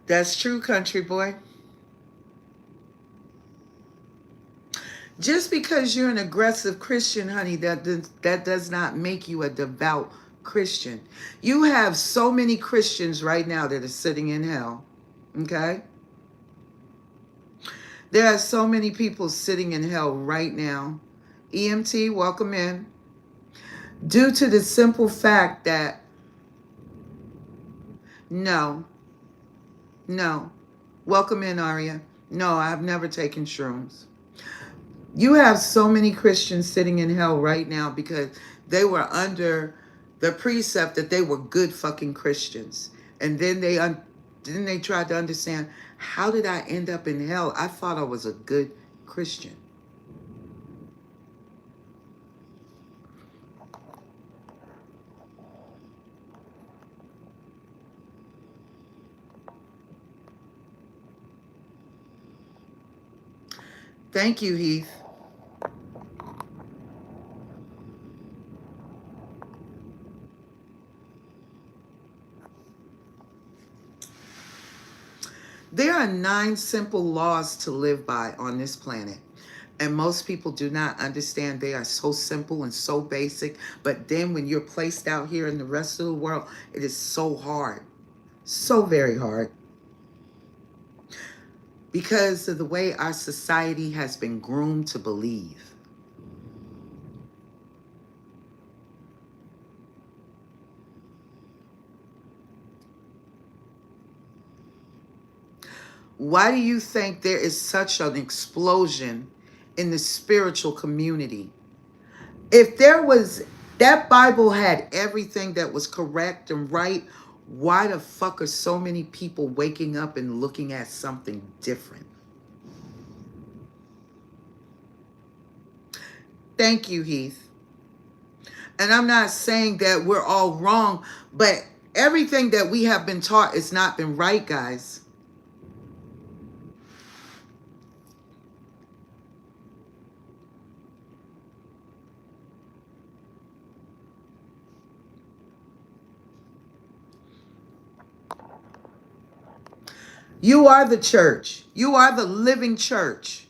That's true, country boy. Just because you're an aggressive Christian, honey, that does not make you a devout Christian. You have so many Christians right now that are sitting in hell. Okay? There are so many people sitting in hell right now. EMT, welcome in. Due to the simple fact that no. Welcome in, Aria. No, I've never taken shrooms. You have so many Christians sitting in hell right now because they were under the precept that they were good fucking Christians. And then they tried to understand, how did I end up in hell? I thought I was a good Christian. Thank you, Heath. There are 9 simple laws to live by on this planet. And most people do not understand they are so simple and so basic. But then when you're placed out here in the rest of the world, it is so hard. So very hard. Because of the way our society has been groomed to believe. Why do you think there is such an explosion in the spiritual community? If that Bible had everything that was correct and right, why the fuck are so many people waking up and looking at something different? Thank you, Heath. And I'm not saying that we're all wrong, but everything that we have been taught has not been right, guys. You are the church. You are the living church.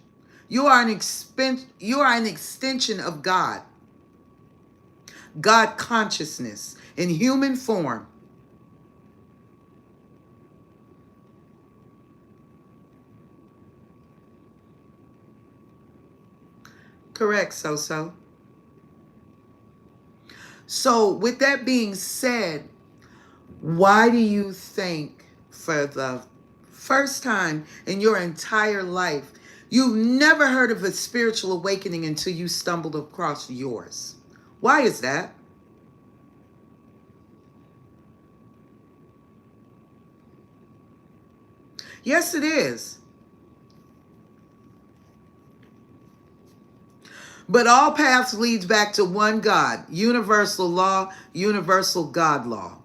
You are an extension of God. God consciousness in human form. Correct, So-So. So with that being said, why do you think for the first time in your entire life, you've never heard of a spiritual awakening until you stumbled across yours? Why is that? Yes, it is. But all paths leads back to one God, universal law, universal God law.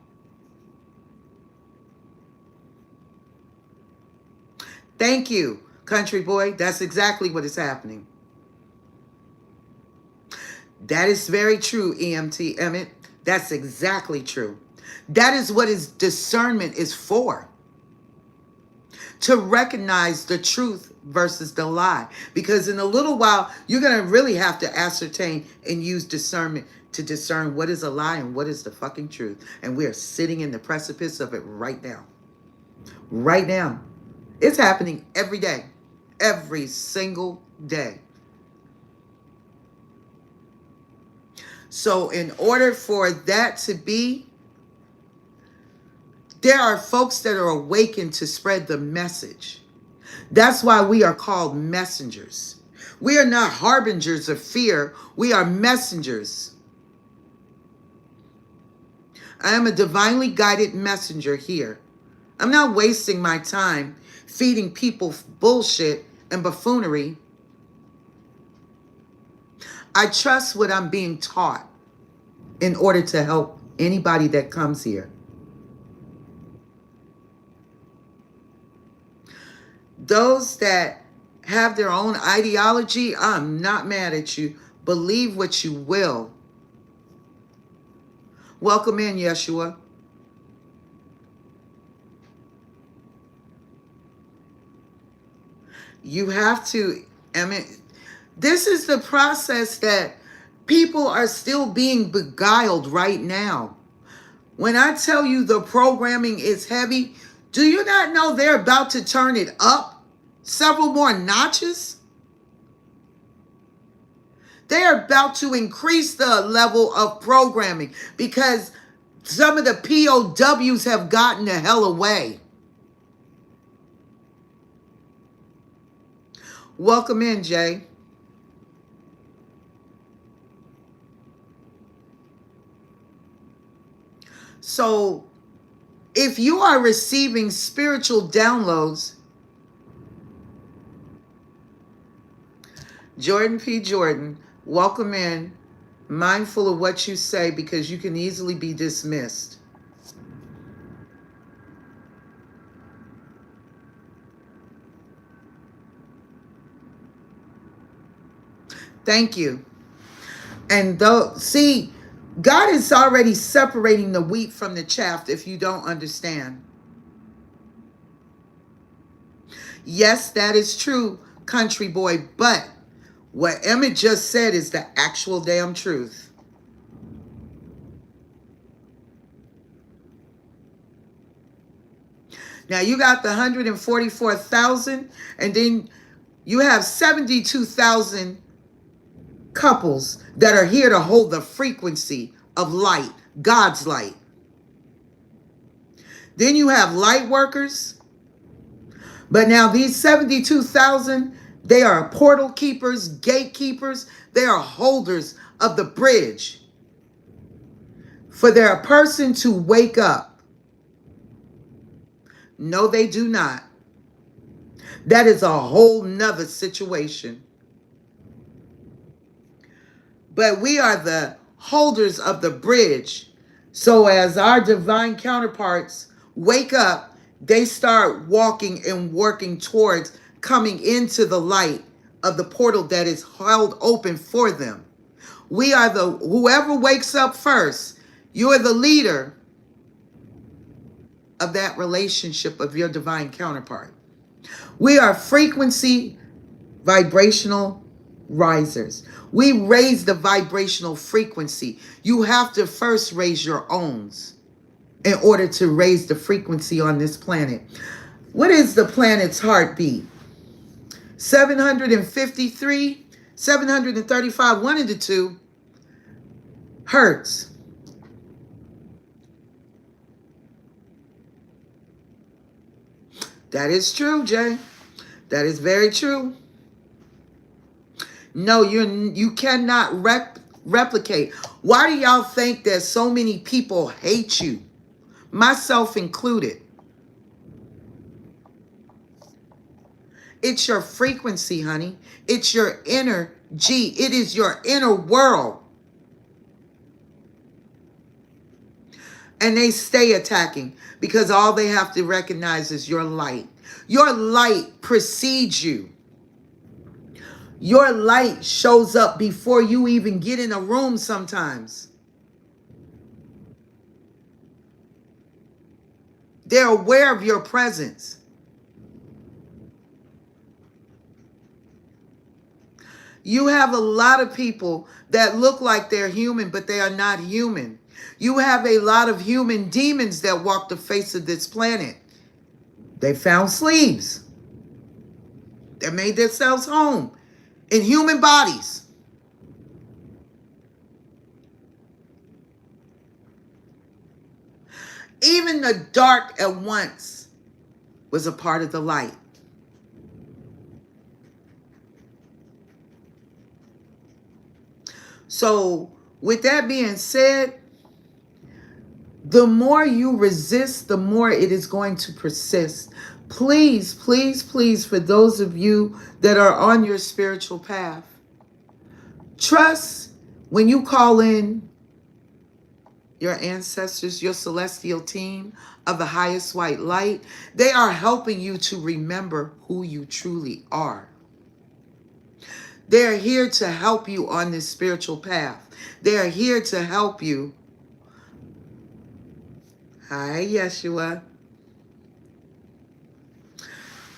Thank you, country boy. That's exactly what is happening. That is very true, EMT Emmett. That's exactly true. That is what his discernment is for. To recognize the truth versus the lie. Because in a little while, you're going to really have to ascertain and use discernment to discern what is a lie and what is the fucking truth. And we are sitting in the precipice of it right now. Right now. It's happening every day. Every single day. So in order for that to be, there are folks that are awakened to spread the message. That's why we are called messengers. We are not harbingers of fear. We are messengers. I am a divinely guided messenger here. I'm not wasting my time feeding people bullshit and buffoonery. I trust what I'm being taught in order to help anybody that comes here. Those that have their own ideology, I'm not mad at you. Believe what you will. Welcome in, Yeshua. You have to, I mean, this is the process that people are still being beguiled right now. When I tell you the programming is heavy, do you not know they're about to turn it up several more notches? They are about to increase the level of programming because some of the POWs have gotten the hell away. Welcome in, Jay. So, if you are receiving spiritual downloads, Jordan P. Jordan, welcome in. Mindful of what you say because you can easily be dismissed. Thank you. And though, see, God is already separating the wheat from the chaff if you don't understand. Yes, that is true, country boy, but what Emmett just said is the actual damn truth. Now you got the 144,000 and then you have 72,000 couples that are here to hold the frequency of light, God's light. Then you have light workers. But now these 72,000, they are portal keepers, gatekeepers. They are holders of the bridge for their person to wake up. No, they do not. That is a whole nother situation. But we are the holders of the bridge. So as our divine counterparts wake up, they start walking and working towards coming into the light of the portal that is held open for them. We are the, whoever wakes up first, you are the leader of that relationship of your divine counterpart. We are frequency vibrational risers. We raise the vibrational frequency. You have to first raise your own in order to raise the frequency on this planet. What is the planet's heartbeat? 753, 735, one of the two hertz. That is true, Jay. That is very true. No, you cannot replicate. Why do y'all think that so many people hate you? Myself included. It's your frequency, honey. It's your energy. It is your inner world. And they stay attacking because all they have to recognize is your light. Your light precedes you. Your light shows up before you even get in a room sometimes. They're aware of your presence. You have a lot of people that look like they're human, but they are not human. You have a lot of human demons that walk the face of this planet. They found sleeves. They made themselves home in human bodies. Even the dark at once was a part of the light. So, with that being said, the more you resist, the more it is going to persist. Please, please, please, for those of you that are on your spiritual path, trust when you call in your ancestors, your celestial team of the highest white light, they are helping you to remember who you truly are. They are here to help you on this spiritual path. They are here to help you. Hi, Yeshua.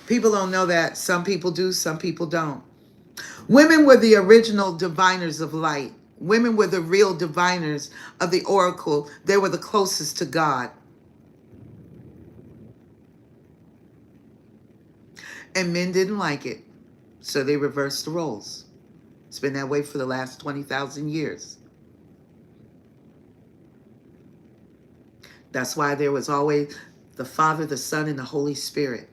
People don't know that. Some people do, some people don't. Women were the original diviners of light. Women were the real diviners of the oracle. They were the closest to God. And men didn't like it, so they reversed the roles. It's been that way for the last 20,000 years. That's why there was always the Father, the Son, and the Holy Spirit.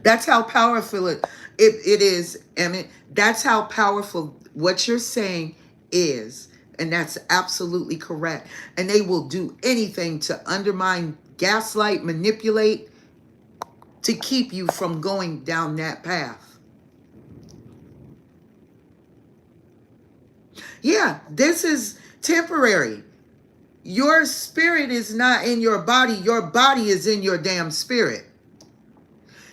That's how powerful it is, Emmett. That's how powerful what you're saying is. And that's absolutely correct. And they will do anything to undermine, gaslight, manipulate, to keep you from going down that path. Yeah, this is temporary. Your spirit is not in your body. Your body is in your damn spirit.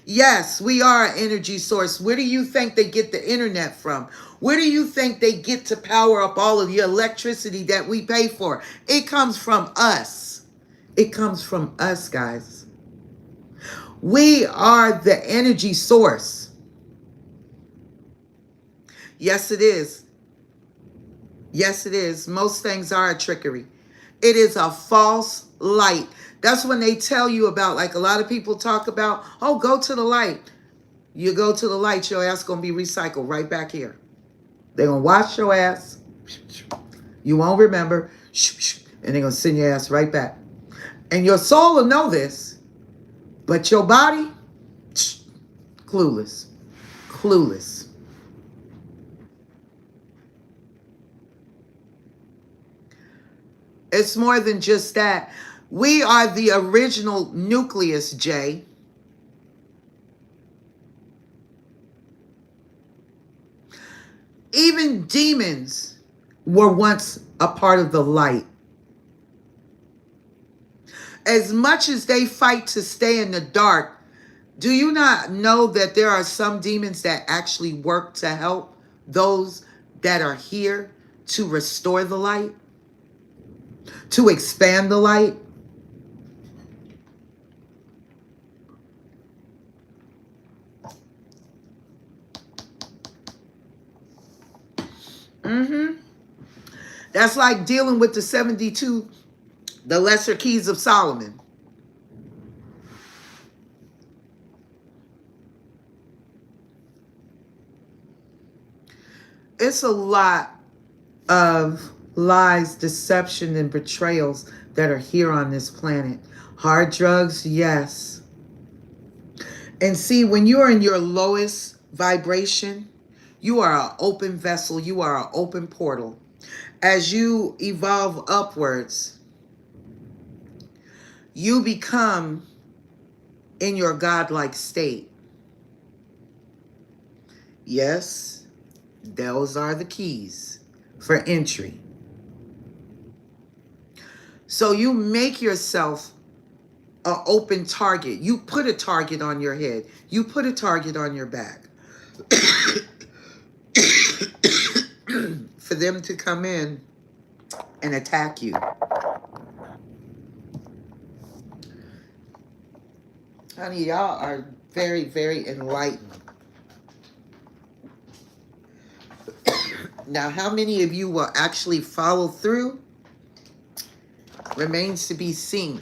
Yes, we are an energy source. Where do you think they get the internet from? Where do you think they get to power up all of the electricity that we pay for? It comes from us. It comes from us, guys. We are the energy source. Yes, it is. Yes, it is. Most things are a trickery. It is a false light. That's when they tell you about, like a lot of people talk about, oh, go to the light. You go to the light, your ass going to be recycled right back here. They're going to wash your ass. You won't remember. And they're going to send your ass right back. And your soul will know this. But your body, clueless. Clueless. It's more than just that. We are the original nucleus, Jay. Even demons were once a part of the light. As much as they fight to stay in the dark, do you not know that there are some demons that actually work to help those that are here to restore the light? To expand the light? That's like dealing with the 72, the lesser keys of Solomon. It's a lot of lies, deception, and betrayals that are here on this planet. Hard drugs, yes. And see, when you're in your lowest vibration, you are an open vessel. You are an open portal. As you evolve upwards, you become in your godlike state. Yes, those are the keys for entry. So you make yourself an open target. You put a target on your head. You put a target on your back for them to come in and attack you. Honey, y'all are very, very enlightened. Now, how many of you will actually follow through remains to be seen.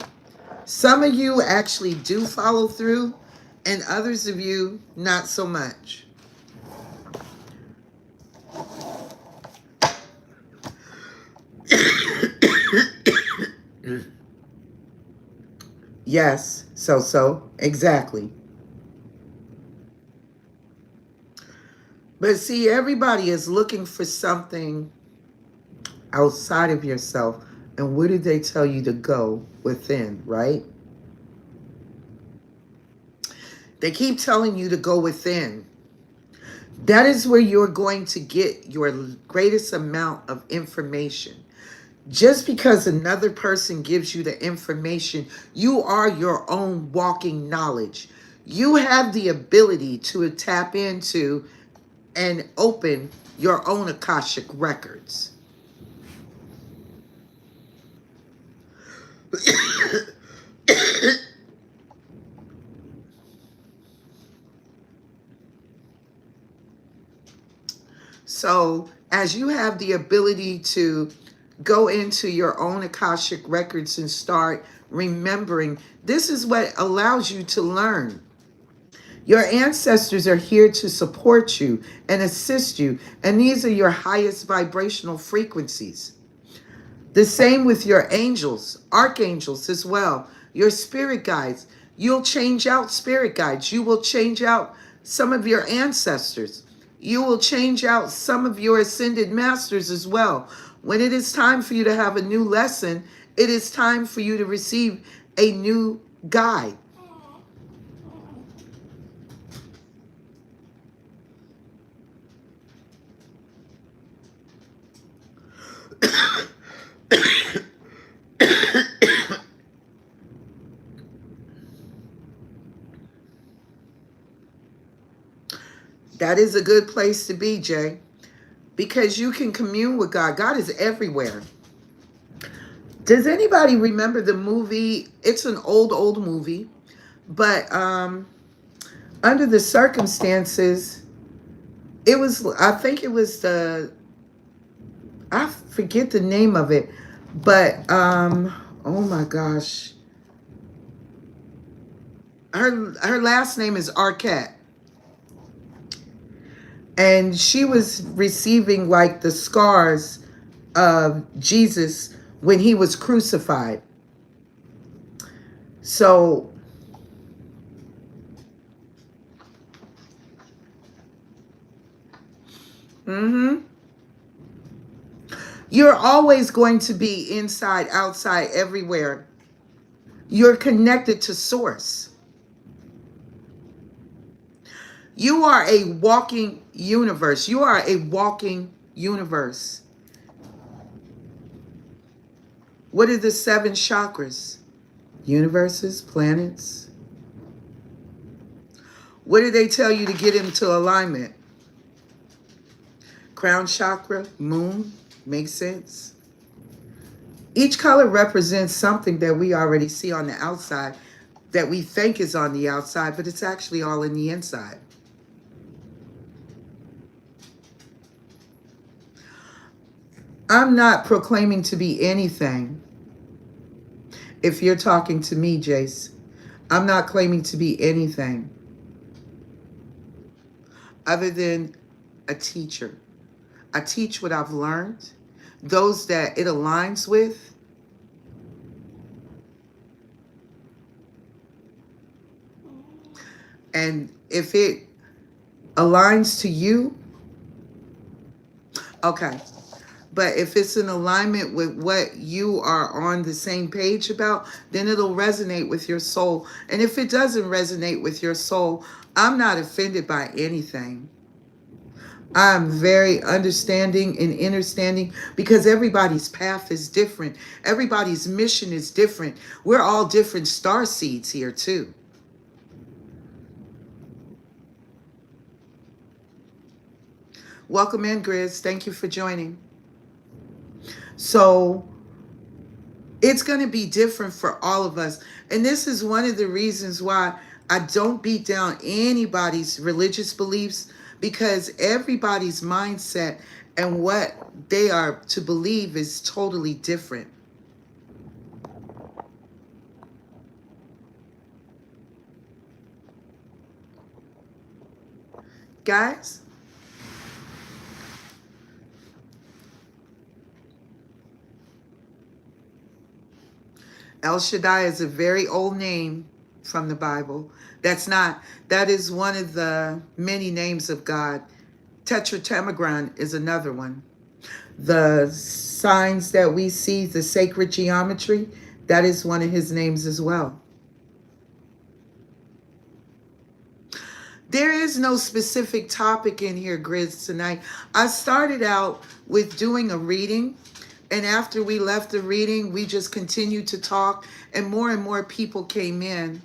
Some of you actually do follow through, and others of you not so much. Yes, so, exactly. But see, everybody is looking for something outside of yourself. And where did they tell you to go? Within, right? They keep telling you to go within. That is where you're going to get your greatest amount of information. Just because another person gives you the information, you are your own walking knowledge. You have the ability to tap into and open your own Akashic records. So, as you have the ability to go into your own Akashic records and start remembering, this is what allows you to learn. Your ancestors are here to support you and assist you, and these are your highest vibrational frequencies. The same with your angels, archangels as well, your spirit guides. You'll change out spirit guides. You will change out some of your ancestors. You will change out some of your ascended masters as well. When it is time for you to have a new lesson, it is time for you to receive a new guide. That is a good place to be, Jay, because you can commune with God. God is everywhere. Does anybody remember the movie? It's an old movie, but under the circumstances, it was, I think it was I forget the name of it, but oh my gosh. Her last name is Arquette. And she was receiving like the scars of Jesus when he was crucified. So you're always going to be inside, outside, everywhere. You're connected to source. You are a walking universe. You are a walking universe. What are the 7 chakras? Universes, planets. What do they tell you to get into alignment? Crown chakra, moon, makes sense. Each color represents something that we already see on the outside that we think is on the outside, but it's actually all in the inside. I'm not proclaiming to be anything. If you're talking to me, Jace, I'm not claiming to be anything other than a teacher. I teach what I've learned, those that it aligns with. And if it aligns to you, okay. But if it's in alignment with what you are on the same page about, then it'll resonate with your soul. And if it doesn't resonate with your soul, I'm not offended by anything. I'm very understanding and understanding because everybody's path is different. Everybody's mission is different. We're all different star seeds here too. Welcome in, Grizz. Thank you for joining. So it's going to be different for all of us. And this is one of the reasons why I don't beat down anybody's religious beliefs, because everybody's mindset and what they are to believe is totally different. Guys, El Shaddai is a very old name from the Bible. That is one of the many names of God. Tetragrammaton is another one. The signs that we see, the sacred geometry, that is one of his names as well. There is no specific topic in here, Grizz, tonight. I started out with doing a reading, and after we left the reading, we just continued to talk, and more people came in.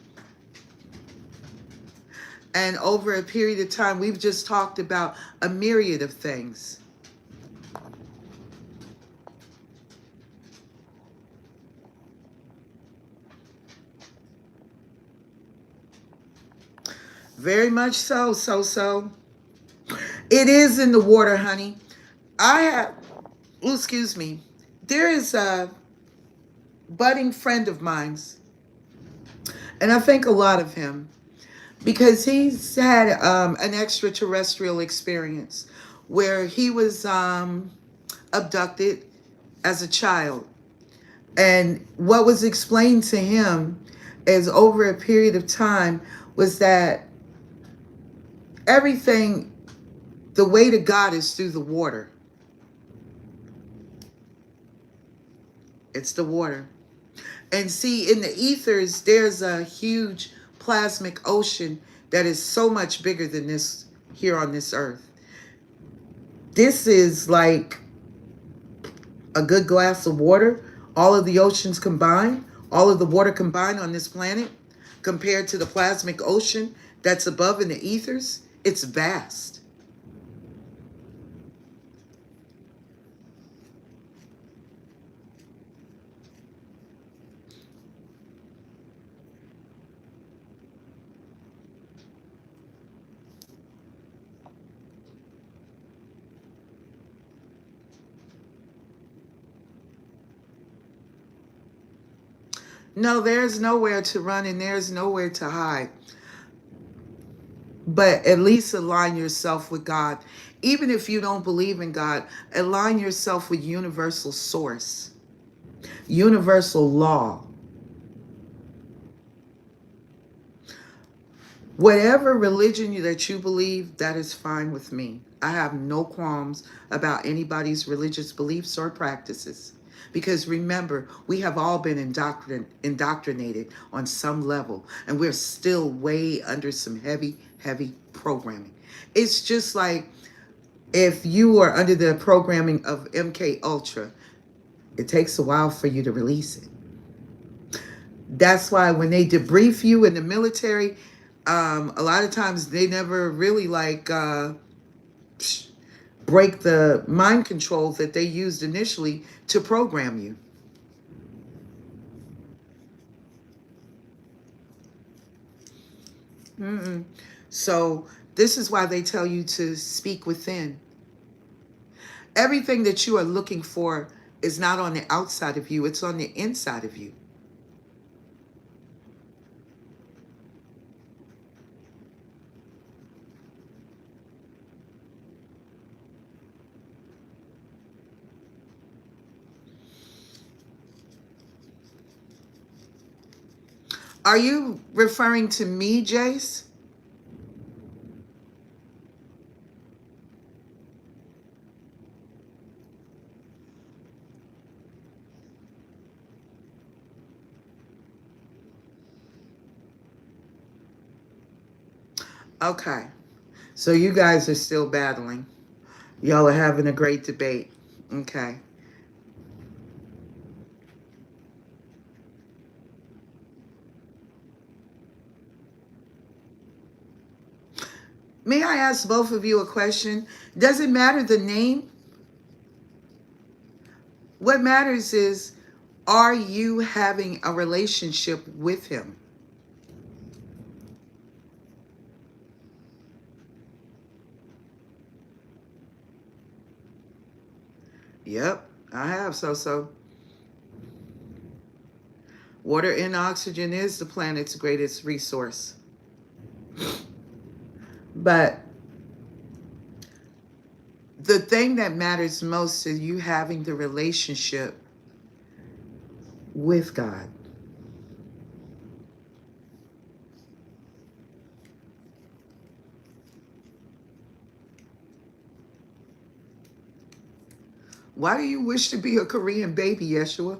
And over a period of time, we've just talked about a myriad of things. Very much so, so. It is in the water, honey. Excuse me. There is a budding friend of mine's, and I think a lot of him, because he's had an extraterrestrial experience where he was abducted as a child. And what was explained to him is over a period of time was that everything, the way to God is through the water. It's the water. And see, in the ethers, there's a huge plasmic ocean that is so much bigger than this here on this earth. This is like a good glass of water. All of the oceans combined, all of the water combined on this planet, compared to the plasmic ocean that's above in the ethers, it's vast. No, there's nowhere to run and there's nowhere to hide. But at least align yourself with God. Even if you don't believe in God, align yourself with universal source, universal law. Whatever religion that you believe, that is fine with me. I have no qualms about anybody's religious beliefs or practices. Because remember, we have all been indoctrinated on some level, and we're still way under some heavy programming. It's just like if you are under the programming of MK Ultra, it takes a while for you to release it. That's why when they debrief you in the military, a lot of times they never really break the mind control that they used initially to program you. So this is why they tell you to speak within. Everything that you are looking for is not on the outside of you, it's on the inside of you. Are you referring to me, Jace? Okay. So you guys are still battling. Y'all are having a great debate. Okay. May I ask both of you a question? Does it matter the name? What matters is, are you having a relationship with him? Yep, I have so. Water and oxygen is the planet's greatest resource. But the thing that matters most is you having the relationship with God. Why do you wish to be a Korean baby, Yeshua?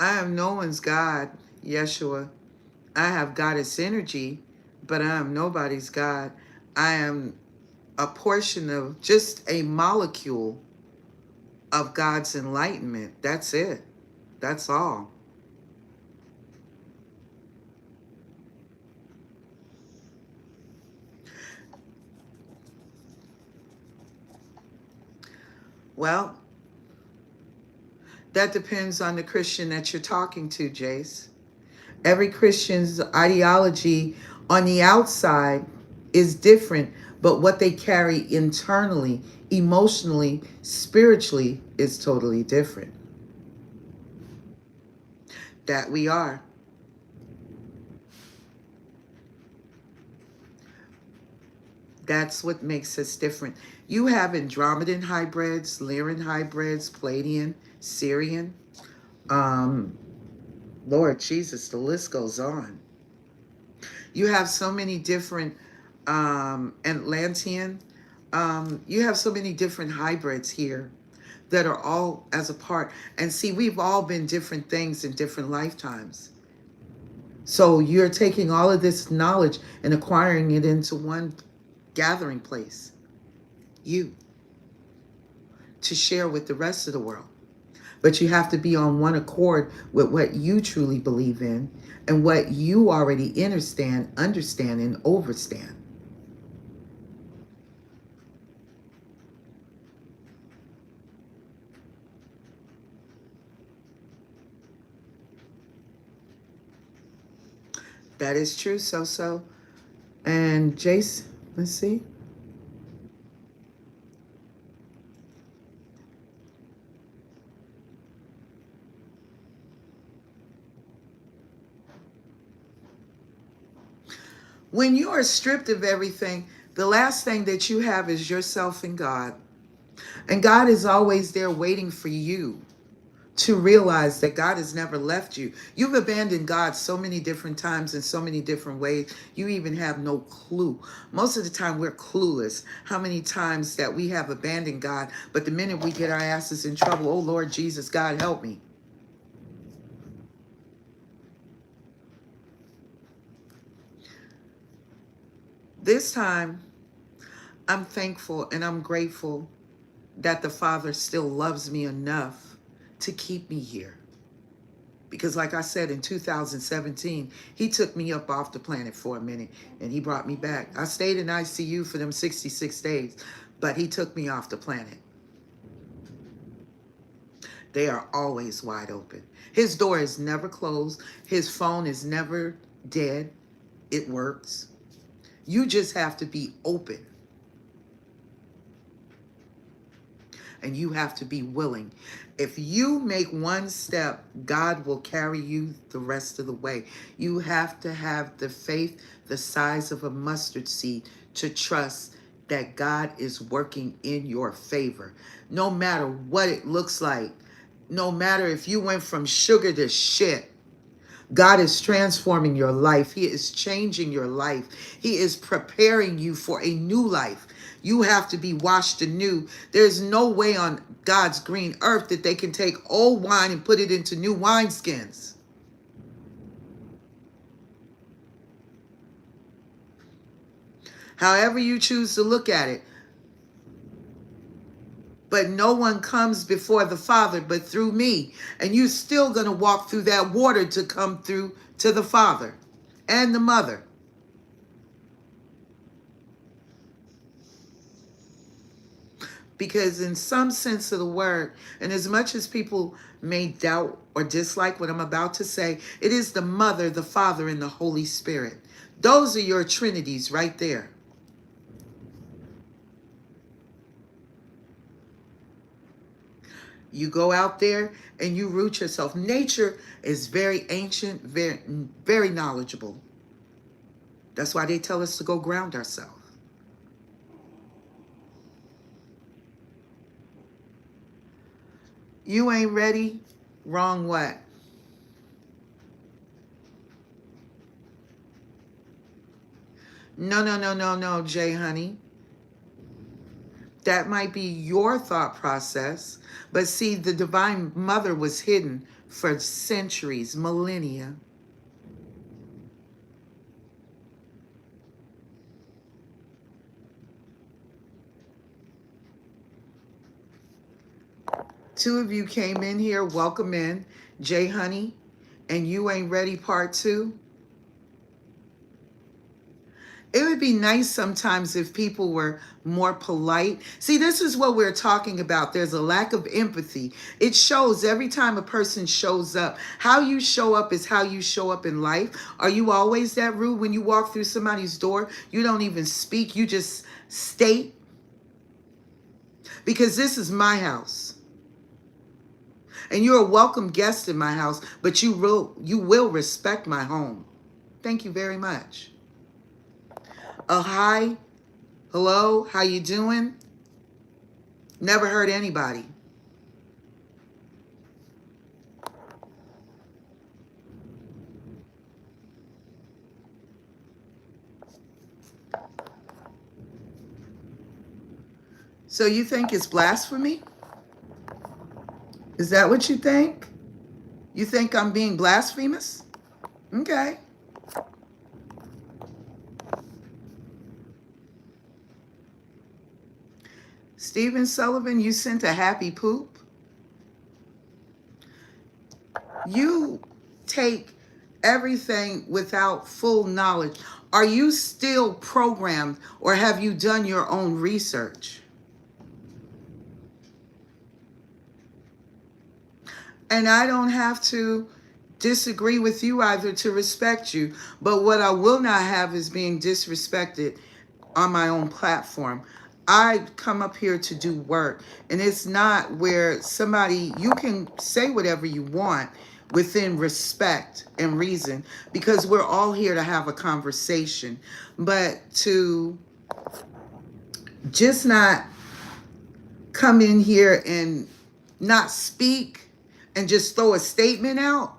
I am no one's God, Yeshua. I have goddess energy, but I am nobody's God. I am a portion of just a molecule of God's enlightenment. That's it. That's all. Well, that depends on the Christian that you're talking to, Jace. Every Christian's ideology on the outside is different, but what they carry internally, emotionally, spiritually is totally different. That we are. That's what makes us different. You have Andromedan hybrids, Lyran hybrids, Palladian, Syrian. Um, Lord Jesus, the list goes on. You have so many different Atlantean. You have so many different hybrids here that are all as a part. And see, we've all been different things in different lifetimes. So you're taking all of this knowledge and acquiring it into one gathering place. You. To share with the rest of the world. But you have to be on one accord with what you truly believe in and what you already understand, and overstand. That is true, so. And Jace, let's see. When you are stripped of everything, the last thing that you have is yourself and God. And God is always there waiting for you to realize that God has never left you. You've abandoned God so many different times in so many different ways. You even have no clue. Most of the time we're clueless how many times that we have abandoned God, but the minute we get our asses in trouble, oh Lord Jesus, God help me. This time, I'm thankful and I'm grateful that the Father still loves me enough to keep me here. Because like I said, in 2017, he took me up off the planet for a minute and he brought me back. I stayed in ICU for them 66 days, but he took me off the planet. They are always wide open. His door is never closed. His phone is never dead. It works. You just have to be open. And you have to be willing. If you make one step, God will carry you the rest of the way. You have to have the faith the size of a mustard seed to trust that God is working in your favor. No matter what it looks like, no matter if you went from sugar to shit, God is transforming your life. He is changing your life. He is preparing you for a new life. You have to be washed anew. There's no way on God's green earth that they can take old wine and put it into new wineskins. However you choose to look at it. But no one comes before the Father but through me. And you're still going to walk through that water to come through to the Father and the Mother. Because in some sense of the word, and as much as people may doubt or dislike what I'm about to say, it is the Mother, the Father, and the Holy Spirit. Those are your trinities right there. You go out there and you root yourself. Nature is very ancient, very, very knowledgeable. That's why they tell us to go ground ourselves. You ain't ready? Wrong what? No, Jay, honey. That might be your thought process. But see, the Divine Mother was hidden for centuries, millennia. Two of you came in here. Welcome in. Jay, honey. And You Ain't Ready Part 2. It would be nice sometimes if people were more polite. See, this is what we're talking about. There's a lack of empathy. It shows every time a person shows up. How you show up is how you show up in life. Are you always that rude when you walk through somebody's door? You don't even speak. You just state. Because this is my house. And you're a welcome guest in my house, but you will respect my home. Thank you very much. Hi, hello, how you doing? Never hurt anybody. So you think it's blasphemy? Is that what you think? You think I'm being blasphemous? Okay. Stephen Sullivan, you sent a happy poop. You take everything without full knowledge. Are you still programmed or have you done your own research? And I don't have to disagree with you either to respect you. But what I will not have is being disrespected on my own platform. I come up here to do work. And it's not where you can say whatever you want within respect and reason, because we're all here to have a conversation. But to just not come in here and not speak and just throw a statement out.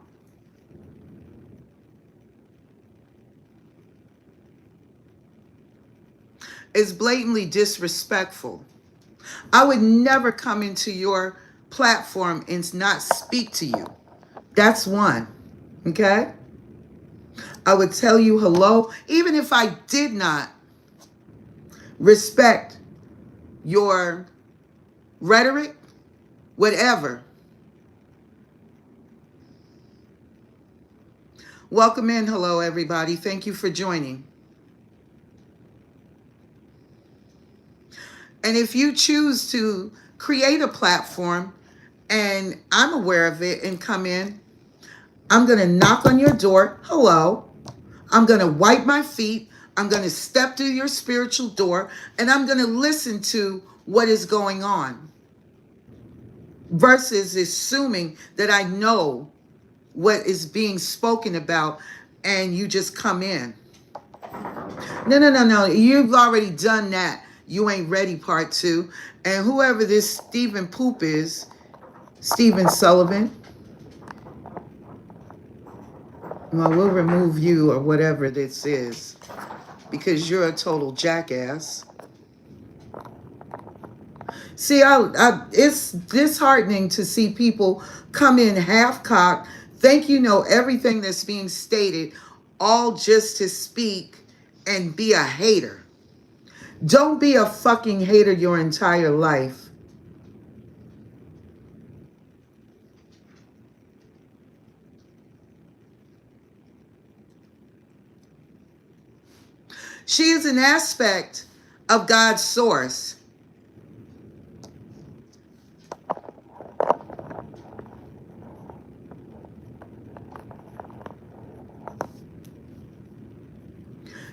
Is blatantly disrespectful. I would never come into your platform and not speak to you. That's one. Okay? I would tell you hello, even if I did not respect your rhetoric, whatever. Welcome in. Hello, everybody. Thank you for joining. And if you choose to create a platform and I'm aware of it and come in, I'm going to knock on your door. Hello. I'm going to wipe my feet. I'm going to step through your spiritual door and I'm going to listen to what is going on. Versus assuming that I know what is being spoken about and you just come in. No. You've already done that. You Ain't Ready Part 2. And whoever this Stephen Poop is, Stephen Sullivan, Well, we'll remove you or whatever this is because you're a total jackass. See, it's disheartening to see people come in half-cocked, think you know everything that's being stated, all just to speak and be a hater. Don't be a fucking hater your entire life. She is an aspect of God's source.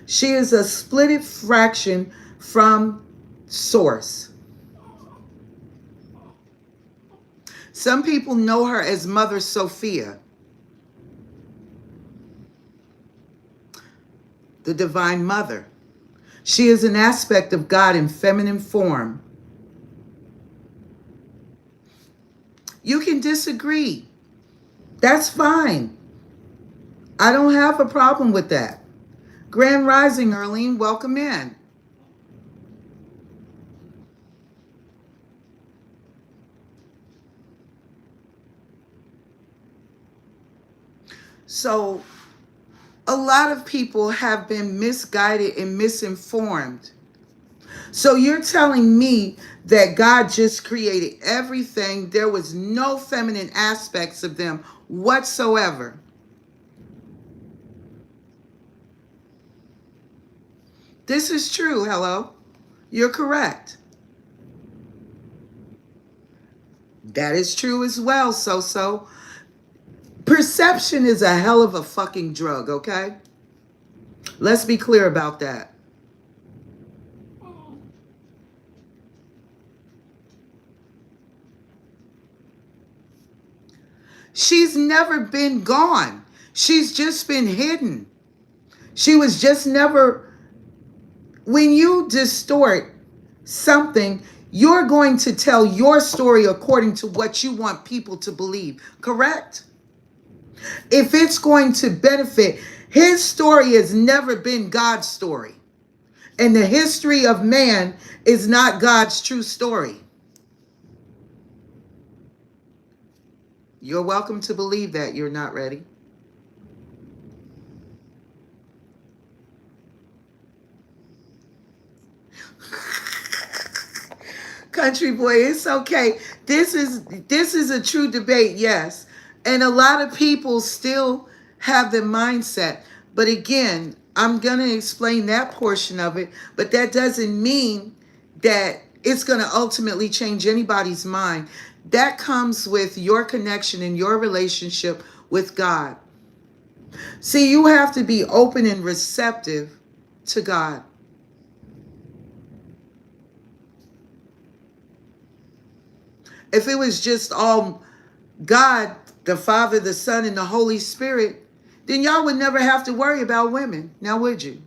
She is a splitted fraction from source. Some people know her as Mother Sophia, the Divine Mother. She is an aspect of God in feminine form. You can disagree. That's fine. I don't have a problem with that. Grand Rising, Erlene, welcome in. So, a lot of people have been misguided and misinformed. So you're telling me that God just created everything. There was no feminine aspects of them whatsoever. This is true, hello. You're correct. That is true as well, so. Perception is a hell of a fucking drug, okay? Let's be clear about that. She's never been gone. She's just been hidden. She was just never... When you distort something, you're going to tell your story according to what you want people to believe, correct? If it's going to benefit, his story has never been God's story. And the history of man is not God's true story. You're welcome to believe that. You're not ready. Country boy, it's okay. This is a true debate, yes. And a lot of people still have the mindset. But again, I'm going to explain that portion of it. But that doesn't mean that it's going to ultimately change anybody's mind. That comes with your connection and your relationship with God. See, you have to be open and receptive to God. If it was just all God, the Father, the Son, and the Holy Spirit, then y'all would never have to worry about women. Now, would you?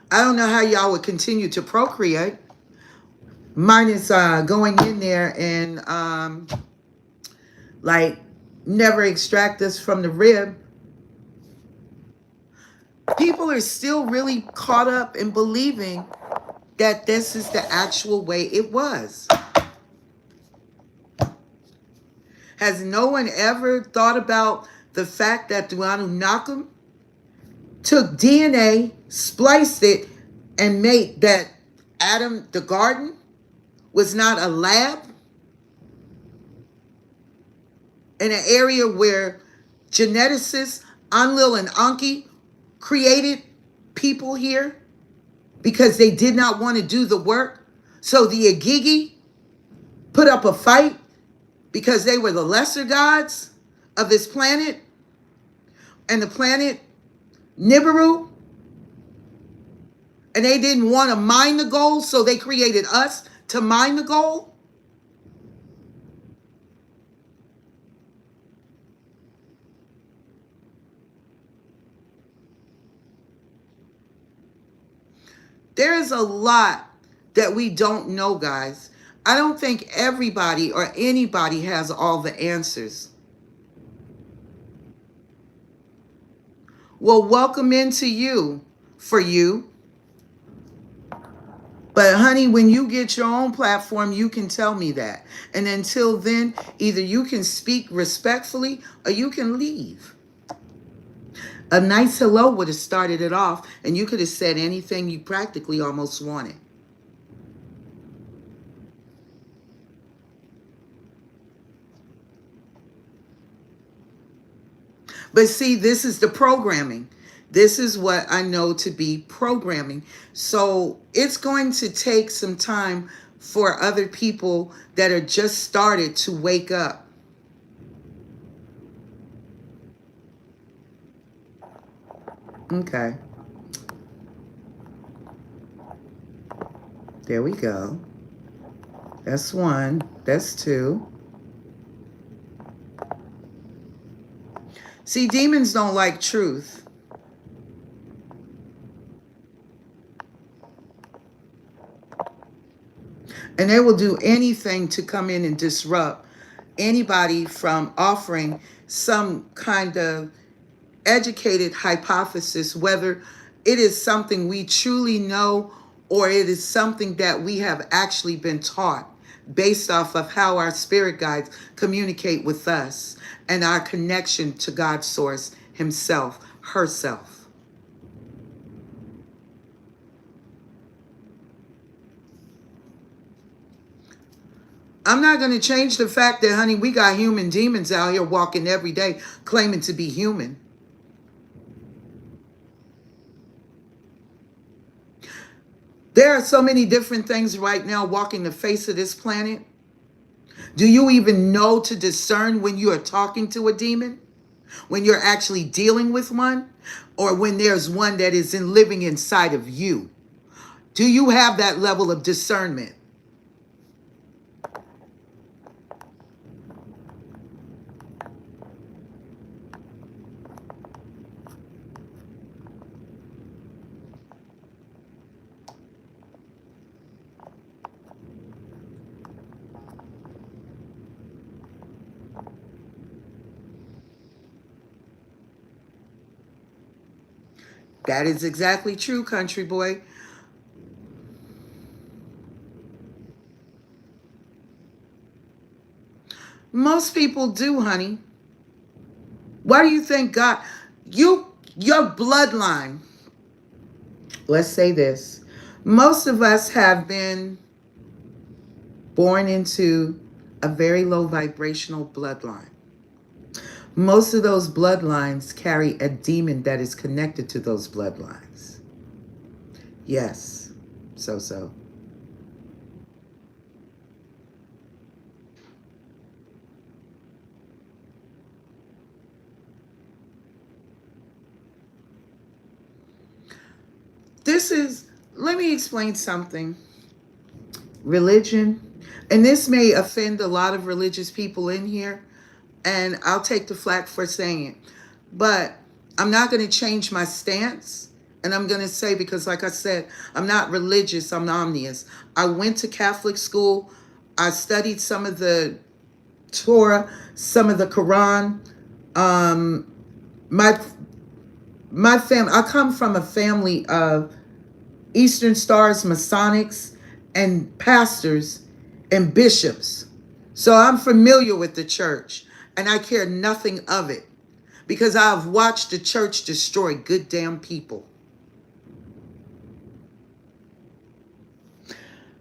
I don't know how y'all would continue to procreate. Minus going in there and like never extract us from the rib. People are still really caught up in believing that this is the actual way it was. Has no one ever thought about the fact that the Anunnaki took DNA, spliced it, and made that Adam, the garden, was not a lab? In an area where geneticists, Enlil and Enki, created people here because they did not want to do the work. So the Agigi put up a fight because they were the lesser gods of this planet. And the planet Nibiru. And they didn't want to mine the gold, so they created us to mine the gold. There is a lot that we don't know, guys. I don't think everybody or anybody has all the answers. Well, welcome into you for you. But honey, when you get your own platform, you can tell me that. And until then, either you can speak respectfully or you can leave. A nice hello would have started it off, and you could have said anything you practically almost wanted. But see, this is the programming. This is what I know to be programming. So it's going to take some time for other people that are just started to wake up. Okay. There we go. That's one. That's two. See, demons don't like truth. And they will do anything to come in and disrupt anybody from offering some kind of educated hypothesis, whether it is something we truly know or it is something that we have actually been taught based off of how our spirit guides communicate with us and our connection to God's source himself, herself. I'm not going to change the fact that, honey, we got human demons out here walking every day claiming to be human. There are so many different things right now walking the face of this planet. Do you even know to discern when you are talking to a demon? When you're actually dealing with one? Or when there's one that is living inside of you? Do you have that level of discernment? That is exactly true, country boy. Most people do, honey. Why do you think God, your bloodline, let's say this, most of us have been born into a very low vibrational bloodline. Most of those bloodlines carry a demon that is connected to those bloodlines. Yes, so. Let me explain something. Religion, and this may offend a lot of religious people in here, and I'll take the flack for saying it, but I'm not going to change my stance. And I'm going to say, because like I said, I'm not religious, I'm omnious. I went to Catholic school. I studied some of the Torah, some of the Quran. My family, I come from a family of Eastern Stars, Masonics, and pastors and bishops. So I'm familiar with the church, and I care nothing of it because I've watched the church destroy good damn people.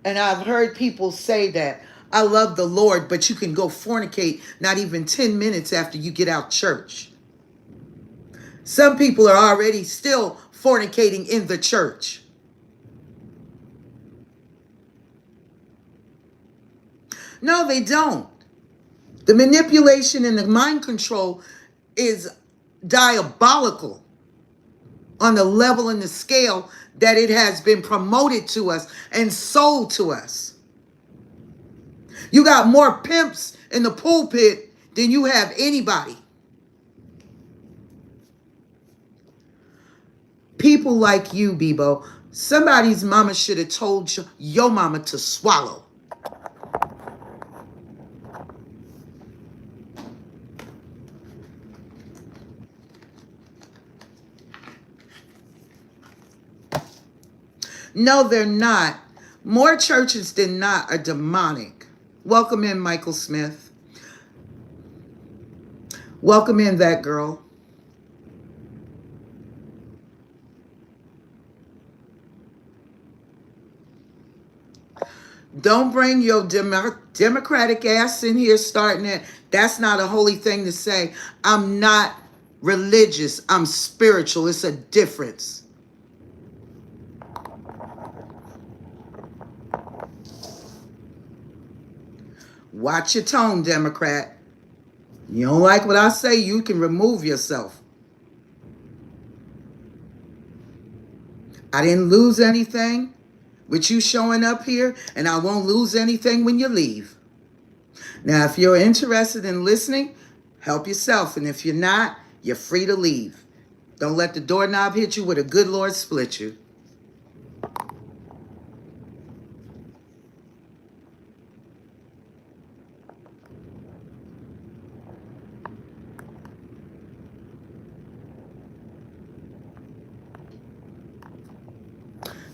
And I've heard people say that I love the Lord, but you can go fornicate not even 10 minutes after you get out church. Some people are already still fornicating in the church. No, they don't. The manipulation and the mind control is diabolical on the level and the scale that it has been promoted to us and sold to us. You got more pimps in the pulpit than you have anybody. People like you, Bebo, somebody's mama should have told your mama to swallow. No, they're not. More churches than not are demonic. Welcome in, Michael Smith. Welcome in, that girl. Don't bring your democratic ass in here starting it. That's not a holy thing to say. I'm not religious. I'm spiritual. It's a difference. Watch your tone, Democrat. You don't like what I say, you can remove yourself. I didn't lose anything with you showing up here, and I won't lose anything when you leave. Now, if you're interested in listening, help yourself. And if you're not, you're free to leave. Don't let the doorknob hit you with a good Lord split you.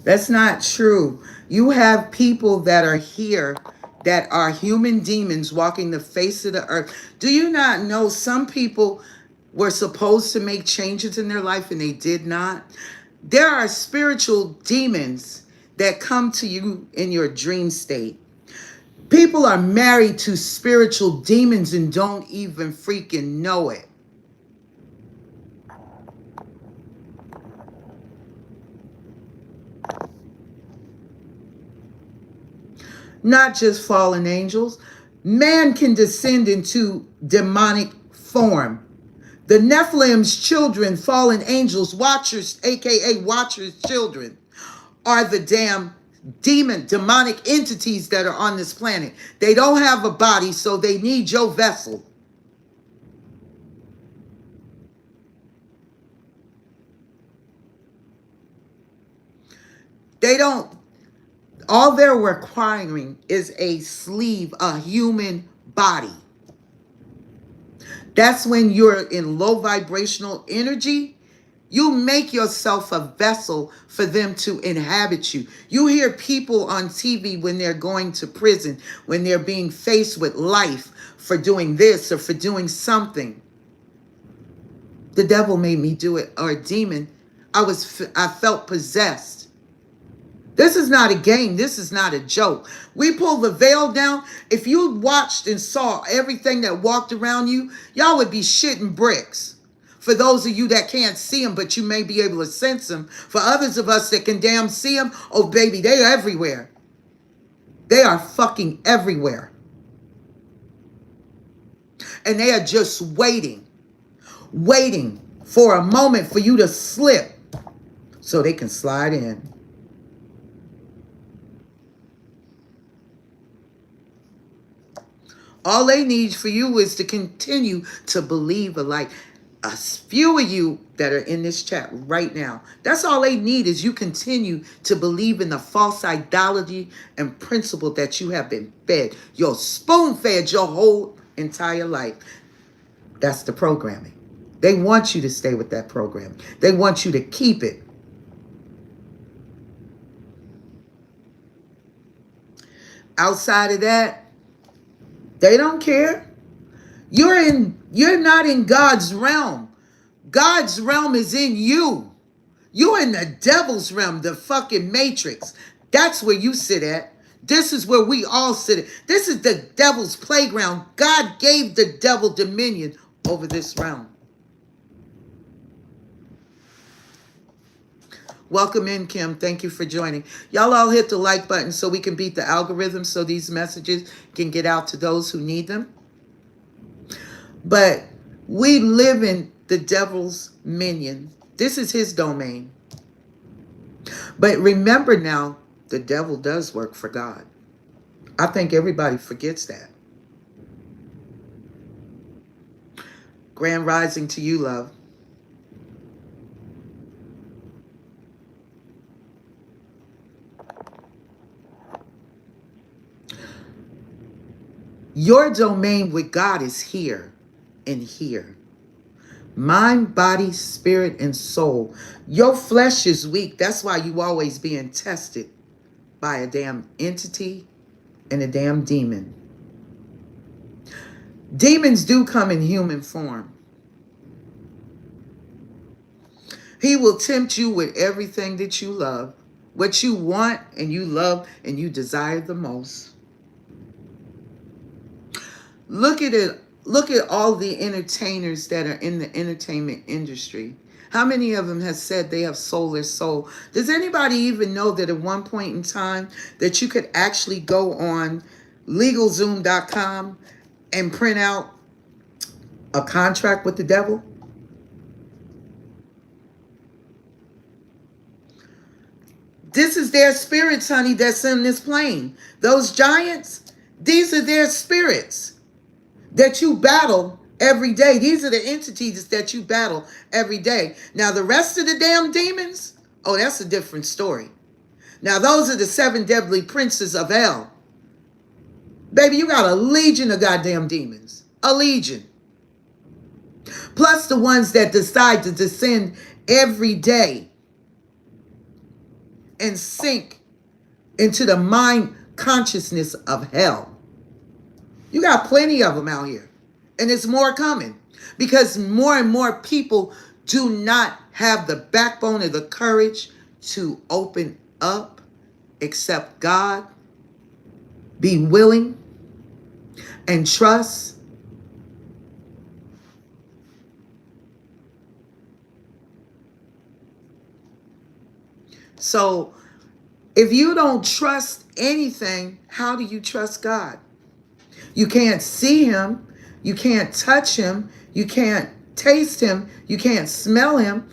That's not true. You have people that are here that are human demons walking the face of the earth. Do you not know some people were supposed to make changes in their life and they did not? There are spiritual demons that come to you in your dream state. People are married to spiritual demons and don't even freaking know it. Not just fallen angels. Man can descend into demonic form. The Nephilim's children, fallen angels, watchers, aka watchers' children, are the damn demonic entities that are on this planet. They don't have a body, so they need your vessel. They don't. All they're requiring is a sleeve, a human body. That's when you're in low vibrational energy. You make yourself a vessel for them to inhabit you. You hear people on TV when they're going to prison, when they're being faced with life for doing this or for doing something. The devil made me do it, or a demon. I felt possessed. This is not a game. This is not a joke. We pull the veil down. If you watched and saw everything that walked around you, y'all would be shitting bricks. For those of you that can't see them, but you may be able to sense them. For others of us that can damn see them, oh baby, they are everywhere. They are fucking everywhere. And they are just waiting for a moment for you to slip so they can slide in. All they need for you is to continue to believe alike. A few of you that are in this chat right now, that's all they need is you continue to believe in the false ideology and principle that you have been fed. You're spoon-fed your whole entire life. That's the programming. They want you to stay with that program. They want you to keep it. Outside of that, they don't care. You're not in God's realm. God's realm is in you. You're in the devil's realm, the fucking matrix. That's where you sit at. This is where we all sit at. This is the devil's playground. God gave the devil dominion over this realm. Welcome in, Kim. Thank you for joining. Y'all all hit the like button so we can beat the algorithm so these messages can get out to those who need them. But we live in the devil's minion. This is his domain. But remember now, the devil does work for God. I think everybody forgets that. Grand rising to you, love. Your domain with God is here and here. Mind, body, spirit, and soul. Your flesh is weak. That's why you always being tested by a damn entity and a damn demon. Demons do come in human form. He will tempt you with everything that you love, what you want and you love and you desire the most. Look at it. Look at all the entertainers that are in the entertainment industry. How many of them have said they have sold their soul? Does anybody even know that at one point in time that you could actually go on LegalZoom.com and print out a contract with the devil? This is their spirits, honey, that's in this plane. Those giants, these are their spirits that you battle every day. These are the entities that you battle every day. Now, the rest of the damn demons, oh, that's a different story. Now, those are the 7 deadly princes of hell. Baby, you got a legion of goddamn demons. A legion. Plus the ones that decide to descend every day and sink into the mind consciousness of hell. You got plenty of them out here. And there's more coming. Because more and more people do not have the backbone or the courage to open up, accept God, be willing, and trust. So if you don't trust anything, how do you trust God? You can't see him. You can't touch him. You can't taste him. You can't smell him.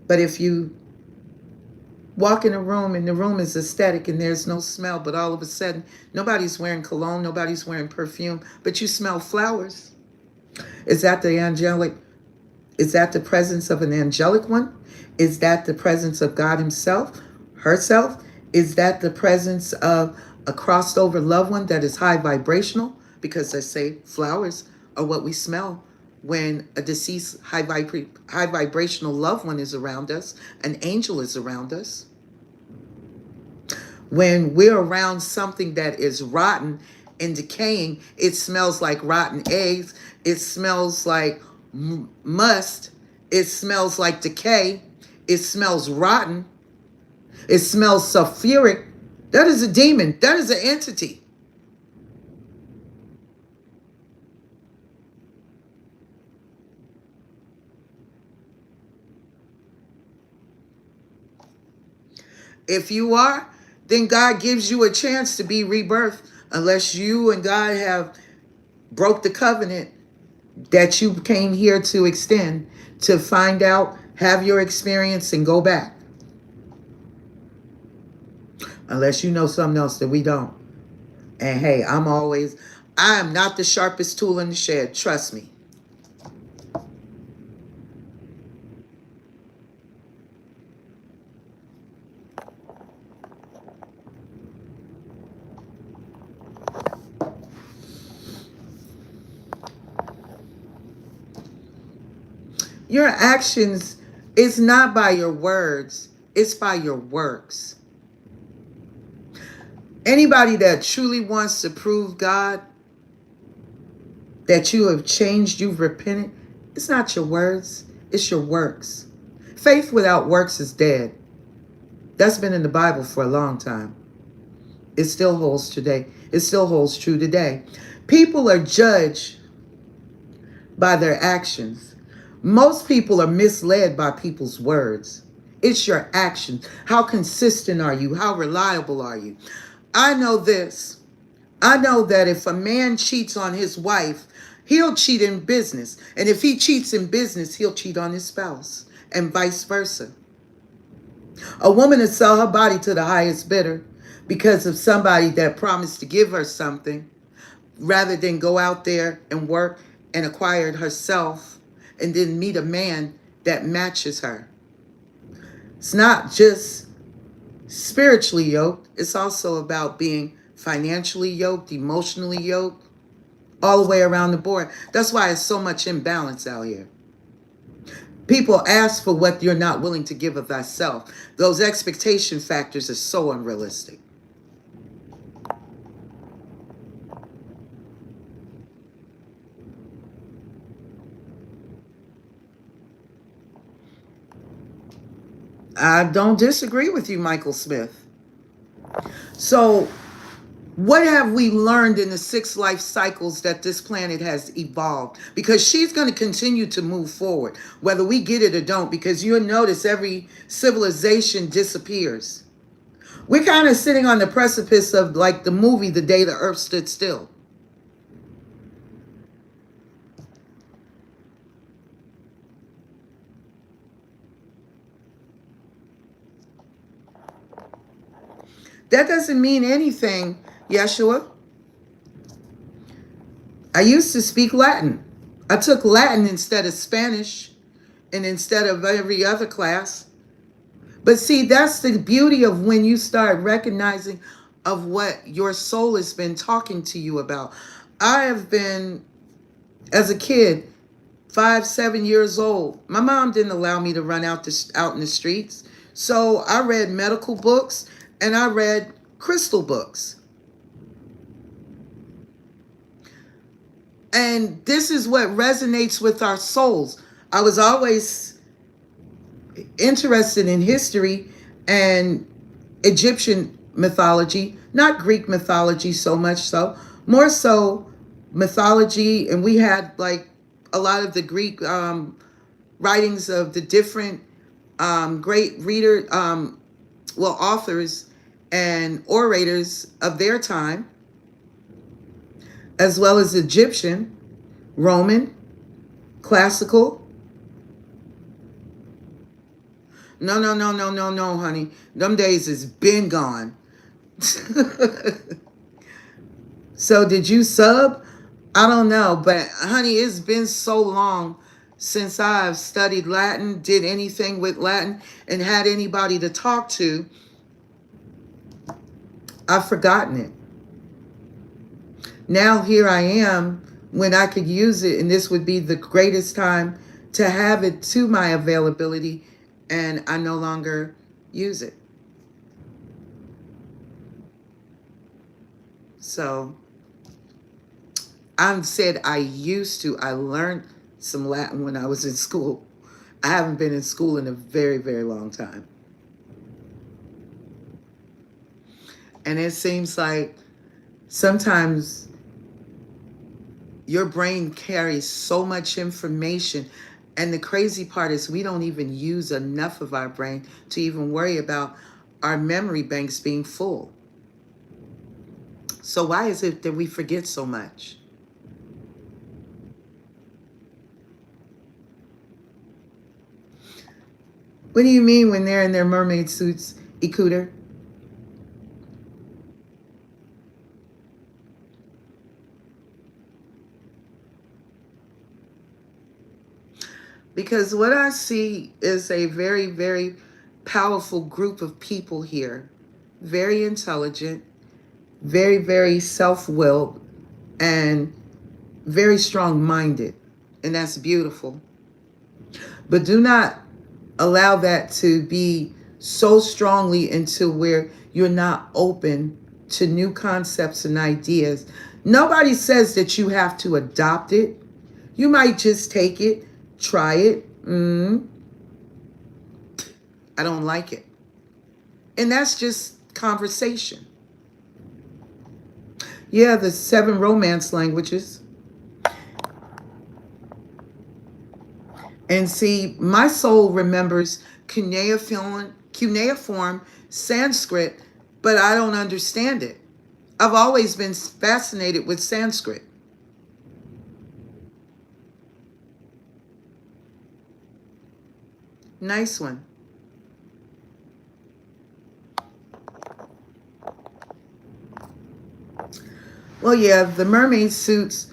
But if you walk in a room and the room is aesthetic and there's no smell, but all of a sudden nobody's wearing cologne, nobody's wearing perfume, but you smell flowers. Is that the angelic? Is that the presence of an angelic one? Is that the presence of God himself, herself? Is that the presence of a crossed over loved one that is high vibrational? Because they say flowers are what we smell when a deceased high vibrational loved one is around us, an angel is around us. When we're around something that is rotten and decaying, it smells like rotten eggs. It smells like must. It smells like decay. It smells rotten. It smells sulfuric. That is a demon. That is an entity. If you are, then God gives you a chance to be rebirthed, unless you and God have broke the covenant that you came here to extend, to find out, have your experience, and go back. Unless you know something else that we don't. And hey, I am not the sharpest tool in the shed. Trust me. Your actions is not by your words, it's by your works. Anybody that truly wants to prove God that you have changed, you've repented, it's not your words, it's your works. Faith without works is dead. That's been in the Bible for a long time. It still holds today. It still holds true today. People are judged by their actions. Most people are misled by people's words. It's your actions. How consistent are you? How reliable are you? I know this. I know that if a man cheats on his wife, he'll cheat in business. And if he cheats in business, he'll cheat on his spouse, and vice versa. A woman will sell her body to the highest bidder because of somebody that promised to give her something, rather than go out there and work and acquire it herself and then meet a man that matches her. It's not just spiritually yoked. It's also about being financially yoked, emotionally yoked, all the way around the board. That's why it's so much imbalance out here. People ask for what you're not willing to give of thyself. Those expectation factors are so unrealistic. I don't disagree with you, Michael Smith. So, what have we learned in the 6 life cycles that this planet has evolved? Because she's going to continue to move forward, whether we get it or don't, because you'll notice every civilization disappears. We're kind of sitting on the precipice of like the movie, The Day the Earth Stood Still. That doesn't mean anything, Yeshua. I used to speak Latin. I took Latin instead of Spanish and instead of every other class. But see, that's the beauty of when you start recognizing of what your soul has been talking to you about. I have been, as a kid, 5, 7 years old. My mom didn't allow me to run out in the streets. So I read medical books and I read crystal books. And this is what resonates with our souls. I was always interested in history and Egyptian mythology, not Greek mythology so much so, more so mythology. And we had like a lot of the Greek writings of the different great authors and orators of their time, as well as Egyptian, Roman, classical. No, honey. Them days has been gone. So did you sub? I don't know, but honey, it's been so long since I've studied Latin, did anything with Latin, and had anybody to talk to. I've forgotten it. Now here I am when I could use it, and this would be the greatest time to have it to my availability, and I no longer use it. So I said I learned some Latin when I was in school. I haven't been in school in a very, very long time. And it seems like sometimes your brain carries so much information. And the crazy part is we don't even use enough of our brain to even worry about our memory banks being full. So why is it that we forget so much? What do you mean when they're in their mermaid suits, Ikuter? Because what I see is a very, very powerful group of people here. Very intelligent, very, very self-willed, and very strong-minded. And that's beautiful. But do not allow that to be so strongly into where you're not open to new concepts and ideas. Nobody says that you have to adopt it. You might just take it, try it. I don't like it. And that's just conversation. Yeah, the 7 romance languages. And see, my soul remembers cuneiform Sanskrit, but I don't understand it. I've always been fascinated with Sanskrit. Nice one. Well, yeah, the mermaid suits,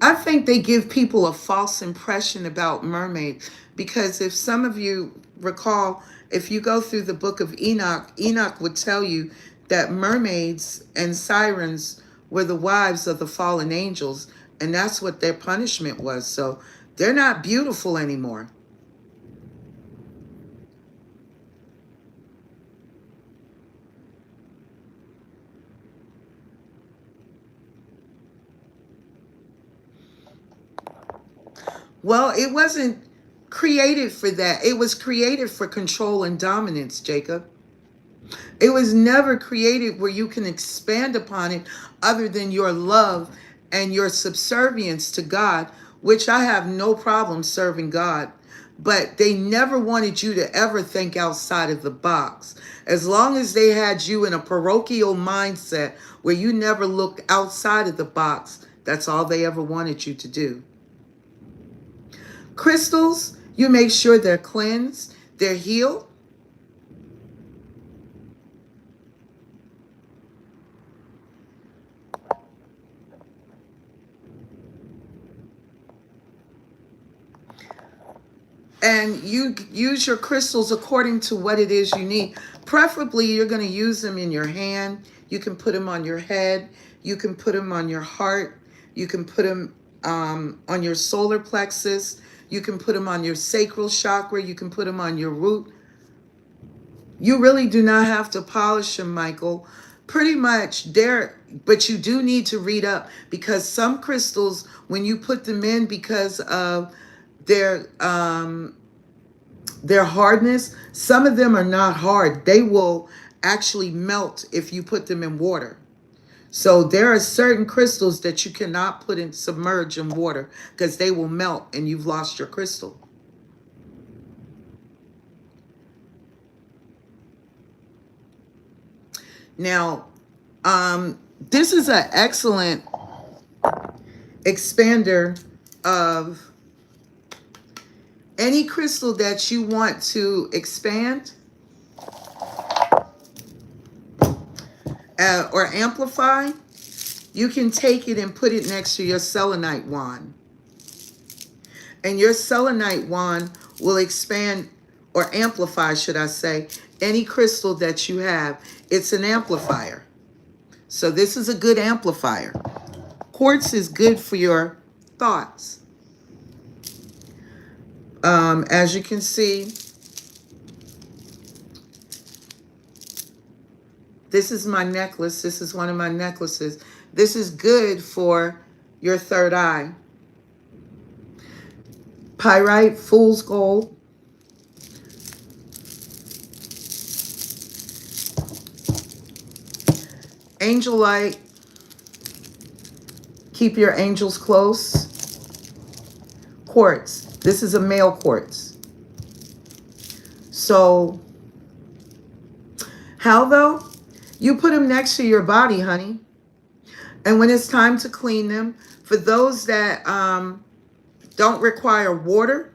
I think they give people a false impression about mermaids, because if some of you recall, if you go through the book of Enoch, Enoch would tell you that mermaids and sirens were the wives of the fallen angels, and that's what their punishment was. So they're not beautiful anymore. Well, it wasn't created for that. It was created for control and dominance, Jacob. It was never created where you can expand upon it other than your love and your subservience to God, which I have no problem serving God. But they never wanted you to ever think outside of the box. As long as they had you in a parochial mindset where you never looked outside of the box, that's all they ever wanted you to do. Crystals, you make sure they're cleansed, they're healed. And you use your crystals according to what it is you need. Preferably, you're going to use them in your hand. You can put them on your head. You can put them on your heart. You can put them on your solar plexus. You can put them on your sacral chakra. You can put them on your root. You really do not have to polish them, Michael. Pretty much there, but you do need to read up, because some crystals, when you put them in, because of their hardness, some of them are not hard. They will actually melt if you put them in water. So there are certain crystals that you cannot put in, submerge in water, because they will melt and you've lost your crystal. Now, this is an excellent expander of any crystal that you want to expand or amplify. You can take it and put it next to your selenite wand. And your selenite wand will expand or amplify, should I say, any crystal that you have. It's an amplifier. So this is a good amplifier. Quartz is good for your thoughts. As you can see, this is my necklace. This is one of my necklaces. This is good for your third eye. Pyrite, fool's gold. Angel light. Keep your angels close. Quartz. This is a male quartz. So, how though? You put them next to your body, honey. And when it's time to clean them, for those that don't require water,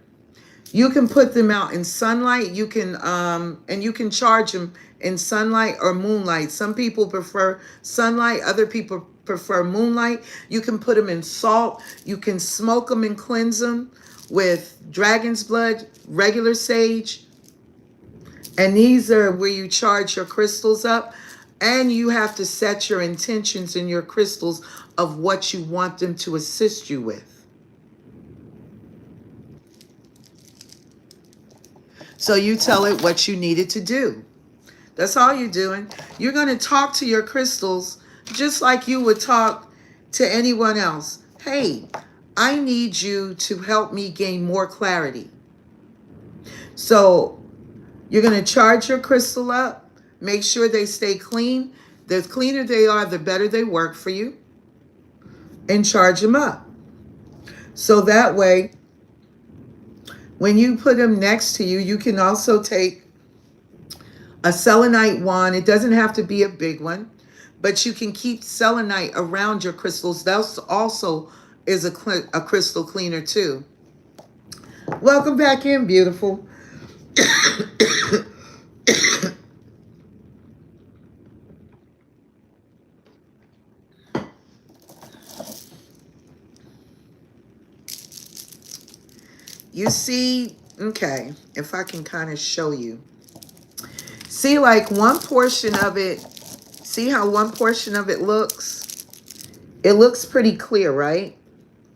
you can put them out in sunlight. You can, and you can charge them in sunlight or moonlight. Some people prefer sunlight. Other people prefer moonlight. You can put them in salt. You can smoke them and cleanse them with dragon's blood, regular sage. And these are where you charge your crystals up. And you have to set your intentions in your crystals of what you want them to assist you with. So you tell it what you need it to do. That's all you're doing. You're going to talk to your crystals just like you would talk to anyone else. Hey, I need you to help me gain more clarity. So you're going to charge your crystal up. Make sure they stay clean. The cleaner they are, the better they work for you. And charge them up. So that way, when you put them next to you, you can also take a selenite wand. It doesn't have to be a big one, but you can keep selenite around your crystals. That also is a crystal cleaner too. Welcome back in, beautiful. You see, okay, if I can kind of show you. See, like one portion of it, see how one portion of it looks? It looks pretty clear, right?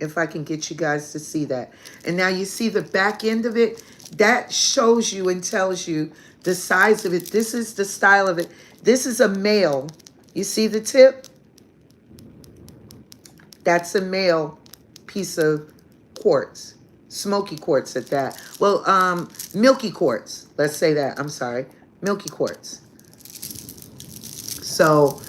If I can get you guys to see that. And now you see the back end of it? That shows you and tells you the size of it. This is the style of it. This is a male. You see the tip? That's a male piece of quartz. Smoky quartz at that. Well, milky quartz. Let's say that. I'm sorry. Milky quartz. So,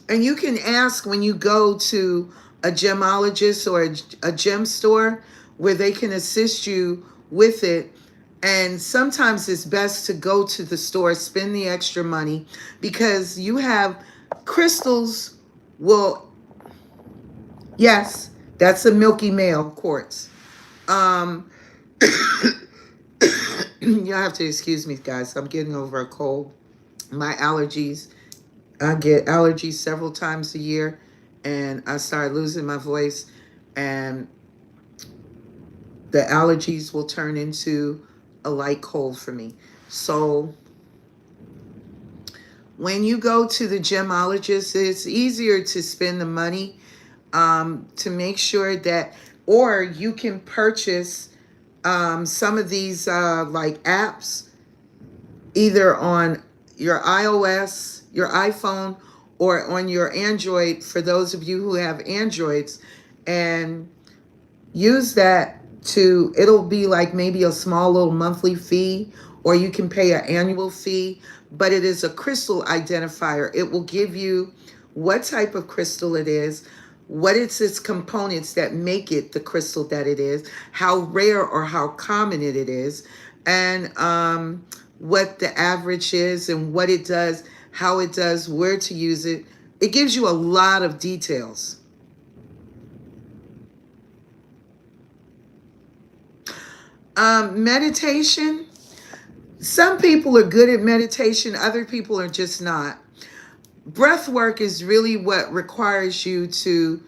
and you can ask when you go to a gemologist or a gem store where they can assist you with it. And sometimes it's best to go to the store, spend the extra money, because you have crystals. Well, yes, that's a milky male quartz. Um, you have to excuse me, guys. I'm getting over a cold. My allergies. I get allergies several times a year, and I start losing my voice, and the allergies will turn into a light cold for me. So when you go to the gemologist, it's easier to spend the money to make sure that, or you can purchase some of these like apps either on your iOS, your iPhone, or on your Android for those of you who have Androids, and use that to, it'll be like maybe a small little monthly fee, or you can pay an annual fee, but it is a crystal identifier. It will give you what type of crystal it is, what its components that make it the crystal that it is, how rare or how common it is, and what the average is and what it does, how it does, where to use it. It gives you a lot of details. Meditation. Some people are good at meditation, other people are just not. Breath work is really what requires you to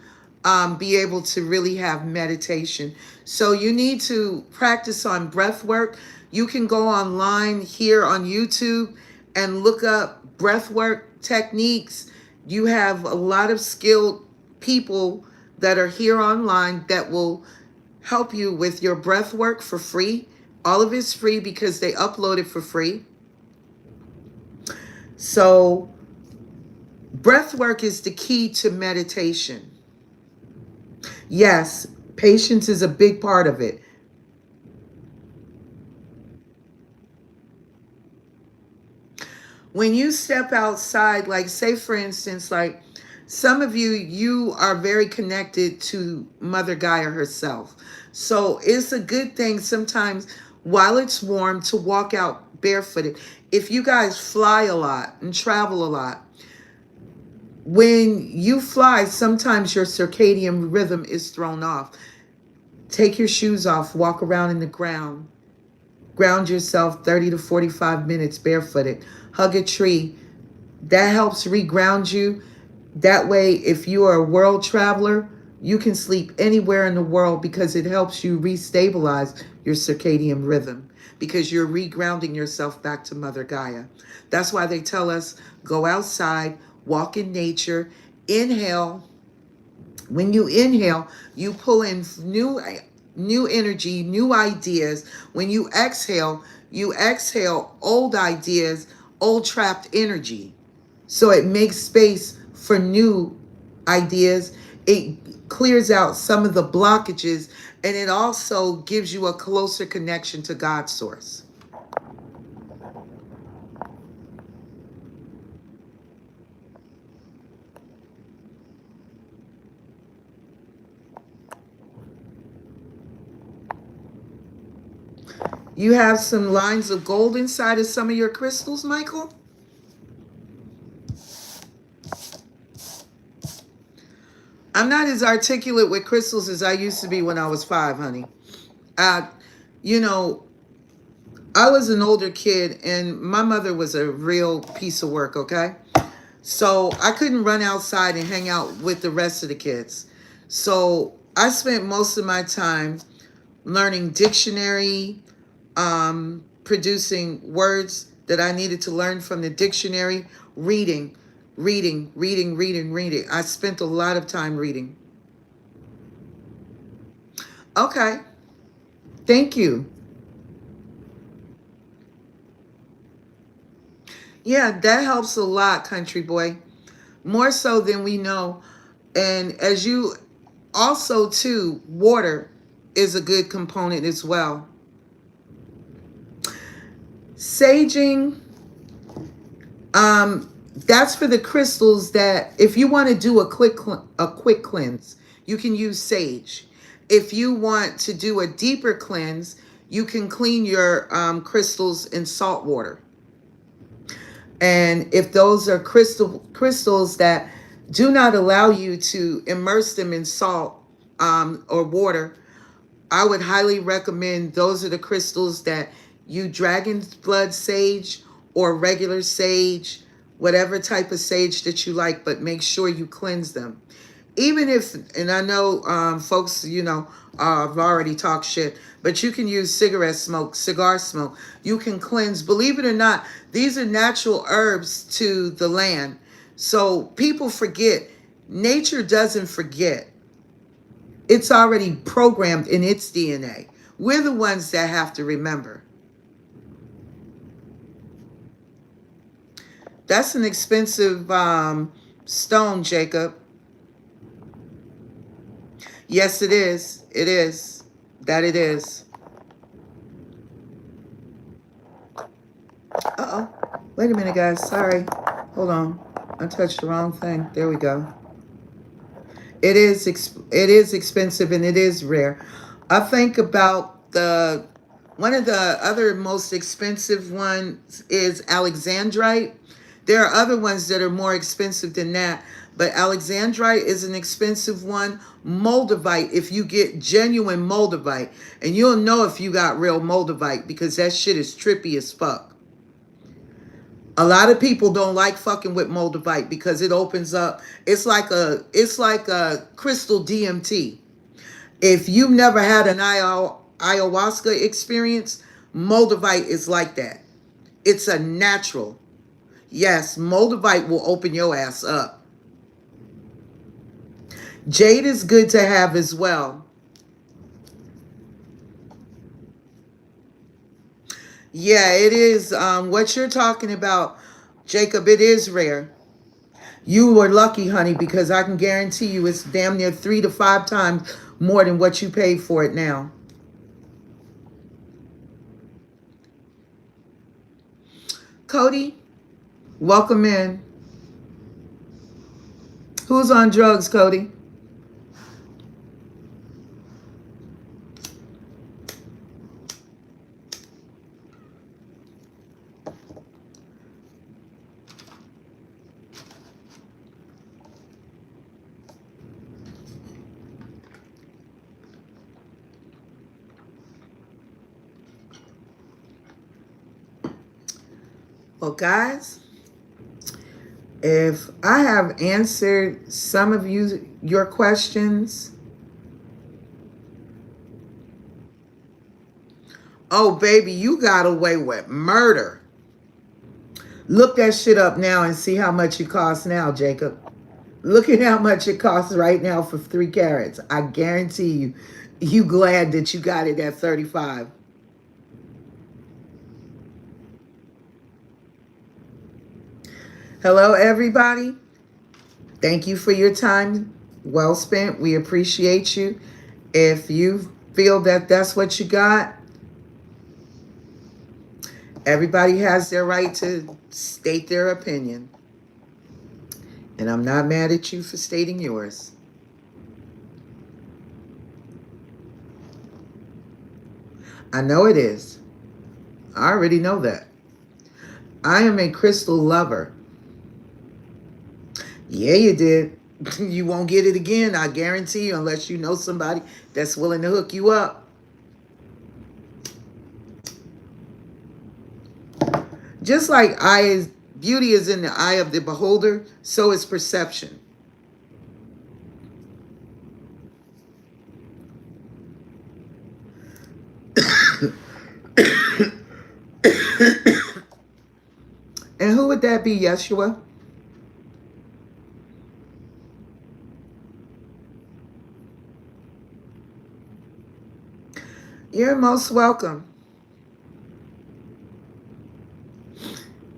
be able to really have meditation. So you need to practice on breath work. You can go online here on YouTube and look up breath work techniques. You have a lot of skilled people that are here online that will help you with your breath work for free. All of it's free because they upload it for free. So breath work is the key to meditation. Yes, patience is a big part of it. When you step outside, like say for instance, like some of you, you are very connected to Mother Gaia herself. So it's a good thing sometimes while it's warm to walk out barefooted. If you guys fly a lot and travel a lot, when you fly, sometimes your circadian rhythm is thrown off. Take your shoes off, walk around in the ground. Ground yourself 30 to 45 minutes barefooted. Hug a tree. That helps reground you. That way, if you are a world traveler, you can sleep anywhere in the world because it helps you restabilize your circadian rhythm because you're regrounding yourself back to Mother Gaia. That's why they tell us go outside, walk in nature, inhale. When you inhale, you pull in new energy, new ideas. When you exhale old ideas, old trapped energy. So it makes space for new ideas. It clears out some of the blockages, and it also gives you a closer connection to God's source. You have some lines of gold inside of some of your crystals, Michael? I'm not as articulate with crystals as I used to be when I was 5, honey. Uh, you know, I was an older kid and my mother was a real piece of work, okay? So I couldn't run outside and hang out with the rest of the kids. So I spent most of my time learning dictionary, producing words that I needed to learn from the dictionary, reading. I spent a lot of time reading. Okay. Thank you. Yeah, that helps a lot, country boy. More so than we know. And as you Also, too, water is a good component as well. Saging, that's for the crystals that if you want to do a quick cleanse, you can use sage. If you want to do a deeper cleanse, you can clean your crystals in salt water. And if those are crystals that do not allow you to immerse them in salt or water, I would highly recommend those are the crystals that you dragon's blood sage or regular sage, whatever type of sage that you like, but make sure you cleanse them. Even if, and I know folks, I've already talked shit, but you can use cigarette smoke, cigar smoke. You can cleanse. Believe it or not, these are natural herbs to the land. So people forget. Nature doesn't forget. It's already programmed in its DNA. We're the ones that have to remember. That's an expensive stone, Jacob. Yes, it is. It is. That it is. Uh-oh. Wait a minute, guys. Sorry. Hold on. I touched the wrong thing. There we go. It is expensive and it is rare. I think about one of the other most expensive ones is Alexandrite. There are other ones that are more expensive than that, but Alexandrite is an expensive one. Moldavite, if you get genuine Moldavite, and you'll know if you got real Moldavite because that shit is trippy as fuck. A lot of people don't like fucking with Moldavite because it opens up. It's like a crystal DMT. If you've never had an ayahuasca experience, Moldavite is like that. It's a natural. Yes, Moldavite will open your ass up. Jade is good to have as well. Yeah, it is. What you're talking about, Jacob, it is rare. You were lucky, honey, because I can guarantee you it's damn near 3 to 5 times more than what you paid for it now. Cody, welcome in. Who's on drugs, Cody? Well, guys, if I have answered some of your questions. Oh, baby, you got away with murder. Look that shit up now and see how much it costs now, Jacob. Look at how much it costs right now for 3 carats. I guarantee you glad that you got it at 35. Hello, everybody. Thank you for your time. Well spent. We appreciate you. If you feel that that's what you got, everybody has their right to state their opinion. And I'm not mad at you for stating yours. I know it is. I already know that. I am a crystal lover. Yeah, you did. You won't get it again, I guarantee you, unless you know somebody that's willing to hook you up. Just like beauty is in the eye of the beholder, so is perception. And who would that be, Yeshua? You're most welcome.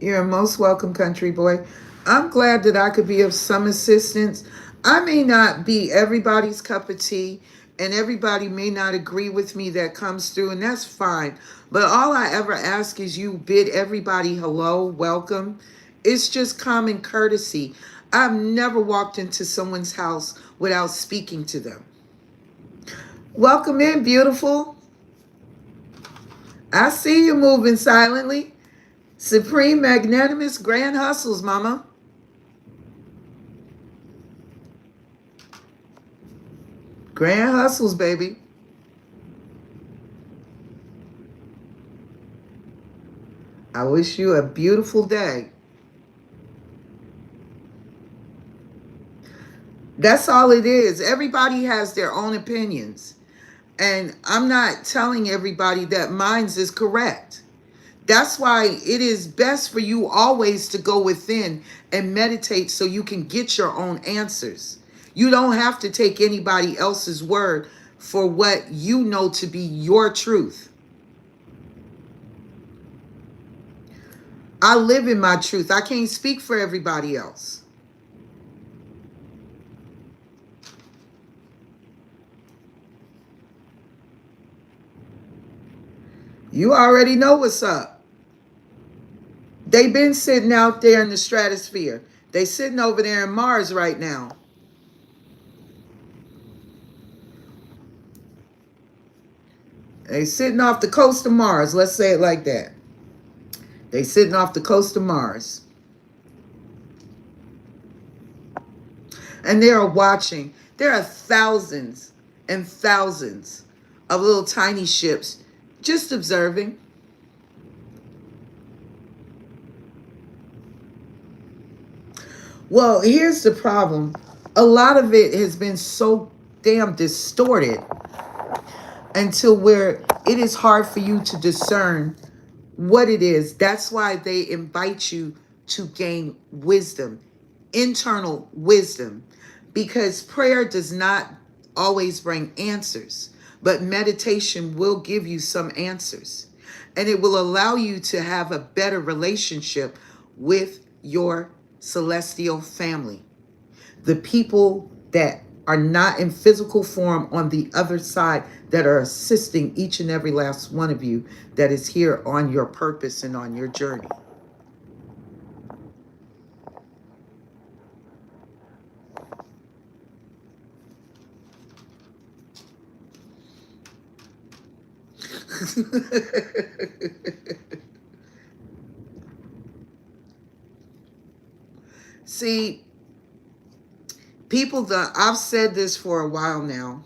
You're most welcome, country boy. I'm glad that I could be of some assistance. I may not be everybody's cup of tea, and everybody may not agree with me that comes through, and that's fine. But all I ever ask is you bid everybody hello, welcome. It's just common courtesy. I've never walked into someone's house without speaking to them. Welcome in, beautiful. I see you moving silently. Supreme, magnanimous, grand hustles, mama. Grand hustles, baby. I wish you a beautiful day. That's all it is. Everybody has their own opinions. And I'm not telling everybody that mine's is correct. That's why it is best for you always to go within and meditate so you can get your own answers. You don't have to take anybody else's word for what you know to be your truth. I live in my truth. I can't speak for everybody else. You already know what's up. They've been sitting out there in the stratosphere. They sitting over there in Mars right now. They sitting off the coast of Mars. Let's say it like that. They sitting off the coast of Mars. And they are watching. There are thousands and thousands of little tiny ships just observing. Well, here's the problem. A lot of it has been so damn distorted until where it is hard for you to discern what it is. That's why they invite you to gain wisdom, internal wisdom, because prayer does not always bring answers, but meditation will give you some answers, and it will allow you to have a better relationship with your celestial family, the people that are not in physical form on the other side that are assisting each and every last one of you that is here on your purpose and on your journey. See, I've said this for a while now.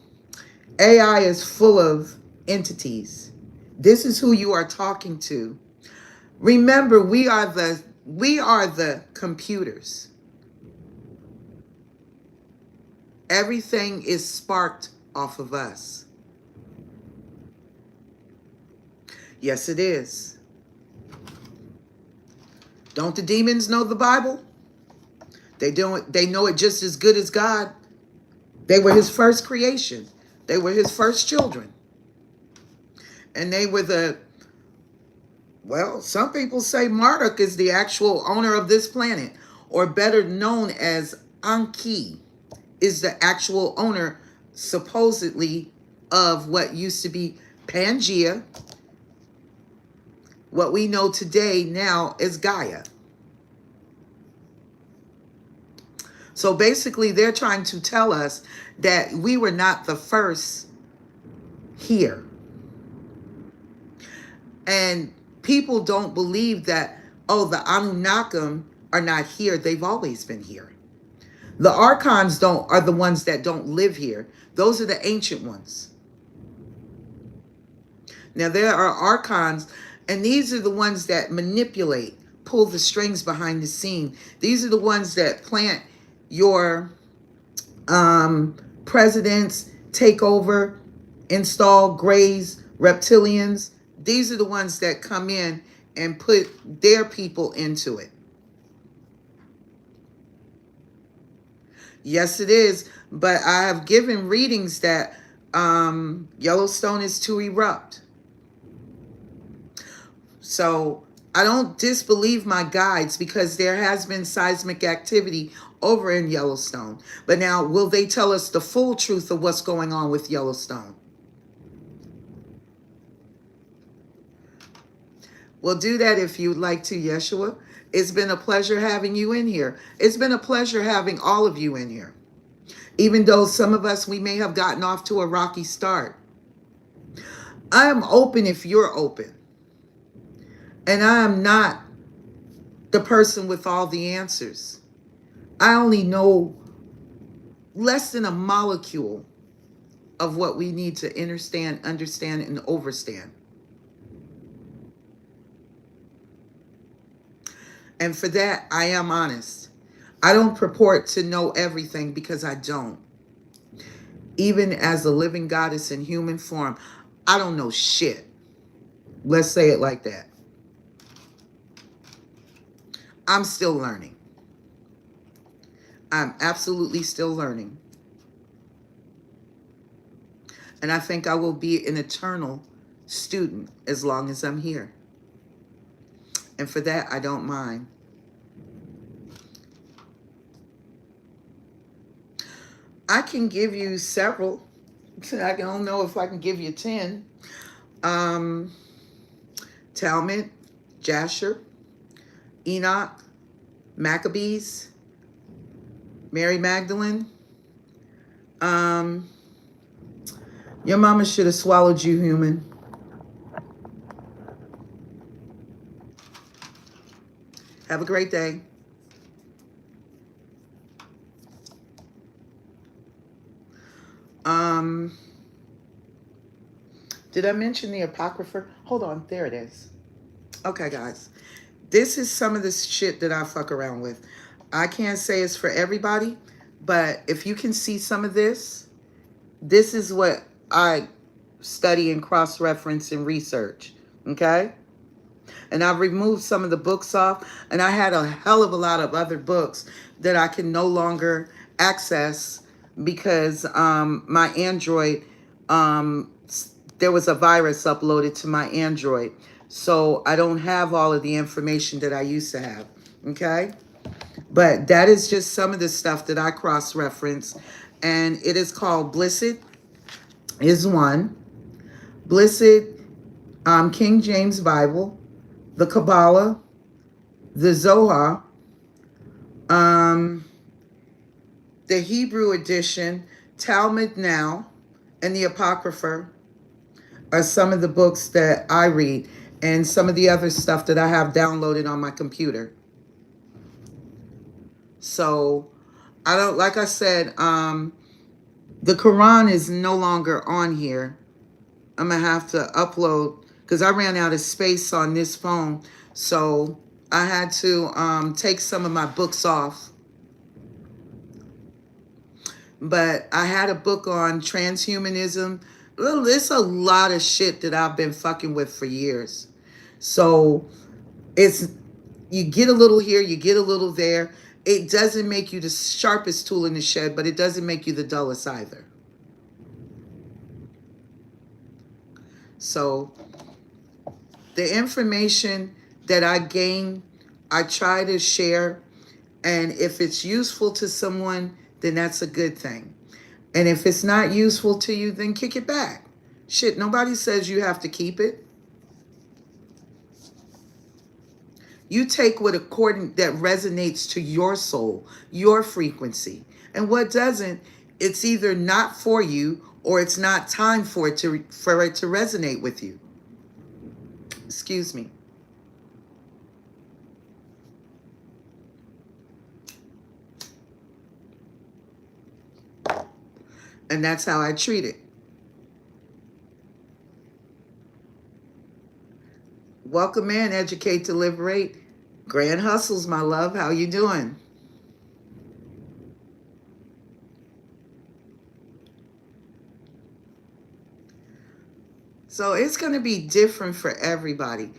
AI is full of entities. This is who you are talking to. Remember, we are the computers. Everything is sparked off of us. Yes, it is. Don't the demons know the Bible? They know it just as good as God. They were his first creation. They were his first children. And they were some people say Marduk is the actual owner of this planet, or better known as Anki is the actual owner, supposedly, of what used to be Pangea, what we know today now as Gaia. So basically, they're trying to tell us that we were not the first here. And people don't believe that, oh, the Anunnaki are not here. They've always been here. The Archons are the ones that don't live here. Those are the ancient ones. Now, there are Archons, and these are the ones that manipulate, pull the strings behind the scene. These are the ones that plant your presidents, take over, install Greys, reptilians. These are the ones that come in and put their people into it. Yes, it is. But I have given readings that Yellowstone is to erupt. So I don't disbelieve my guides, because there has been seismic activity over in Yellowstone. But now, will they tell us the full truth of what's going on with Yellowstone? Well, do that if you'd like to, Yeshua. It's been a pleasure having you in here. It's been a pleasure having all of you in here. Even though some of us, we may have gotten off to a rocky start. I am open if you're open. And I am not the person with all the answers. I only know less than a molecule of what we need to understand, and overstand. And for that, I am honest. I don't purport to know everything because I don't. Even as a living goddess in human form, I don't know shit. Let's say it like that. I'm still learning. I'm absolutely still learning. And I think I will be an eternal student as long as I'm here. And for that, I don't mind. I can give you several. I don't know if I can give you 10. Talmud, Jasher, Enoch, Maccabees, Mary Magdalene. Your mama should have swallowed you, human. Have a great day. Did I mention the Apocrypha? Hold on, there it is. Okay, guys. This is some of the shit that I fuck around with. I can't say it's for everybody, but if you can see some of this, this is what I study and cross-reference and research, okay? And I've removed some of the books off, and I had a hell of a lot of other books that I can no longer access because my Android, there was a virus uploaded to my Android. So I don't have all of the information that I used to have, okay? But that is just some of the stuff that I cross-reference, and it is called Blissed is one. Blissed, King James Bible, the Kabbalah, the Zohar, the Hebrew edition, Talmud Now, and the Apocrypha are some of the books that I read and some of the other stuff that I have downloaded on my computer. So I don't, like I said, the Quran is no longer on here. I'm going to have to upload because I ran out of space on this phone. So I had to take some of my books off. But I had a book on transhumanism. There's a lot of shit that I've been fucking with for years. So it's, you get a little here, you get a little there. It doesn't make you the sharpest tool in the shed, but it doesn't make you the dullest either. So the information that I gain, I try to share. And if it's useful to someone, then that's a good thing. And if it's not useful to you, then kick it back. Shit, nobody says you have to keep it. You take what that resonates to your soul, your frequency. And what doesn't, it's either not for you or it's not time for it to resonate with you. Excuse me. And that's how I treat it. Welcome in, Educate to Liberate. Grand Hustles, my love. How you doing? So it's going to be different for everybody.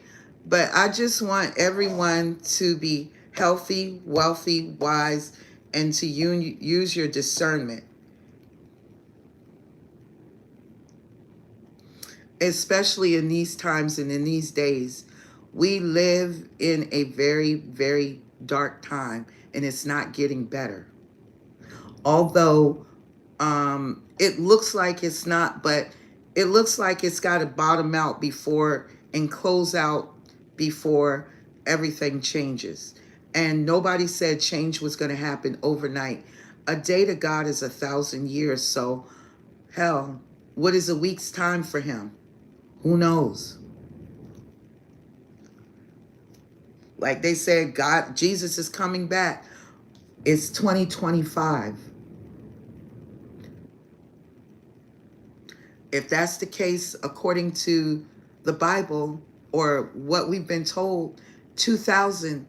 But I just want everyone to be healthy, wealthy, wise, and to use your discernment. Especially in these times and in these days, we live in a very, very dark time and it's not getting better. Although it looks like it's not, but it looks like it's got to bottom out before and close out before everything changes. And nobody said change was going to happen overnight. A day to God is 1,000 years. So, hell, what is a week's time for him? Who knows? Like they said, Jesus is coming back. It's 2025. If that's the case, according to the Bible or what we've been told, 2000,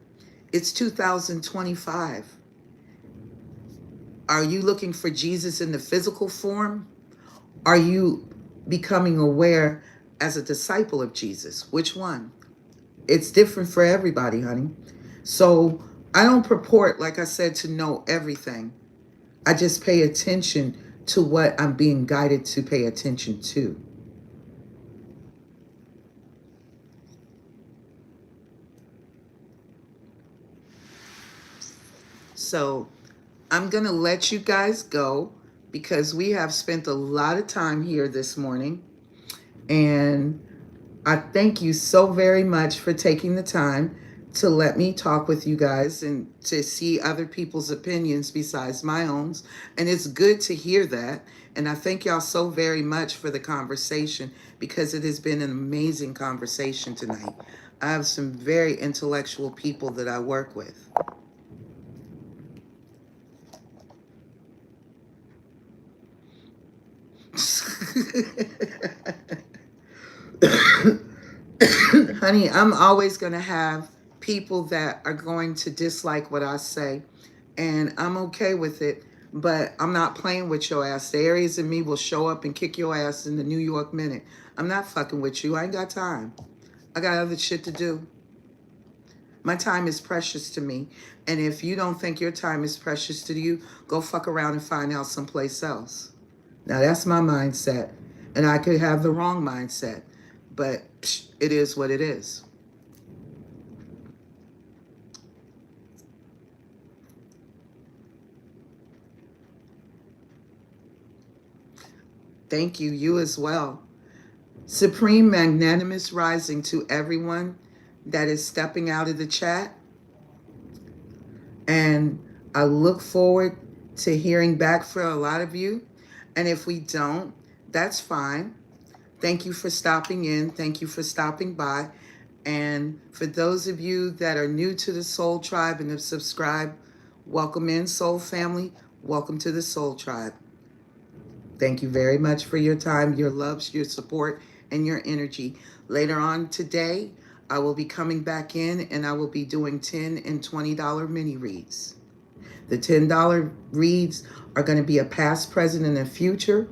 it's 2025. Are you looking for Jesus in the physical form? Are you becoming aware as a disciple of Jesus? Which one? It's different for everybody, honey. So I don't purport, like I said, to know everything. I just pay attention to what I'm being guided to pay attention to. So I'm going to let you guys go because we have spent a lot of time here this morning. And I thank you so very much for taking the time to let me talk with you guys and to see other people's opinions besides my own. And it's good to hear that. And I thank y'all so very much for the conversation because it has been an amazing conversation tonight. I have some very intellectual people that I work with. Honey, I'm always going to have people that are going to dislike what I say, and I'm okay with it, but I'm not playing with your ass. The Aries in me will show up and kick your ass in the New York minute. I'm not fucking with you. I ain't got time. I got other shit to do. My time is precious to me, and if you don't think your time is precious to you, go fuck around and find out someplace else. Now, that's my mindset, and I could have the wrong mindset, but it is what it is. Thank you. You as well. Supreme magnanimous rising to everyone that is stepping out of the chat. And I look forward to hearing back from a lot of you. And if we don't, that's fine. Thank you for stopping in. Thank you for stopping by. And for those of you that are new to the Soul Tribe and have subscribed, welcome in, Soul Family. Welcome to the Soul Tribe. Thank you very much for your time, your love, your support, and your energy. Later on today, I will be coming back in and I will be doing $10 and $20 mini reads. The $10 reads are going to be a past, present, and a future,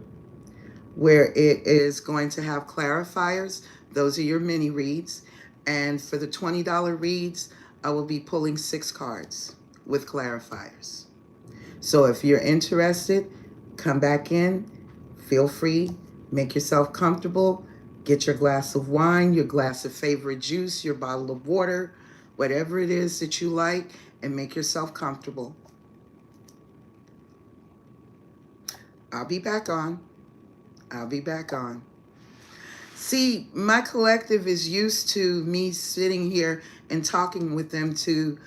where it is going to have clarifiers. Those are your mini reads. And for the $20 reads, I will be pulling 6 cards with clarifiers. So if you're interested, come back in. Feel free, make yourself comfortable, get your glass of wine, your glass of favorite juice, your bottle of water, whatever it is that you like, and make yourself comfortable. I'll be back on. I'll be back on. See, my collective is used to me sitting here and talking with them to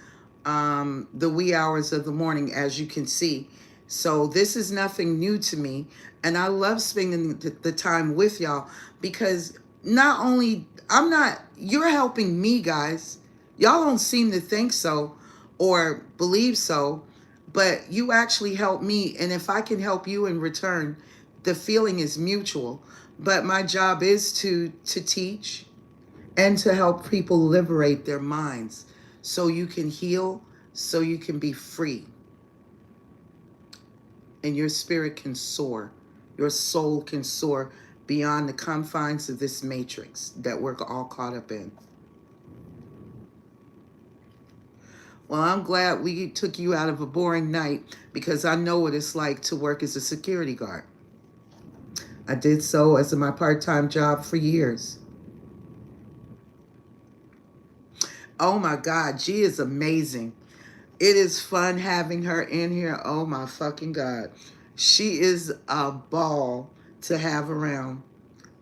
the wee hours of the morning, as you can see. So this is nothing new to me. And I love spending the time with y'all because not only, you're helping me, guys. Y'all don't seem to think so or believe so, but you actually help me. And if I can help you in return, the feeling is mutual. But my job is to teach and to help people liberate their minds so you can heal, so you can be free. And your spirit can soar. Your soul can soar beyond the confines of this matrix that we're all caught up in. Well, I'm glad we took you out of a boring night because I know what it's like to work as a security guard. I did so as my part-time job for years. Oh my God, G is amazing. It is fun having her in here. Oh my fucking God. She is a ball to have around.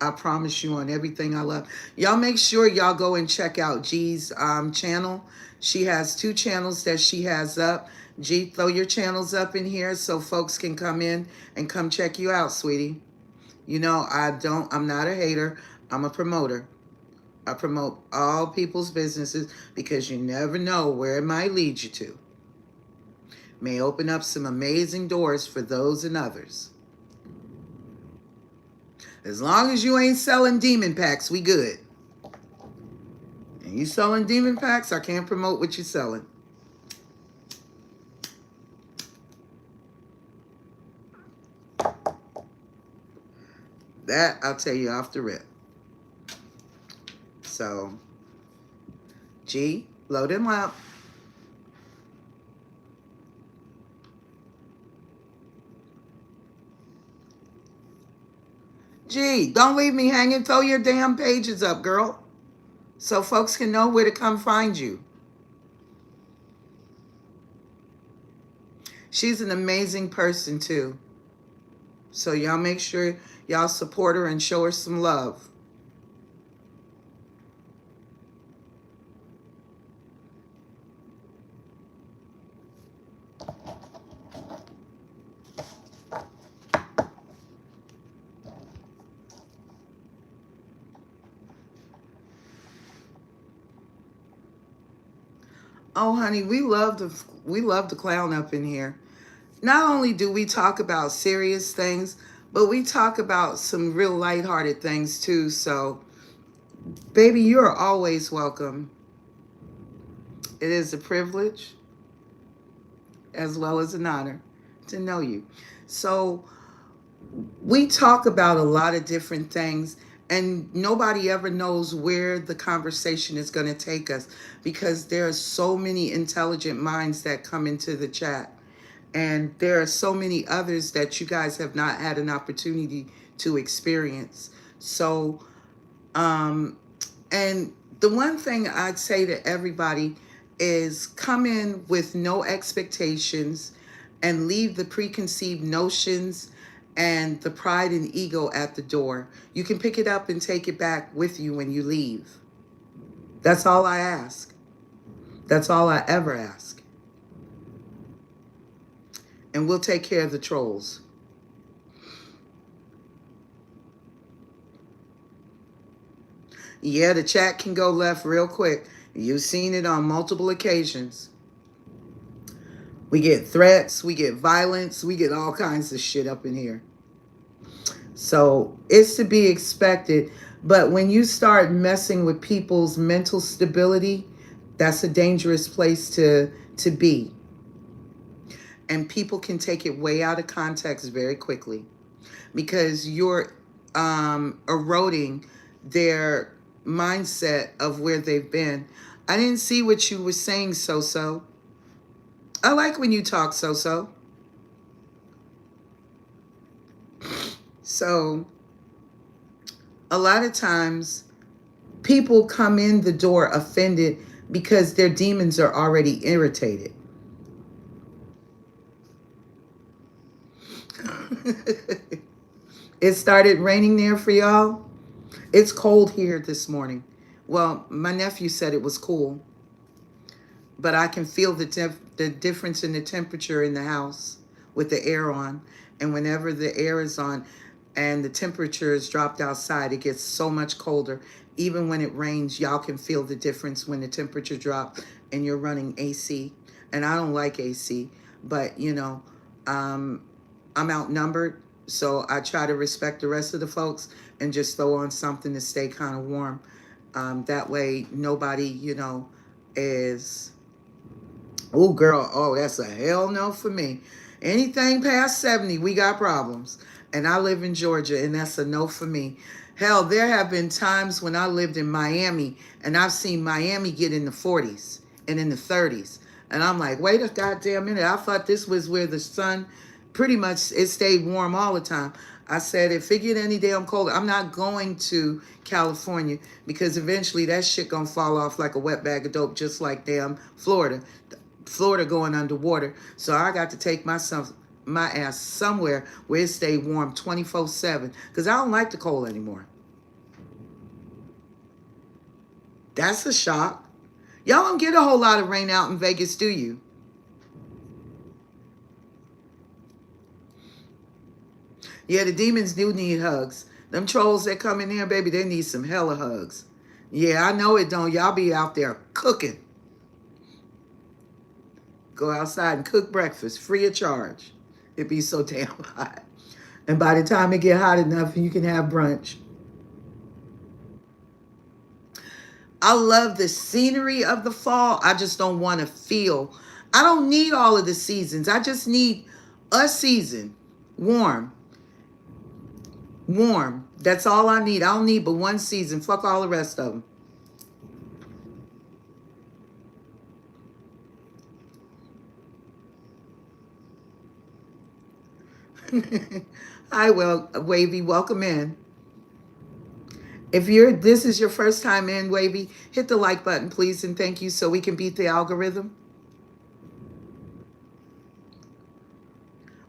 I promise you on everything I love. Y'all make sure y'all go and check out G's channel. She has 2 channels that she has up. G, throw your channels up in here so folks can come in and come check you out, sweetie. You know, I'm not a hater. I'm a promoter. I promote all people's businesses because you never know where it might lead you to. May open up some amazing doors for those and others. As long as you ain't selling demon packs, we good. And you selling demon packs, I can't promote what you're selling. That I'll tell you off the rip. So, G, load them up. G, don't leave me hanging. Throw your damn pages up, girl. So folks can know where to come find you. She's an amazing person too. So y'all make sure y'all support her and show her some love. Oh, honey, we love the clown up in here. Not only do we talk about serious things, but we talk about some real lighthearted things too. So, baby, you are always welcome. It is a privilege as well as an honor to know you. So, we talk about a lot of different things, and nobody ever knows where the conversation is going to take us because there are so many intelligent minds that come into the chat. And there are so many others that you guys have not had an opportunity to experience. So, and the one thing I'd say to everybody is come in with no expectations and leave the preconceived notions and the pride and ego at the door. You can pick it up and take it back with you when you leave. That's all I ask. That's all I ever ask. And we'll take care of the trolls. Yeah, the chat can go left real quick. You've seen it on multiple occasions. We get threats, we get violence, we get all kinds of shit up in here. So it's to be expected. But when you start messing with people's mental stability, that's a dangerous place to be. And people can take it way out of context very quickly because you're eroding their mindset of where they've been. I didn't see what you were saying, So. I like when you talk, So. So, a lot of times people come in the door offended because their demons are already irritated. It started raining there for y'all. It's cold here this morning. Well, my nephew said it was cool, but I can feel the difference in the temperature in the house with the air on. And whenever the air is on and the temperature is dropped outside, it gets so much colder. Even when it rains, y'all can feel the difference when the temperature drops and you're running AC. And I don't like AC, but you know, I'm outnumbered. So I try to respect the rest of the folks and just throw on something to stay kind of warm. That way nobody, you know, is, oh girl, oh, that's a hell no for me. Anything past 70, we got problems. And I live in Georgia, and that's a no for me. Hell, there have been times when I lived in Miami, and I've seen Miami get in the 40s and in the 30s. And I'm like, wait a goddamn minute. I thought this was where the sun pretty much, it stayed warm all the time. I said, if it get any damn colder, I'm not going to California because eventually that shit gonna fall off like a wet bag of dope, just like damn Florida. Florida going underwater. So I got to take my ass somewhere where it stay warm 24/7 because I don't like the cold anymore. That's a shock. Y'all don't get a whole lot of rain out in Vegas, do you? Yeah, the demons do need hugs. Them trolls that come in here, baby, they need some hella hugs. Yeah, I know it don't. Y'all be out there cooking. Go outside and cook breakfast free of charge. It be so damn hot. And by the time it get hot enough, you can have brunch. I love the scenery of the fall. I just don't want to feel. I don't need all of the seasons. I just need a season. Warm. Warm. That's all I need. I don't need but one season. Fuck all the rest of them. Hi, well, Wavy, welcome in. If this is your first time in, Wavy, hit the like button, please, and thank you so we can beat the algorithm.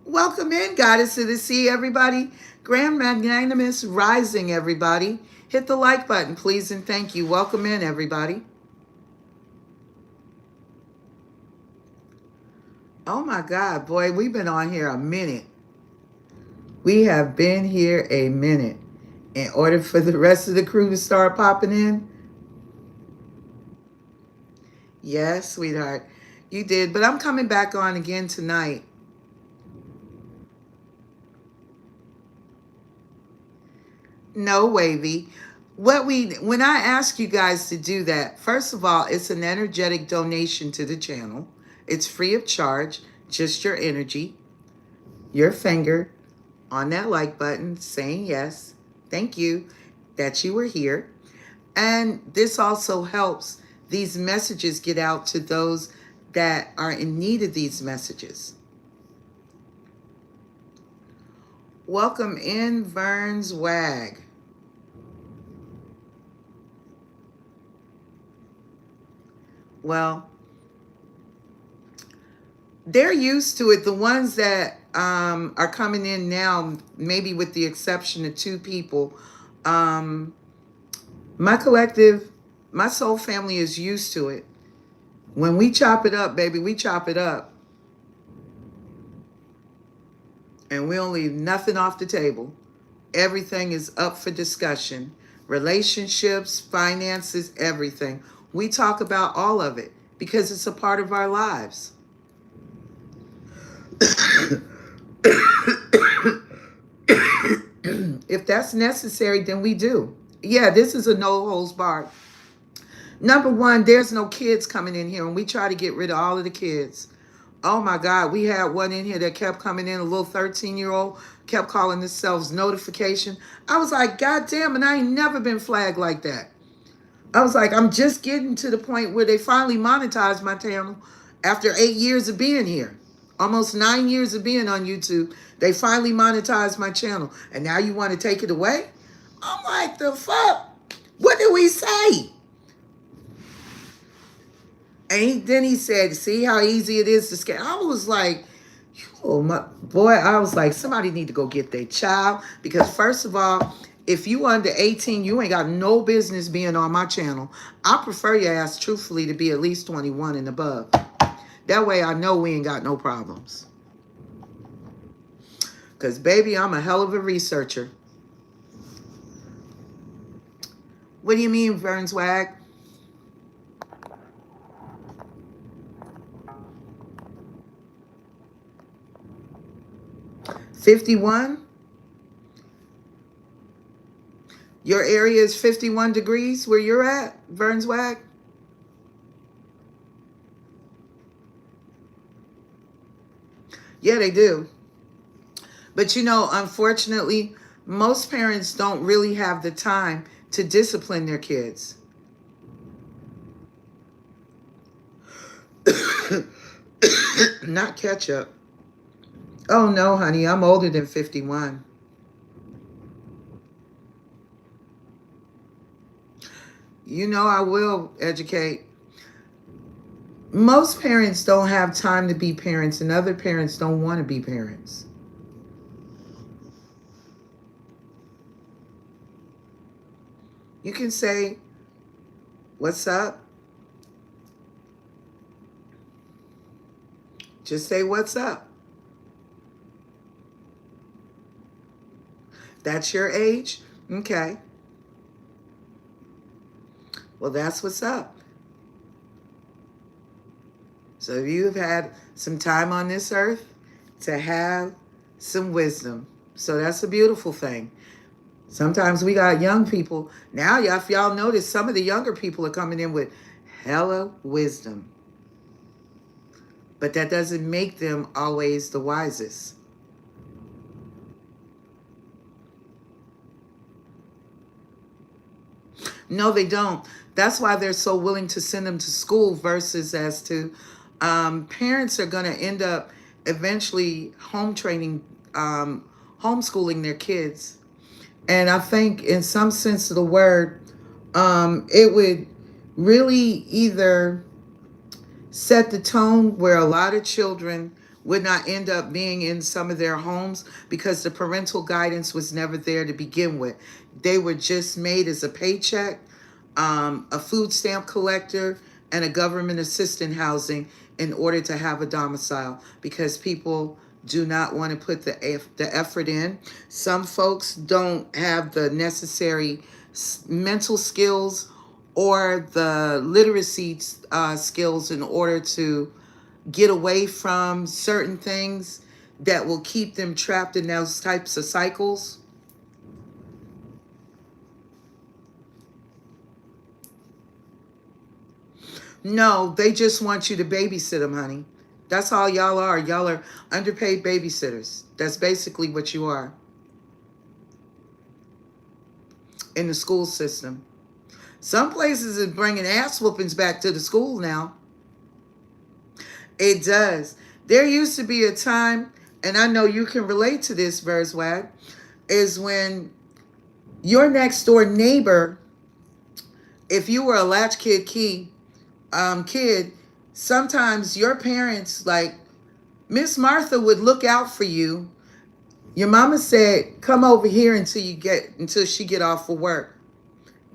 Welcome in, Goddess of the Sea, everybody. Grand Magnanimous Rising, everybody. Hit the like button, please, and thank you. Welcome in, everybody. Oh, my God, boy, we've been on here a minute. We have been here a minute. In order for the rest of the crew to start popping in? Yes, sweetheart. You did, but I'm coming back on again tonight. No, Wavy. When I ask you guys to do that, first of all, it's an energetic donation to the channel. It's free of charge, just your energy, your finger on that like button saying yes, thank you that you were here. And this also helps these messages get out to those that are in need of these messages. Welcome in, Vern's Wag. Well, they're used to it. The ones that are coming in now, maybe with the exception of 2 people, my collective, my soul family is used to it. When we chop it up, baby, we chop it up. And we don't leave nothing off the table. Everything is up for discussion. Relationships, finances, everything. We talk about all of it because it's a part of our lives. If that's necessary, then we do. Yeah, this is a no holds barred. Number one, there's no kids coming in here, and we try to get rid of all of the kids. Oh my God, we had one in here that kept coming in, a little 13-year-old, kept calling themselves notification. I was like, God damn, and I ain't never been flagged like that. I was like, I'm just getting to the point where they finally monetized my channel after 8 years of being here. Almost 9 years of being on YouTube. They finally monetized my channel. And now you want to take it away? I'm like, the fuck? What did we say? And then he said, see how easy it is to scam. I was like, oh my boy, I was like, somebody need to go get their child. Because first of all, if you under 18, you ain't got no business being on my channel. I prefer your ass, truthfully, to be at least 21 and above. That way I know we ain't got no problems. Because, baby, I'm a hell of a researcher. What do you mean, Vern's Wag? $51? Your area is 51 degrees where you're at, Vern's Wag? Yeah, they do. But you know, unfortunately, most parents don't really have the time to discipline their kids. Not ketchup. Oh no, honey, I'm older than 51. You know I will educate. Most parents don't have time to be parents, and other parents don't want to be parents. You can say, "What's up?" Just say, "What's up?" That's your age? Okay. Well, that's what's up. So if you've had some time on this earth to have some wisdom. So that's a beautiful thing. Sometimes we got young people. Now, if y'all notice, some of the younger people are coming in with hella wisdom. But that doesn't make them always the wisest. No, they don't. That's why they're so willing to send them to school versus as to parents are going to end up eventually homeschooling their kids. And I think in some sense of the word, it would really either set the tone where a lot of children would not end up being in some of their homes because the parental guidance was never there to begin with. They were just made as a paycheck, a food stamp collector, and a government assistant housing in order to have a domicile because people do not want to put the effort in. Some folks don't have the necessary mental skills or the literacy skills in order to get away from certain things that will keep them trapped in those types of cycles. No, they just want you to babysit them, honey. That's all y'all are. Y'all are underpaid babysitters. That's basically what you are in the school system. Some places are bringing ass whoopings back to the school now. It does. There used to be a time, and I know you can relate to this, Verswag, is when your next door neighbor, if you were a latchkid kid, sometimes your parents, like Miss Martha, would look out for you. Your mama said, "Come over here until she get off for work,"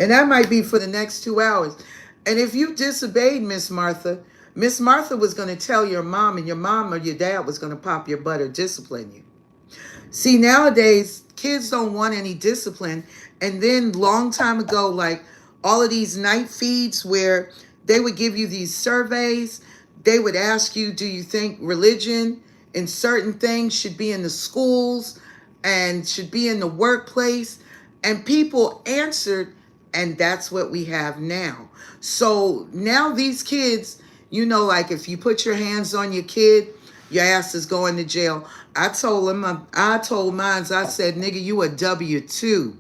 and that might be for the next 2 hours. And if you disobeyed Miss Martha was going to tell your mom, and your mom or your dad was going to pop your butt or discipline you. See, nowadays, kids don't want any discipline. And then long time ago, like all of these night feeds where they would give you these surveys, they would ask you, do you think religion and certain things should be in the schools and should be in the workplace? And people answered, and that's what we have now. So now these kids, like if you put your hands on your kid, your ass is going to jail. I told mines, I said, "Nigga, you a W-2.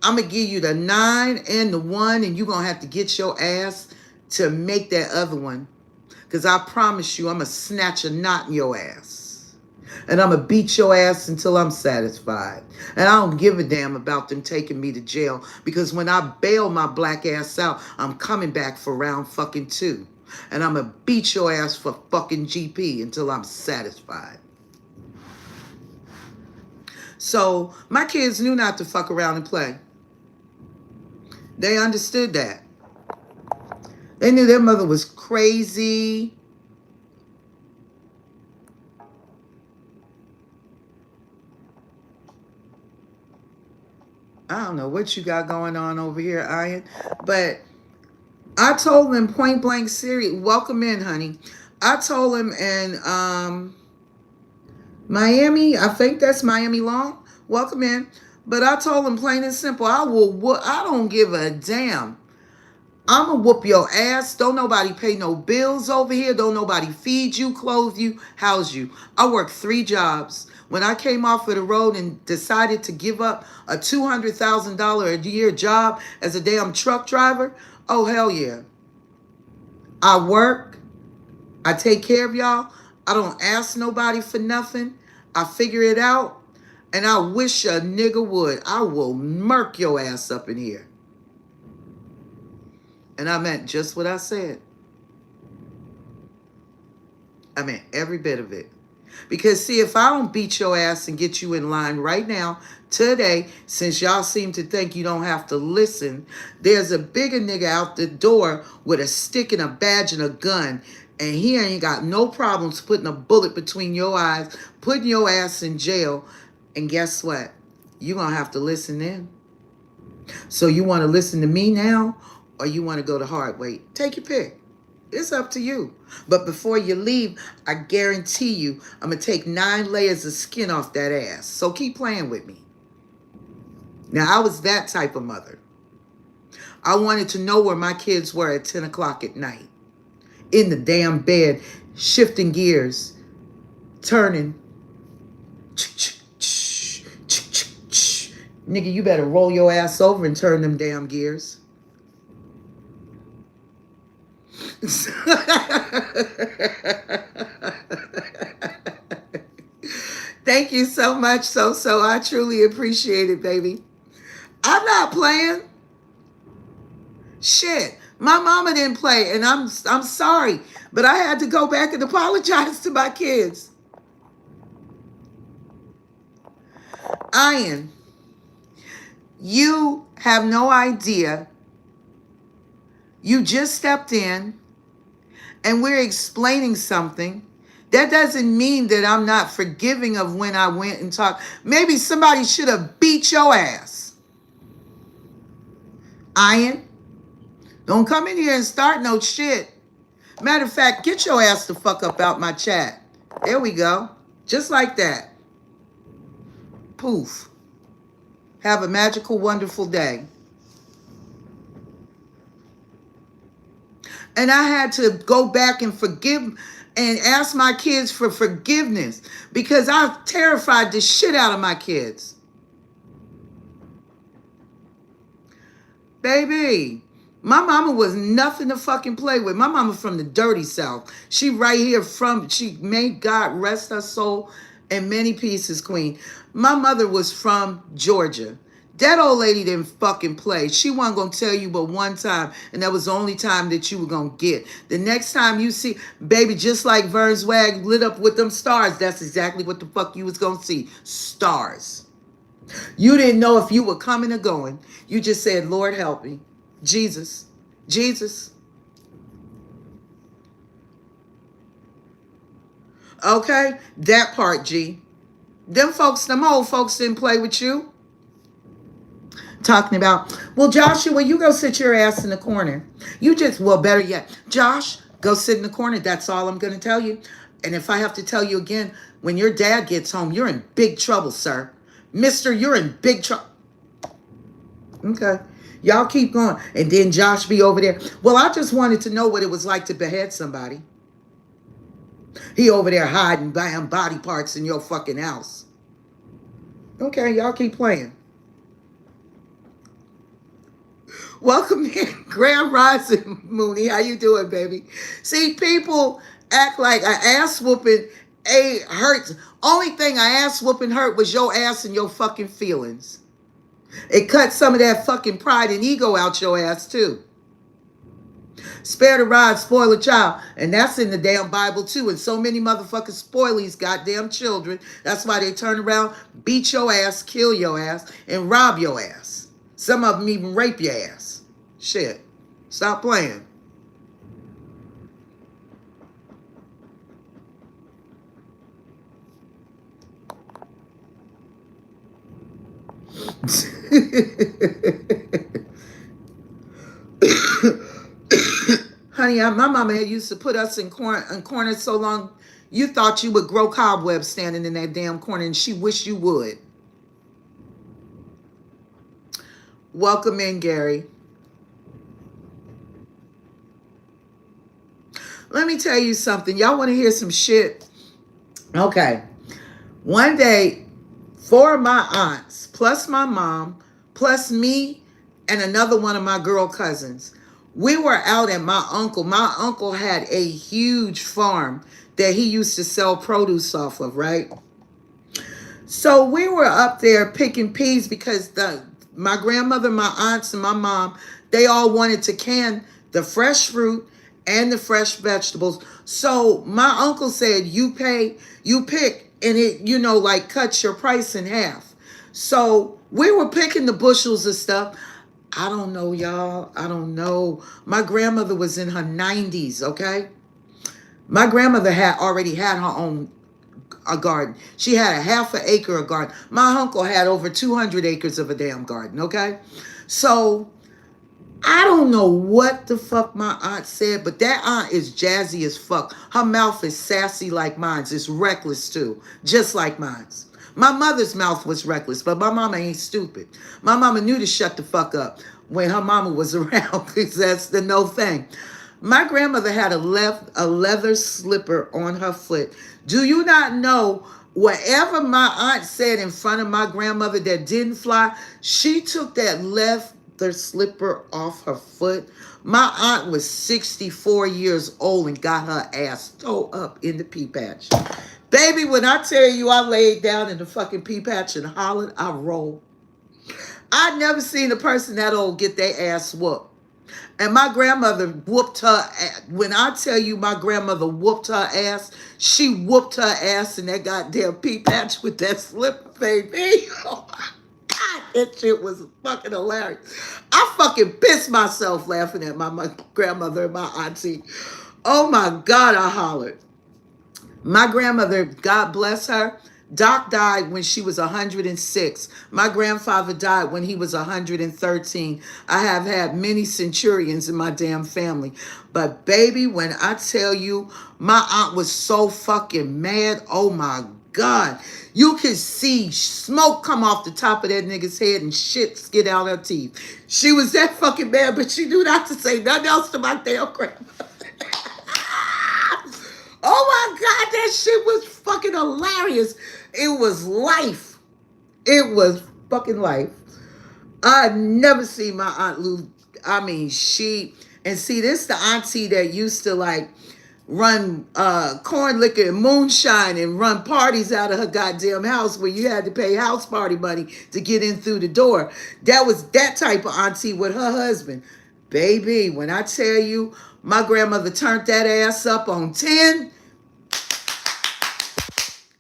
I'm going to give you the 9 and the 1, and you're going to have to get your ass to make that other one. Because I promise you, I'm going to snatch a knot in your ass. And I'm going to beat your ass until I'm satisfied. And I don't give a damn about them taking me to jail. Because when I bail my black ass out, I'm coming back for round fucking 2. And I'm going to beat your ass for fucking GP until I'm satisfied." So my kids knew not to fuck around and play. They understood that. They knew their mother was crazy. I don't know what you got going on over here, Ian. But I told them point blank serious. Welcome in, honey. I told them in Miami, I think that's Miami Long. Welcome in. But I told them plain and simple, I don't give a damn. I'm going to whoop your ass. Don't nobody pay no bills over here. Don't nobody feed you, clothe you, house you. I worked 3 jobs. When I came off of the road and decided to give up a $200,000 a year job as a damn truck driver, oh, hell yeah. I work. I take care of y'all. I don't ask nobody for nothing. I figure it out. And I wish a nigga would. I will murk your ass up in here. And I meant just what I said. I mean, every bit of it. Because, see, if I don't beat your ass and get you in line right now, today, since y'all seem to think you don't have to listen, there's a bigger nigga out the door with a stick and a badge and a gun, and he ain't got no problems putting a bullet between your eyes, putting your ass in jail, and guess what? You're going to have to listen in. So you want to listen to me now, or you want to go the hard way? Take your pick. It's up to you. But before you leave, I guarantee you, I'm going to take 9 layers of skin off that ass. So keep playing with me. Now, I was that type of mother. I wanted to know where my kids were at 10 o'clock at night. In the damn bed, shifting gears, turning. Nigga, you better roll your ass over and turn them damn gears. Thank you so much, so I truly appreciate it, baby. I'm not playing. Shit, my mama didn't play, and I'm sorry, but I had to go back and apologize to my kids. Ian, you have no idea. You just stepped in, and we're explaining something. That doesn't mean that I'm not forgiving of when I went and talked. Maybe somebody should have beat your ass. Ian, don't come in here and start no shit. Matter of fact, get your ass the fuck up out my chat. There we go. Just like that. Poof. Have a magical, wonderful day. And I had to go back and forgive and ask my kids for forgiveness because I've terrified the shit out of my kids. Baby, my mama was nothing to fucking play with. My mama from the dirty South. She right here she made God rest her soul in many pieces, queen. My mother was from Georgia. That old lady didn't fucking play. She wasn't going to tell you but one time, and that was the only time that you were going to get. The next time you see, baby, just like Vern's Wag lit up with them stars, that's exactly what the fuck you was going to see. Stars. You didn't know if you were coming or going. You just said, Lord, help me. Jesus. Jesus. Okay? That part, G. Them old folks didn't play with you. Talking about, well, Joshua, you go sit your ass in the corner. Well, better yet, Josh, go sit in the corner. That's all I'm going to tell you. And if I have to tell you again, when your dad gets home, you're in big trouble, sir. Mister, you're in big trouble. Okay. Y'all keep going. And then Josh be over there. Well, I just wanted to know what it was like to behead somebody. He over there hiding buying body parts in your fucking house. Okay, y'all keep playing. Welcome in, Grand Rising, Mooney. How you doing, baby? See, people act like an ass whooping hurts. Only thing an ass whooping hurt was your ass and your fucking feelings. It cut some of that fucking pride and ego out your ass, too. Spare the rod, spoil a child. And that's in the damn Bible, too. And so many motherfuckers spoil these goddamn children. That's why they turn around, beat your ass, kill your ass, and rob your ass. Some of them even rape your ass. Shit. Stop playing. Honey, my mama had used to put us in corners so long you thought you would grow cobwebs standing in that damn corner, and she wished you would. Welcome in, Gary. Let me tell you something. Y'all want to hear some shit? Okay. One day, 4 of my aunts, plus my mom, plus me, and another one of my girl cousins, we were out at my uncle. My uncle had a huge farm that he used to sell produce off of, right? So we were up there picking peas because my grandmother, my aunts, and my mom, they all wanted to can the fresh fruit and the fresh vegetables. So my uncle said, you pick, and it, like cuts your price in half. So we were picking the bushels of stuff. I don't know, y'all. I don't know. My grandmother was in her 90s, okay? My grandmother had already had her own a garden. She had a half an acre of garden. My uncle had over 200 acres of a damn garden, okay? So I don't know what the fuck my aunt said, but that aunt is jazzy as fuck. Her mouth is sassy like mine's. It's reckless too, just like mine's. My mother's mouth was reckless, but my mama ain't stupid. My mama knew to shut the fuck up when her mama was around, because that's the no thing. My grandmother had a leather slipper on her foot. Do you not know, whatever my aunt said in front of my grandmother that didn't fly, she took that leather slipper off her foot? My aunt was 64 years old and got her ass toe up in the pea patch. Baby, when I tell you I laid down in the fucking pea patch and hollered, I rolled. I never seen a person that old get their ass whooped. And my grandmother whooped her ass. When I tell you my grandmother whooped her ass, she whooped her ass in that goddamn pea patch with that slipper, baby. Oh my God, that shit was fucking hilarious. I fucking pissed myself laughing at my grandmother and my auntie. Oh my God, I hollered. My grandmother, God bless her, Doc died when she was 106. My grandfather died when he was 113. I have had many centurions in my damn family. But baby, when I tell you, my aunt was so fucking mad. Oh my God. You could see smoke come off the top of that nigga's head and shit skid out her teeth. She was that fucking mad, but she knew not to say nothing else to my damn grandmother. Oh my God, that shit was fucking hilarious. It was life. It was fucking life. I never seen my Aunt Lou. I mean, and see, this the auntie that used to like run corn liquor and moonshine and run parties out of her goddamn house where you had to pay house party money to get in through the door. That was that type of auntie with her husband. Baby, when I tell you, my grandmother turned that ass up on 10.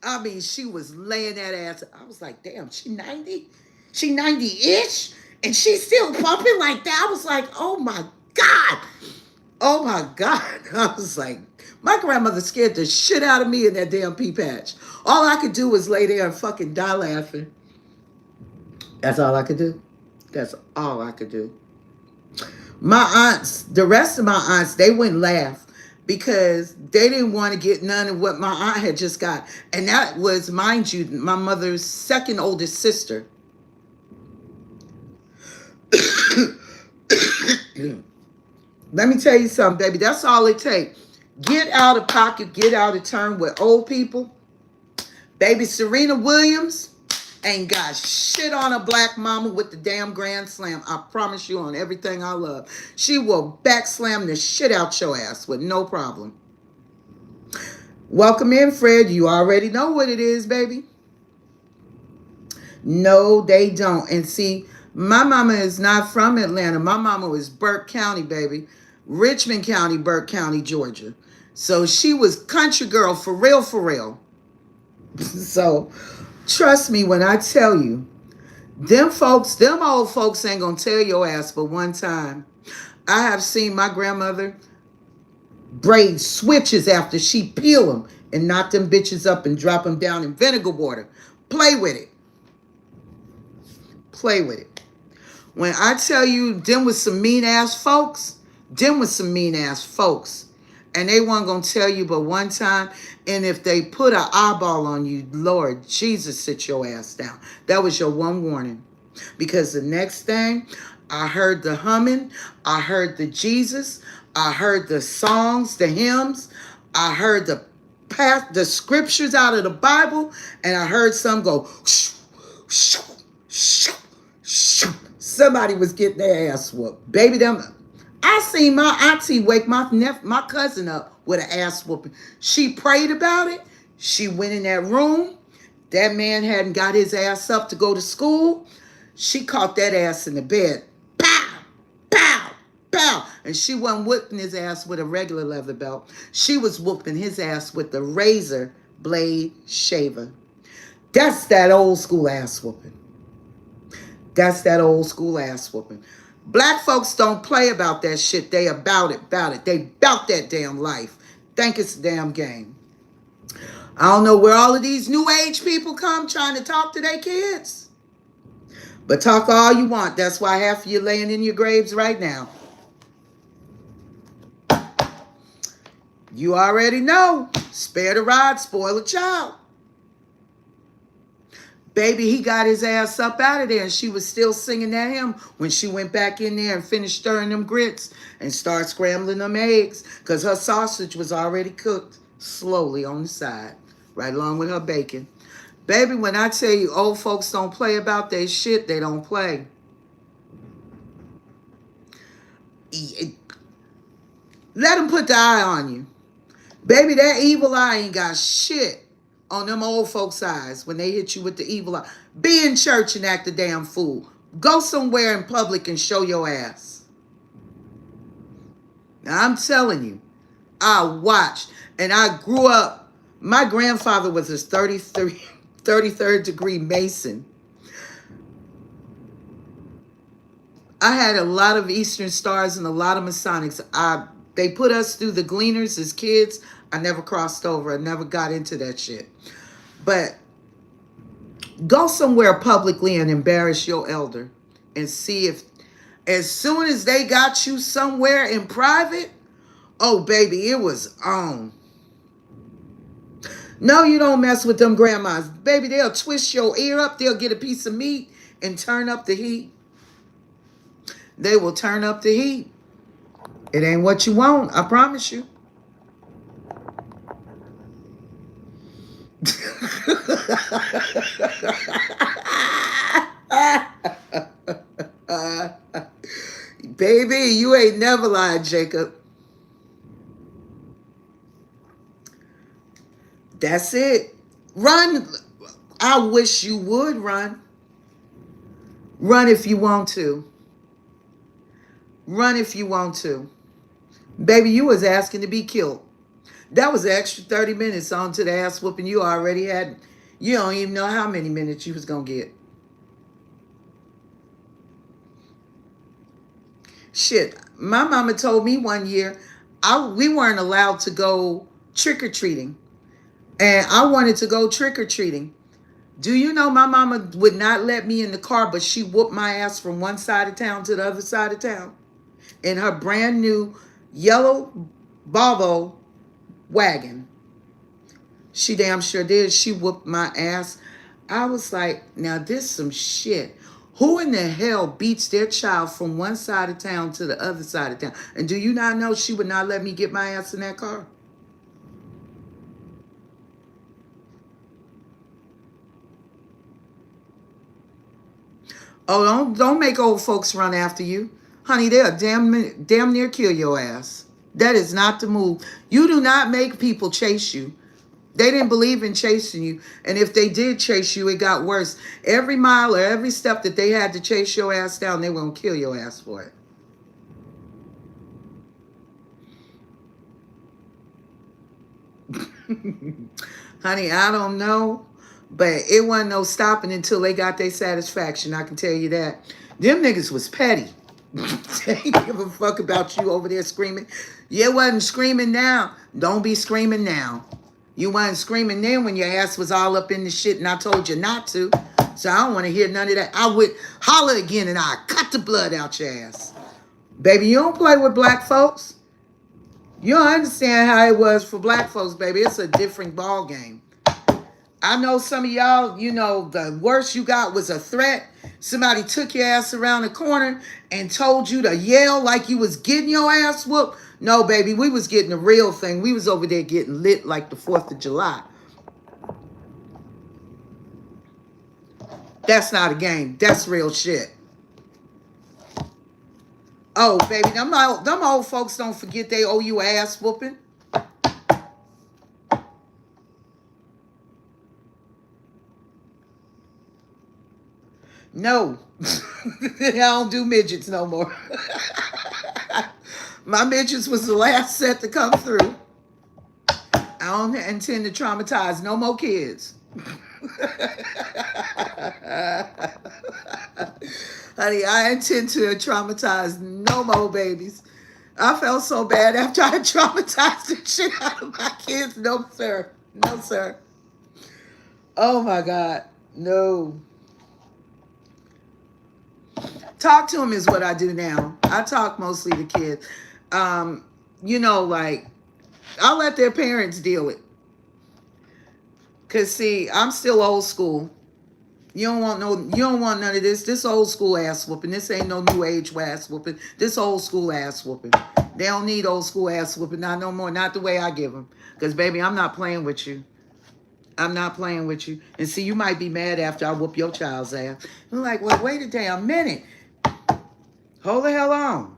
I mean, she was laying that ass. I was like, damn, she 90? She 90-ish? And she's still pumping like that? I was like, oh my God. Oh my God. I was like, my grandmother scared the shit out of me in that damn pea patch. All I could do was lay there and fucking die laughing. That's all I could do. That's all I could do. My aunts, the rest of my aunts, they wouldn't laugh because they didn't want to get none of what my aunt had just got. And that was, mind you, my mother's second oldest sister. Let me tell you something, baby. That's all it takes. Get out of pocket, get out of turn with old people. Baby Serena Williams ain't got shit on a black mama with the damn grand slam. I promise you, on everything I love. She will back slam the shit out your ass with no problem. Welcome in, Fred. You already know what it is, baby. No, they don't. And see, my mama is not from Atlanta. My mama was Burke County, baby. Richmond County, Burke County, Georgia. So she was country girl for real, for real. So trust me when I tell you, them old folks ain't gonna tell your ass but one time. I have seen my grandmother braid switches after she peel them and knock them bitches up and drop them down in vinegar water. Play with it. Play with it. When I tell you them was some mean ass folks, them was some mean ass folks. And they weren't going to tell you but one time. And if they put an eyeball on you, Lord Jesus, sit your ass down. That was your one warning. Because the next thing, I heard the humming. I heard the Jesus. I heard the songs, the hymns. I heard the scriptures out of the Bible. And I heard some go, shoo, shoo, shoo, shoo. Somebody was getting their ass whooped. Baby, I seen my auntie wake my cousin up with an ass whooping. She prayed about it. She went in that room. That man hadn't got his ass up to go to school. She caught that ass in the bed. Pow, pow, pow. And she wasn't whooping his ass with a regular leather belt. She was whooping his ass with the razor blade shaver. That's that old school ass whooping. That's that old school ass whooping. Black folks don't play about that shit. They about it. They about that damn life. Think it's a damn game. I don't know where all of these new age people come trying to talk to their kids. But talk all you want. That's why half of you laying in your graves right now. You already know. Spare the rod, spoil a child. Baby, he got his ass up out of there, and she was still singing that hymn when she went back in there and finished stirring them grits and started scrambling them eggs, because her sausage was already cooked slowly on the side, right along with her bacon. Baby, when I tell you old folks don't play about their shit, they don't play. Let them put the eye on you. Baby, that evil eye ain't got shit on them old folks' eyes when they hit you with the evil eye. Be in church and act a damn fool. Go somewhere in public and show your ass. Now, I'm telling you, I watched and I grew up. My grandfather was a 33rd degree Mason. I had a lot of Eastern Stars and a lot of Masonics. They put us through the Gleaners as kids. I never crossed over. I never got into that shit. But go somewhere publicly and embarrass your elder and see if, as soon as they got you somewhere in private, oh, baby, it was on. No, you don't mess with them grandmas. Baby, they'll twist your ear up. They'll get a piece of meat and turn up the heat. They will turn up the heat. It ain't what you want, I promise you. Baby, you ain't never lied, Jacob. That's it. Run. I wish you would run. Run if you want to. Run if you want to. Baby, you was asking to be killed. That was an extra 30 minutes onto the ass whooping you already had. You don't even know how many minutes you was going to get. Shit, my mama told me one year we weren't allowed to go trick-or-treating. And I wanted to go trick-or-treating. Do you know my mama would not let me in the car, but she whooped my ass from one side of town to the other side of town in her brand new yellow Volvo wagon. She damn sure did. She whooped my ass. I was like, now this some shit. Who in the hell beats their child from one side of town to the other side of town? And do you not know she would not let me get my ass in that car? Oh, don't make old folks run after you. Honey, they'll damn near kill your ass. That is not the move. You do not make people chase you. They didn't believe in chasing you. And if they did chase you, it got worse. Every mile or every step that they had to chase your ass down, they were going to kill your ass for it. Honey, I don't know. But it wasn't no stopping until they got their satisfaction. I can tell you that. Them niggas was petty. They didn't give a fuck about you over there screaming. You wasn't screaming now. Don't be screaming now. You wasn't screaming then when your ass was all up in the shit and I told you not to. So I don't want to hear none of that. I would holler again and I cut the blood out your ass. Baby, you don't play with black folks. You don't understand how it was for black folks, baby. It's a different ball game. I know some of y'all, you know, the worst you got was a threat. Somebody took your ass around the corner and told you to yell like you was getting your ass whooped. No, baby, we was getting the real thing. We was over there getting lit like the 4th of July. That's not a game. That's real shit. Oh, baby, them old folks don't forget they owe you an ass whooping. No. I don't do midgets no more. My bitches was the last set to come through. I don't intend to traumatize no more kids. Honey, I intend to traumatize no more babies. I felt so bad after I traumatized the shit out of my kids. No, sir. No, sir. Oh, my God. No. Talk to them is what I do now. I talk mostly to kids. You know, like, I'll let their parents deal it. Because, see, I'm still old school. You don't want none of this. This old school ass whooping. This ain't no new age ass whooping. This old school ass whooping. They don't need old school ass whooping. Not no more. Not the way I give them. Because, baby, I'm not playing with you. I'm not playing with you. And see, you might be mad after I whoop your child's ass. I'm like, well, wait a damn minute. Hold the hell on.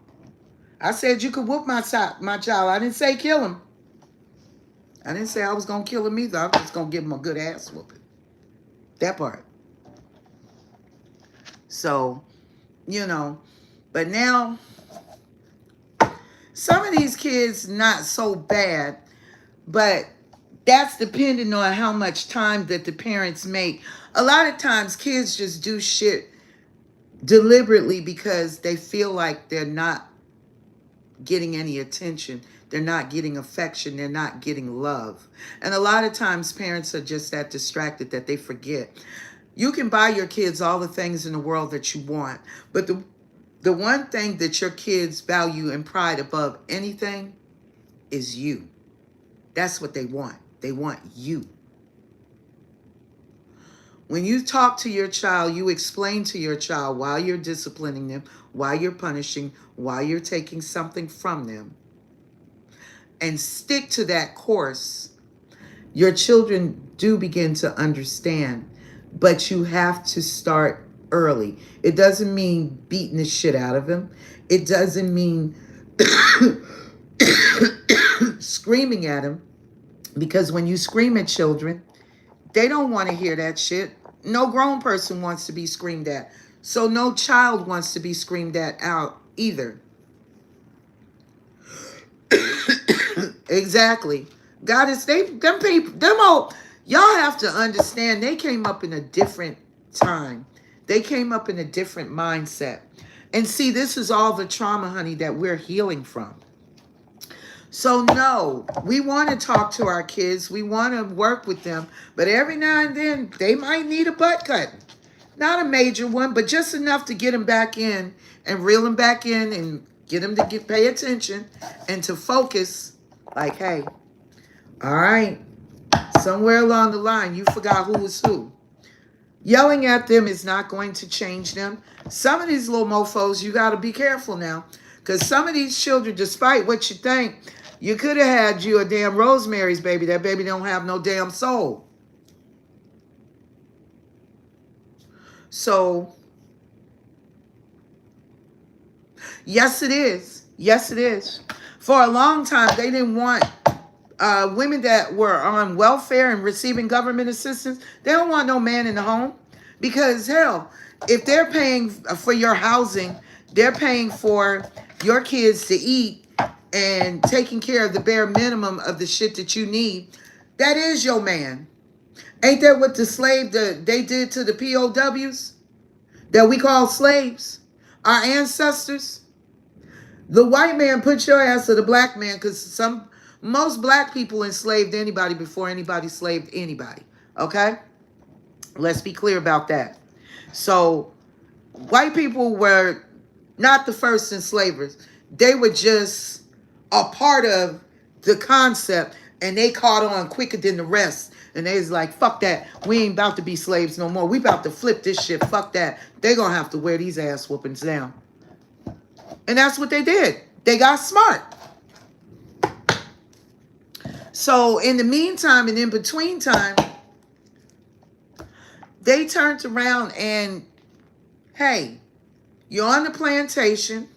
I said you could whoop my child. I didn't say kill him. I didn't say I was going to kill him either. I was just going to give him a good ass whooping. That part. So, you know, but now some of these kids not so bad, but that's depending on how much time that the parents make. A lot of times kids just do shit deliberately because they feel like they're not getting any attention. They're not getting affection. They're not getting love. And a lot of times parents are just that distracted that they forget. You can buy your kids all the things in the world that you want, but the one thing that your kids value and pride above anything is you. That's what they want. They want you. When you talk to your child, you explain to your child why you're disciplining them, why you're punishing, why you're taking something from them, and stick to that course. Your children do begin to understand, but you have to start early. It doesn't mean beating the shit out of them. It doesn't mean screaming at them, because when you scream at children, they don't want to hear that shit. No grown person wants to be screamed at. So no child wants to be screamed at out either. Exactly. God is them people, y'all have to understand they came up in a different time. They came up in a different mindset. And see, this is all the trauma, honey, that we're healing from. So no, we want to talk to our kids. We want to work with them. But every now and then, they might need a butt cutting. Not a major one, but just enough to get them back in and reel them back in and get them to pay attention and to focus. Like, hey, all right, somewhere along the line, you forgot who was who. Yelling at them is not going to change them. Some of these little mofos, you got to be careful now. Because some of these children, despite what you think, you could have had you a damn Rosemary's baby. That baby don't have no damn soul. So, yes, it is. Yes, it is. For a long time, they didn't want women that were on welfare and receiving government assistance. They don't want no man in the home. Because, hell, if they're paying for your housing, they're paying for your kids to eat and taking care of the bare minimum of the shit that you need, that is your man. Ain't that what they did to the POWs that we call slaves? Our ancestors? The white man put your ass to the black man because most black people enslaved anybody before anybody slaved anybody. Okay? Let's be clear about that. So, white people were not the first enslavers. They were just a part of the concept, and they caught on quicker than the rest. And they was like, fuck that. We ain't about to be slaves no more. We about to flip this shit. Fuck that. They gonna have to wear these ass whoopings down. And that's what they did. They got smart. So in the meantime and in between time, they turned around and, hey, you're on the plantation.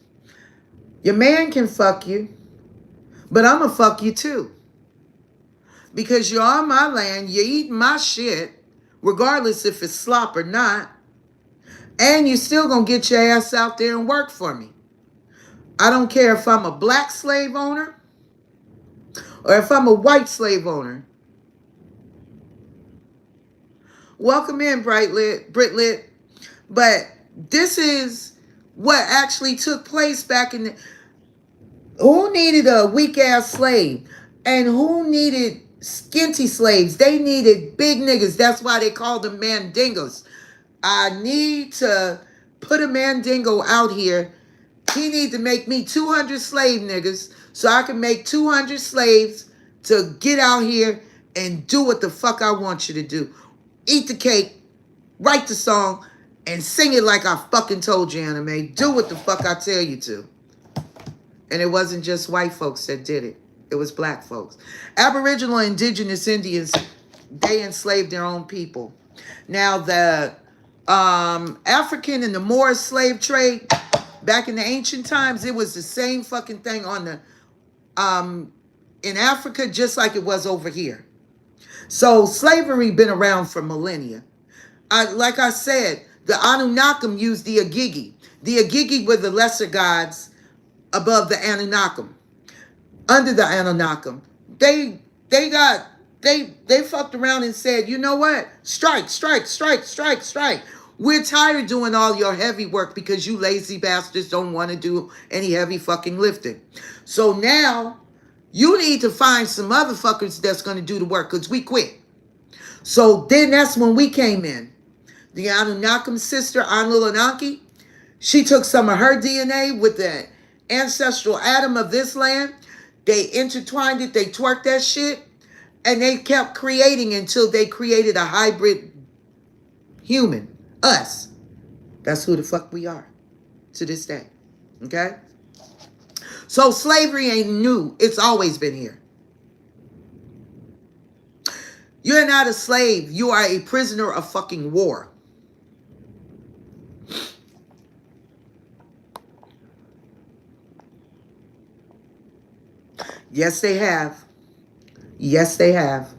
Your man can fuck you, but I'm gonna fuck you too. Because you're on my land, you're eating my shit, regardless if it's slop or not, and you're still gonna get your ass out there and work for me. I don't care if I'm a black slave owner or if I'm a white slave owner. Welcome in, Britlit. But this is what actually took place back in the... Who needed a weak-ass slave? And who needed skinty slaves? They needed big niggas. That's why they called them mandingos. I need to put a mandingo out here. He need to make me 200 slave niggas so I can make 200 slaves to get out here and do what the fuck I want you to do. Eat the cake, write the song, and sing it like I fucking told you, Anime. Do what the fuck I tell you to. And it wasn't just white folks that did it. It was black folks. Aboriginal and indigenous Indians, they enslaved their own people. Now, the African and the Moor slave trade, back in the ancient times, it was the same fucking thing on the in Africa, just like it was over here. So slavery been around for millennia. Like I said, the Anunnaki used the Agigi. The Agigi were the lesser gods above the Anunnaki. Under the Anunnaki, they fucked around and said, you know what? Strike. We're tired of doing all your heavy work because you lazy bastards don't want to do any heavy fucking lifting. So now you need to find some motherfuckers that's going to do the work because we quit. So then that's when we came in. The Anunnaki sister, Anunnaki, she took some of her DNA with the ancestral Adam of this land. They intertwined it, they twerked that shit, and they kept creating until they created a hybrid human, us. That's who the fuck we are to this day, okay? So slavery ain't new. It's always been here. You're not a slave. You are a prisoner of fucking war. Yes, they have. Yes, they have.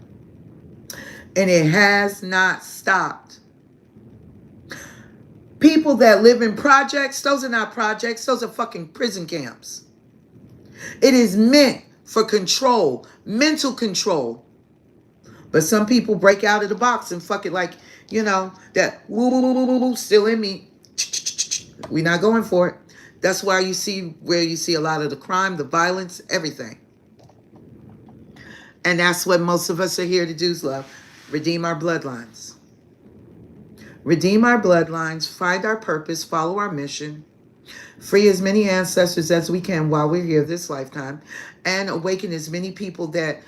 And it has not stopped. People that live in projects, those are not projects. Those are fucking prison camps. It is meant for control, mental control. But some people break out of the box and fuck it like, you know, that woo still in me. We're not going for it. That's why you see where you see a lot of the crime, the violence, everything. And that's what most of us are here to do, love. Redeem our bloodlines. Redeem our bloodlines, find our purpose, follow our mission, free as many ancestors as we can while we're here this lifetime, and awaken as many people that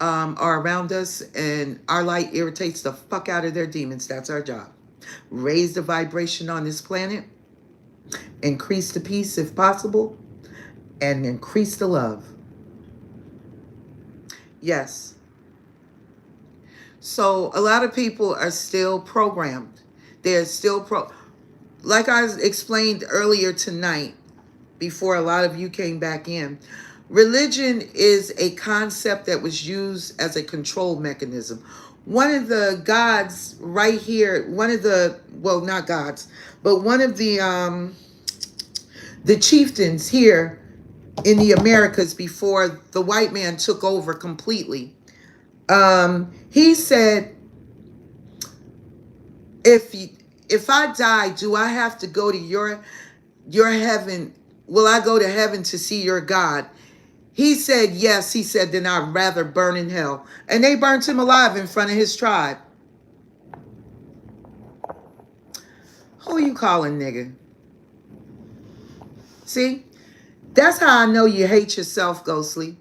are around us, and our light irritates the fuck out of their demons. That's our job. Raise the vibration on this planet, increase the peace if possible, and increase the love. Yes. So a lot of people are still programmed. They're still like I explained earlier tonight, before a lot of you came back in, religion is a concept that was used as a control mechanism. One of the gods right here, one of the, well, not gods, but one of the chieftains here in the Americas before the white man took over completely, he said, if I die, do I have to go to your heaven? Will I go to heaven to see your God? He said, yes. He said, then I'd rather burn in hell. And they burnt him alive in front of his tribe. Who you calling nigga? See? That's how I know you hate yourself, Ghostly.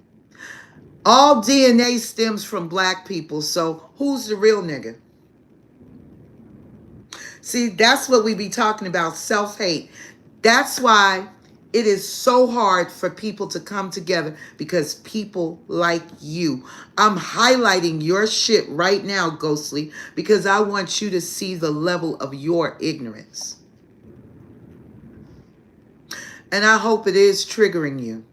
All DNA stems from black people. So who's the real nigga? See, that's what we be talking about, self-hate. That's why it is so hard for people to come together, because people like you. I'm highlighting your shit right now, Ghostly, because I want you to see the level of your ignorance. And I hope it is triggering you.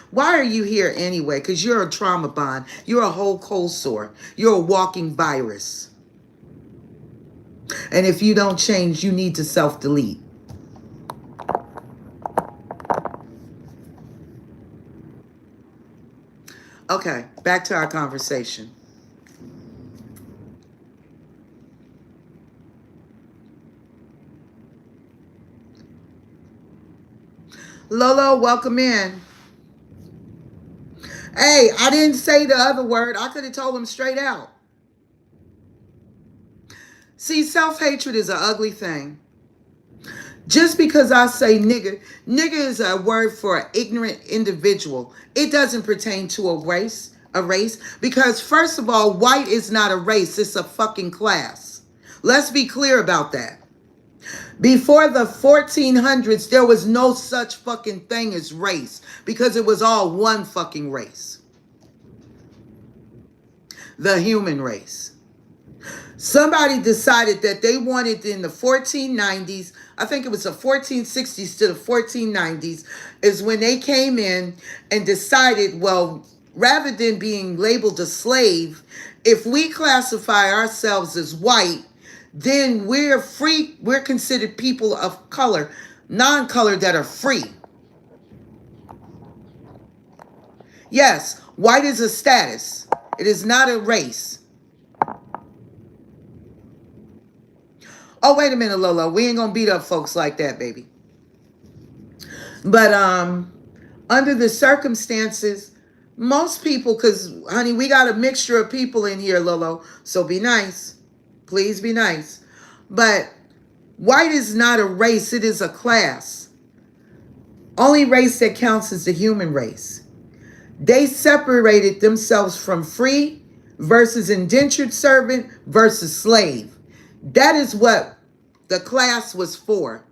Why are you here anyway? Because you're a trauma bond. You're a whole cold sore. You're a walking virus. And if you don't change, you need to self-delete. Okay, back to our conversation. Lolo, welcome in. Hey, I didn't say the other word. I could have told him straight out. See, self-hatred is an ugly thing. Just because I say nigger, nigger is a word for an ignorant individual. It doesn't pertain to a race, because first of all, white is not a race, it's a fucking class. Let's be clear about that. Before the 1400s, there was no such fucking thing as race because it was all one fucking race. The human race. Somebody decided that they wanted in the 1490s, I think it was the 1460s to the 1490s, is when they came in and decided, well, rather than being labeled a slave, if we classify ourselves as white, then we're free, we're considered people of color, non-color that are free. Yes, white is a status. It is not a race. Oh, wait a minute, Lolo. We ain't gonna beat up folks like that, baby. But under the circumstances, most people, because, honey, we got a mixture of people in here, Lolo. So be nice. Please be nice. But white is not a race. It is a class. Only race that counts is the human race. They separated themselves from free versus indentured servant versus slave. That is what the class was for.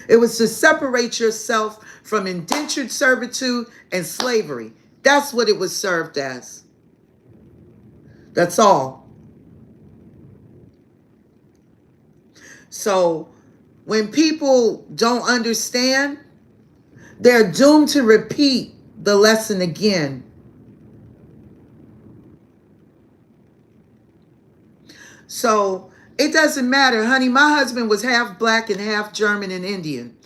It was to separate yourself from indentured servitude and slavery. That's what it was served as. That's all. So when people don't understand, they're doomed to repeat the lesson again. So it doesn't matter, honey. My husband was half black and half German and Indian.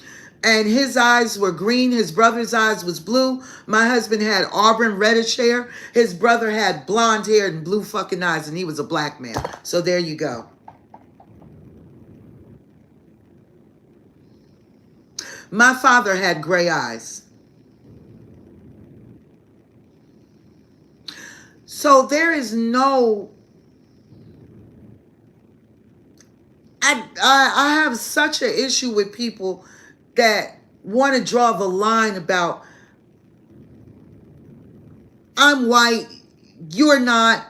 And his eyes were green. His brother's eyes was blue. My husband had auburn reddish hair. His brother had blonde hair and blue fucking eyes, and he was a black man. So there you go. My father had gray eyes. So there is no... I have such an issue with people that want to draw the line about, I'm white, you're not,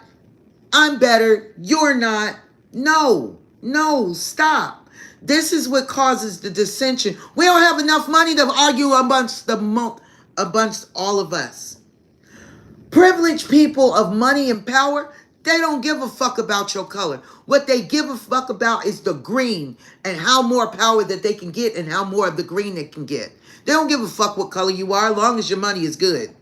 I'm better, you're not. No, stop. This is what causes the dissension. We don't have enough money to argue amongst all of us. Privileged people of money and power, they don't give a fuck about your color. What they give a fuck about is the green and how more power that they can get and how more of the green they can get. They don't give a fuck what color you are as long as your money is good.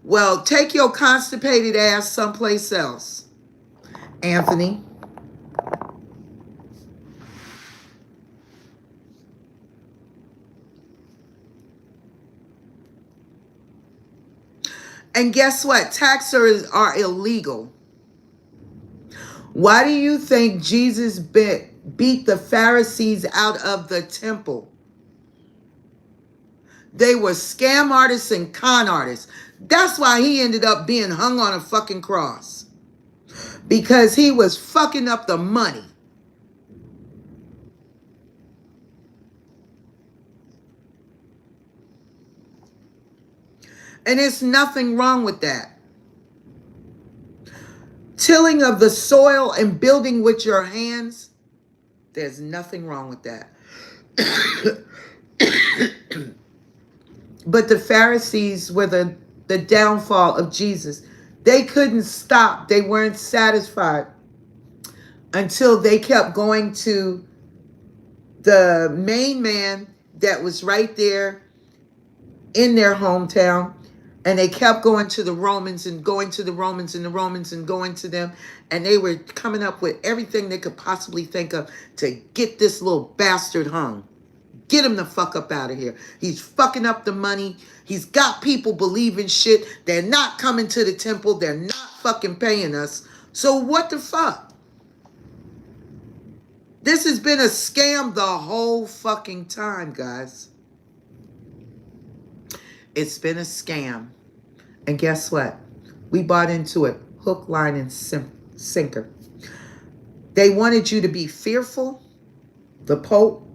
Well, take your constipated ass someplace else, Anthony. And guess what? Taxes are illegal. Why do you think Jesus beat the Pharisees out of the temple? They were scam artists and con artists. That's why he ended up being hung on a fucking cross. Because he was fucking up the money. And there's nothing wrong with that. Tilling of the soil and building with your hands, there's nothing wrong with that. But the Pharisees were the downfall of Jesus. They couldn't stop. They weren't satisfied until they kept going to the main man that was right there in their hometown. And they kept going to the Romans and going to the Romans and the Romans and going to them. And they were coming up with everything they could possibly think of to get this little bastard hung. Get him the fuck up out of here. He's fucking up the money. He's got people believing shit. They're not coming to the temple. They're not fucking paying us. So what the fuck? This has been a scam the whole fucking time, guys. It's been a scam. And guess what? We bought into it. Hook, line, and sinker. They wanted you to be fearful. The Pope.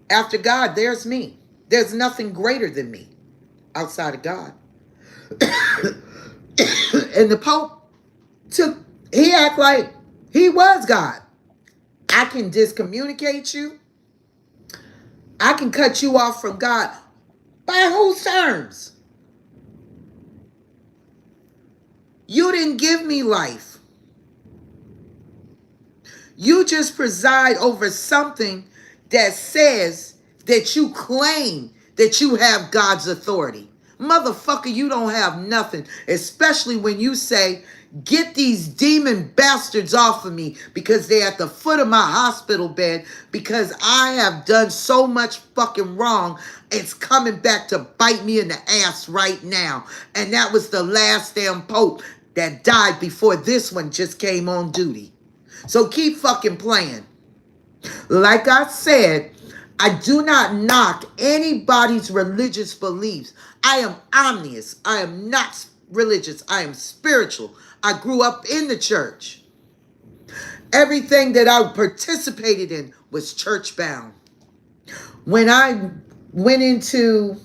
After God, there's me. There's nothing greater than me outside of God. And the Pope he act like he was God. I can discommunicate you. I can cut you off from God. By whose terms? You didn't give me life. You just preside over something that says that you claim that you have God's authority. Motherfucker, you don't have nothing. Especially when you say, get these demon bastards off of me because they're at the foot of my hospital bed because I have done so much fucking wrong. It's coming back to bite me in the ass right now. And that was the last damn Pope that died before this one just came on duty. So keep fucking playing. Like I said, I do not knock anybody's religious beliefs. I am omnious. I am not religious. I am spiritual. I grew up in the church. Everything that I participated in was church bound. When I went into